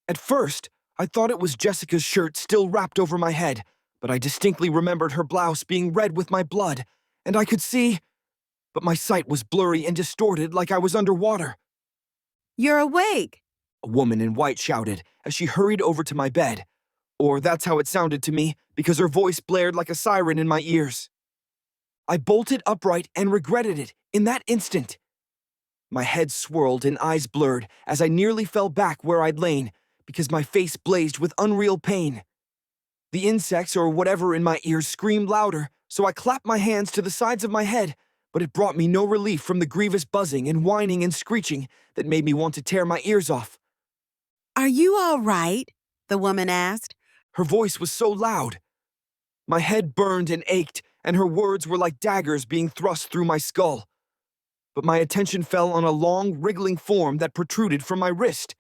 At first, I thought it was Jessica's shirt still wrapped over my head, but I distinctly remembered her blouse being red with my blood, and I could see... But my sight was blurry and distorted like I was underwater. You're awake! A woman in white shouted as she hurried over to my bed. Or that's how it sounded to me, because her voice blared like a siren in my ears. I bolted upright and regretted it in that instant. My head swirled and eyes blurred as I nearly fell back where I'd lain, because my face blazed with unreal pain. The insects or whatever in my ears screamed louder, so I clapped my hands to the sides of my head, but it brought me no relief from the grievous buzzing and whining and screeching that made me want to tear my ears off. Are you all right? The woman asked. Her voice was so loud. My head burned and ached, and her words were like daggers being thrust through my skull. But my attention fell on a long, wriggling form that protruded from my wrist.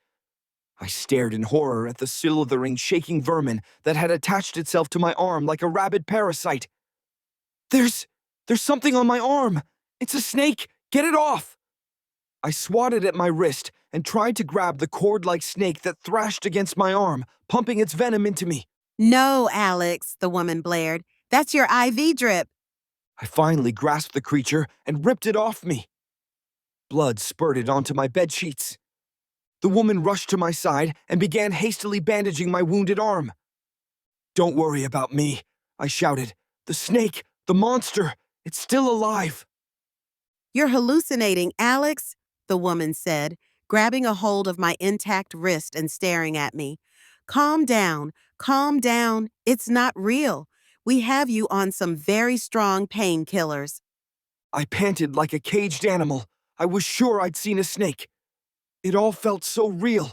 I stared in horror at the slithering, shaking vermin that had attached itself to my arm like a rabid parasite. There's something on my arm! It's a snake! Get it off! I swatted at my wrist and tried to grab the cord-like snake that thrashed against my arm, pumping its venom into me. No, Alex, the woman blared. That's your IV drip. I finally grasped the creature and ripped it off me. Blood spurted onto my bedsheets. The woman rushed to my side and began hastily bandaging my wounded arm. Don't worry about me, I shouted. The snake, the monster, it's still alive. You're hallucinating, Alex, the woman said, grabbing a hold of my intact wrist and staring at me. Calm down, it's not real. We have you on some very strong painkillers. I panted like a caged animal. I was sure I'd seen a snake. It all felt so real.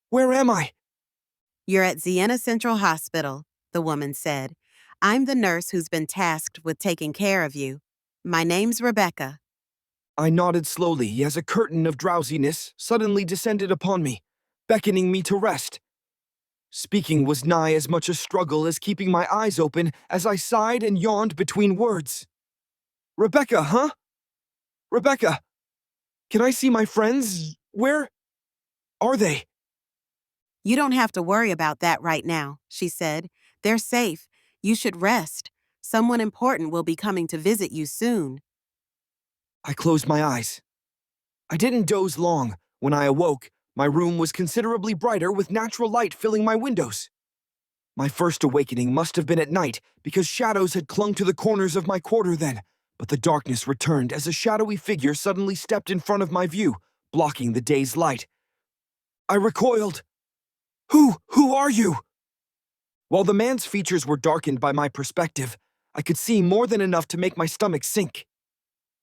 Where am I? You're at Siena Central Hospital, the woman said. I'm the nurse who's been tasked with taking care of you. My name's Rebecca. I nodded slowly as a curtain of drowsiness suddenly descended upon me. beckoning me to rest. Speaking was nigh as much a struggle as keeping my eyes open as I sighed and yawned between words. Rebecca, huh? Rebecca, can I see my friends? Where are they? You don't have to worry about that right now, she said. They're safe. You should rest. Someone important will be coming to visit you soon. I closed my eyes. I didn't doze long. When I awoke, my room was considerably brighter with natural light filling my windows. My first awakening must have been at night because shadows had clung to the corners of my quarter then, but the darkness returned as a shadowy figure suddenly stepped in front of my view, blocking the day's light. I recoiled. Who are you? While the man's features were darkened by my perspective, I could see more than enough to make my stomach sink.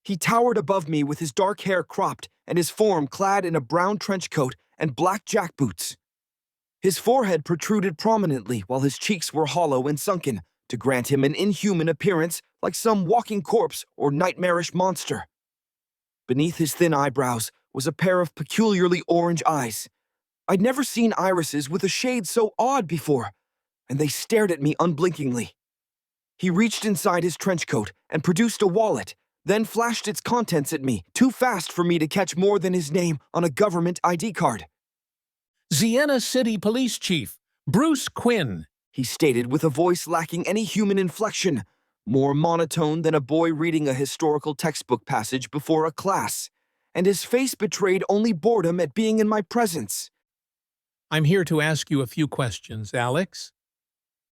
He towered above me with his dark hair cropped and his form clad in a brown trench coat and black jackboots. His forehead protruded prominently while his cheeks were hollow and sunken to grant him an inhuman appearance like some walking corpse or nightmarish monster. Beneath his thin eyebrows was a pair of peculiarly orange eyes. I'd never seen irises with a shade so odd before, and they stared at me unblinkingly. He reached inside his trench coat and produced a wallet, then flashed its contents at me, too fast for me to catch more than his name on a government ID card. Siena City Police Chief, Bruce Quinn, he stated with a voice lacking any human inflection, more monotone than a boy reading a historical textbook passage before a class, and his face betrayed only boredom at being in my presence. I'm here to ask you a few questions, Alex.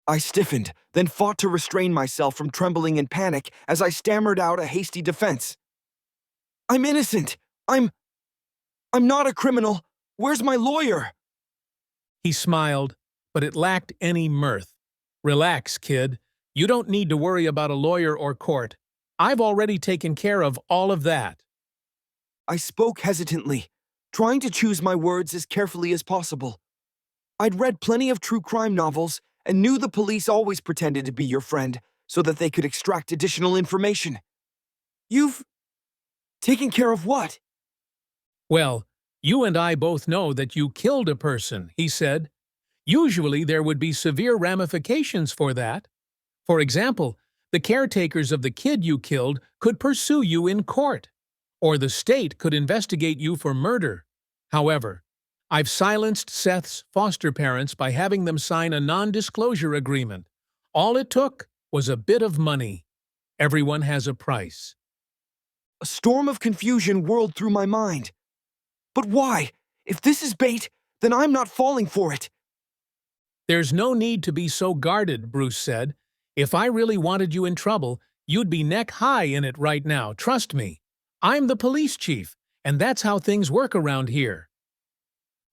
I stiffened, then fought to restrain myself from trembling in panic as I stammered out a hasty defense. I'm innocent. I'm not a criminal. Where's my lawyer? He smiled, but it lacked any mirth. Relax, kid. You don't need to worry about a lawyer or court. I've already taken care of all of that. I spoke hesitantly, trying to choose my words as carefully as possible. I'd read plenty of true crime novels and knew the police always pretended to be your friend so that they could extract additional information. You've taken care of what? Well, you and I both know that you killed a person, he said. Usually there would be severe ramifications for that. For example, the caretakers of the kid you killed could pursue you in court, or the state could investigate you for murder. However, I've silenced Seth's foster parents by having them sign a non-disclosure agreement. All it took was a bit of money. Everyone has a price. A storm of confusion whirled through my mind. But why? If this is bait, then I'm not falling for it. There's no need to be so guarded, Bruce said. If I really wanted you in trouble, you'd be neck high in it right now, trust me. I'm the police chief, and that's how things work around here.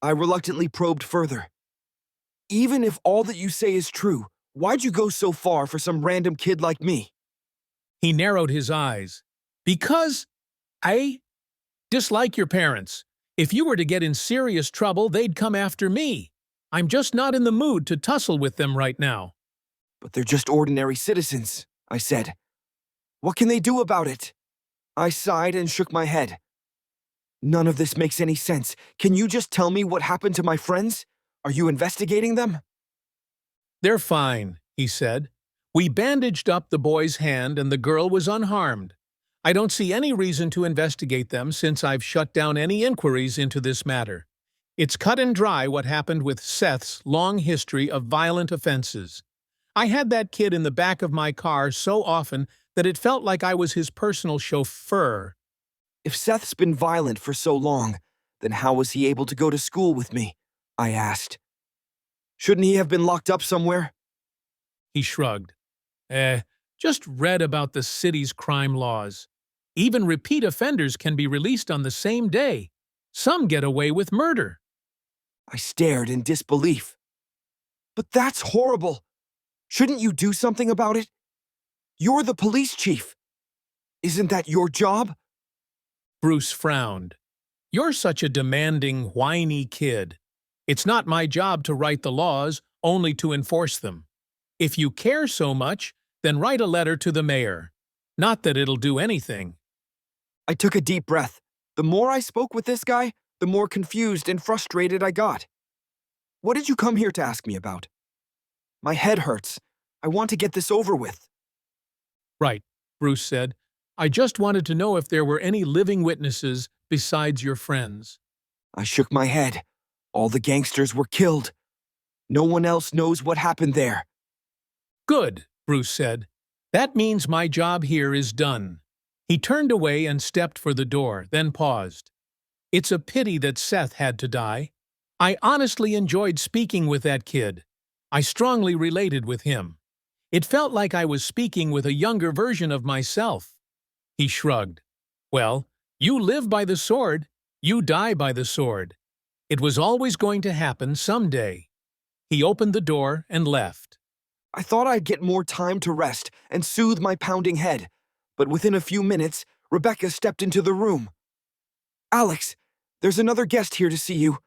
I reluctantly probed further. Even if all that you say is true, why'd you go so far for some random kid like me? He narrowed his eyes. Because I dislike your parents. If you were to get in serious trouble, they'd come after me. I'm just not in the mood to tussle with them right now. But they're just ordinary citizens, I said. What can they do about it? I sighed and shook my head. None of this makes any sense. Can you just tell me what happened to my friends? Are you investigating them? They're fine, he said. We bandaged up the boy's hand and the girl was unharmed. I don't see any reason to investigate them since I've shut down any inquiries into this matter. It's cut and dry what happened with Seth's long history of violent offenses. I had that kid in the back of my car so often that it felt like I was his personal chauffeur. If Seth's been violent for so long, then how was he able to go to school with me? I asked. Shouldn't he have been locked up somewhere? He shrugged. Just read about the city's crime laws. Even repeat offenders can be released on the same day. Some get away with murder. I stared in disbelief. But that's horrible. Shouldn't you do something about it? You're the police chief. Isn't that your job? Bruce frowned. You're such a demanding, whiny kid. It's not my job to write the laws, only to enforce them. If you care so much, then write a letter to the mayor. Not that it'll do anything. I took a deep breath. The more I spoke with this guy, the more confused and frustrated I got. What did you come here to ask me about? My head hurts. I want to get this over with. Right, Bruce said. I just wanted to know if there were any living witnesses besides your friends. I shook my head. All the gangsters were killed. No one else knows what happened there. Good, Bruce said. That means my job here is done. He turned away and stepped for the door, then paused. It's a pity that Seth had to die. I honestly enjoyed speaking with that kid. I strongly related with him. It felt like I was speaking with a younger version of myself. He shrugged. Well, you live by the sword, you die by the sword. It was always going to happen someday. He opened the door and left. I thought I'd get more time to rest and soothe my pounding head, but within a few minutes, Rebecca stepped into the room. Alex, there's another guest here to see you.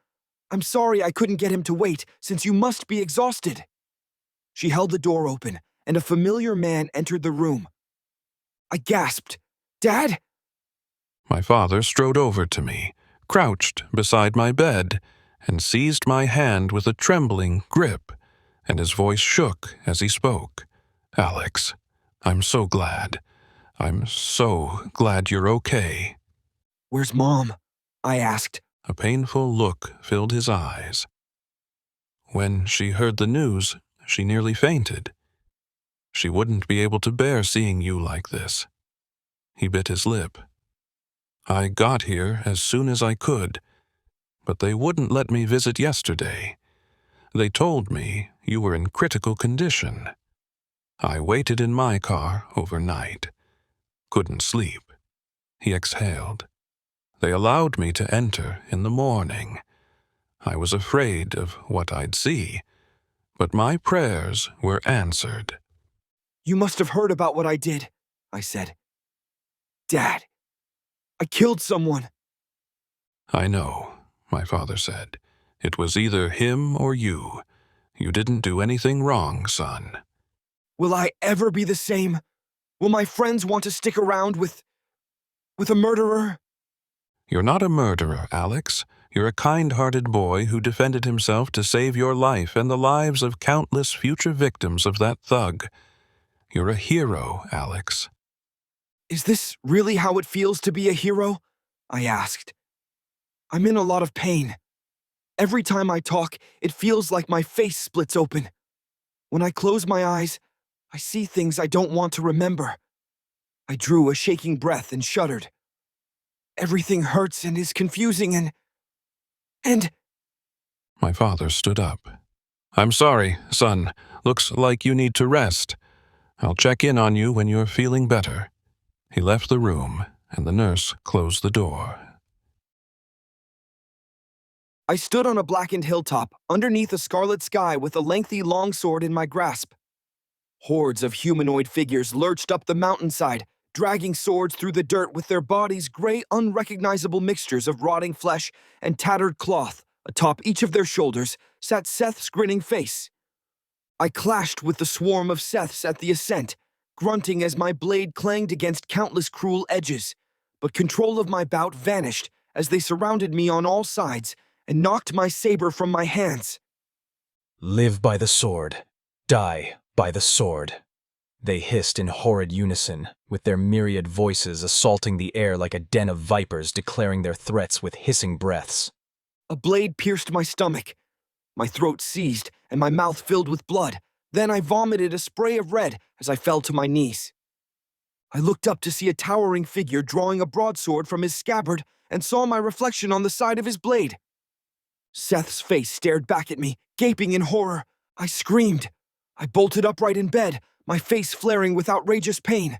I'm sorry I couldn't get him to wait, since you must be exhausted. She held the door open, and a familiar man entered the room. I gasped. Dad? My father strode over to me, crouched beside my bed, and seized my hand with a trembling grip, and his voice shook as he spoke. Alex, I'm so glad. I'm so glad you're okay. Where's Mom? I asked. A painful look filled his eyes. When she heard the news, she nearly fainted. She wouldn't be able to bear seeing you like this. He bit his lip. I got here as soon as I could, but they wouldn't let me visit yesterday. They told me you were in critical condition. I waited in my car overnight. Couldn't sleep. He exhaled. They allowed me to enter in the morning. I was afraid of what I'd see, but my prayers were answered. You must have heard about what I did, I said. Dad, I killed someone. I know, my father said. It was either him or you. You didn't do anything wrong, son. Will I ever be the same? Will my friends want to stick around with a murderer? You're not a murderer, Alex. You're a kind-hearted boy who defended himself to save your life and the lives of countless future victims of that thug. You're a hero, Alex. Is this really how it feels to be a hero? I asked. I'm in a lot of pain. Every time I talk, it feels like my face splits open. When I close my eyes, I see things I don't want to remember. I drew a shaking breath and shuddered. Everything hurts and is confusing and... My father stood up. I'm sorry, son. Looks like you need to rest. I'll check in on you when you're feeling better. He left the room, and the nurse closed the door. I stood on a blackened hilltop, underneath a scarlet sky with a lengthy longsword in my grasp. Hordes of humanoid figures lurched up the mountainside, dragging swords through the dirt with their bodies gray, unrecognizable mixtures of rotting flesh and tattered cloth. Atop each of their shoulders sat Seth's grinning face. I clashed with the swarm of Seths at the ascent, grunting as my blade clanged against countless cruel edges. But control of my bout vanished as they surrounded me on all sides and knocked my saber from my hands. Live by the sword. Die by the sword. They hissed in horrid unison, with their myriad voices assaulting the air like a den of vipers declaring their threats with hissing breaths. A blade pierced my stomach. My throat seized and my mouth filled with blood. Then I vomited a spray of red as I fell to my knees. I looked up to see a towering figure drawing a broadsword from his scabbard and saw my reflection on the side of his blade. Seth's face stared back at me, gaping in horror. I screamed. I bolted upright in bed, my face flaring with outrageous pain.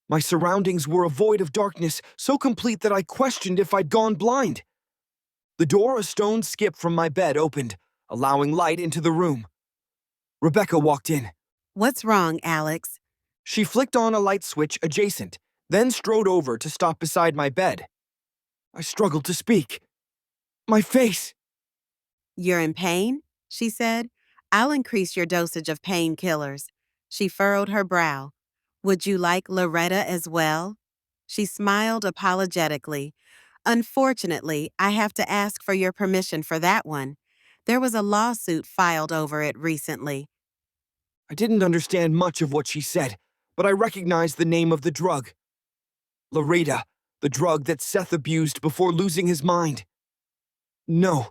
My surroundings were a void of darkness, so complete that I questioned if I'd gone blind. The door a stone's skip from my bed opened, allowing light into the room. Rebecca walked in. What's wrong, Alex? She flicked on a light switch adjacent, then strode over to stop beside my bed. I struggled to speak. My face. You're in pain? She said. I'll increase your dosage of painkillers. She furrowed her brow. Would you like Loretta as well? She smiled apologetically. Unfortunately, I have to ask for your permission for that one. There was a lawsuit filed over it recently. I didn't understand much of what she said, but I recognized the name of the drug. Loretta, the drug that Seth abused before losing his mind. No.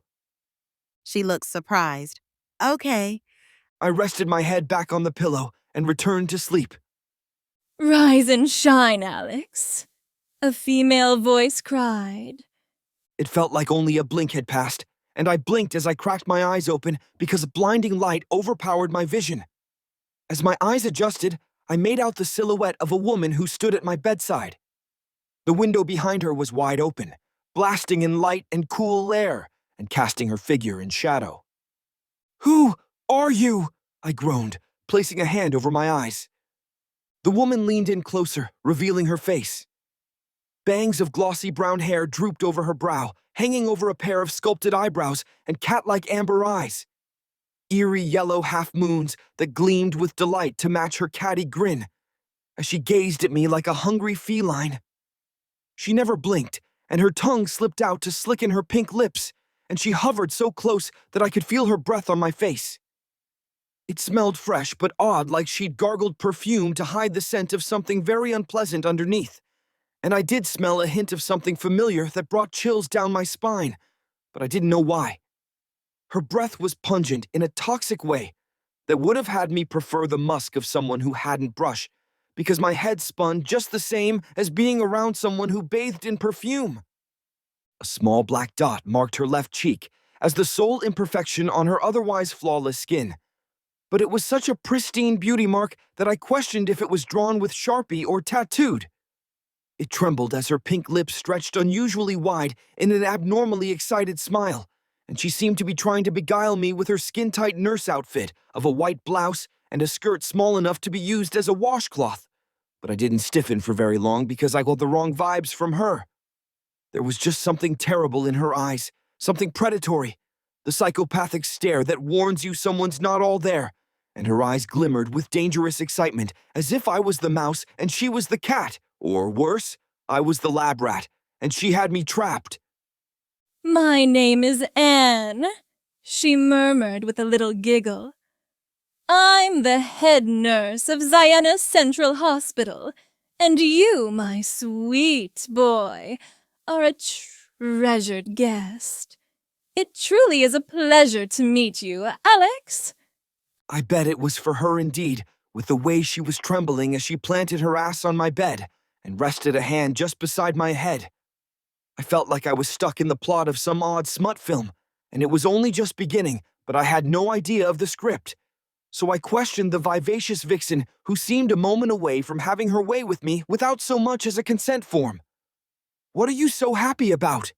She looked surprised. Okay. I rested my head back on the pillow and returned to sleep. Rise and shine, Alex. A female voice cried. It felt like only a blink had passed, and I blinked as I cracked my eyes open because a blinding light overpowered my vision. As my eyes adjusted, I made out the silhouette of a woman who stood at my bedside. The window behind her was wide open, blasting in light and cool air, and casting her figure in shadow. "Who are you?" I groaned, placing a hand over my eyes. The woman leaned in closer, revealing her face. Bangs of glossy brown hair drooped over her brow, hanging over a pair of sculpted eyebrows and cat-like amber eyes. Eerie yellow half-moons that gleamed with delight to match her catty grin, as she gazed at me like a hungry feline. She never blinked, and her tongue slipped out to slicken her pink lips, and she hovered so close that I could feel her breath on my face. It smelled fresh but odd, like she'd gargled perfume to hide the scent of something very unpleasant underneath. And I did smell a hint of something familiar that brought chills down my spine, but I didn't know why. Her breath was pungent in a toxic way that would have had me prefer the musk of someone who hadn't brushed, because my head spun just the same as being around someone who bathed in perfume. A small black dot marked her left cheek as the sole imperfection on her otherwise flawless skin. But it was such a pristine beauty mark that I questioned if it was drawn with Sharpie or tattooed. It trembled as her pink lips stretched unusually wide in an abnormally excited smile, and she seemed to be trying to beguile me with her skin-tight nurse outfit of a white blouse and a skirt small enough to be used as a washcloth. But I didn't stiffen for very long because I got the wrong vibes from her. There was just something terrible in her eyes, something predatory, the psychopathic stare that warns you someone's not all there, and her eyes glimmered with dangerous excitement as if I was the mouse and she was the cat. Or worse, I was the lab rat, and she had me trapped. My name is Anne, she murmured with a little giggle. I'm the head nurse of Ziana Central Hospital, and you, my sweet boy, are a treasured guest. It truly is a pleasure to meet you, Alex. I bet it was for her indeed, with the way she was trembling as she planted her ass on my bed and rested a hand just beside my head. I felt like I was stuck in the plot of some odd smut film, and it was only just beginning, but I had no idea of the script. So I questioned the vivacious vixen who seemed a moment away from having her way with me without so much as a consent form. "What are you so happy about?"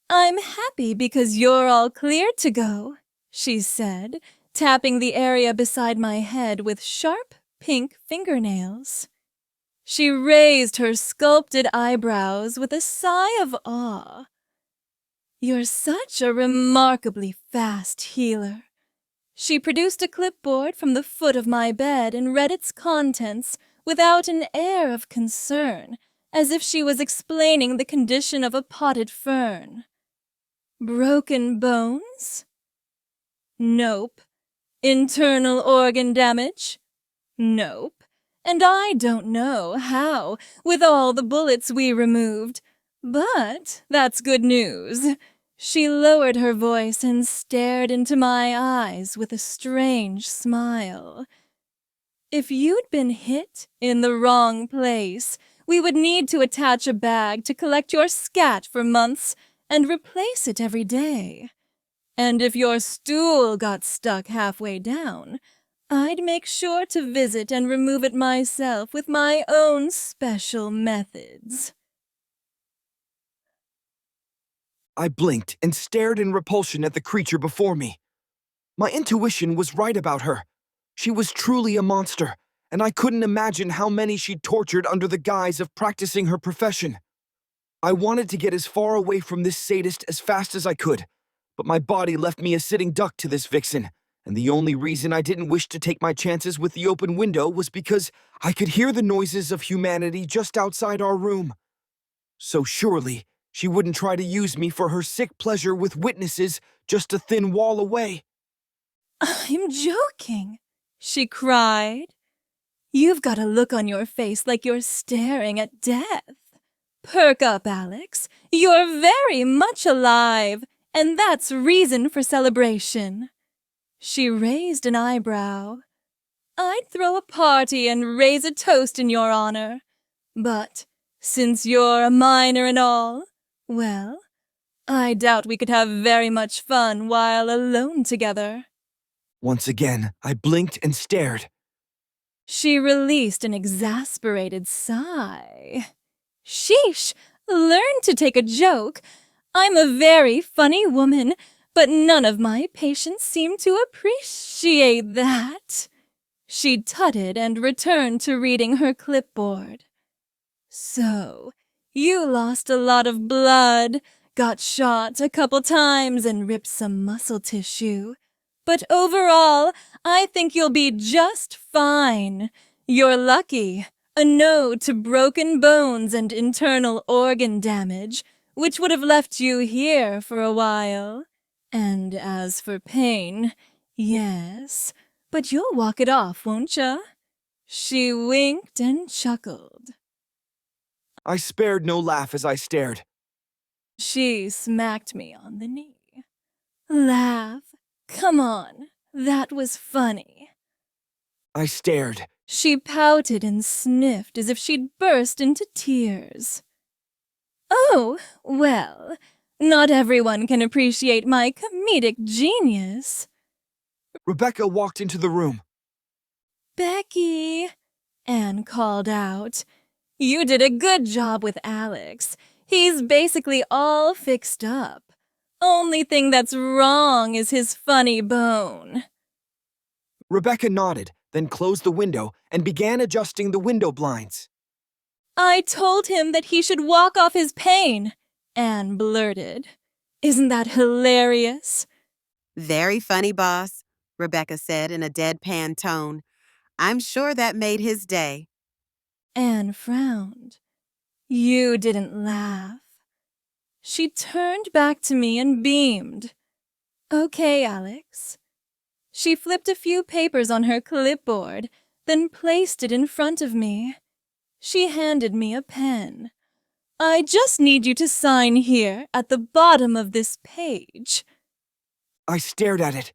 I'm happy because you're all clear to go, she said, tapping the area beside my head with sharp pink fingernails. She raised her sculpted eyebrows with a sigh of awe. You're such a remarkably fast healer. She produced a clipboard from the foot of my bed and read its contents without an air of concern, as if she was explaining the condition of a potted fern. Broken bones? Nope. Internal organ damage? Nope. And I don't know how, with all the bullets we removed. But that's good news. She lowered her voice and stared into my eyes with a strange smile. If you'd been hit in the wrong place, we would need to attach a bag to collect your scat for months and replace it every day. And if your stool got stuck halfway down, I'd make sure to visit and remove it myself with my own special methods. I blinked and stared in repulsion at the creature before me. My intuition was right about her. She was truly a monster, and I couldn't imagine how many she'd tortured under the guise of practicing her profession. I wanted to get as far away from this sadist as fast as I could, but my body left me a sitting duck to this vixen, and the only reason I didn't wish to take my chances with the open window was because I could hear the noises of humanity just outside our room. So surely She wouldn't try to use me for her sick pleasure with witnesses just a thin wall away. I'm joking, she cried. You've got a look on your face like you're staring at death. Perk up, Alex. You're very much alive, and that's reason for celebration. She raised an eyebrow. I'd throw a party and raise a toast in your honor. But since you're a minor and all, well, I doubt we could have very much fun while alone together. Once again, I blinked and stared. She released an exasperated sigh. Sheesh! Learn to take a joke. I'm a very funny woman, but none of my patients seem to appreciate that. She tutted and returned to reading her clipboard. So, you lost a lot of blood, got shot a couple times, and ripped some muscle tissue. But overall, I think you'll be just fine. You're lucky. A no to broken bones and internal organ damage, which would have left you here for a while. And as for pain, yes, but you'll walk it off, won't ya? She winked and chuckled. I spared no laugh as I stared. She smacked me on the knee. Laugh. Come on, that was funny. I stared. She pouted and sniffed as if she'd burst into tears. Oh, well, not everyone can appreciate my comedic genius. Rebecca walked into the room. Becky, Anne called out. You did a good job with Alex. He's basically all fixed up. Only thing that's wrong is his funny bone. Rebecca nodded, then closed the window and began adjusting the window blinds. I told him that he should walk off his pain, Anne blurted. Isn't that hilarious? Very funny, boss, Rebecca said in a deadpan tone. I'm sure that made his day. Anne frowned. You didn't laugh. She turned back to me and beamed. Okay, Alex. She flipped a few papers on her clipboard, then placed it in front of me. She handed me a pen. I just need you to sign here at the bottom of this page. I stared at it.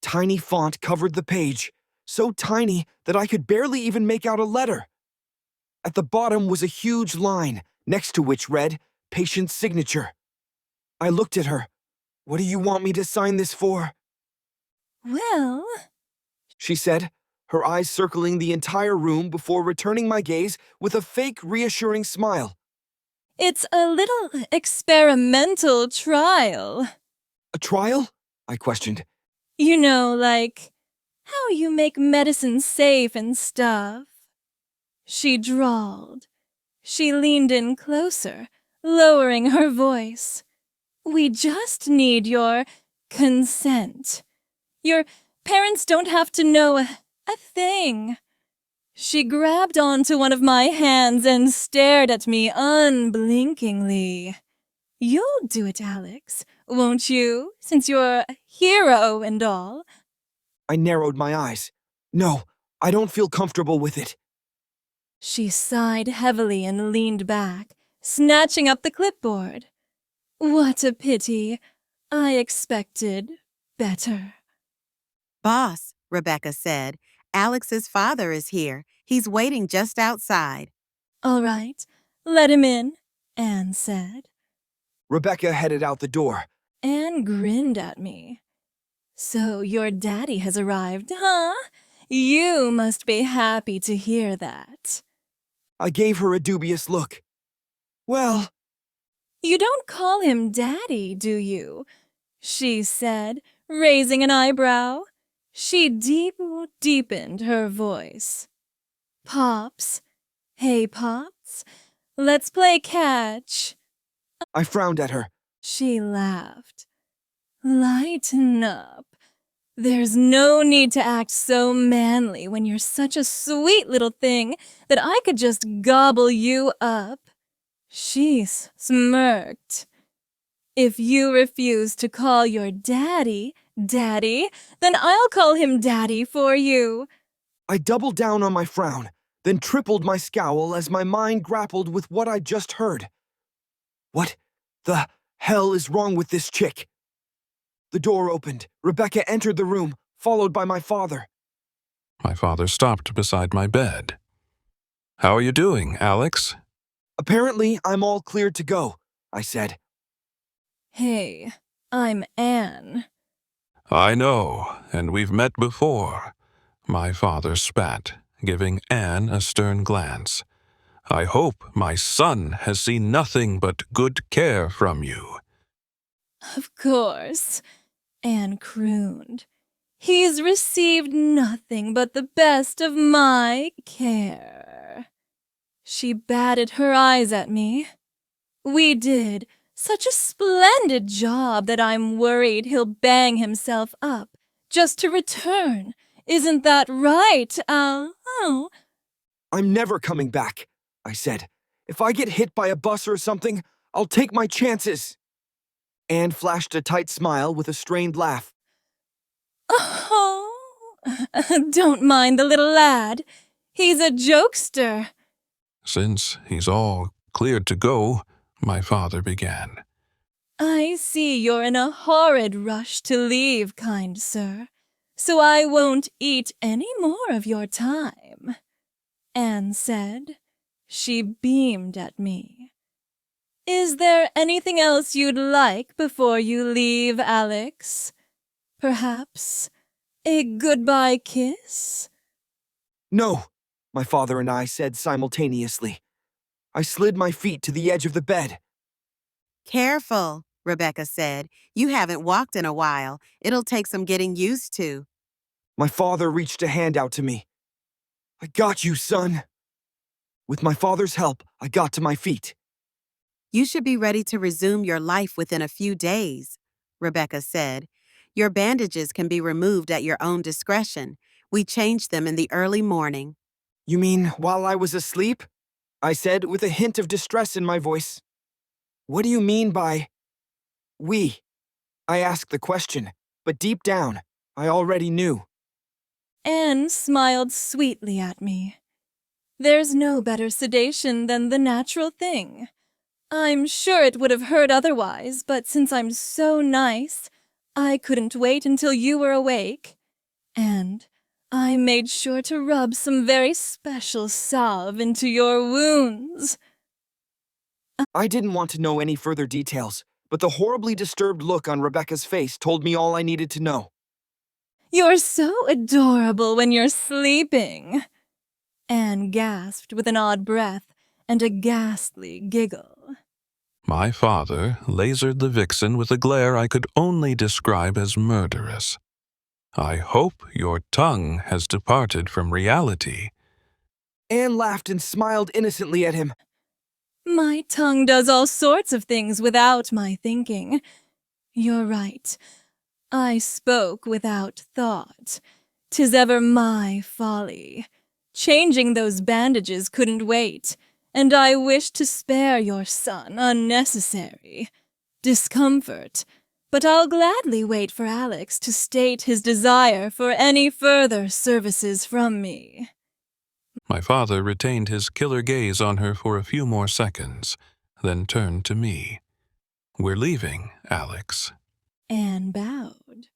Tiny font covered the page, so tiny that I could barely even make out a letter. At the bottom was a huge line, next to which read, Patient's signature. I looked at her. What do you want me to sign this for? Well, she said, her eyes circling the entire room before returning my gaze with a fake, reassuring smile. it's a little experimental trial. A trial? I questioned. You know, like how you make medicine safe and stuff. She drawled. She leaned in closer, lowering her voice. We just need your consent. Your parents don't have to know a thing. She grabbed onto one of my hands and stared at me unblinkingly. You'll do it, Alex, won't you, since you're a hero and all? I narrowed my eyes. No, I don't feel comfortable with it. She sighed heavily and leaned back, snatching up the clipboard. What a pity. I expected better. Boss, Rebecca said, Alex's father is here. He's waiting just outside. All right, let him in, Anne said. Rebecca headed out the door. Anne grinned at me. So your daddy has arrived, huh? You must be happy to hear that. I gave her a dubious look. Well, you don't call him daddy, do you? She said, raising an eyebrow. She deepened her voice. Pops. Hey, Pops. Let's play catch. I frowned at her. She laughed. Lighten up. There's no need to act so manly when you're such a sweet little thing that I could just gobble you up. She smirked. If you refuse to call your daddy, Daddy, then I'll call him Daddy for you. I doubled down on my frown, then tripled my scowl as my mind grappled with what I'd just heard. What the hell is wrong with this chick? The door opened. Rebecca entered the room, followed by my father. My father stopped beside my bed. How are you doing, Alex? Apparently, I'm all cleared to go, I said. Hey, I'm Anne. I know, and we've met before. My father spat, giving Anne a stern glance. I hope my son has seen nothing but good care from you. Of course, Anne crooned. He's received nothing but the best of my care. She batted her eyes at me. We did such a splendid job that I'm worried he'll bang himself up just to return. Isn't that right, Al? Oh. I'm never coming back, I said. If I get hit by a bus or something, I'll take my chances. Anne flashed a tight smile with a strained laugh. Oh, don't mind the little lad. He's a jokester. Since he's all cleared to go, my father began. I see you're in a horrid rush to leave, kind sir, so I won't eat any more of your time, Anne said. She beamed at me. Is there anything else you'd like before you leave, Alex? Perhaps a goodbye kiss? No, my father and I said simultaneously. I slid my feet to the edge of the bed. Careful, Rebecca said. You haven't walked in a while. It'll take some getting used to. My father reached a hand out to me. I got you, son. With my father's help, I got to my feet. You should be ready to resume your life within a few days, Rebecca said. Your bandages can be removed at your own discretion. We changed them in the early morning. You mean while I was asleep? I said with a hint of distress in my voice. What do you mean by we? I asked the question, but deep down, I already knew. Anne smiled sweetly at me. There's no better sedation than the natural thing. I'm sure it would have hurt otherwise, but since I'm so nice, I couldn't wait until you were awake. And I made sure to rub some very special salve into your wounds. I didn't want to know any further details, but the horribly disturbed look on Rebecca's face told me all I needed to know. You're so adorable when you're sleeping, Anne gasped with an odd breath and a ghastly giggle. My father lasered the vixen with a glare I could only describe as murderous. I hope your tongue has departed from reality. Anne laughed and smiled innocently at him. My tongue does all sorts of things without my thinking. You're right. I spoke without thought. 'Tis ever my folly. Changing those bandages couldn't wait, and I wish to spare your son unnecessary discomfort. But I'll gladly wait for Alex to state his desire for any further services from me. My father retained his killer gaze on her for a few more seconds, then turned to me. We're leaving, Alex. Anne bowed.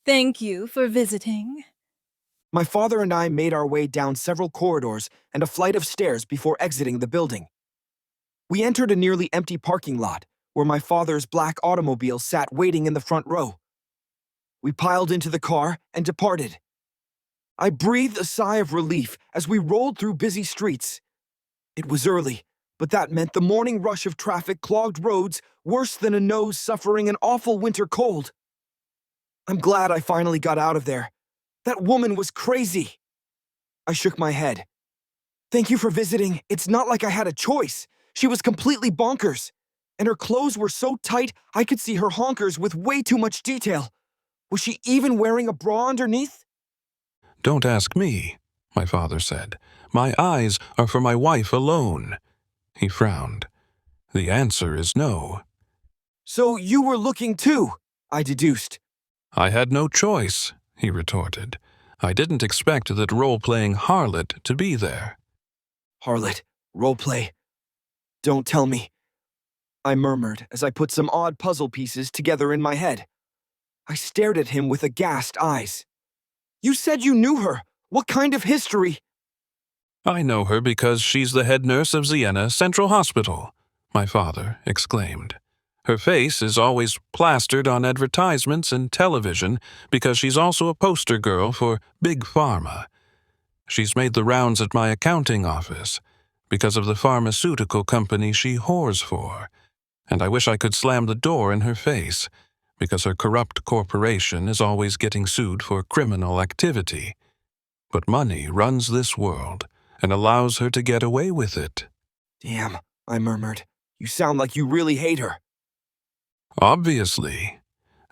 Thank you for visiting. My father and I made our way down several corridors and a flight of stairs before exiting the building. We entered a nearly empty parking lot, where my father's black automobile sat waiting in the front row. We piled into the car and departed. I breathed a sigh of relief as we rolled through busy streets. It was early, but that meant the morning rush of traffic clogged roads worse than a nose suffering an awful winter cold. I'm glad I finally got out of there. That woman was crazy. I shook my head. Thank you for visiting. It's not like I had a choice. She was completely bonkers. And her clothes were so tight I could see her honkers with way too much detail. Was she even wearing a bra underneath? Don't ask me, my father said. My eyes are for my wife alone. He frowned. The answer is no. So you were looking too, I deduced. I had no choice, he retorted. I didn't expect that role-playing harlot to be there. Harlot, roleplay. Don't tell me. I murmured as I put some odd puzzle pieces together in my head. I stared at him with aghast eyes. You said you knew her. What kind of history? I know her because she's the head nurse of Siena Central Hospital, my father exclaimed. Her face is always plastered on advertisements and television because she's also a poster girl for Big Pharma. She's made the rounds at my accounting office because of the pharmaceutical company she whores for, and I wish I could slam the door in her face because her corrupt corporation is always getting sued for criminal activity. But money runs this world and allows her to get away with it. Damn, I murmured. You sound like you really hate her. Obviously.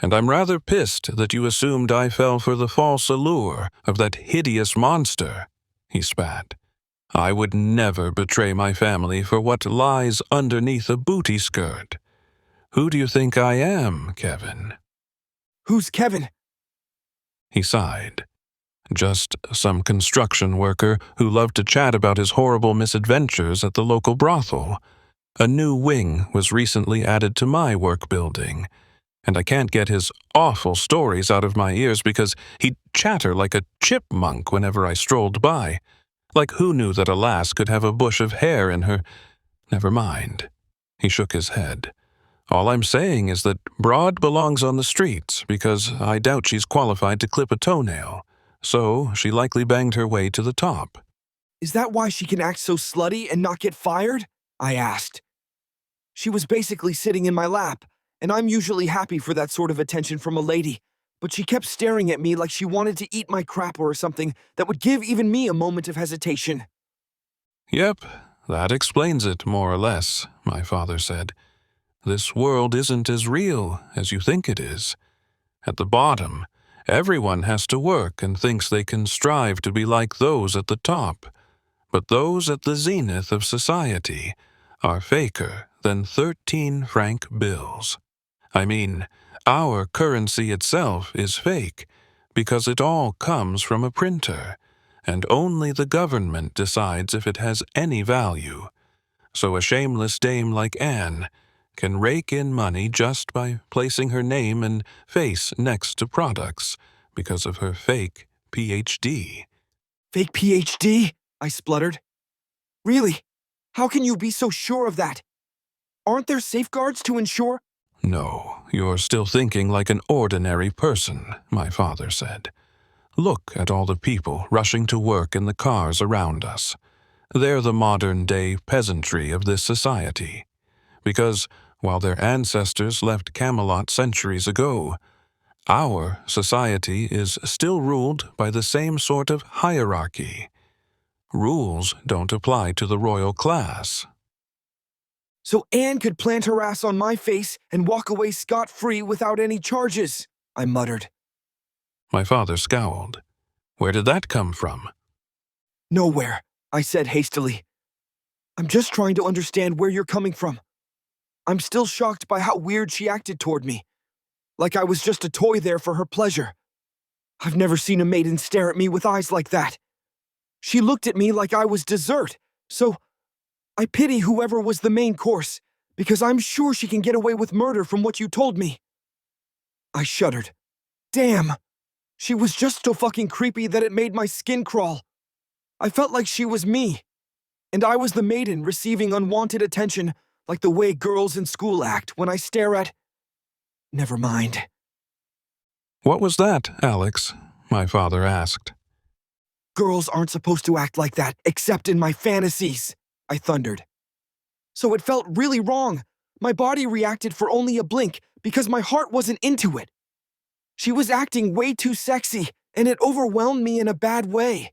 And I'm rather pissed that you assumed I fell for the false allure of that hideous monster, he spat. I would never betray my family for what lies underneath a booty skirt. Who do you think I am, Kevin? Who's Kevin? He sighed. Just some construction worker who loved to chat about his horrible misadventures at the local brothel. A new wing was recently added to my work building, and I can't get his awful stories out of my ears because he'd chatter like a chipmunk whenever I strolled by. Like who knew that a lass could have a bush of hair in her? Never mind. He shook his head. All I'm saying is that Broad belongs on the streets because I doubt she's qualified to clip a toenail. So she likely banged her way to the top. Is that why she can act so slutty and not get fired? I asked. She was basically sitting in my lap, and I'm usually happy for that sort of attention from a lady, but she kept staring at me like she wanted to eat my crap or something that would give even me a moment of hesitation. Yep, that explains it more or less, my father said. This world isn't as real as you think it is. At the bottom, everyone has to work and thinks they can strive to be like those at the top. But those at the zenith of society are faker than 13 franc bills. I mean, our currency itself is fake because it all comes from a printer, and only the government decides if it has any value. So a shameless dame like Anne can rake in money just by placing her name and face next to products because of her fake PhD. Fake PhD? I spluttered. Really? How can you be so sure of that? Aren't there safeguards to ensure? No, you're still thinking like an ordinary person, my father said. Look at all the people rushing to work in the cars around us. They're the modern-day peasantry of this society. Because, while their ancestors left Camelot centuries ago, our society is still ruled by the same sort of hierarchy. Rules don't apply to the royal class. So Anne could plant her ass on my face and walk away scot-free without any charges, I muttered. My father scowled. Where did that come from? Nowhere, I said hastily. I'm just trying to understand where you're coming from. I'm still shocked by how weird she acted toward me. Like I was just a toy there for her pleasure. I've never seen a maiden stare at me with eyes like that. She looked at me like I was dessert, so I pity whoever was the main course, because I'm sure she can get away with murder from what you told me. I shuddered. Damn! She was just so fucking creepy that it made my skin crawl. I felt like she was me, and I was the maiden receiving unwanted attention like the way girls in school act when I stare at... Never mind. What was that, Alex? My father asked. Girls aren't supposed to act like that, except in my fantasies, I thundered. So it felt really wrong. My body reacted for only a blink because my heart wasn't into it. She was acting way too sexy, and it overwhelmed me in a bad way.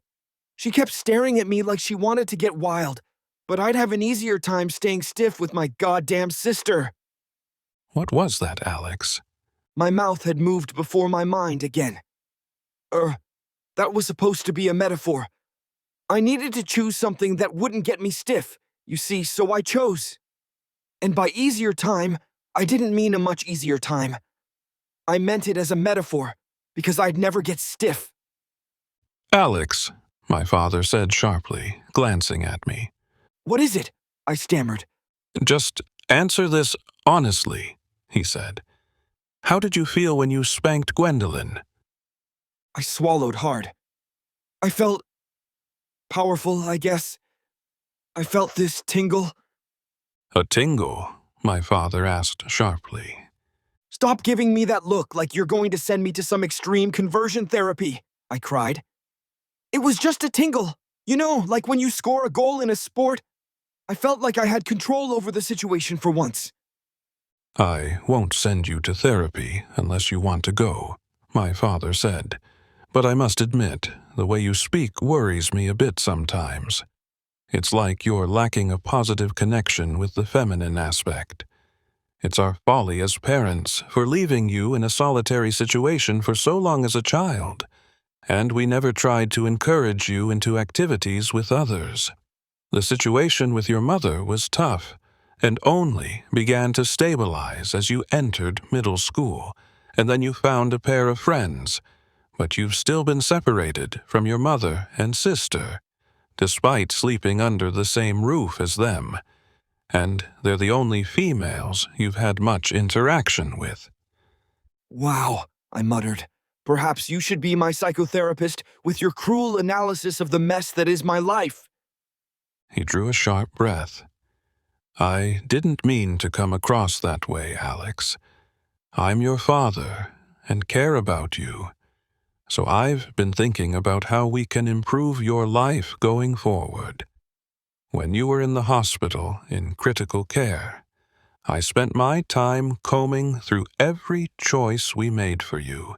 She kept staring at me like she wanted to get wild, but I'd have an easier time staying stiff with my goddamn sister. What was that, Alex? My mouth had moved before my mind again. That was supposed to be a metaphor. I needed to choose something that wouldn't get me stiff, you see, so I chose. And by easier time, I didn't mean a much easier time. I meant it as a metaphor, because I'd never get stiff. Alex, my father said sharply, glancing at me. What is it? I stammered. Just answer this honestly, he said. How did you feel when you spanked Gwendolyn? I swallowed hard. I felt powerful, I guess. I felt this tingle. A tingle? My father asked sharply. Stop giving me that look like you're going to send me to some extreme conversion therapy, I cried. It was just a tingle. You know, like when you score a goal in a sport. I felt like I had control over the situation for once. I won't send you to therapy unless you want to go, my father said. But I must admit, the way you speak worries me a bit sometimes. It's like you're lacking a positive connection with the feminine aspect. It's our folly as parents for leaving you in a solitary situation for so long as a child, and we never tried to encourage you into activities with others. The situation with your mother was tough, and only began to stabilize as you entered middle school, and then you found a pair of friends, but you've still been separated from your mother and sister, despite sleeping under the same roof as them, and they're the only females you've had much interaction with. Wow, I muttered. Perhaps you should be my psychotherapist with your cruel analysis of the mess that is my life. He drew a sharp breath. I didn't mean to come across that way, Alex. I'm your father and care about you. So I've been thinking about how we can improve your life going forward. When you were in the hospital in critical care, I spent my time combing through every choice we made for you,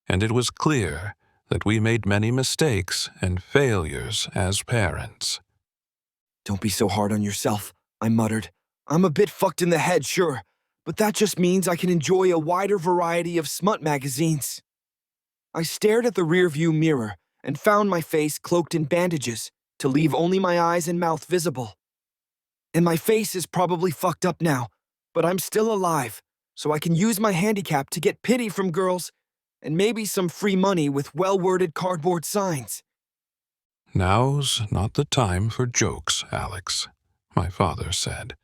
and it was clear that we made many mistakes and failures as parents. Don't be so hard on yourself, I muttered. I'm a bit fucked in the head, sure, but that just means I can enjoy a wider variety of smut magazines. I stared at the rearview mirror and found my face cloaked in bandages to leave only my eyes and mouth visible. And my face is probably fucked up now, but I'm still alive, so I can use my handicap to get pity from girls and maybe some free money with well-worded cardboard signs. Now's not the time for jokes, Alex, my father said.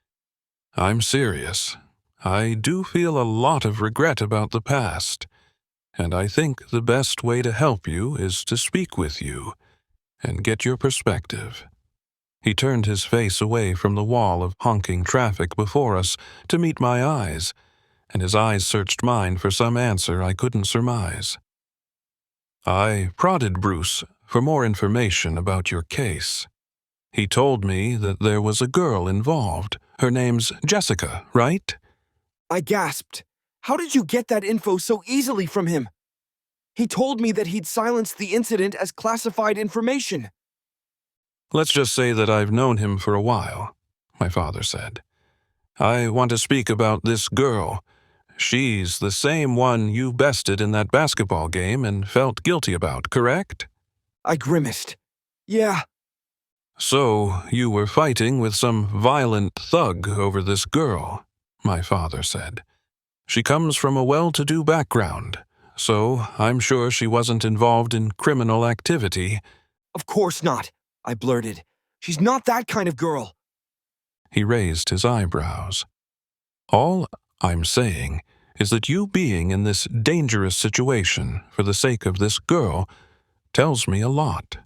I'm serious. I do feel a lot of regret about the past, and I think the best way to help you is to speak with you and get your perspective. He turned his face away from the wall of honking traffic before us to meet my eyes, and his eyes searched mine for some answer I couldn't surmise. I prodded Bruce for more information about your case. He told me that there was a girl involved. Her name's Jessica, right? I gasped. How did you get that info so easily from him? He told me that he'd silenced the incident as classified information. Let's just say that I've known him for a while, my father said. I want to speak about this girl. She's the same one you bested in that basketball game and felt guilty about, correct? I grimaced. Yeah. So you were fighting with some violent thug over this girl, my father said. She comes from a well-to-do background, so I'm sure she wasn't involved in criminal activity. Of course not, I blurted. She's not that kind of girl. He raised his eyebrows. All I'm saying is that you being in this dangerous situation for the sake of this girl tells me a lot.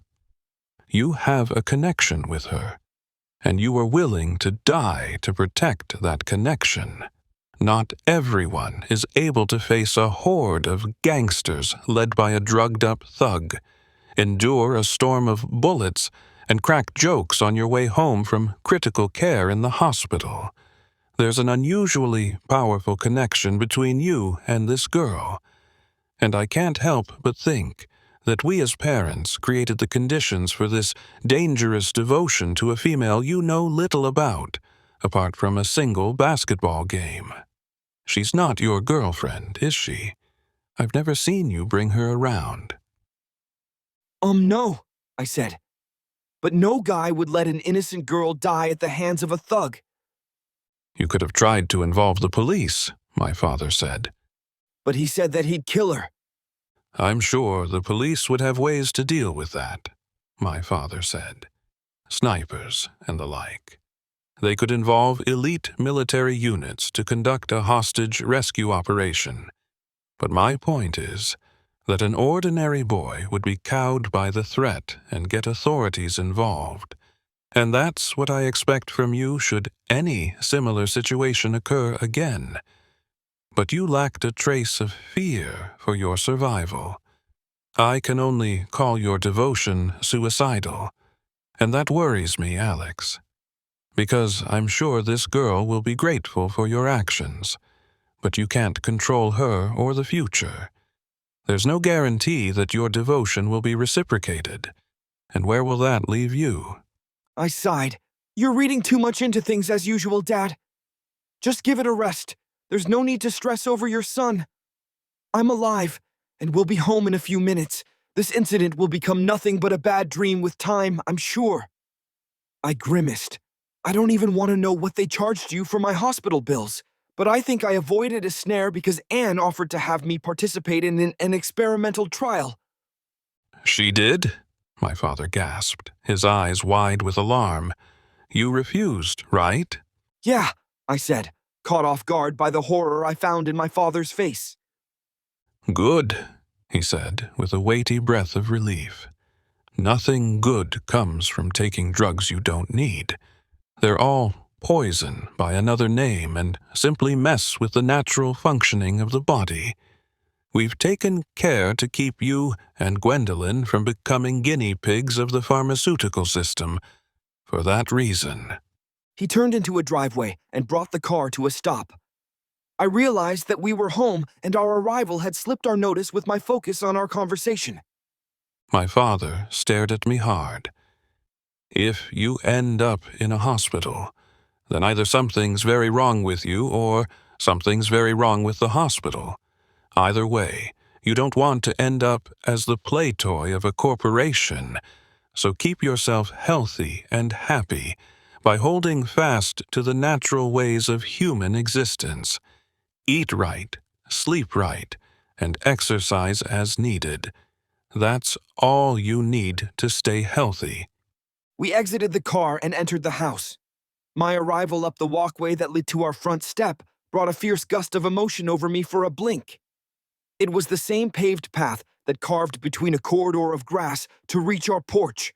You have a connection with her, and you are willing to die to protect that connection. Not everyone is able to face a horde of gangsters led by a drugged-up thug, endure a storm of bullets, and crack jokes on your way home from critical care in the hospital. There's an unusually powerful connection between you and this girl, and I can't help but think that we as parents created the conditions for this dangerous devotion to a female you know little about, apart from a single basketball game. She's not your girlfriend, is she? I've never seen you bring her around. No, I said. But no guy would let an innocent girl die at the hands of a thug. You could have tried to involve the police, my father said. But he said that he'd kill her. I'm sure the police would have ways to deal with that, my father said. Snipers and the like. They could involve elite military units to conduct a hostage rescue operation. But my point is that an ordinary boy would be cowed by the threat and get authorities involved. And that's what I expect from you should any similar situation occur again. But you lacked a trace of fear for your survival. I can only call your devotion suicidal. And that worries me, Alex. Because I'm sure this girl will be grateful for your actions. But you can't control her or the future. There's no guarantee that your devotion will be reciprocated. And where will that leave you? I sighed. You're reading too much into things as usual, Dad. Just give it a rest. There's no need to stress over your son. I'm alive, and we'll be home in a few minutes. This incident will become nothing but a bad dream with time, I'm sure. I grimaced. I don't even want to know what they charged you for my hospital bills, but I think I avoided a snare because Anne offered to have me participate in an experimental trial. She did? My father gasped, his eyes wide with alarm. You refused, right? Yeah, I said, caught off guard by the horror I found in my father's face. Good, he said, with a weighty breath of relief. Nothing good comes from taking drugs you don't need. They're all poison by another name and simply mess with the natural functioning of the body. We've taken care to keep you and Gwendolyn from becoming guinea pigs of the pharmaceutical system. For that reason. He turned into a driveway and brought the car to a stop. I realized that we were home and our arrival had slipped our notice with my focus on our conversation. My father stared at me hard. If you end up in a hospital, then either something's very wrong with you or something's very wrong with the hospital. Either way, you don't want to end up as the play toy of a corporation, so keep yourself healthy and happy by holding fast to the natural ways of human existence. Eat right, sleep right, and exercise as needed. That's all you need to stay healthy. We exited the car and entered the house. My arrival up the walkway that led to our front step brought a fierce gust of emotion over me for a blink. It was the same paved path that carved between a corridor of grass to reach our porch.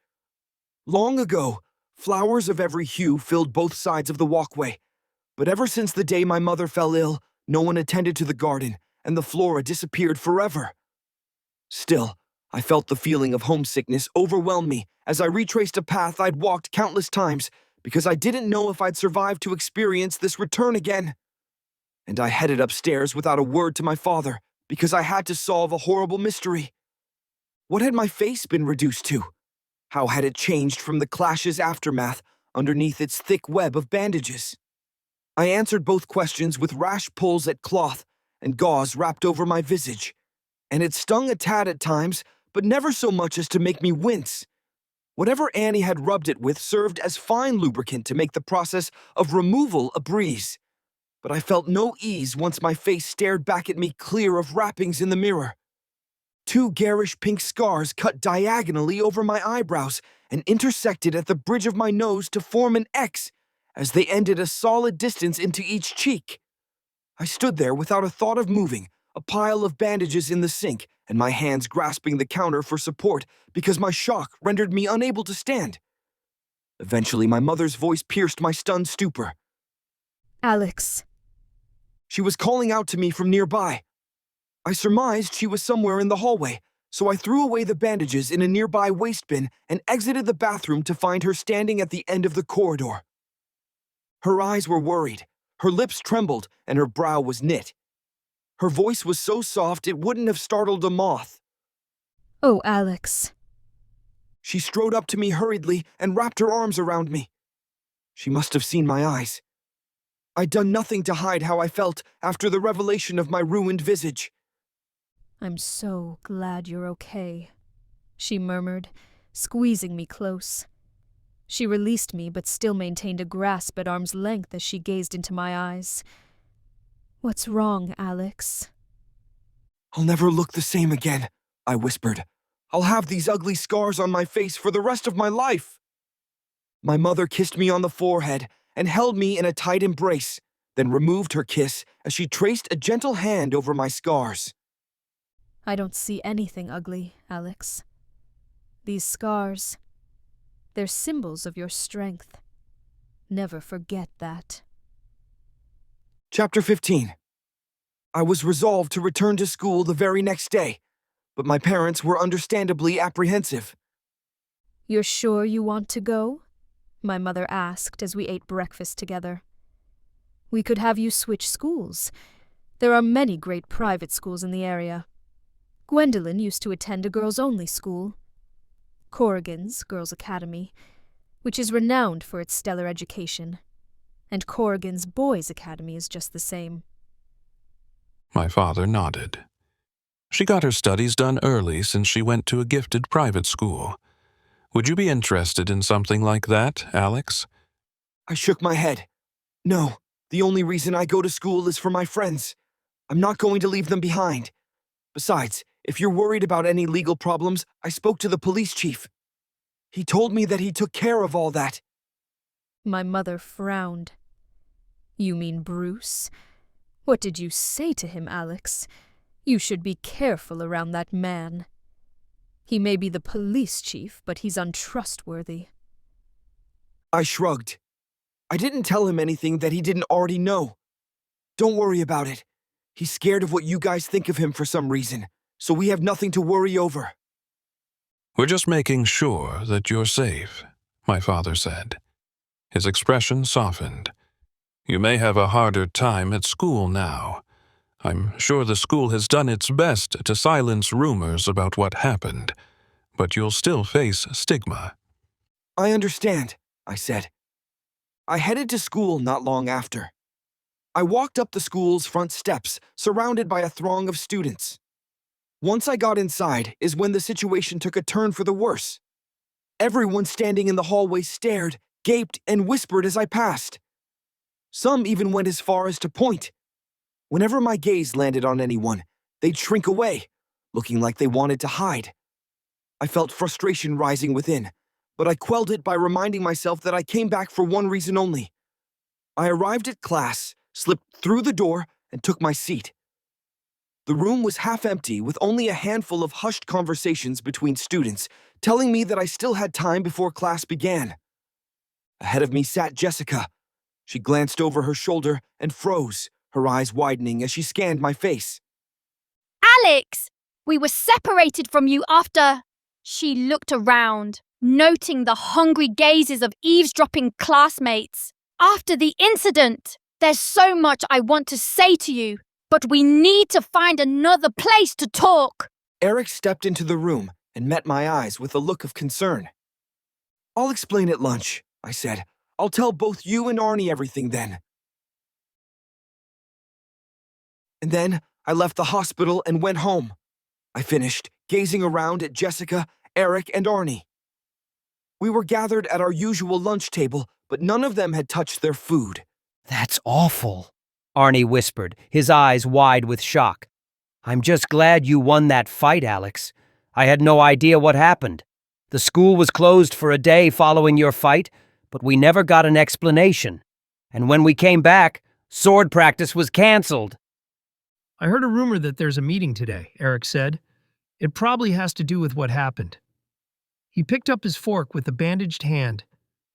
Long ago, flowers of every hue filled both sides of the walkway, but ever since the day my mother fell ill, no one attended to the garden, and the flora disappeared forever. Still, I felt the feeling of homesickness overwhelm me as I retraced a path I'd walked countless times because I didn't know if I'd survive to experience this return again. And I headed upstairs without a word to my father because I had to solve a horrible mystery. What had my face been reduced to? How had it changed from the clash's aftermath underneath its thick web of bandages? I answered both questions with rash pulls at cloth and gauze wrapped over my visage, and it stung a tad at times, but never so much as to make me wince. Whatever Annie had rubbed it with served as fine lubricant to make the process of removal a breeze. But I felt no ease once my face stared back at me clear of wrappings in the mirror. 2 garish pink scars cut diagonally over my eyebrows and intersected at the bridge of my nose to form an X as they ended a solid distance into each cheek. I stood there without a thought of moving, a pile of bandages in the sink, and my hands grasping the counter for support because my shock rendered me unable to stand. Eventually, my mother's voice pierced my stunned stupor. Alex. She was calling out to me from nearby. I surmised she was somewhere in the hallway, so I threw away the bandages in a nearby waste bin and exited the bathroom to find her standing at the end of the corridor. Her eyes were worried, her lips trembled, and her brow was knit. Her voice was so soft it wouldn't have startled a moth. Oh, Alex. She strode up to me hurriedly and wrapped her arms around me. She must have seen my eyes. I'd done nothing to hide how I felt after the revelation of my ruined visage. I'm so glad you're okay, she murmured, squeezing me close. She released me, but still maintained a grasp at arm's length as she gazed into my eyes. What's wrong, Alex? I'll never look the same again, I whispered. I'll have these ugly scars on my face for the rest of my life. My mother kissed me on the forehead and held me in a tight embrace, then removed her kiss as she traced a gentle hand over my scars. I don't see anything ugly, Alex. These scars, they're symbols of your strength. Never forget that. Chapter 15. I was resolved to return to school the very next day, but my parents were understandably apprehensive. You're sure you want to go? My mother asked as we ate breakfast together. We could have you switch schools. There are many great private schools in the area. Gwendolyn used to attend a girls-only school, Corrigan's Girls' Academy, which is renowned for its stellar education, and Corrigan's Boys' Academy is just the same. My father nodded. She got her studies done early since she went to a gifted private school. Would you be interested in something like that, Alex? I shook my head. No, the only reason I go to school is for my friends. I'm not going to leave them behind. Besides, if you're worried about any legal problems, I spoke to the police chief. He told me that he took care of all that. My mother frowned. You mean Bruce? What did you say to him, Alex? You should be careful around that man. He may be the police chief, but he's untrustworthy. I shrugged. I didn't tell him anything that he didn't already know. Don't worry about it. He's scared of what you guys think of him for some reason, so we have nothing to worry over. We're just making sure that you're safe, my father said. His expression softened. You may have a harder time at school now. I'm sure the school has done its best to silence rumors about what happened, but you'll still face stigma. I understand, I said. I headed to school not long after. I walked up the school's front steps, surrounded by a throng of students. Once I got inside is when the situation took a turn for the worse. Everyone standing in the hallway stared, gaped, and whispered as I passed. Some even went as far as to point. Whenever my gaze landed on anyone, they'd shrink away, looking like they wanted to hide. I felt frustration rising within, but I quelled it by reminding myself that I came back for one reason only. I arrived at class, slipped through the door, and took my seat. The room was half empty, with only a handful of hushed conversations between students, telling me that I still had time before class began. Ahead of me sat Jessica. She glanced over her shoulder and froze, her eyes widening as she scanned my face. Alex! We were separated from you after... She looked around, noting the hungry gazes of eavesdropping classmates. After the incident, there's so much I want to say to you, but we need to find another place to talk. Eric stepped into the room and met my eyes with a look of concern. I'll explain at lunch, I said. I'll tell both you and Arnie everything then. And then I left the hospital and went home. I finished, gazing around at Jessica, Eric, and Arnie. We were gathered at our usual lunch table, but none of them had touched their food. That's awful, Arnie whispered, his eyes wide with shock. I'm just glad you won that fight, Alex. I had no idea what happened. The school was closed for a day following your fight, but we never got an explanation. And when we came back, sword practice was canceled. I heard a rumor that there's a meeting today, Eric said. It probably has to do with what happened. He picked up his fork with a bandaged hand,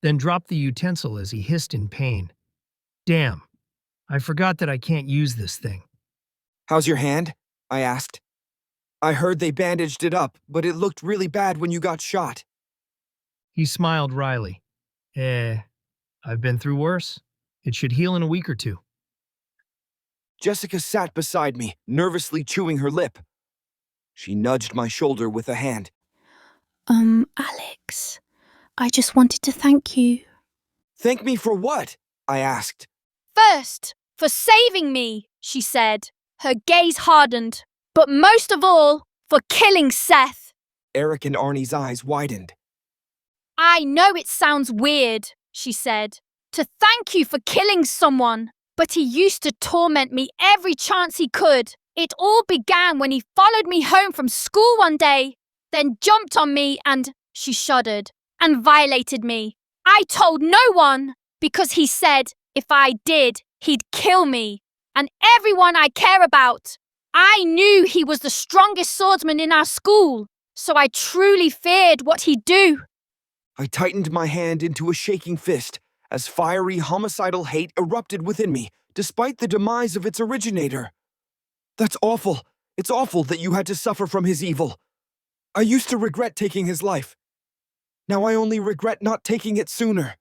then dropped the utensil as he hissed in pain. Damn, I forgot that I can't use this thing. How's your hand? I asked. I heard they bandaged it up, but it looked really bad when you got shot. He smiled wryly. I've been through worse. It should heal in a week or two. Jessica sat beside me, nervously chewing her lip. She nudged my shoulder with a hand. Alex, I just wanted to thank you. Thank me for what? I asked. First, for saving me, she said. Her gaze hardened. But most of all, for killing Seth. Eric and Arnie's eyes widened. I know it sounds weird, she said, to thank you for killing someone, but he used to torment me every chance he could. It all began when he followed me home from school one day, then jumped on me and, she shuddered, and violated me. I told no one because he said if I did, he'd kill me and everyone I care about. I knew he was the strongest swordsman in our school, so I truly feared what he'd do. I tightened my hand into a shaking fist as fiery homicidal hate erupted within me, despite the demise of its originator. That's awful. It's awful that you had to suffer from his evil. I used to regret taking his life. Now I only regret not taking it sooner.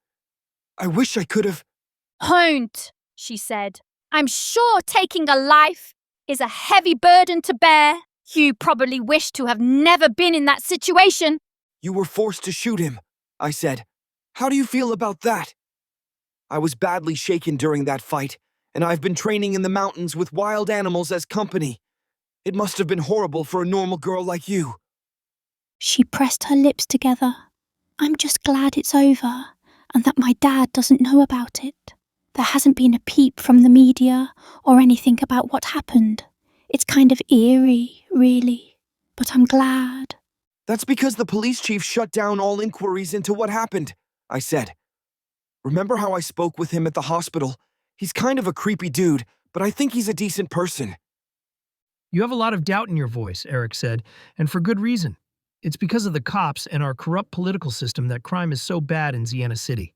I wish I could have. Don't, she said. I'm sure taking a life is a heavy burden to bear. You probably wish to have never been in that situation. You were forced to shoot him, I said. How do you feel about that? I was badly shaken during that fight, and I've been training in the mountains with wild animals as company. It must have been horrible for a normal girl like you. She pressed her lips together. I'm just glad it's over, and that my dad doesn't know about it. There hasn't been a peep from the media or anything about what happened. It's kind of eerie, really, but I'm glad. That's because the police chief shut down all inquiries into what happened, I said. Remember how I spoke with him at the hospital? He's kind of a creepy dude, but I think he's a decent person. You have a lot of doubt in your voice, Eric said, and for good reason. It's because of the cops and our corrupt political system that crime is so bad in Sienna City.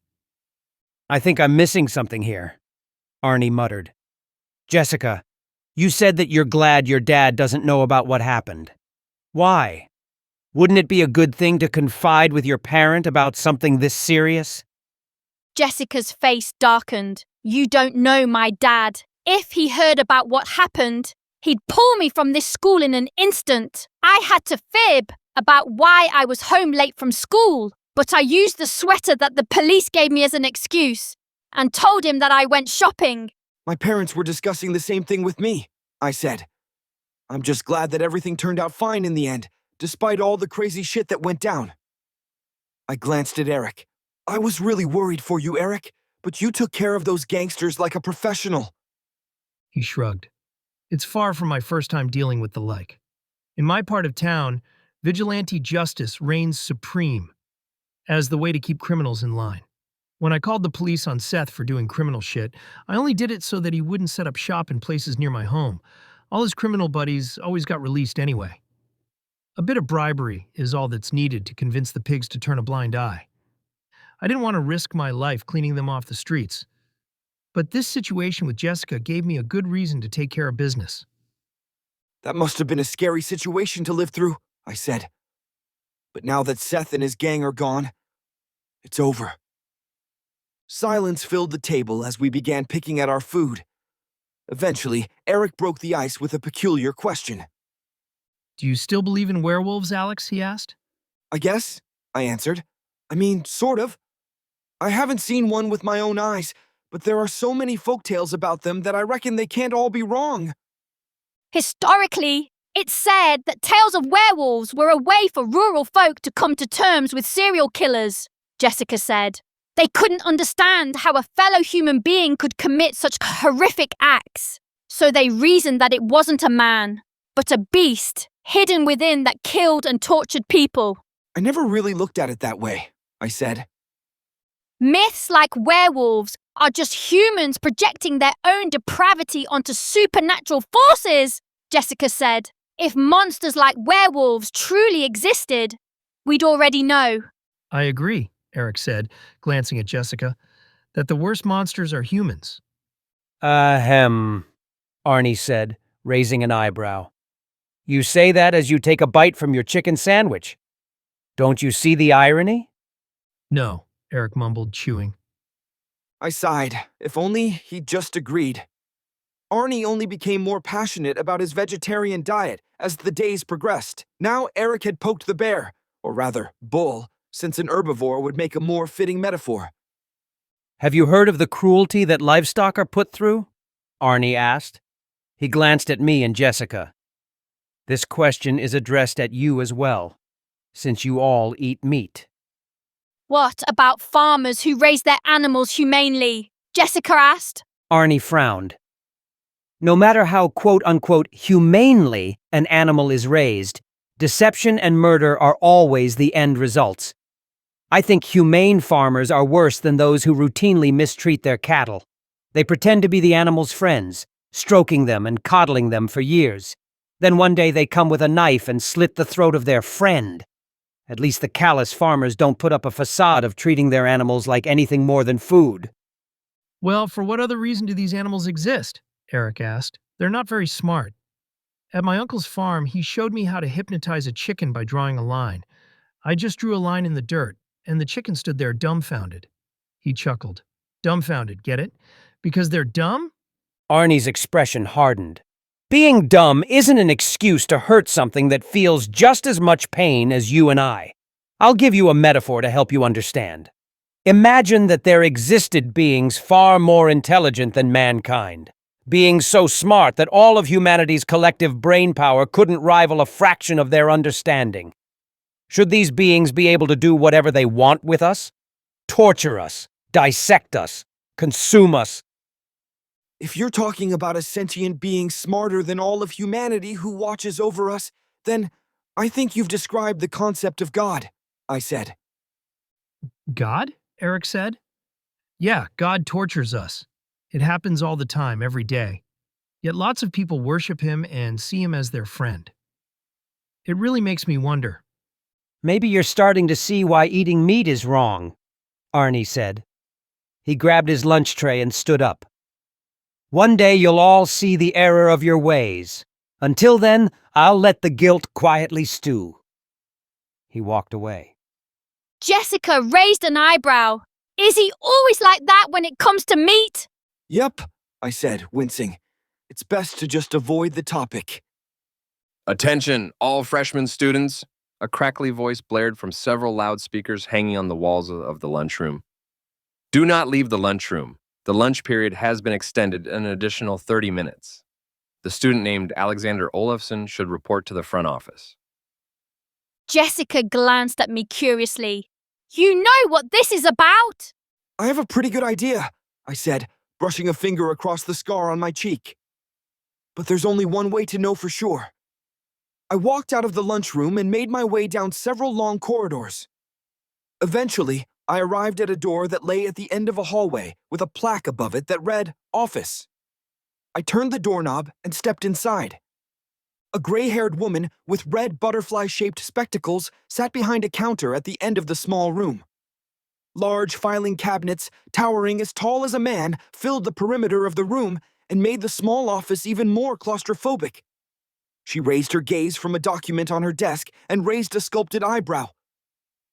I think I'm missing something here, Arnie muttered. Jessica, you said that you're glad your dad doesn't know about what happened. Why? Wouldn't it be a good thing to confide with your parent about something this serious? Jessica's face darkened. You don't know my dad. If he heard about what happened, he'd pull me from this school in an instant. I had to fib about why I was home late from school, but I used the sweater that the police gave me as an excuse and told him that I went shopping. My parents were discussing the same thing with me, I said. I'm just glad that everything turned out fine in the end, despite all the crazy shit that went down. I glanced at Eric. I was really worried for you, Eric, but you took care of those gangsters like a professional. He shrugged. It's far from my first time dealing with the like. In my part of town, vigilante justice reigns supreme as the way to keep criminals in line. When I called the police on Seth for doing criminal shit, I only did it so that he wouldn't set up shop in places near my home. All his criminal buddies always got released anyway. A bit of bribery is all that's needed to convince the pigs to turn a blind eye. I didn't want to risk my life cleaning them off the streets. But this situation with Jessica gave me a good reason to take care of business. That must have been a scary situation to live through, I said. But now that Seth and his gang are gone, it's over. Silence filled the table as we began picking at our food. Eventually, Eric broke the ice with a peculiar question. Do you still believe in werewolves, Alex? He asked. I guess, I answered. I mean, sort of. I haven't seen one with my own eyes, but there are so many folktales about them that I reckon they can't all be wrong. Historically, it's said that tales of werewolves were a way for rural folk to come to terms with serial killers, Jessica said. They couldn't understand how a fellow human being could commit such horrific acts, so they reasoned that it wasn't a man, but a beast hidden within that killed and tortured people. I never really looked at it that way, I said. Myths like werewolves are just humans projecting their own depravity onto supernatural forces, Jessica said. If monsters like werewolves truly existed, we'd already know. I agree, Eric said, glancing at Jessica, that the worst monsters are humans. Ahem, Arnie said, raising an eyebrow. You say that as you take a bite from your chicken sandwich. Don't you see the irony? No, Eric mumbled, chewing. I sighed. If only he'd just agreed. Arnie only became more passionate about his vegetarian diet as the days progressed. Now Eric had poked the bear, or rather, bull, since an herbivore would make a more fitting metaphor. Have you heard of the cruelty that livestock are put through? Arnie asked. He glanced at me and Jessica. This question is addressed at you as well, since you all eat meat. What about farmers who raise their animals humanely? Jessica asked. Arnie frowned. No matter how quote-unquote humanely an animal is raised, deception and murder are always the end results. I think humane farmers are worse than those who routinely mistreat their cattle. They pretend to be the animal's friends, stroking them and coddling them for years. Then one day they come with a knife and slit the throat of their friend. At least the callous farmers don't put up a facade of treating their animals like anything more than food. Well, for what other reason do these animals exist? Eric asked. They're not very smart. At my uncle's farm, he showed me how to hypnotize a chicken by drawing a line. I just drew a line in the dirt, and the chicken stood there dumbfounded. He chuckled. Dumbfounded, get it? Because they're dumb? Arnie's expression hardened. Being dumb isn't an excuse to hurt something that feels just as much pain as you and I. I'll give you a metaphor to help you understand. Imagine that there existed beings far more intelligent than mankind. Beings so smart that all of humanity's collective brain power couldn't rival a fraction of their understanding. Should these beings be able to do whatever they want with us? Torture us, dissect us, consume us. If you're talking about a sentient being smarter than all of humanity who watches over us, then I think you've described the concept of God, I said. God? Eric said. Yeah, God tortures us. It happens all the time, every day. Yet lots of people worship him and see him as their friend. It really makes me wonder. Maybe you're starting to see why eating meat is wrong, Arnie said. He grabbed his lunch tray and stood up. One day you'll all see the error of your ways. Until then, I'll let the guilt quietly stew. He walked away. Jessica raised an eyebrow. Is he always like that when it comes to meat? Yep, I said, wincing. It's best to just avoid the topic. Attention, all freshman students. A crackly voice blared from several loudspeakers hanging on the walls of the lunchroom. Do not leave the lunchroom. The lunch period has been extended an additional 30 minutes. The student named Alexander Olafson should report to the front office. Jessica glanced at me curiously. You know what this is about? I have a pretty good idea, I said, brushing a finger across the scar on my cheek. But there's only one way to know for sure. I walked out of the lunchroom and made my way down several long corridors. Eventually, I arrived at a door that lay at the end of a hallway with a plaque above it that read, Office. I turned the doorknob and stepped inside. A gray-haired woman with red butterfly-shaped spectacles sat behind a counter at the end of the small room. Large filing cabinets, towering as tall as a man, filled the perimeter of the room and made the small office even more claustrophobic. She raised her gaze from a document on her desk and raised a sculpted eyebrow.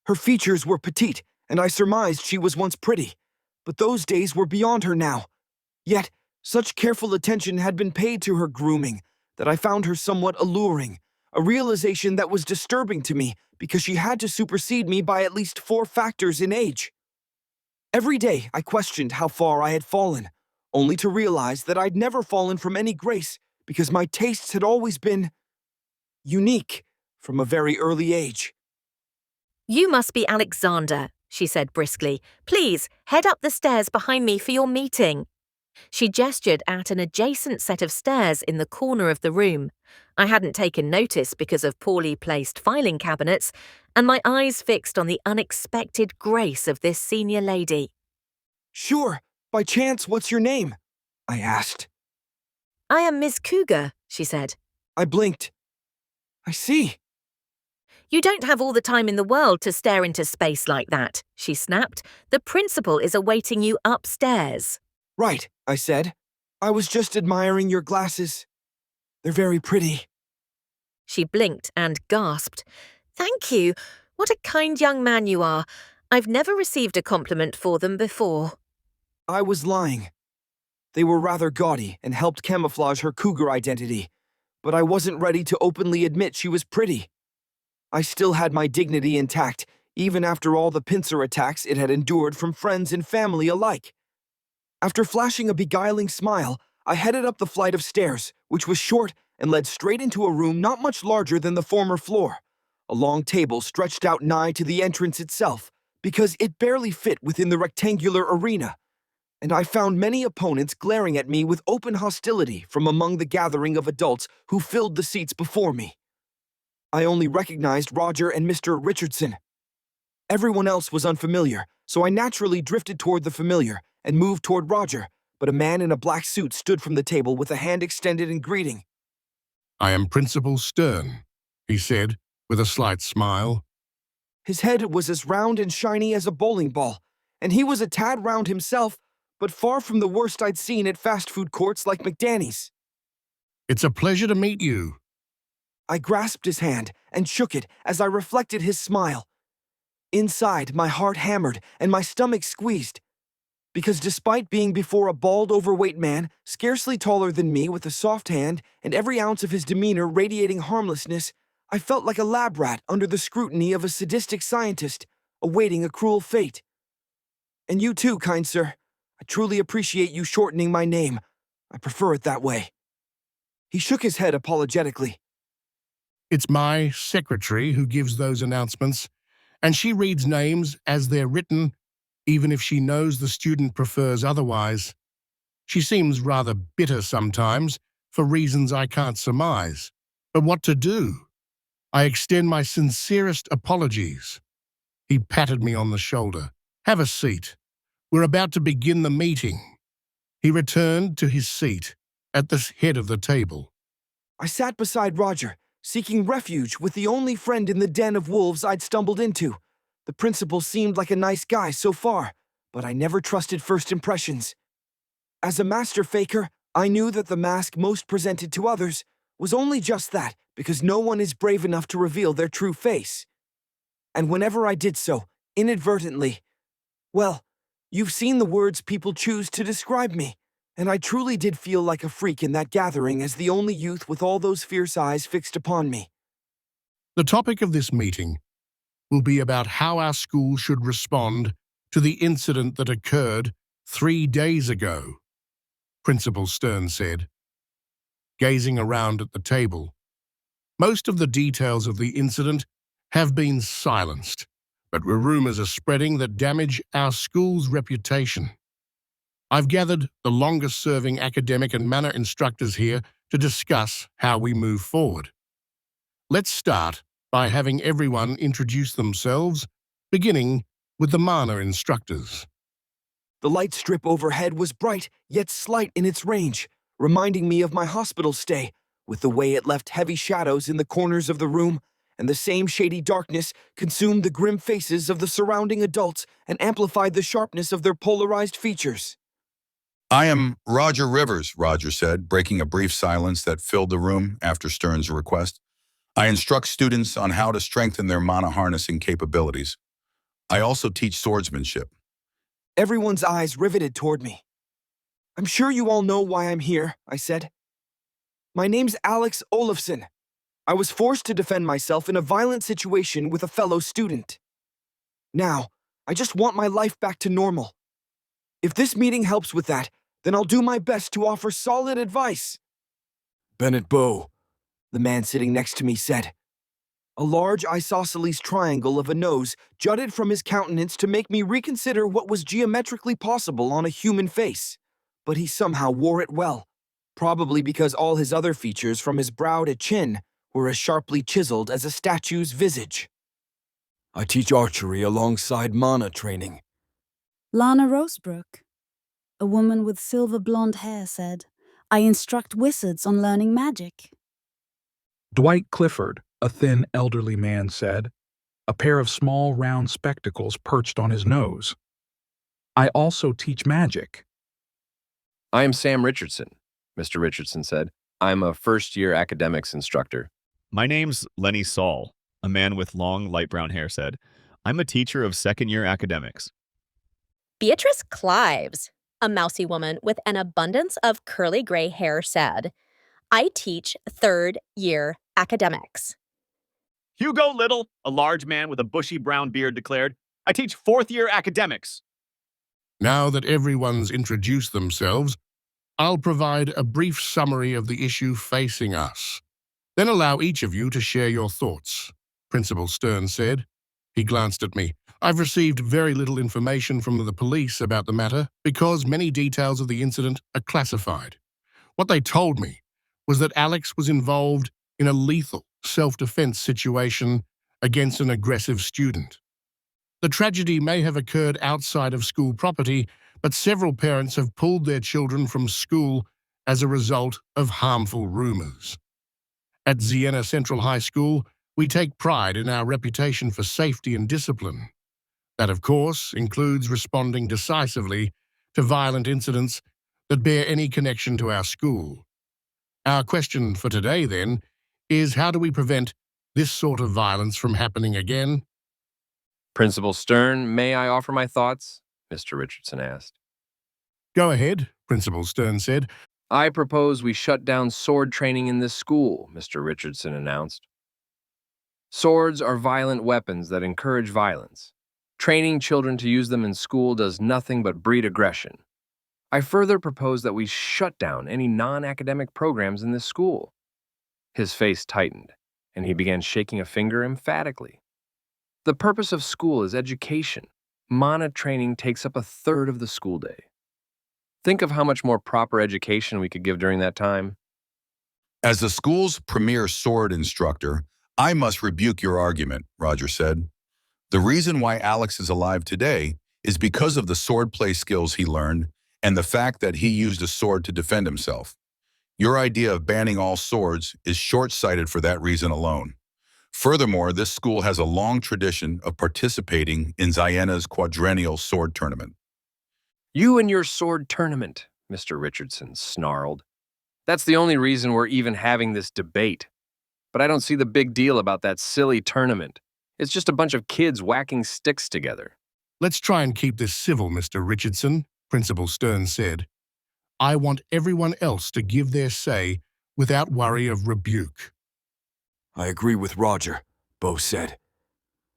Her features were petite, and I surmised she was once pretty, but those days were beyond her now. Yet, such careful attention had been paid to her grooming that I found her somewhat alluring, a realization that was disturbing to me because she had to supersede me by at least 4 factors in age. Every day I questioned how far I had fallen, only to realize that I'd never fallen from any grace because my tastes had always been unique from a very early age. You must be Alexander, she said briskly. Please, head up the stairs behind me for your meeting. She gestured at an adjacent set of stairs in the corner of the room. I hadn't taken notice because of poorly placed filing cabinets, and my eyes fixed on the unexpected grace of this senior lady. Sure. By chance, what's your name? I asked. I am Miss Cougar, she said. I blinked. I see. You don't have all the time in the world to stare into space like that, she snapped. The principal is awaiting you upstairs. Right, I said. I was just admiring your glasses. They're very pretty. She blinked and gasped. Thank you. What a kind young man you are. I've never received a compliment for them before. I was lying. They were rather gaudy and helped camouflage her cougar identity, but I wasn't ready to openly admit she was pretty. I still had my dignity intact, even after all the pincer attacks it had endured from friends and family alike. After flashing a beguiling smile, I headed up the flight of stairs, which was short and led straight into a room not much larger than the former floor. A long table stretched out nigh to the entrance itself, because it barely fit within the rectangular arena, and I found many opponents glaring at me with open hostility from among the gathering of adults who filled the seats before me. I only recognized Roger and Mr. Richardson. Everyone else was unfamiliar, so I naturally drifted toward the familiar and moved toward Roger, but a man in a black suit stood from the table with a hand extended in greeting. "I am Principal Stern," he said, with a slight smile. His head was as round and shiny as a bowling ball, and he was a tad round himself, but far from the worst I'd seen at fast food courts like McDanny's. "It's a pleasure to meet you." I grasped his hand and shook it as I reflected his smile. Inside, my heart hammered and my stomach squeezed, because despite being before a bald, overweight man, scarcely taller than me with a soft hand and every ounce of his demeanor radiating harmlessness, I felt like a lab rat under the scrutiny of a sadistic scientist, awaiting a cruel fate. And you too, kind sir. I truly appreciate you shortening my name. I prefer it that way. He shook his head apologetically. "It's my secretary who gives those announcements, and she reads names as they're written, even if she knows the student prefers otherwise. She seems rather bitter sometimes, for reasons I can't surmise. But what to do? I extend my sincerest apologies." He patted me on the shoulder. "Have a seat. We're about to begin the meeting." He returned to his seat at the head of the table. I sat beside Roger, seeking refuge with the only friend in the den of wolves I'd stumbled into. The principal seemed like a nice guy so far, but I never trusted first impressions. As a master faker, I knew that the mask most presented to others was only just that, because no one is brave enough to reveal their true face. And whenever I did so, inadvertently, well, you've seen the words people choose to describe me, and I truly did feel like a freak in that gathering as the only youth with all those fierce eyes fixed upon me. The topic of this meeting will be about how our school should respond to the incident that occurred 3 days ago, Principal Stern said, gazing around at the table. Most of the details of the incident have been silenced, but rumors are spreading that damage our school's reputation. I've gathered the longest-serving academic and manner instructors here to discuss how we move forward. Let's start by having everyone introduce themselves, beginning with the manner instructors. The light strip overhead was bright, yet slight in its range, reminding me of my hospital stay, with the way it left heavy shadows in the corners of the room, and the same shady darkness consumed the grim faces of the surrounding adults and amplified the sharpness of their polarized features. "I am Roger Rivers," Roger said, breaking a brief silence that filled the room after Stern's request. "I instruct students on how to strengthen their mana harnessing capabilities. I also teach swordsmanship." Everyone's eyes riveted toward me. "I'm sure you all know why I'm here," I said. "My name's Alex Olafson. I was forced to defend myself in a violent situation with a fellow student. Now, I just want my life back to normal. If this meeting helps with that, then I'll do my best to offer solid advice." "Bennett Bow," the man sitting next to me said. A large isosceles triangle of a nose jutted from his countenance to make me reconsider what was geometrically possible on a human face, but he somehow wore it well, probably because all his other features from his brow to chin were as sharply chiseled as a statue's visage. "I teach archery alongside mana training." Lana Rosebrook, a woman with silver blonde hair, said, "I instruct wizards on learning magic." Dwight Clifford, a thin, elderly man, said, a pair of small, round spectacles perched on his nose. "I also teach magic." "I am Sam Richardson," Mr. Richardson said. "I'm a first-year academics instructor." "My name's Lenny Saul," a man with long, light brown hair said. "I'm a teacher of second-year academics." Beatrice Clives, a mousy woman with an abundance of curly gray hair, said, "I teach third-year academics." Hugo Little, a large man with a bushy brown beard, declared, "I teach fourth-year academics." Now that everyone's introduced themselves, I'll provide a brief summary of the issue facing us. Then allow each of you to share your thoughts, Principal Stern said. He glanced at me. I've received very little information from the police about the matter because many details of the incident are classified. What they told me was that Alex was involved in a lethal self-defense situation against an aggressive student. The tragedy may have occurred outside of school property, but several parents have pulled their children from school as a result of harmful rumors. At Siena Central High School, we take pride in our reputation for safety and discipline. That, of course, includes responding decisively to violent incidents that bear any connection to our school. Our question for today, then, is how do we prevent this sort of violence from happening again? Principal Stern, may I offer my thoughts? Mr. Richardson asked. Go ahead, Principal Stern said. I propose we shut down sword training in this school, Mr. Richardson announced. Swords are violent weapons that encourage violence. Training children to use them in school does nothing but breed aggression. I further propose that we shut down any non-academic programs in this school. His face tightened, and he began shaking a finger emphatically. The purpose of school is education. Mana training takes up a third of the school day. Think of how much more proper education we could give during that time. As the school's premier sword instructor, I must rebuke your argument, Roger said. The reason why Alex is alive today is because of the swordplay skills he learned and the fact that he used a sword to defend himself. Your idea of banning all swords is short-sighted for that reason alone. Furthermore, this school has a long tradition of participating in Siena's quadrennial sword tournament. You and your sword tournament, Mr. Richardson snarled. That's the only reason we're even having this debate. But I don't see the big deal about that silly tournament. It's just a bunch of kids whacking sticks together. Let's try and keep this civil, Mr. Richardson, Principal Stern said. I want everyone else to give their say without worry of rebuke. I agree with Roger, Bo said.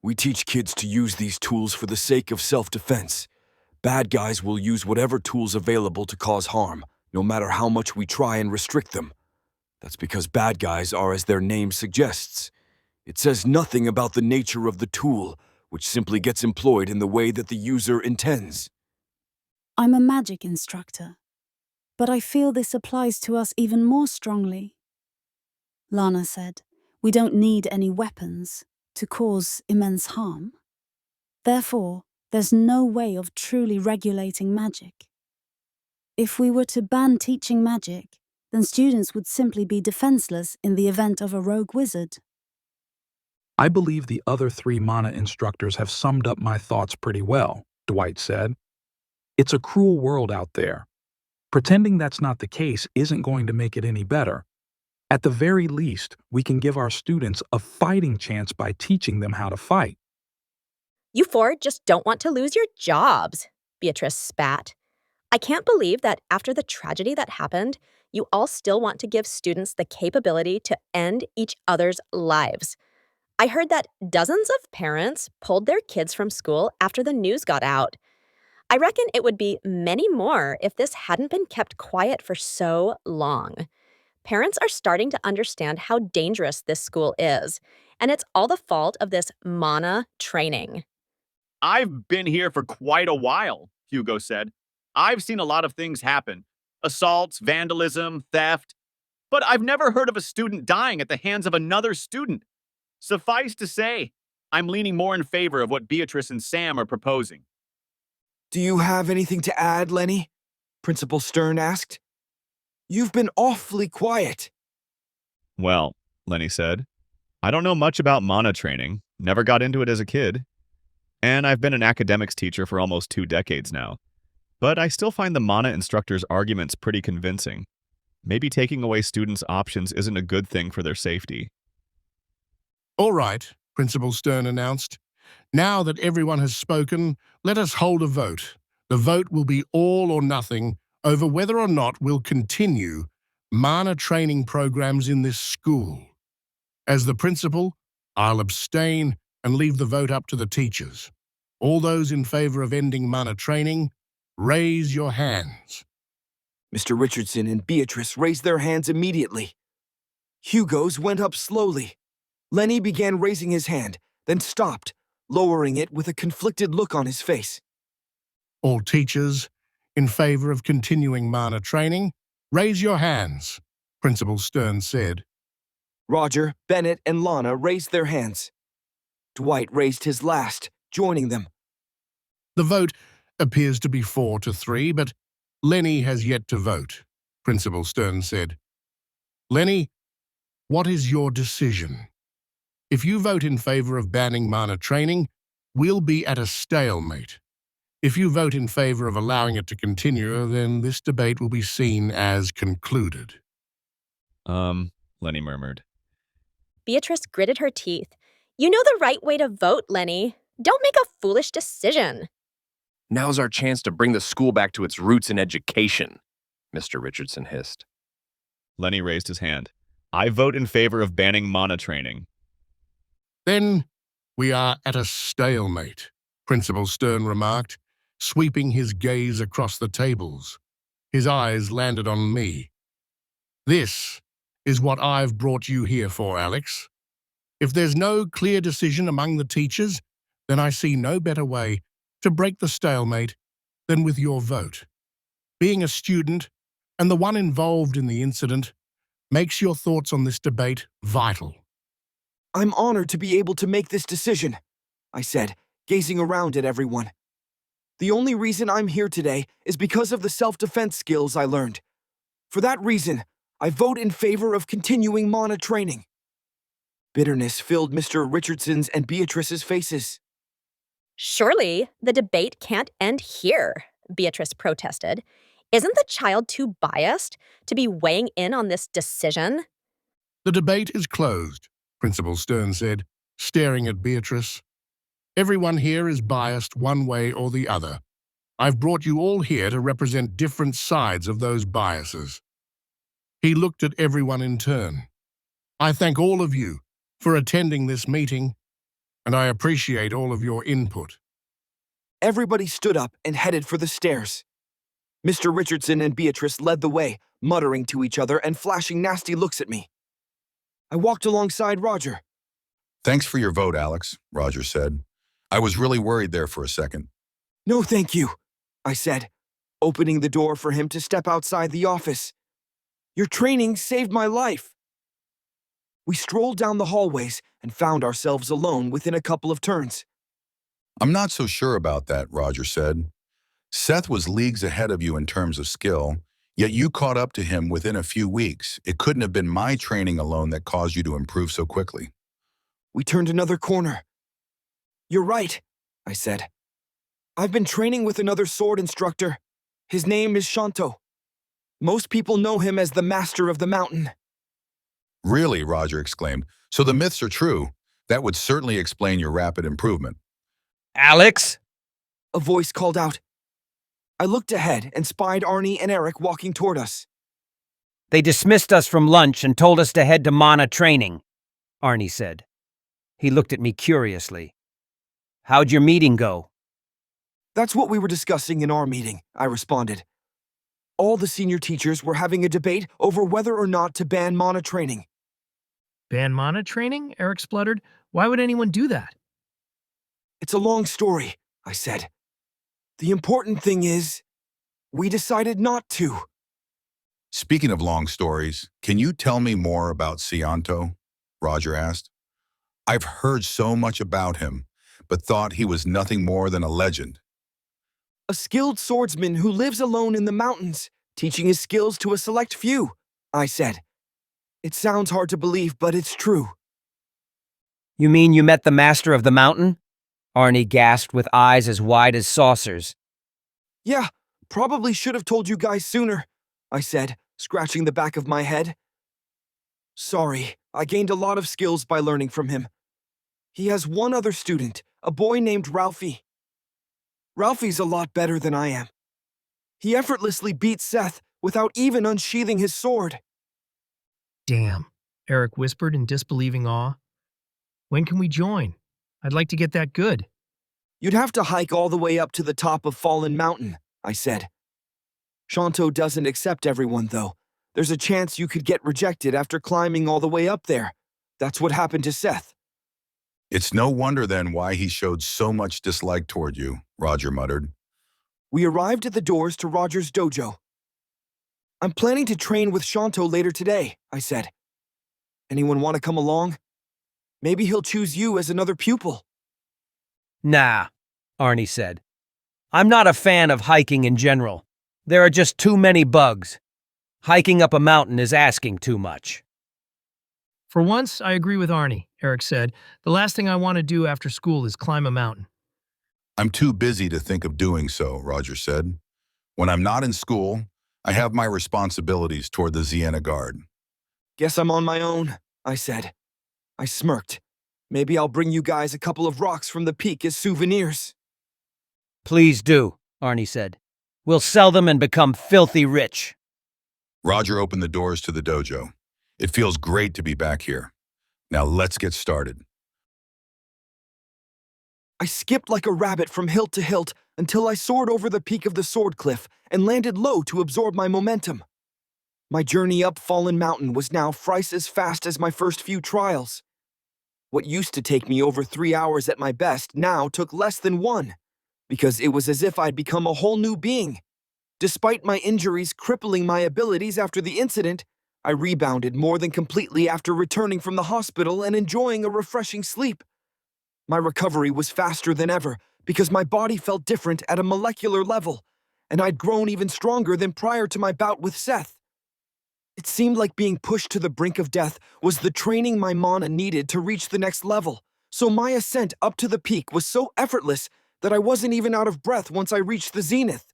We teach kids to use these tools for the sake of self-defense. Bad guys will use whatever tools available to cause harm, no matter how much we try and restrict them. That's because bad guys are as their name suggests. It says nothing about the nature of the tool, which simply gets employed in the way that the user intends. I'm a magic instructor, but I feel this applies to us even more strongly. Lana said, we don't need any weapons to cause immense harm. Therefore, there's no way of truly regulating magic. If we were to ban teaching magic, then students would simply be defenseless in the event of a rogue wizard. I believe the other 3 Mana instructors have summed up my thoughts pretty well, Dwight said. It's a cruel world out there. Pretending that's not the case isn't going to make it any better. At the very least, we can give our students a fighting chance by teaching them how to fight. You four just don't want to lose your jobs, Beatrice spat. I can't believe that after the tragedy that happened, you all still want to give students the capability to end each other's lives. I heard that dozens of parents pulled their kids from school after the news got out. I reckon it would be many more if this hadn't been kept quiet for so long. Parents are starting to understand how dangerous this school is, and it's all the fault of this Mana training. I've been here for quite a while, Hugo said. I've seen a lot of things happen. Assaults, vandalism, theft. But I've never heard of a student dying at the hands of another student. Suffice to say, I'm leaning more in favor of what Beatrice and Sam are proposing. Do you have anything to add, Lenny? Principal Stern asked. You've been awfully quiet. Well, Lenny said, I don't know much about Mana training. Never got into it as a kid. And I've been an academics teacher for almost 2 decades now. But I still find the Mana instructor's arguments pretty convincing. Maybe taking away students' options isn't a good thing for their safety. All right, Principal Stern announced. Now that everyone has spoken, let us hold a vote. The vote will be all or nothing over whether or not we'll continue Mana training programs in this school. As the principal, I'll abstain and leave the vote up to the teachers. All those in favor of ending Mana training, raise your hands. Mr. Richardson and Beatrice raised their hands immediately. Hugo's went up slowly. Lenny began raising his hand, then stopped, lowering it with a conflicted look on his face. All teachers in favor of continuing mana training, raise your hands, Principal Stern said. Roger, Bennett, and Lana raised their hands. Dwight raised his last, joining them. The vote appears to be 4-3, but Lenny has yet to vote, Principal Stern said. Lenny, what is your decision? If you vote in favor of banning mana training, we'll be at a stalemate. If you vote in favor of allowing it to continue, then this debate will be seen as concluded. Lenny murmured. Beatrice gritted her teeth. You know the right way to vote, Lenny. Don't make a foolish decision. Now's our chance to bring the school back to its roots in education, Mr. Richardson hissed. Lenny raised his hand. I vote in favor of banning mana training. Then we are at a stalemate, Principal Stern remarked, sweeping his gaze across the tables. His eyes landed on me. This is what I've brought you here for, Alex. If there's no clear decision among the teachers, then I see no better way to break the stalemate than with your vote. Being a student and the one involved in the incident makes your thoughts on this debate vital. I'm honored to be able to make this decision, I said, gazing around at everyone. The only reason I'm here today is because of the self-defense skills I learned. For that reason, I vote in favor of continuing mana training. Bitterness filled Mr. Richardson's and Beatrice's faces. Surely, the debate can't end here, Beatrice protested. Isn't the child too biased to be weighing in on this decision? The debate is closed, Principal Stern said, staring at Beatrice. Everyone here is biased one way or the other. I've brought you all here to represent different sides of those biases. He looked at everyone in turn. I thank all of you for attending this meeting, and I appreciate all of your input. Everybody stood up and headed for the stairs. Mr. Richardson and Beatrice led the way, muttering to each other and flashing nasty looks at me. I walked alongside Roger. Thanks for your vote, Alex, Roger said. I was really worried there for a second. No, thank you, I said, opening the door for him to step outside the office. Your training saved my life. We strolled down the hallways and found ourselves alone within a couple of turns. I'm not so sure about that, Roger said. Seth was leagues ahead of you in terms of skill, yet you caught up to him within a few weeks. It couldn't have been my training alone that caused you to improve so quickly. We turned another corner. You're right, I said. I've been training with another sword instructor. His name is Shanto. Most people know him as the Master of the Mountain. Really, Roger exclaimed. So the myths are true. That would certainly explain your rapid improvement. Alex? A voice called out. I looked ahead and spied Arnie and Eric walking toward us. They dismissed us from lunch and told us to head to mana training, Arnie said. He looked at me curiously. How'd your meeting go? That's what we were discussing in our meeting, I responded. All the senior teachers were having a debate over whether or not to ban mana training. Ban mana training? Eric spluttered. Why would anyone do that? It's a long story, I said. The important thing is, we decided not to. Speaking of long stories, can you tell me more about Sianto? Roger asked. I've heard so much about him, but thought he was nothing more than a legend. A skilled swordsman who lives alone in the mountains, teaching his skills to a select few, I said. It sounds hard to believe, but it's true. You mean you met the Master of the Mountain? Arnie gasped with eyes as wide as saucers. Yeah, probably should have told you guys sooner, I said, scratching the back of my head. Sorry, I gained a lot of skills by learning from him. He has one other student, a boy named Ralphie. Ralphie's a lot better than I am. He effortlessly beats Seth without even unsheathing his sword. Damn, Eric whispered in disbelieving awe. When can we join? I'd like to get that good. You'd have to hike all the way up to the top of Fallen Mountain, I said. Shanto doesn't accept everyone, though. There's a chance you could get rejected after climbing all the way up there. That's what happened to Seth. It's no wonder then why he showed so much dislike toward you, Roger muttered. We arrived at the doors to Roger's dojo. I'm planning to train with Shanto later today, I said. Anyone want to come along? Maybe he'll choose you as another pupil. Nah, Arnie said. I'm not a fan of hiking in general. There are just too many bugs. Hiking up a mountain is asking too much. For once, I agree with Arnie, Eric said. The last thing I want to do after school is climb a mountain. I'm too busy to think of doing so, Roger said. When I'm not in school, I have my responsibilities toward the Ziena Guard. Guess I'm on my own, I said. I smirked. Maybe I'll bring you guys a couple of rocks from the peak as souvenirs. Please do, Arnie said. We'll sell them and become filthy rich. Roger opened the doors to the dojo. It feels great to be back here. Now let's get started. I skipped like a rabbit from hilt to hilt until I soared over the peak of the sword cliff and landed low to absorb my momentum. My journey up Fallen Mountain was now thrice as fast as my first few trials. What used to take me over 3 hours at my best now took less than 1, because it was as if I'd become a whole new being. Despite my injuries crippling my abilities after the incident, I rebounded more than completely after returning from the hospital and enjoying a refreshing sleep. My recovery was faster than ever because my body felt different at a molecular level, and I'd grown even stronger than prior to my bout with Seth. It seemed like being pushed to the brink of death was the training my mana needed to reach the next level, so my ascent up to the peak was so effortless that I wasn't even out of breath once I reached the zenith.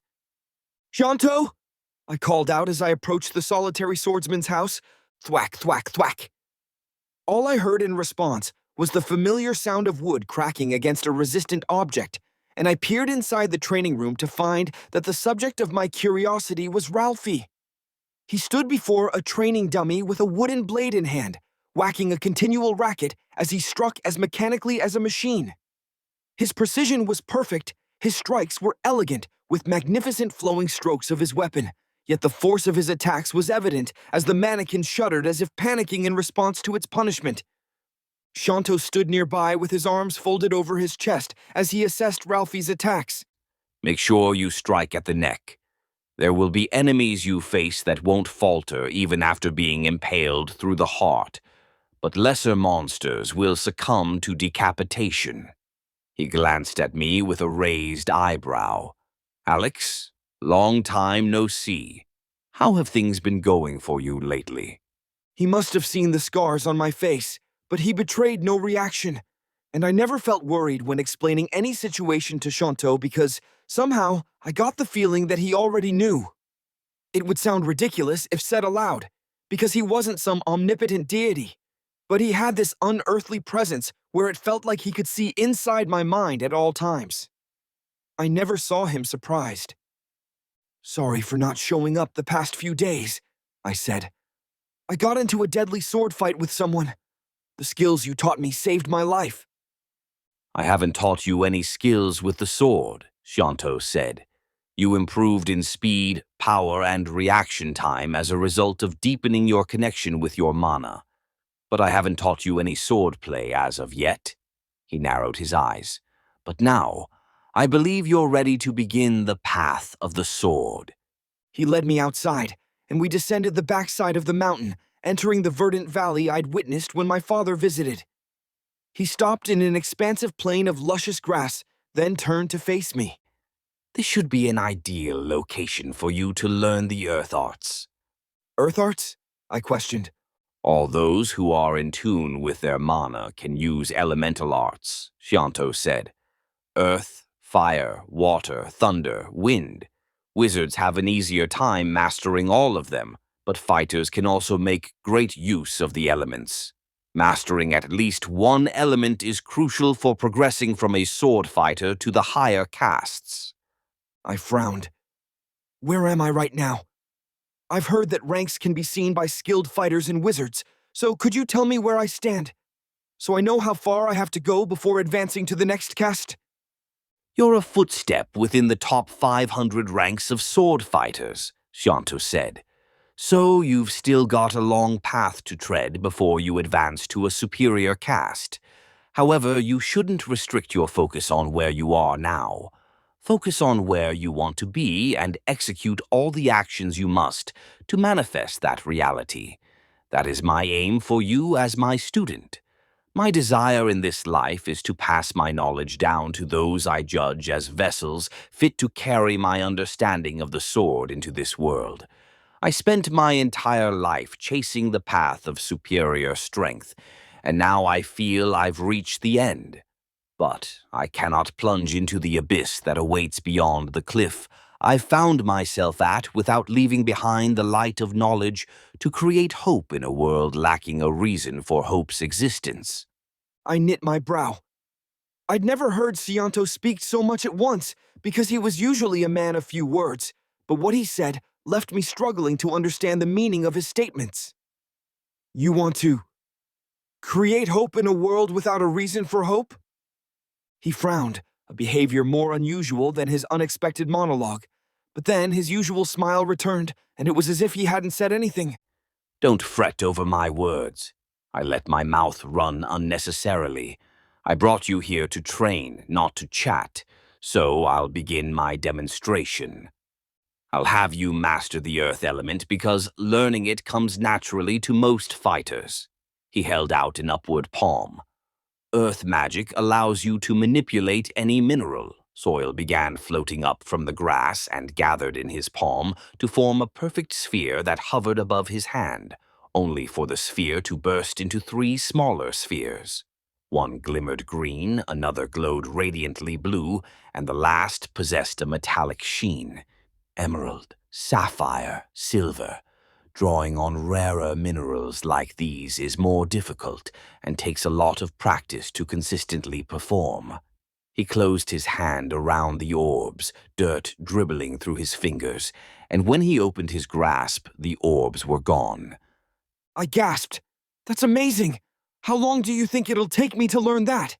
"Shanto!" I called out as I approached the solitary swordsman's house. Thwack, thwack, thwack. All I heard in response was the familiar sound of wood cracking against a resistant object, and I peered inside the training room to find that the subject of my curiosity was Ralphie. He stood before a training dummy with a wooden blade in hand, whacking a continual racket as he struck as mechanically as a machine. His precision was perfect, his strikes were elegant, with magnificent flowing strokes of his weapon, yet the force of his attacks was evident as the mannequin shuddered as if panicking in response to its punishment. Shanto stood nearby with his arms folded over his chest as he assessed Ralphie's attacks. Make sure you strike at the neck. There will be enemies you face that won't falter even after being impaled through the heart, but lesser monsters will succumb to decapitation. He glanced at me with a raised eyebrow. Alex, long time no see. How have things been going for you lately? He must have seen the scars on my face, but he betrayed no reaction, and I never felt worried when explaining any situation to Shanto because somehow I got the feeling that he already knew. It would sound ridiculous if said aloud, because he wasn't some omnipotent deity, but he had this unearthly presence where it felt like he could see inside my mind at all times. I never saw him surprised. "Sorry for not showing up the past few days," I said. "I got into a deadly sword fight with someone. The skills you taught me saved my life." I haven't taught you any skills with the sword, Shanto said. You improved in speed, power, and reaction time as a result of deepening your connection with your mana. But I haven't taught you any sword play as of yet. He narrowed his eyes. But now, I believe you're ready to begin the path of the sword. He led me outside, and we descended the backside of the mountain, entering the verdant valley I'd witnessed when my father visited. He stopped in an expansive plain of luscious grass, then turned to face me. This should be an ideal location for you to learn the earth arts. Earth arts? I questioned. All those who are in tune with their mana can use elemental arts, Shanto said. Earth, fire, water, thunder, wind. Wizards have an easier time mastering all of them, but fighters can also make great use of the elements. Mastering at least one element is crucial for progressing from a sword fighter to the higher castes. I frowned. Where am I right now? I've heard that ranks can be seen by skilled fighters and wizards, so could you tell me where I stand? So I know how far I have to go before advancing to the next caste? You're a footstep within the top 500 ranks of sword fighters, Shanto said. So you've still got a long path to tread before you advance to a superior caste. However, you shouldn't restrict your focus on where you are now. Focus on where you want to be and execute all the actions you must to manifest that reality. That is my aim for you as my student. My desire in this life is to pass my knowledge down to those I judge as vessels fit to carry my understanding of the sword into this world. I spent my entire life chasing the path of superior strength, and now I feel I've reached the end. But I cannot plunge into the abyss that awaits beyond the cliff I've found myself at without leaving behind the light of knowledge to create hope in a world lacking a reason for hope's existence. I knit my brow. I'd never heard Sianto speak so much at once, because he was usually a man of few words, but what he said left me struggling to understand the meaning of his statements. You want to create hope in a world without a reason for hope? He frowned, a behavior more unusual than his unexpected monologue. But then his usual smile returned, and it was as if he hadn't said anything. Don't fret over my words. I let my mouth run unnecessarily. I brought you here to train, not to chat, so I'll begin my demonstration. I'll have you master the earth element because learning it comes naturally to most fighters. He held out an upward palm. Earth magic allows you to manipulate any mineral. Soil began floating up from the grass and gathered in his palm to form a perfect sphere that hovered above his hand, only for the sphere to burst into 3 smaller spheres. One glimmered green, another glowed radiantly blue, and the last possessed a metallic sheen. Emerald, sapphire, silver. Drawing on rarer minerals like these is more difficult and takes a lot of practice to consistently perform. He closed his hand around the orbs, dirt dribbling through his fingers, and when he opened his grasp, the orbs were gone. I gasped. That's amazing! How long do you think it'll take me to learn that?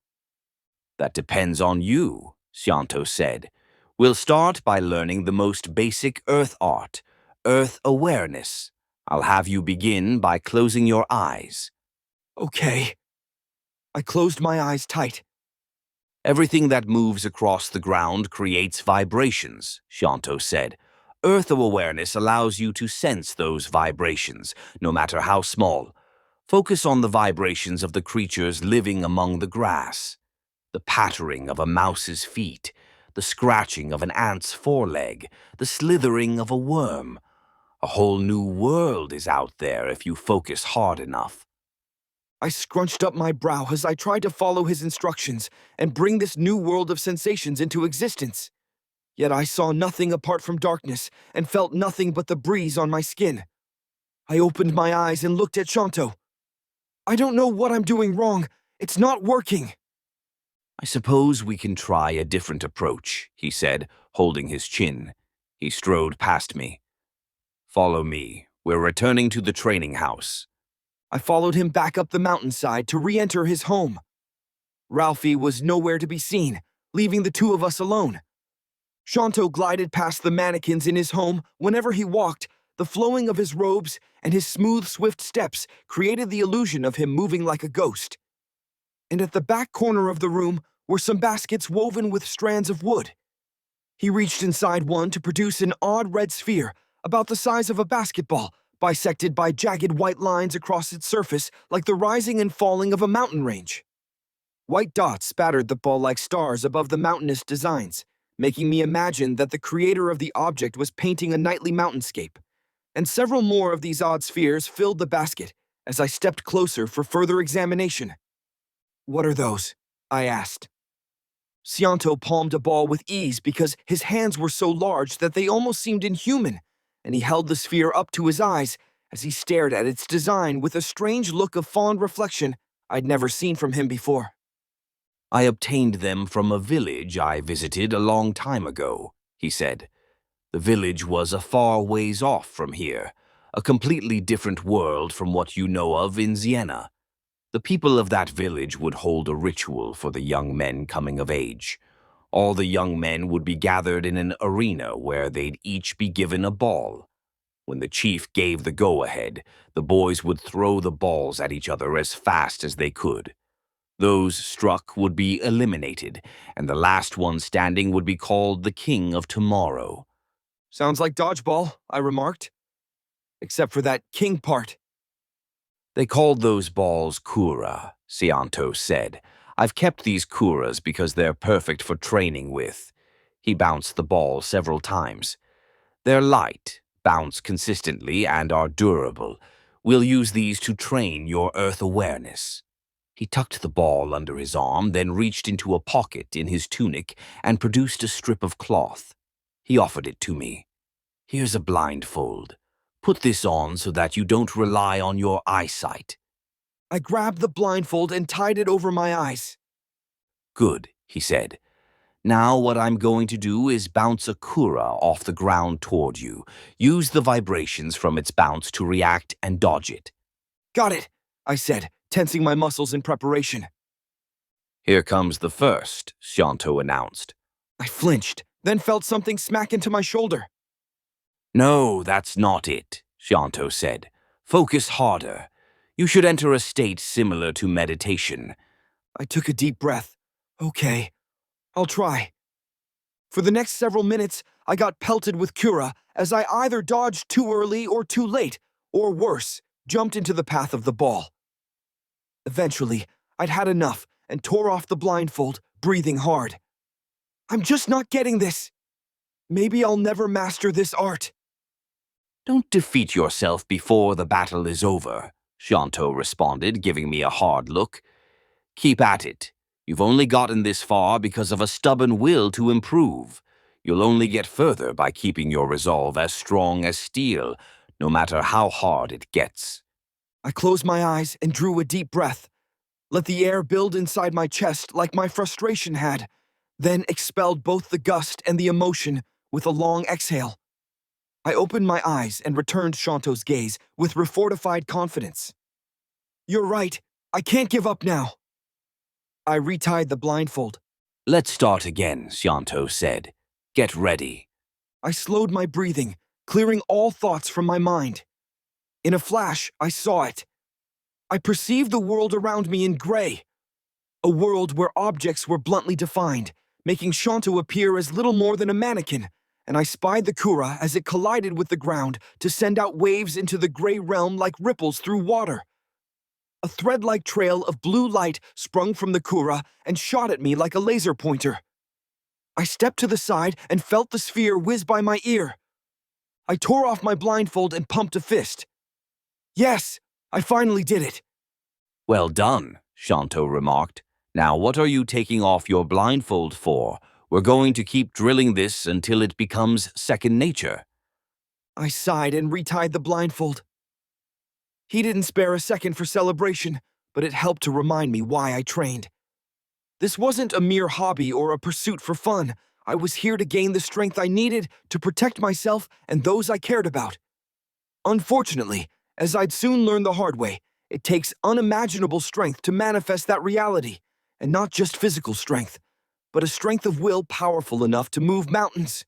That depends on you, Shanto said. We'll start by learning the most basic earth art, earth awareness. I'll have you begin by closing your eyes. Okay. I closed my eyes tight. Everything that moves across the ground creates vibrations, Shanto said. Earth awareness allows you to sense those vibrations, no matter how small. Focus on the vibrations of the creatures living among the grass. The pattering of a mouse's feet, the scratching of an ant's foreleg, the slithering of a worm. A whole new world is out there if you focus hard enough. I scrunched up my brow as I tried to follow his instructions and bring this new world of sensations into existence. Yet I saw nothing apart from darkness and felt nothing but the breeze on my skin. I opened my eyes and looked at Shanto. I don't know what I'm doing wrong. It's not working. I suppose we can try a different approach, he said, holding his chin. He strode past me. Follow me. We're returning to the training house. I followed him back up the mountainside to re-enter his home. Ralphie was nowhere to be seen, leaving the two of us alone. Shanto glided past the mannequins in his home whenever he walked. The flowing of his robes and his smooth, swift steps created the illusion of him moving like a ghost. And at the back corner of the room were some baskets woven with strands of wood. He reached inside one to produce an odd red sphere about the size of a basketball, bisected by jagged white lines across its surface like the rising and falling of a mountain range. White dots spattered the ball like stars above the mountainous designs, making me imagine that the creator of the object was painting a nightly mountainscape. And several more of these odd spheres filled the basket as I stepped closer for further examination. What are those? I asked. Scianto palmed a ball with ease because his hands were so large that they almost seemed inhuman, and he held the sphere up to his eyes as he stared at its design with a strange look of fond reflection I'd never seen from him before. I obtained them from a village I visited a long time ago, he said. The village was a far ways off from here, a completely different world from what you know of in Siena. The people of that village would hold a ritual for the young men coming of age. All the young men would be gathered in an arena where they'd each be given a ball. When the chief gave the go-ahead, the boys would throw the balls at each other as fast as they could. Those struck would be eliminated, and the last one standing would be called the King of Tomorrow. Sounds like dodgeball, I remarked. Except for that king part. They called those balls kura, Sianto said. I've kept these kuras because they're perfect for training with. He bounced the ball several times. They're light, bounce consistently, and are durable. We'll use these to train your earth awareness. He tucked the ball under his arm, then reached into a pocket in his tunic and produced a strip of cloth. He offered it to me. Here's a blindfold. Put this on so that you don't rely on your eyesight. I grabbed the blindfold and tied it over my eyes. Good, he said. Now what I'm going to do is bounce a kura off the ground toward you. Use the vibrations from its bounce to react and dodge it. Got it, I said, tensing my muscles in preparation. Here comes the first, Shanto announced. I flinched, then felt something smack into my shoulder. No, that's not it, Shanto said. Focus harder. You should enter a state similar to meditation. I took a deep breath. Okay, I'll try. For the next several minutes, I got pelted with kura as I either dodged too early or too late, or worse, jumped into the path of the ball. Eventually, I'd had enough and tore off the blindfold, breathing hard. I'm just not getting this. Maybe I'll never master this art. Don't defeat yourself before the battle is over, Shanto responded, giving me a hard look. Keep at it. You've only gotten this far because of a stubborn will to improve. You'll only get further by keeping your resolve as strong as steel, no matter how hard it gets. I closed my eyes and drew a deep breath. Let the air build inside my chest like my frustration had, then expelled both the gust and the emotion with a long exhale. I opened my eyes and returned Shanto's gaze with refortified confidence. You're right. I can't give up now. I retied the blindfold. Let's start again, Shanto said. Get ready. I slowed my breathing, clearing all thoughts from my mind. In a flash, I saw it. I perceived the world around me in gray. A world where objects were bluntly defined, making Shanto appear as little more than a mannequin, and I spied the kura as it collided with the ground to send out waves into the gray realm like ripples through water. A thread-like trail of blue light sprung from the kura and shot at me like a laser pointer. I stepped to the side and felt the sphere whiz by my ear. I tore off my blindfold and pumped a fist. Yes, I finally did it. Well done, Shanto remarked. Now what are you taking off your blindfold for? We're going to keep drilling this until it becomes second nature. I sighed and retied the blindfold. He didn't spare a second for celebration, but it helped to remind me why I trained. This wasn't a mere hobby or a pursuit for fun. I was here to gain the strength I needed to protect myself and those I cared about. Unfortunately, as I'd soon learn the hard way, it takes unimaginable strength to manifest that reality, and not just physical strength, but a strength of will powerful enough to move mountains.